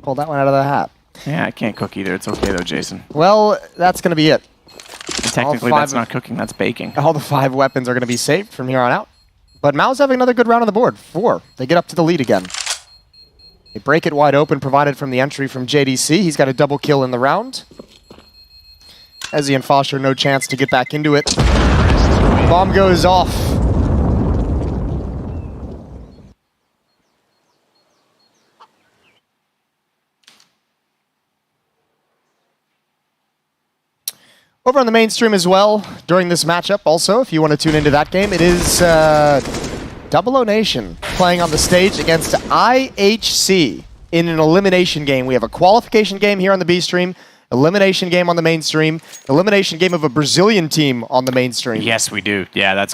Pull that one out of the hat. Yeah, I can't cook either. It's okay though, Jason. Well, that's gonna be it. Technically, that's not cooking, that's baking. All the 5 weapons are going to be saved from here on out. But Mao's having another good round on the board. 4. They get up to the lead again. They break it wide open, provided from the entry from JDC. He's got a double kill in the round. Ezzy and Foster, no chance to get back into it. Bomb goes off. Over on the mainstream as well, during this matchup also, if you want to tune into that game, it is Double O Nation playing on the stage against IHC in an elimination game. We have a qualification game here on the B stream, elimination game on the mainstream, elimination game of a Brazilian team on the mainstream. Yes, we do. Yeah, that's...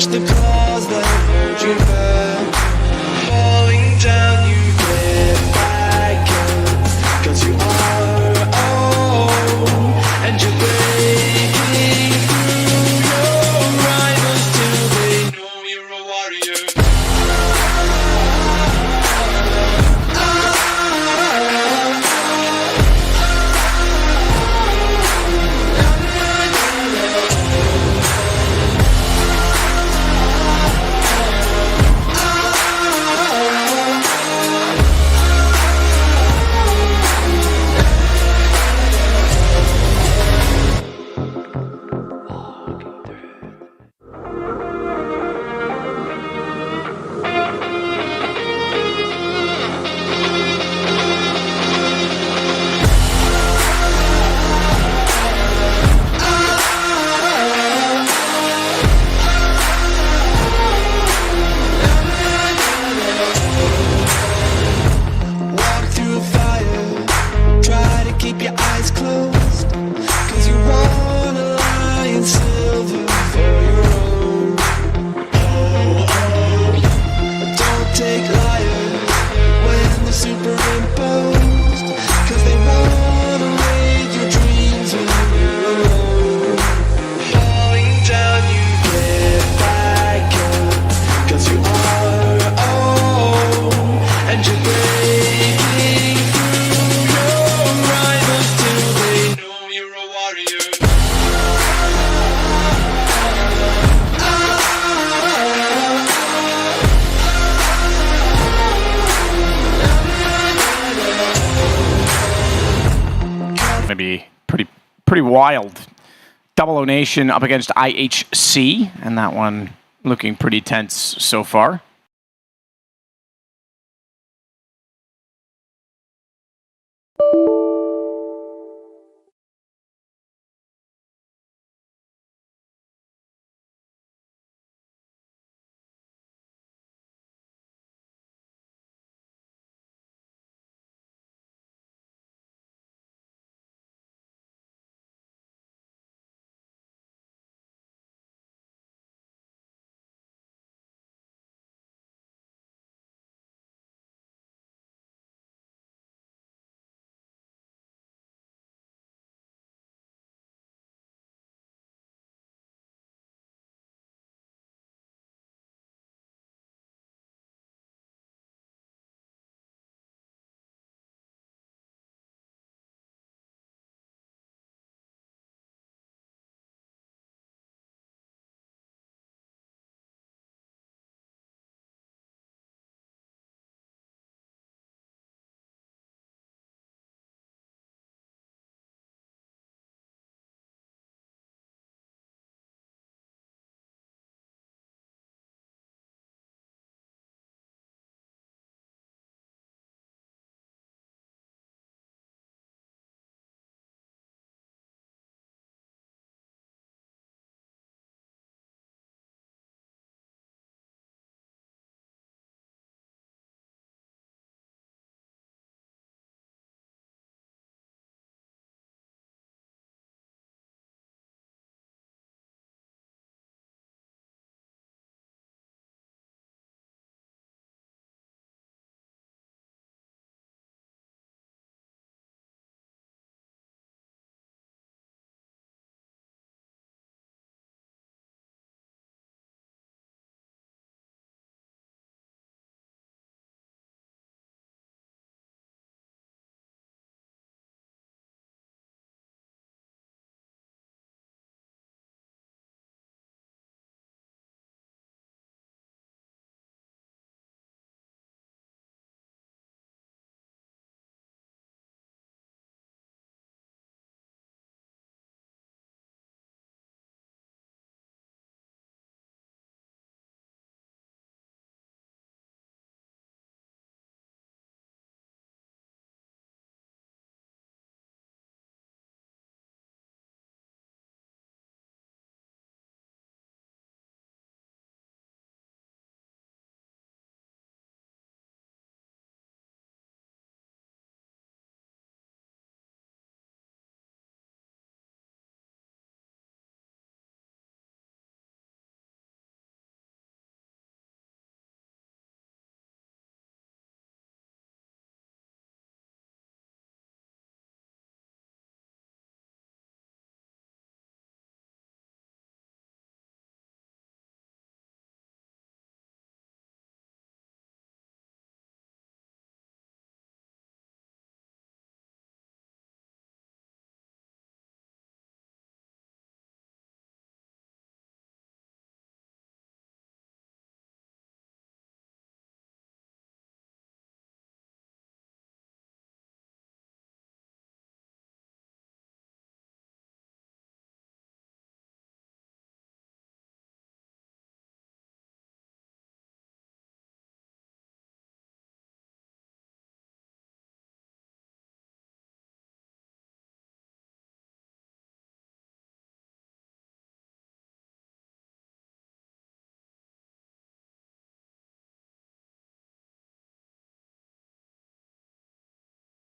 the claws that hold you back. Falling down, you get back up. 'Cause you are old and you're breaking through your rivals till they know you're a warrior. pretty wild. Double O Nation up against IHC, and that one looking pretty tense so far.